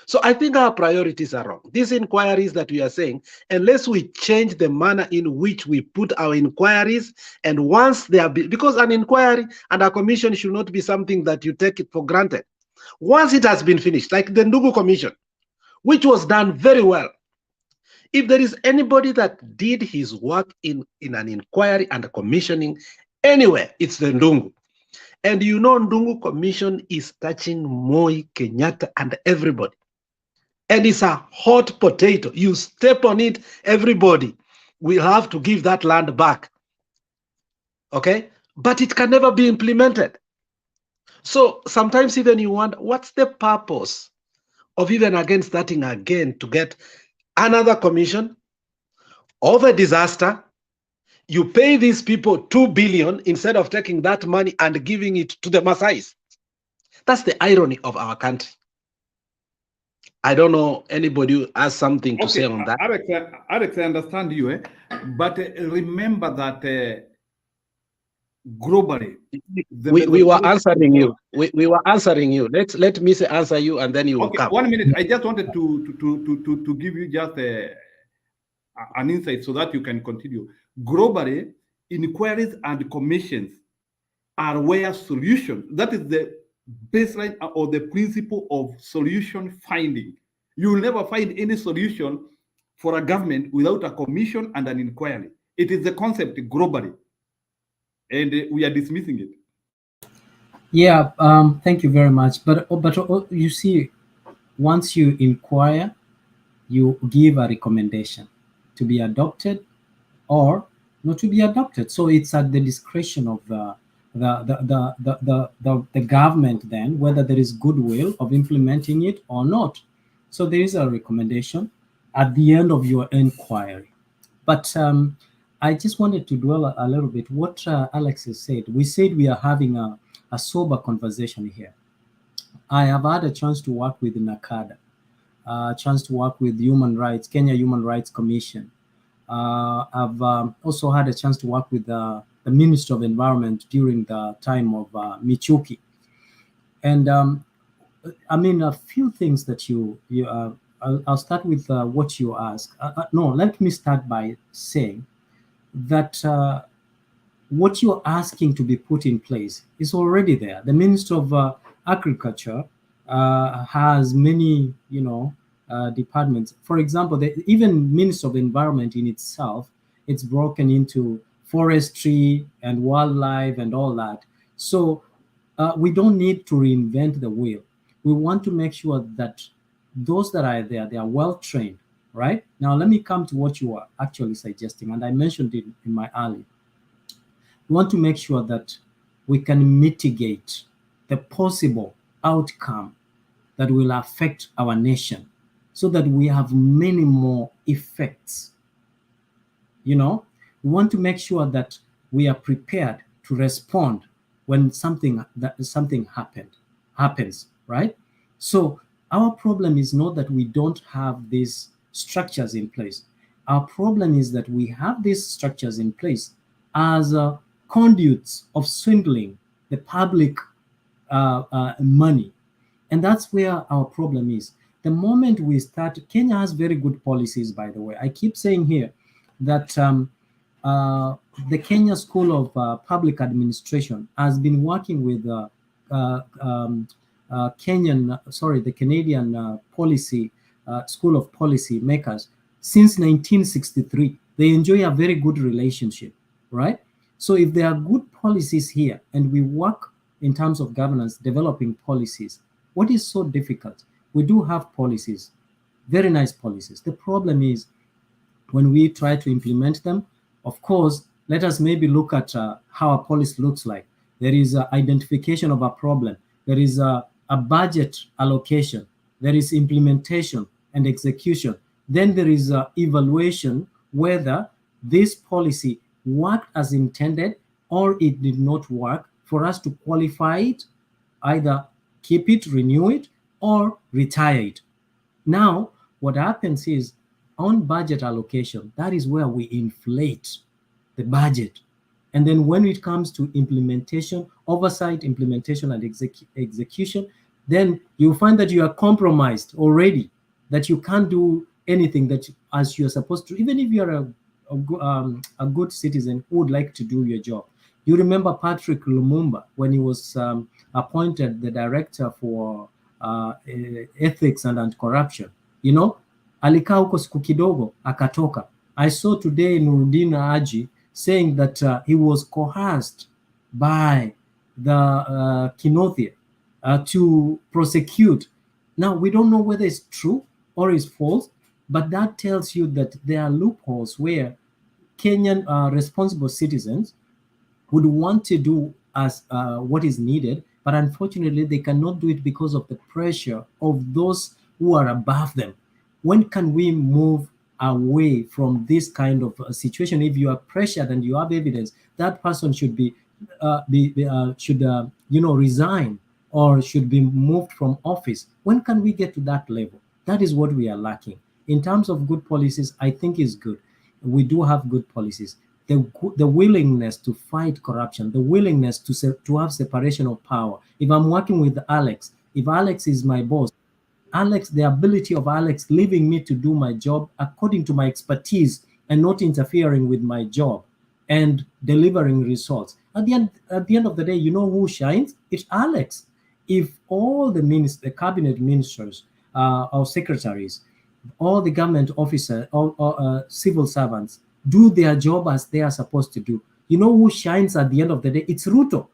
So I think our priorities are wrong. These inquiries that we are saying, unless we change the manner in which we put our inquiries, and once they are, because an inquiry and a commission should not be something that you take it for granted. Once it has been finished, like the Ndugu Commission, which was done very well. If there is anybody that did his work in an inquiry and a commissioning anywhere, it's the Ndungu. And you know, Ndungu Commission is touching Moi, Kenyatta, and everybody. And it's a hot potato. You step on it, everybody will have to give that land back. Okay? But it can never be implemented. So sometimes even you wonder, what's the purpose of even again starting again to get another commission of a disaster? You pay these people 2 billion instead of taking that money and giving it to the Maasais. That's the irony of our country. I don't know anybody who has something to say on that. Alex, I understand you, but remember that globally, we were answering you. We were answering you. Let me answer you, and then you will come. 1 minute. I just wanted to give you just an insight so that you can continue. Globally, inquiries and commissions are where solutions. That is the baseline or the principle of solution finding. You will never find any solution for a government without a commission and an inquiry. It is the concept globally, and we are dismissing it. Yeah, thank you very much. But you see, once you inquire, you give a recommendation to be adopted or not to be adopted. So it's at the discretion of the government then whether there is goodwill of implementing it or not. So there is a recommendation at the end of your inquiry. But I just wanted to dwell a little bit what Alex has said. We said we are having a sober conversation here. I have had a chance to work with NACADA, a chance to work with Human Rights, Kenya Human Rights Commission. I've also had a chance to work with the Minister of Environment during the time of Michuki. And I mean, a few things that I'll start with what you asked. No, let me start by saying that what you're asking to be put in place is already there. The Minister of Agriculture has many, departments. For example, even Minister of Environment in itself, it's broken into forestry and wildlife and all that. So we don't need to reinvent the wheel. We want to make sure that those that are there, they are well trained, right? Now, let me come to what you are actually suggesting, and I mentioned it in my early. We want to make sure that we can mitigate the possible outcome that will affect our nation so that we have many more effects. You know, we want to make sure that we are prepared to respond when something happens, right? So our problem is not that we don't have these structures in place. Our problem is that we have these structures in place as conduits of swindling the public money. And that's where our problem is. The moment we start, Kenya has very good policies, by the way. I keep saying here that the Kenya School of Public Administration has been working with the Canadian policy School of Policy Makers since 1963. They enjoy a very good relationship, right? So if there are good policies here and we work in terms of governance, developing policies, what is so difficult? We do have policies, very nice policies. The problem is when we try to implement them, of course, let us maybe look at how a policy looks like. There is identification of a problem. There is a budget allocation. There is implementation and execution. Then there is evaluation whether this policy worked as intended or it did not work for us to qualify it, either keep it, renew it, or retire it. Now, what happens is on budget allocation, that is where we inflate the budget. And then when it comes to implementation, oversight, implementation, and execution, then you find that you are compromised already, that you can't do anything that as you're supposed to, even if you're a good citizen who would like to do your job. You remember Patrick Lumumba when he was appointed the director for ethics and anti-corruption. You know, alikaa huko siku kidogo akatoka. I saw today Nuruddin Haji saying that he was coerced by the Kinothia to prosecute. Now, we don't know whether it's true or it's false, but that tells you that there are loopholes where Kenyan responsible citizens would want to do as what is needed, but unfortunately they cannot do it because of the pressure of those who are above them. When can we move away from this kind of situation? If you are pressured and you have evidence, that person should resign or should be moved from office. When can we get to that level? That is what we are lacking. In terms of good policies, I think is good. We do have good policies. The willingness to fight corruption, the willingness to have separation of power. If I'm working with Alex, if Alex is my boss, Alex, the ability of Alex leaving me to do my job according to my expertise and not interfering with my job and delivering results. At the end of the day, you know who shines? It's Alex. If all the cabinet ministers or secretaries, all the government officers, or civil servants do their job as they are supposed to do, you know who shines at the end of the day? It's Ruto.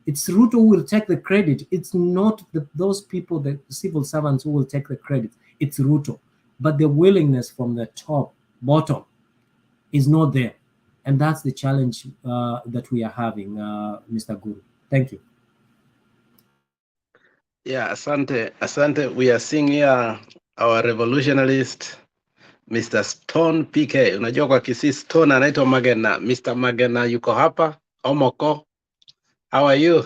It's Ruto who will take the credit. It's not those people, the civil servants, who will take the credit. It's Ruto. But the willingness from the top, bottom, is not there. And that's the challenge that we are having, Mr. Guru. Thank you. Yeah, asante. We are seeing here our revolutionist, Mr. Stone PK. Unajua kwa Kisii Stone anaitwa Magena. Mr. Magena yuko hapa. Omoko. How are you?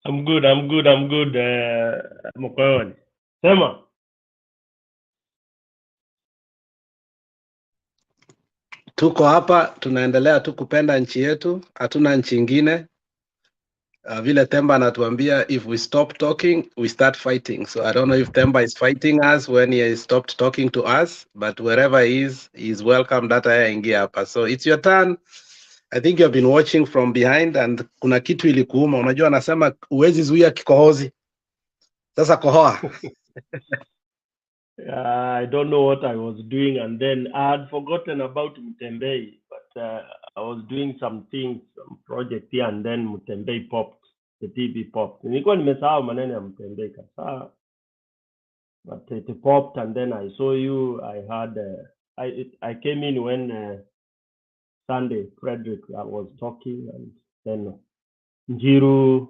I'm good. Mkooni. Sema. Tuko hapa, tunaendelea tu kupenda nchi yetu. Hatuna nchi ingine. Vile Temba anatuambia, if we stop talking, we start fighting. So I don't know if Temba is fighting us when he stopped talking to us, but wherever he is welcome that aingia hapa. So it's your turn. I think you have been watching from behind and kuna kitu ilikuuma. Unajua anasema uwezi zuia kikohozi. Sasa kohoa. I don't know what I was doing, and then I had forgotten about Mutembei, but I was doing some things, some project here, and then Mutembei popped. the TV popped. Nilikuwa nimesahau maneno ya Mtendeka. But it popped, and then I saw you. I had I came in when Sunday Frederick was talking, and then Njiru,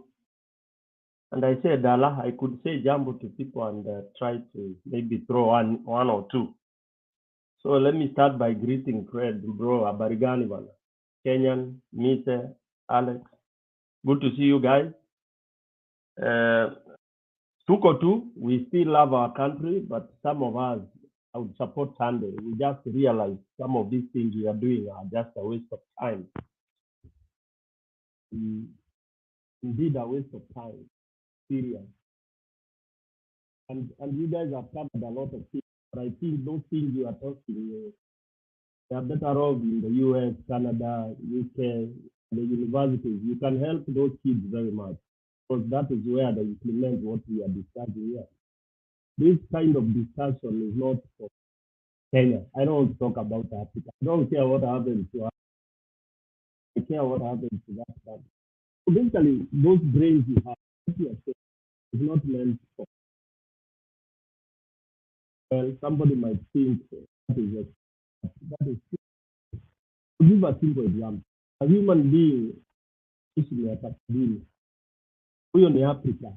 and I said, Allah, I could say jambo to people and try to maybe throw one or two. So let me start by greeting Fred, bro, Abarigani bana, Kenyan, Mise, Alex. Good to see you guys. Tuko tu, we still love our country, but some of us, I would support Sunday. We just realize some of these things we are doing are just a waste of time. Indeed, a waste of time. Serious. And you guys have covered a lot of things, but I think those things you are talking, they are better off in the US, Canada, UK, the universities. You can help those kids very much, because that is where they implement what we are discussing here. This kind of discussion is not for Kenya. I don't want to talk about Africa. I don't care what happens to Africa. I care what happens to that country. So basically, those brains you have, what you are saying is not meant for. Well, somebody might think that is to give a simple example. A human being is miaka 70. Huyo ni Africa.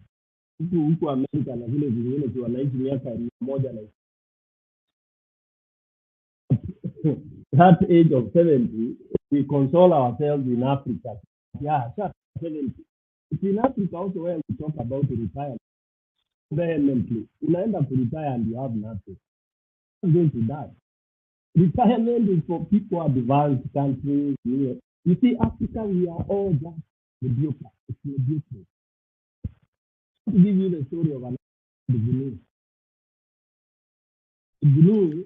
Huku Amerika na vile vingine tu wanaishi miaka 100 na that age of 70, we console ourselves in Africa. Yeah, 70. It's in Africa also where we talk about retirement vehemently. Unaenda to retire and you have nothing. You're going to die. Retirement is for people advanced countries. You see, Africa, we are all just mediocre. It's mediocre. To give you the story of the Gnu.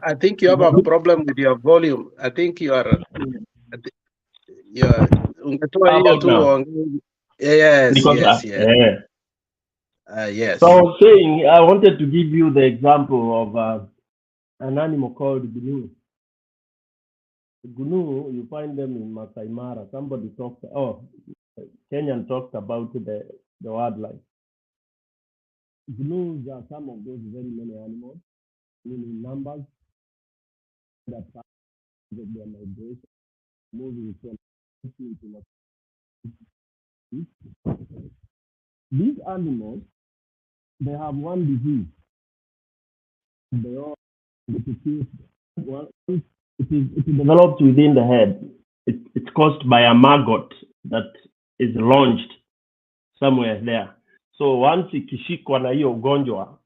I think you have a problem with your volume. I think you are. Yes. Yes. So I was saying, I wanted to give you the example of an animal called Gnu. Gnu, you find them in Masai Mara. Somebody talked, Kenyan talked about the wildlife. Gnus are some of those very many animals, in numbers, that part of their migration, moving from into these animals, they have one disease. They all it is developed within the head. It's caused by a maggot that is launched somewhere there. So once ikishikwa na hiyo ugonjwa,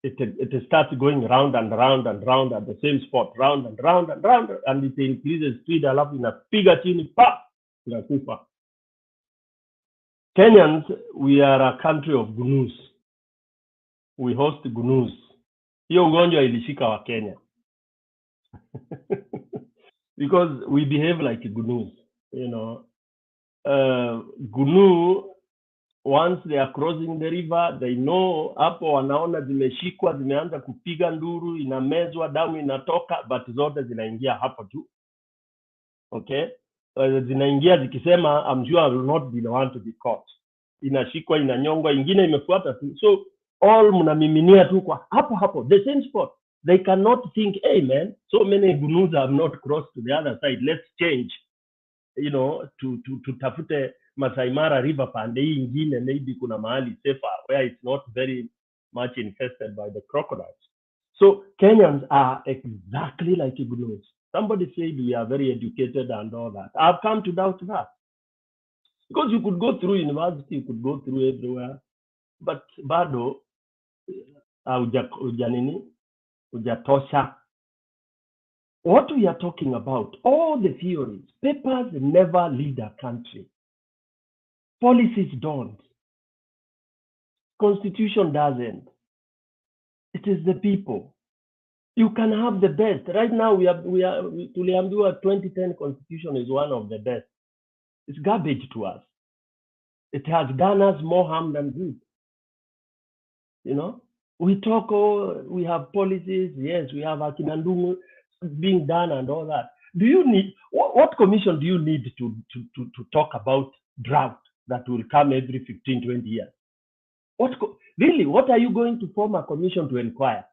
it starts going round and round and round at the same spot, round and round and round, and it increases speed, alafu inapiga chini, pa, inakufa. Kenyans, we are a country of gnus. We host gnus. Hiyo ugonjwa ilishika wa Kenya. Because we behave like gnus, you know. Gnu, once they are crossing the river, they know hapo wanaona zimeshikwa, zimeanza kupiga nduru, inamezwa, damu inatoka, but zote zinaingia hapo tu. Okay? Zinaingia zikisema, I'm sure I will not be the one to be caught. Inashikwa, inanyongwa, ingine imefuata tu. So all mnamiminia tu kwa hapo, the same spot. They cannot think, hey man, so many gnus have not crossed to the other side. Let's change, you know, to tafute Masai Mara River pande hii ingine, maybe kuna mahali safer where it's not very much infested by the crocodiles. So Kenyans are exactly like gnus. Somebody said we are very educated and all that. I've come to doubt that. Because you could go through university, you could go through everywhere, but bado hujatosha. What we are talking about, all the theories, papers never lead a country. Policies don't. Constitution doesn't. It is the people. You can have the best. Right now, tuliambiwa 2010 Constitution is one of the best. It's garbage to us. It has done us more harm than good. You know, we talk, we have policies. Yes, we have Akinandungu being done and all that. Do you need, what commission do you need to talk about drought? that will come every 15, 20 years. Really, what are you going to form a commission to inquire?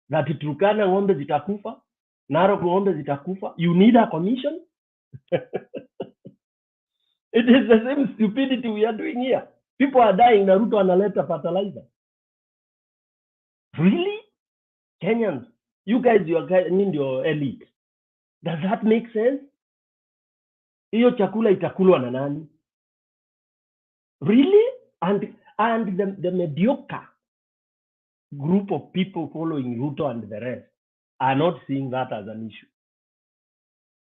That Turkana ng'ombe zitakufa, Narok ng'ombe zitakufa? You need a commission? It is the same stupidity we are doing here. People are dying, Ruto analeta fertilizer. Really? Kenyans, you guys, need your elite. Does that make sense? Hiyo chakula itakulwa na nani? Really? And the mediocre group of people following Ruto and the rest are not seeing that as an issue.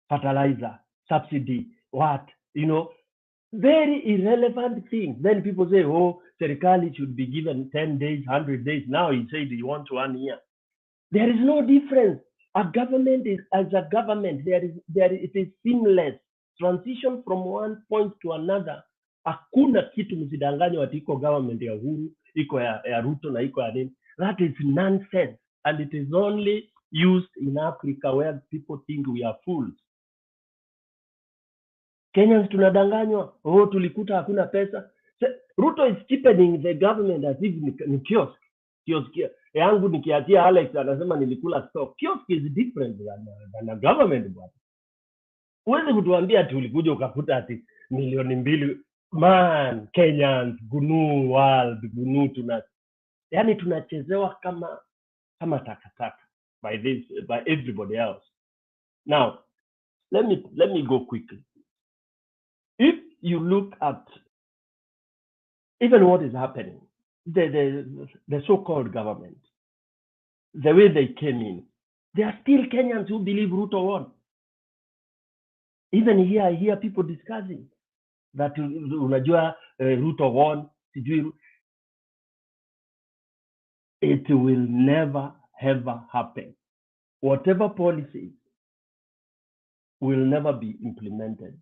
Fertilizer, subsidy, what? Very irrelevant things. Then people say, oh, serikali should be given 10 days, 100 days. Now he said he wants 1 year. There is no difference. A government is as a government. It is seamless. Transition from one point to another. Hakuna kitu msidanganywa ati iko government ya Uhuru, iko ya Ruto na iko ya nini. That is nonsense. And it is only used in Africa where people think we are fools. Kenyans tunadanganywa, oh tulikuta hakuna pesa. Ruto is cheapening the government as if ni kiosk. Kiosk yangu nikiachia Alex anasema nilikula stock. Kiosk is different than a government bwana. Uweze kutuambia ati ulikuja ukakuta ati milioni 2. Man, Kenyans, gunu world, gunu tunachezewa kama takataka by everybody else. Now, let me go quickly. If you look at even what is happening, the so-called government, the way they came in, there are still Kenyans who believe Ruto won. Even here, I hear people discussing that unajua Ruto won. It will never ever happen. Whatever policies will never be implemented.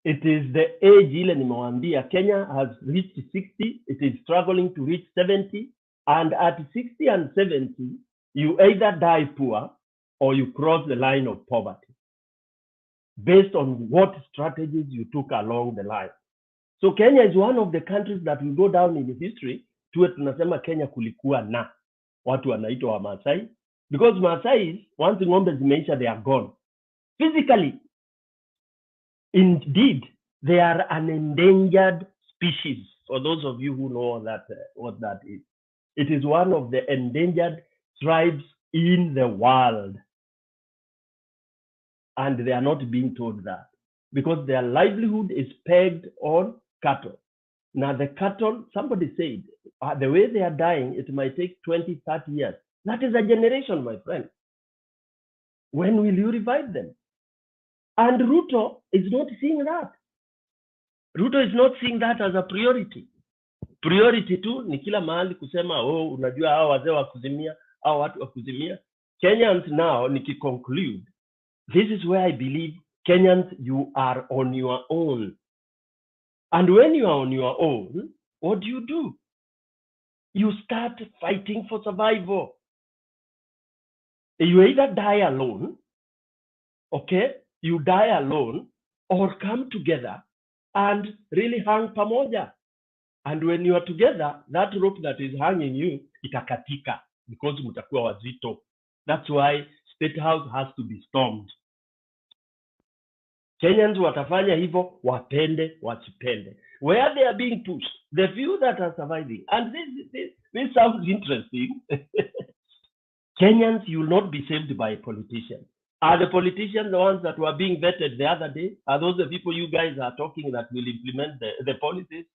It is the age ile nimewambia. Kenya has reached 60. It is struggling to reach 70. And at 60 and 70, you either die poor or you cross the line of poverty based on what strategies you took along the line. So Kenya is one of the countries that will go down in history. Tuwe tunasema Kenya kulikuwa na watu wanaitwa wa Maasai, because Maasai, once ng'ombe zimeisha, they are gone. Physically, indeed, they are an endangered species. For those of you who know what that is, it is one of the endangered tribes in the world. And they are not being told that because their livelihood is pegged on cattle. Now the cattle, somebody said, the way they are dying, it might take 20, 30 years. That is a generation, my friend. When will you revive them? And Ruto is not seeing that. Ruto is not seeing that as a priority. Priority tu ni kila mahali kusema, oh, unajua hao wazee wa kuzimia, hao watu wa kuzimia. Kenyans now, niki-conclude, this is where I believe Kenyans, you are on your own. And when you are on your own, what do? You start fighting for survival. You either die alone, okay? You die alone, or come together and really hang pamoja. And when you are together, that rope that is hanging you, itakatika because mutakuwa wazito. That's why State House has to be stormed. Kenyans watafanya hivyo, wapende, wasipende. Where they are being pushed, the few that are surviving, and this sounds interesting. Kenyans, you will not be saved by politicians. Are the politicians the ones that were being vetted the other day? Are those the people you guys are talking that will implement the policies?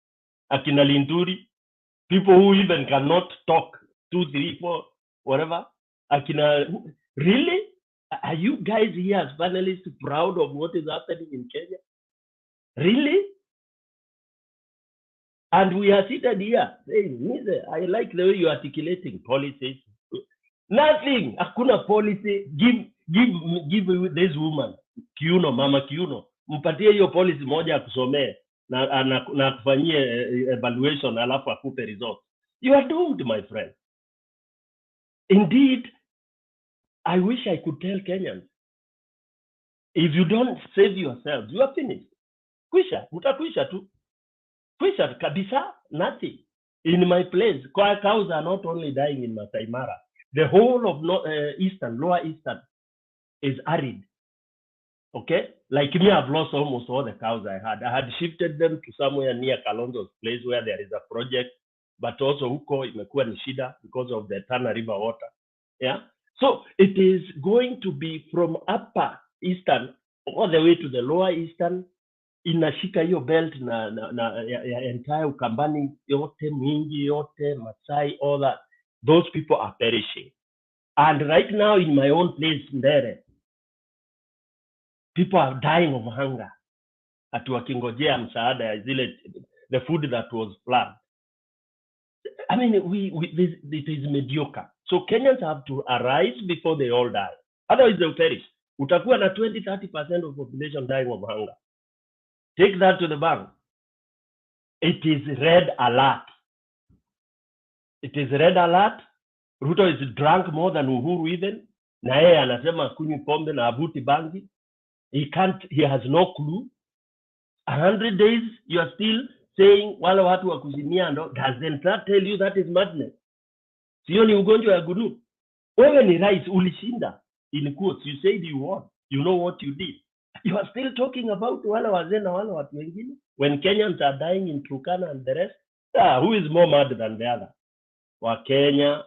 Akina Linturi, people who even cannot talk 2, 3, 4, whatever. Akina, really? Are you guys here as panelists proud of what is happening in Kenya? Really? And we are seated here saying, I like the way you're articulating policies. Nothing. Hakuna policy. Give this woman kiuno, mama kiuno. Mpatie hiyo policy moja akusomee na kufanyie evaluation alafu akupe results. You are doomed, my friend. Indeed, I wish I could tell Kenyans, if you don't save yourselves, you are finished. Kwisha, mutakwisha tu. Kwisha kabisa, nothing. In my place, cows are not only dying in Masai Mara. The whole of lower eastern is arid. Okay? Like me, I've lost almost all the cows I had. I had shifted them to somewhere near Kalonzo's place where there is a project, but also huko imekuwa ni shida because of the Tana River water. Yeah? So it is going to be from upper eastern all the way to the lower eastern, inashika hiyo belt ya entire Ukambani yote, Mingi yote, Masai, all that. Those people are perishing. And right now in my own place, Mbere, people are dying of hunger. Atuwakingojea msaada ya zile, the food that was planned. I mean, it is mediocre. So Kenyans have to arise before they all die. Otherwise they'll perish. Utakuwa na 20-30% of population dying of hunger. Take that to the bank. It is red alert. It is red alert. Ruto is drunk more than Uhuru even. Na yeye anasema kunywi pombe na avuti bangi. He has no clue. 100 days, you are still saying wale watu wa kuzimia ndo. Doesn't that tell you that is madness? Sio ni ugonjwa ya gunu. Wewe ni rais, ulishinda. In quotes, you said you won. You know what you did. You are still talking about wale wazee na wale watu wengine. When Kenyans are dying in Turkana and the rest, who is more mad than the other? Wa Kenya,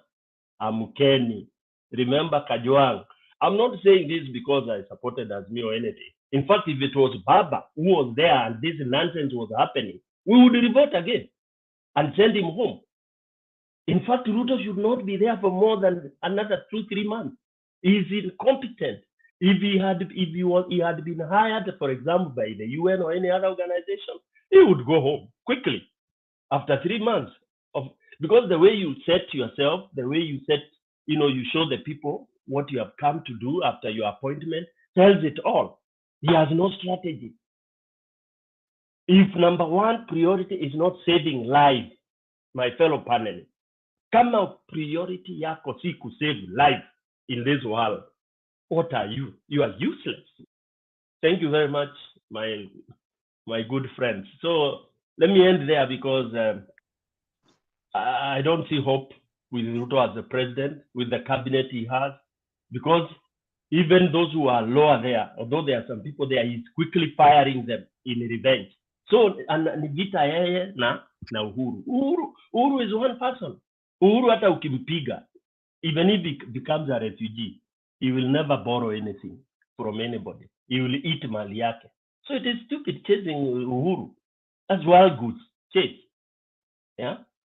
amkeni. Remember Kajwang. I'm not saying this because I supported Azmi or anything. In fact, if it was Baba who was there and this nonsense was happening, we would revolt again and send him home. In fact, Ruto should not be there for more than another 2-3 months. He's incompetent. If he had been hired, for example, by the UN or any other organization, he would go home quickly after 3 months. Because the way you set yourself, the way you set, you show the people what you have come to do after your appointment, tells it all. He has no strategy. If number one priority is not saving lives, my fellow panelists, kama priority yako si ku save life in this world, what are you? You are useless. Thank you very much, my good friends. So let me end there because I don't see hope with Ruto as the president, with the cabinet he has, because even those who are lower there, although there are some people there, he's quickly firing them in revenge. So Nigita yeye na Uhuru. Uhuru is one person. Uhuru hata ukimpiga, even if he becomes a refugee, he will never borrow anything from anybody. He will eat mali yake. So it is stupid chasing Uhuru. That's wild goods. Chase. Yeah?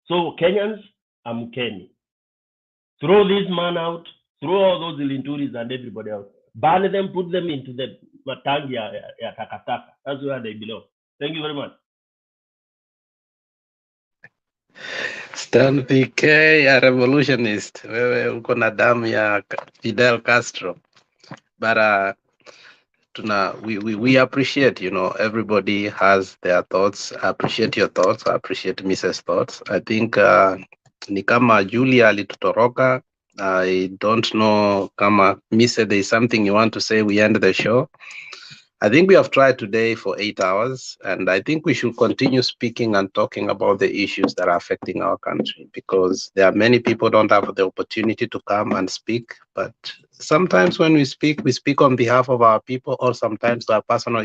So Kenyans, amkeni. Throw this man out. Throw all those Ilinturis and everybody else. Ban them, put them into the matangi ya takataka. That's where they belong. Thank you very much. Stan PK, a revolutionist. Wewe uko na damu ya Fidel Castro. But we appreciate, everybody has their thoughts. I appreciate your thoughts. I appreciate Mrs. thoughts. I think ni kama Julia alitutoroka. I don't know, kama Mise, there is something you want to say, we end the show. I think we have tried today for 8 hours, and I think we should continue speaking and talking about the issues that are affecting our country, because there are many people don't have the opportunity to come and speak. But sometimes when we speak on behalf of our people, or sometimes our personal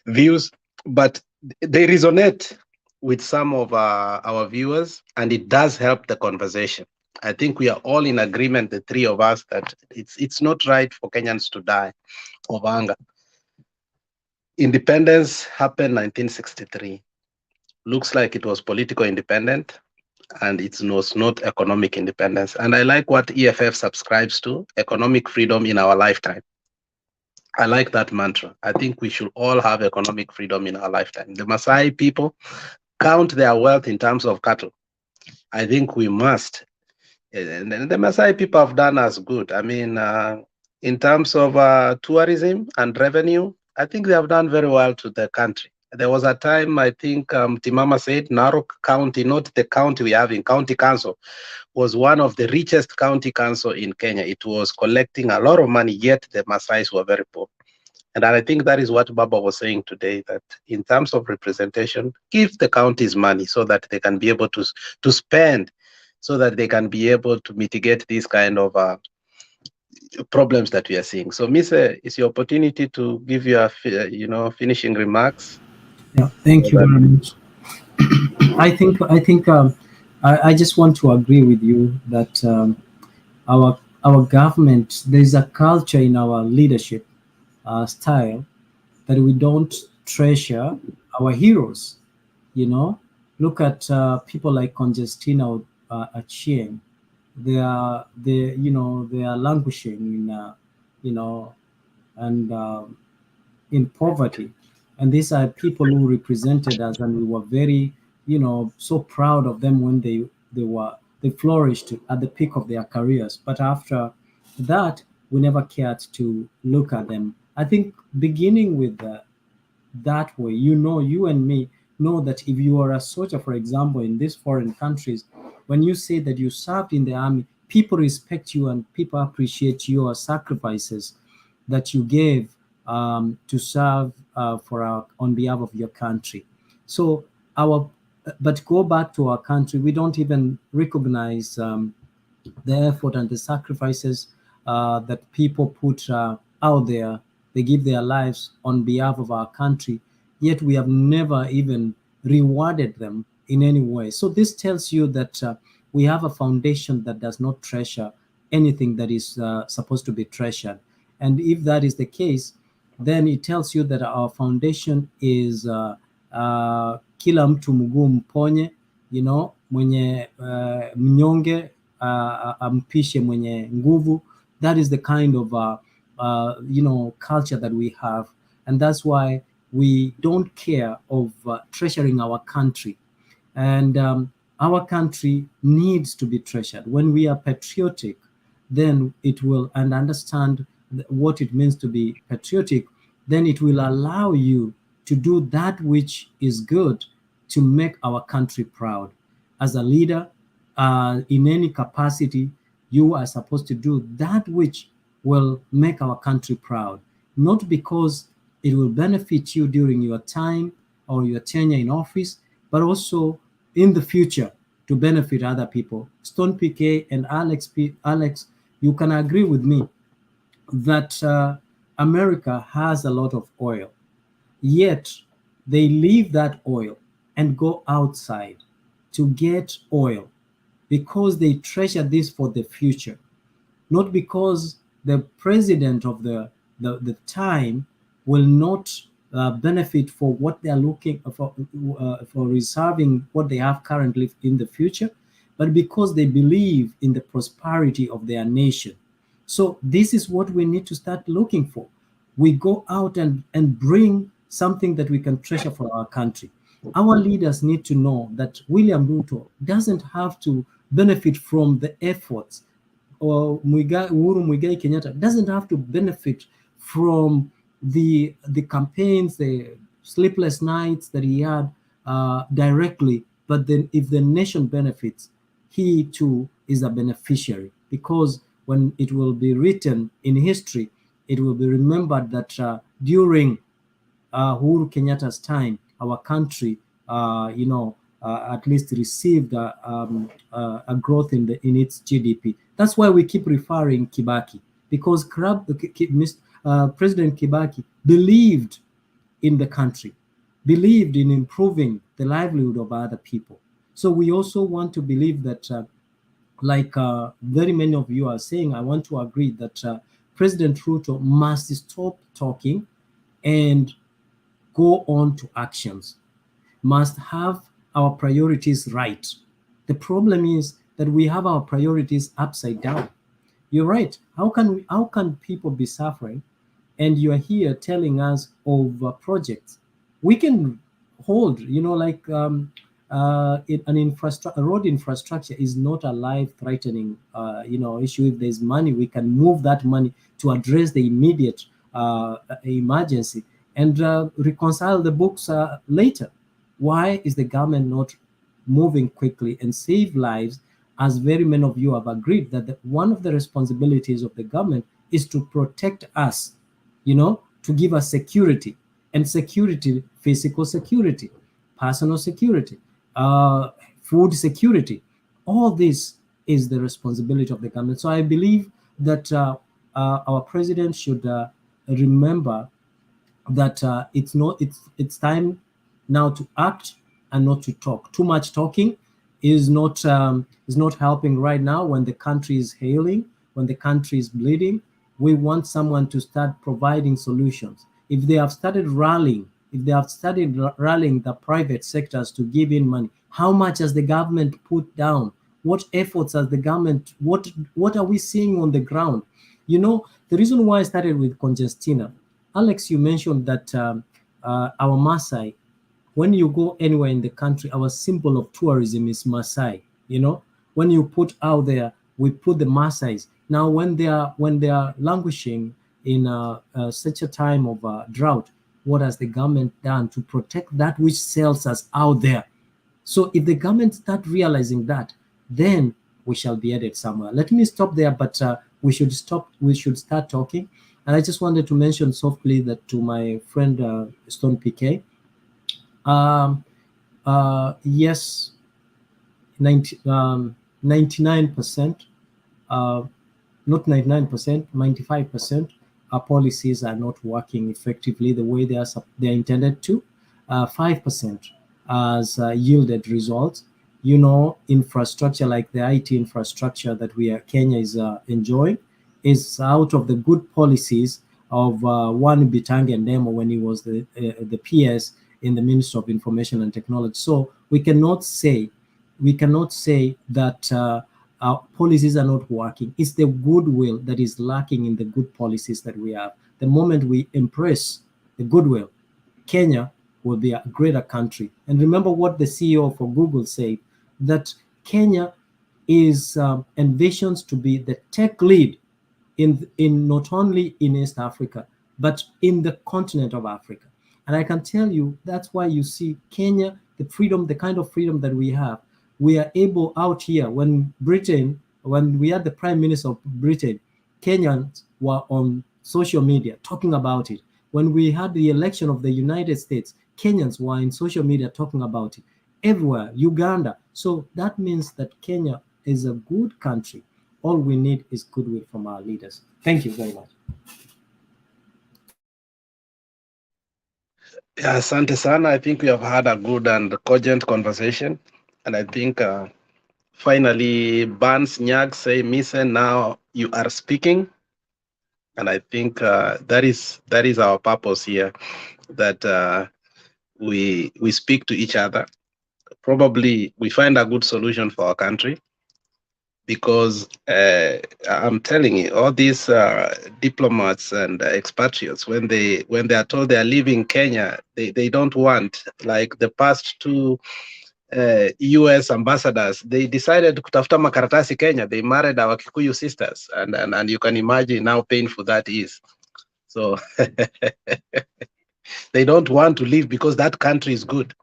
views, but they resonate with some of our viewers, and it does help the conversation. I think we are all in agreement, the three of us, that it's not right for Kenyans to die of hunger. Independence happened 1963. Looks like it was political independence, and it was not economic independence. And I like what EFF subscribes to, economic freedom in our lifetime. I like that mantra. I think we should all have economic freedom in our lifetime. The Maasai people count their wealth in terms of cattle. I think we must. And the Maasai people have done us good. I mean, in terms of tourism and revenue, I think they have done very well to the country. There was a time, I think Timama said, Narok County, not the county we have in County Council, was one of the richest county council in Kenya. It was collecting a lot of money, yet the Maasais were very poor. And I think that is what Baba was saying today, that in terms of representation, give the counties money so that they can be able to spend, so that they can be able to mitigate these kind of problems that we are seeing. So, Mise, it's your opportunity to give your, finishing remarks. Yeah, thank you very much. I just want to agree with you that our government, there is a culture in our leadership style that we don't treasure our heroes. You know, look at people like Congestina Achieng. They are languishing in and in poverty, and these are people who represented us, and we were very so proud of them when they flourished at the peak of their careers. But after that, we never cared to look at them. I think beginning with that way, you and me know that if you are a soldier, for example, in these foreign countries, when you say that you served in the army, people respect you and people appreciate your sacrifices that you gave to serve on behalf of your country. So but go back to our country, we don't even recognize the effort and the sacrifices that people put out there. They give their lives on behalf of our country, yet we have never even rewarded them in any way. So this tells you that we have a foundation that does not treasure anything that is supposed to be treasured. And if that is the case, then it tells you that our foundation is kila mtu mguu mponye, mwenye mnyonge ampishe mwenye nguvu. That is the kind of culture that we have, and that's why we don't care of treasuring our country. And our country needs to be treasured. When we are patriotic, then it will, and understand what it means to be patriotic, then it will allow you to do that which is good to make our country proud. As a leader, in any capacity, you are supposed to do that which will make our country proud, not because it will benefit you during your time or your tenure in office, but also in the future to benefit other people. Stone PK and Alex, you can agree with me that America has a lot of oil, yet they leave that oil and go outside to get oil because they treasure this for the future, not because the president of the time will not benefit for what they are looking for reserving what they have currently in the future, but because they believe in the prosperity of their nation. So this is what we need to start looking for. We go out and bring something that we can treasure for our country. Our leaders need to know that William Ruto doesn't have to benefit from the efforts, or Uhuru Muigai Kenyatta doesn't have to benefit from the campaigns, the sleepless nights that he had directly. But then if the nation benefits, he too is a beneficiary, because when it will be written in history, it will be remembered that during Uhuru Kenyatta's time, our country, at least received a growth in its GDP. That's why we keep referring Kibaki, because President Kibaki believed in the country, believed in improving the livelihood of other people. So we also want to believe that, like very many of you are saying, I want to agree that President Ruto must stop talking and go on to actions, must have our priorities right. The problem is that we have our priorities upside down. You're right. How can people be suffering, and you are here telling us of projects we can hold? Road infrastructure is not a life-threatening issue. If there's money, we can move that money to address the immediate emergency and reconcile the books later. Why is the government not moving quickly and save lives? As very many of you have agreed that one of the responsibilities of the government is to protect us, to give us security, and security, physical security, personal security, food security. All this is the responsibility of the government. So I believe that our president should remember that it's time now to act and not to talk. Too much talking is not helping right now when the country is hailing, when the country is bleeding. We want someone to start providing solutions. If they have started rallying, the private sectors to give in money, how much has the government put down? What efforts has the government, what are we seeing on the ground? You know, the reason why I started with Congestina, Alex, you mentioned that our Maasai, when you go anywhere in the country, our symbol of tourism is Maasai. You know, when you put out there, we put the Maasais. Now, when they are languishing in such a time of drought, what has the government done to protect that which sells us out there? So if the government start realizing that, then we shall be headed somewhere. Let me stop there, but we should start talking. And I just wanted to mention softly that to my friend Stone PK, yes, 99%, not 99%, 95%, our policies are not working effectively the way they're intended to. 5% has yielded results. You know, infrastructure like the IT infrastructure that Kenya is enjoying is out of the good policies of one Bitange Ndemo when he was the PS in the Ministry of Information and Technology. So we cannot say that our policies are not working. It's the goodwill that is lacking in the good policies that we have. The moment we embrace the goodwill, Kenya will be a greater country. And remember what the CEO for Google said, that Kenya is envisions to be the tech lead in not only in East Africa, but in the continent of Africa. And I can tell you that's why you see Kenya, the freedom, the kind of freedom that we have. We are able out here, when we had the Prime Minister of Britain, Kenyans were on social media talking about it. When we had the election of the United States, Kenyans were in social media talking about it. Everywhere, Uganda. So that means that Kenya is a good country. All we need is goodwill from our leaders. Thank you very much. Yeah, asante sana. I think we have had a good and cogent conversation. And I think finally, Barnes Nyag say, Mise, now you are speaking. And I think that is our purpose here, that we speak to each other. Probably we find a good solution for our country, because I'm telling you, all these diplomats and expatriates, when they are told they are leaving Kenya, they don't want, like the past two US ambassadors, they decided kutafuta makaratasi Kenya. They married our Kikuyu sisters, and you can imagine how painful that is. So they don't want to leave because that country is good.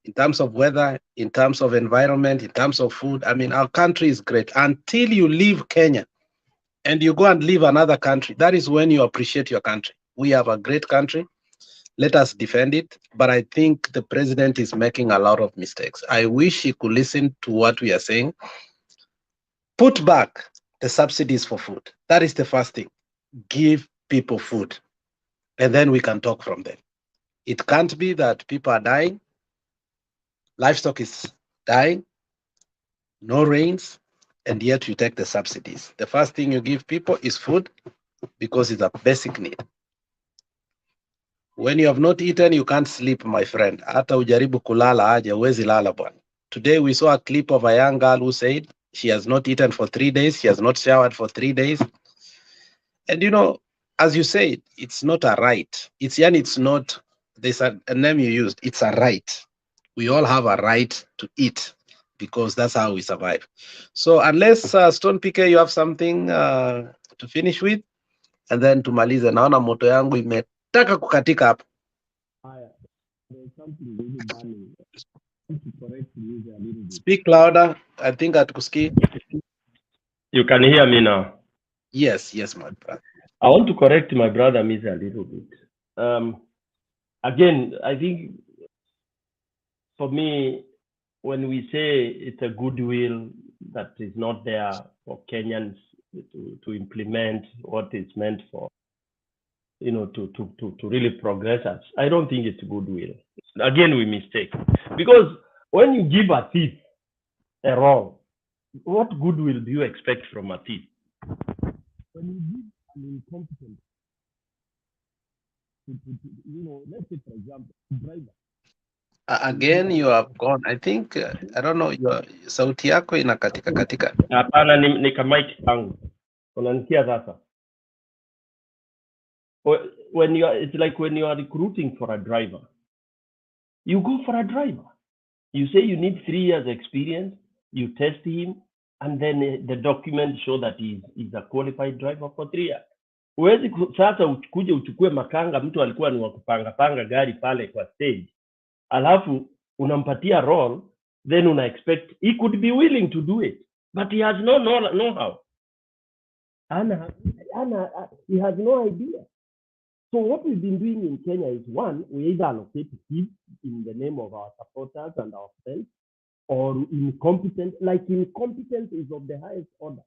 In terms of weather, in terms of environment, in terms of food, I mean, our country is great. Until you leave Kenya and you go and live another country, that is when you appreciate your country. We have a great country. Let us defend it. But I think the president is making a lot of mistakes. I wish he could listen to what we are saying. Put back the subsidies for food. That is the first thing. Give people food. And then we can talk from there. It can't be that people are dying. Livestock is dying, no rains, and yet you take the subsidies. The first thing you give people is food, because it's a basic need. When you have not eaten, you can't sleep, my friend. Hata ujaribu kulala aje, huwezi lala bwana. Today we saw a clip of a young girl who said she has not eaten for 3 days, she has not showered for 3 days. And you know, as you said, it's not a right. It's not, there's a name you used, it's a right. We all have a right to eat, because that's how we survive. So unless Stone PK, you have something to finish with, and then tumalize. Naona moto yangu imetaka kukatika hapo. Speak louder. I think hatukusikii. You can hear me now. Yes, my brother. I want to correct my brother Misa a little bit. Again, I think for me, when we say it's a goodwill that is not there for Kenyans to implement what it's meant for, you know, to really progress us, I don't think it's goodwill. Again, we mistake. Because when you give a thief a wrong, what goodwill do you expect from a thief? When you give an incompetent, you know, let's say, for example, driver. Again, you have gone. I think I don't know. Your sauti yako inakatika katika. Hapana, ni kama mic tangu. Unanisikia sasa? When you are, it's like when you are recruiting for a driver, you go for a driver. You say you need 3 years experience. You test him, and then the documents show that he's a qualified driver for 3 years. Huwezi sasa ukuje uchukue makanga, mtu alikuwa ni wa kupanga gari pale kwa stage, alafu unampatia role, then una expect he could be willing to do it, but he has no know-how. He has no idea. So what we've been doing in Kenya is, one, we either allocate kids in the name of our supporters and our friends, or incompetent. Like, incompetence is of the highest order,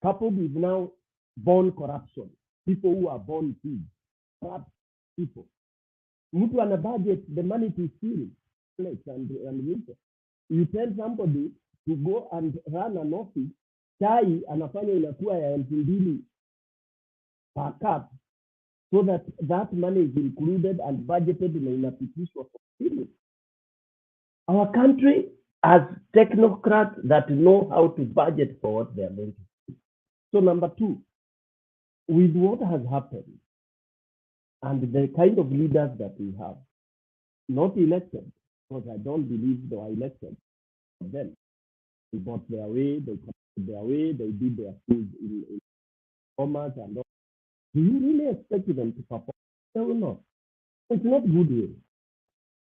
coupled with now born corruption. People who are born thieves, corrupt people. Mtu ana budget the money to steal and Ruto. You tell somebody to go and run an office, chai anafanya inakuwa ya 2,000 per cup, so that money is included and budgeted na inapitishwa for stealing. Our country has technocrats that know how to budget for what they are going to do. So number 2, with what has happened and the kind of leaders that we have, not elected, because I don't believe they are elected. Then they got their way, they did their things in commerce and all. Do you really expect them to perform? They will not. It's not goodwill.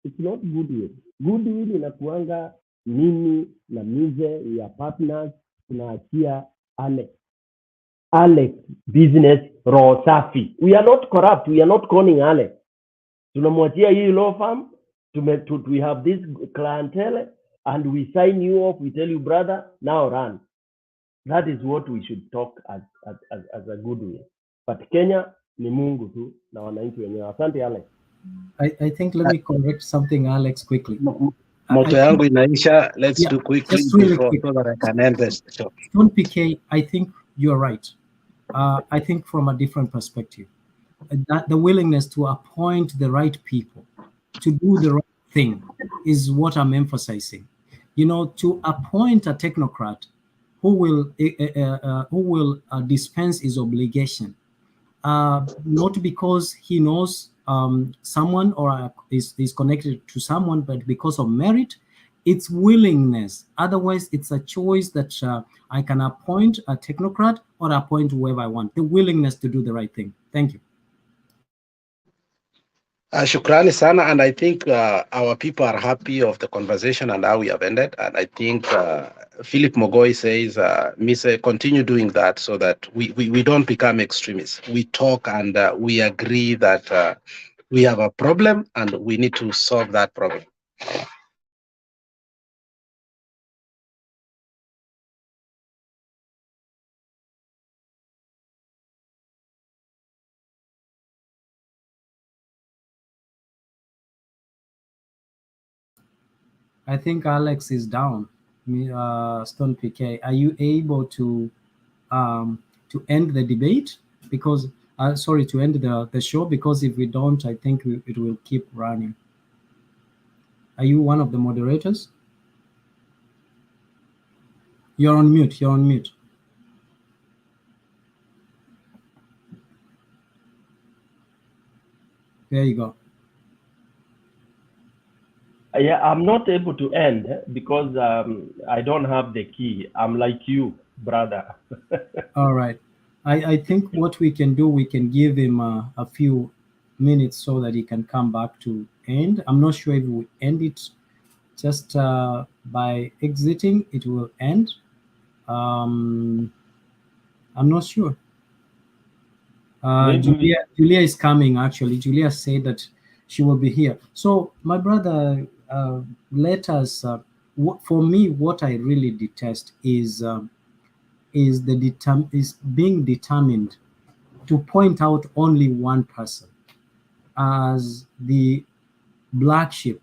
It's not goodwill. Goodwill inakuanga mimi na Mize, we are partners, tunaachia Alex business roho safi. We are not corrupt. We are not calling Alex. Tunamwachia hii law firm. We have this clientele and we sign you off. We tell you, brother, now run. That is what we should talk as a goodwill. But Kenya ni Mungu tu na wananchi wenyewe. Asante Alex. I think let me correct something, Alex, quickly. Moto yangu inaisha. Let's do quickly really before quick. so that I can end this show. Don't PK, I think you're right. I think from a different perspective, that the willingness to appoint the right people to do the right thing is what I'm emphasizing. You know, to appoint a technocrat who will dispense his obligation, not because he knows someone or is connected to someone, but because of merit. It's willingness. Otherwise, it's a choice that I can appoint a technocrat or appoint whoever I want. The willingness to do the right thing. Thank you. Shukrani sana, and I think our people are happy of the conversation and how we have ended. And I think Philip Mogoi says, Mise, continue doing that so that we don't become extremists. We talk and we agree that we have a problem and we need to solve that problem. I think Alex is down. Stone PK, are you able to end the debate? Because sorry, to end the show, because if we don't, I think it will keep running. Are you one of the moderators? You're on mute. You're on mute. There you go. Yeah, I'm not able to end because I don't have the key. I'm like you, brother. All right. I think what we can do, we can give him a few minutes so that he can come back to end. I'm not sure if we end it just by exiting, it will end. I'm not sure. Julia is coming, actually. Julia said that she will be here. So, my brother, let us, for me, what I really detest is being determined to point out only one person as the black sheep.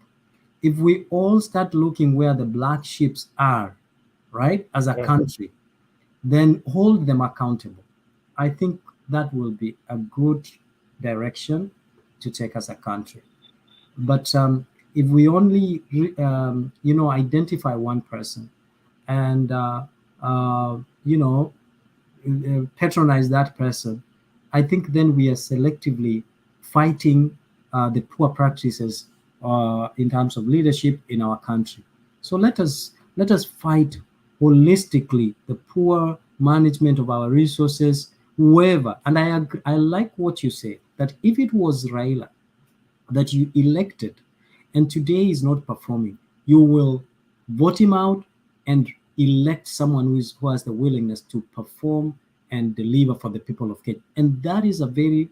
If we all start looking where the black sheep are, right, as a country, then hold them accountable. I think that will be a good direction to take as a country. But if we only, identify one person and, patronize that person, I think then we are selectively fighting the poor practices in terms of leadership in our country. So let us fight holistically the poor management of our resources, whoever. And I like what you say, that if it was Raila that you elected and today is not performing, you will vote him out and elect someone who has the willingness to perform and deliver for the people of Kenya. And that is a very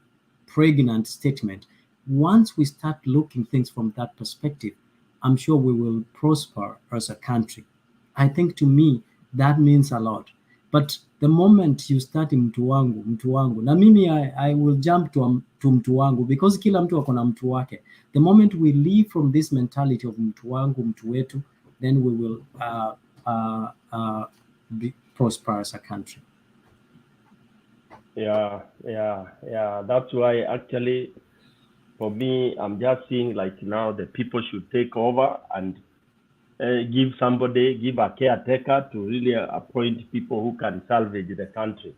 pregnant statement. Once we start looking things from that perspective, I'm sure we will prosper as a country. I think to me, that means a lot. But the moment you start mtu wangu, na mimi I will jump to mtu wangu because kila mtu akona mtu wake. The moment we leave from this mentality of mtu wangu, mtu wetu, then we will prosper as a country. Yeah. That's why actually, for me, I'm just seeing like now the people should take over and give a caretaker to really appoint people who can salvage the country.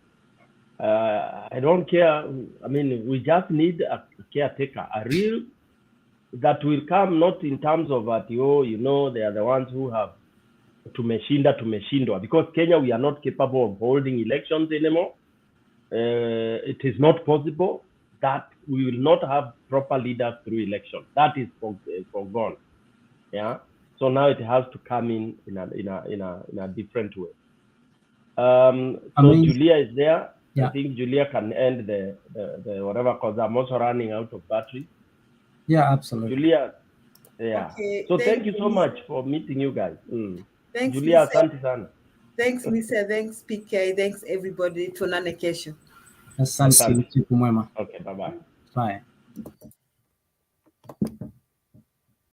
I don't care. I mean, we just need a caretaker, a real, that will come not in terms of that, they are the ones who have tumeshindwa, because Kenya, we are not capable of holding elections anymore. It is not possible that we will not have proper leaders through election. That is forgone. Yeah. So now it has to come in a different way. So Julia is there. Yeah. I think Julia can end the whatever, because I'm also running out of battery. Yeah, absolutely. Julia, yeah. Okay, so thank you so much for meeting you guys. Thanks, Julia. Asante sana. Thanks, Mr. Thanks, PK. Thanks, everybody. Tuonane kesho. Asante. Okay, bye-bye. Bye.